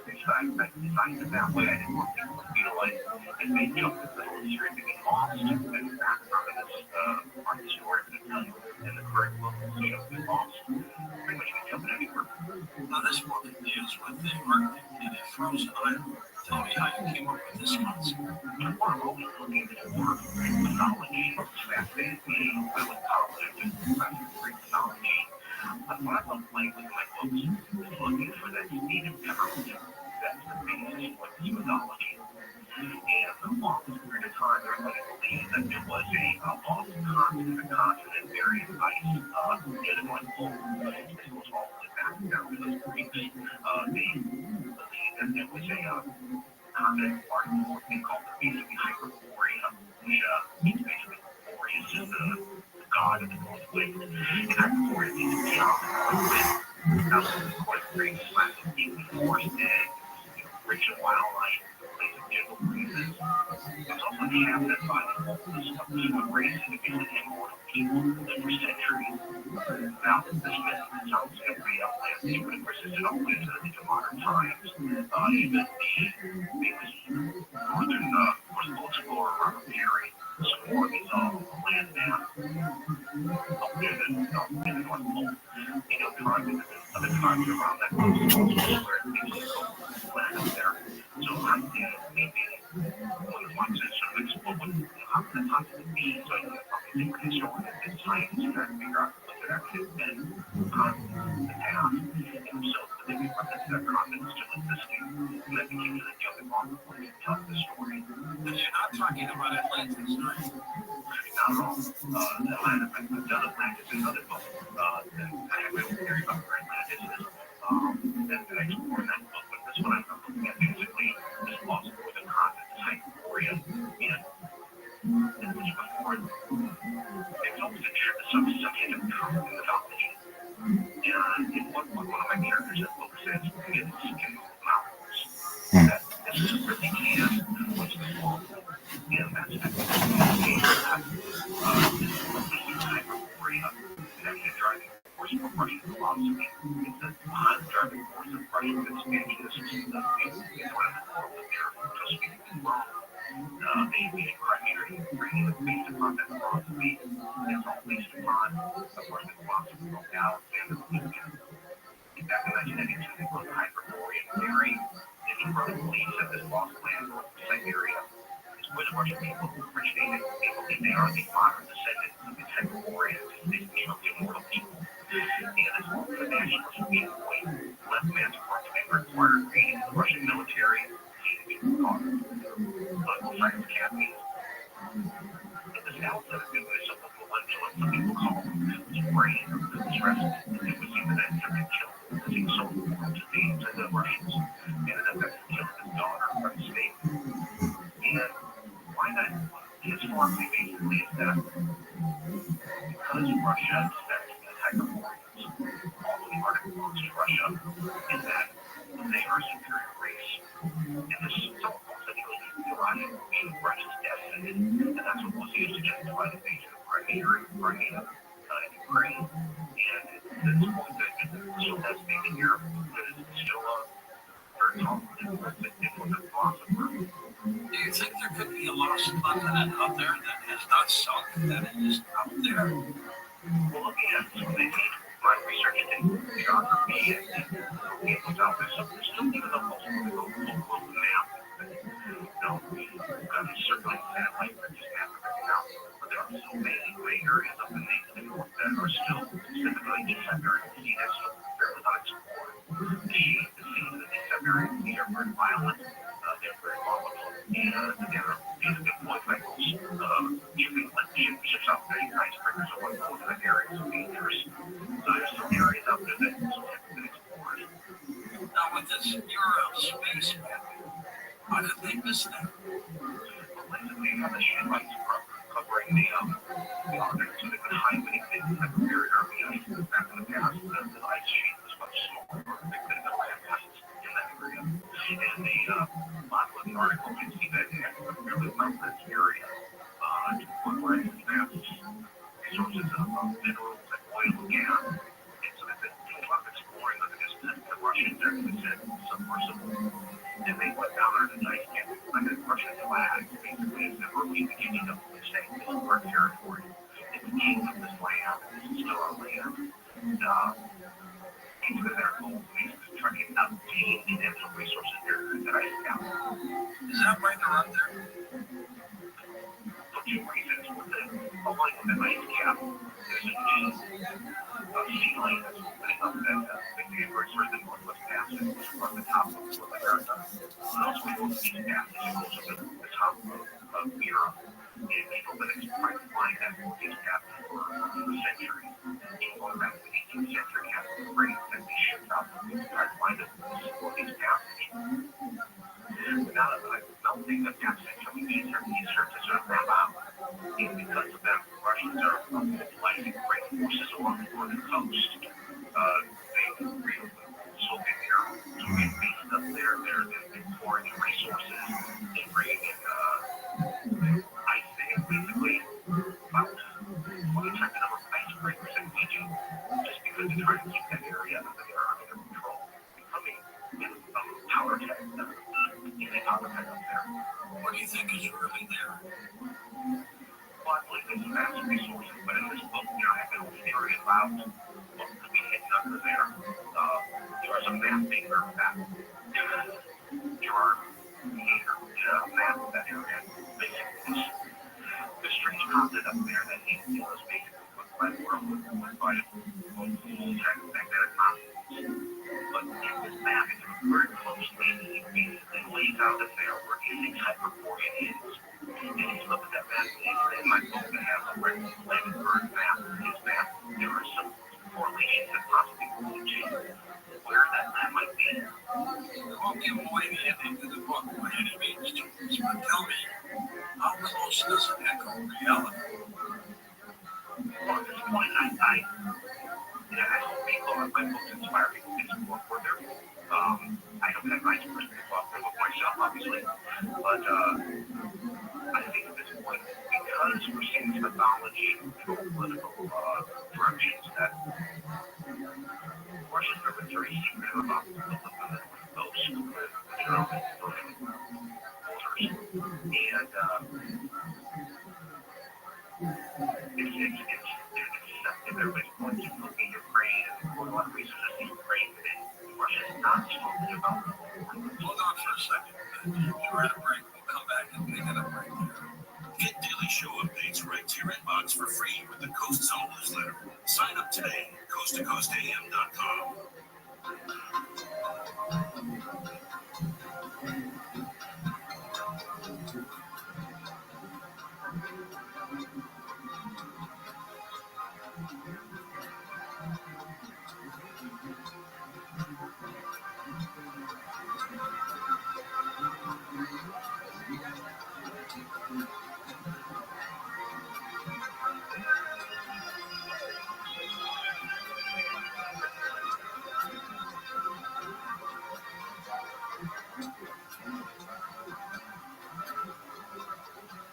because I designed it that way. I didn't want people to feel like it may jump in the middle of the series and get lost. And the background of this part of the story I'm going to tell you in the current book, so you don't get lost. Pretty much you can jump in anywhere. Now, this book deals with the Arctic in a frozen island. Tell me how you came up with this concept. Well, I'm always looking for mythology. It's fascinating me. I went to college and Greek mythology. what I love playing with my books is looking for that native terminology. That's the basis of this mythology. And for the longest period of time, everybody believed that there was a lost continent buried in ice near the North Pole. This goes all the way back down to those Greeks. They believed that there was a continent part of what they called basically Hyperborea, which means basically Borea is just the god of the North Wind. And Hyperborea means beyond the North Wind. Now, this is quite a great classic English forest egg, rich in wildlife, place of gentle breezes. It's also inhabited by the oldest of the human race and becoming immortal people who lived for centuries. Now, this myth sounds every outlandish, but it persisted all the way into modern times. Even the famous northern coastal explorer Robert Peary swore these landmass up near the North Pole. Other tribes around that coast also where things go land up there. So I'm maybe one of my sort of explore how can the continent be? So I think historian and scientists trying to figure out what could actually have been the past. And so they reference that continent still existing. And that became the jumping off point to tell the story. But you're not talking about Atlantis, right? Not at all. Atlantis, I've done Atlantis in other books. And I have my own theory about where Atlantis is. And I explore in that book. But this one I'm looking at basically this lost northern continent, Hyperborea, and which before it's almost some kind of truth in mythology. And what one of my characters in the book says is in mountains that this is really can what's the world. And that's this Hyperborea is actually a driving force for Russian philosophy. It's the driving force of Russian expansionism. It's one of the world that they're speaking in Rome. They created criteria based upon that philosophy. It's all based upon the Russian philosophy of Alexander Pushkin. Back in 1992, they wrote the Hyperborean theory, and he firmly believes that this lost land north of Siberia is where the Russian people originated. They believe they are the modern descendants of the Hyperboreans. They became of the immortal people. And this ultimate nationalist viewpoint led the man's work to be required creating the Russian military science academies. And this outlet of doing something what some people call the brain of the stress. It was even that he killed because he was so important to the Russians. And then that killed his daughter from the state. And why that historically basically is that because Russia expects the Hyperboreans, all the Arctic belongs to Russia, is that they are a superior race. And this is so essentially deriving from Russia's destiny. And that's what was used to justify the invasion of Crimea and Ukraine. And this point that still has maybe here, but it's still very confident with the philosopher. Do you think there could be a lost continent out there that has not sunk, that is out there? Well, looking at some of the my research in geography and people's out there, so there's still even a local map. We've got a circling satellite that just happened to come out, but there are so many gray areas up in the north that are still specifically in Siberian Sea that's still fairly unexplored. The seas in the Siberian Sea are very violent. They're very volatile, and they're basically point cycles. Ships out there, icebreakers are what goes in that area is dangerous. So there's some areas out there that still haven't been explored. Now, with this Euro space map, how did they miss that? Well, basically, you have the ship ice covering the Arctic, so they could hide many things that were buried under the ice. Back in the past, the ice sheet was much smaller. They could have been land masses in that area. And the bottom of the article, you see that it has a fairly mountainous area. To the point where it has resources of minerals and oil and gas. And so they've been doing a lot of exploring under this. The Russians actually said submersible. And they went down there to ice camp under the Russian flag, basically as the early beginning of the saying this is our territory. It's the king of this land. This is still our land. And basically their goal is to try to obtain the natural resources there that ice cap. Is that why they're out there? For two reasons. With the along with the ice cap, there's a new C-lane that's opening up that big neighborhood where the Northwest Passage was from the top of America. And also we go to East Passage, it goes to the top of Europe. And people that have tried to find that East Passage for centuries, even going back to the 18th century, had freight that they shipped out to try to find it for East Passage. And now that I don't think that that's actually easier to sort of map out. And because of that, Russians are mobilizing great forces along the northern coast. They really Soviet era, Soviet based up there. They're pouring in resources. They're bringing in, I think, basically about 20 times the number of ice breakers in Egypt, just because they're trying to keep that area under their control. Becoming a power tech, power tech up there. What do you think is really there? Well, I believe there's massive resources, but in this book, I have been theory about what could be hidden under there. There was a map maker that Gerard map of that area. Basically, the strange continent up there that he was basically put by the world was by magnetic continents. But in this map, if you look very closely, he basically lays out that there where anything hyperborean is. And if you look at that map, in my book, I have a red bird map, his map. There are some correlations that possibly will change where that map might be. I won't give away the ending to the book by any means, James, but tell me, how close does it echo reality? Well, at this point, I hope people in my books inspire people to explore further. I don't have rights to explore the book myself, obviously, but I think at this point, because we're seeing this mythology through political directions, that Russians are very secretive about the ghost with their own voters. And it's everybody's going to look at Ukraine and for a lot of reasons in Ukraine that Russia is not spoken about. Hold on for a second. You're at a break. We'll come back and pick it up right there. Get daily show updates right to your inbox for free with the Coast Zone newsletter. Sign up today, coasttocoastam.com.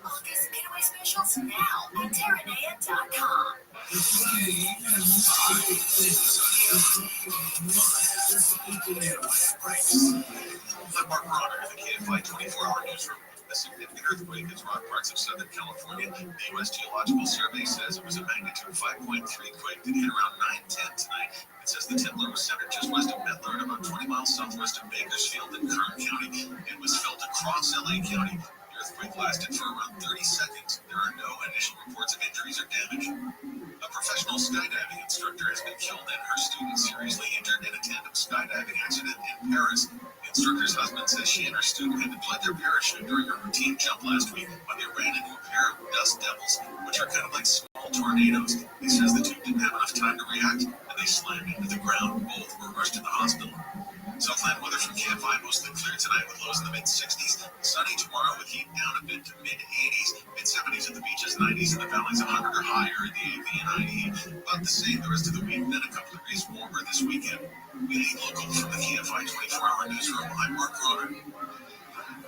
August getaway specials now at Terranea.com. I'm Mark Bronner in the KFI 24-hour newsroom. A significant earthquake has rocked parts of Southern California. The U.S. Geological Survey says it was a magnitude 5.3 quake that hit around 9:10 tonight. It says the Templar was centered just west of Medlar and about 20 miles southwest of Bakersfield in Kern County. It was felt across LA County. The earthquake lasted for around 30 seconds. There are no initial reports of injuries or damage. A professional skydiving instructor has been killed and her student seriously injured in a tandem skydiving accident in Paris. The instructor's husband says she and her student had deployed their parachute during a routine jump last week when they ran into a pair of dust devils, which are kind of like small tornadoes. He says the two didn't have enough time to react, and they slammed into the ground. Both were rushed to the hospital. Southland weather from KFI mostly clear tonight with lows in the mid-60s. Sunny tomorrow with heat down a bit to mid-80s. Mid-70s at the beaches, 90s in the valleys, 100 or higher in the AV and IE. About the same the rest of the week, then a couple degrees warmer this weekend. We lead local from the KFI 24-hour newsroom. I'm Mark Roder.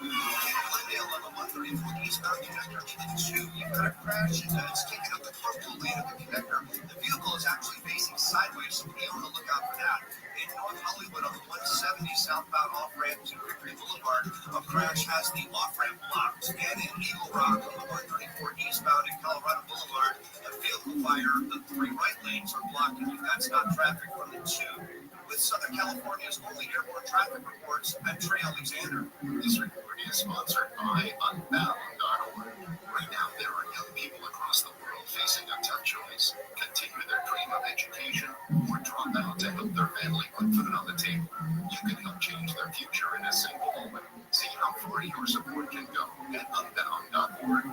Glendale on the 134 eastbound connector into 2. You've got a crash and it's taking up the carpool lane of the connector. The vehicle is actually facing sideways, so be on the lookout for that. In North Hollywood on the 170 southbound off-ramp to Victory Boulevard, a crash has the off-ramp blocked. And in Eagle Rock on the 134 eastbound in Colorado Boulevard, a vehicle fire, the 3 right lanes are blocked, and that's not traffic from the 2. With Southern California's only airport traffic reports, I'm Trey Alexander. This report is sponsored by Unbound.org. Right now, there are young people across the world facing a tough choice: continue their dream of education of their family but put it on the table. You can help change their future in a single moment. See how far your support can go at unbound.org.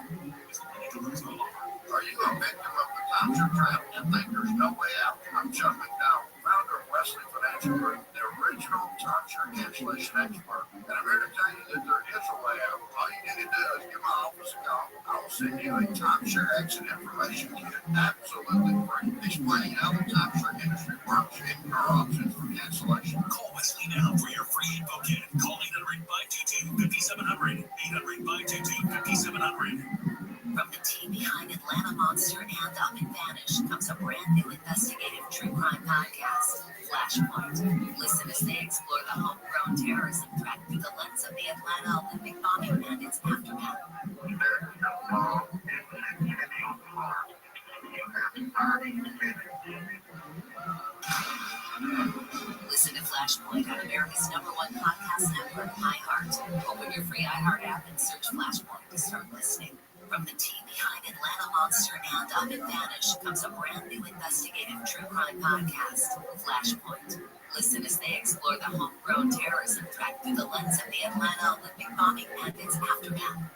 Are you a victim of the voucher trap and think there's no way out? I'm John McDowell, founder of Wesley Financial Group, the original timeshare cancellation expert. And I'm here to tell you that there is a way out. All you need to do is give my office a call. I will send you a timeshare exit information kit, absolutely free, explaining how the timeshare industry works and your options for cancellation. Call Wesley now for your free info kit. Call 800-522-5700. 800-522-5700. From the team behind Atlanta Monster and Up and Vanish comes a brand new investigative true crime podcast, Flashpoint. Listen as they explore the homegrown terrorism threat through the lens of the Atlanta Olympic bombing and its aftermath. Listen to Flashpoint on America's #1 podcast network, iHeart. Open your free iHeart app and search Flashpoint to start listening. From the team behind Atlanta Monster and Up and Vanish comes a brand new investigative true crime podcast, Flashpoint. Listen as they explore the homegrown terrorism threat through the lens of the Atlanta Olympic bombing and its aftermath.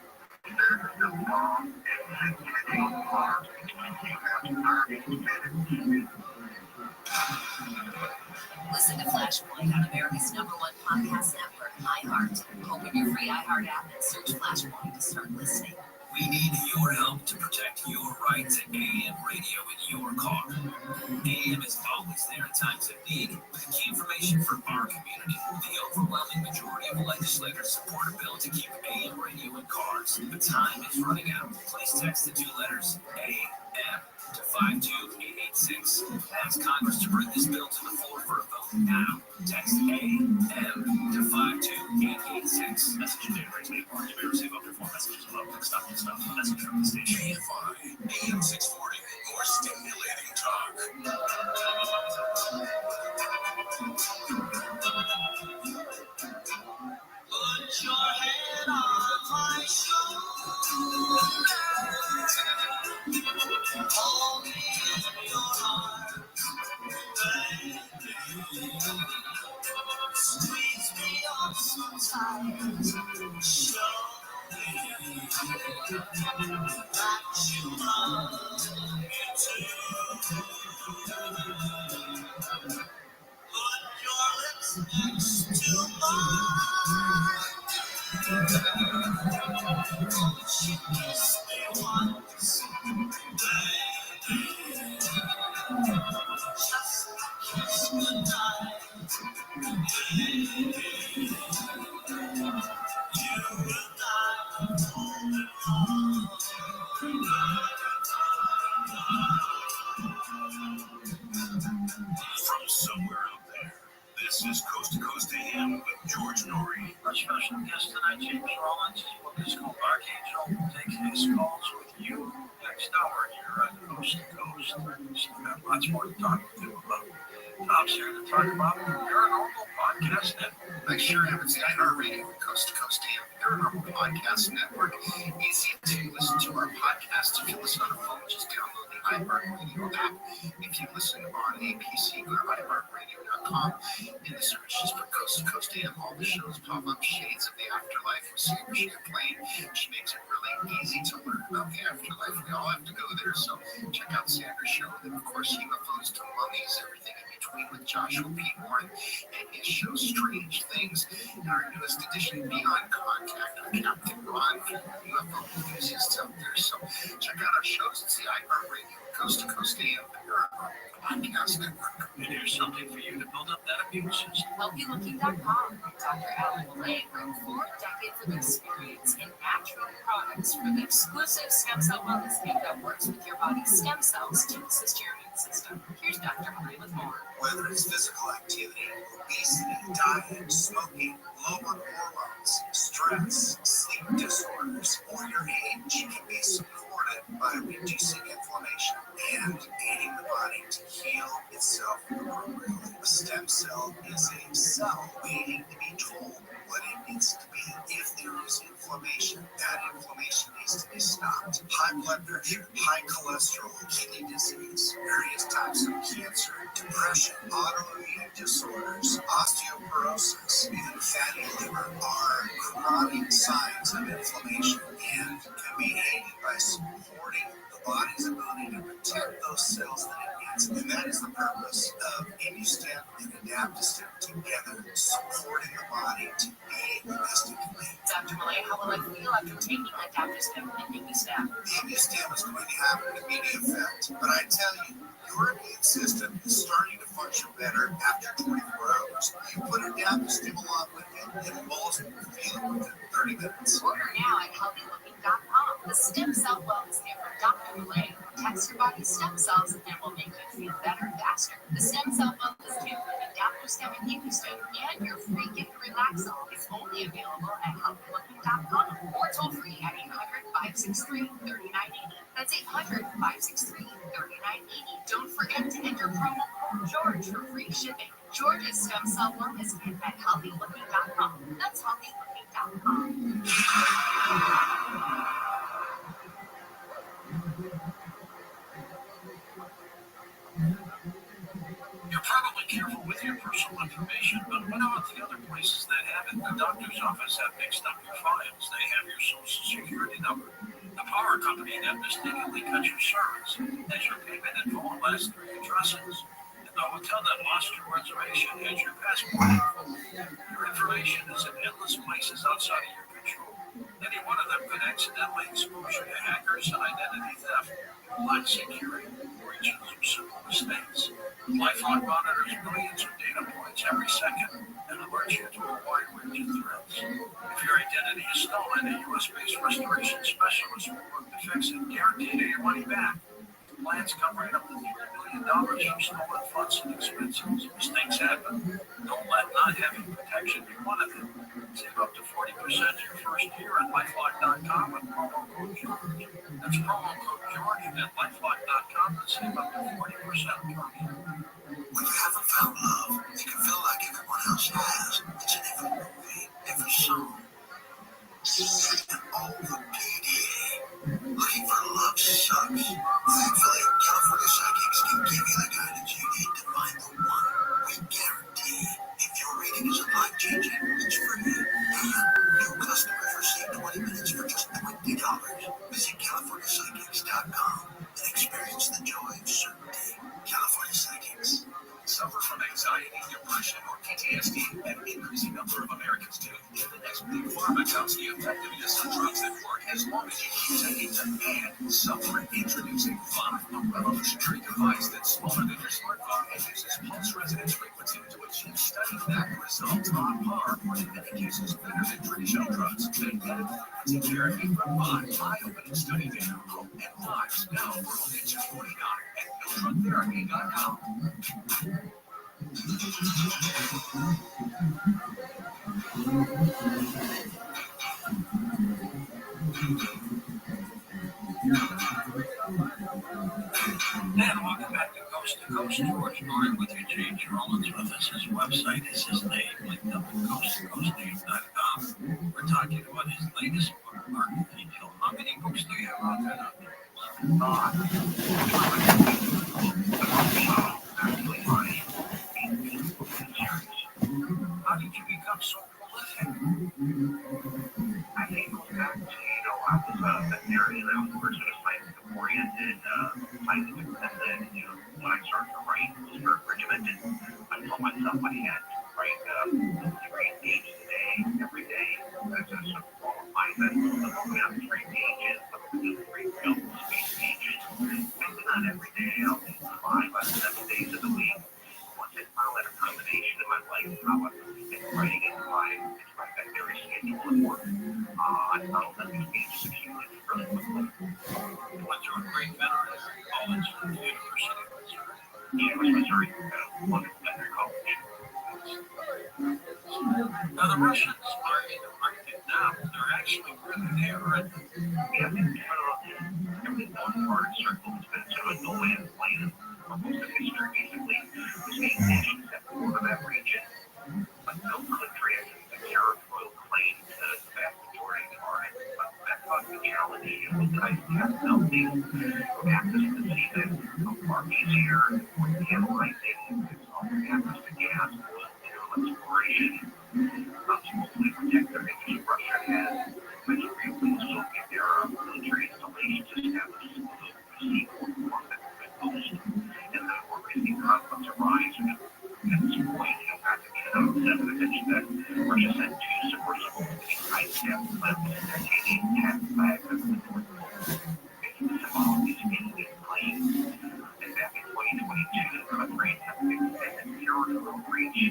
Listen to Flashpoint on America's #1 podcast network, iHeart. Open your free iHeart app and search Flashpoint to start listening. We need your help to protect your right to AM radio in your car. AM is always there in times of need with key information for our community. The overwhelming majority of legislators support a bill to keep AM radio in cars. The time is running out. Please text the two letters AM to 52886. Ask Congress to bring this bill to the floor for a vote now. Text AM to 52886. Message generates a party members who vote for messages of love. Stop. Message from the station. KFI, AM 640, more stimulating talk. Put your head on my shoulder. Hold me in your arms, baby. Squeeze me up so tight. Show me that you love me too. Put your lips next to mine. Won't you kiss me once, baby? Just a kiss goodnight, baby. You and I holding on. From somewhere out there, this is Coast to Coast AM with George Norrie. Our special guest tonight, James Rollins, his book is called Archangel. Take his calls with you next hour here on Coast to Coast. So we've got lots more to talk to you about. Tom's here to talk about Paranormal Podcast Network. Make sure it's the iHeartRadio Coast to Coast AM Paranormal Podcast Network. Easy to listen to our podcast. If you listen on a phone, just download the iHeartRadio app. If you listen on a PC, go to iHeartRadio.com. In the search, just for Coast to Coast AM. All the shows pop up. Shades of the Afterlife with Sandra Champlain. She makes it really easy to learn about the afterlife. We all have to go there, so check out Sandra's show. Then, of course, UFOs to Mummies, everything in between with Joshua P. Warren and his show Strange Things. And our newest edition, Beyond Contact, with Captain Ron from UFO enthusiasts out there. So check out our shows. It's the iHeartRadio Coast to Coast AM Podcast Network. And here's something for you to build up that immune system. HealthyLooking.com. Dr. Alan Lay brings 4 decades of experience in natural products for the exclusive stem cell wellness kit that works with your body's stem cells to assist your immune system. Here's Dr. Lay with more. Whether it's physical activity, obesity, diet, smoking, lowered hormones, stress, sleep disorders, or your age, you can be supported by reducing inflammation and aiding the body to heal itself appropriately. A stem cell is a cell waiting to be told what it needs to be. If there is inflammation, that inflammation needs to be stopped. High blood pressure, high cholesterol, kidney disease, various types of cancer, depression, autoimmune disorders, osteoporosis, and fatty liver are chronic signs of inflammation and can be aided by supporting the body's ability to protect those cells that it needs. And that is the purpose of ImmuStem and Adaptostem together, supporting the body to be the best it can be. Dr. Malay, how will I feel after taking Adaptostem and ImmuStem? ImmuStem is going to have an immediate effect, but I tell you, your immune system is starting to function better after 24 hours. You put Adaptostem along with it, and most will feel it within 30 minutes. Order now at healthylooking.com. The stem cell wellness gift from Dr. Malay protects your body's stem cells and will make you feel better faster. The stem cell wellness gift with Adaptostem and ImmuStem and your free gift Relaxol is only available at healthylooking.com or toll free at 800-563-3980. That's 800-563-3980. Don't forget to enter promo code George for free shipping. George's stem cell wellness kit at healthylooking.com. That's healthylooking.com. You're probably careful with your personal information, but what about the other places that have it? The doctor's office have mixed up your files. They have your social security number. The power company that mistakenly cut your service has your payment info and last 3 addresses. The hotel that lost your reservation has your passport info. Your information is in endless places outside of your control. Any one of them could accidentally expose you to hackers, identity theft, lack security, breaches, or simple mistakes. LifeLock monitors millions of data points every second and alerts you to a wide range of threats. If your identity is stolen, a U.S.-based restoration specialist will work to fix it, guaranteeing your money back. Plans covering up to $3 million from stolen funds and expenses. Mistakes happen. Don't let not having protection be one of them. Save up to 40% your first year at LifeLock.com with promo code George. That's promo code George at LifeLock.com to save up to 40% per year. When you haven't found love, it can feel like everyone else has. It's in every movie, every song, and all the PD. Looking for love sucks. Thankfully, California Psychics can give you the guidance you need to find the one. We guarantee if your reading isn't life-changing, it's free. And new customers receive 20 minutes for just $20. Visit CaliforniaPsychics.com and experience the joy of certainty. California Psychics. Suffer from anxiety, depression, or PTSD? An increasing number of Americans do. The next big pharma tells the effectiveness of drugs that work as long as you keep taking them and suffer. Introducing Vibe, a revolutionary device that's smaller than your smartphone and uses pulse resonance frequency to achieve study-backed results on par, or in many cases better than traditional drugs. Magnetic frequency therapy from Vibe. Eye-opening study data. And Vibe's now for only $249 at NoDrugTherapy.com. And welcome back to Coast George Norton with your Jay Rollins with us. His website is his name, linked up at coasttocoastnews.com. We're talking about his latest book, Market Angel. How many books do you have out there now? Actually, my How did you become so prolific? I think it goes back to, I was a veterinarian. I was a person who's scientific-oriented, scientific method. When I started to write, it was very regimented. I told myself I had to write 3 pages a day, every day. That's a sort of qualifying that I'm going to have 3 pages, I'm going to do 3 double-spaced pages. Maybe not every day, I'll do 5 out of 7 days of the week. Once I found that a combination in my life, how I was writing into my veterinary schedule and work, I found that these pages accumulated really quickly. You went through a great veterinary college at the University of Missouri. Missouri, wonderful veterinary college. Now, the Russians are in the market now. They're actually really there, aren't they? Yeah, every one part circle has been sort of a no-man's land for most of history, basically. There's 8 nations that border that region, but no country has a territorial claim to the vast majority of the art. But that's not the challenge. far easier and more tantalizing. It's all access to gas, exploration, supposedly protect their interest. Russia has many briefly the Soviet era military installations established to seaboard warfare and boost. And the more recent conflicts arise at this point, back in 2007, I mentioned that Russia sent 2 submersibles hitting ice-cap cliffs and Canadian attack flags at the North Pole, making the symbolic Canadian claims. And back in 2022, the country attempted to extend its territorial reach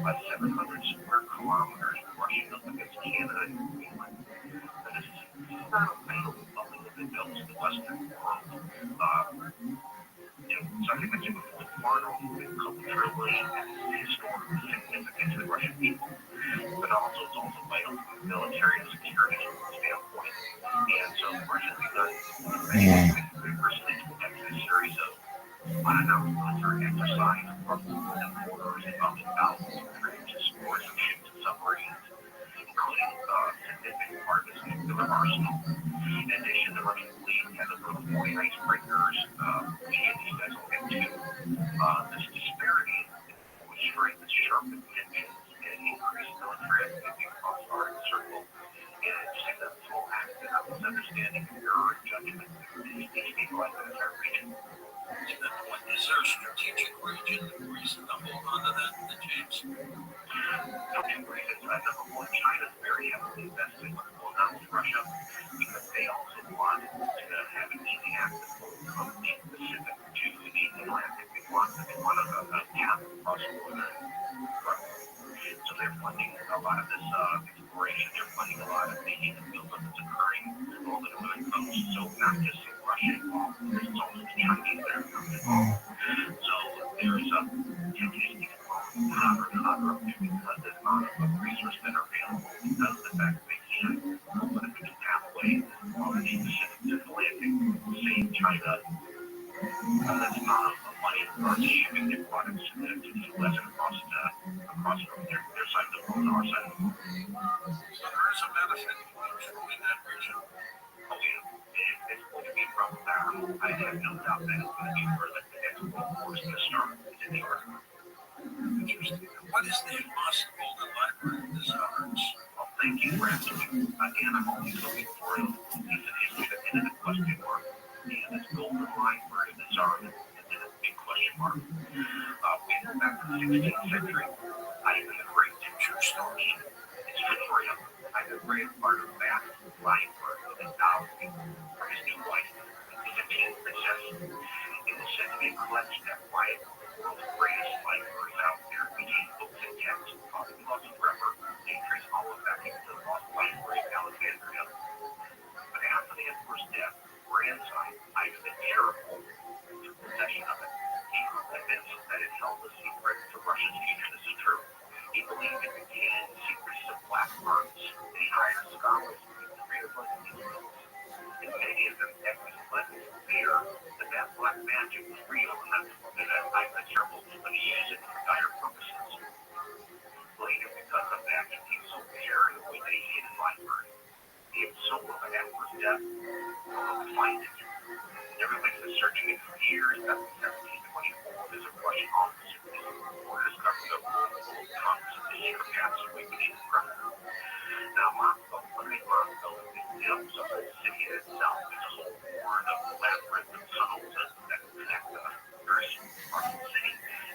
by 700 square kilometers, rushing up against Canada and Greenland. And this is not a fatal level of the bills in the Western world. Something I mentioned before, the foreign movement culturally and historically significant to the Russian people, but also it's also vital from a military and security standpoint. And so the Russians begun vigorously to conduct a series of unannounced military exercises across the borders involving thousands of troops, scores of ships and submarines, including significant part of its nuclear arsenal. In addition, the Russian fleet has about 40 icebreakers, and these guys will get 2. This disparity in strength has sharpened tensions and increased military activity across the Arctic Circle. And it's just a full act of misunderstanding and error in judgment to destabilize the entire region. Is there a strategic reason to hold on to that, James? No two reasons. Number one, China's very heavily invested in what's going on with Russia because they also want to have an easy access from the Pacific to the Atlantic. They want a path across the border. So they're funding a lot of this exploration. They're funding a lot of the buildup that's occurring along the northern coast. So not just Russia involved, there's also the Chinese that are involved. So there's tensions becoming hotter and hotter because of the amount of resources that are available, because of the fact that they can open a new pathway from the Pacific to the Atlantic, save China this amount of money for shipping their products to the U.S. and across from their side of the world to our side of the world. So there is a benefit in that region. Oh, yeah. It's going to be rough there. I have no doubt that it's going to be where the next World War is going to start in the Arctic. Interesting. What is the lost Golden Library of the Sovereigns? Well, thank you for asking me. Again, I'm always looking for a piece of history at the end of the question mark. And this Golden Library of the Sovereigns is a big question mark. We go back to the 16th century. Ivan the Great, true story. It's Victoria. Ivan the Great, part of that library of endowment for his new wife, the 15th princess. It was said to be a collection that quiet, world's greatest libraries out there, between books and texts, probably lost forever. They trace all of that into the lost library of Alexandria. But after the emperor's death, grandson, Ivan the Terrible, took possession of it. He grew convinced that it held the secret to Russia's future. This is true. He believed it contained secrets of black arts, and he hired scholars to create a bunch of these books. And many of them technically led to fear that black magic was real and that Ivan the Terrible was going to use it for dire purposes. Later, because of that, he became so paranoid that he hid his library. He had so much after his death, no one could find it. Everybody's been searching it for years. Back in 1724, there's a Russian officer who discovered a room full of trunks of the secret passageway beneath the ground. Now, Moscow, underneath Moscow, is a whole city in itself. It's a whole world of labyrinth of tunnels that connect the various parts of the city.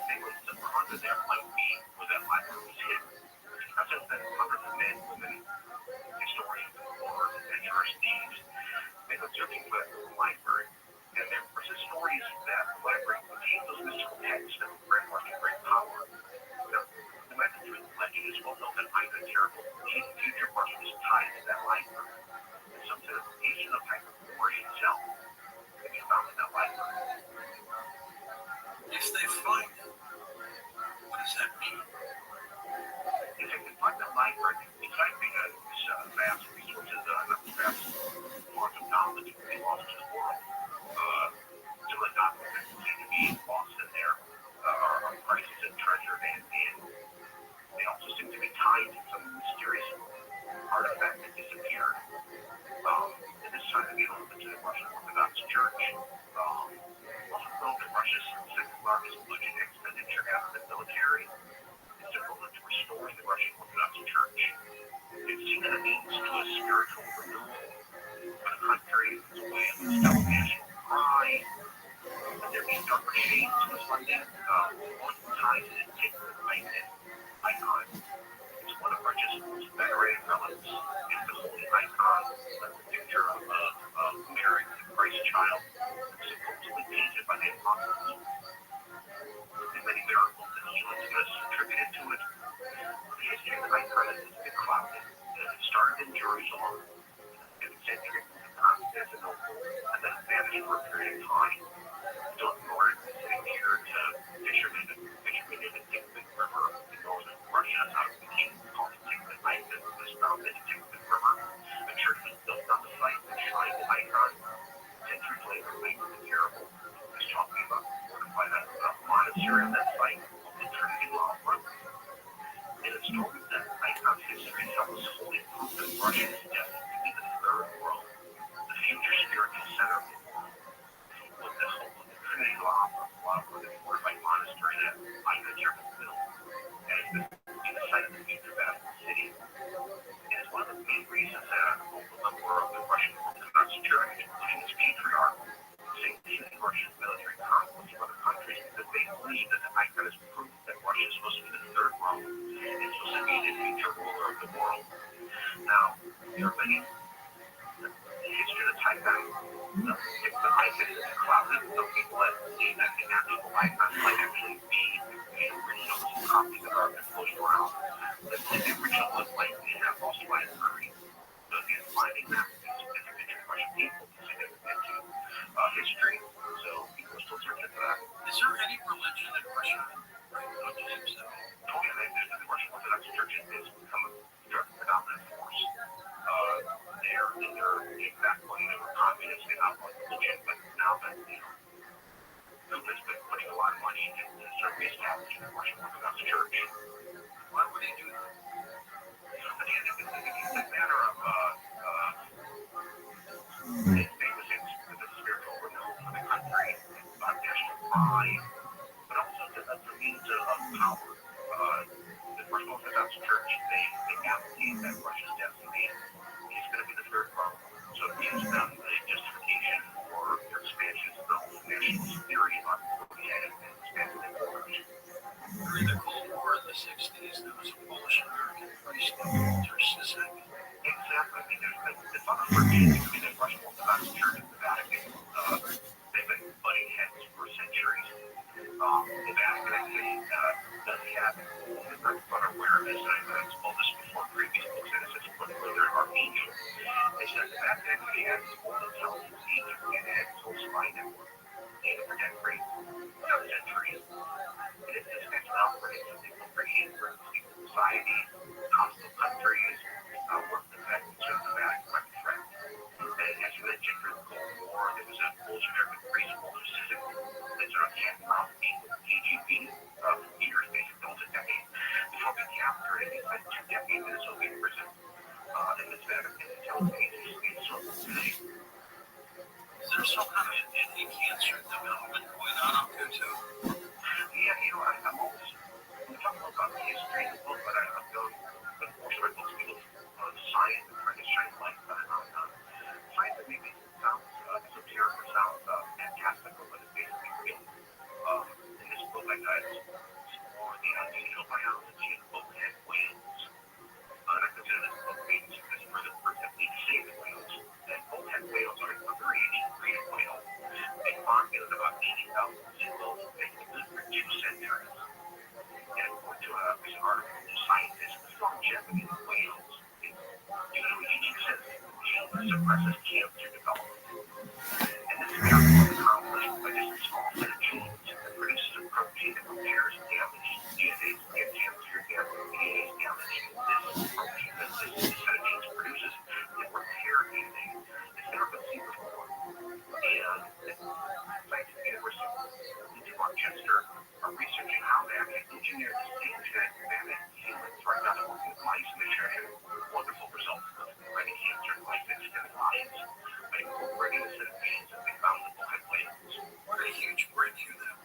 They were some hundreds there might be where that library was hidden. Not just that hundreds of men, women, historians, explorers, adventurers, thieves, they were searching for that library. And there were some stories that the library contained those mystical texts that were very much great power. The message of the legend is well known that Ivan the Terrible, his future Russia was tied to that library. And some certification of hyperborea itself can be found in that library. If they find it, what does that mean? If they can find that library, besides being this vast resources, not vast amounts of knowledge that they lost to the world, some of the documents that seem to be lost in there are prices and treasure, and they also seem to be tied to some mysterious artifact that disappeared. And this time to be a little bit to the Russian Orthodox Church. Also known to Russia's second largest budget expenditure after the military is devoted to restoring the Russian Orthodox Church. It's seen as a means to a spiritual renewal for the country. It's a way of instilling national pride. There being darker shades to the funding one ties it into the icon. It's one of Russia's most venerated relics. It's the holy icon, a picture of Mary, the Christ child, supposedly painted by the apostles. And many miracles and healings are attributed to it. The history of the icon is a bit clouded. It started in Jerusalem, in the century of Constantinople, and then vanished for a period of time. So in order to secure to fishermen in the Tikhvin River in northern Russia, out of the king called the Tikhvin Lake that was found in the Tikhvin River. A church was built on the site and shrine the icon. Centuries later, Michael the Terrible was talking about fortified a monastery on that site called the Trinity Law. And it's told that icon's history tells holy proof that Russia is destined to be the third world, the future spiritual center of the world. With the hope of the Trinity Law, for the fortified monastery that Ivan German built, and in the site of the future Vatican City. It is one of the main reasons that a local member of the Russian Orthodox Church, including its patriarch, saying the Russian military conflicts with other countries because they believe that the icon is proof that Russia is supposed to be the third world and supposed to be the future ruler of the world. Now, there are many history of the icon. The icon is clouded. Some people that believe that the actual icon might actually be the original copy that are floating around. But the original was likely to have lost by Curry. So again, finding that is significant to Russian people, significant to history. So people are still searching for that. Is there any religion in Russia right now today? Oh yeah, the Russian Orthodox Church has become a predominant force. Back when they were communists, they not like religion, but now that Putin's been putting a lot of money into sort of establishing the Russian Orthodox Church. Why would he do that? Again, it's a matter of it's a spiritual renewal for the country, national pride, but also it's a means of power. The Russian Orthodox Church, they advocate that Russia's destiny is going to be the third world. So it gives them a justification for their expansion of national security on the and expanding their borders. During the Cold War in the 60s, there was a Polish-American priest named Walter Sisek. Exactly. I mean, there's other friction between the Russian Orthodox Church and the Vatican. They've been butting heads for centuries. The Vatican actually does have, I'm unaware of this, and I've told this before previous books, and it's just put further Archangel. They said the Vatican actually has full intelligence agent and had full spy network. And for decades, centuries. And it just has operated to infiltrate society, hostile countries, work the Vatican like a threat. And as you mentioned, during the Cold War, there was a Polish-American priest, Walter Sisek, that sort of had meeting with the KGB years, basically almost a decade, before being captured, and he spent 2 decades in a Soviet prison. And this Vatican intelligence agency is sort of today. Is there some kind of anti-cancer development going on up there too? Yeah, I'm always talking about the history of the book, but I'm going, but most of my books deal with science and trying to shine light on science that maybe sounds esoteric or sounds fantastical, but it's basically real. In this book, I got more the unusual biology of bowhead whales. And I consider this book being because for the first technique saving whales. And bowhead whales are a very ancient breed of whale. They populated about 80,000 singles basically for 2 centuries. And according to a recent article from scientists, the longevity of whales is due to a unique set of genes that suppresses cancer development. And this miracle is accomplished by just a small set of genes that produces a protein that repairs damaged DNA and cancer DNA is damaged. This protein that this set of genes produces can repair DNA. It's never been seen before. And scientific university in Rochester are researching how to actually engineer the same genetic manner in humans. Right now they're working with mice and they're sharing wonderful results with preventing cancer and life extended lives by incorporating a set of genes that they found in bowhead whales. What a huge breakthrough that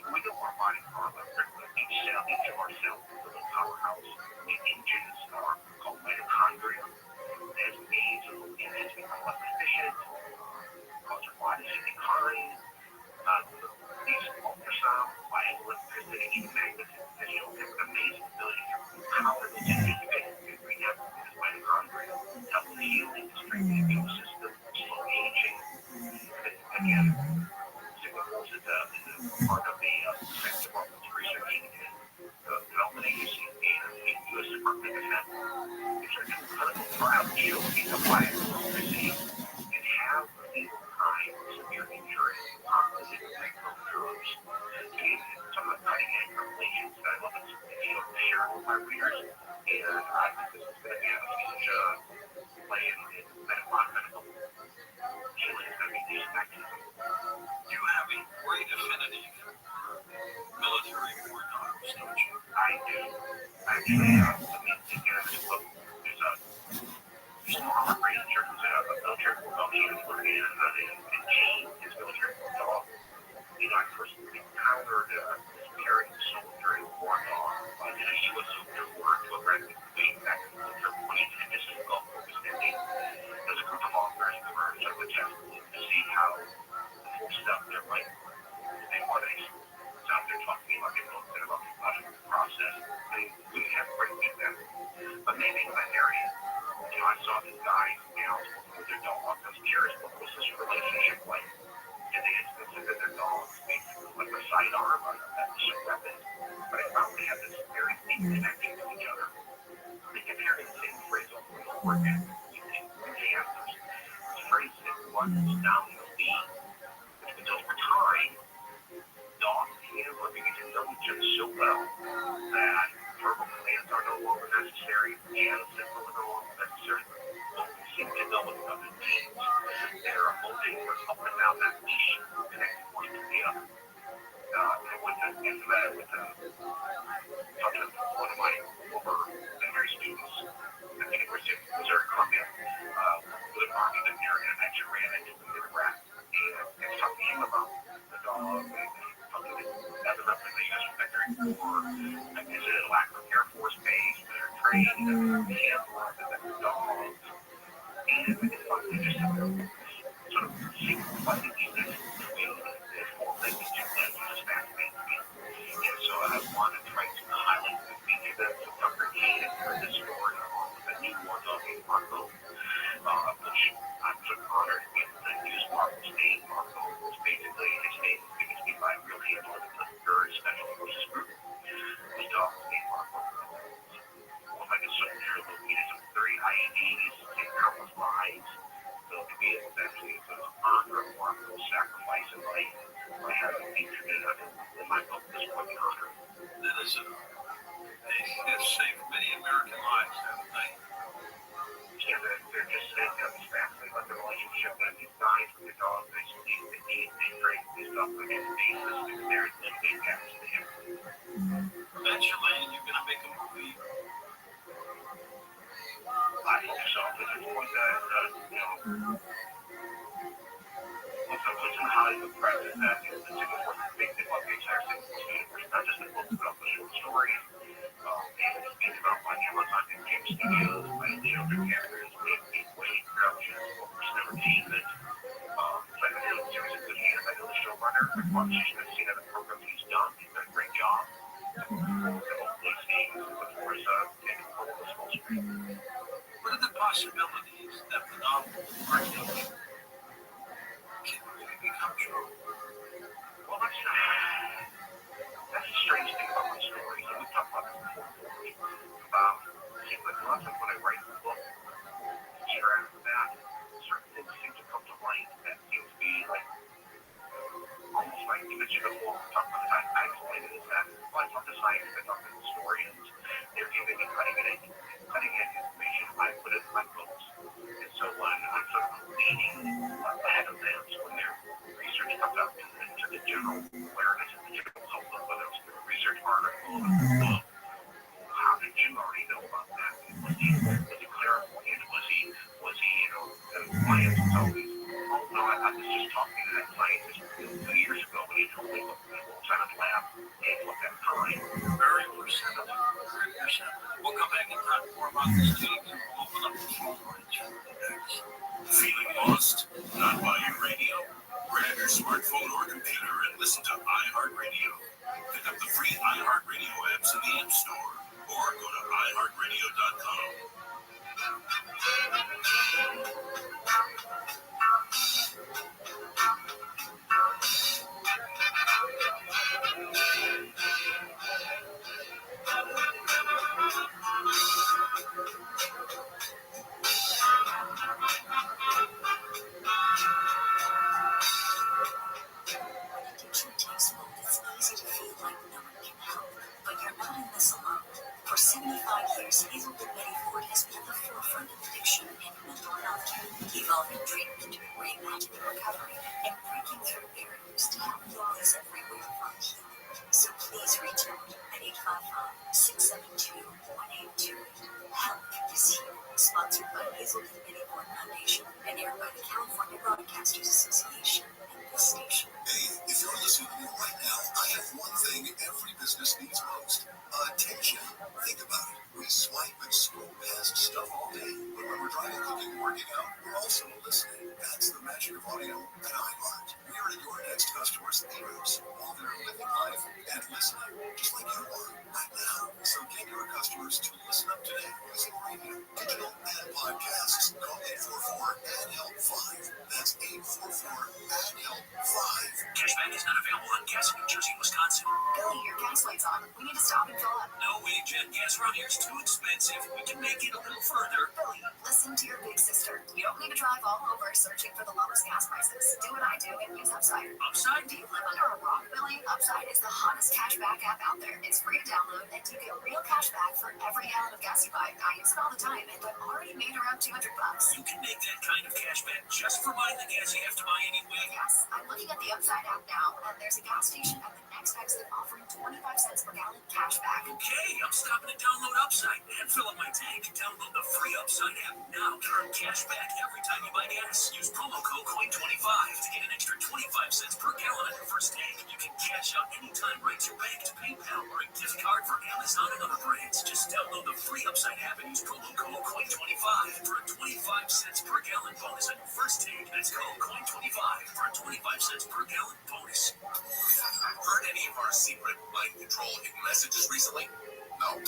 We know our body each cell, each of our cells is a little powerhouse. The engines are called mitochondria. As we age, those engines become less efficient, cause our body to decline. These ultrasound, bioelectricity, even magnetism has shown an amazing ability to power the engines. We have this mitochondria, help the healing, strengthen the immune system, slow aging. Again, Singapore is part of the Defense Department's research and development agency and the U.S. Department of Defense. It's a clinical trial to show people bioelectricity can have a legal time severe injury, composite microdrones. Some of the cutting edge revelations that I love it to share with my readers. And I think this is going to be a huge play in medical healing is going to be used mechanism. You have a great affinity for military war dogs, don't you? I do. Actually, again, this book, there's a small ranger who's a military bulldog. He was working in Gene, his military bulldog. I first encountered this American soldier in war dog. He was so poor to a red way back in the winter when this is Gulf War was ending. There's a group of officers who were sort of adjusting to see how the forces out there might they want to out there talking about the military about the process. They wouldn't have great feedback. But maybe in that area, I saw these guys and gals working with their dog. I was curious, what was this relationship like? Did they consider their dogs basically like a sidearm or a weapon? But I found they had this very deep connection to each other. They kept hearing the same phrase over and over again. With the answers. This phrase that runs down the lead. Which means over time, dogs and humans are beginning to know each other so well that verbal commands are no longer necessary and simple are no longer necessary. Both seem to know what other needs. They're moving up and down that lead, connecting one to the other. Talking to one of my former seminary students at the University of Missouri Columbia, with an army that near him actually ran into him in Iraq. And talking to him about the dog, and talking to other representatives from Secretary War, I visited a lack of Air Force Base, they're trained, and handlers, and the dogs. And it's funny, just sort of seeing what it is between the four languages and just fascinating to me. And so I want to try to highlight the feature that's appreciated for this story along with the new war dog in Marco, which I'm sort of honored to be able to use Marco's name. Marco is basically his name is given to me by a real handler of the very special forces group. The dog is named Marco. Almost like a soldier located some 30 IEDs and countless lives. So to be able to actually honor Marco's sacrifice in life by having featured in my book this one honor. That is they have saved many American lives, haven't they? Yeah, they're just fascinating about the relationship that these guys with the dogs, they sleep, they eat, they drink, they stuff on a basis, they're there to be attached to him. Eventually, you're going to make a movie. I hope so, because it's one that, once I was in Hollywood press, that the Singapore big thing about the entire Singapore universe, not just the books about the short stories, and it's being developed by Amazon and Game Studios, by Leo Cameron's Big Wave Productions, Focus Entertainment. So I know the series is good hands. I know the showrunner, I've watched the scene of the program he's done. He's done a great job. Hopefully seeing before his getting hold of the small screen. What are the possibilities that the novel arguably can really become true? Well, that's the strange thing about my stories, and we talked about this before. It seems like lots of when I write the book, year after that, certain things seem to come to light that seem to be like almost like you mentioned before. We talked about the time I explained it as that. Well, I talk to scientists, I talk to historians, they're giving me cutting edge information. I put it in my books, and so when I'm sort of leading ahead of them, so when their research comes out into the general awareness of the general public, whether it's through a research article or a book, how did you already know about that? Was he clairvoyant? Was he science always? Oh no, I was just talking to that scientist 2 years ago when he told me what was on his lab. right. Very perceptive. Very perceptive. We'll come back and talk more about this team. Open up the phone lines. Feeling lost? Not by your radio? Grab your smartphone or computer and listen to iHeartRadio. Pick up the free iHeartRadio apps in the App Store or go to iHeartRadio.com. Addiction takes hold. It's easy to feel like no one can help, but you're not in this alone. For 75 years, Hazelwood Mediford has been at the forefront of addiction and mental health care, evolving treatment, reimagining recovery, and breaking through barriers to help families everywhere from healing. So please reach out at 855-672-1828. Help is here. Sponsored by Hazelwood Mediford Foundation and aired by the California Broadcasters Association and this station. Hey, if you're listening to me right now, I have one thing every business needs most. Attention. Think about it. We swipe and scroll past stuff all day, but when we're driving, cooking, working out, we're also listening. That's the magic of audio at iHeart. We are at your next customer's ears while they're living life and listening, just like you are right now. So get your customers to listen up today using radio, digital, and podcasts. Call 844-ADD-HELP-5. That's 844-ADD-HELP-5. Cashback is not available on gas in New Jersey and Wisconsin. Billy, your gas light's on. We need to stop and fill up. No way, Jen. Gas around here is too expensive. We can make it a little further. Billy, listen to your big sister. You don't need to drive all over searching for the lowest gas prices. Do what I do and use Upside. Upside? Do you live under a rock, Billy? Upside is the hottest cashback app out there. It's free to download and you get real cashback for every gallon of gas you buy. I use it all the time and I've already made around $200. You can make that kind of cashback just for buying the gas you have to buy anyway. Yes, I'm looking at the Upside app now and there's a gas station at the next exit offering 25 cents per gallon cashback. Okay, I'm stopping to download Upside and fill up my tank. Download the free Upside app now to earn cash back every time you buy gas. Use promo code COIN25 to get an extra 25 cents per gallon on your first tank. You can cash out anytime right to your bank, to PayPal, or a gift card for Amazon and other brands. Just download the free Upside app and use promo code COIN25 for a 25 cents per gallon bonus on your first tank. That's code COIN25 for a 25 cents per gallon bonus. Heard any of our secret mind control hidden messages recently? No.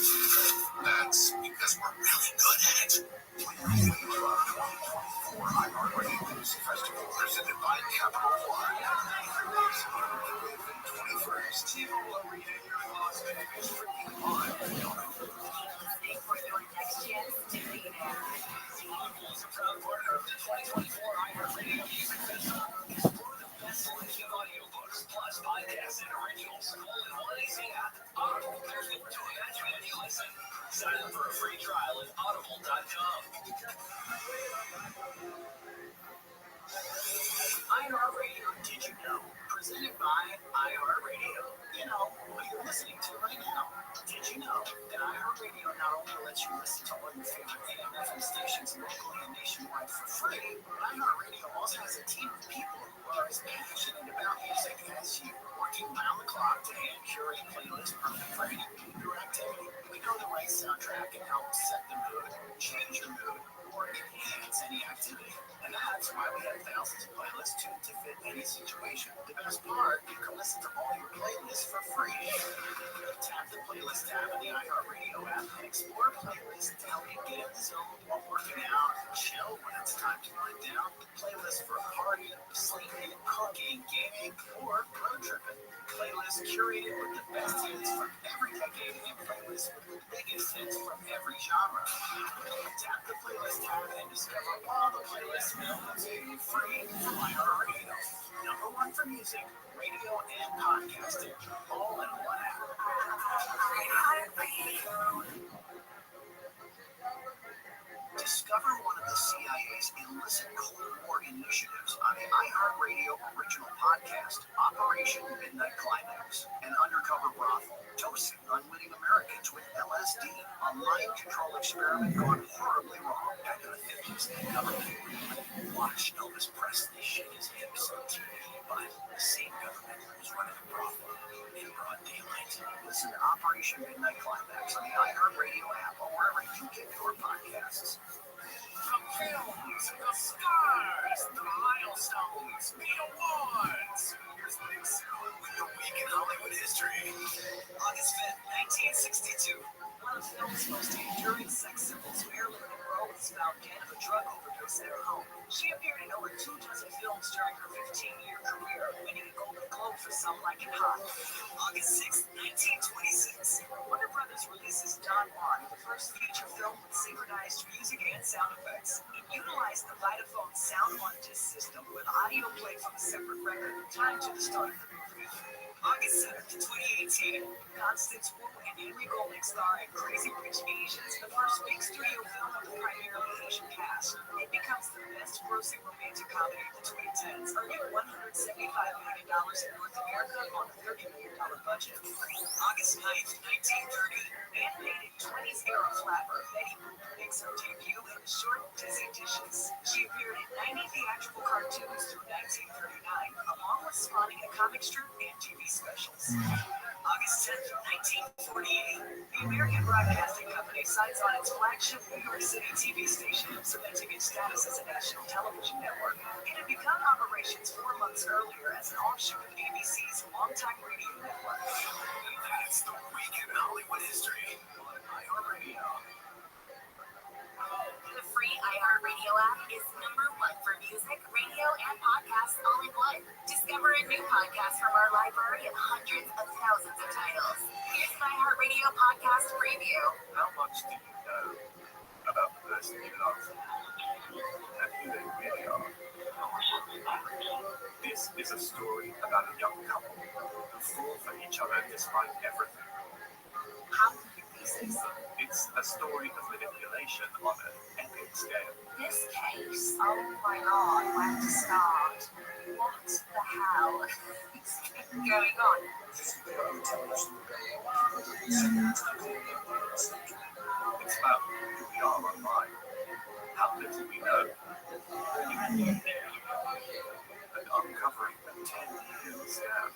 That's because we're really good at it. 2024 iHeartRadio Music Festival presented by Capital One. 21st, T-Mobile Arena here in Las Vegas. Freaking live. Listening for your next chance to be there. Audible is a proud partner of the 2024 iHeartRadio Music Festival. Explore the best selection of audiobooks, plus podcasts and originals, all in one easy app. Audible, there's more to imagine when you listen. Sign up for a free trial at audible.com. iHeartRadio, did you know? Presented by iHeartRadio. You know, what you're listening to right now. Did you know that iHeartRadio not only lets you listen to all your favorite AM FM stations locally and nationwide for free, but iHeartRadio also has a team of people who are as passionate about music as you, working round the clock to hand curate playlists perfect for any your activity. We know the right soundtrack can help set the mood, change your mood, or enhance any activity. And that's why we have thousands of playlists tuned to fit any situation. The best part, you can listen to all your playlists for free. Tap the playlist tab in the iHeartRadio app and explore playlists to help you get in the zone while working out, chill when it's time to wind down. Playlists for partying, sleeping, cooking, gaming, or road tripping. Playlists curated with the best hits from every decade and playlists with the biggest hits from every genre. Tap the playlist tab and discover all the playlists available to you free from iHeartRadio. Number one for music, radio, and podcasting, all in one app. Discover one of the CIA's illicit Cold War initiatives on the iHeartRadio original podcast, Operation Midnight Climax, an undercover brothel dosing unwitting Americans with LSD, a mind control experiment gone horribly wrong back in the 50s. Watch Elvis Presley shake his hips on TV, but the same government was running a brothel in broad daylight. Was Listen to Operation Midnight Climax on the iHeartRadio app or wherever you get your podcasts. The films, the stars, the milestones, the awards. Here's the big sound with the week in Hollywood history. August 5th, 1962. One of film's most enduring sex symbols, Marilyn Monroe, was found dead of a drug overdose at her home. She appeared in over 24 films during her 15-year career, winning a Golden Globe for Some Like It Hot. August 6th, 1926. Warner Brothers releases Don Juan, the first feature film with synchronized music and sound effects. It utilized the Vitaphone Sound On Disc system with audio played from a separate record, timed to the start of the movie. August 7th, 2018. Constance Wu and Henry Golding star in Crazy Rich Asians, the first big studio film with a primarily Asian cast. It becomes the best grossing romantic comedy of the 2010s, earning $175 million in North America on a $30 million budget. August 9th, 1930. Animated 20s era flapper Betty Boop makes her debut in the short Dizzy Dishes. She appeared in 90 theatrical cartoons through 1939, along with spawning a comic strip and TV specials. August 10th, 1948. The American Broadcasting Company signs on its flagship New York City TV station, cementing its status as a national television network. It had begun operations 4 months earlier as an offshoot of ABC's longtime radio network. And that's the week in Hollywood history on iHeartRadio. The free iHeartRadio app is #1 for music, radio, and podcasts all in one. Discover a new podcast from our library of hundreds of thousands of titles. Here's an iHeartRadio podcast preview. How much do you know about the person you love and who they really are? This is a story about a young couple who fall for each other despite everything. How can you be so simple? It's a story of manipulation on an epic scale. This case, oh my god, where to start? What the hell is going on? It's about who we are online, how little we know, and uncovering the 10-year scam.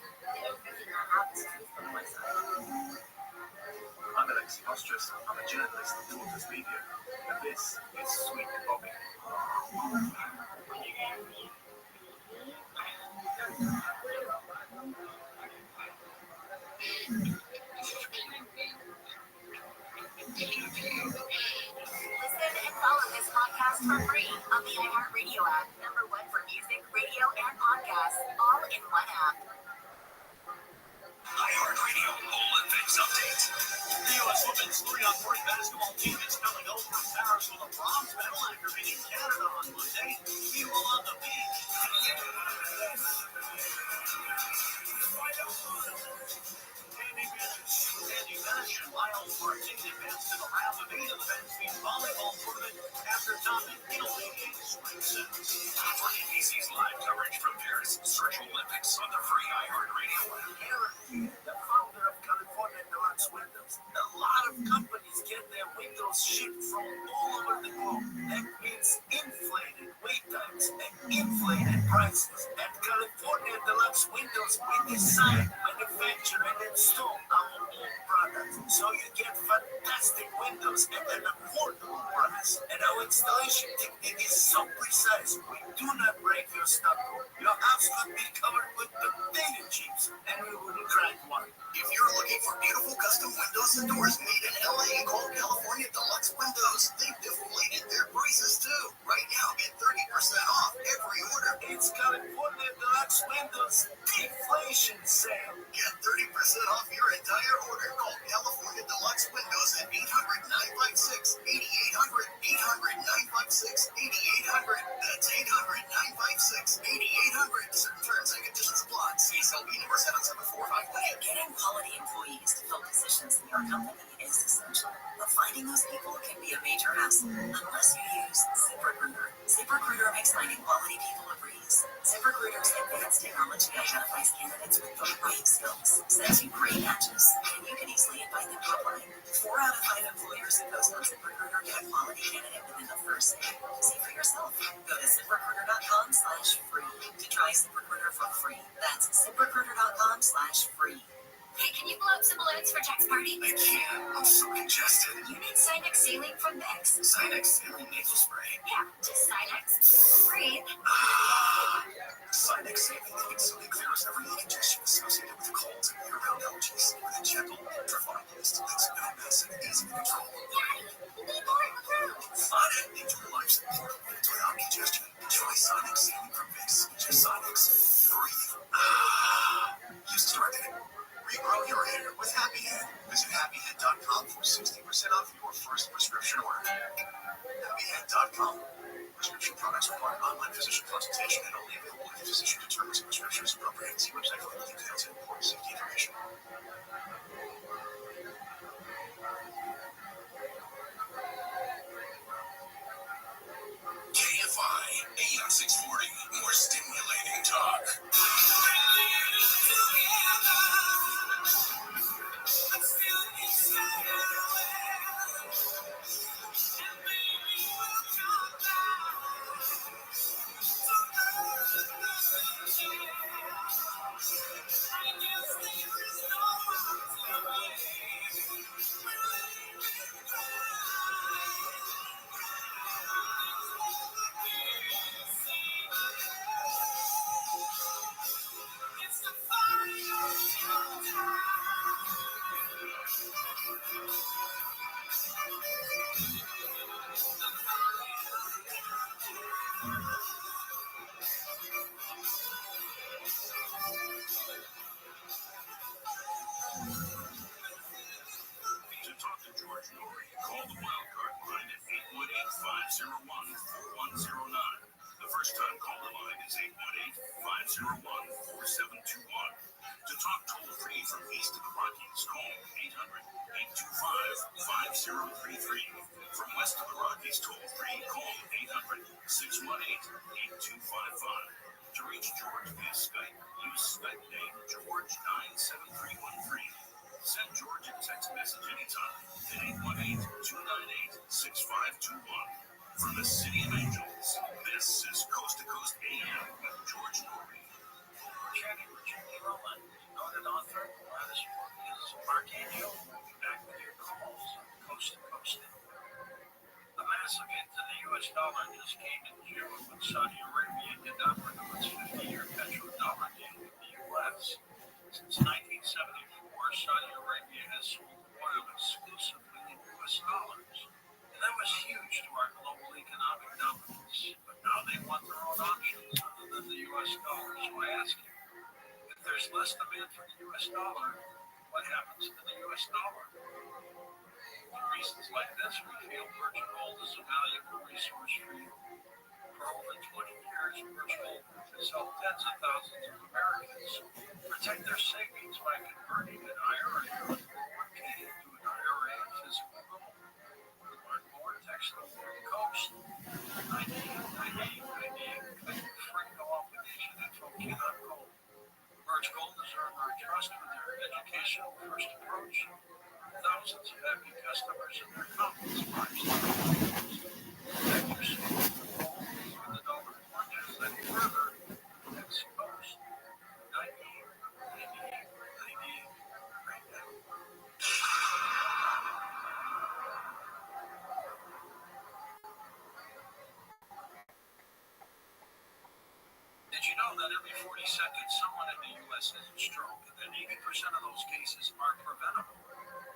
I'm Alexi Ostrus. I'm a journalist at Tortoise Media, and this is Sweet Bobby. Listen and follow this podcast for free on the iHeartRadio app. #1 for music, radio, and podcasts, all in one app. iHeartRadio Olympics update. The U.S. women's 3-on-3 basketball team is coming over from Paris with a bronze medal after beating Canada on Monday. Meanwhile on the beach. Andy Bennett and Miles Martin advanced to the round of 8 of the men's beach volleyball tournament after topping Italy in straight sets. For ABC's live coverage from Paris Special Olympics on the free iHeartRadio app. The founder of California Deluxe Windows. A lot of companies get their windows shipped from all over the globe. That means inflated wait times and inflated prices. At California Deluxe Windows, we design, manufacture, and install our own products. So you get fantastic windows at an affordable price. And our installation technique is so precise, we do not break your stucco. Your house could be covered with potato chips, and we wouldn't crack one. If you're looking for beautiful custom windows and doors made in LA, call California Deluxe Windows. They've deflated their prices too. Right now, get 30% off every order. It's California Deluxe Windows deflation sale. Get 30% off your entire order. Call California Deluxe Windows at 800-956-8800. 800-956-8800. That's 800-956-8800. Certain terms and conditions apply. See SLB number 774598. Getting quality employees to fill positions in your company is essential, but finding those people can be a major hassle unless you use ZipRecruiter. ZipRecruiter makes finding quality people a breeze. ZipRecruiter's advanced technology identifies candidates with the right skills, sends you great matches, and you can easily invite them online. 4 out of 5 employers who post on ZipRecruiter get a quality candidate within the first day. See for yourself. Go to ZipRecruiter.com/free to try ZipRecruiter for free. That's ZipRecruiter.com/free. Hey, can you blow balloons for Jack's party? I can't. I'm so congested. You need Sinex saline from Vicks. Sinex saline nasal spray. Yeah, just Sinex. Breathe. Sinex saline instantly clears every congestion associated with colds and year-round allergies with a gentle, refined mist that's no mess and easy to control. Daddy, we need more in the room. Sinex enjoy life's important minutes without congestion. Try Sinex saline from Vicks. Just Sinex. Breathe. Use targeting. Regrow your hair with Happy Head. Visit happyhead.com for 60% off your first prescription order. Happyhead.com. Prescription products require online physician consultation and only available if the physician determines a prescription is appropriate. See website for other details and important safety information. KFI, AM 640, more stimulating talk. To talk to George Norrie, call the wildcard line at 818-501-4109. The first time caller line is 818-501-4721. To talk toll-free from east of the Rockies, call 800-825-5033. From west of the Rockies, toll-free, call 800-618-8255. To reach George via Skype, use Skype name George97313. Send George a text message anytime at 818-298-6521. From the City of Angels, this is Coast to Coast AM with George Norrie. Chatting with Jimmy Rowan, noted author. This book is Archangel. We'll be back with your calls on Coast to Coast. A massive hit to the U.S. dollar just came in June when Saudi Arabia did not renew its 50-year petrodollar deal with the U.S. Since 1974, Saudi Arabia has sold oil exclusively in U.S. dollars. And that was huge to our global economic dominance. But now they want their own options other than the U.S. dollar. So I ask you, if there's less demand for the U.S. dollar, what happens to the U.S. dollar? For reasons like this, we feel virgin gold is a valuable resource for you. For over 20 years, Virgin Gold has helped tens of thousands of Americans protect their savings by converting an IRA or 401k into an IRA physical gold. To learn more, text the word COAST 989898. Free no obligation info cannot gold. Virgin Gold has earned our trust with their educational first approach. Thousands of happy customers and their confidence lives. Protect your savings with gold before the dollar plunges any further. That's COAST 989898 right now. Did you know that every 40 seconds someone in the U.S. has a stroke, and that 80% of those cases are preventable?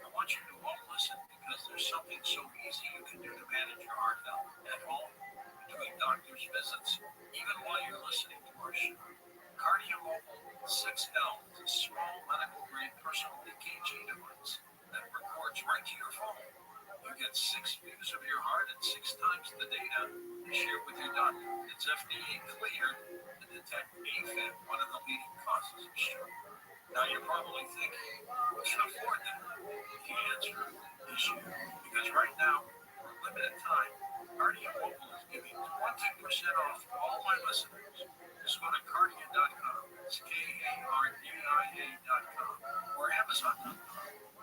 I want you to all listen because there's something so easy you can do to manage your heart health at home, between doctor's visits, even while you're listening to our show. Cardiomobile 6L is a small medical-grade personal EKG device that records right to your phone. You get 6 views of your heart and 6 times the data you share with your doctor. It's FDA cleared to detect AFib, one of the leading causes of stroke. Now you're probably thinking, who can afford that? The answer is you. Because right now, for a limited time, Cardiomobile is giving 20% off to all my listeners. Just go to Cardia.com. It's KARDIA.com or Amazon.com.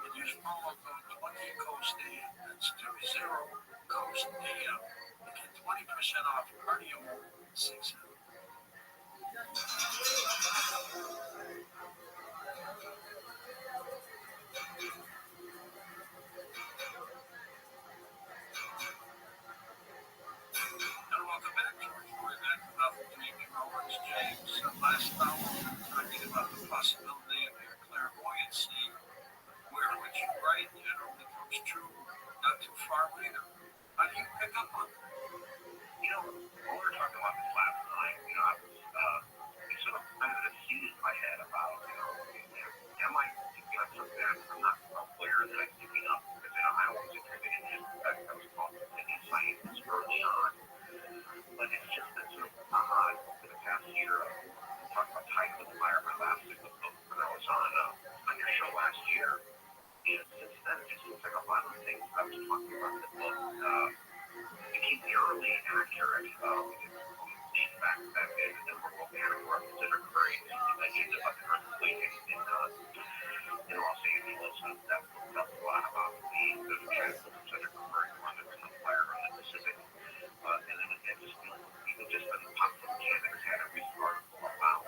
And use promo code 20COASTAM. That's 20COASTAM. You get 20% off Cardiomobile 6L. talking about the book became eerily accurate. These facts that were volcanic eruptions that occurring. You mentioned about the earthquake in Los Angeles. That tells a lot about the transformations that are occurring on the fire on the Pacific. And then again, just even just the popular mechanics had a recent article about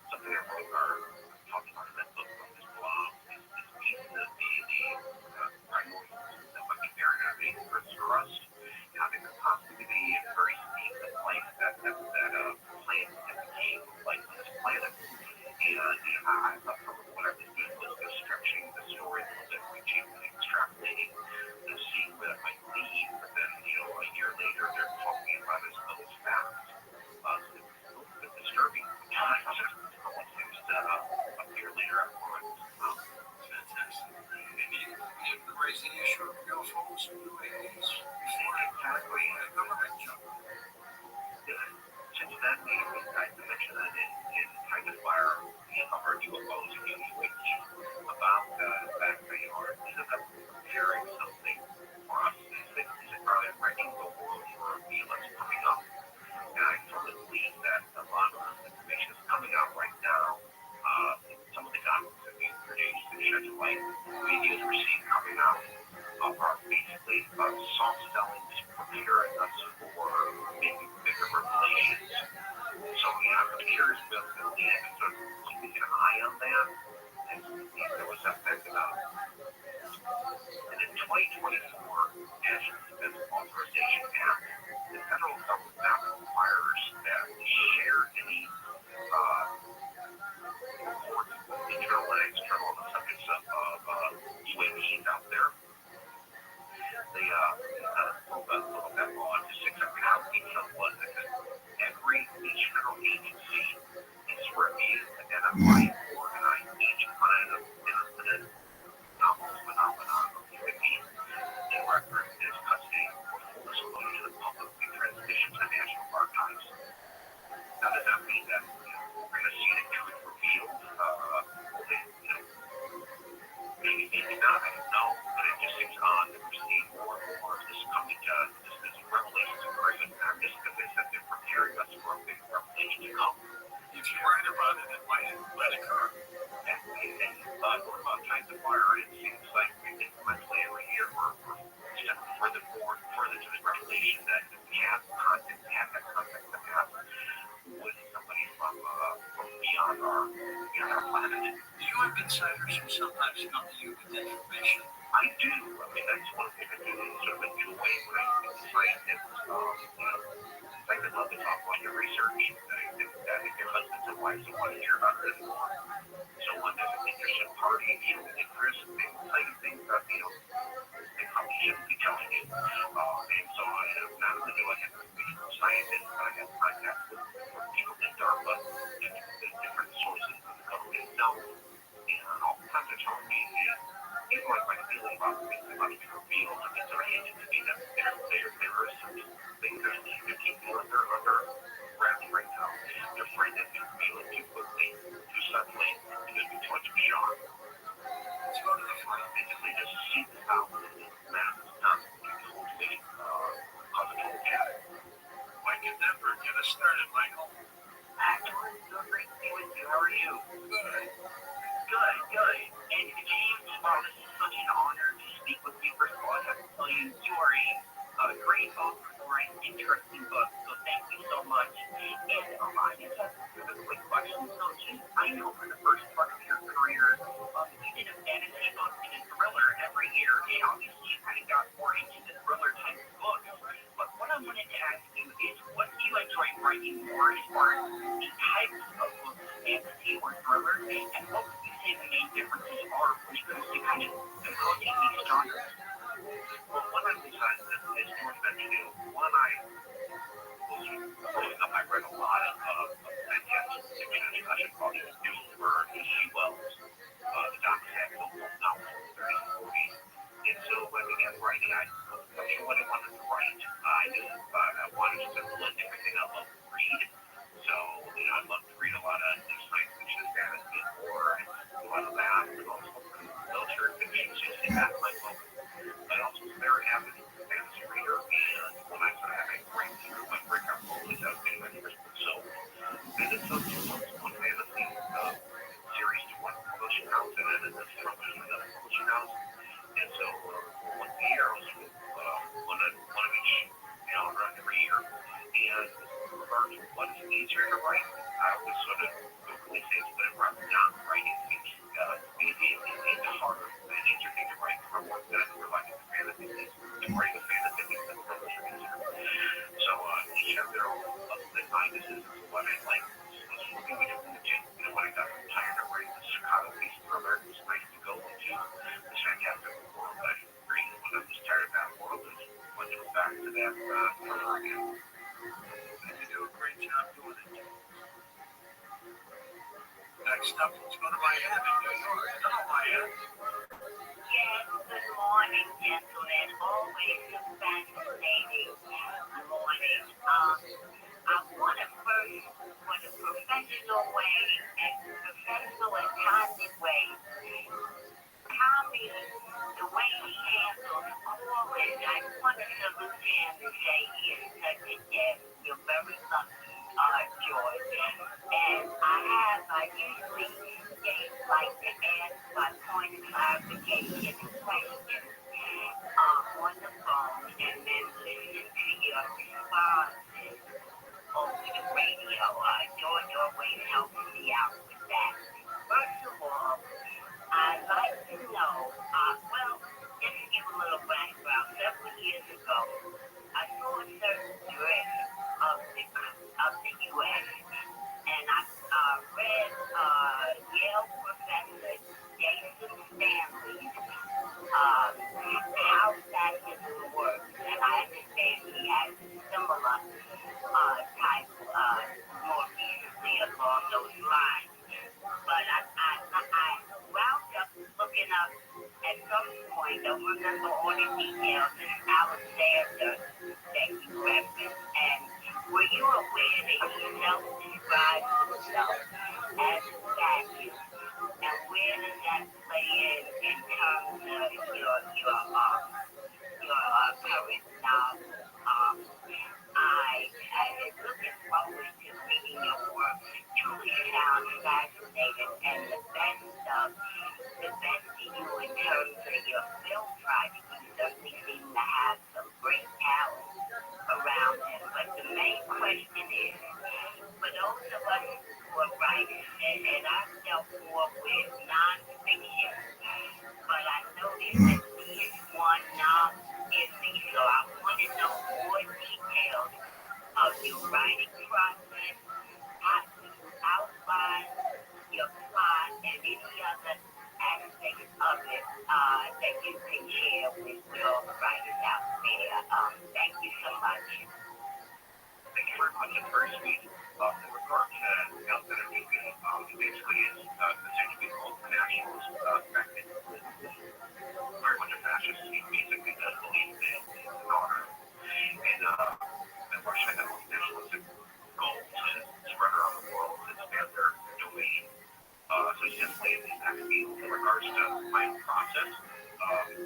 something that Rothschild talked about in that book from this blog is the priority that might be bearing on the Earth's crust. How they could possibly be very steep in place that plant that became life on this planet. And I thought what I was doing was stretching the story a little bit, reaching and extrapolating and seeing where that might lead. But then, a year later, they're talking about it as those facts. It's a little bit disturbing. Almost seems to appear later afterwards. Fantastic. And you raised the issue of UFOs and UAPs before exactly the government jumped. Since then, I mentioned that in Kind of Fire, we covered UFOs and UAPs about the fact that is it preparing something for us? Are they ready the world for what's coming up? And I firmly believe that a lot of this information is coming out right now. Some of the documents that being produced and shed light, videos we're seeing coming out are basically soft selling, just preparing us for maybe bigger revelations. So I'm curious about the end, so keeping an eye on that and see if there was effect about it. And in 2024, National Defense Authorization Act, the federal government now requires that we share any reports, internal and external, on the subjects of UAPs out there. They pulled that law into 6 how detailed was it that each federal agency is to review, identify, and organize each kind of incident, anomalous phenomenon of UAPs in record is custody or full disclosure to the public and transmission to the National Archives. Now, does that mean that we're going to see the truth revealed? Maybe not, I don't know, but it just seems odd that we're seeing more and more of this coming to this revelations occurring, not just because they said they're preparing us for a big revelation to come. If you write about it, it might occur. And what about Kind of Fire? It seems like incrementally every year we're stepping further forward, further to the revelation that we have contact, that with somebody from beyond our planet. Do you have insiders who sometimes come to you with information? I do. I mean, that's one thing I do sort of enjoy when I speak to scientists. I could love to talk about your research. I think that if your husbands and wives don't want to hear about it anymore, someone that's an interested party, interest, they will tell you things that, they probably shouldn't be telling you. And so not only do I have to speak to scientists, but I have contact with people in DARPA, different sources of the government itself. And oftentimes they're telling me, even like my feeling about things that might be revealed, I mean, they're hinting to me that there are some things that they're keeping under wraps right now. They're afraid that they're revealing too quickly, too suddenly, and there's too much of a shock. Let's go to the front. Basically, just see this out and mass not totally cause a total chatter. Mike and Denver, get us started, Michael. Actually, so great to be with you. How are you? Good. Good. And James, wow, this is such an honor to speak with you. First of all, I have to tell you, you are a great author for an interesting book, so thank you so much. And I just have a quick question. So, James, I know for the first part of your career, you did a fantasy book and a thriller every year, and obviously you kind of got more into the thriller type of books. But what I wanted to ask you is, what do you enjoy writing more as far as the types of books, fantasy or thriller, and what would you say the main differences are when it comes to kind of composing these genres? Well, one I decided that is George mentioned, one I was growing up, I read a lot of fantastic fiction. I should call it Dune for H.G. Wells. The Doc Sackville novels in the 30s and 40s. And so when I began writing, I wasn't sure what I wanted to write. I knew I wanted to blend everything I love to read. So, I love to read a lot of science fiction, fantasy, and horror, and a lot of that, and also military fiction, so you see that in my book. But also very stuff. Let's go to Miami, New York. Hello, Miami. Yes, good morning, gentlemen. Always a fascinating morning. I want to first, for the professional way and professional and timely way, Tommy, the way he handles calling, I want to salute him and say he is such a gem. You're very lucky, George. And I usually like to ask my point of clarification questions on the phone and then listen to your responses over the radio. George always helps me out with that. First of all, I'd like to know, just to give a little background, several years ago, I saw a certain drift of the U.S., and I read Yale professor Jason Stanley's how fascism works, and I understand he has similar type more recently along those lines. But I wound up looking up at some point, don't remember all the details, this Alexander that you referenced, and were you aware that he self-described himself as a fascist, and where does that play in terms of your current novel? I am looking forward to reading your work. It truly sounds fascinating, and the best to you in terms of your film project. You certainly seem to have some great talent around it. But the main question is, for those of us who are writers, and I've dealt more with nonfiction, but I know there's at least one novel in me, so I want to know more details of your writing process, how you outline your plot, and any other aspects of it that you can share with your writers out there. Thank you so much. Thank you very much. It's very sweet. In regard to Health that I'm doing, basically it's essentially called nationalist tactic. Very much a fascist. He basically does believe that in order. And Russia has nationalistic goals to spread around the world and expand their domain. So it's definitely in that field. In regards to my process, I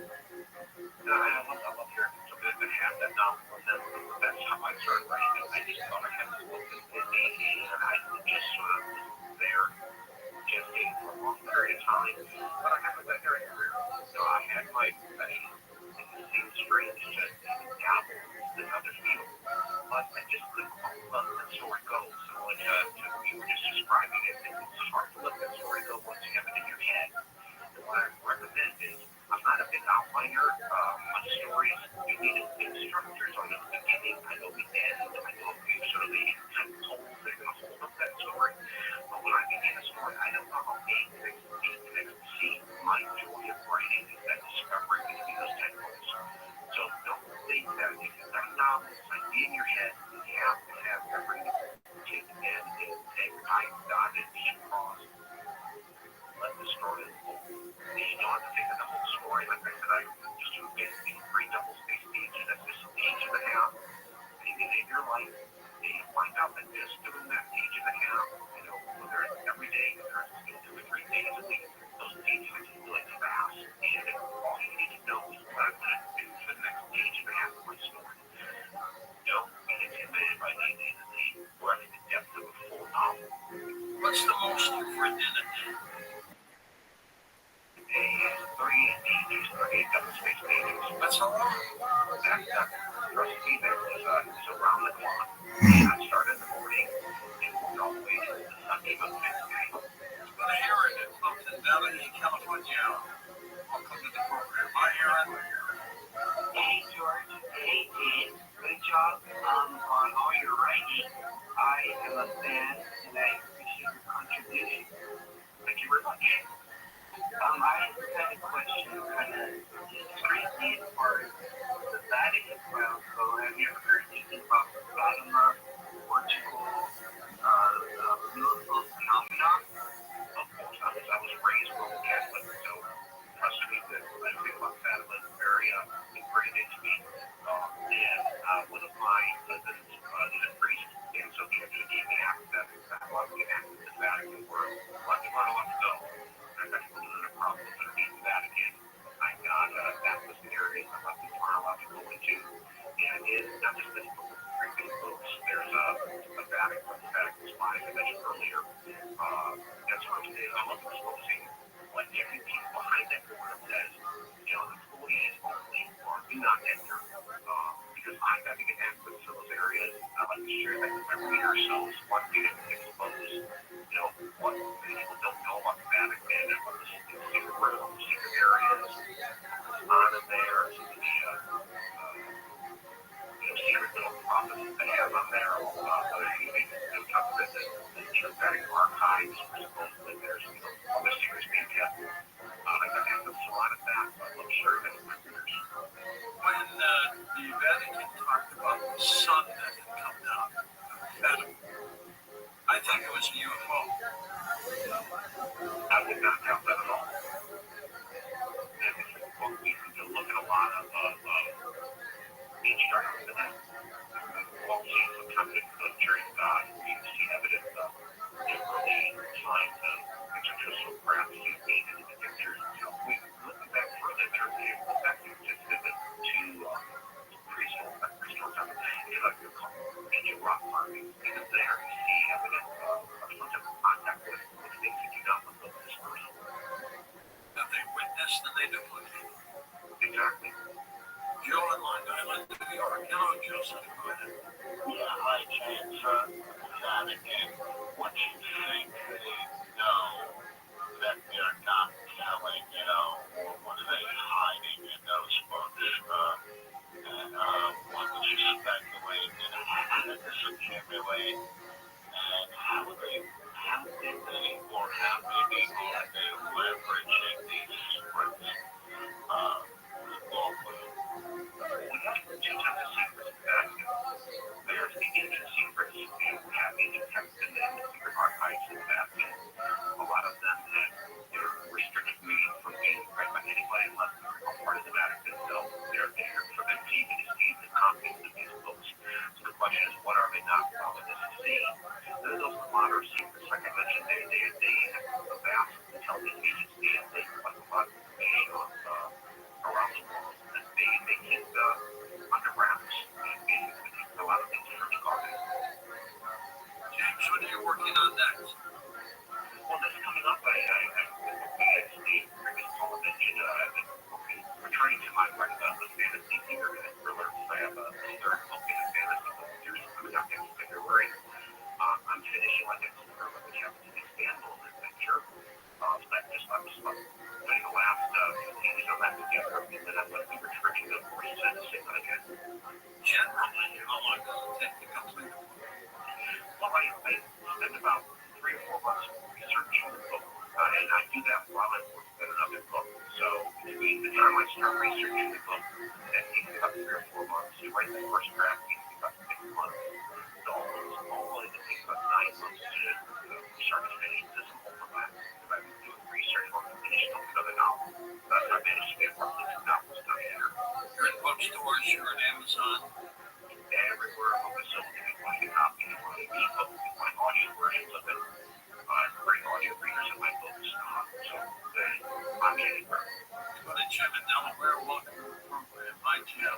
love hearing somebody that had that novel, and that's how I started writing it. I just thought I had this book in me, and I just sort of was there, just for a long period of time, but I have a veterinary career. So I had my profession, and it seemed strange to dabble in other fields, but I just couldn't let the story go. So you were just describing it, and it's hard to let that story go once you have it in your head. And what I recommend is, I'm not a big outliner on stories. You need a big structures on the beginning. I know the end. I know sort of the intent holes that are going to hold up that story. But when I begin a story, I don't know how A connects to B connects to C. My joy of writing is that discovery between those 10 holes. So don't think that if you've got a novel, it's like be in your head. You have to have everything taken in and take I dotted, she crossed. Let the story unfold. You don't have to take in the whole story. Like I said, I just do basically 3 double-spaced pages. That's just a page and a half. And you live your life, and you find out that just doing that page and a half, whether it's every day, whether it's 2 or 3 days a week, those pages are just really fast. And all you need to know is what I'm going to do for the next page and a half of my story. Don't be intimidated by the breadth and depth of a full novel. What's the most you've written in a day? 3 pages, 3 double-spaced pages. That's a lot. Trust me, that is around the clock. And I started in the morning and worked all the way to the sun came up the next day. But Aaron is from Valley, California. Welcome to the program. Hi, Aaron. Hey, George. Hey, Dean. Good job on all your writing. I am a fan, and I appreciate your contribution. Thank you very much. I just had a question, kind of crazy as far as the Vatican. Well, so have you ever heard anything about Fatima or separate ourselves, what we didn't expose, what people don't know about the Vatican and what the secret rooms, secret areas, on and there, secret little processes they have on there, talk about the Vatican archives, supposedly there's other secrets being kept. I got access to a lot of that, but I'm sure that it's when the Vatican talked about the sun that had come down, I think it was a UFO. I would not doubt that at all. And we can look at a lot of ancient artifacts we'll see sometimes during we see evidence of early signs of extraterrestrial craft being made in the pictures. We look back further, we look back to prehistoric time, ancient rock farming, because there you see evidence of some type of contact with things that do not look like this person. That they witnessed and they duplicated. Exactly. Joe in Long Island, New York. Hello, Joseph. Go ahead. Yeah, hi, James. Vatican, what you think they know that they're not telling, or what are they hiding in those books? And what would you speculate, how did this accumulate? And how did they, or how maybe are they leveraging these secrets locally? We have to do the secrets back. There's the ancient secrets, we have ancient texts in the secret archives of the Vatican. A lot of them that they're restricted from being read by anybody unless they're part of the Vatican. So they're forbidden to even see the copies of these books. So the question is, what are they not allowing us to see? Those are modern secrets. Like I mentioned, they have a vast intelligence agency and they collect a lot of information around the world that they keep under wraps and a lot of things are regarded. James, what are you working on next? Well, this is coming up. I as the previous caller mentioned, I've been returning to my fantasy theater and thrillers. I have a third book in a fantasy book series coming out next February. I'm finishing my next thriller, which happens to be Scandal Adventure. I'm just putting the last pieces on that together, and then I'm going to be returning to resentencing again. Generally, how long does it take to complete a book? Well, I spend about 3 or 4 months researching the book, and I do that while I'm working on another book. So between the time I start researching the book, that takes about 3 or 4 months. To write the first draft takes about 6 months. So almost it takes about 9 months to start to finish this whole overlap. If I'm doing research or finishing up another novel, I managed to get roughly 2 novels done here. You're in bookstores, you're on Amazon. Everywhere a book is sold, you can find a copy, you can find an ebook, you can find audio versions of it. Great audio readers in my books. So I'm anywhere. Go to Jim in Delaware, welcome to the program. Hi, Jim.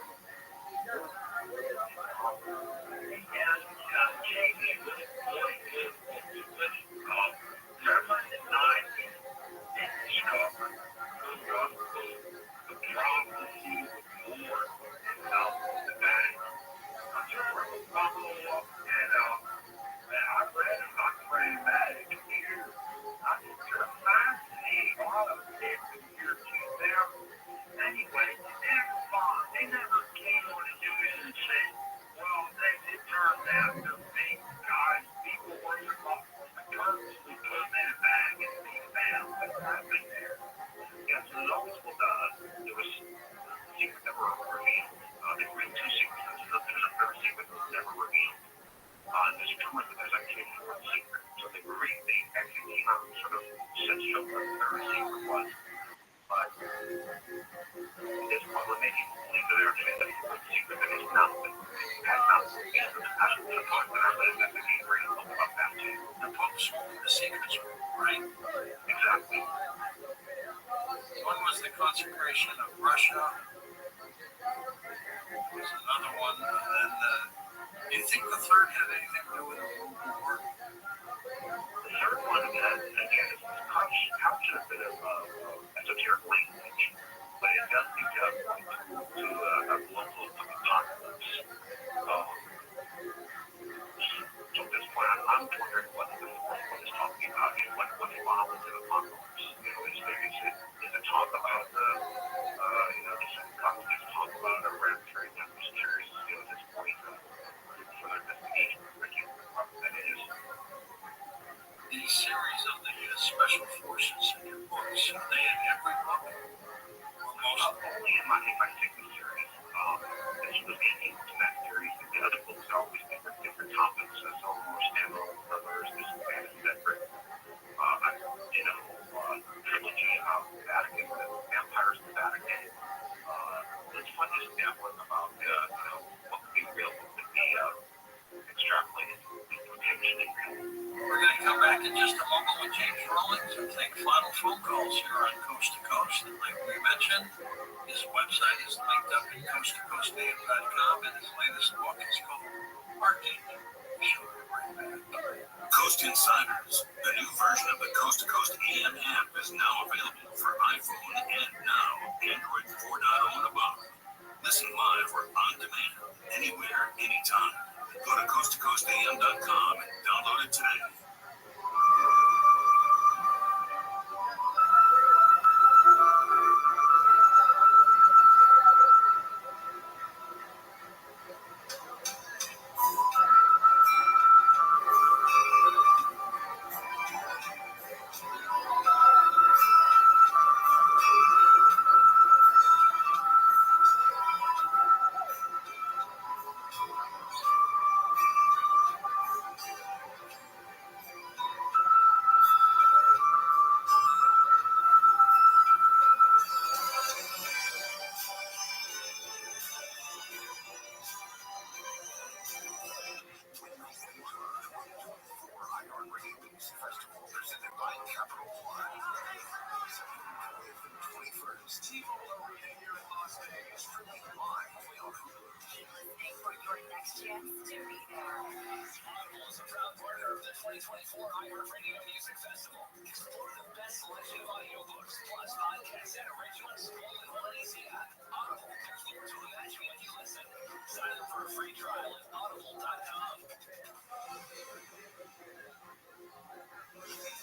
Anyway, they never came on the news and said, well, it turned out to be guys, people working off the Turks who put them in a bag and be found what happened there. Yes, there's always there was secrets that were revealed. There were 2 secrets. There's a third secret that was never revealed. There's rumors that there's actually a 4th secret. So they actually came out and sort of said what the third secret was. But this one would make you believe that there actually is a 4th secret that is not has not been revealed. That's the point that I read that the game read about that too. The books with the secrets, right? Exactly. One was the consecration of Russia. There's another one, and then do you think the third had anything to do with the World War? The third one, again, is couched in a bit of esoteric language, but it does seem to have pointed to a global apocalypse. about just talk about a rap train. I'm just curious, at this point, for their destination, I can't remember what that is. The series of the special forces in your books, are they in every book? Only in my second series. This was the that series. The other books are always different topics. So more standalone thrillers, this and that, and separate. I did a whole trilogy of Vatican, the Vampires of the Vatican. Let's find this down one about what could be real, what could be extrapolated, potentially real. We're going to come back in just a moment with James Rollins and take final phone calls here on Coast to Coast. And like we mentioned, his website is linked up at coasttocoastam.com, and his latest book is called Marketing. Coast Insiders, the new version of the Coast to Coast AM app, is now available for iPhone and now Android 4.0 and above. Listen live or on demand, anywhere, anytime. Go to coasttocoastam.com and download it today. For your next chance to be there. Audible is a proud partner of the 2024 iHeartRadio Music Festival. Explore the best selection of audiobooks, plus podcasts and originals, all in one easy app. Audible, click to imagine when you listen. Sign up for a free trial at audible.com.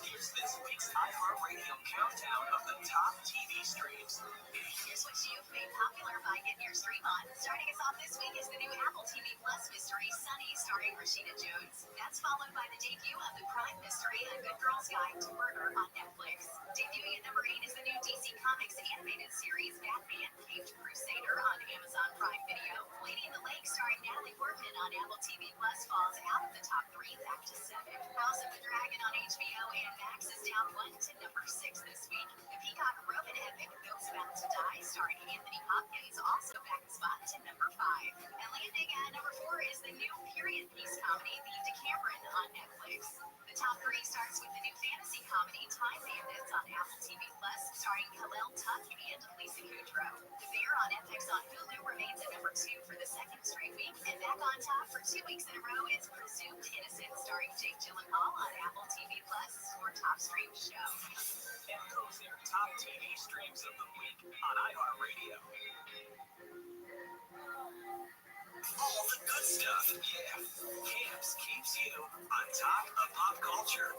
Here's this week's iHeartRadio countdown of the top TV streams. Here's what you've made popular by getting your stream on. Starting us off this week is the new Apple TV Plus mystery, Sunny, starring Rashida Jones. That's followed by the debut of the crime mystery, A Good Girl's Guide to Murder on Netflix. Debuting at number 8 is the new DC Comics animated series, Batman Caped Crusader on Amazon Prime Video. Lady in the Lake, starring Natalie Portman on Apple TV Plus, falls out of the top 3 back to 7. House of the Dragon on HBO and Max is down 1 to number 6 this week. The Peacock Roman epic, Those About to Die, starring Anthony Hopkins, also back a spot to number 5. And landing at number 4 is the new period piece comedy, The Decameron on Netflix. The top 3 starts with the new fantasy comedy, Time Bandits on Apple TV Plus, starring Khalil Tuck and Lisa Kudrow. The Bear on FX on Hulu remains at number 2 for the second straight week. And back on top for 2 weeks in a row is Presumed Innocent, starring Jake Gyllenhaal on Apple TV Plus, your top stream show. And those are top TV streams of the week on iHeartRadio. All the good stuff, yeah. Camps keeps you on top of pop culture.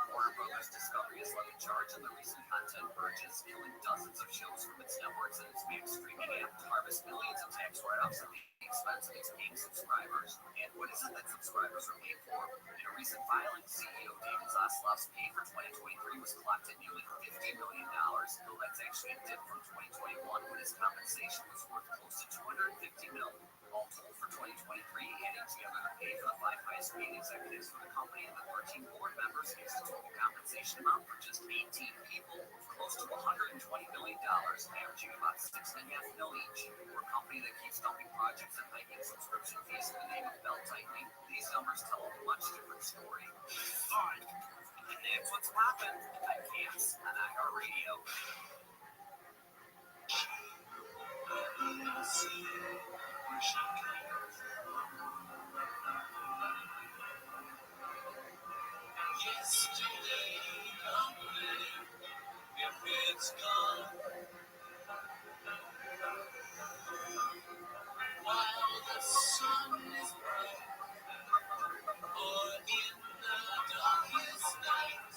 Warner Brothers Discovery is led in charge of the recent content purges, killing dozens of shows from its networks and its Max streaming app to harvest millions of tax write-offs at the expense of its paying subscribers. And what is it that subscribers are paid for? In a recent filing, CEO David Zaslav's pay for 2023 was clocked at nearly $50 million, though that's actually a dip from 2021 when his compensation was worth close to $250 million. All told for 2023, adding together the pay for the 5 highest paid executives for the company and the 13 board members gives the total compensation amount for just 18 people close to $120 million, averaging about $6.5 million each. For a company that keeps dumping projects and hiking subscription fees in the name of belt tightening, these numbers tell a much different story. Alright, and that's what's poppin' at Camps on iHeartRadio. Yesterday, I'm ready, if it's gone. While the sun is bright, or in the darkest night,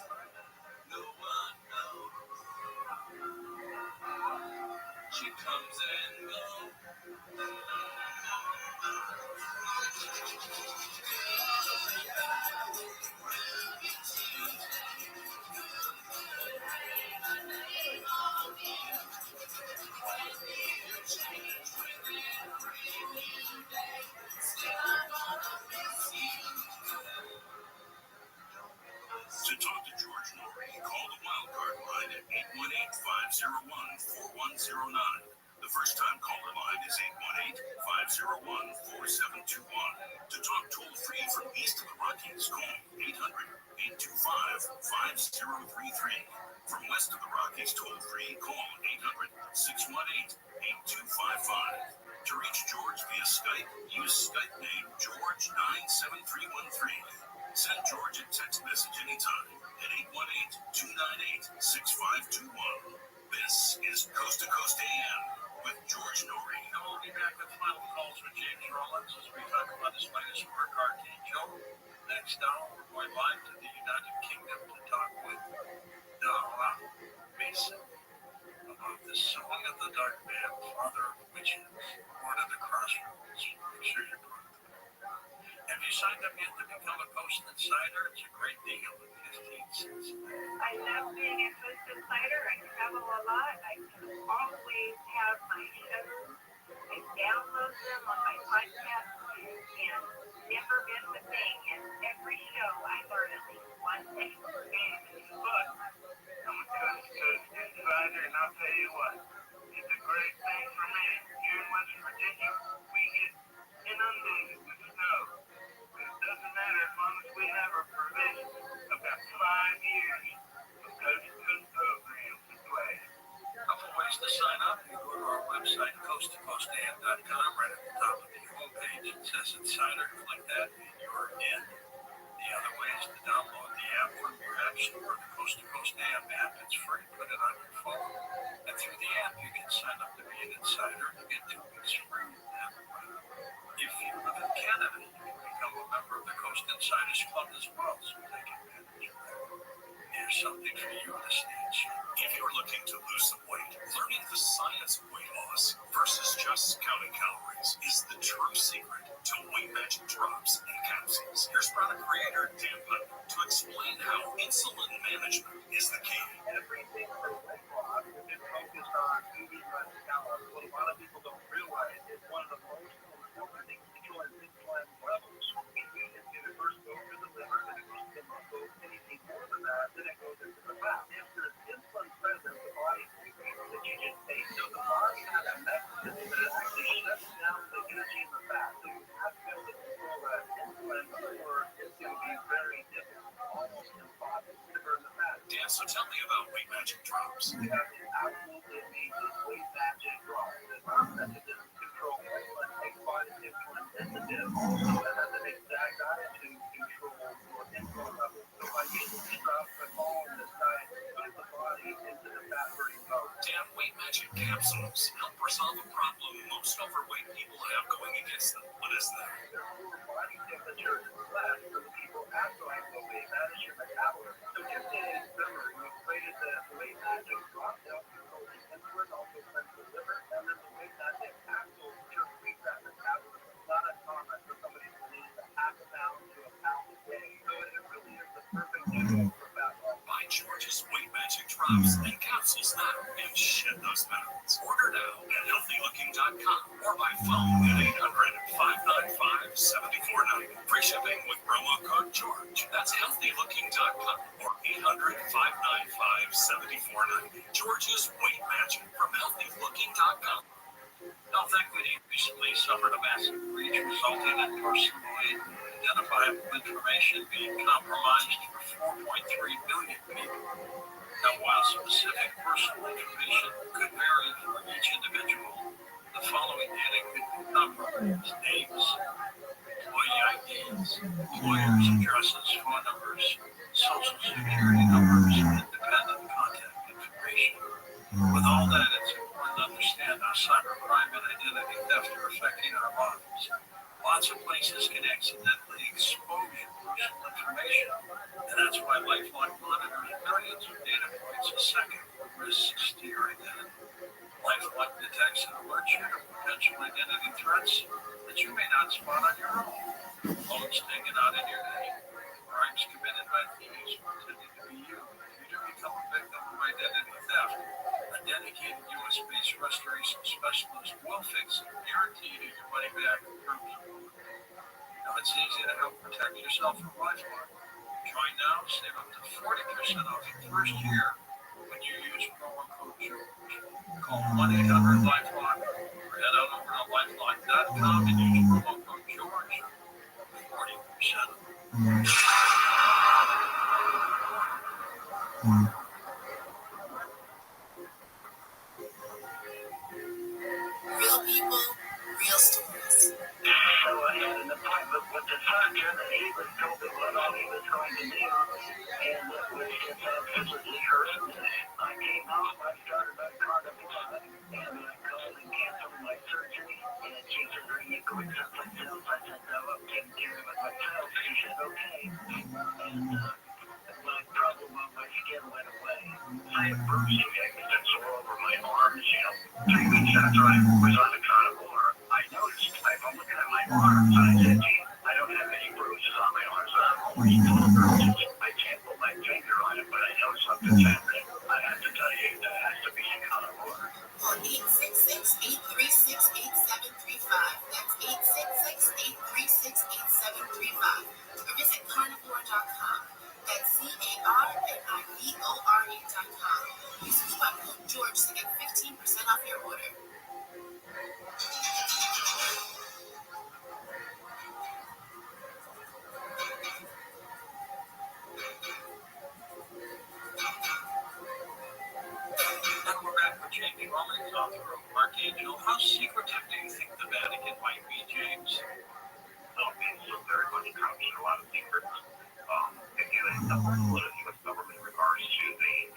no one knows. She comes and goes. To talk to George Norrie, call the wildcard line at 818-501-4109. The first time caller line is 818-501-4721. To talk toll free from east of the Rockies, call 800-825-5033. From west of the Rockies, toll free, call 800-618-8255. To reach George via Skype, use Skype name George97313. Send George a text message anytime at 818-298-6521. This is Coast to Coast AM with George Norrie. And we'll be back with final calls with James Rollins as we talk about his latest work, Archangel. Next hour, we're going live to the United Kingdom to talk with Mason about the song of the dark man, Father of Witches, Word of the Crossroads. Make sure you're part of it. Have you signed up yet to become a Coast Insider? It's a great deal at 15 cents. I love being a Coast Insider. I travel a lot. I can always have my shows. I download them on my podcast and never miss a thing. And every show I learn at least one thing. But I'm a Coast to Coast Insider, and I'll tell you what, it's a great thing for me. Here in West Virginia, we get inundated with snow. It doesn't matter as long as we have our provision. I've got 5 years of Coast to Coast programs in place. A couple ways to sign up. You go to our website, coasttocoastam.com. Right at the top of the homepage, it says Insider. Click that, and you're in. The other way is to download the app from your app store, the Coast to Coast AM app. It's free. Put it on your phone. And through the app, you can sign up to be an insider. You get 2 weeks free. And if you live in Canada, you can become a member of the Coast Insiders Club as well. So take advantage of that. Here's something for you to stand sure. If you're looking to lose some weight, learning the science of weight loss versus just counting calories is the true secret to Weight Magic drops and capsules. Here's product creator Dan Putnam to explain how insulin management is the key. Everything for weight loss has been focused on eating less calories. What a lot of people don't realize is one of the most important things to control is insulin levels. If it first goes to the liver, then it goes to the muscle. Anything more than that, then it goes into the fat. If there's insulin present, the body thinks that you just take. So the body has a mechanism that actually shuts down the energy in the fat. So you have to be able to control that insulin, or it's going to be very difficult, almost impossible to burn the fat. Dan, so tell me about Weight Magic drops. We have the absolutely amazing Weight Magic drops. The concept is to control insulin, take body insulin sensitive, also it has an exact diet to control your insulin levels. So by using these drops, by following this diet, put the body into the fat burning mode. Dan, Weight Magic capsules help resolve a problem most overweight people have going against them. What is that? Their core body temperature is less for the people after I go weight. That is your metabolism. So just in summary, we've created the Weight Magic drop to help control the insulin, also cleanse the liver, and then the Weight Magic capsule to increase that metabolism. It's not uncommon for somebody to lose a half a pound to a pound a day. So it really is the perfect duo for fat loss. Buy George's Weight Magic drops and capsules now and shed those pounds. Order now at healthylooking.com or by phone at 800-595-7490. Free shipping with promo code George. That's healthylooking.com or 800-595-7490. George's Weight Magic from healthylooking.com. Health Equity recently suffered a massive breach resulting in personal identifiable information being compromised for 4.3 million people. Now, while specific personal information could vary for each individual, the following data could be compromised: names, employee IDs, employers' addresses, phone numbers, social security numbers, and dependent contact information. With all that, it's important to understand how cybercrime and identity theft are affecting our lives. Lots of places can accidentally expose your personal information, and that's why LifeLock monitors millions of data points a second for risks to your identity. LifeLock nuts that you may not spot on your own. Phones sticking out in your day. Crimes committed by thieves pretending to be you. You do become a victim of identity theft. A dedicated U.S.-based restoration specialist will fix it, guaranteeing your money back in terms of order. Now it's easy to help protect yourself from LifeLock. Join now, save up to 40% off your first year when you use promo code George. Call 1-800-LifeLock or head on over to lifelock.com and use promo code George for 40% off. Real people, real stories. So I had an appointment with the surgeon, and he was told me what all he was going to do, and it was just absolutely horrendous. I came home, I started on Carnivore, and I called and canceled my surgery, and she said, are you going someplace else? I said, no, I'm taking care of it myself. She said, okay. And my problem on my skin went away. I had bruising that's all over my arms, 3 weeks after I was on the Carnivore, I noticed, I'm looking at my arms, and I said, gee, I don't have any bruises on my arms. I'm almost full of bruises. I can't put my finger on it, but I know something's happening. I have to tell you, that has to be a Carnivore. Call 866-836-8735. That's 866-836-8735. Or visit carnivore.com. That's CARNIVORE.com. Use coupon code George to get 15% off your order. And we're back with Jamie Mullins, author of Archangel. How secretive do you think the Vatican might be, James? Well, it's still very much couched in a lot of secrets. Again, it's not what the U.S. government in regards to they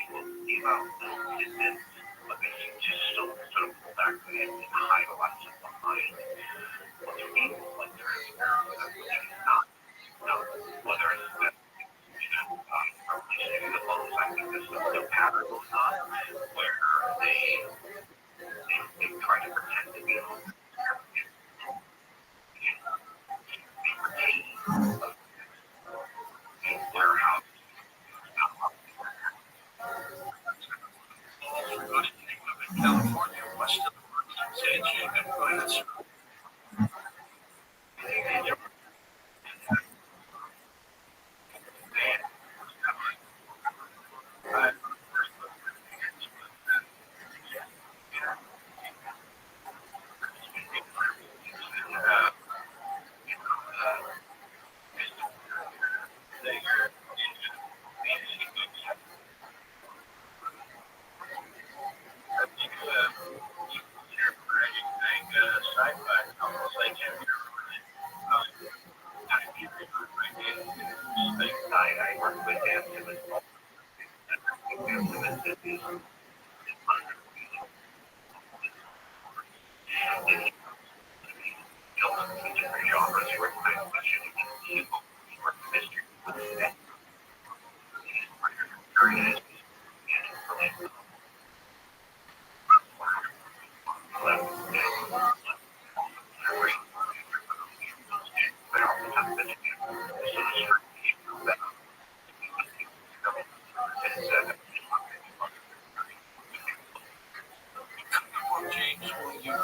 will give out little tidbits, but they seem to still sort of pull back and hide a lot of stuff behind what they're able, like transparency, which is not. Whether it's that releasing the photos, I think there's a pattern going on where they try to pretend to be able to warehouse. California, west of the San Jacob, go ahead, sir. I work with him. It was James, will you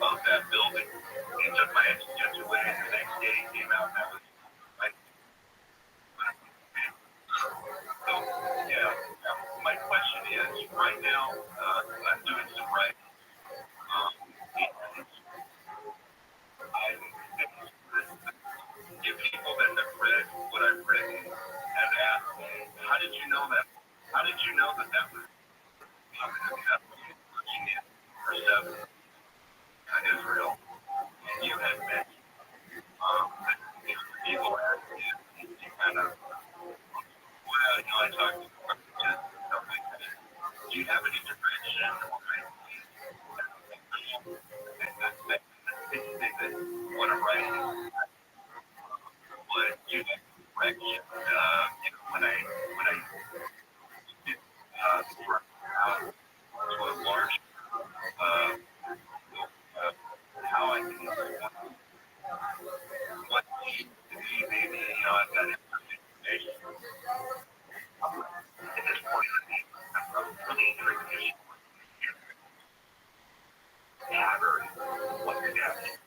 of that building. He took my ex-judge away, and the next day he came out, and I was like, so, yeah. My question is, right now, I'm doing some writing. I give people that have read what I've written have asked me, how did you know that? How did you know that that was looking at for 7 Israel? You had mentioned people asked you to kind of, well, you know, I talked to stuff like that. Do you have any direction or what I'm writing? Would you direction? You know, when I did work out to a large, how I can what needs to be maybe, you know, I've got information. At this point, I'm really interested in what you're doing.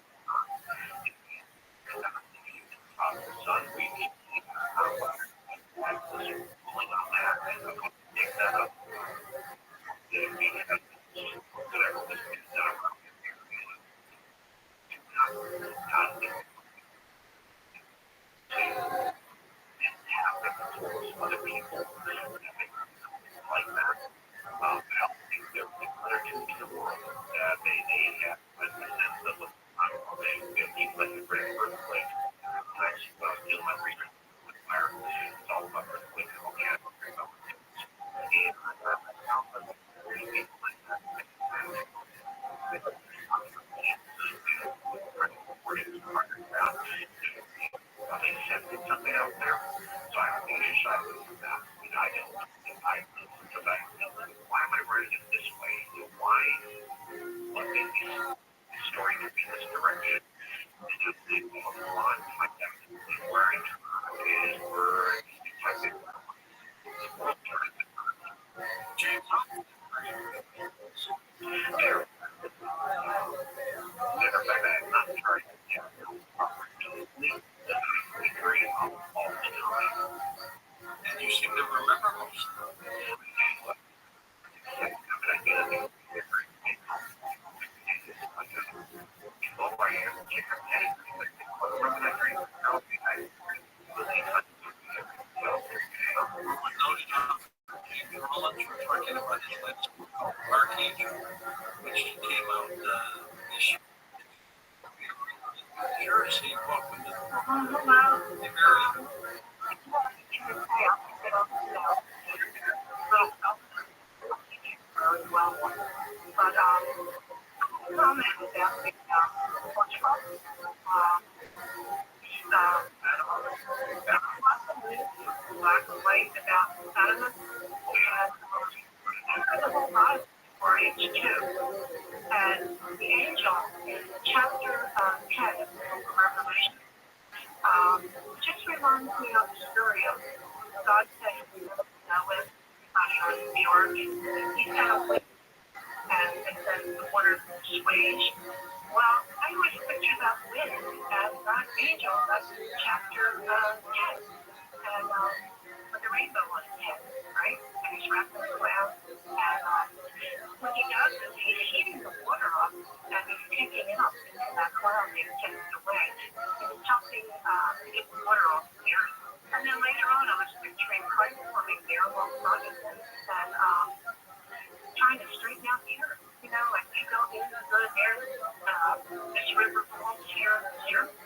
Son, we need pulling on that and I'm going to take that up. Other people like that. I don't think there are other kids in the world that they have a sense of they think like a great earthquake. I feel my reader with fire. It's all about earthquake. Okay, I don't care about it. And I found that there's people like that. They sent something out there, so I don't think I should do that. I don't think why am I writing it this way? Why? What made this story to be this direction? And just think, on my where I is where I think James not trying to get all the time. And you seem to remember most of them. Which came out this year. Sure, see, welcome to the program. Black and white about sediment and the whole body for age 2. And the angel in chapter 10 of the book of Revelation just reminds me of the story of God saying Noah on the ark. He said a wind and then the water swaged. Well, I always picture that wind as that angel. That's chapter 10. And with the rainbow on his head, right? And he's wrapped around. And what he does is he's heating the water up and he's taking it up into that cloud and takes it away. He's helping to get the water off the earth. And then later on, I was picturing Christ coming there alongside of him and trying to straighten out the earth. You know, like you go here, go there. This river flows here,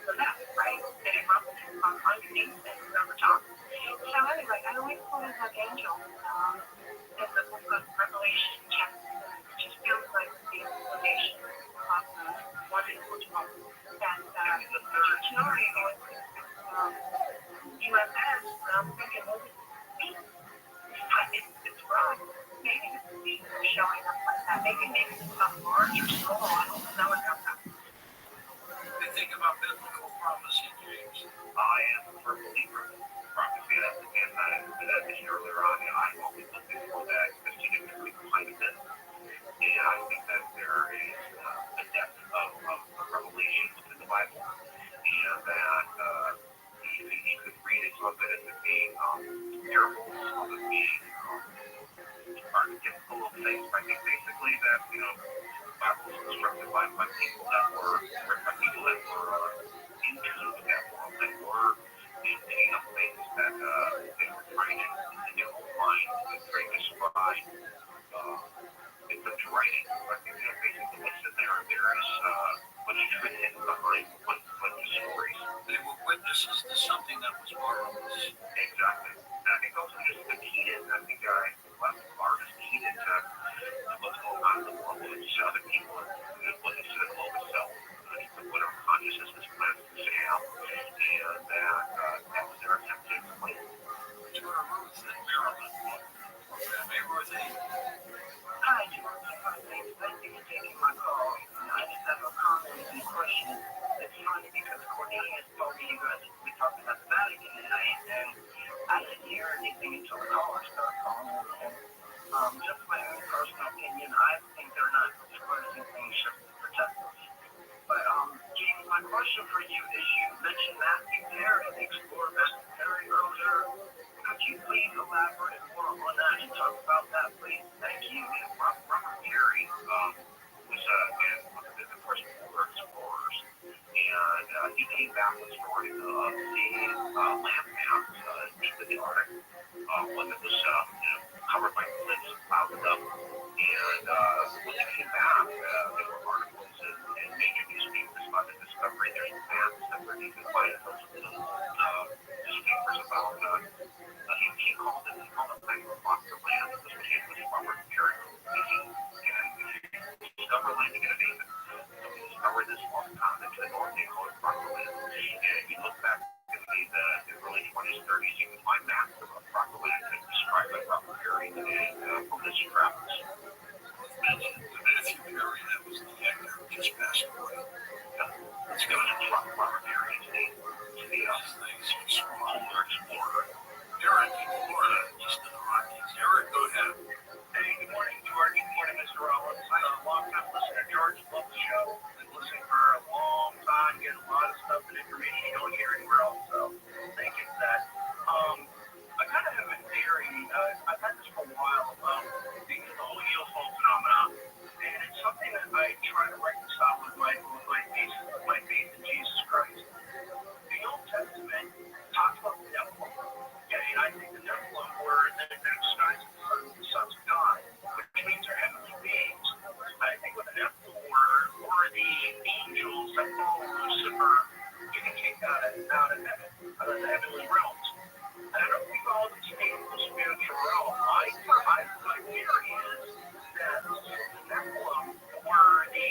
so that, right? And it runs underneath and over top. So anyway, I always thought of that angel in the book of Revelation chapter. It just feels like the explanation of what it was from. And the third scenario is UFS. I'm thinking, well, it's wrong. Maybe it's showing up like that. Maybe it's some larger skull. I don't know about that. I think about biblical prophecy, James. I am a firm believer in prophecy. That's again, I mentioned earlier on. I'm always looking for that specific behind it. And I think that there is a depth of by people that were into that world, that were making up things that they were trying in their own mind to try to describe in terms of writing. I think basically what's in there is what's written behind what the stories. They were witnesses to something that was marvelous. Exactly. And I think also just the key is, I think a lot of artists keyed into what's going on in the world with other people and what they should hold itself. Whatever consciousness is planned to have. And that was their attempt to explain. To our roots in Maryland. Hey, Ruthie. Hi, George. Thank you for taking my call. I just have a comment and a question. It's funny because Cornelius told me you guys would be talking about the Vatican tonight, and I didn't hear anything until the caller started calling. And just my own personal opinion, I think they're not disclosing things just to protect us. But, Jamie, my question for you is you mentioned Matthew Perry, the explorer Matthew Perry earlier. Could you please elaborate more on that and talk about that, please? Thank you. Robert Perry was one of the first polar explorers, and he came back with a story of seeing landmass deep in the Arctic, one that was covered by cliffs, clouded up. And when he came back, there were articles in major newspapers about the discovery. There's maps that were even by those little newspapers about. He called it Foster Land. This was Robert Perry. And discover landing in a David. So we discovered this long continent to the north, they call it Foster Land. And if you look back in the early 20s, 30s, you can find maps of Foster Land that described by Robert Perry and from his travels. Matthew Perry, that was the actor who just passed away. Let's go to Robert Perry to the polar explorer. Eric in Florida, east of the Rockies. Eric, go ahead. Hey, good morning, George. Good morning, Mr. Rollins. I'm a long-time listener. George, love the show. Been listening for a long time, getting a lot of stuff and information you don't hear anywhere else. So thank you for that. I kind of have a theory. I've had this for a while about the whole UFO phenomenon, and it's something that I try to reconcile with my faith in Jesus Christ. The Old Testament talks about the Nephilim. And I think the Nephilim were the disguised the sons of God, which means they're heavenly beings. I think what the Nephilim were the angels that followed Lucifer getting kicked out of heaven, out of the heavenly realms. And I don't think all these things in the spiritual realm. My theory is that the Nephilim were the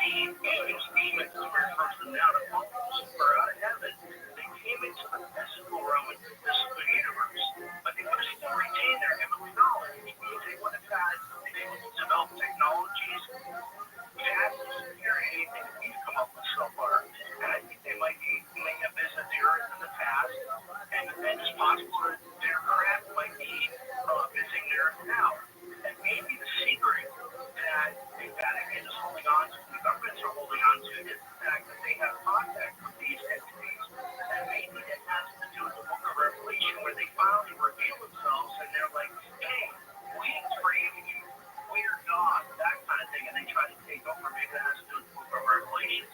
angels, demons, who were first and now to follow Lucifer out of heaven. They came into the physical realm and the physical universe, but they would have still retained their heavenly knowledge. They would have been able to develop technologies that carry anything that we've come up with so far. And I think they might have visited the earth in the past, and it's possible that their craft might be visiting the earth now. And maybe the secret that the Vatican is holding on to, the governments are holding on to, is the fact that they have contact with these entities. And maybe it has to do with the book of Revelation, where they finally reveal themselves and they're like, hey, we created you, we're God, that kind of thing, and they try to take over. Maybe that has to do with the book of Revelation.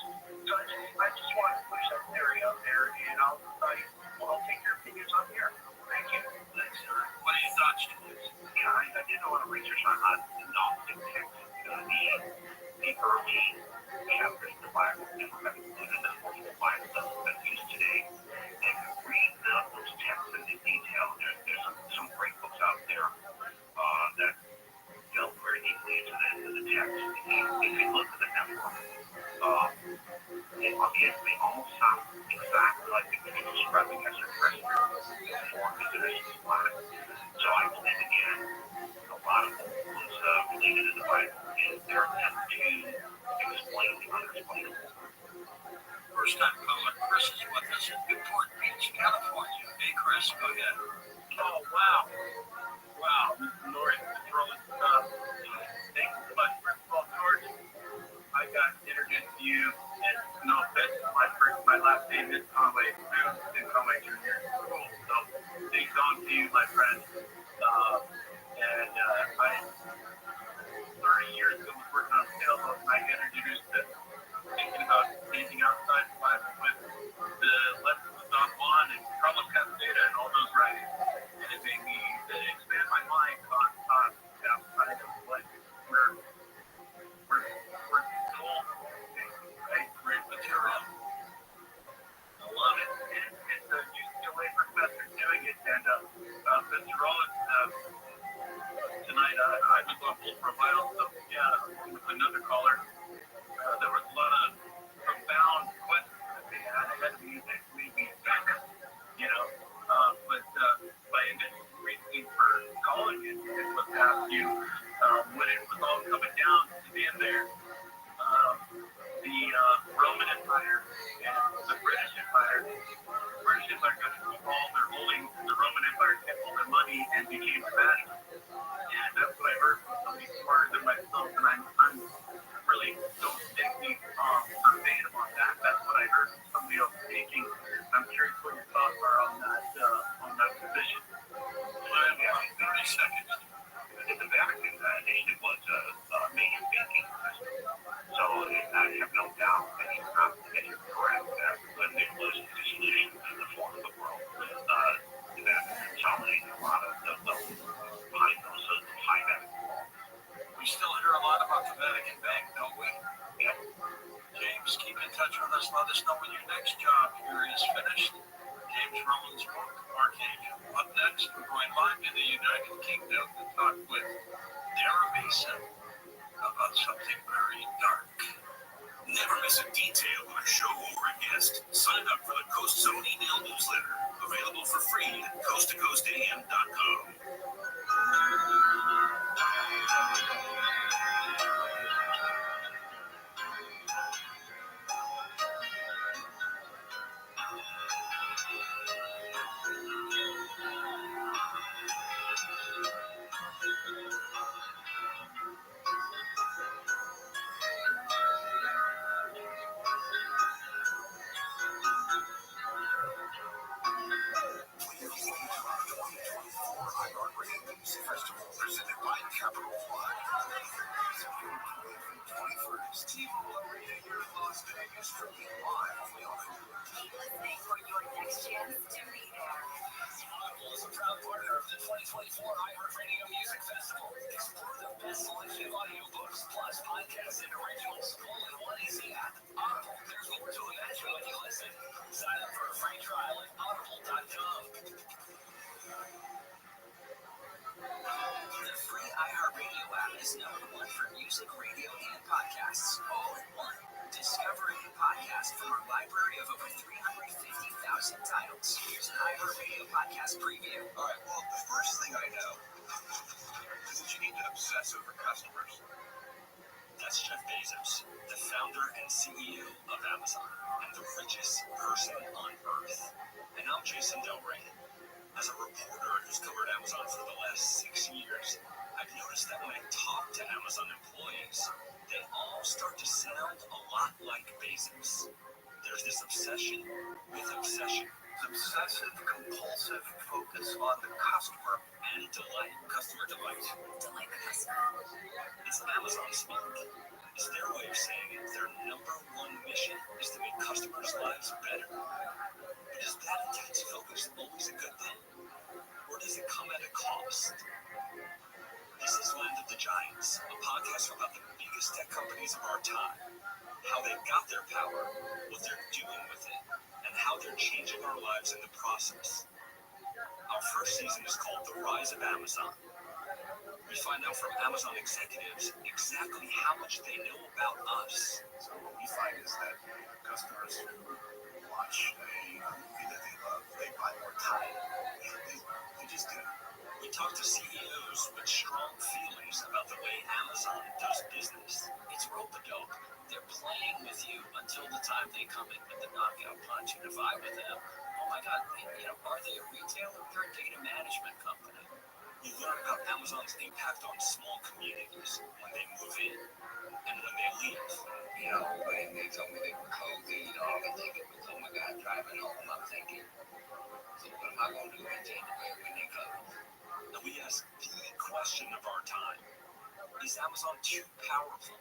So I just want to push that theory out there, and I'll take your opinions on here. Thank you. Thanks, Eric. What are your thoughts, Julius? Yeah, I did a lot of research on the Gnostic text, the early chapters of the Bible that were included in the multiple Bible that's used today. And read those texts in detail. There's some great books out there that delve very deeply into the text. If you look at the Nephilim, they almost sound exactly like the people describing extraterrestrials or visitors to the planet. So I believe, again, a lot of what was related to the Bible is their attempt to explain the unexplainable. First time caller, Chris is with us in Newport Beach, California. Hey, Chris, go ahead. Oh, wow. Wow. Lord, Rollins. Thank you so much. First of all, George, I got introduced to you, and no offense, my last name is Conway. Is Conway Jr. Cool. So, thanks on to you, my friend. And I 30 years ago was working on sales. I got introduced to touch with us. Let us know when your next job here is finished. James Rollins' book, Archangel. Up next, we're going live to the United Kingdom to talk with Dara Mason about something very dark. Never miss a detail of a show or a guest. Sign up for the Coast Zone email newsletter. Available for free at coasttocoastam.com. Festival presented by Capital One. April 21st, T-Mobile Arena here in Las Vegas, streaming live on the Keep listening for your next chance to be there. Audible is a proud partner of the 2024 iHeartRadio Music Festival. Explore the best selection of audiobooks, plus podcasts and originals, all in one easy app. Audible, there's more to imagine when you listen. Sign up for a free trial at audible.com. The free iHeartRadio app is #1 for music, radio, and podcasts, all in one. Discover a new podcast from our library of over 350,000 titles. Here's an iHeartRadio podcast preview. All right, well, the first thing I know is that you need to obsess over customers. That's Jeff Bezos, the founder and CEO of Amazon, and the richest person on earth. And I'm Jason Del Rey. As a reporter who's covered Amazon for the last 6 years, I've noticed that when I talk to Amazon employees, they all start to sound a lot like Bezos. There's this obsession with obsession. Obsessive, compulsive focus on the customer. And delight. Customer delight. Delight the customer. It's Amazon speak. It's their way of saying it. Their #1 mission is to make customers' lives better. But is that intense focus always a good thing? Or does it come at a cost? This is Land of the Giants, a podcast about the biggest tech companies of our time, how they got their power, what they're doing with it, and how they're changing our lives in the process. Our first season is called The Rise of Amazon. We find out from Amazon executives exactly how much they know about us. So what we find is that customers who watch a movie that they love, they buy more time. They just do. We talk to CEOs with strong feelings about the way Amazon does business. It's rope-a-dope. They're playing with you until the time they come in with the knockout punch. And if I were them, oh my God, are they a retailer? They're a data management company. You learn about Amazon's impact on small communities when they move in and when they leave. When they told me they were closing, all I'm thinking was, oh my God, driving home, I'm thinking, so what am I going to do in January when they close? And we ask the question of our time. Is Amazon too powerful?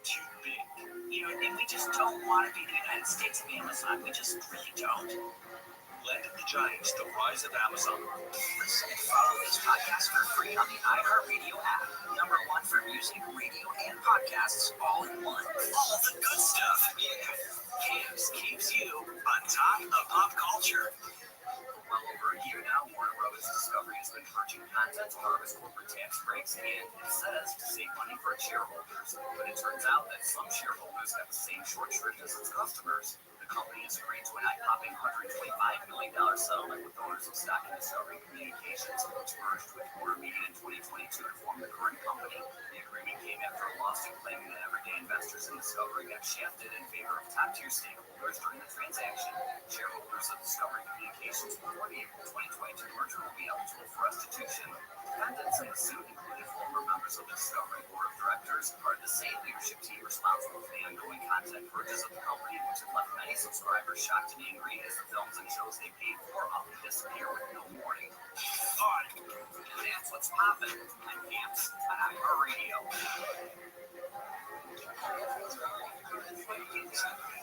Too big? And we just don't want to be the United States of Amazon. We just really don't. Land of the Giants, The Rise of Amazon. Listen and follow this podcast for free on the iHeartRadio app. #1 for music, radio, and podcasts, all in one. All the good stuff. Camps keeps you on top of pop culture. Well over a year now, Warner Brothers Discovery has been purchasing content to harvest corporate tax breaks and, it says, to save money for its shareholders. But it turns out that some shareholders have the same short shrift as its customers. The company has agreed to an eye-popping $125 million settlement with owners of stock in Discovery Communications, which merged with Warner Media in 2022 to form the current company. The agreement came after a lawsuit claiming that everyday investors in Discovery got shafted in favor of top-tier stakeholders during the transaction. Shareholders of Discovery Communications before the April 2022 merger will be eligible for restitution. Defendants in the suit included former members of the Discovery Board of Directors, part of the same leadership team responsible for the ongoing content purchase of the company, which had left many subscribers shocked and angry as the films and shows they paid for often disappear with no warning. And that's what's poppin' on Camps on iHeartRadio.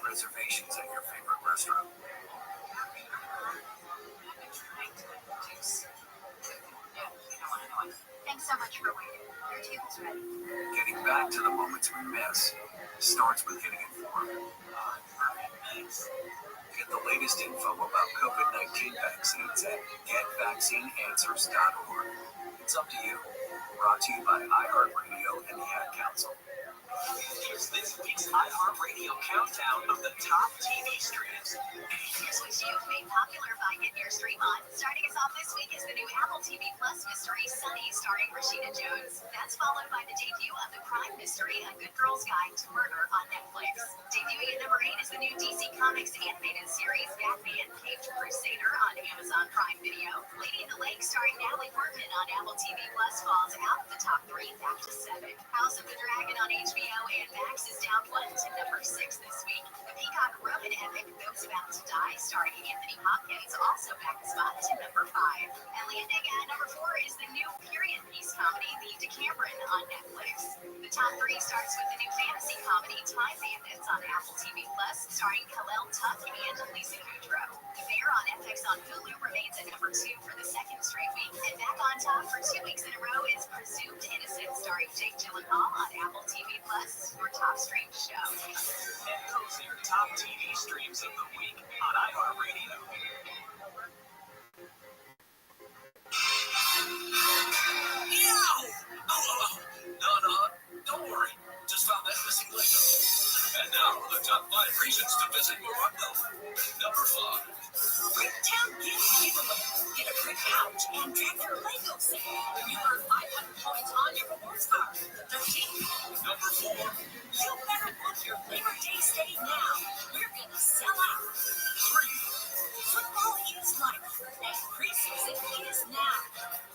Reservations at your favorite restaurant. Thanks so much for waiting. Your table's ready. Getting back to the moments we miss starts with getting informed. latest info about COVID-19 vaccines at getvaccineanswers.org. It's up to you. Brought to you by iHeartRadio and the Ad Council. Here's this week's iHeartRadio countdown of the top TV streams. Here's what you've made popular by getting your stream on. Starting us off this week is the new Apple TV Plus mystery Sunny, starring Rashida Jones. That's followed by the debut of the crime mystery A Good Girl's Guide to Murder on Netflix. Debuting at number 8 is the new DC Comics animated series Batman Caped Crusader on Amazon Prime Video. Lady in the Lake, starring Natalie Portman on Apple TV Plus, falls out of the top 3 back to 7. House of the Dragon on HBO and Max is down 1 to number 6 this week. The Peacock Roman epic Those About to Die, starring Anthony Hopkins, also back a spot to number 5. And landing at number 4 is the new period piece comedy The Decameron on Netflix. The top 3 starts with the new fantasy comedy Time Bandits on Apple TV Plus, starring Khalil Tuck and Lisa Kudrow. The Bear on FX on Hulu remains at number 2 for the second straight week. And back on top for 2 weeks in a row is Presumed Innocent, starring Jake Gyllenhaal on Apple TV Plus, your top streamed show. And those are your top TV streams of the week on iHeartRadio. Yow! Oh, no, don't worry. Just found that missing Lego. And now, the top 5 reasons to visit Morocco. Number 5. Bricktown Gift Giveaway. Get a brick couch and get your Lego set. You earn 500 points on your rewards card. 13. Number 4. You better book your Labor Day stay now. We're going to sell out. 3. Football is life, and preseason is now.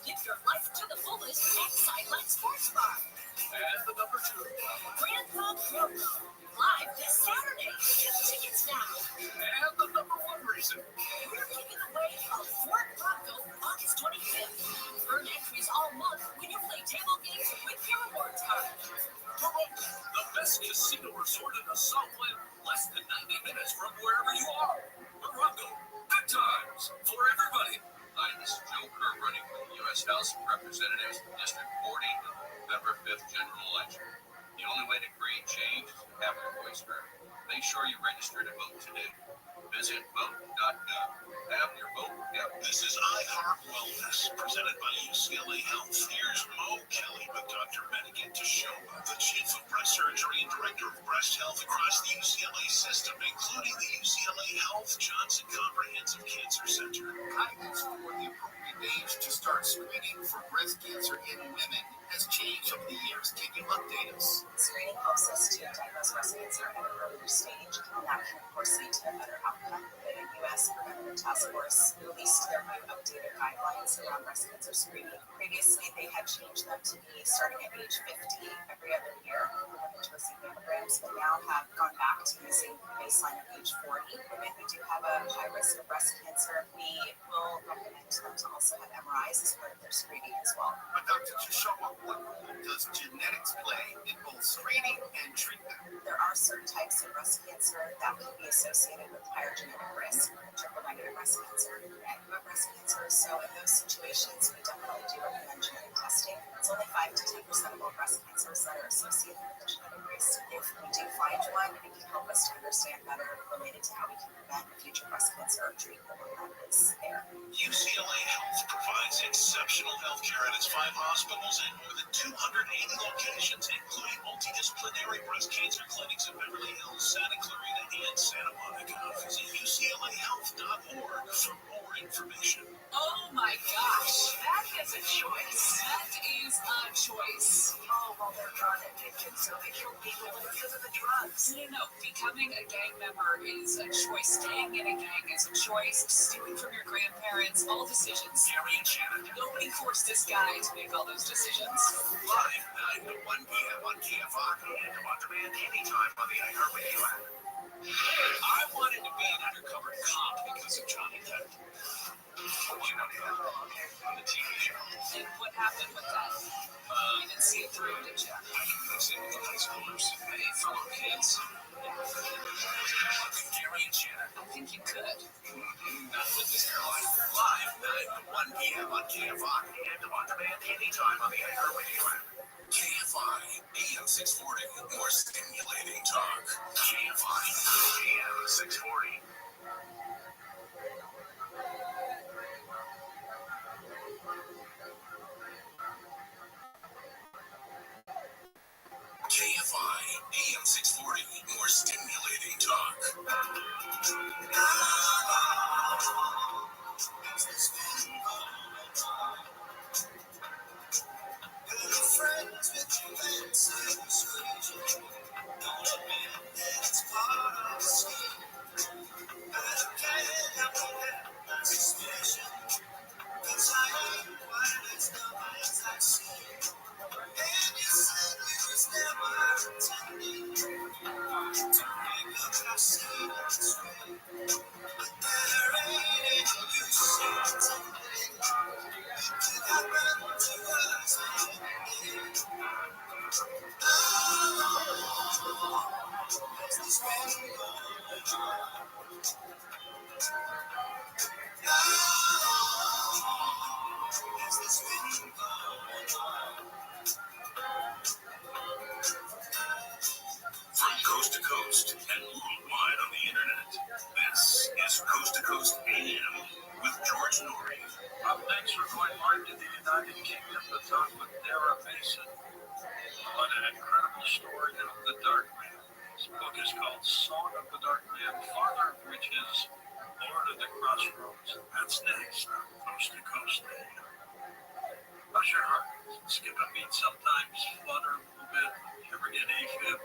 Live your life to the fullest at Sideline Sports Bar. And the number 2. Grandpa Promo. Live this Saturday. Get tickets now. And the number 1 reason. We're giving away a Ford Bronco August 25th. Earn entries all month when you play table games with your rewards card. Morocco, the best casino resort in the Southland, less than 90 minutes from wherever you are. Morocco, good times for everybody. Hi, this is Joe Kerr running for the U.S. House of Representatives, District 40, in the November 5th general election. The only way to create change is to have your voice heard. Make sure you register to vote today. Visit vote.gov. Have your vote. This is iHeart Wellness, presented by UCLA Health. Here's Mo Kelly with Dr. Benedict Teshoma, the Chief of Breast Surgery and Director of Breast Health across the UCLA system, including the UCLA Health Johnson Comprehensive Cancer Center. Guidance for the appropriate age to start screening for breast cancer in women has changed over the years. Can you update us? Screening helps us to diagnose breast cancer at an earlier stage, and that can, of course, lead to a better outcome. The U.S. Preventive Task Force released their new updated guidelines around breast cancer screening. Previously, they had changed them to be starting at age 50 every other year for women to receive mammograms, but now have gone back to using the baseline of age 40. Women who do have a high risk of breast cancer, we will recommend them to also have MRIs as part of their screening as well. But Dr. Teshoma, what role does genetics play in both screening and treatment? There are certain types of breast cancer that can be associated with higher genetic risk, triple-negative breast cancer, and breast cancer. So in those situations, we definitely do recommend genetic testing. It's only 5 to 10% of all breast cancers that are associated with genetic risk. If we do find one, it can help us to understand better related to how we can prevent future breast cancer or treat the one that is there. UCLA Health provides exceptional health care at its 5 hospitals and more than 280 locations, including multidisciplinary breast cancer clinics in Beverly Hills, Santa Clarita, and Santa Monica. Visit UCLAHealth.org for more information. Oh my gosh, that is a choice. That is a choice. Oh, well, they're drug addicted, so they kill people because of the drugs. No. Becoming a gang member is a choice. Staying in a gang is a choice. Stealing from your grandparents, all decisions. Gary and Shannon. Nobody forced this guy to make all those decisions. Live 9 to 1 p.m. on KFI and on demand anytime on the iHeartRadio app. I wanted to be an undercover cop because of Johnny Depp. You know that on the TV show. And what happened with that? You didn't see it through, did you? I can mix it with high schoolers. Hey, fellow kids. Gary and Shannon. I think you could. Not with this airline. Live 9 to 1 p.m. on KFI and on demand anytime on the iHeartRadio app. KFI, AM 640, more stimulating talk. KFI, AM 640. Friends with fancy persuasion, don't admit that it's part of the scheme. But I can't help but have my suspicion, 'cause I ain't quite as dumb as I seem. And you said we was never intending to make up our seed on the street. But there ain't any use in pretending. You got run to us and has this been going on? Has this been going on? From coast to coast and worldwide on the internet, this is Coast to Coast AM with George Norrie. Up next, we're going live to the United Kingdom to talk with Dara Mason on an incredible story of the Dark Man. His book is called Song of the Dark Man, Father of which is Lord of the Crossroads. That's next on Coast to Coast AM. How's your heart? Skip a beat sometimes, flutter a little bit. You ever get AFib?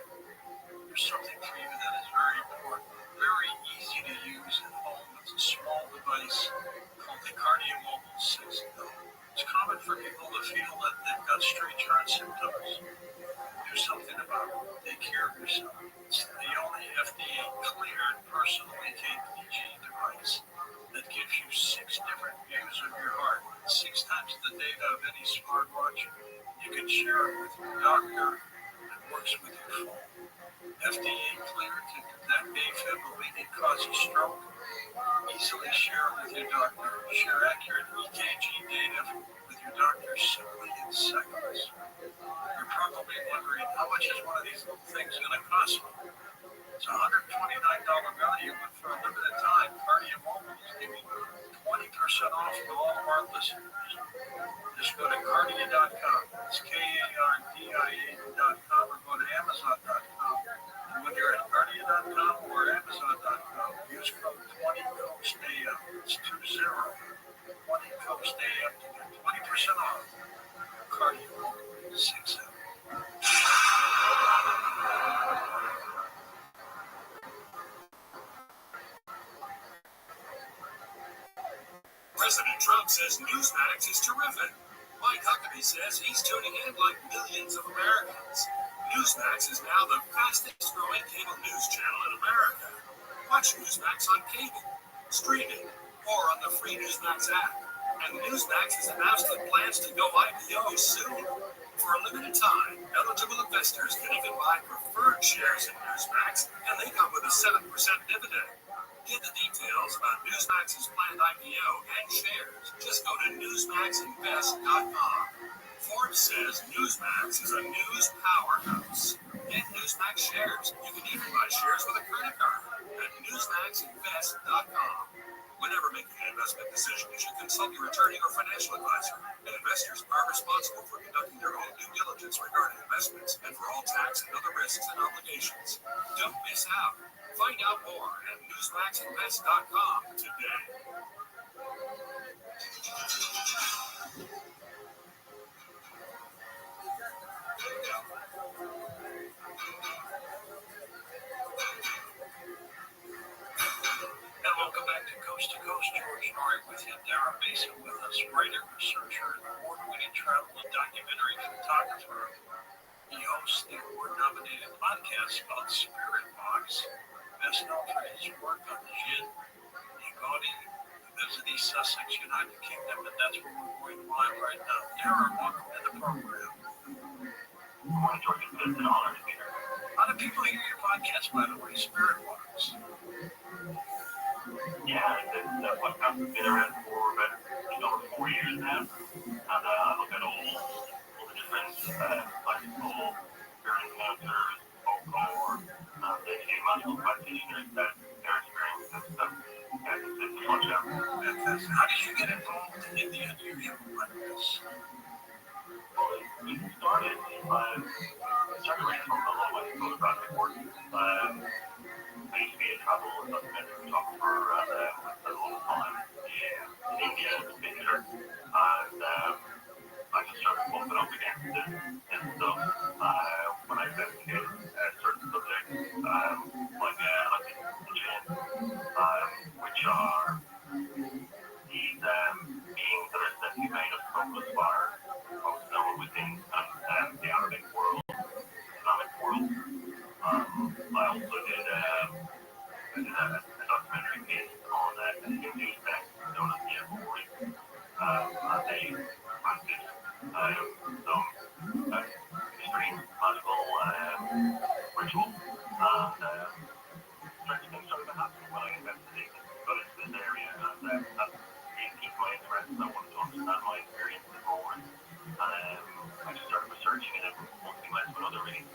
There's something for you that is very important, very easy to use at home. It's a small device called the Cardiomobile 6 Note. It's common for people to feel that they've got strange heart symptoms. Do something about it. Take care of yourself. It's the only FDA-cleared personal EKG device that gives you 6 different views of your heart, 6 times the data of any smartwatch. You can share it with your doctor. It works with your phone. FDA cleared to detect AFib, a leading cause of stroke. Easily share it with your doctor. Share accurate EKG data with your doctor simply in seconds. You're probably wondering, how much is one of these little things going to cost me? It's a $129 value, but for a limited time, Cardiomobile is giving 20% off to all of our listeners. Just go to Cardia.com. It's Kardia.com, or go to Amazon.com. And when you're at Cardia.com or Amazon.com, use code 20COAST-AM. It's 20COAST-AM to get 20% off. Cardio 6 President Trump says Newsmax is terrific. Mike Huckabee says he's tuning in like millions of Americans. Newsmax is now the fastest growing cable news channel in America. Watch Newsmax on cable, streaming, or on the free Newsmax app. And Newsmax has announced it plans to go IPO soon. For a limited time, eligible investors can even buy preferred shares in Newsmax, and they come with a 7% dividend. Get the details about Newsmax's planned IPO and shares. Just go to newsmaxinvest.com. Forbes says Newsmax is a news powerhouse. Get Newsmax shares. You can even buy shares with a credit card at newsmaxinvest.com. Whenever making an investment decision, you should consult your attorney or financial advisor. And investors are responsible for conducting their own due diligence regarding investments and for all tax and other risks and obligations. Don't miss out. Find out more at newsmaxinvest.com today. And welcome back to Coast. George Norrie with you. Dara Mason with us, writer, researcher, and award-winning travel and documentary photographer. He hosts the award-nominated podcast called Spirit Box, best known for his work on Jin, Yagoni, visit East Sussex, United Kingdom, and that's where we're going live right now. Dara, welcome to the program. Good morning, George. It's an honor to be here. How do people hear your podcast, by the way, Spirit Box? Yeah, the podcast has been around for about over 4 years now, and I look at all the different classical spirit encounters, folklore, the magical practitioners that their experiences and stuff. Yeah, it's a fun show. Fantastic. How did you get involved in the unusual like this? Well, it started reading a lot of my photographic work. I used to be a travel travel and documentary photographer and spent a lot of time in India as a picture. And I just started bumping up against this stuff when I investigate certain subjects, like the jinn, which are these beings that are said to be made of smokeless fire, most known within the Arabic world, Islamic world. I also did a documentary piece on a Hindu sect known as the Agori, and they practice some extreme magical rituals, and strange things started to happen when I investigated, got into this area, and that really piqued my interest, and I wanted to understand my experiences more, and I just started researching it, and one thing led to another, really.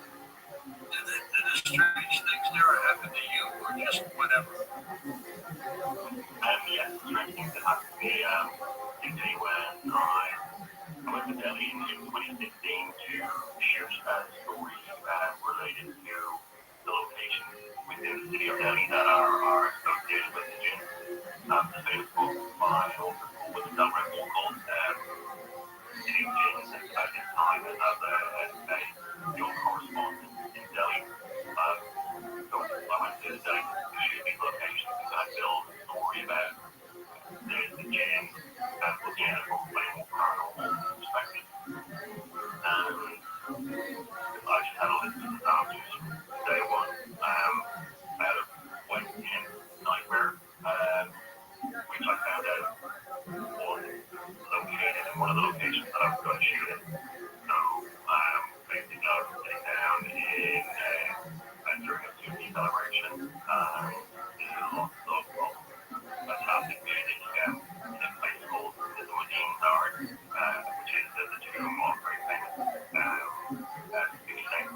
Did the strange things never happen to you, or just whatever? Yes, strange things that happened to me. Indeed, when I went to Delhi in 2016 to shoot stories related to the locations within the city of Delhi that are associated with the jinn. The famous book by an author with a celebrated book called Two Jinns at this time, and as a young correspondent in Delhi. So I went to Delhi to shoot these locations and I built a story about the jinn and looking at it from a more paranormal perspective. And I just had a list of disasters from day one. I had a white jinn nightmare, which I found out was located in one of the locations that I was going to shoot in. So basically I was sitting down during a Sufi celebration, there's lots of fantastic music in a place called the Mudim Dar, which is the tomb of very famous Sufi saint.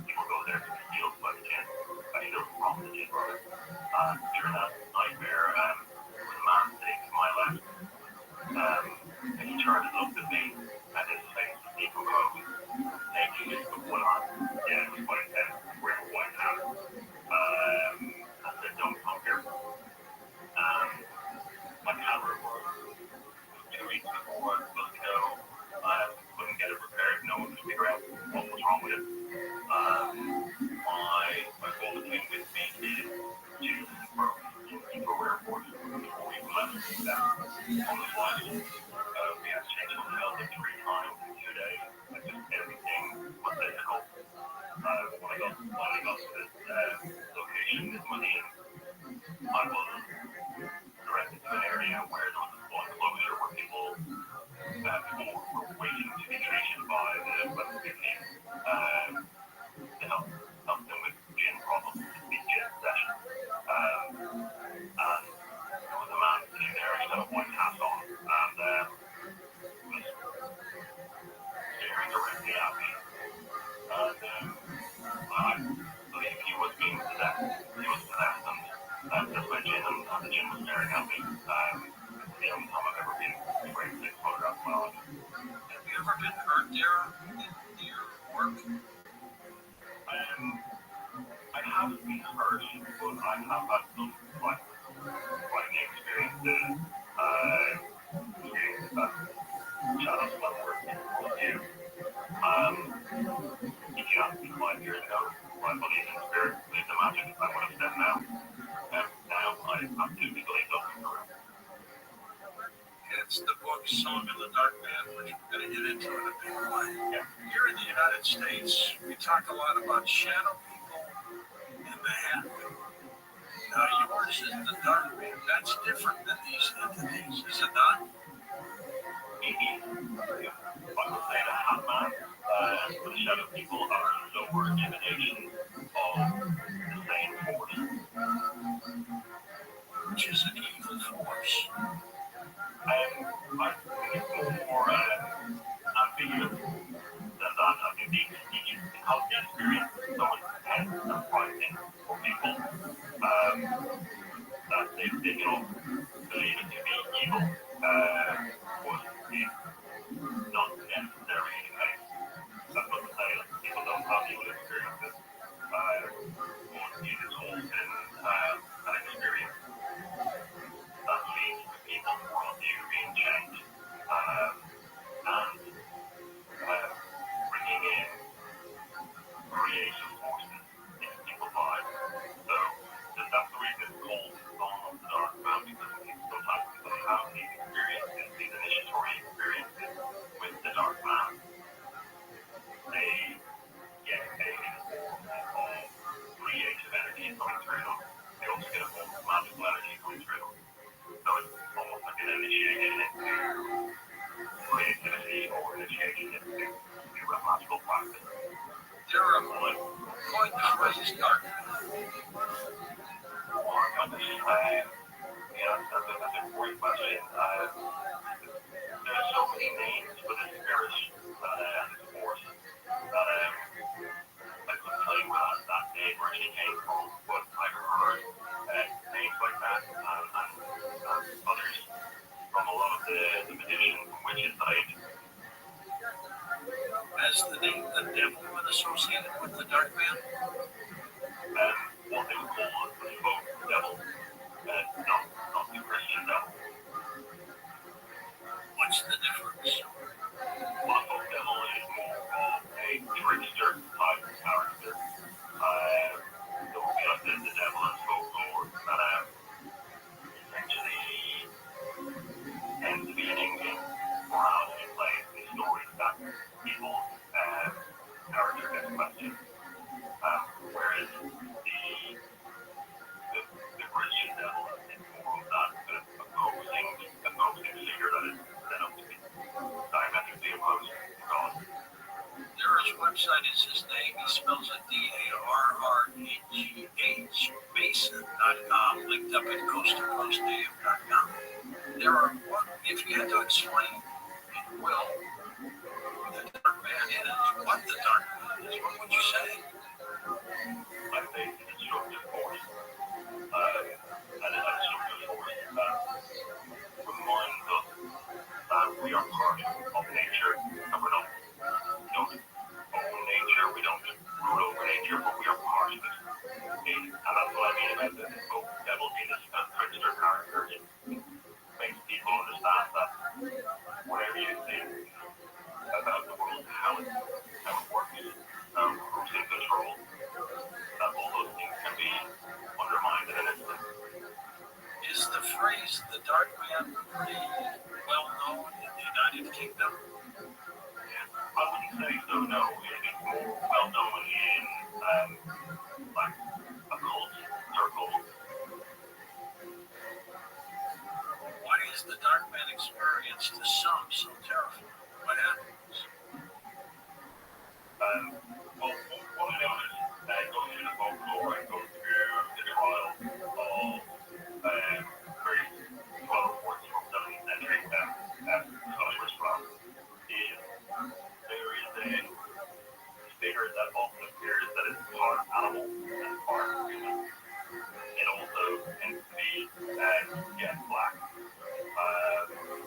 People go there to be healed by the jinn, healed from the jinn, rather. During that nightmare, there was a man sitting to my left, and he turned and looked at me, and his face was decomposed, naked with one arm. Yeah, it was quite intense, wearing a white hat. I said, don't come here. My camera was 2 weeks before I was supposed to go. I couldn't get it repaired. No one could figure out what was wrong with it. My goal came with me is to Heathrow Airport before we left. On the flight, we had to change hotels like 3 times in 2 days. Like just everything was difficult. When I got to this location, this Museum, I was directed to an area where there was a full enclosure where people were waiting to be treated by the Western team to help them with gin problems, with gin sessions. And there was a man sitting there, he had a white hat on, and was staring directly at me. And I believe he was being possessed. He was possessed, and just my gin, and the gin was staring at me. It's the only time I've ever been afraid to take photographs of my life. Have you ever been hurt there in your work? I haven't been hurt, but I have had some frightening experiences. Shadows of my work in World View. If you asked me 5 years ago, I believe in spirit, believe in magic, I would have said no. Now I absolutely believe those things are real. It's the book Song of the Dark Man, which we're going to get into in a big way. Yeah. Here in the United States, we talk a lot about shadow people and the hat. Now, yours is the Dark Man. That's different than these entities, is it not? I would say the Hat Man and the shadow people are lower emanations of the same force. Which is an evil force. I think it's more ambiguous than that. I think each has the experience so intense and frightening for people that they believe it to be evil was not necessarily the case. That's not to say that people don't have evil experiences. But it is often also get a whole magical energy going through. So it's almost like an initiation into creativity or initiation into a magical practice. There are quite the phrase dark. That's a great question. There's so many names for this spirit and this force that I couldn't tell you where that name originally came from, but I've heard names like that and others from a lot of the magicians and witches that I interviewed. Has the name the devil been associated with the dark man? What they would call the folk devil, not the Christian devil. What's the difference? Well, the folk devil is more of a trickster type character. So we have the devil and folklore that essentially tend to be an Indian morality play in stories that people character gets questioned. Whereas the Christian devil is more of that opposing figure that is set up to be diametrically opposed to God. There's website is his name. He spells it DARREGH Mason.com, linked up at coasttocoastdave.com. There are if you had to explain in will who the dark man is, what the dark man is, what would you say? I think it's a destructive force. And a destructive force that reminds us that we are part of nature and we don't own nature, we don't rule over nature, but we are part of it. And that's what I mean about the folk devil being this trickster character. It makes people understand that whatever you think about the world, how it works, who's in control, that all those things can be undermined in an instant. Is the phrase the dark man pretty well known in the United Kingdom? I wouldn't say so, no. It's more well known in like occult circles. Why is the dark man experience to some so terrifying? What happens? Well, what I know is that it goes through the folklore, it goes through the trials of various 12th, 14th, 17th century Scottish witchcraft. There is a figure that often appears that is part animal and part human. It also tends to be jet black and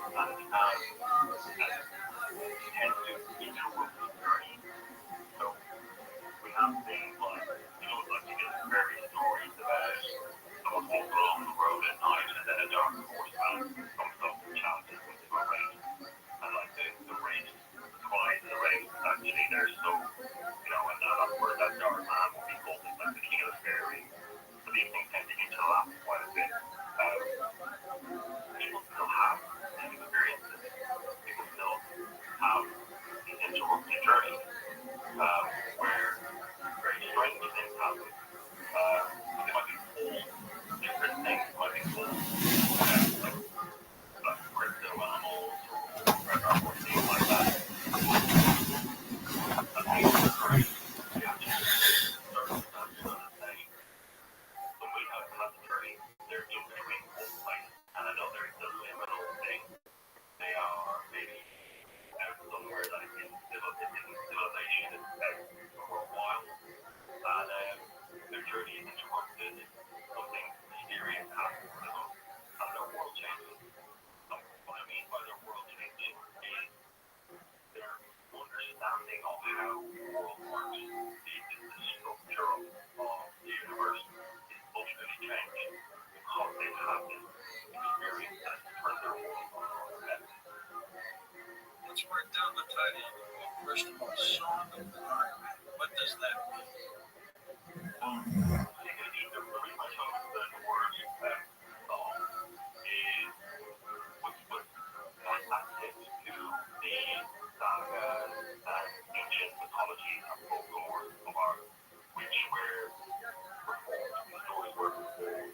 tends to interrupt the journey. So we have things like, like you get various stories about someone walking along the road at night and then a dark horseman comes up and challenges them to a race. And like the race, the prize of the race is actually there. So, and that's where that dark man will be called like the king of the fairy. So these things tend to interlap quite a bit. People still have these experiences. People still have these interrupted journeys where very strange things happen. They might be called different things. They might be called like crypto animals or things like that. And things are crazy. Somebody has a journey. They're in between one place and another. It's a liminal thing. They are maybe out somewhere that is in civilization for a while. And their journey is interrupted. Something mysterious happens to them and their world changes. What I mean by their world changing is their understanding of how the world works, the structure of the universe is ultimately changed because they've had this experience that has turned their world on its head. Let's break down the title of the book. First of all, Song of the Dark Man. What does that mean? The really much of the word song is what's attached to the sagas and ancient mythology and folklore of our which were performed, the stories were performed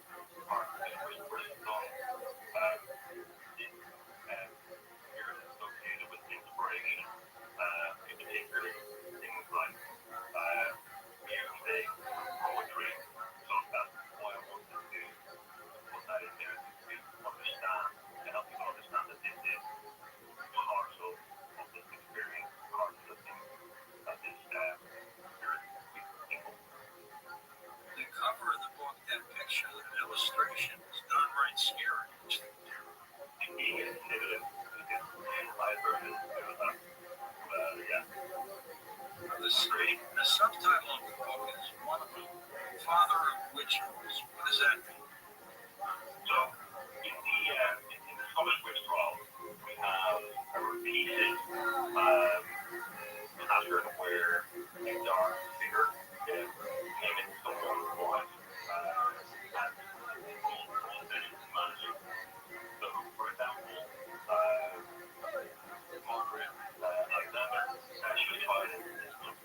that mean? So, in the Scottish witch trial, we have a repeated pattern where a dark figure came into someone's life and caused humanity. So, for example, Margaret Alexander, she was tried in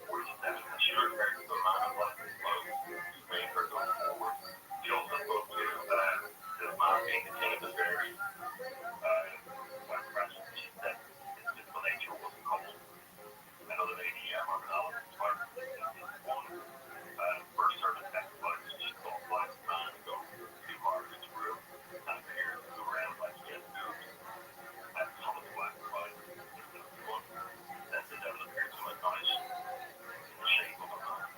1947, and she referred to a man in black clothes who made her go forward. She also spoke to the man being the king of the fairies. When pressed, she said his physical nature wasn't cold. Another lady, Margaret Allen, inspired one first servant testified that she saw a black man go to Margaret's room and appear to go around like he had moved. And some of the black cried, one, then the devil appeared to him at night in the shape of a man.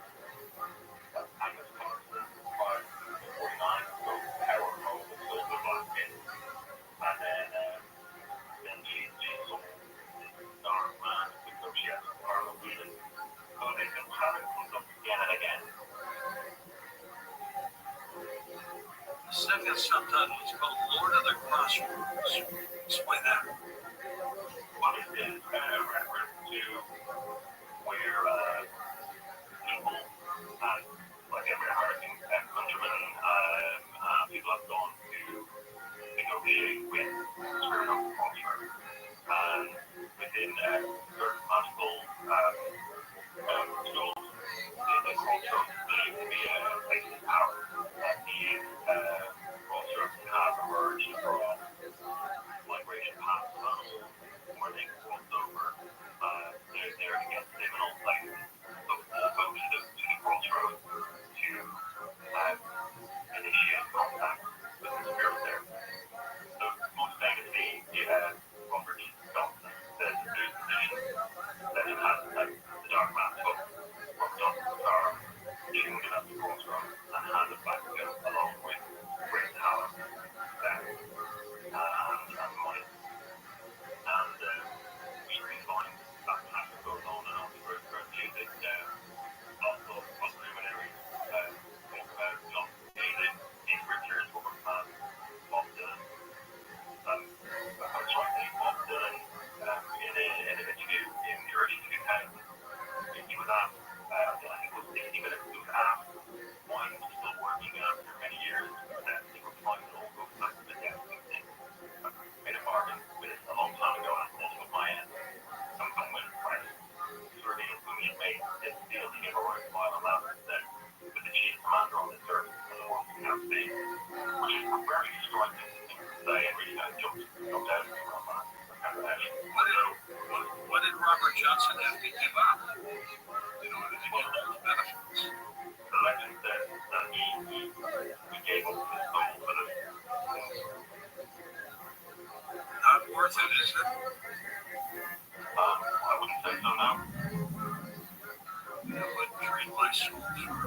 Agnes Carson, 549, so power home with silver black pin. And then she saw this dark man, because she has a power of healing. So they can have it comes up again and again. The second subtitle is called Lord of the Crossroads. Explain that. Well, it is a reference to where people, like every American countryman, people have gone to negotiate with spiritual culture. And within certain magical schools, the culture believed to be a place of power. And these cultures have emerged from migration paths of animals where they crossed over. They're there to get liminal places. So we'll go to the crossroads to initiate contact with the spirit there. So most famously, Robert Johnson says that there's a position that it has the dark man took from Johnson's arm, tuned it at the crossroads, and handed back to him along with great talent, and money. And we find that pattern goes on and on throughout music. Lots of luminaries talk about John David, Keith Richards, Robert Plant, Bob Dylan. I was trying to think Bob Dylan in an interview in the early 2000s. He was asked, I think it was 60 Minutes, he was asked why he was still working after many years, that he would find it all goes back to the death of things. I made a bargain with it a long time ago, and also with my end. Sometime when press survey inclusion made this deal came around while allowed that with the chief commander on the service for the world campaign, which is a very striking thing to say, and really kind of jumped out at me on that. What did Robert Johnson have to give up in order to get those benefits? The legend says that he gave up his soul for them. Not worth it, is it? I wouldn't say so now. I wouldn't trade my soul for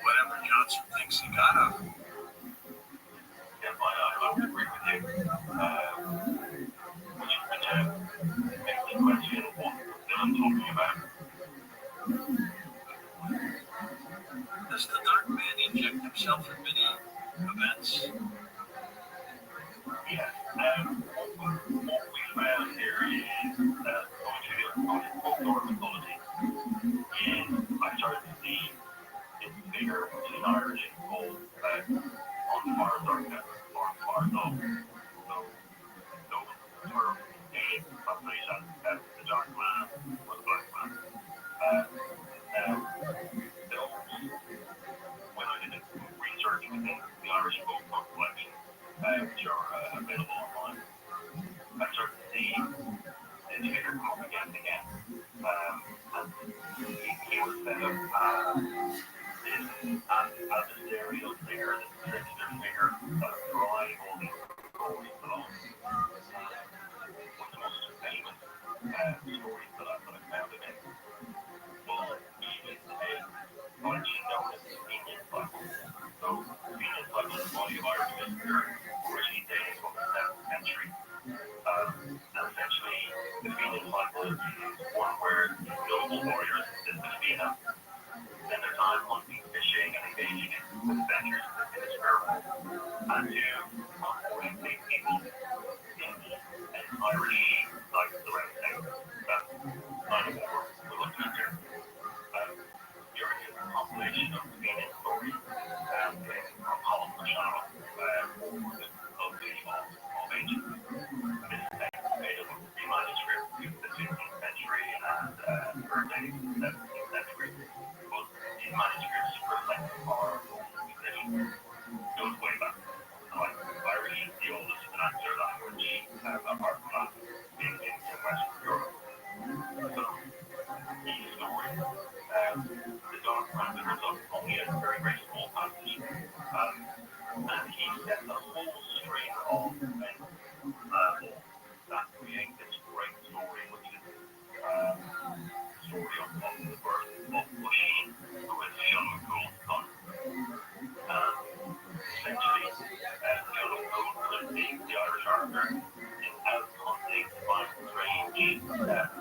whatever Johnson thinks he got out of it. Yeah, I would agree with you. Which makes me question what Dylan's talking about. Does the dark man inject himself in many events? Yes. What we found here is that going to folklore mythology is I started to see this figure, which is Irish, called on Far Darkness or Far Dog. So those were named properly as the dark man or the black man. Now, those, when I did research within the Irish folklore collection, which are available online, I started to see this figure come up again and again. And he was set up this adversarial figure, this sinister figure that drive all these stories along. One of the most famous stories that I found in it was he is actually known as the Venus Bible. So Venus Bible is a body of Irish literature originally dating from the 7th century. And essentially, the Venus Bible is one where noble warriors, this is Athena, spend their time hunting, fishing, and engaging in adventures in this world. And to, unfortunately, people and Irish, like the rest of that kind of war we're looking at here. You're just a compilation of meaning stories from Holland and Channel, of the all ages. This is made up of the manuscript in the 16th century and early 17th century. But these manuscripts reflect our position. Goes way back. Like Irish is the oldest vernacular language apart from that in Western Europe. So each story, the Dark Man turns up only a very, very small passage. And he sets a whole string of events that create this great story, which is the story of the birth of Bush, who is Sean O'Gould's son. Essentially, Sean O'Gould could be the Irish Arthur is out hunting to find strange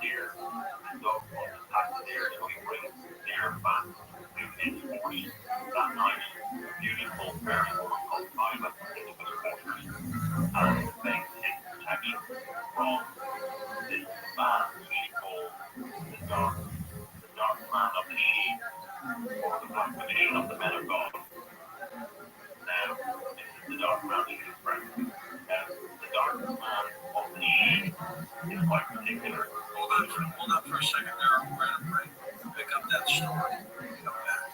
deer. The dog wants to attack the deer, so he brings the deer back to his horse that night. A beautiful fairy woman called Violet into his quarters and begs his protection from this man who she calls the dark man of the sheep, or the black magician of the men of God. Now, this is the dark man she's referring to. The dark man of the sheep is quite particular. Hold on for a second there. We're going to break. Pick up that story. Come back.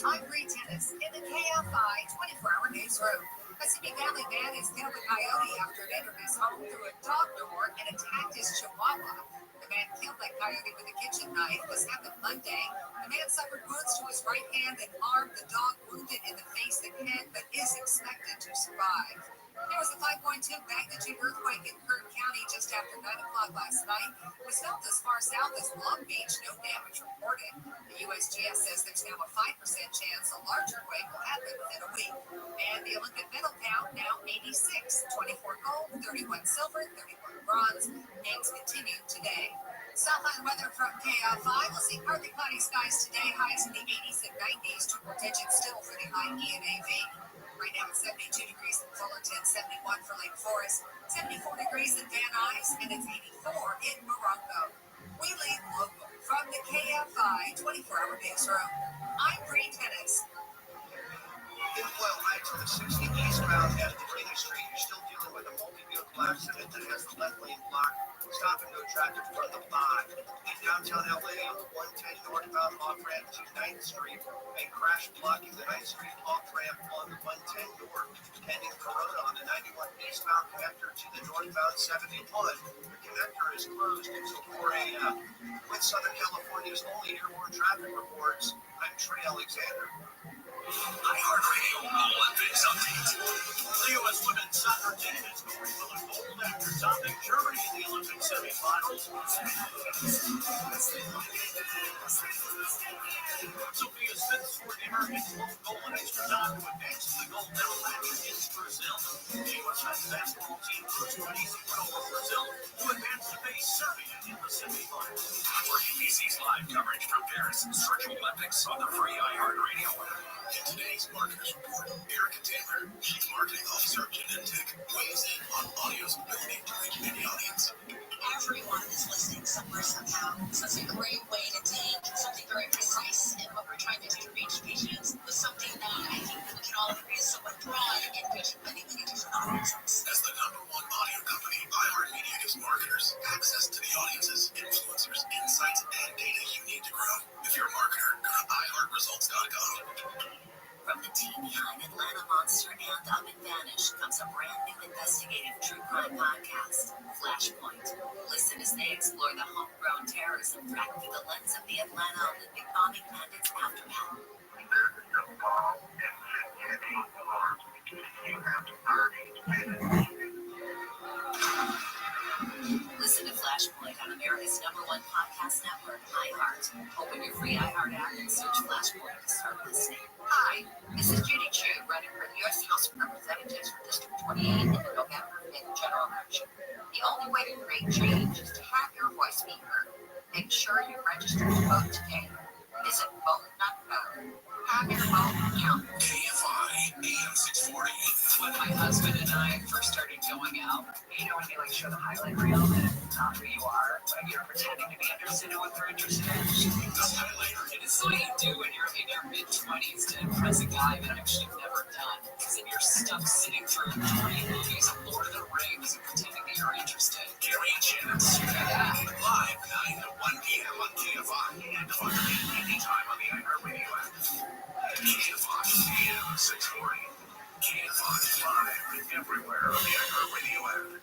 I'm Bree Tennis in the KFI 24-hour newsroom. A Sydney family man has killed a coyote after it entered his home through a dog door and attacked his chihuahua. The man killed that coyote with a kitchen knife. This happened Monday. The man suffered wounds to his right hand and arm. The dog wounded in the face and head, but is expected to survive. There was a 5.2 magnitude earthquake in Kern County just after 9 o'clock last night. It was felt as far south as Long Beach. No damage reported. The USGS says there's now a 5% chance a larger quake will happen within a week. And the Olympic medal count now 86. 24 gold, 31 silver, 31 bronze. Games continue today. Southland weather from KFI. We'll see partly cloudy skies today. Highs in the 80s and 90s. Triple digits still for the high E and AV. Right now it's 72 degrees in Fullerton, 71 for Lake Forest, 74 degrees in Van Nuys, and it's 84 in Morongo. We lead local from the KFI 24-hour newsroom. I'm Bree Tennis. In Boyle Heights on the 60 eastbound at Virginia Street, you're still dealing with a multi-vehicle accident that has the left lane blocked. Stop and go traffic from the 5. In downtown LA on the 110 northbound off-ramp to 9th Street, a crash blocking the 9th Street off-ramp on the 110 north. Heading Corona on the 91 eastbound connector to the northbound 71. The connector is closed until 4 a.m. With Southern California's only airborne traffic reports, I'm Trey Alexander. iHeartRadio Olympics update. The U.S. women's soccer team is going for the gold after topping Germany in the Olympic semifinals. Sophia Smith scored the American goal in extra time to advance to the gold medal match against Brazil. The U.S. men's basketball team cruised to an easy win over Brazil to advance to face Serbia in the semifinals. For ABC's live coverage from Paris, search Olympics on the free iHeartRadio app. In today's Marketers Report, Erica Taylor, Chief Marketing Officer of Genentech, weighs in on audio's ability to reach any audience. Everyone is listening somewhere somehow. So it's a great way to take something very precise in what we're trying to do to reach patients with something that I think we can all agree is somewhat broad and reaching many, many different audiences. As the #1 audio company, iHeartMedia gives marketers access to the audiences, influencers, insights, and data you need to grow. If you're a marketer, go to iHeartResults.com. From the team behind Atlanta Monster and Up and Vanish comes a brand new investigative true crime podcast, Flashpoint. Listen as they explore the homegrown terrorism threat through the lens of the Atlanta Olympic bombing and its aftermath. Listen to Flashpoint on America's #1 podcast network, iHeart. Open your free iHeart app and search Flashpoint to start listening. Hi, this is Judy Chu, running for the U.S. House of Representatives for District 28 in the November 5th general election. The only way to create change is to have your voice be heard. Make sure you register to vote today. Visit vote.gov. Have your vote count. KFI AM 640. When my husband and I first started going out, when they like show the highlight reel that it's not who you are, but you're pretending to be interested in what they're interested in. It's what you do when you're in your mid-20s to impress a guy that actually never done. Because then you're stuck sitting through 20 movies of Lord of the Rings and pretending that you're interested. Gary and Chance. Yeah. Live 9 to 1 p.m. on KFI and on anytime on the iHeartRadio app. KFI AM 640. KFI live everywhere on the iHeartRadio app.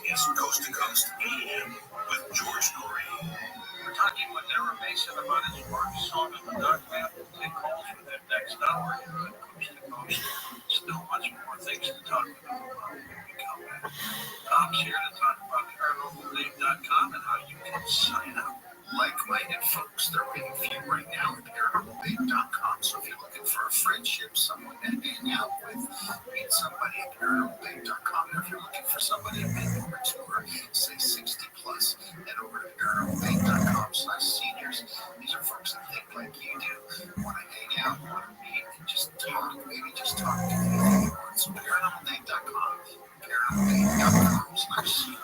This is Coast to Coast AM with George Norrie. We're talking with Deborah Mason about his work, Song of the Dog Man. Take calls for that next hour here on Coast to Coast. Still much more things to talk about when we come back. Tom's here to talk about ParanormalDave.com and how you can sign up. Like-minded folks, they're waiting for you right now at ParanormalDave.com. So if you're looking for a friendship, someone to hang out with, meet somebody at ParanormalDave.com. And if you're looking for somebody a bit over to or say 60 plus, head over to ParanormalDave.com/seniors. These are folks that think like you do, want to hang out, want to meet, and just talk, maybe just talk to you. So ParanormalDave.com, ParanormalDave.com/seniors.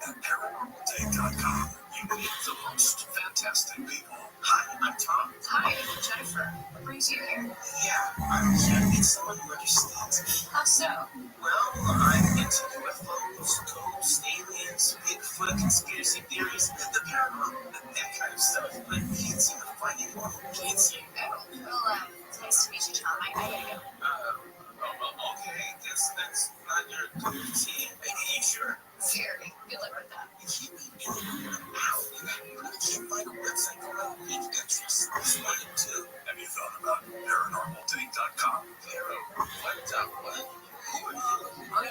At ParanormalDave.com. You meet the most fantastic people. Hi, I'm Tom. Hi, I'm Jennifer. What brings you here? Yeah, I'm here to meet someone who understands. How so? Well, I'm into UFOs, ghosts, aliens, Bigfoot, conspiracy theories, the paranormal, that kind of stuff. But we can't seem to find anyone who can't see it at all. Well, it's nice to meet you, Tom. I gotta go. Okay, that's not your cup of tea. Are you sure? Very. Good luck with that. You can't be anywhere out. You really can't find a website for a week interest. This one too. Have you thought about ParanormalDate.com? What? Who are you? I'm a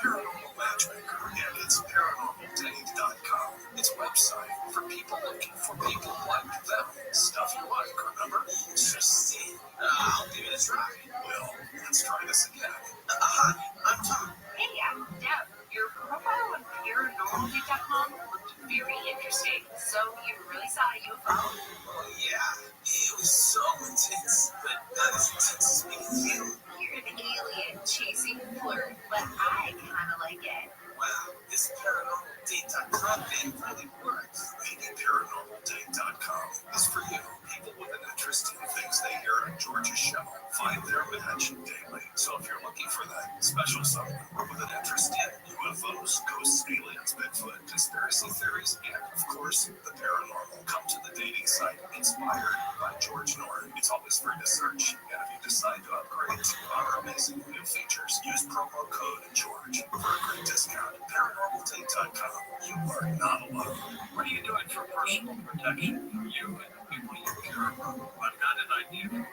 paranormal matchmaker, and it's ParanormalDate.com. It's web website for people looking for people like them. Stuff you like, remember? Interesting. I'll give it a try. Well, let's try this again. Hi, I'm Tom. Hey, I'm Deb. Your profile on paranormality.com looked very interesting. So you really saw a UFO? Oh, yeah. It was so intense, but not as intense as meeting you. You're an alien chasing flirt, but I kind of like it. Wow, this paranormaldate.com thing really works. Maybe paranormaldate.com is for you. People with an interest in things they hear on George's show find their match daily. So if you're looking for that special someone with an interest in UFOs, ghosts, aliens, Bigfoot, conspiracy theories, and of course, the paranormal, come to the dating site inspired by George Norton. It's always free to search, and if you decide to upgrade to our amazing new features, use promo code George for a great discount. ParanormalDate.com. You are not alone. What are you doing for personal protection for you and the people you care about? I've got an idea for you.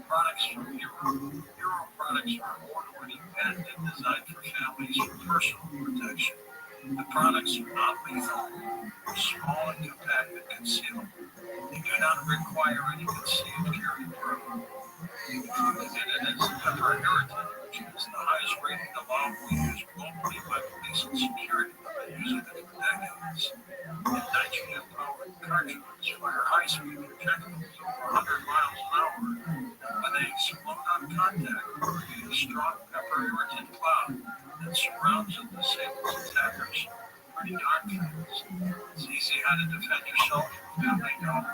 Products from Hero. Hero products are award-winning patented and designed for families for personal protection. The products are not lethal, small and compact and concealable. They do not require any concealed carry program. Included in it is Pepper Heritage, which is the highest rated of all we use globally by police and security. They've been using it for decades. And nitrogen-powered cartridges fire high-speed projectiles over 100 miles an hour. When they explode on contact, create a strong pepper irritant cloud that surrounds and disables attackers. Pretty darn fast. It's easy how to defend yourself from family dog.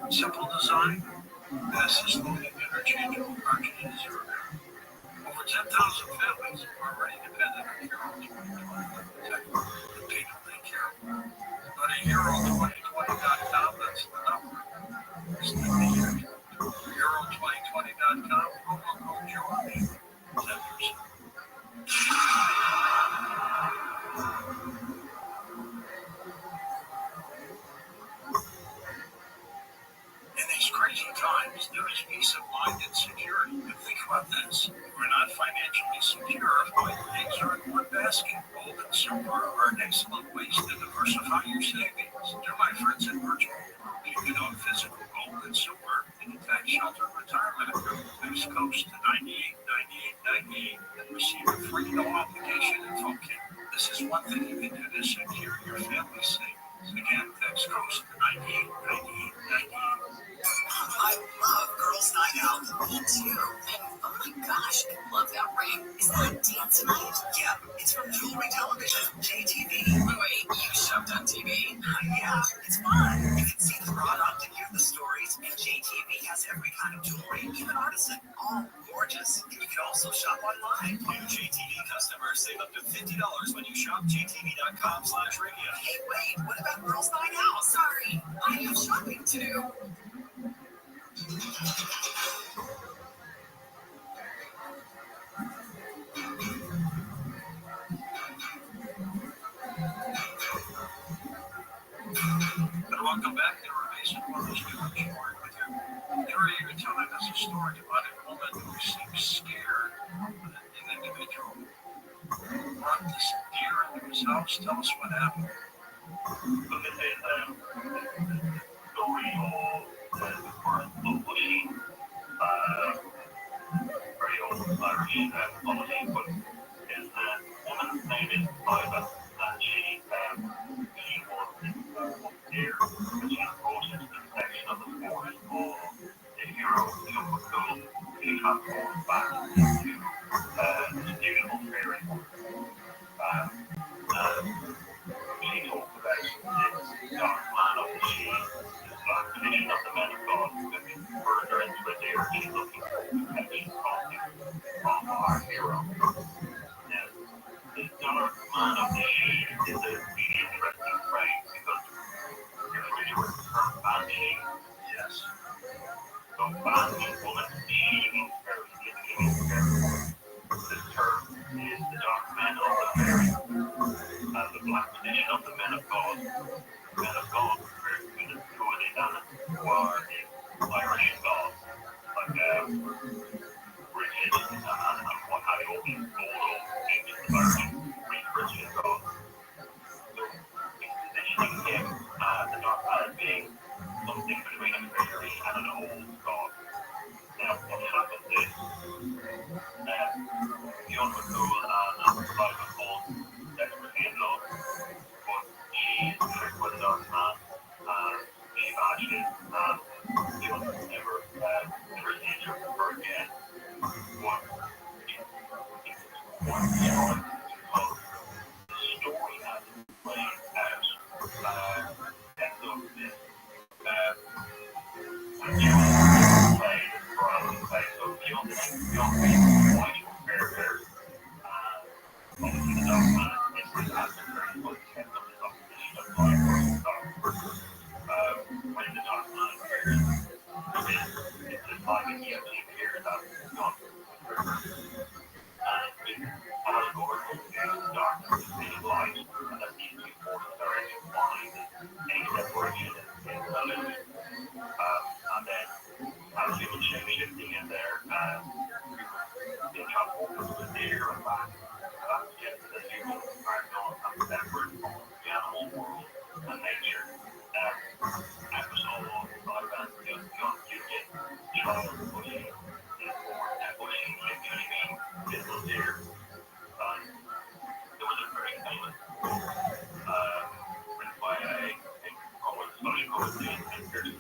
Simple design, fastest loading interchangeable cartridges are available. Over 10,000 families are already dependent on Hero 2020 to protect the people they care about. Go to Hero2020.com, that's the number. It's the year. Hero2020.com, promo code George, 10%. In these crazy times, there is peace of mind and security. But think about this. If we're not financially secure, all your eggs are in one basket. Gold and silver are an excellent ways to diversify your savings. They're my friends at Virtual. You can own physical gold and silver in a tax-sheltered retirement account. Next coast to 989898 and receive a free no-obligation info kit. This is one thing you can do to secure your family's savings. Again, text coast to 989898. I love Girls Night Out. Me too. And oh my gosh, I love that ring. Is that a dance tonight? Yeah, it's from Jewelry Television, JTV. Wait, you shoved on TV? Yeah, it's fun. You can see the product and hear the stories, and JTV has every kind of jewelry, even artisan. All gorgeous. You can also shop online. New JTV customers save up to $50 when you shop jtv.com/radio. Hey, wait, what about Girls Night Out? Sorry, I have shopping to do. And welcome back to our Amazing World George with you. Here you're telling us a story about a woman who seems scared of an individual. Brought this deer into his house. Tell us what happened. So this is the story of the first locally, very old Irish policy, but is the woman's name is Iva, and she was informed there that she processed the protection of the forest of the hero, the upper school. She transformed back into the beautiful fairy. She talked about this dark man of the shade, this black tradition of the men of God, looking further into it there. She's looking for protection from our hero. Now, this dark man of the shade is a really interesting phrase because you're familiar with the term banshee. Yes. So banshee woman, she means fairy, it means fairy. This term is the dark man of the fairy. The black tradition of the men of God. The men of God were who are they done? Who are the Irish gods, like British and what have you, all these old ancient Irish pre-Christian gods. So it's positioning in between a fairy and an old god. Now, what happened is, Fionn McCool and the survivor called desperately in love, but she is tricked by the dark man, and she vanishes, and Fionn never sees her ever again. But it's one story because the story has played out, ends up this, Fionn played for Alan Clay, so Fionn being white or fair hairs, obviously the dark man is really adversary, but kept up his opposition of life for the dark person. When the dark man appears, it's just like an EMT appears as Fionn and it's allegorical to the darkness being light, and that these two forces are intertwined, any separation is an illusion. And then as human shape-shifting in there, they transport us to there and back. That suggests that humans are not separate from the animal world and nature. I was all about Fionn Union, Charles Bushy, Bushy, Little Deer. There was a very famous book written by a poet, Scottish poet, James Pearson,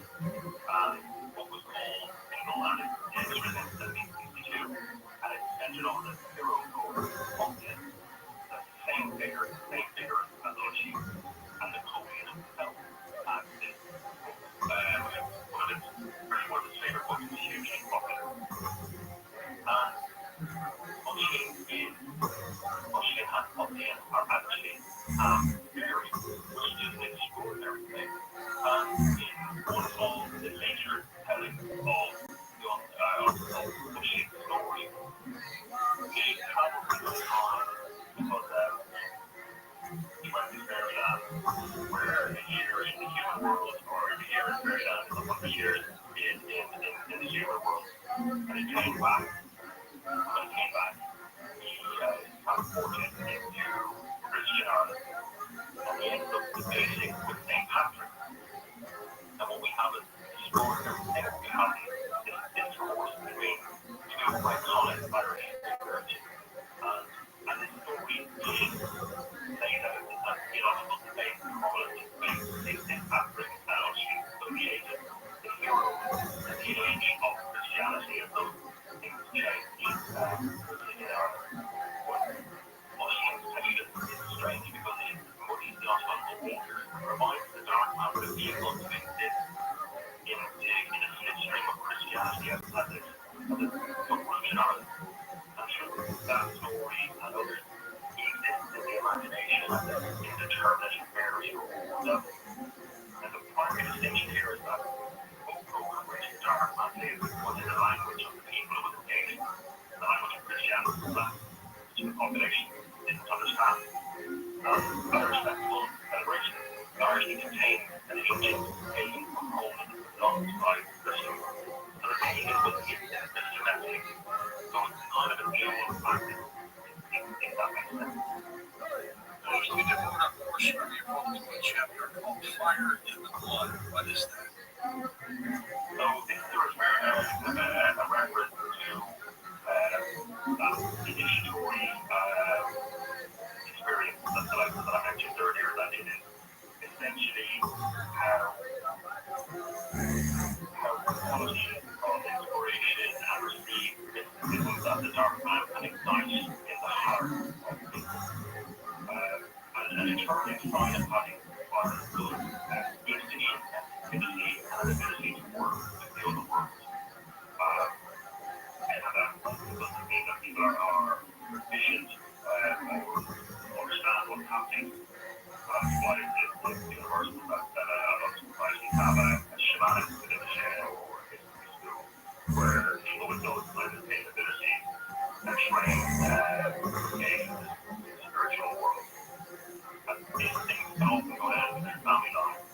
what was called Single and it was written in 1762, and it centered on the hero called Pumpkin, the same figure as Bushy, and Napoleon himself. And this book, one of his favorite books, was hugely popular. And Bushy and Pumpkin are actually very, which is an extraordinary thing. And in one of the later tellings of Bushy's story, they travel through time because he went to fairyland where a year in the human world, or a year in fairyland is 100 years in the human world. And he came back. When he came back, he transported into Christian Ireland, and he ended up debating with St. Patrick. And what we have is extraordinary thing. We have this discourse between two iconic Irish figures, and this story is laid out as a theological debate prominently between St. Patrick and Bushy, associated the hero and the age of Christianity and those things change in Ireland. But Bushy is strange because it muddies the ensemble waters and reminds the dark man of the evil to exist in a slipstream of Christianity as it took root in Ireland. And through that story and others, he exists in the imagination as an indeterminate fairy or devil. And the primary distinction here is that Oprah, which is dark man lives, was in the language of the people it was engaging, the language of Christianity, which the population didn't understand. Irish festival celebration largely contained an ancient pagan component alongside Christian. So the pagan was instrumental, so it's kind of a dual practice, if that makes sense. Notice you devote a portion of your book to a chapter called Fire in the Blood. What is that? So this is a reference to the initiatory experience that I mentioned earlier, that it is essentially how quality of inspiration and receive mysticism that the dark man can ignite in the heart of people. And in turn, it's trying to having fire and good unity and sensitivity and an ability to work with the other world. And that doesn't mean that people are proficient or understand what's happening. That's why it's universal that a lot of societies have a shamanic within the share or a history school where people with those kind of capabilities are trained in the spiritual world. And these things can often go down to their family line.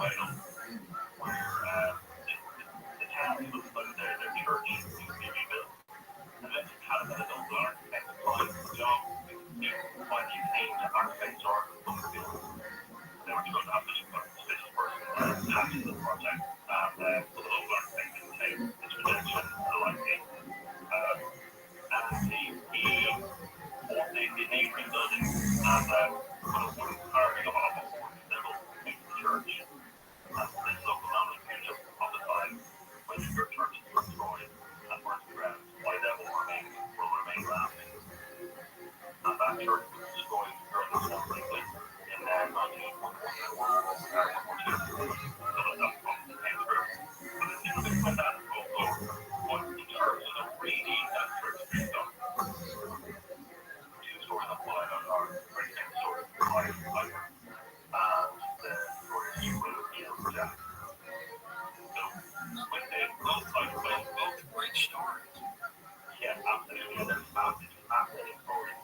title where the town looks like their church used to be rebuilt. And that's kind of an adult architect applying for the job to finding names architects or buildings. They were supposed to have this person attached to the project, and the local architect didn't take its rejection to the liking. And the neighbouring building and put a wooden carving of a horse devil in the church. And this local knowledge came up on the time when the churches were destroyed and burnt to ground. Why devil will remain lasting. And that church was destroyed fairly subsequently in 1911. When that also was in terms of reading that church is done. Two stories of blood are very same story of life and the story is for death. So when they both great stories. Yeah, absolutely. They're fascinating stories.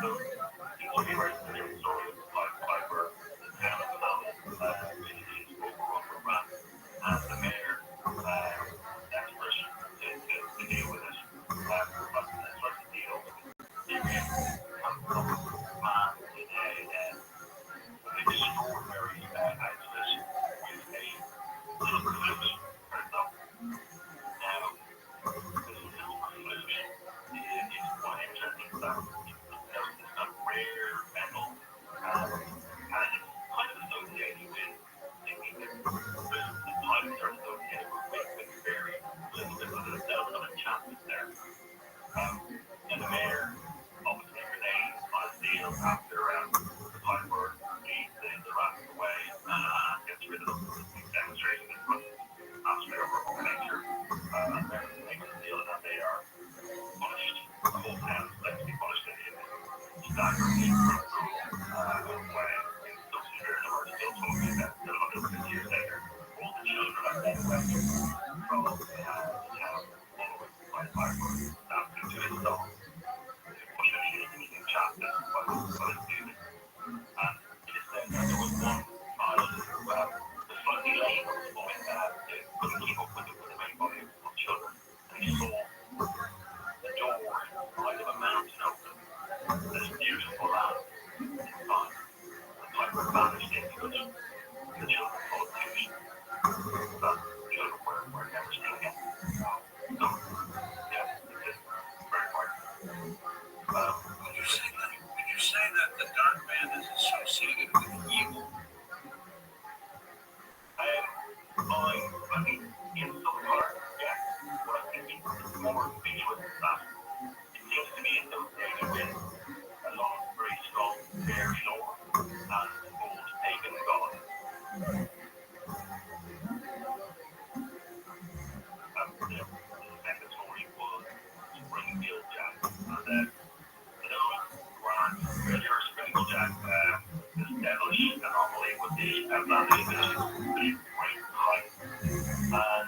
So you will be writing the different story of life where the town of Hamel is overrun with rats and the mayor desperate to deal with it. Desperate to deal with it. Man in an extraordinary outfit with a little flute. Now, this little flute is quite interesting that it's got rare metal and it's kind of associated with the pipes are associated with very little bit of a enchantment there. And the mayor obviously renames on a deal after the pipe work leads the rats away and gets rid of them, demonstrating this aspect of our nature. And then makes a deal that they are punished. The whole town is left to be punished in staggering way. So severe that we're still talking about still 150 years later. All the children are being rescued from the town following by the pipe work. That's into its song. Push it in the enchantment by the student. And it is said that there was one child who was slightly late when they couldn't keep up with the main body of children. And he saw the door right of a mountain open. This beautiful land inside. The piper vanished into it. The children followed suit. But the children were never seen again. So, yeah, it's very hard. Would you say that the dark man is associated with evil? I mean, in some part, yes. But I think it's more ambiguous than that. It seems to be associated with a lot of very strong fairy lore and old pagan gods. The second story was Springfield Jack. And grand treasure Springfield Jack, this devilish anomaly with the outlandish great height. And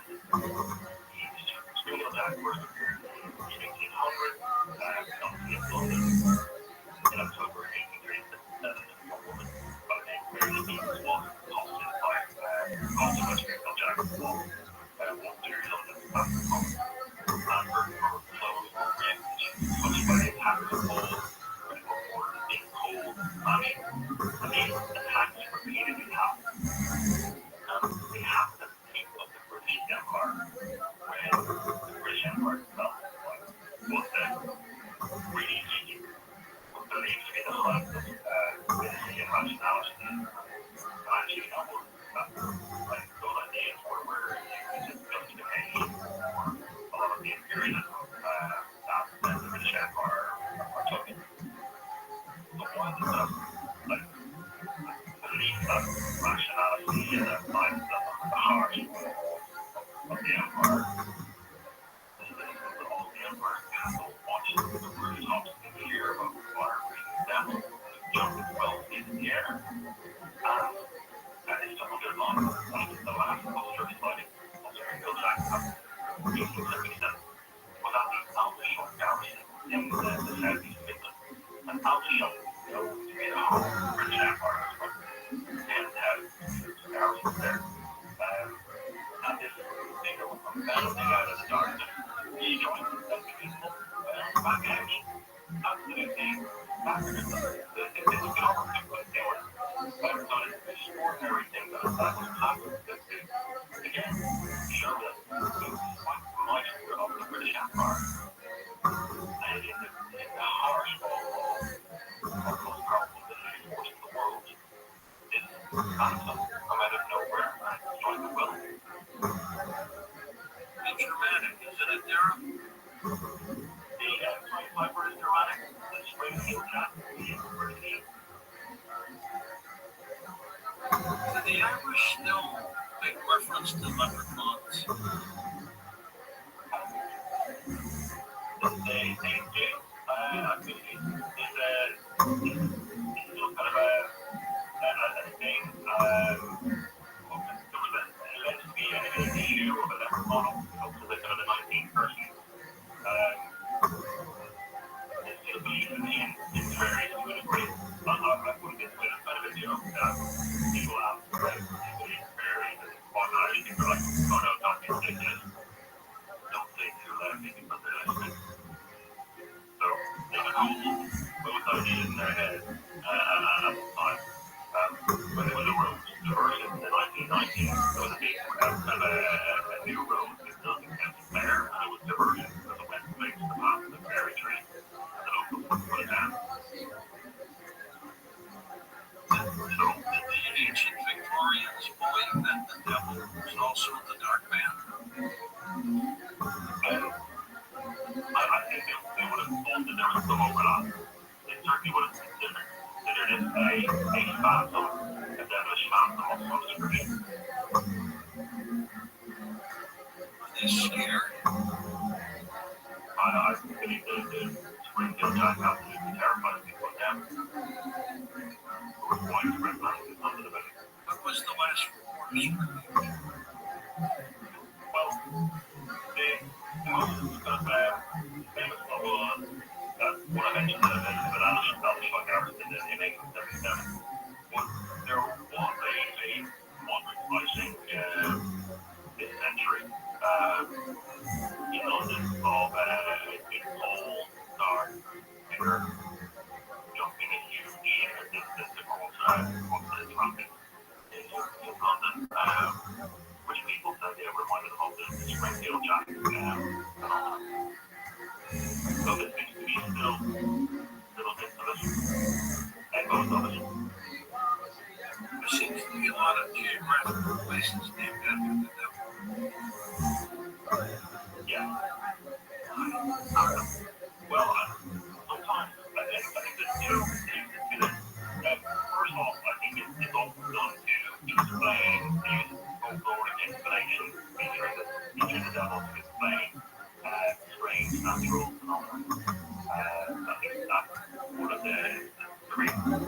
Springfield Jack first appeared in 1800 in London. In October 1837, a woman by the name of Mary Stevens was accosted by Springfield Jack walked through London after home. And her clothes were ripped, touched by the attacks of walls, which were ordered as being cold and smashing. And these attacks repeatedly happened. They happened at the peak of the British Empire, when the British Empire itself was really believed to be the height of ability and rationality and actually like those ideas were just justification for a lot of the imperialism that the British Empire took. The ones that believe that rationality and lies at the heart of the empire. All the empire's castle watched the rooftops in the air above the water breathing down, jumping well into the air. And it's 100 long, the last poster sliding of Springfield Jack happened in 1877 was at the Aldershot garrison in the southeast Midlands. And Aldershot, to be the home of the British Empire, was 10,000 garrisons there. balancing out of the darkness. He joins the people back action. Absolutely fabulous. It's phenomenal what they were. But it's not an extraordinary thing that happened. Again, show that what might of the British Empire and in the harsh of the most powerful military force in the world is handsome come out of nowhere and join the will. It's dramatic, isn't it, Darren? The Piper is dramatic. The spring is not British. Did the Irish still make reference to leprechauns? They do. I think it's still kind of a thing. There was alleged to be an issue of a leprechaun up to the kind of the 19th person. It's still believed in various to a degree. I put it this way, it's kind of a joke that people have very organized things are like, oh no, not ridiculous. Don't say too loud, because they're listening. So they can hold both ideas in their head at the time. When there was a road diversion in the 1990s, there was a big kind of a new road that built in County Clare, and it was diversion because it went straight to the path of the ferry train, and the locals wouldn't put it down. So did the ancient Victorians believe that the devil was also the dark man? I think they would have thought that there was some overlap. They certainly would have considered it a phantom, a devilish phantom of some description. Were they scared? I believe the Springfield Jack absolutely terrified people of them. There was widespread panic under the building. What was the last report of Springfield? Well, the most kind of famous one was what I mentioned, the Spanish flag garrison in 1877. But there was a moderate, I think, this century in London of a big tall, dark figure jumping a huge distance across the traffic in London, which people said they reminded them of the Springfield Jack phenomenon. So there seems to be still little bits of it, echoes of it. There seems to be a lot of geographical places named after the devil. Yeah. Well, sometimes I think that, first off, I think it's often done to explain these folkloric explanations featuring the devil to explain strange natural phenomena. I think that's one of the reasons.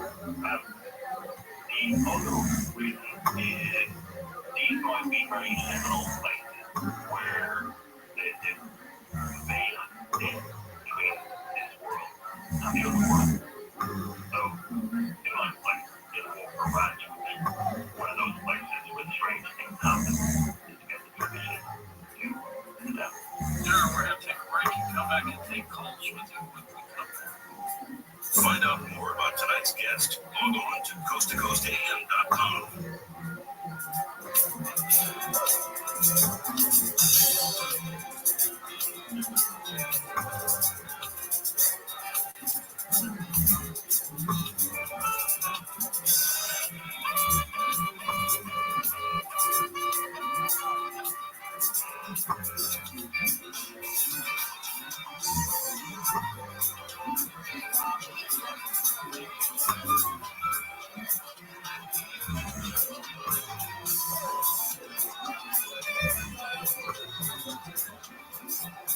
The other reason is these might be very seminal places where there's this veil between this world and the other world. So, it might walk around one of those places where strange things happen to get the tradition to the devil. Darren, we're going to take a break and come back and take calls with you when we come back. Find out more about tonight's guest. Log on to coasttocoastam.com.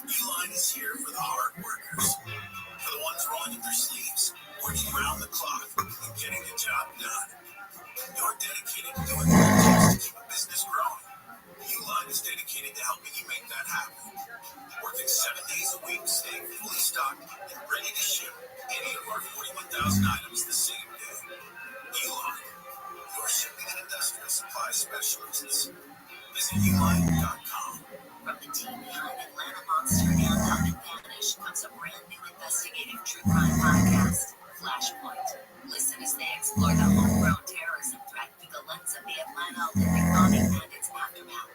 Uline is here for the hard workers, for the ones rolling up their sleeves, working around the clock, and getting the job done. You're dedicated to doing what it takes to keep a business growing. Uline is dedicated to helping you make that happen. Working 7 days a week, staying fully stocked, and ready to ship any of our 41,000 items the same day. Uline, your shipping and industrial supply specialists. Visit uline.com. From the team behind Atlanta Monster and Up and Vanish comes a brand new investigative true crime podcast, Flashpoint. Listen as they explore the homegrown terrorism threat through the lens of the Atlanta Olympic bombing and its aftermath.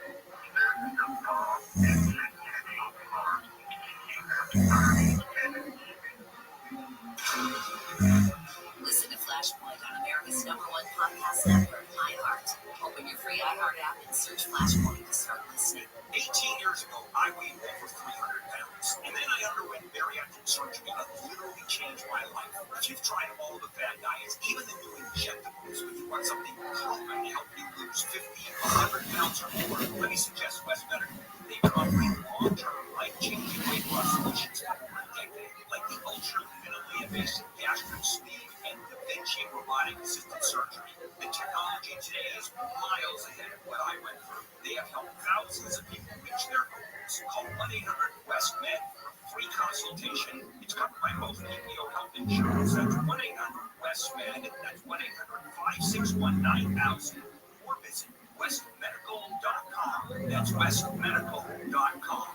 Listen to Flashpoint on America's #1 podcast network, iHeart. Open your free iHeart app and search Flashpoint to start listening. 18 years ago, I weighed over 300 pounds, and then I underwent bariatric surgery that literally changed my life. If you've tried all the fad diets, even the new injectables, but you want something proven to help you lose 50, 100 pounds or more, let me suggest West Medical. They've been offering long-term, life-changing weight loss solutions for over a decade, like the ultra-minimally invasive gastric sleeve and Da Vinci robotic-assisted surgery. The technology today is miles ahead of what I went through. They have helped thousands of people reach their goals. Call 1-800-WEST-MED for a free consultation. It's covered by most PPO health insurance. That's 1-800-WEST-MED. That's 1-800-561-9000. Or visit westmedical.com. That's westmedical.com.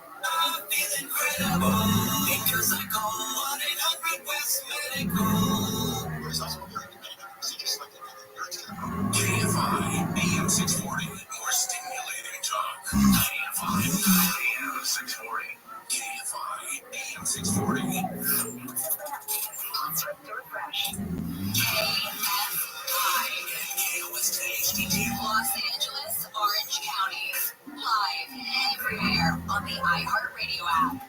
It's incredible because I call 1-800-WEST-MEDICAL. There's also a very competitive procedure selected for the KFI AM 640, more stimulating talk. KFI AM 640. KFI AM 640. KFI. KOST HD2. Los Angeles, Orange County. Live everywhere on the iHeartRadio app.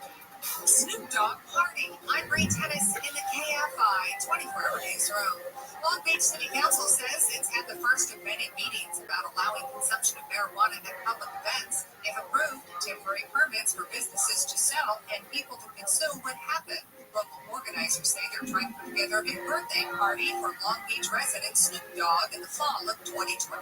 Snoop Dogg Party. I'm Ray Tennis in the KFI 24-hour newsroom. Long Beach City Council says it's had the first of many meetings about allowing consumption of marijuana at public events. They've approved temporary permits for businesses to sell and people to consume what happened. Local organizers say they're trying to put together a big birthday party for Long Beach resident Snoop Dogg in the fall of 2025.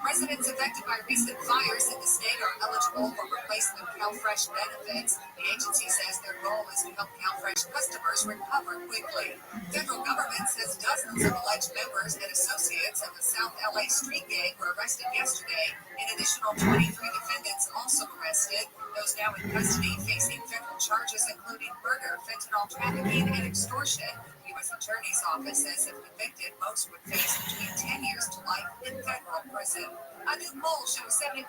Residents affected by recent fires in the state are eligible for replacement CalFresh benefits. The agency says their goal is to help CalFresh customers recover quickly. Federal government says dozens of alleged members and associates of the South LA street gang were arrested yesterday. An additional 23 defendants also arrested. Those now in custody facing federal charges including murder, fentanyl trafficking, and extortion. U.S. Attorney's Office says if convicted, most would face between 10 years to life in federal prison. A new poll shows 71%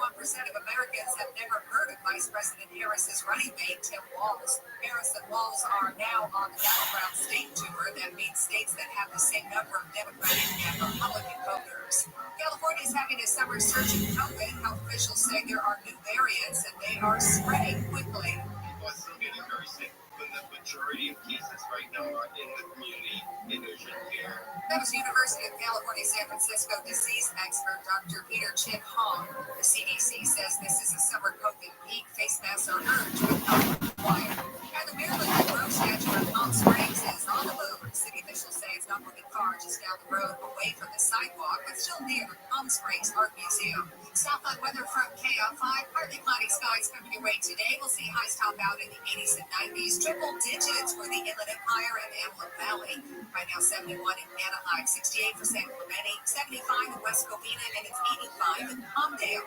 of Americans have never heard of Vice President Harris's running mate, Tim Walz. Harris and Walz are now on the battleground state tour. That means states that have the same number of Democratic and Republican voters. California is having a summer surge in COVID. Health officials say there are new variants and they are spreading quickly. People are still getting very sick, but the majority of cases right now are in the community in urgent care. That was University of California, San Francisco disease expert Dr. Peter Chin Hong. The CDC says this is a summer COVID peak. Face masks are urged but not required. And the Maryland Monroe statue in Palm Springs is on the move. City officials say it's not moving far, just down the road away from the sidewalk, but still near the Palm Springs Art Museum. South on weather from KFI. Partly cloudy skies coming your way today. We'll see highs top out in the 80s and 90s. Triple digits for the Inland Empire and Antelope Valley. Right now, 71 in Anaheim, 68% Clemente, 75 in West Covina, and it's 85 in Palmdale.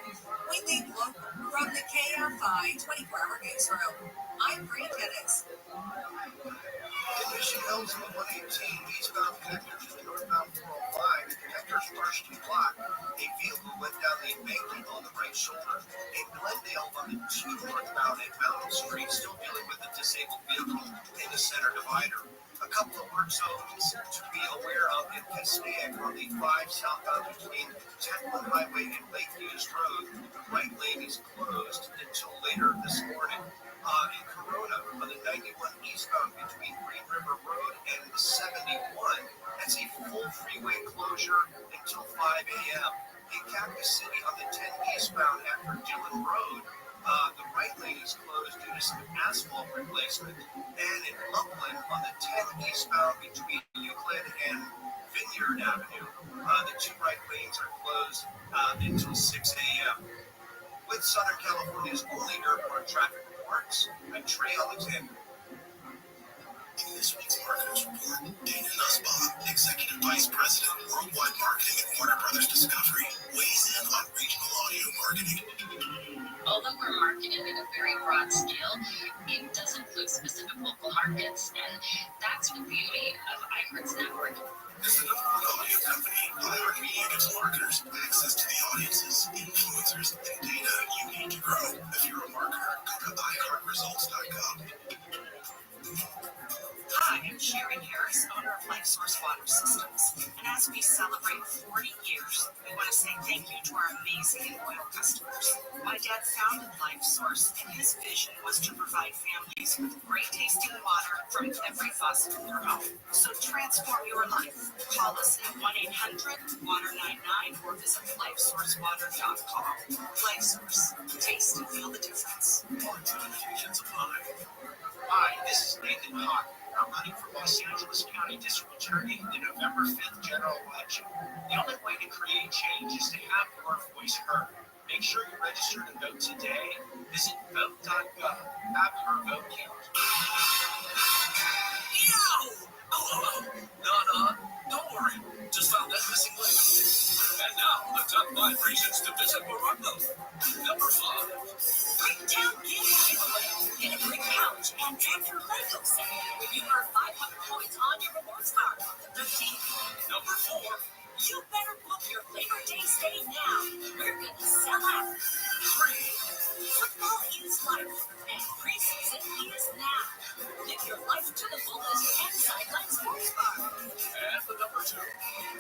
We leave local from the KFI 24-hour newsroom. I'm Bree Dennis. Condition Hills on 118 eastbound connectors to northbound 405. The connectors partially blocked. A vehicle went down the embankment on the right shoulder. A Glendale on the 2 northbound at Mountain Street still dealing with a disabled vehicle in the center divider. A couple of work zones to be aware of in Passaic on the 5 southbound between Techland Highway and Lakeviews Road. The right lane is closed until later this morning. In Corona on the 91 eastbound between Green River Road and 71. That's a full freeway closure until 5 a.m. In Cactus City on the 10 eastbound after Dillon Road, the right lane is closed due to some asphalt replacement. And in Upland on the 10 eastbound between Euclid and Vineyard Avenue, the 2 right lanes are closed until 6 a.m. With Southern California's only airport traffic reports, I'm Trey Alexander. In this week's Marketers Report, Dana Nussbaum, Executive Vice President, Worldwide Marketing at Warner Brothers Discovery, weighs in on regional audio marketing. very broad scale. It does include specific local markets, and that's the beauty of iHeart's network. As the number one audio company, iHeartMedia gives marketers access to the audiences, influencers, and data you need to grow. If you're a marketer, go to iHeartResults.com. Hi, I'm Sherry Harris, owner of LifeSource Water Systems. And as we celebrate 40 years, we want to say thank you to our amazing and loyal customers. My dad founded LifeSource, and his vision was to provide families with great tasting water from every faucet in their home. So transform your life. Call us at 1-800-WATER99 or visit LifeSourceWater.com. LifeSource. Taste and feel the difference. Warranty limitations apply. Hi, this is Nathan Hawk. I'm running for Los Angeles County District Attorney in the November 5th general election. The only way to create change is to have your voice heard. Make sure you register to vote today. Visit vote.gov. Have your vote count. Don't worry. Just found that missing link. And now, the top 5 reasons to visit Morocco. Number 5. Breakdown Guinness giveaway. Get a great couch and add your Lego set when you earn 500 points on your rewards card on the 13th. Number 4. You better book your Labor Day stay now. We're going to sell out. 3. Football is life, and preseason is now. Live your life to the fullest at Sideline Sports Bar. And the number 2.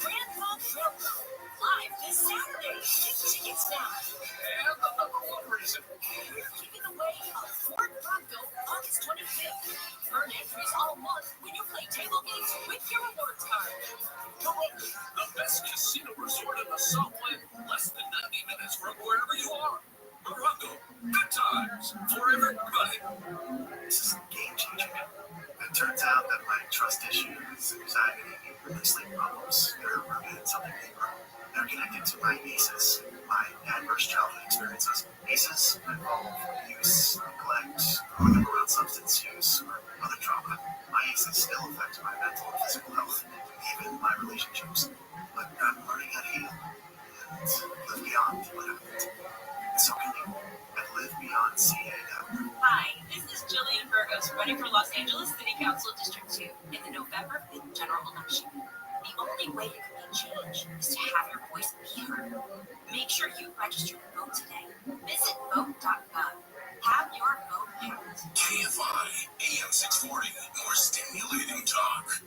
Grand Funk Railroad, live this Saturday. Get tickets now. And the number 1 reason. We're giving away a Ford Bronco August 25th. Earn entries all month when you play table games with your rewards card. Morocco, the best casino resort in the Southland, less than 90 minutes from wherever you are. Morocco, good times for everybody. This is a game changer. It turns out that my trust issues, anxiety, and sleep problems are rooted in something deeper. They're connected to my ACEs, my adverse childhood experiences. ACEs involve use, neglect, growing up around substance use, or other trauma. My ACEs still affect my mental and physical health, even my relationships. But I'm learning how to heal and live beyond what happened. And so can you, at livebeyondca.org. Hi, this is Jillian Burgos, running for Los Angeles City Council District 2 in the November 5th general election. The only way you can make change is to have your voice be heard. Make sure you register to vote today. Visit vote.gov. Have your vote count. KFI, AM 640, more stimulating talk.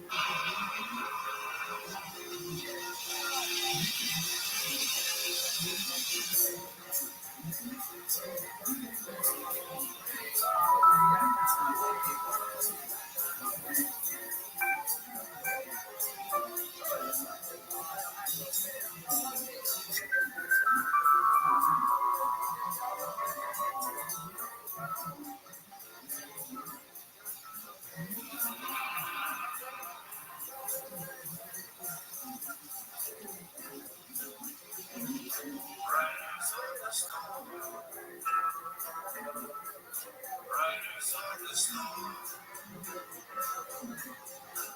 Riders on the storm,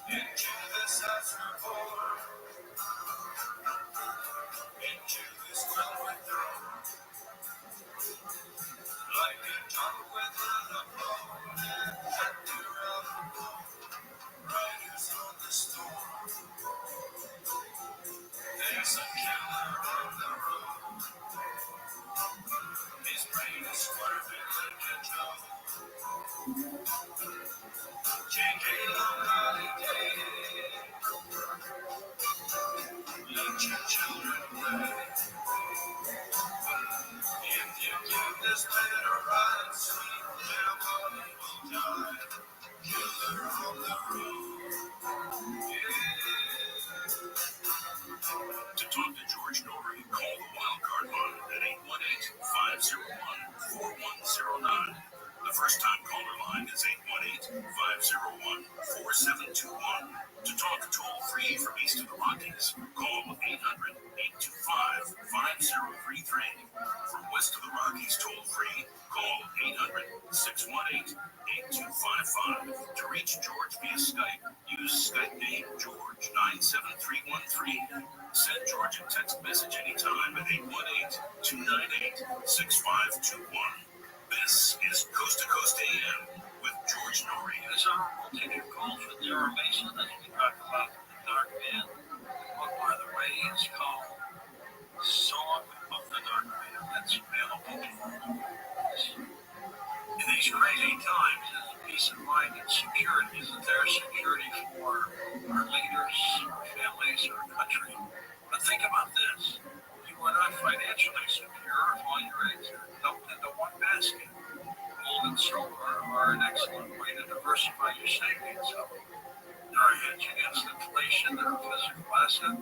into this afterglow, into this velvet throne, like a dog without a bone, and under a bone. Riders on the storm, there's a killer on the road. His brain is swerving like a joke. Take a long holiday. Let your children play. If you give this man a ride, sweet family will die. Killer on the road. Yeah. To talk to George Norrie, call the Wildcard line at 818-501-4109. The first-time caller line is 818-501-4721. To talk toll-free from east of the Rockies, call 800-825-5033. From west of the Rockies toll-free, call 800-618-8255. To reach George via Skype, use Skype name George 97313. Send George a text message anytime at 818-298-6521. Then This is Coast to Coast AM with George Norrie. This hour, we'll take your calls with Sarah Mason as we talk about the Dark Man. What by the way is called Song of the Dark Man. That's available in these crazy times. Is peace of mind and security. Isn't there security for our leaders, our families, our country? But think about this. You are not financially secure if all your eggs are dumped into one basket. Gold and silver are an excellent way to diversify your savings. They're a hedge against inflation. They're a physical asset.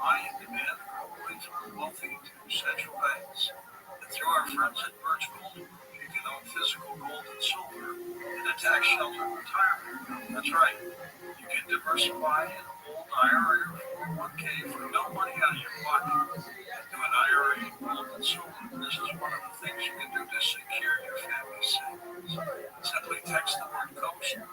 High in demand, globally through wealthy to central banks. And through our friends at Birch Gold, you can own physical gold and silver in a tax-sheltered retirement account. That's right. You can diversify an old IRA or 401k for no money out of your pocket. And do an IRA in gold and silver. This is one of the things you can do to secure your family's savings. Simply text the word COAST to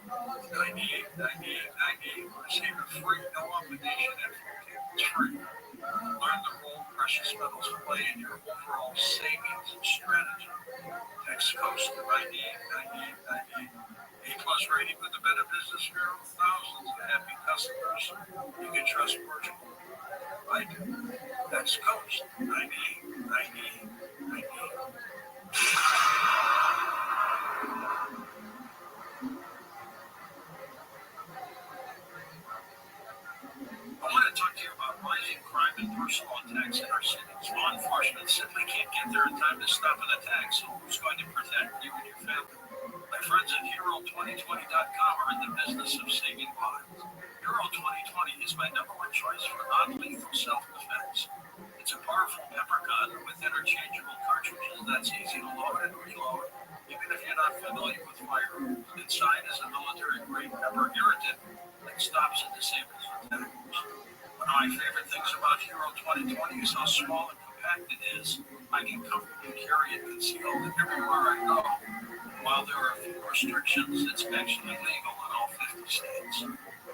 989898. Receive a free, no obligation info kit. It's free. Learn the role precious metals play in your overall savings strategy. Text COAST to 989898. A+ rating with the Better Business Bureau. Thousands of happy customers. You can trust Virtual. I do. That's COAST 989898. I want to talk to you about rising crime and personal attacks in our cities. Law enforcement simply can't get there in time to stop an attack, so who's going to protect you and your family? My friends at Hero2020.com are in the business of saving lives. Hero 2020 is my number one choice for non-lethal self-defense. It's a powerful pepper gun with interchangeable cartridges that's easy to load and reload, even if you're not familiar with firearms. Inside is a military-grade pepper irritant that stops and disables attackers. One of my favorite things about Hero 2020 is how small and compact it is. I can comfortably carry it concealed everywhere I go. While there are a few restrictions, it's actually legal in all 50 states.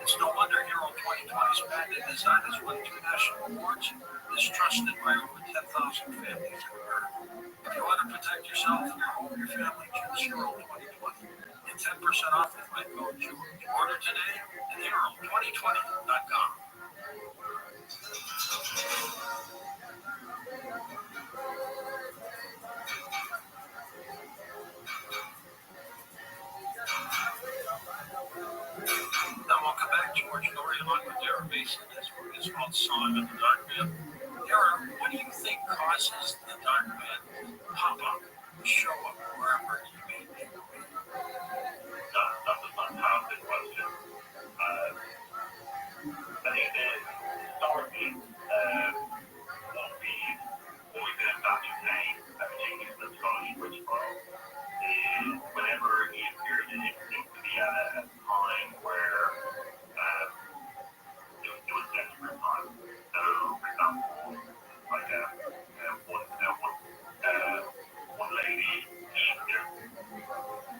It's no wonder Hero 2020's patented design has won 2 national awards and is trusted by over 10,000 families in America. If you want to protect yourself, your home, your family, choose Hero 2020. Get 10% off with my code George. Order today at Hero2020.com. Now, welcome back, George Norrie, along with Dara Mason. This book is called Song of the Dark Man. Dara, what do you think causes the Dark Man to pop up, show up wherever you may be? That's a fantastic question. I think that historically, what we've always been able to ascertain, particularly in the Scottish Witchcraft, is whenever he appeared, it seemed to be at a time where it was desperate time. So, for example, like one lady,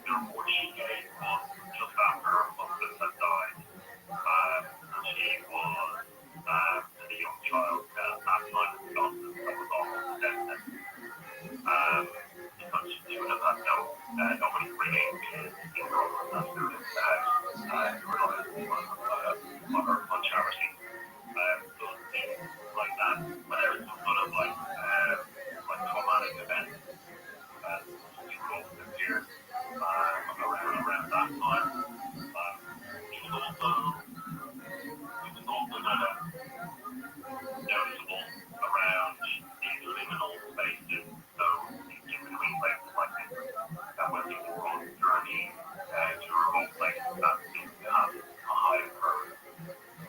the report she gave was just after her husband had died. She was a young child at that time in Scotland that was almost dead. Because she would have had nobody bringing in her husband to rely on charity. So things like that. But there was some sort of like traumatic event you could also appear around that time. It was also noticeable around these liminal spaces, so in between places like this, that when people were on journey to remote places, that seems to have a high occurrence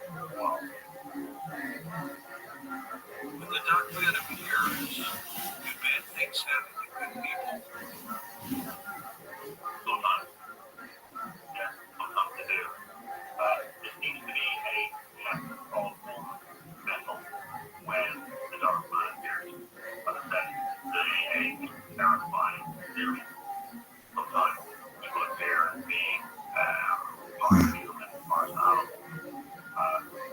as well. When the Dark Man appears, do bad things happen to good people? Sometimes. Yes, sometimes they do. There seems to be a chance of mental when the Dark Man appears. But I said, really a terrifying experience. Sometimes people appear as being part of human, part of animal.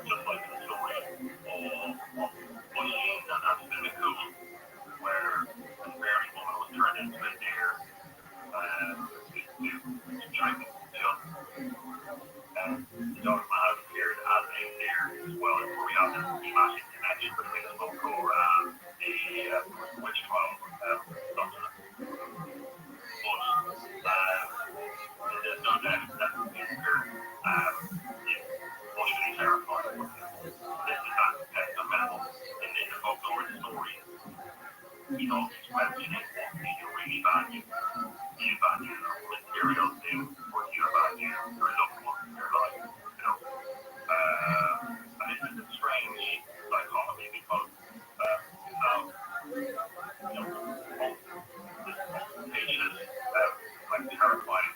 Just like the story of Bushy and Absolute Cool, where a fairy woman was turned into a deer know, especially if you really value material things what you value your loved ones in your life, you know. And this is a strange dichotomy because you have, you know, this contagious, like terrifying,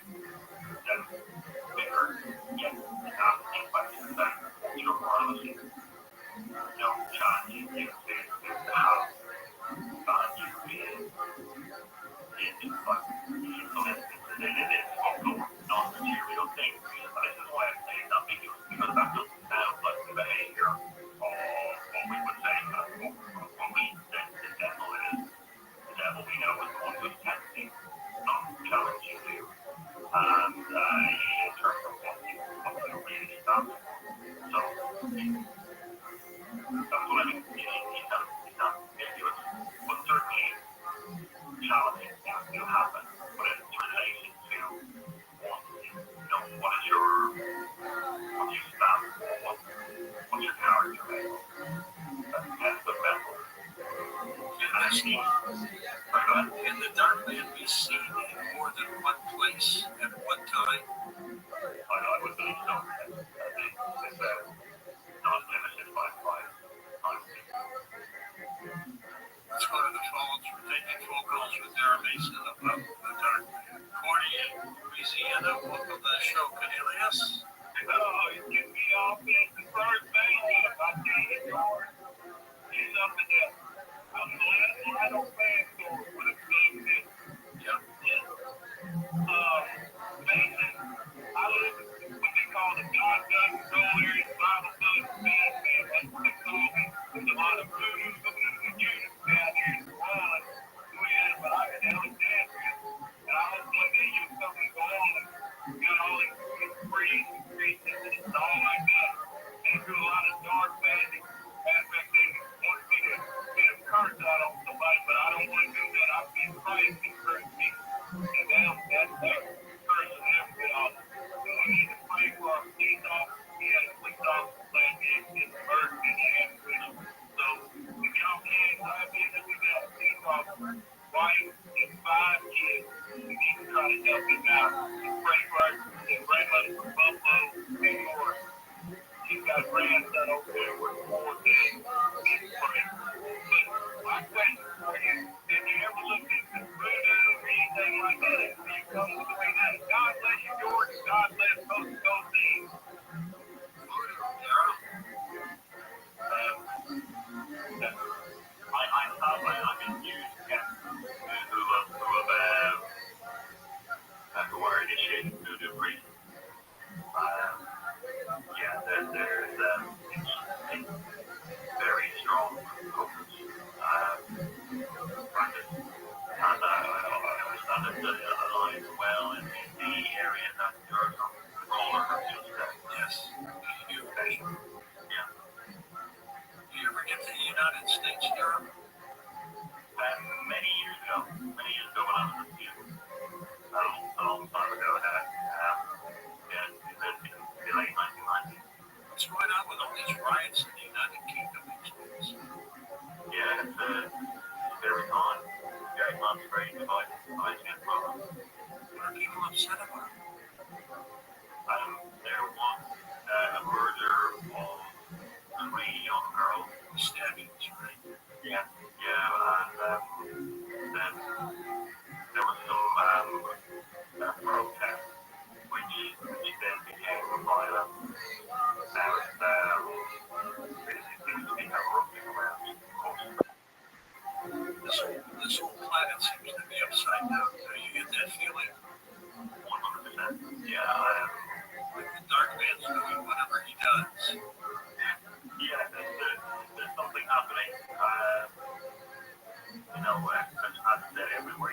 then bigger, yet nasty questions that your morality, you know, challenging you to have value in like so it is also non-material things. And this is why I'm saying ambiguous, because that doesn't sound like the behavior of what we would say when we say the devil is. The devil we know is the one who's tempting, not challenging you. And in terms of what you really stand for. So that's what I mean. He's not ambiguous, but certainly challenging things do happen, but it's related to what is your, what you stand for, what's your character is. That's the mental. Can the dark man be seen in more than one place at one time? I would believe so. It's not limited by time. Let's go to the phones. We're taking phone calls with Darren Mason about the dark man. Corny in Louisiana, welcome to the show. Cornelius? Oh, you get me off at the first base. I tell you, George, he's up in there. I'm glad I don't fan store for the club. Mason, I live in what they call the God Gun Control Area, Bible Study, that's what they call me. There's a lot of voodoo units down here in New Orleans, Louisiana, but I'm in Alexandria. And I hope one day you'll come and go on and get all these free increases and all like that. And do a lot of dark magic aspect things. Want me to get a curse out on somebody, but I don't want to do that. I feel Christ encourage me. And that's that curse and everything else. So we need to pray for our police officers. We had a police officer last year get hurt in the ambulance. So if y'all can, I've been that we got a police officer, wife, and 5 kids. We need to try to help him out. Pray for our grandmother from Buffalo, New York. She's got a grandson over there with 4 days. But my question for you, have you ever looked into voodoo or anything like that? You come with me now. God bless you, George. God bless Coast to Coast team. I've been used who are initiating voodoo priests. Yeah, there's very strong focus practice, and I understand it aligns well in the area that you're roller yes, you patient. Yeah. Do you ever get to the United States, Europe? Many years ago when I was a student, a long time ago, in the late 1990s. What's going on with all these riots in the United Kingdom these days? Yeah, it's very common. Very common, very divided against problems. What are people upset about? There was a murder of 3 young girls. Stabbings, right? Yeah, and then there was some protest, which then became violent. Now it's basically erupting around coast. This whole planet seems to be upside down. You get that feeling? 100%. Yeah, like the dark man's doing whatever he does. Yeah, there's something happening. As I said, everywhere.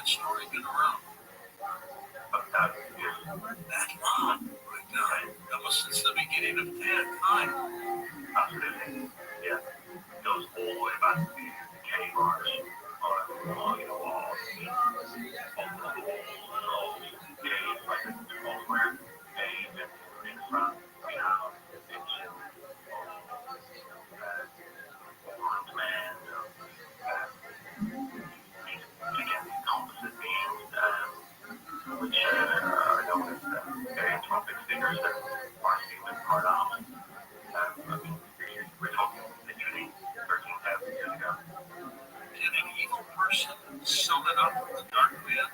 that story been around? That is That long? My God. That was since the beginning of time. absolutely, yeah. Goes all the way back to the cave art on the walls, on the walls, caves like the small square cave in France. We have depictions of armed men, again, composite beings, which are known as anthropic figures that are human part of. I mean, we're talking literally 13,000 years ago. Did an evil person summon up the dark man?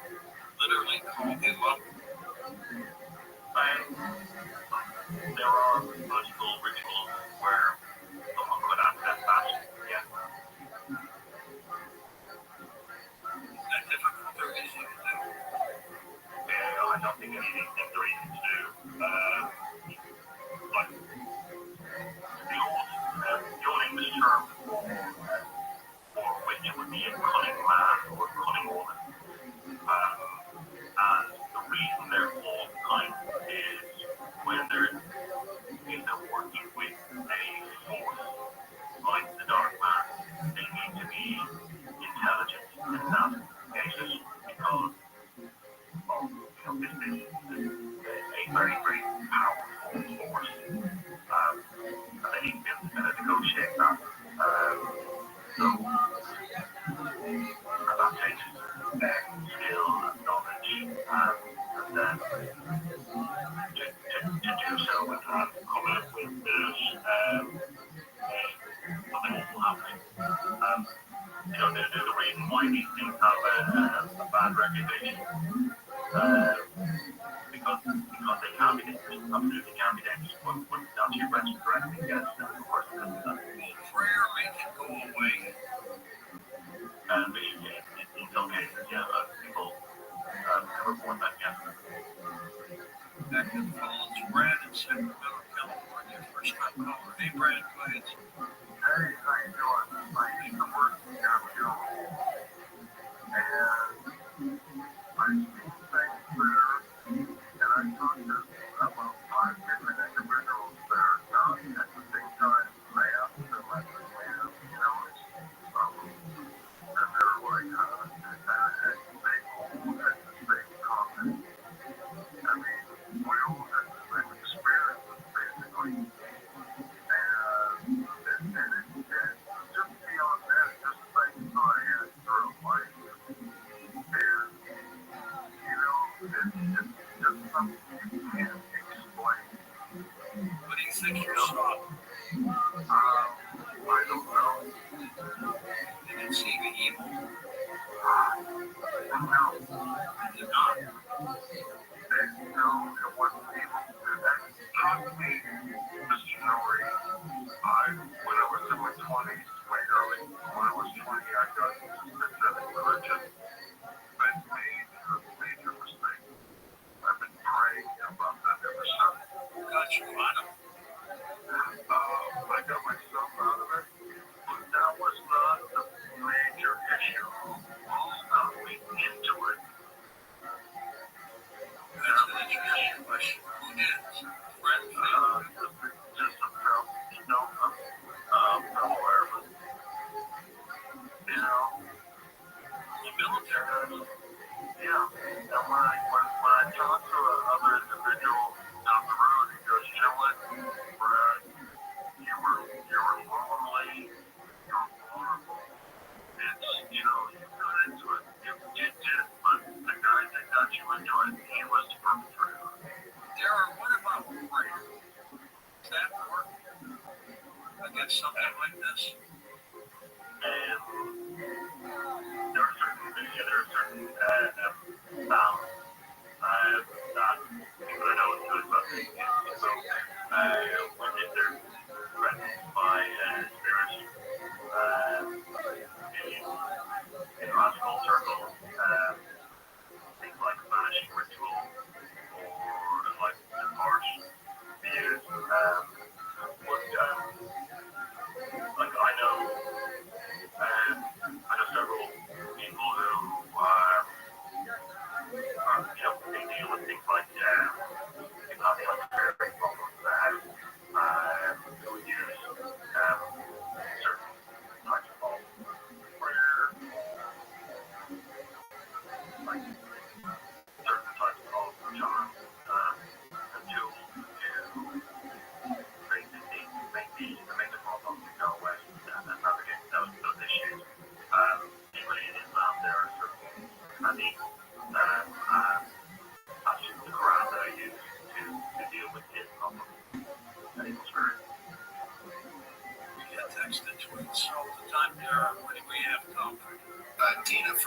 Literally call him up? There are magical rituals where someone could access that, yeah. Is that difficult or easy to do? I don't think anything are easy to do. Like, the old English term for which would be a cunning man or cunning woman. And the reason they're called cunning is when they're working with a force like the dark man, they need to be intelligent in that basis because this is a very, very powerful force. And they need to be able to negotiate that. So that takes skill and knowledge, and then to do so and come up with this something awful happening. There's a reason why these things have a bad reputation. Because they can be dangerous, absolutely can be dangerous, but not your question correctly, yes, of course it can be done. Will prayer make it go away? In some cases, yeah, people report that, yes. Back in Collins, Brad in Sacramento, California, first time caller. Hey, Brad, go ahead. Hey, how you doing? I used to work here at Funeral, and I've seen things there, and I talked to about 5 different individuals that are not at the same time. I asked them, I said, man,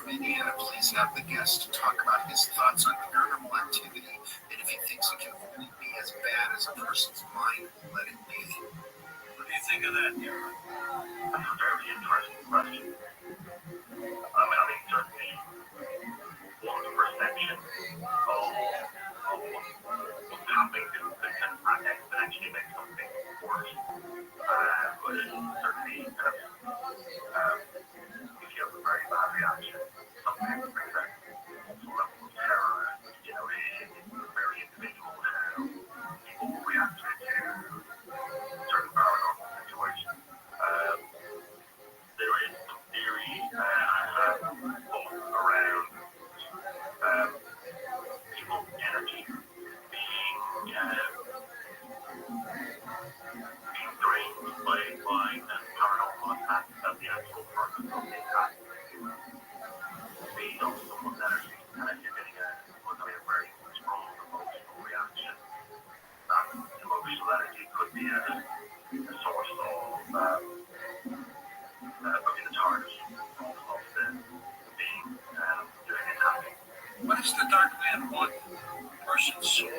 from Indiana, please have the guest talk about his thoughts on paranormal activity, and if he thinks it can only be as bad as a person's mind will let it be. What do you think of that, Darren? That's a very interesting question. I think certainly one's perception of what's happening can exponentially make something worse. But certainly, if you have a very bad reaction, something that brings out some level of terror, it's very individual how people will react to certain paranormal situations. There is some theory around people's energy being drained by paranormal attacks at the actual purpose of the attack based on someone's energy, and you're getting a very strong emotional reaction. That emotional energy could be a source of the target of the being doing attacking. What does the dark man want? A person's soul?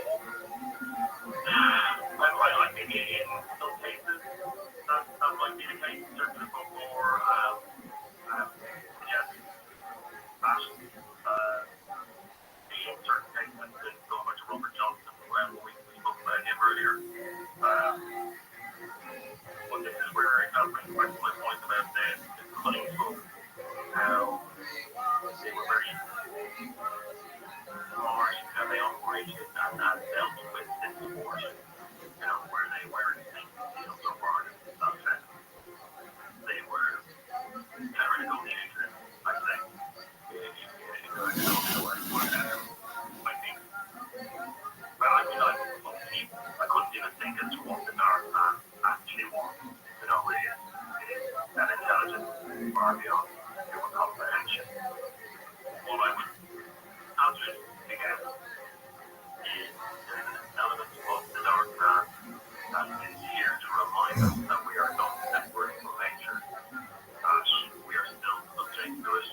Quite likely in some cases, that might be the case. Certainly before, yes, that in certain cases, going back to Robert Johnson, when we spoke about him earlier. But this is where I got my point about the cunning folk, how they were very smart, how they operated and dealt with this sport, where they weren't so far in that sense. They were kind of negotiators, I'd say. I think, well, I couldn't even think as to what the dark man actually was. It is an intelligence far beyond human comprehension. What I would answer again is there's an element of the dark man that is here to remind us that we are not separate from nature, that we are still subject to it,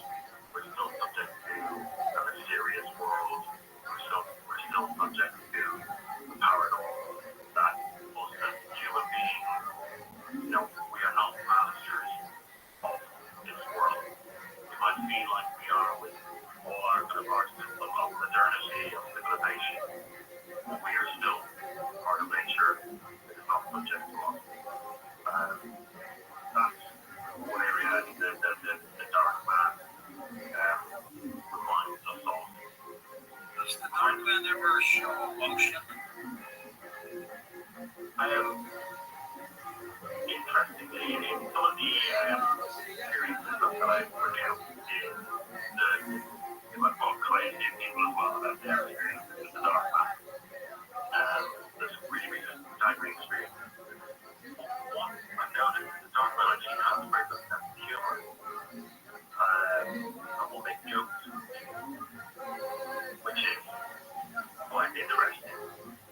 we're still subject to a mysterious world, we're still subject to the paranormal, that us as human beings, we are not masters of this world. We might feel like we are with all our kind of our system of modernity, of civilization, but we are still part of nature. It is not subject to us. That's one area I think the dark man reminds us of. Does the dark man ever show emotion? Interestingly, in some of the experiences that I recounted in my book, I interviewed people as well about their experiences with the dark man. There's really, really staggering experiences. One, I've noticed the dark man actually has a very good sense of humor. And will make jokes, which is quite interesting.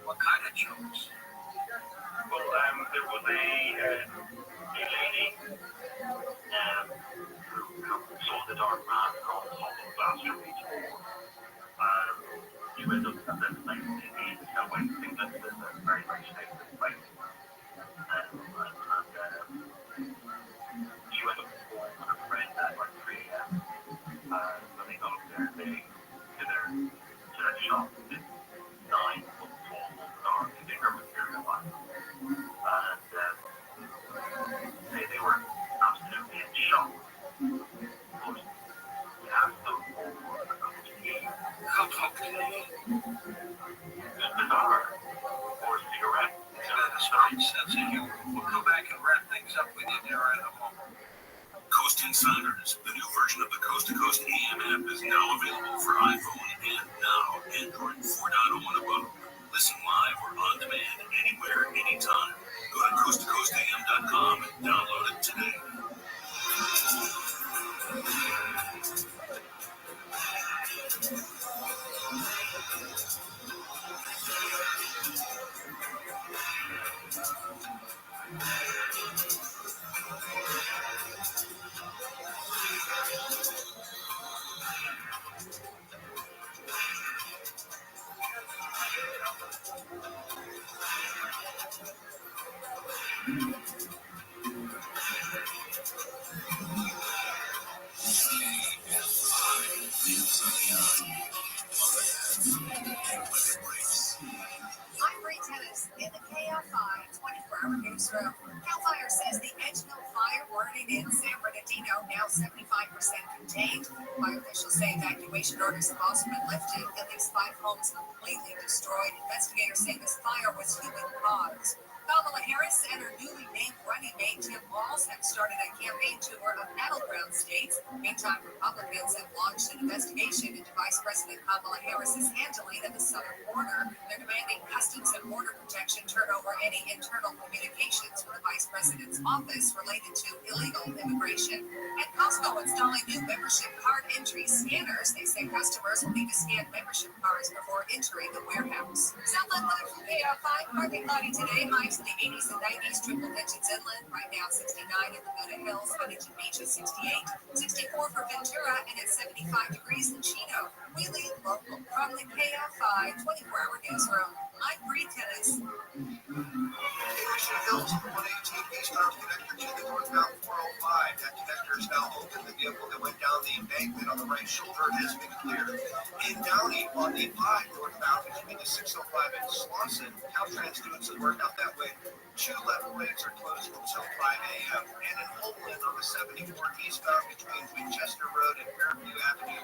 What kind of jokes? Well, there was a lady who saw the dark man on Glass Street. She went up to the place in West England, it's a very, very safe place. She went up to school with her friend at like 3 a.m. When they got up there, they did their shop. This 9-foot tall, dark, bigger material one. And they were absolutely in shock. But we asked them for a cup of tea. Cigar or a cigarette. That is very sense of humor. We'll come back and wrap things up with you there in a moment. Coast Insiders, the new version of the Coast to Coast AM app, is now available for iPhone and now Android 4.0 and above. Listen live or on demand anywhere, anytime. Go to coasttocoastam.com and download it today. High-grade tennis in the KFI 24-hour newsroom. Cal Fire says the Edgehill fire burning in San Bernardino now 75% contained. Fire officials say evacuation orders have also been lifted. At least 5 homes completely destroyed. Investigators say this fire was human caused. Kamala Harris and her newly named running mate Tim Walz have started a campaign tour of battleground states. Meantime, Republicans have launched an investigation into Vice President Kamala Harris's handling of the southern border. They're demanding Customs and Border Protection turn over any internal communications from the Vice President's office related to illegal immigration. And Costco installing new membership card entry scanners. They say customers will need to scan membership cards before entering the warehouse. Southland weather from KFI. Partly cloudy today. Highs in the 80s and 90s. Triple digits inland. Right now 69 in Laguna Hills. Huntington Beach at 68. 64 for Ventura. And it's 75 degrees in Chino. Really local. From the KFI 24-hour newsroom, I'm Bree Tennis. Anderson Hills 118 eastbound connector to the northbound 405. That connector is now open. The vehicle that went down the embankment on the right shoulder has been cleared. In Downey on the 5 northbound between the 605 and Slauson, Caltrans doing some work out that way. 2 left lanes are closed until 5 a.m. And in Homeland on the 74 eastbound between Winchester Road and Fairview Avenue,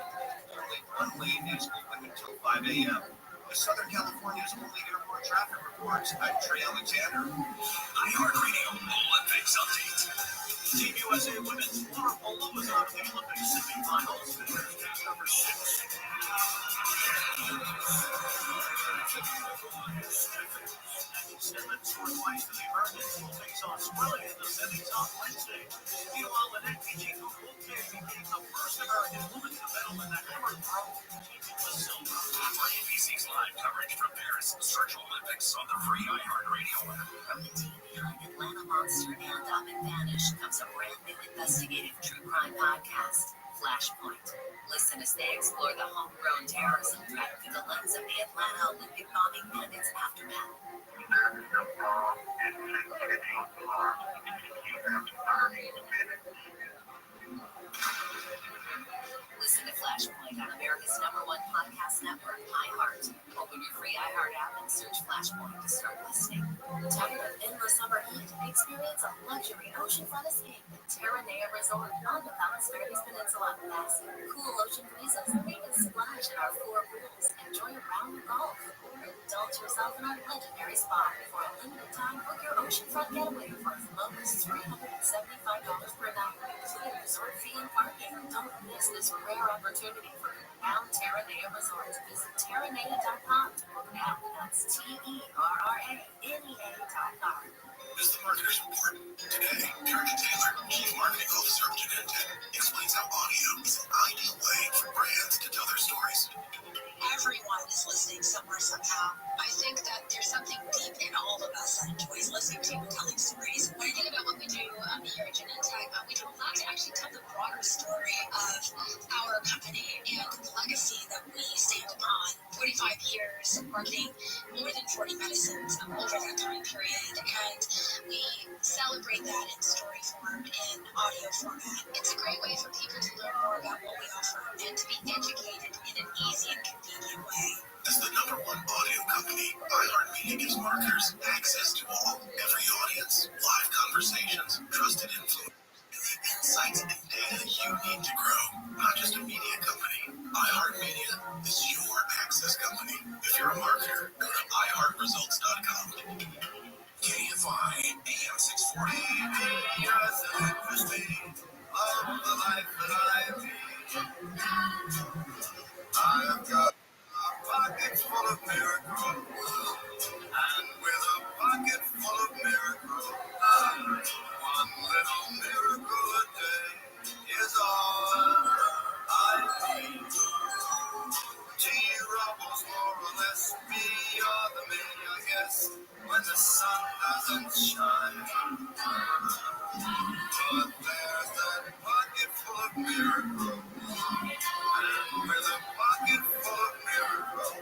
only 1 lane is open until 5 a.m. The Southern California's only airport traffic reports. I'm Trey Alexander. iHeartRadio Olympics update. Team USA women's water polo is on the Olympic semifinals. Number 6. Simmons scored twice for the Americans. Will face Australia in the semis on Wednesday. Meanwhile, the NPG Kukuke became the first American woman to medal in the hammer throw, taking the silver. For ABC's live coverage from Paris, search Olympics on the free iHeartRadio app. From the team behind Atlanta Monster and Up and Vanish comes a brand new investigative true crime podcast, Flashpoint. Listen as they explore the homegrown terrorism threat through the lens of the Atlanta Olympic bombing and its aftermath. Listen to Flashpoint on America's #1 podcast network, iHeart. Open your free iHeart app and search Flashpoint to start listening. Tired of endless summer heat? Experience a luxury oceanfront escape at Terranea Resort on the Palos Verdes Peninsula. That's cool ocean breezes, make a splash in our 4 pools, enjoy a round of golf, or indulge yourself in our legendary spa. For a limited time, book your oceanfront getaway for as low as $375 per night, including resort fee and parking. Don't miss this rare opportunity for renowned Terranea Resort. Visit terranea.com to book now. That's TERRANEA.com. This is the Marketers Report. Today, Karen Taylor, Chief Marketing Officer of Genentech, explains how audio is an ideal way for brands to tell their stories. Everyone is listening somewhere somehow. I think that there's something deep in all of us that enjoys listening to and telling stories. When I think about what we do here at Genentech, we do a lot to actually tell the broader story of our company and the legacy that we stand upon. 45 years marketing more than 40 medicines over that time period, and we celebrate that in story form, in audio format. It's a great way for people to learn more about what we offer and to be educated in an easy and convenient way. As the #1 audio company, iHeartMedia gives marketers access to all, every audience, live conversations, trusted influence, insights, and data you need to grow. Not just a media company. iHeartMedia is your access company. If you're a marketer, go to iHeartResults.com. KFI AM 640. Yes, it's interesting. Love the life that I lead. I've got a pocket full of miracles, and with a pocket full of miracles, one little miracle a day is all I need. T-Rubble's more or less me or the me, I guess, when the sun doesn't shine. But there's that pocket full of miracles, and with a pocket full of miracles,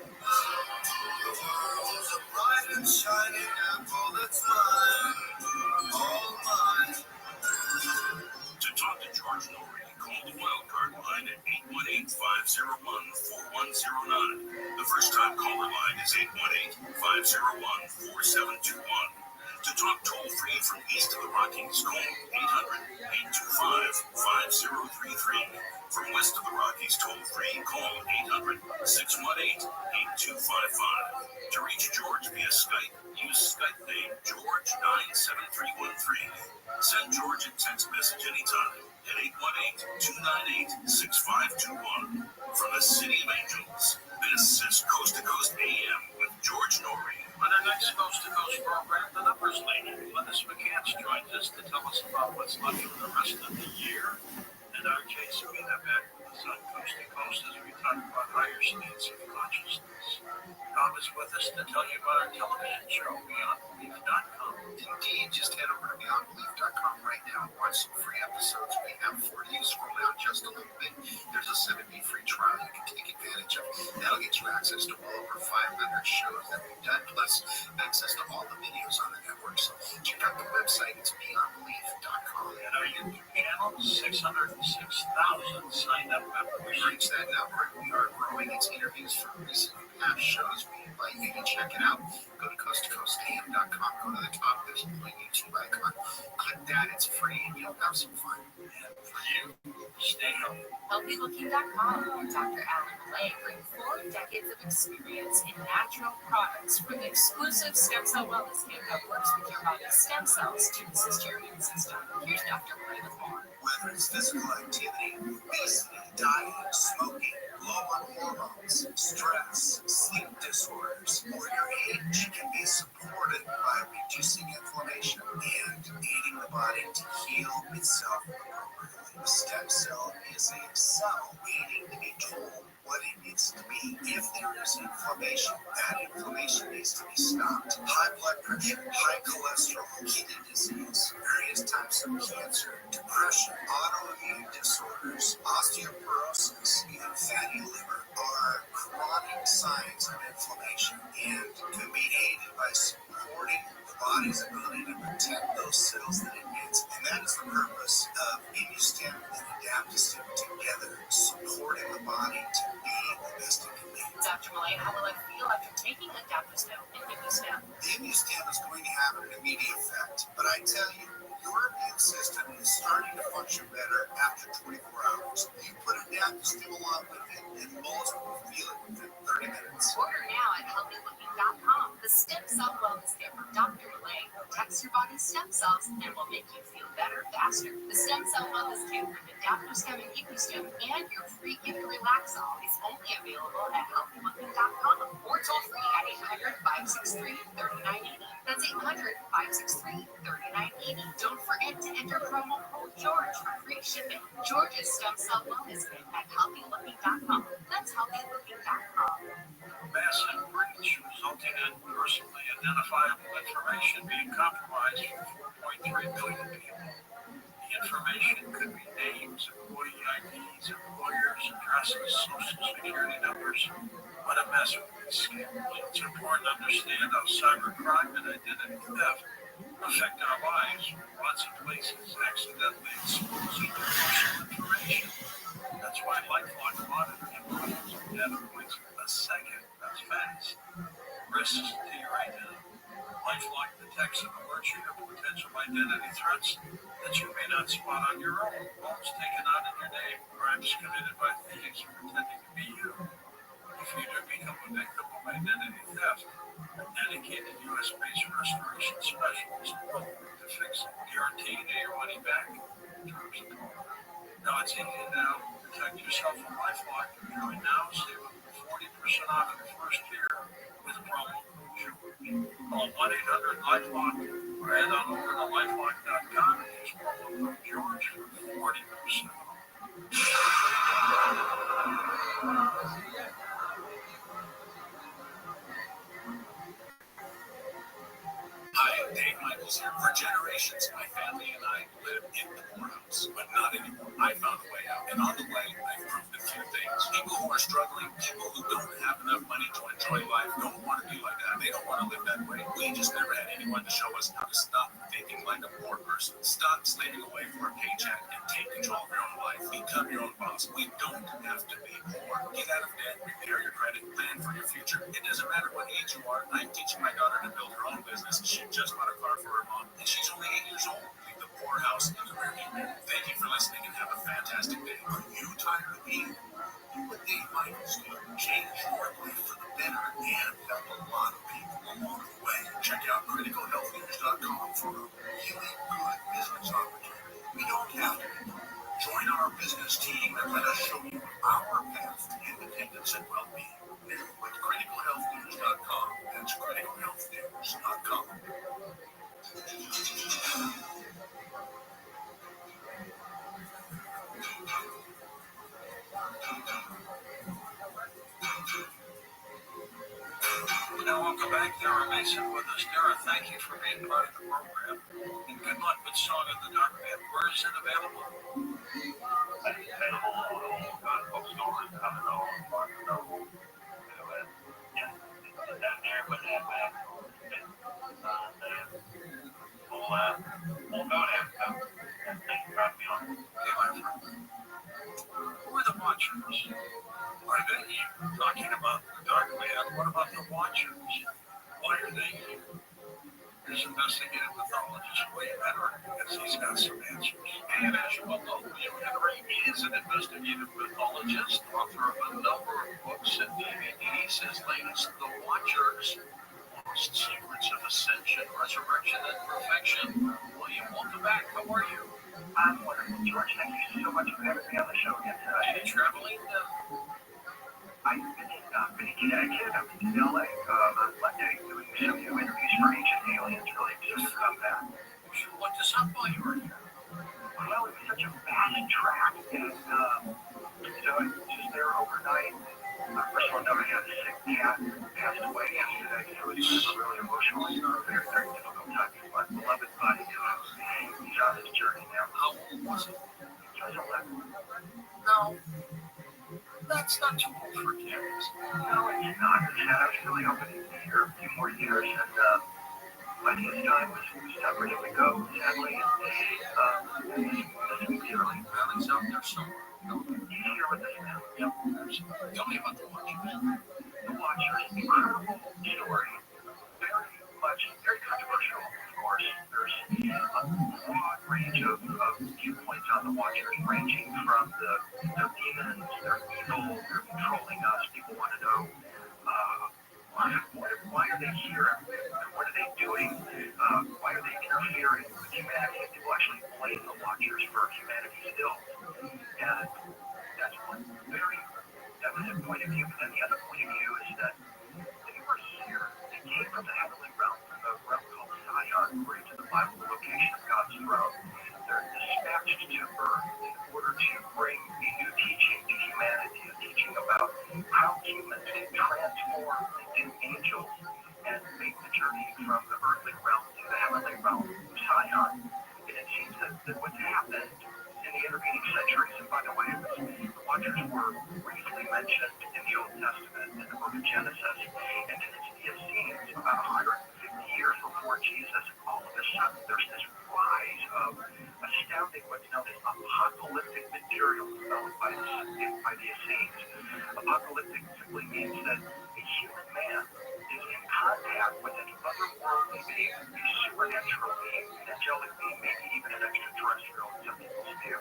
the world's a bright and shining apple that's mine, all mine. To talk to George Norrie, call the wildcard line at 818-501-4109. The first-time caller line is 818-501-4721. To talk toll-free from east of the Rockies, call 800-825-5033. From west of the Rockies, toll-free, call 800-618-8255. To reach George via Skype, use Skype name George97313. Send George a text message anytime at 818-298-6521. From the City of Angels, this is Coast to Coast AM with George Norrie. On our next Coast to Coast program, the Numbers Lady, Linus McCants joins us to tell us about what's left for the rest of the year. And RJ Sabina back with us on Coast to Coast as we talk about higher states of consciousness. Tom is with us to tell you about our television show, BeyondBelief.com. Indeed, just head over to BeyondBelief.com right now and watch some free episodes we have for you. Scroll down just a little bit. There's a 7-day free trial you can take advantage of. That'll get you access to well over 500 shows that we've done, plus access to all the videos on the network. So check out the website. It's BeyondBelief.com. And our YouTube channel, 606,000 signed up members. We've reached that number. We are growing. It's interviews from recent past shows. We invite you to check it out. Go to coasttocoastam.com. Go to the top. There's a little YouTube icon. Click that. It's free, and you'll have some fun. And for you, stay healthy. HealthyLooking.com and Dr. Alan Blake bring 4 decades of experience in natural products from the exclusive stem cell wellness kit that works with your body's stem cells to assist your immune system. Here's Dr. Blake with more. Whether it's physical activity, obesity, diet, smoking, lower hormones, stress, sleep disorders, or your age can be supported by reducing inflammation and aiding the body to heal itself appropriately. The stem cell is a cell waiting to be told what it needs to be. If there is inflammation, that inflammation needs to be stopped. High blood pressure, high cholesterol, kidney disease, various types of cancer, depression, autoimmune disorders, osteoporosis, and fatty liver are chronic signs of inflammation and can be aided by supporting the body's ability to protect those cells that it needs. And that is the purpose of ImmuStem and Adaptostem together, supporting the body to be the best it can be. Dr. Malay, how will I feel after taking Adaptostem and ImmuStem? The ImmuStem is going to have an immediate effect, but I tell you, your immune system is starting to function better after 24 hours. You put Adaptostem along with it, and most will feel it within 30 minutes. Order now at HealthyLooking.com. The stem cell wellness kit from Dr. Malay protects your body's stem cells and will make you feel better faster. The stem cell wellness kit with Adaptostem and ImmuStem and your free gift Relaxol is only available at HealthyLooking.com or toll free at 800-563-3980. That's 800-563-3980. Don't forget to enter promo code George for free shipping. George's Stem Cell Wellness Kit at HealthyLooking.com. That's HealthyLooking.com. Massive breach resulting in personally identifiable information being compromised for 4.3 million people. The information could be names, employee IDs, employers, addresses, social security numbers. What a mess with these scams. It's important to understand how cybercrime and identity theft affect our lives. Lots of places accidentally exposing their personal information. That's why LifeLock monitors millions of data points a second. That's fast. Risks to your identity. LifeLock detects and alerts you to potential identity threats that you may not spot on your own. Homes taken out in your name, crimes committed by thieves pretending to be you. If you do become a victim of identity theft, a dedicated U.S.-based restoration specialist will work to fix it, guaranteeing your money back. Now it's easy now. Protect yourself from LifeLock. Join now, save up to 40% off your first year with promo code George. Call 1-800-LifeLock or head on over to lifelock.com and use promo code George for 40% off. Hi, Dave Michaels here. For generations, my family and I lived in the poorhouse, but not anymore. I found a way out, and on the way, I've proved a few things. People who are struggling, people who don't have enough money to enjoy life, don't want to be like that. They don't want to live that way. We just never had anyone to show us how to stop thinking like a poor person. Stop slaving away for a paycheck and take control of your own life. Become your own boss. We don't have to be poor. Get out of debt, repair your credit, plan for your future. It doesn't matter what age you are. I'm teaching my daughter to build her own business. She just bought a car for her mom, and she's only 8 years old. Leave the poorhouse in the rearview mirror. Thank you for listening, and have a fantastic day. Are you tired of being what Dave Michaels did? Change your life for the better and help a lot of people along the way. Check out criticalhealthnews.com for a really good business opportunity. We don't have to. Join our business team and let us show you our path to independence and well-being. New at criticalhealthnews.com. That's criticalhealthnews.com. Now, welcome back, Dara Mason with us. Dara, thank you for being part of the program. And good luck with Song of the Dark Man. Where is it available? It's available on all good bookstores, Amazon, Barnes & Noble. Yeah, it's down there with that back. We'll go there. Thank you for having me on. Okay, my friend. Who are the Watchers? Are they talking about the Dark Man? What about the Watchers? Why are they here? This investigative pathologist way better because he's got some answers. And as you well know, William Henry is an investigative pathologist, author of a number of books and DVDs. His latest, The Watchers, Lost Secrets of Ascension, Resurrection, and Perfection. William, welcome back. How are you? I'm wonderful, George. Thank you so much for having me on the show again tonight. Any traveling? I've been in Connecticut. I've been in LA on Monday doing some new interviews for Ancient Aliens. Really excited about that. You should look this up while you were here. Well, it was such a vast track, and so I was just there overnight. First of all, I had a sick cat passed away yesterday, so it was really emotional. Very, very difficult time for my beloved buddy. He's on his journey now. How old was he? He was 11. No. That's not too old for kids. No, it's not. I was really hoping he'd be here a few more years, and but his time was ready to go, sadly. This week early. Well, he's out there somewhere. He's here with us now. Yep, absolutely. Tell me about the Watchers. The Watchers, incredible story. Very controversial, of course. There's a broad range of viewpoints on the Watchers, ranging from they're demons, they're evil, they're controlling us. People want to know why are they here? What are they doing? Why are they interfering with humanity? People actually blame the Watchers for humanity still. And that's one very definite point of view. But then the other point of view is that they were here. They came from the heavenly realm, from the realm called Zion, according to the Bible, the location of God's throne. They're dispatched to earth in order to bring a new teaching to humanity, a teaching about how humans can transform into angels and make the journey from the earthly realm to the heavenly realm of Zion. And it seems that what's happened in the intervening centuries, and by the way, the Watchers were briefly mentioned in the Old Testament, in the book of Genesis, and then it seems about 150 years before Jesus, all of a sudden there's this rise of astounding what's known as apocalyptic material developed by the Essenes. Apocalyptic simply means that a human man is in contact with an otherworldly being, a supernatural being, an angelic being, maybe even an extraterrestrial, some people do,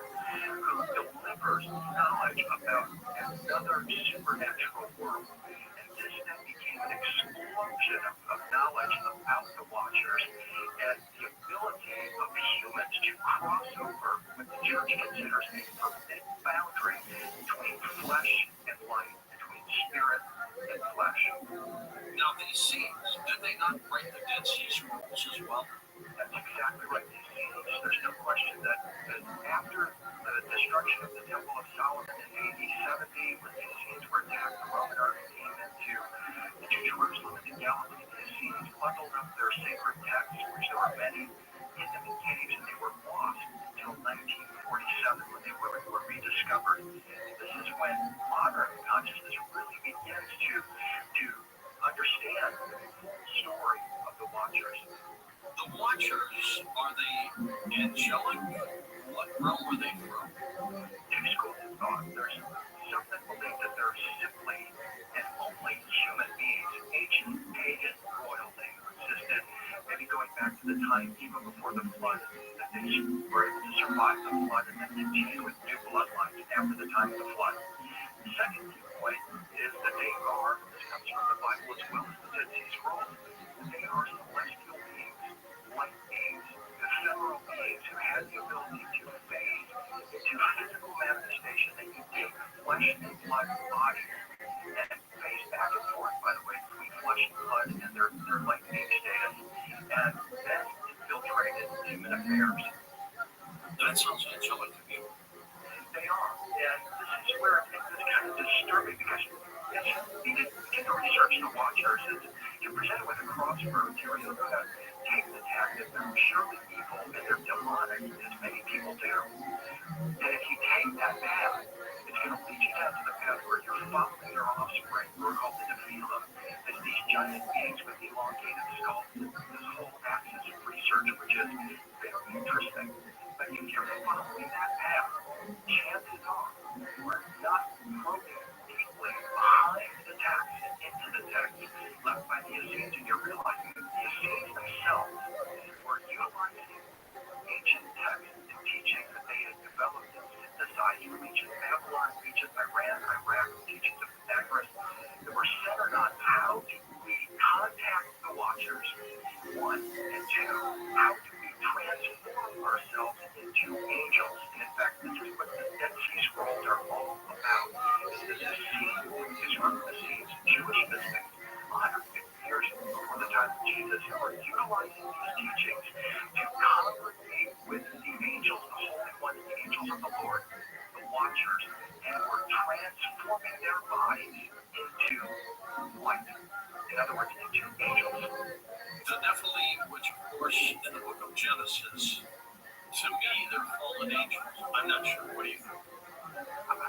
who delivers knowledge about another supernatural world. And this then became an explosion of knowledge about the Watchers and the ability of humans to cross over what the church considers a forbidden boundary between flesh and light, between spirit and flesh. Now, these scenes, did they not break the Dead Sea Scrolls as well? That's exactly right. These scenes, there's no question that after the destruction of the Temple of Solomon in AD 70, when the Essenes were attacked, the Roman army came into Jerusalem and to Galilee. The Essenes bundled up their sacred texts, which there were many, in them in caves, and they were lost until 1947 when they were rediscovered. This is when modern consciousness really begins to understand the full story of the Watchers. The Watchers, are they angelic? What realm are they from? Two schools time, even before the flood, that they were able to survive the flood and then continue with new bloodlines after the time of the flood. The second viewpoint is that they are, this comes from the Bible as well as the Dead Sea Scrolls, that they are celestial beings, light beings, ephemeral beings who had the ability to fade into physical manifestation. They can take flesh and blood bodies and phase back and forth, by the way, between flesh and blood and their light being status, and then infiltrate into human affairs. That sounds angelic to me. They are, and this is where it's kind of disturbing because as you begin to research the Watchers, you're presented with a crossroads here. You're going to take the tack that they're surely evil and they're demonic, as many people do. And if you take that path, it's going to lead you down to the path where you're following their offspring. We're called the Nephilim, as these giant beings with elongated skulls. This whole axis of research, which is very interesting. But if you're following that path, chances are you are not probing deeply behind the text and into the text left by the Essenes, and you're realizing that the Essenes themselves were utilizing ancient texts and teachings that they had developed and synthesized from ancient Babylon, Egypt, Iran, Iraq, teachings of Pythagoras that were centered on how do we contact the Watchers, one, and two, how do we transform ourselves into angels. And in fact, this is what the Dead Sea Scrolls are all about. This is Essene, is from the Essenes, Jewish mystics, 150 years before the time of Jesus, who are utilizing these teachings to congregate with the angels, the holy ones, the angels of the Lord, the Watchers, and were transforming their bodies into light. In other words, into angels. The Nephilim, which of course in the book of Genesis, to me they're fallen angels. I'm not sure. What do you think?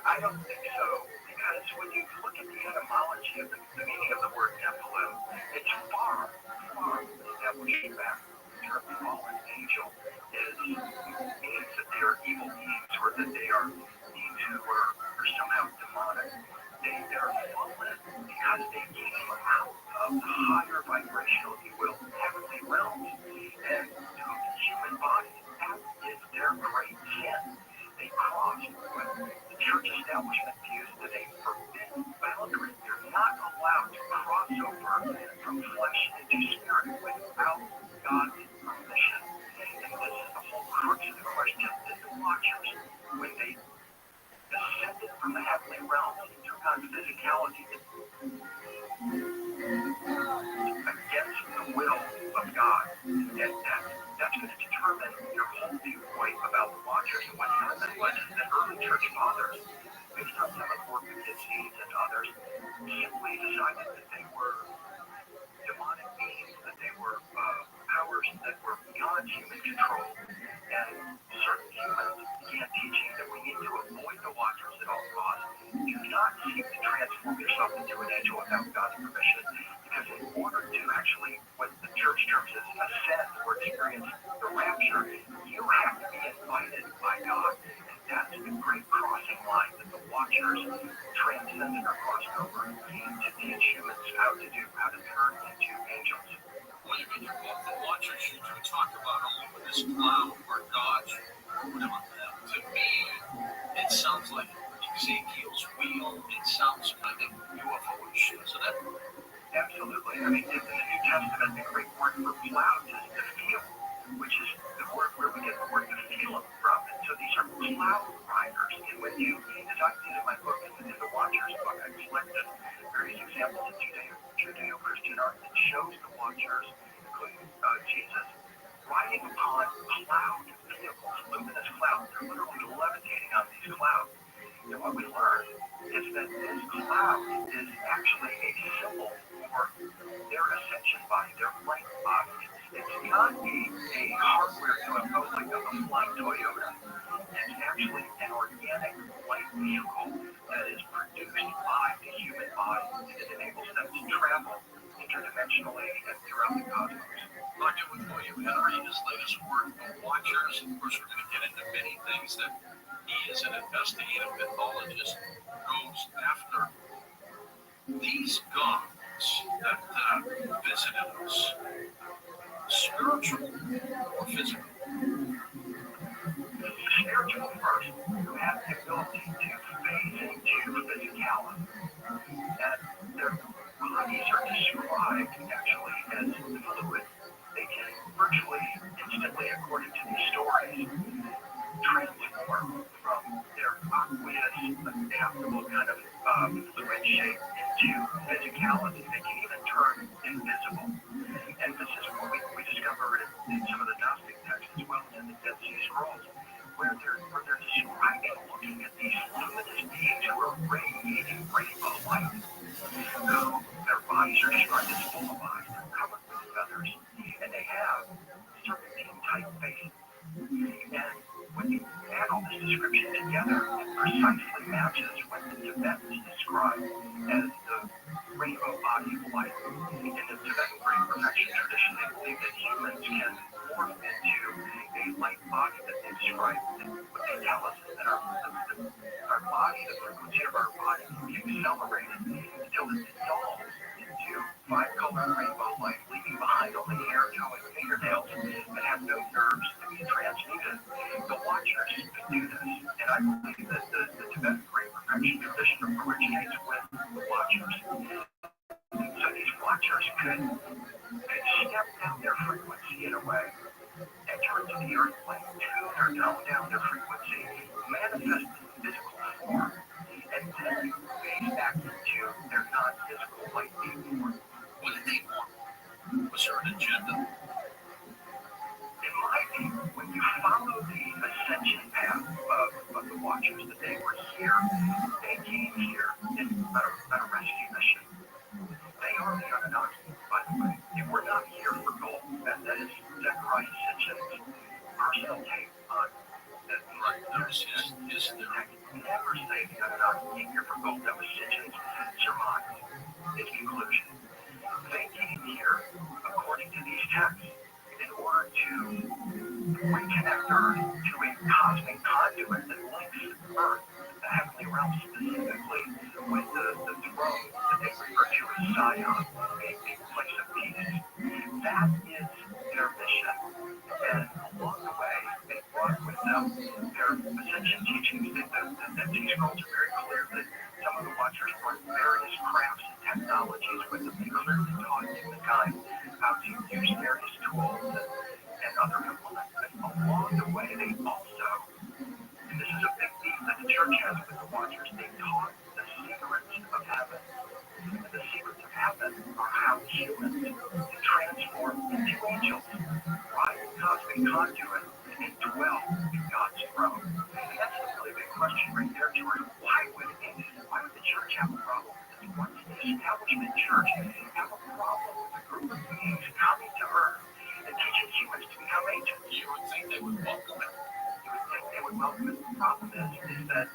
I don't think so, because when you look at the etymology of the meaning of the word Nephilim, it's far established back. The term fallen angel means that they are evil beings, or that they are beings who are somehow demonic. They are fallen because they came out of the higher vibrational, if you will, heavenly realms, and to the human body. That is their great sin. They crossed what the church establishment views as a forbidden boundary. You're not allowed to cross over from flesh into spirit without God's permission. And this is the whole crux of the question. Did the Watchers, when they descended from the heavenly realms and took on physicality against the will of God, and that's going to determine your whole viewpoint about the Watchers. And what happened was the early church fathers, based on some of the work of the Essenes and others, simply decided that they were demonic beings, that they were powers that were beyond human control. And certain humans began teaching that we need to avoid the Watchers at all costs. Do not seek to transform yourself into an angel without God's permission, because in order to actually, what the church terms as ascend or experience the rapture, you have to be invited by God. And that's the great crossing line that the Watchers transcended or crossed over to teach humans how to do, how to turn into angels. Well, you mean the Watchers you do talk about a luminous cloud or God's word on them. To me, it sounds like Ezekiel's wheel. It sounds kind of UFO-ish, isn't it? Absolutely. I mean, in the New Testament, the Greek word for cloud is nephil, which is the word where we get the word nephilim from. And so these are cloud riders. And when you, as I did in my book, in the Watchers book, I collected various examples of Judeo-Christian art that shows the Watchers, including Jesus, riding upon cloud vehicles, luminous clouds. They're literally levitating on these clouds. And what we learn is that this cloud is actually a symbol for their ascension body, their light body. It's not a hardware UFO like a flying Toyota. It's actually an organic light vehicle that is produced by the human body, and it enables them to travel interdimensionally and throughout the cosmos. Dr. William Henry, his latest work, The Watchers. Of course, we're going to get into many things that he, as an investigative mythologist, goes after. These gods that visited us spiritual or physical? Spiritual first, you have the ability to phase into physicality. And their bodies are described actually as fluid. They can virtually instantly, according to these stories, transform from their aqueous, adaptable kind of fluid shape into physicality. They can even turn invisible. And this is what we discover in some of the Gnostic texts as well as in the Dead Sea Scrolls, where they're describing looking at these luminous beings who are radiating rainbow light. So their bodies are described as full of eyes, they're covered with feathers, and they have serpentine-type faces. And when you add all this description together, it precisely matches what the Tibetans describe as the rainbow body of light. In the Tibetan Great Perfection tradition, they believe that humans can morph into a light body that they describe. What they tell us is that our body, the frequency of our body, can be accelerated until it dissolves into five-colored rainbow light, leaving behind only hair, toe, and fingernails that have no nerves to be transmuted. The Watchers can do this, and I believe that the Tibetan Great Perfection tradition originates with the Watchers. So these Watchers could step down their frequency in a way, enter into the earth plane, tune or tone down their frequency, manifest in physical form, and then phase back into their non-physical light being form. What did they want? Was there an agenda? In my view, when you follow the ascension path of the Watchers, that they were here, they came here on a rescue mission. They are the Anunnaki, by the way. They were not here for gold. That is Zechariah Sitchin's personal take on that. Right, that was his theory. Never say the Anunnaki came here for gold. That was Sitchin's surmise, his conclusion. They came here, according to these texts, in order to reconnect Earth to a cosmic conduit that links Earth, the heavenly realm specifically, with the throne that they refer to as Zion, a place of peace. That is their mission. And along the way, they brought with them their ascension teachings. The Dead Sea Scrolls are very clear that some of the Watchers brought various crafts and technologies with them. They clearly taught humankind how to use various tools and other implements. But along the way, they also, and this is a big theme that the church has with the Watchers, they taught the secrets of heaven. And the secrets of heaven are how humans can transform into angels, ride the cosmic conduit, and dwell in God's throne. And that's a really big question right there, George. Why would the church have a problem with this? Why does the establishment church have a problem with a group of beings coming to Earth and teaching humans to become angels? You would think they would welcome it. You would think they would welcome it. The problem is that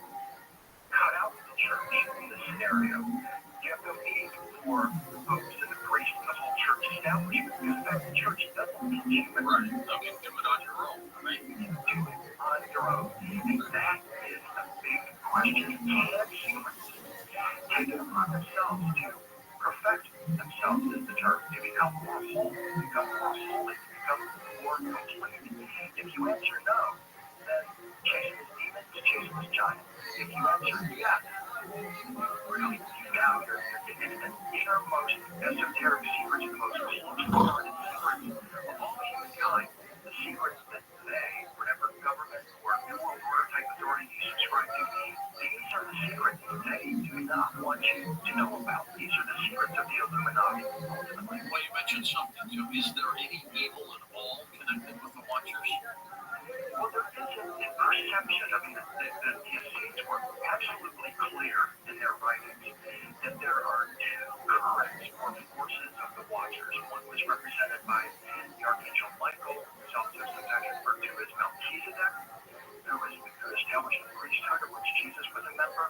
cut out the church in this scenario. You have no need for the popes and the priests and the whole church establishment. Because in fact, the church doesn't teach human. Right. I mean, do it on your own. Right? You can do it on your own. And that is the big question. Can humans take it upon themselves to perfect themselves, is the term, to become more whole, to become more holy, to become more complete? If you answer no, then chasing his demons, chasing his giants. If you answer yes, really, now you're getting an innermost esoteric secrets, the most close-guarded secrets of all humankind, the secrets that they, whatever government or New World Order type authority you subscribe to, these are the secrets that they do not want you to know about. These are the secrets of the Illuminati, ultimately. Well, you mentioned something too. Is there any evil at all connected with the Watchers? Well, there is a perception. I mean, the Essenes were absolutely clear in their writings that there are two currents or forces of the Watchers. One was represented by the Archangel Michael, who's also sometimes referred to as Melchizedek, who established the priesthood of which Jesus was a member.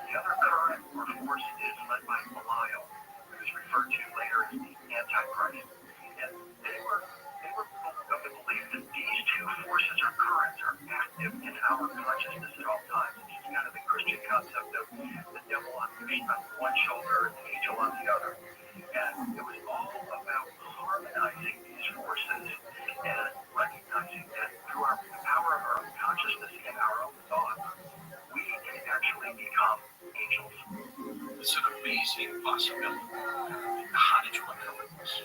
The other current or force is led by Belial, who is referred to later as the Antichrist. And they were of the belief that these two forces or currents are active in our consciousness at all times. It's kind of the Christian concept of the devil on one shoulder and the angel on the other. And it was all about harmonizing these forces become angels. It's an amazing possibility. How did you uncover this?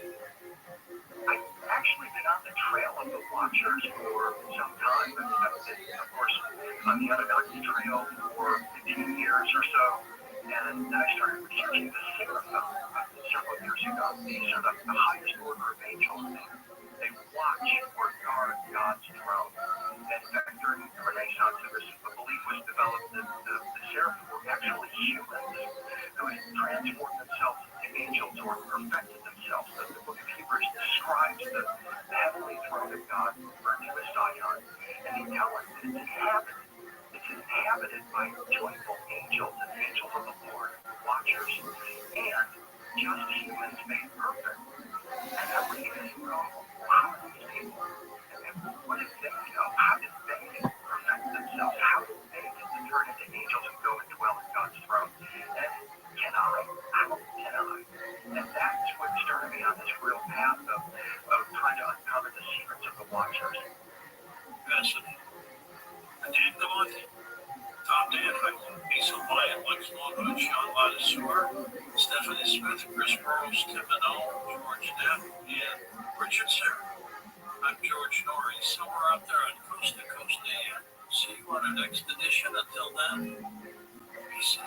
I've actually been on the trail of the Watchers for some time. I've been, of course, on the Anunnaki trail for 15 years or so. And then I started researching the Seraphim several years ago. These are the highest order of angels. They watch or guard God's throne. And in fact, during the Renaissance, a belief was developed that the Seraphim were actually humans who had transformed themselves into angels or perfected themselves. The book of Hebrews describes the heavenly throne of God referred to as Zion. And they tell us that it's inhabited. It's inhabited by joyful angels and angels of the Lord, watchers, and just humans made perfect. And I was thinking, well, how are these people? And what did they know? How did they perfect themselves? How did they get to turn into angels and go and dwell in God's throne? And can I? How can I? And that's what started me on this real path of trying to uncover the secrets of the Watchers. Fascinating. Dan Galante, Tom Dan Hudson, Asa Wyatt, Lex Longhood, Sean Ladiseur, Stephanie Smith, Chris Burrows, Tim Minot, George Knapp, and Richard Serra. I'm George Norrie, somewhere out there on Coast to Coast AM. See you on our next edition. Until then, be safe.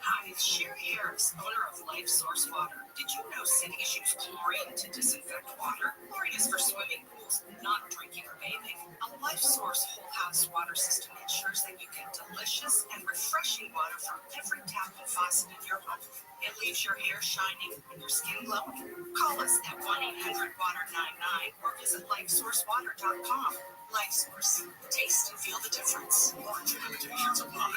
Hi, it's Sherry Harris, owner of Life Source Water. Did you know cities use chlorine to disinfect water? Chlorine is for swimming pools, not drinking or bathing. A Life Source whole house water system ensures that you get delicious and refreshing water from every tap and faucet in your home. It leaves your hair shining and your skin glowing. Call us at 1-800-WATER-99 or visit LifeSourceWater.com. Life Source. Taste and feel the difference. Warranty limitations apply.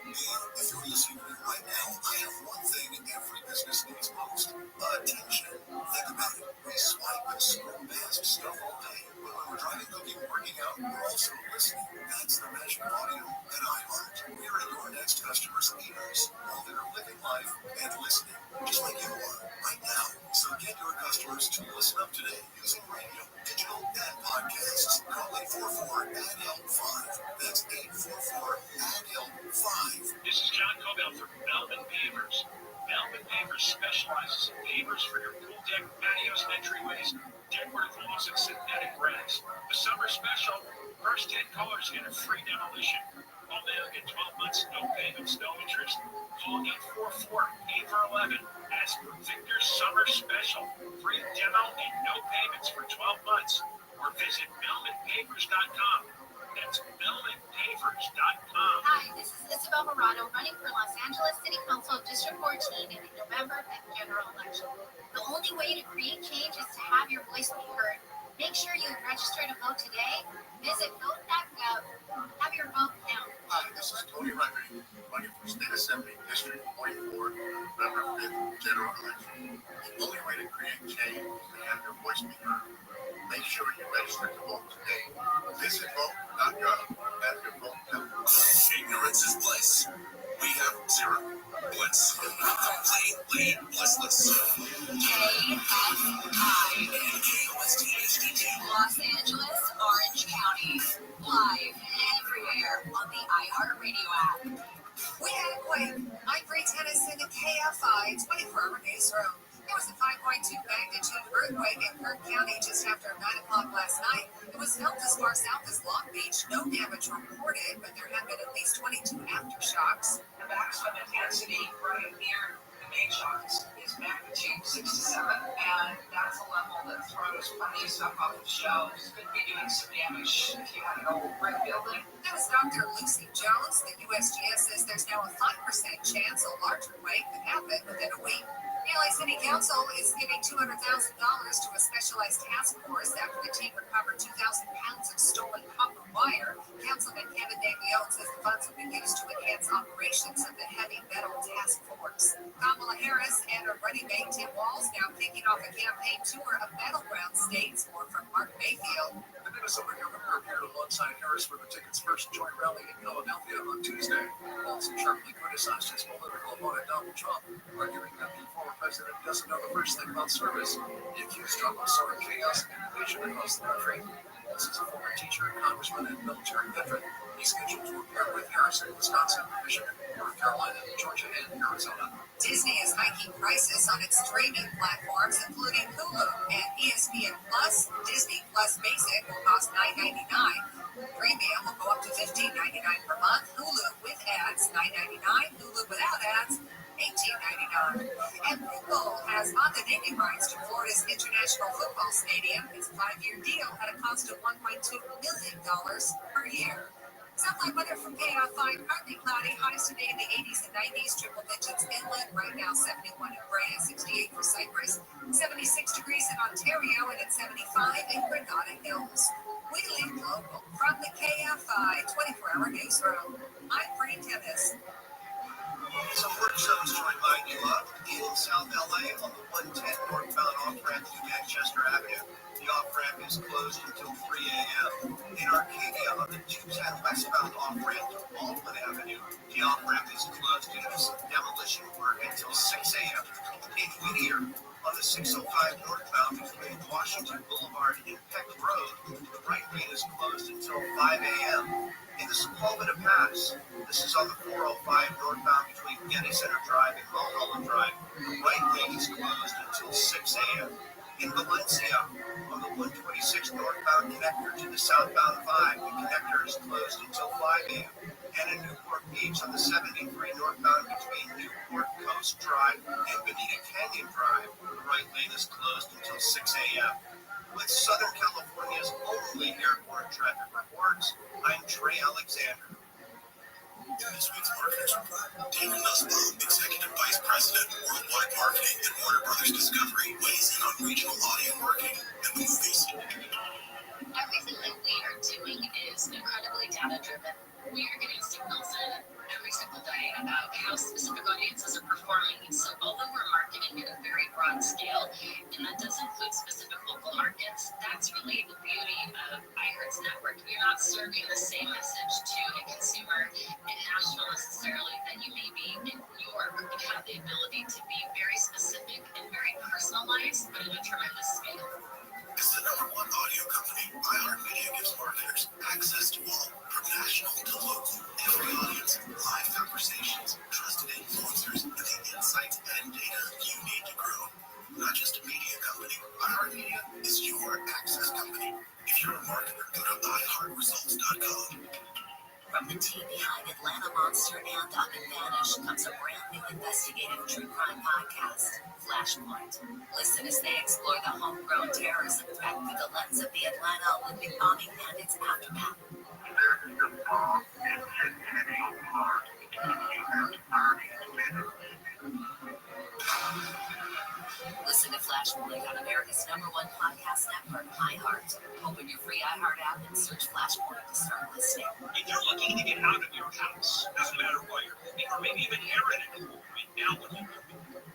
If you're listening to me right now, I have one thing every business needs most: attention. Think about it. We swipe and scroll past stuff all day. But when we're driving, cooking, working out, we're also listening. That's the magic of audio at iHeart. We are your next customers' ears while they're living life and listening, just like you are right now. So get your customers to listen up today using radio, digital, and podcasts. Call 844-ADD-HELP-5. That's 844-ADD-HELP-5. This is John Cobell from Melvin Pavers. Melvin Pavers specializes in pavers for your pool deck, patios, entryways, decorative walls, and synthetic grass. The summer special, first 10 callers get a free demolition. All now get 12 months, no payments, no interest. Call 844-PAVER11. Ask for Victor's summer special. Free demo and no payments for 12 months. Or visit melvinpavers.com. That's melvinpavers.com. Hi, this is Isabel Morado running for Los Angeles City Council District 14 in the November 5th general election. The only way to create change is to have your voice be heard. Make sure you register to vote today. Visit vote.gov. Have your vote count. Hi, this is Tony Rodriguez, running for State Assembly District 44, November 5th general election. The only way to create change is to have your voice be heard. Make sure you register to vote today. Visit vote.gov. Have your vote count. Ignorance is bliss. We have zero bliss. Completely blissless. KFI. KOST-HD2. Los Angeles, Orange County. Live everywhere on the iHeartRadio app. We had a quake. I'm Bree Tennyson at KFI 24-hour newsroom. There was a 5.2 magnitude earthquake in Kirk County just after 9 o'clock last night. was felt as far south as Long Beach. No damage reported, but there have been at least 22 aftershocks. The maximum intensity right near the main shocks is magnitude 6 to 7, and that's a level that throws plenty of stuff off the shelves. Could be doing some damage if you had an old brick building. That was Dr. Lucy Jones. The USGS says there's now a 5% chance a larger quake could happen within a week. LA City Council is giving $200,000 to a specialized task force after the team recovered 2,000 pounds of stolen copper wire. Councilman Kevin DeLeon says the funds will be used to enhance operations of the Heavy Metal Task Force. Kamala Harris and her running mate Tim Walz now kicking off a campaign tour of battleground states. More from Mark Mayfield. The Minnesota governor appeared alongside Harris for the ticket's first joint rally in Philadelphia on Tuesday. Walz sharply criticized his political opponent Donald Trump, arguing that the former president doesn't know the first thing about service. He accused Trump of sowing chaos and division across the country. Walz is a former teacher, congressman, and military veteran. He's scheduled to appear with Harris in Wisconsin, Michigan, North Carolina, Georgia, and Arizona. Disney is hiking prices on its streaming platforms, including Hulu and ESPN Plus. Disney Plus Basic will cost $9.99. Premium will go up to $15.99 per month. Hulu with ads, $9.99. Hulu without ads, $18.99. And Google has bought the naming rights to Florida's International Football Stadium. It's a 5-year deal at a cost of $1.2 million per year. Sunlight weather from KF5, partly cloudy, highs today in the 80s and 90s, triple digits inland, right now 71 in Brea, 68 for Cypress, 76 degrees in Ontario, and at 75 in Granada Hills. We leave local from the KF5 24-hour newsroom. I'm Bree Tennis. Some work service joined by in South LA on the 110 northbound off-ramp to Manchester Avenue. The off-ramp is closed until 3 a.m. In Arcadia on the 210 westbound off-ramp to Baldwin Avenue, the off-ramp is closed due to some demolition work until 6 a.m. In Whittier, on the 605 northbound between Washington Boulevard and Peck Road, the right lane is closed until 5 a.m. In the Sepulveda Pass, this is on the 405 northbound between Getty Center Drive and Mulholland Drive, the right lane is closed until 6 a.m. In Valencia, on the 126 northbound connector to the southbound 5, the connector is closed until 5 a.m. And in Newport Beach on the 73 northbound between Newport Coast Drive and Bonita Canyon Drive, the right lane is closed until 6 a.m. With Southern California's only airport traffic reports, I'm Trey Alexander. In this week's Marketers Report, David Nussbaum, Executive Vice President, Worldwide Marketing at Warner Brothers Discovery, weighs in on regional audio marketing and the movies. Everything that we are doing is incredibly data-driven. We are getting signals in every single day about how specific audiences are performing. So although we're marketing at a very broad scale, and that does include specific local markets, that's really the beauty of iHeart's network. You're not serving the same message to a consumer in Nashville necessarily that you may be in New York. You have the ability to be very specific and very personalized, but at a tremendous scale. As the #1 audio company, iHeartMedia gives marketers access to all, from national to local, every audience, live conversations, trusted influencers, and the insights and data you need to grow. Not just a media company, iHeartMedia is your access company. If you're a marketer, go to iHeartResults.com. From the team behind Atlanta Monster and Up and Vanish comes a brand new investigative true crime podcast, Flashpoint. Listen as they explore the homegrown terrorism threat through the lens of the Atlanta Olympic bombing and its aftermath. Listen to Flashpoint on America's #1 podcast network, iHeart. Open your free iHeart app and search Flashpoint to start listening. If you're looking to get out of your house, doesn't matter why you're moving, or maybe even inherited a home, now what do you do?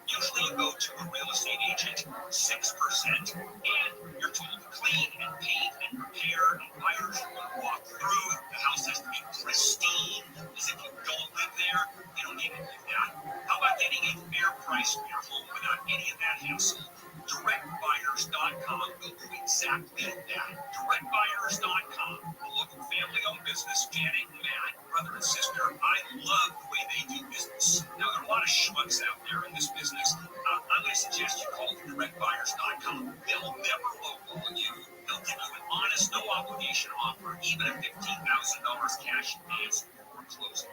Usually you go to a real estate agent, 6%, and you're told to clean and paint and repair, and buyers are going to walk through. The house has to be pristine, as if you don't live there. You don't need to do that. How about getting a fair price for your home without any of that hassle? DirectBuyers.com will do exactly that. DirectBuyers.com, a local family-owned business. Janet and Matt, brother and sister, I love the way they do business. Now, there are a lot of schmucks out there in this business. I'm going to suggest you call DirectBuyers.com. They'll never lowball you. They'll give you an honest, no obligation offer, even at $15,000 cash advance before closing.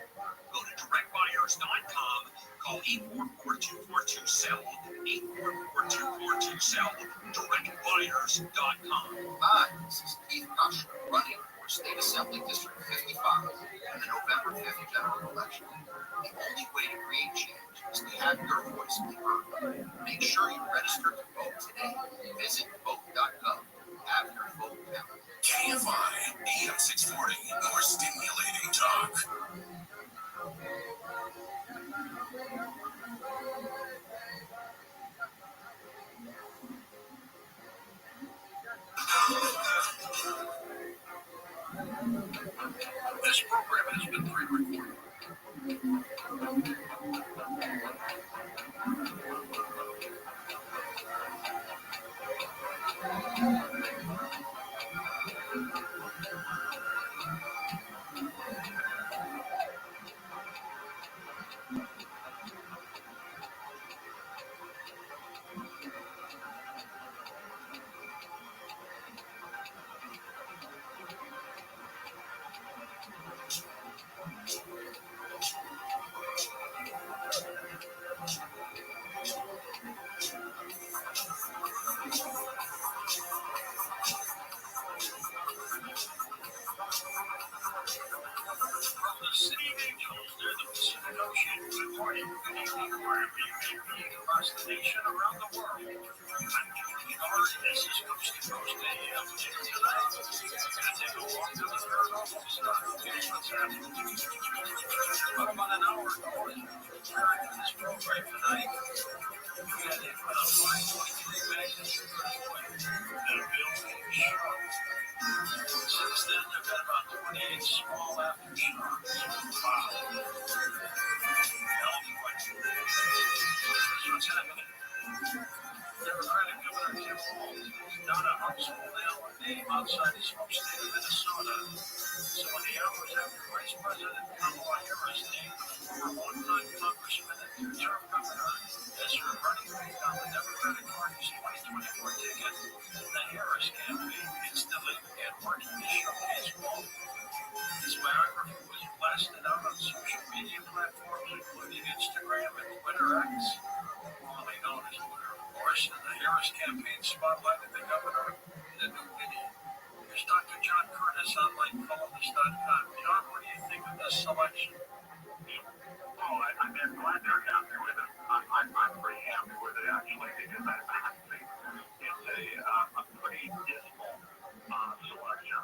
Go to directbuyers.com, call 844-242-SELL, 844-242-SELL, directbuyers.com. Hi, this is Keith Usher, running for State Assembly District 55 in the November 5th general election. The only way to create change is to have your voice be heard. Make sure you register to vote today. Visit vote.gov. Have your vote counted. KFI, AM 640, more stimulating talk. This program has been pre-recorded. From the City of Angels near the Pacific Ocean, good morning, good evening, wherever you may be across the nation, around the world. I'm Julie Hart. This is Coast to Coast AM. Tonight, we're going to take a walk to the paranormal stuff. Here's what's happening. About an hour ago, as we were preparing for this program tonight, we had a 5.3 magnitude earthquake that building shook. Since then, there have been about 28 small aftershocks. Wow. Anyway, here's what's happening. Democratic Governor Tim Walz is not a household name outside his home state of Minnesota. So in the hours after Vice President Kamala Harris named the former one-time congressman and two-term governor as her running mate on the Democratic Party's 2024 ticket, the Harris campaign instantly began working to showcase Walz. His biography was blasted out on social media platforms including Instagram and Twitter X, formerly known as Twitter, of course, and the Harris campaign spotlighted the governor in a new video. Here's Dr. John Curtis on LikeColumbus.com. John, what do you think of this selection? Well, I'm glad they're happy with it. I'm pretty happy with it, actually, because I think it's a pretty dismal selection.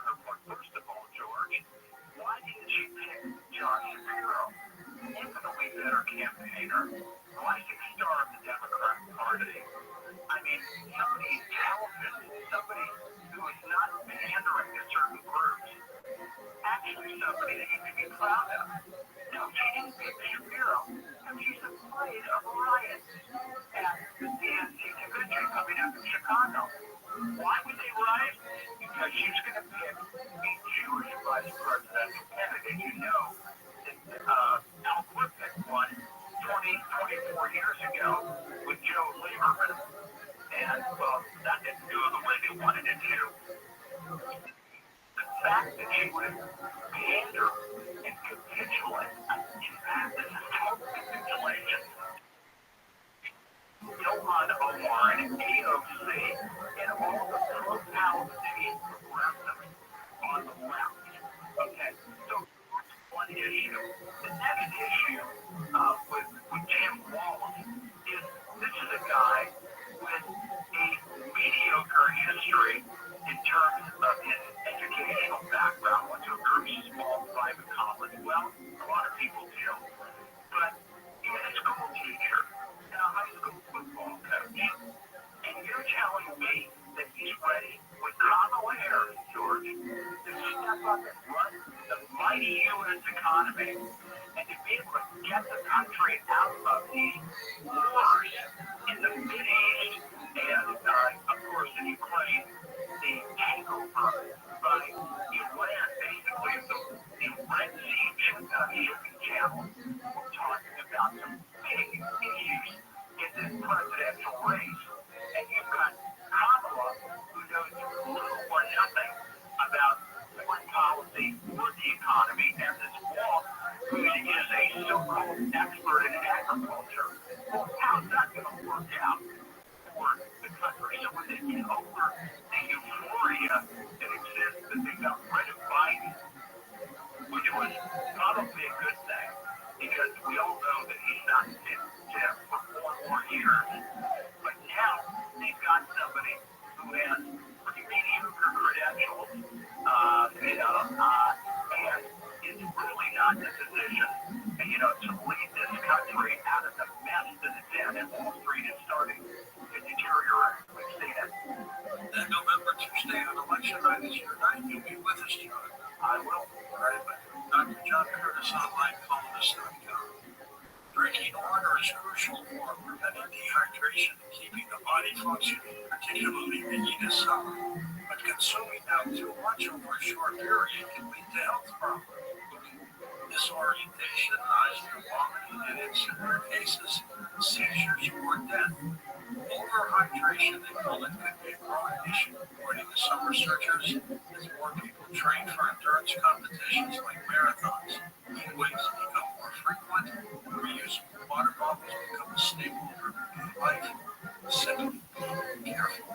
First of all, George, why didn't you pick Josh Shapiro? Infinitely better campaigner, rising star of the Democratic Party. I mean, somebody intelligent, somebody who is not pandering to certain groups. Actually, somebody that you can be proud of. No, she didn't pick Shapiro. And she's afraid of riots at the DNC convention coming up in Chicago. Why would they riot? Because she's going to pick a Jewish vice presidential candidate. You know that Al Gore picked one 24 years ago with Joe Lieberman. And, well, that didn't go the way they wanted it to. The fact that she would pander and capitulate, in fact, this is total capitulation. Ilhan Omar and AOC and all the pro-Palestinian progressives on the left. Okay, so one issue. The next issue with Tim Walz is this is a guy with a mediocre history in terms of his educational background. Went to a very small private college. Well, a lot of people do. But he was a school teacher and a high school football coach. And you're telling me that he's ready with Kamala Harris, George, to step up and run the mighty U.S. economy and to be able to get the country out of the wars in the Mideast and, of course, in Ukraine, the takeover by Iran, basically, the Red Sea shipping channel. We're talking about some big issues in this presidential race. And you've got Kamala, who knows little or nothing about foreign policy for the economy, and this Wong, who is a so-called expert in agriculture. Well, how's that going to work out for the country? So when they get over the euphoria that exists that they got rid of Biden, which was probably a good thing, because we all know that he's not fit for 4 more years. But now they've got somebody who has pretty mediocre credentials, and is really not in a position, to lead this country out of the mess that it's in, and Wall Street is starting to deteriorate. We've seen it. That November Tuesday on election night is your night. You'll be with us, John. I will. Right, but Dr. John Curtis, online columnist.com. Drinking water is crucial for preventing dehydration and keeping the body functioning, particularly in the heat of summer. But consuming now too much over a short period can lead to health problems, including disorientation, nausea, vomiting, and in severe cases, seizures or death. Overhydration, they call it, could be a growing issue, according to some researchers, as more people train for endurance competitions like marathons. Heat waves become more frequent, reusable water bottles become a staple of everyday life. Simply be careful.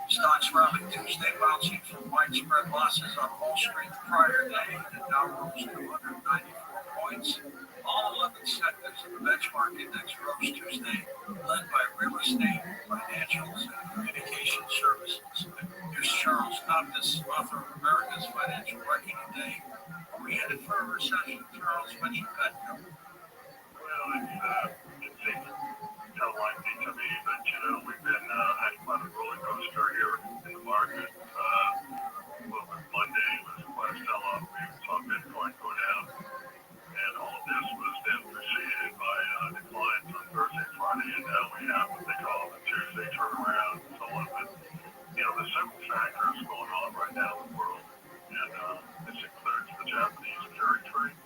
Stocks rallied Tuesday, bouncing from widespread losses on Wall Street the prior day, and now rose 294 points. All 11 sectors of the benchmark index rose Tuesday, led by real estate, financials, and communication services. Here's Charles Coptis, author of America's Financial Reckoning Day. Are we headed for a recession, Charles? What do you got? Well, it seems unlikely to me, but we've been quite a roller coaster here in the market. Monday was quite a sell-off. We saw Bitcoin go down, and all of this was then preceded by declines on Thursday, Friday, and now we have what they call the Tuesday turnaround and so on. But there's several factors going on right now in the world, and this includes the Japanese carry trade.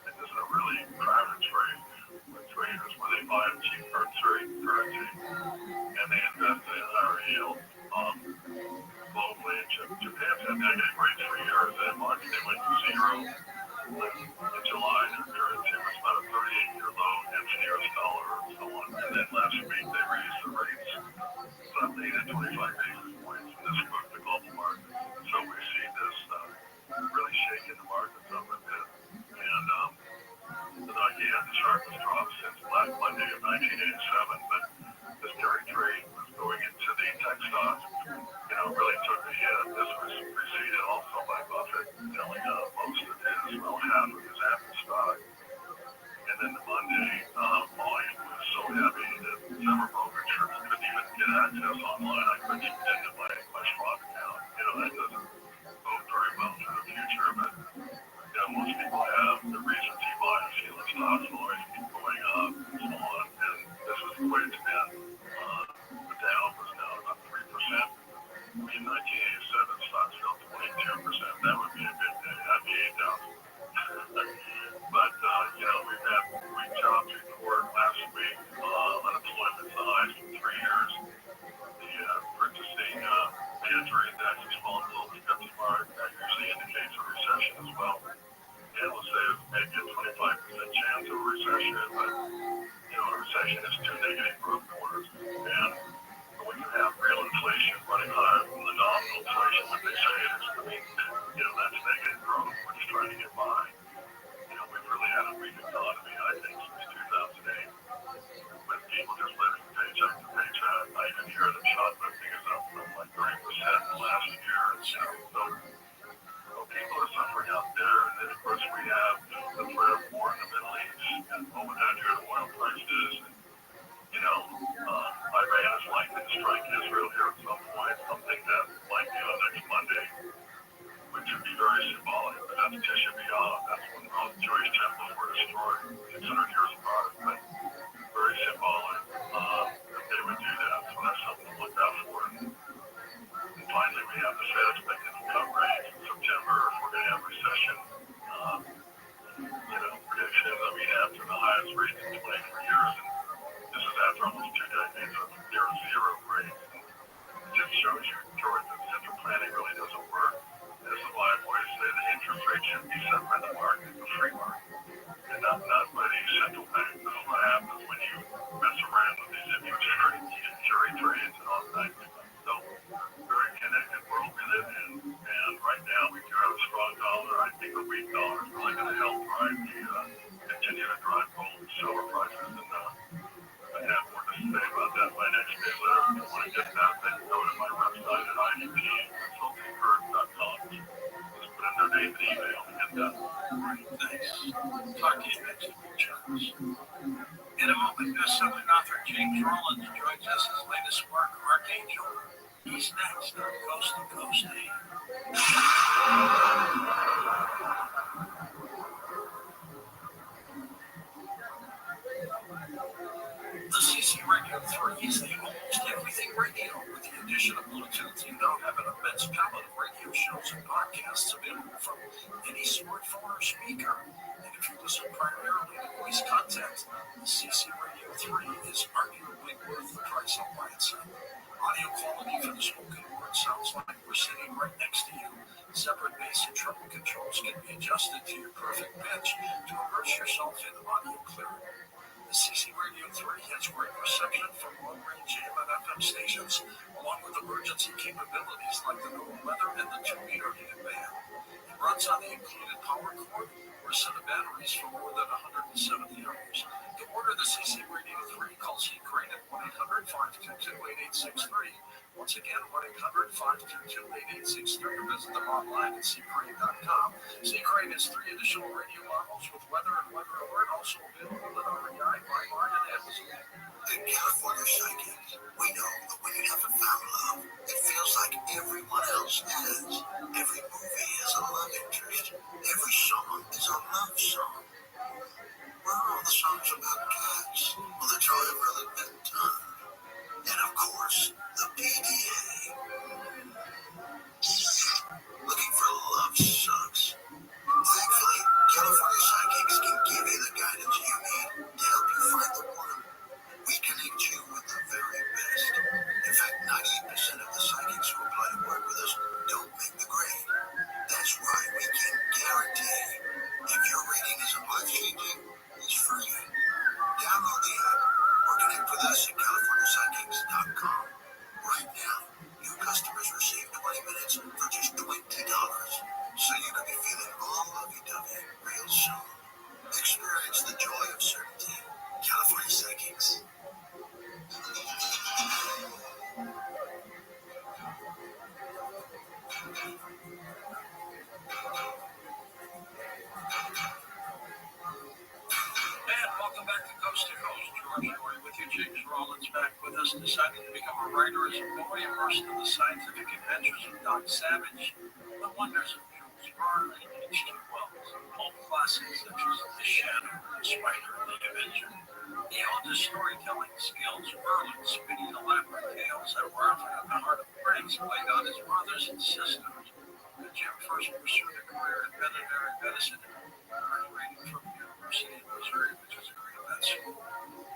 And this is a really crowded trade with traders where they buy a cheap currency and they invest in higher yield. Globally, Japan's had negative rates for years. In March, they went to zero. In July, their currency was about a 38-year low against the US dollar and so on. And then last week, they raised the rates suddenly to 25 basis points. And this moved the global market. So we see this really shaking the markets up a bit. And again, the sharpest drop since Black Monday of 1987. But this carry trade was going into the tech stocks, really took a hit. This was preceded also by should be set by the market, the free market, and not by the central bank. This is what happens when you mess around with these interest rates, jury trades, and all kinds of stuff. So, very connected world we live in, and right now we do have a strong dollar. I think a weak dollar is really going to help continue to drive gold and silver prices, and I have more to say about that in my next newsletter. If you want to get that, then go to my website at idpconsultinggroup.com. Just put in their name and email and get that. Thanks. Talk to you next week, Charles. In a moment, best-selling author James Rollins joins us his latest work, Archangel. He's next on Coast to Coast AM. The CC Radio 3 is the almost everything radio. With the addition of Bluetooth, you now have an immense palette of radio shows and podcasts available from any smartphone or speaker. And if you listen primarily to voice content, the CC Radio 3 is arguably worth the price all by itself. Audio quality for the spoken word sounds like we're sitting right next to you. Separate bass and treble controls can be adjusted to your perfect pitch to immerse yourself in audio clarity. The CC Radio 3 has great reception from long-range AM and FM stations, along with emergency capabilities like the normal weather and the 2-meter hand band. It runs on the included power cord or a set of batteries for more than 170 hours. To order the CC Radio 3, call C-Crane at 1-800-522-8863. Once again, 1-800-522-8863. Visit them online at ccrane.com. C-Crane has 3 additional radio models with weather and weather alert, also available at REI, Walmart, and Amazon. In California Psychics, we know that when you haven't found love, it feels like everyone else has. Every movie has a love interest. Every song is a love song. Where are all the songs about cats? Well, the joy have really been done. And of course, the PDA. Looking for love sucks. Thankfully, California Psychics can give you the guidance you need to help you find the one. We connect you with the very best. In fact, 98% of the psychics who apply to work with us don't make the grade. That's why we can guarantee if your reading isn't life-changing, it's free. Download the app or connect with us at CaliforniaPsychics.com. Right now, new customers receive 20 minutes for just $20, so you can be feeling all lovey-dovey real soon. Experience the joy of certainty. California Psychics. And welcome back to Coast. George Story with you. James Rollins back with us, deciding to become a writer as a boy, immersed in the scientific adventures of Doc Savage, the wonders of Jules Verne and H.G. Wells, old classics such as The Shadow, The Spider, and The Avenger. He honed his storytelling skills early, spinning elaborate tales that were often at the heart of pranks played on his brothers and sisters. Jim first pursued a career in veterinary medicine, graduating from the University of Missouri, which is a great vet school,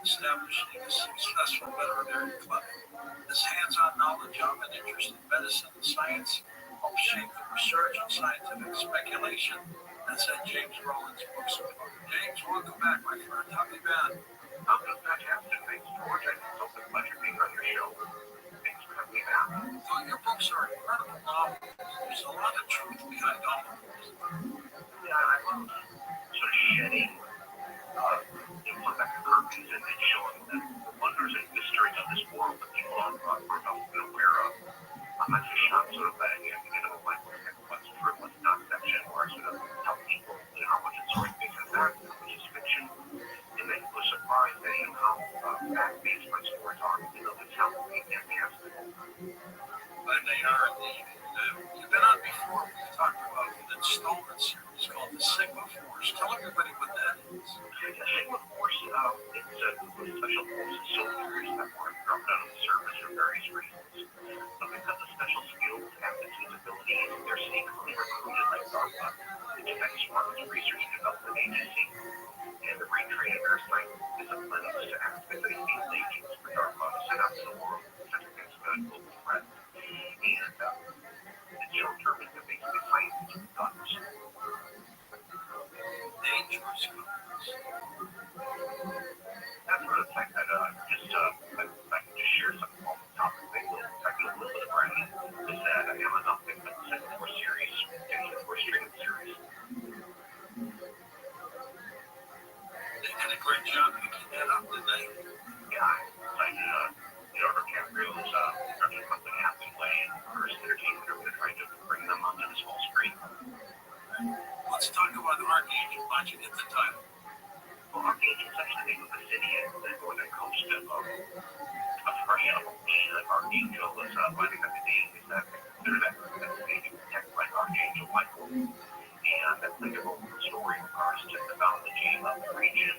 establishing a successful veterinary clinic. His hands-on knowledge of and interest in medicine and science helped shape the research and scientific speculation that set James Rollins' books apart. James, welcome back, my friend. How have you been? I'm doing fantastic. Thanks, George. It's always a pleasure being on your show. Thanks for having me back. Well, your books are incredible novels. There's a lot of truth behind all of them. Yeah, I love sort of shedding pulling back the curtains and showing the wonders and mysteries of this world that people aren't aware of. I just shot sort of that, like what's true, what's not fiction, or sort of tell people, how much it's sort of things like that, how much is fiction. And then was surprised at how fact-based my stories are. It's how fantastic. But they are indeed. You've been on before. We talked about an installment series called the Sigma Force. Tell everybody what that is. The Sigma Force, it's a special forces soldiers that were dropped out of the service for various reasons. So because of special skills, aptitudes, abilities, they're secretly recruited like DARPA, the Defense Department's research and development agency. And the retraining their science discipline is to act as these agents for DARPA set out to the world to protect against global threats. And in short term, it's basically science guns. Archangel? Why'd you get the title? Well, Archangel is actually the name of the city in the northern coast of Russia. And Archangel was, why they got the name is that that's the name protected by Archangel Michael. And that played a role in the story in regards to the mythology of the region,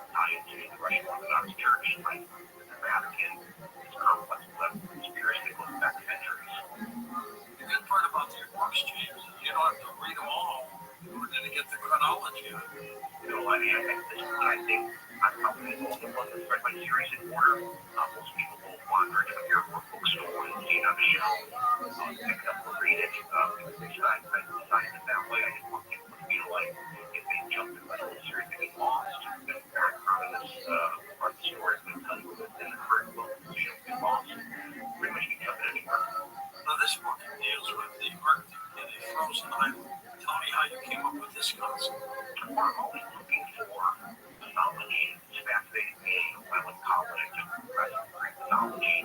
tied to the Russian Orthodox Church, like the Vatican, this complex of conspiracy that goes back centuries. The good part about your books, James, is you don't have to read them all in order to get the chronology of it. You know, I mean, I think I'm probably the only one that's read my series in order. Most people will wander into a bookstore and see it on the shelf, pick it up and read it, because they designed it that way. I didn't want people to feel like if they jumped into the whole series, they get lost. The background of this part of the story is going to tell you within the current book, so you don't get lost. Pretty much you can jump in anywhere. Now, this book deals with the Arctic and a frozen island. Tell me how you came up with this concept. Well, I'm always looking for mythology. It's fascinating me. I went to college, I took professor Greek mythology.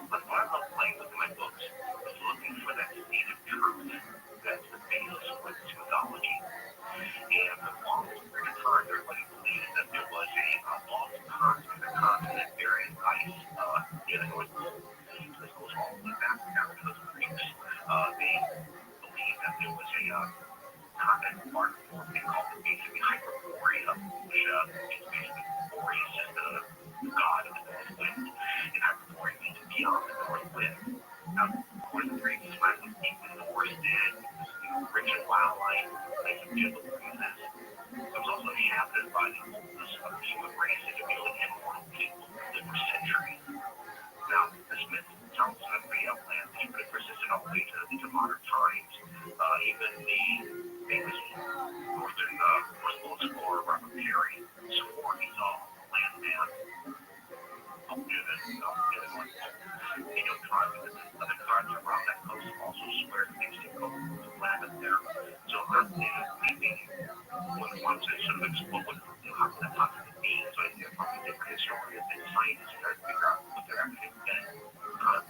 But what I love playing with my books is looking for that seed of truth that's the basis of this mythology. And for the longest period of time, everybody believed that there was a lost continent buried in ice near the North Pole. This goes all the way back down to the Greeks. They believed that there was a continent part of what they call basically Hyperborea, which is basically Boreas is the god of the north wind, and Hyperborea means beyond the north wind. Now, according to the Greeks, this might be deeply forested, rich in wildlife, places of gentle breezes. It was also inhabited by the oldest of the human race, and nearly immortal people who lived for centuries. Now, this myth tells us that the land has persisted all the way into modern times. Even the famous northern coastal explorer Robert Rothschild swore he saw a landman up near the North Pole. Other tribes around that coast also swear that they've seen land up there. So maybe one wants to sort of explore how that possibly means. So I think from a different historian and scientists try to figure out what they're actually been on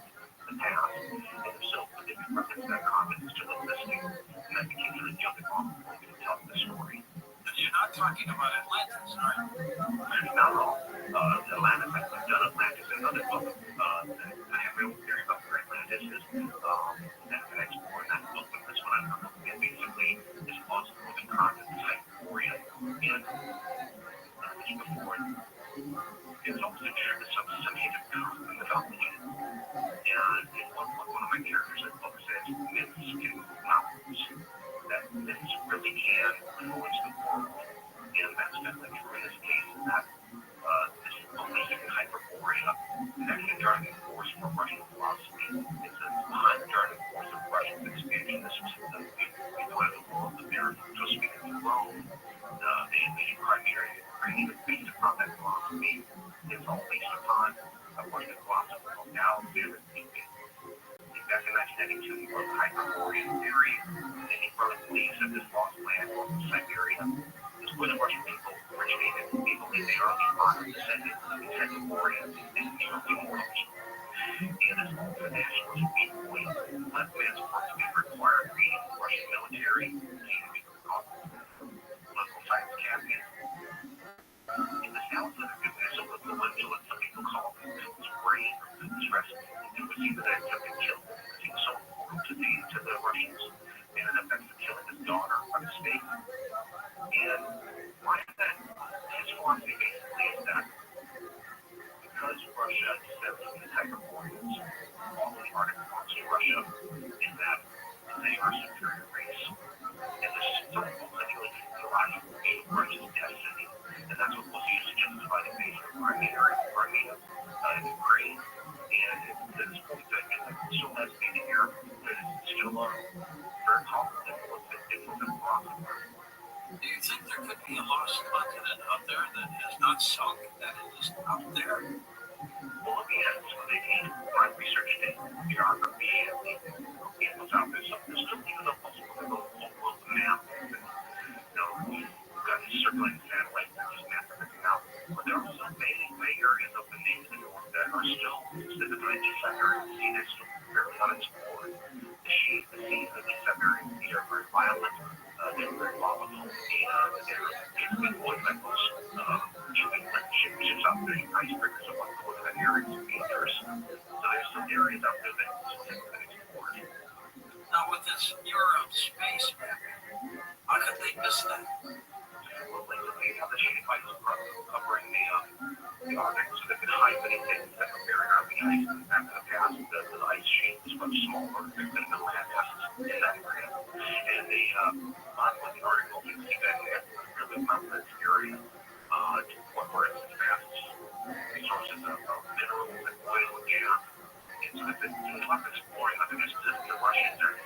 the past. And so if you reference that comment, it's still listening, and that became really jumping off point to tell the story. But you're not talking about Atlantis, are you? Not at all. Atlantis, I've done Atlantis in another book. I have my own theory about where Atlantis is. That I explore in that book, but this one I'm looking at basically this lost northern continent type Borea. And before it's almost some hint of truth in mythology. And one of my characters in the book says myths can move mountains. That myths really can influence the world. And that's definitely true in this case, that this belief in Hyperborea is actually a driving force for Russian philosophy. It's a driving force of Russian expansion. This was the part of the world that they're just speaking to Rome. The invaded Crimea is based upon that philosophy. It's all based upon a Russian philosopher called Alexander Putin. Back in 1992, he wrote the Hyperborean theory, and he further believes that this lost land of Siberia is where the Russian people originated. They believe they are the modern descendants of the Hyperboreans and the early mortals. And this ultimate nationalist viewpoint led man's work to be required reading the Russian military, to be called political science champion. In the South, some people call it Putin's brain, Putin's recipe. It was either that he took killed because he was so important to the Russians. They ended up actually killing his daughter by mistake. And why is that? His philosophy basically is that because Russia descends from the Hyperboreans, all the Arctic belongs to Russia, is that they are a superior race. And there's some literally theological view of Russia's destiny. And that's what was used to justify the invasion of Crimea in Ukraine. And to this point, I'm still hesitating here, but it's still a very powerful influence philosopher. Do you think there could be a lost continent out there that has not sunk, that is out there? Well, let me ask you, when I researched it, geography and what's out there, so there's still even a local map. We've got these circulating satellites that just map everything out. But there are some gray areas of the names of the north that are still specifically in Siberia. The sea that's still fairly unexplored. The seas of the Siberian Sea are very violent. They're very volatile. And lot of the articles that see that it really left this area to the point where it's vast resources of minerals and oil and gas. And so they've been doing a lot of exploring under the Russians are